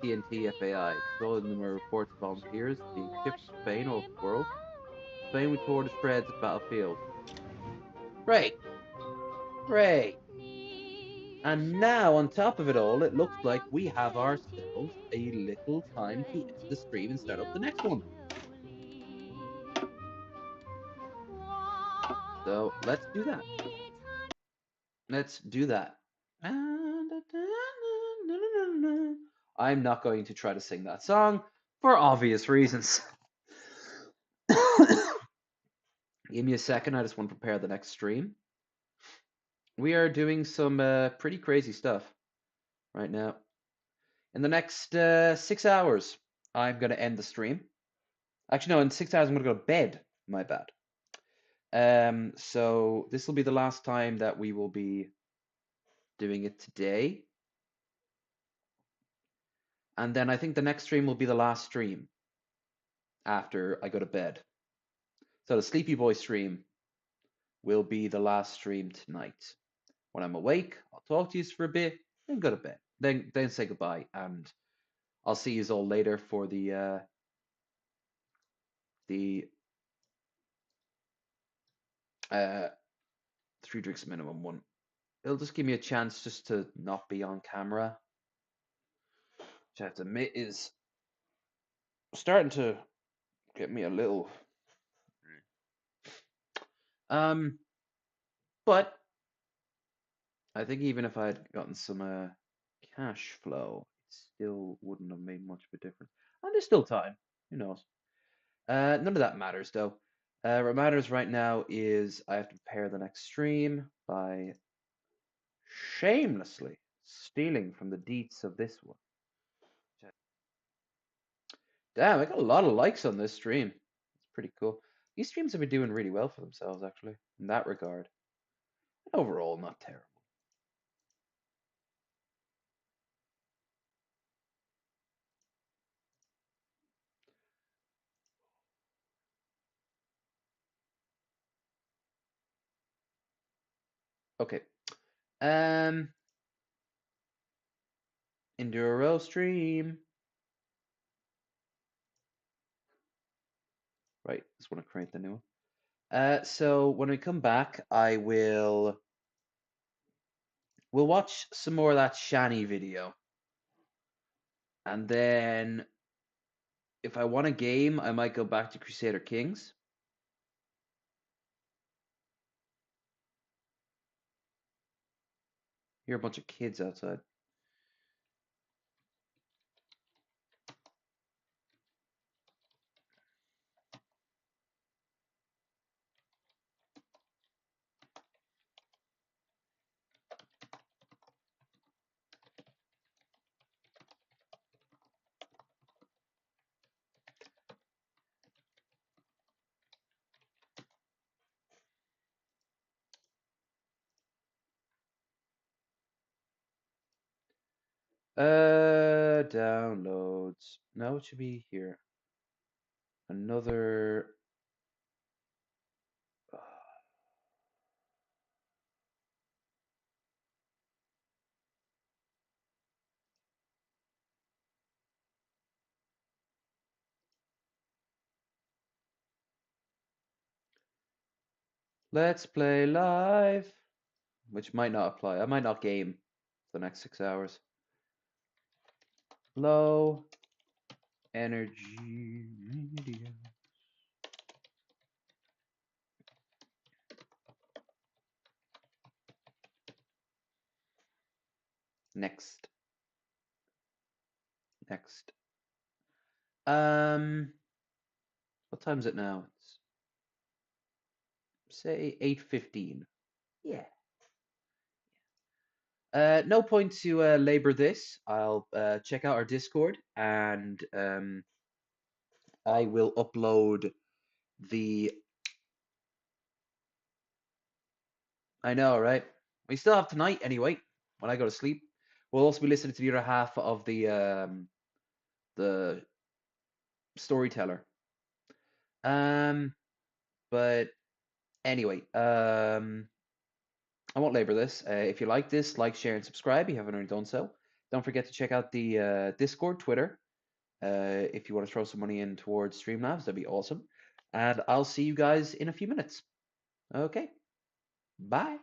Speaker 4: TNT FAI. So in the reports of volunteers being shipped from Spain all over the world. Spain we tore to shreds at the battlefield. Great! Great! And now, on top of it all, it looks like we have ourselves a little time to end the stream and start up the next one. So, let's do that. Let's do that. I'm not going to try to sing that song for obvious reasons. Give me a second, I just want to prepare the next stream. We are doing some pretty crazy stuff right now. In the next 6 hours, I'm going to end the stream. Actually, no, in 6 hours, I'm going to go to bed. My bad. So this will be the last time that we will be doing it today. And then I think the next stream will be the last stream after I go to bed. So the Sleepy Boy stream will be the last stream tonight. When I'm awake, I'll talk to you for a bit, then go to bed. Then say goodbye, and I'll see you all later for the 3 drinks minimum one. It'll just give me a chance just to not be on camera, which I have to admit is starting to get me a little. But I think even if I had gotten some cash flow, it still wouldn't have made much of a difference. And there's still time. Who knows? None of that matters though. What matters right now is I have to prepare the next stream by shamelessly stealing from the deets of this one. Damn, I got a lot of likes on this stream. It's pretty cool. These streams have been doing really well for themselves, actually, in that regard. Overall, not terrible. Okay. Enduro stream. Right, just want to create the new one. So when we come back, we'll watch some more of that Shani video. And then if I want a game, I might go back to Crusader Kings. Hear a bunch of kids outside. Downloads. No, it should be here. Another. Let's play live, which might not apply. I might not game for the next 6 hours. Low energy media. Next. Next. What time is it now? It's say 8:15. Yeah. No point to labor this. I'll check out our Discord and I will upload the. I know, right? We still have tonight anyway. When I go to sleep, we'll also be listening to the other half of the storyteller. But anyway, I won't labor this. If you like this, like, share, and subscribe. If you haven't already done so. Don't forget to check out the Discord, Twitter. If you want to throw some money in towards Streamlabs, that'd be awesome. And I'll see you guys in a few minutes. Okay. Bye.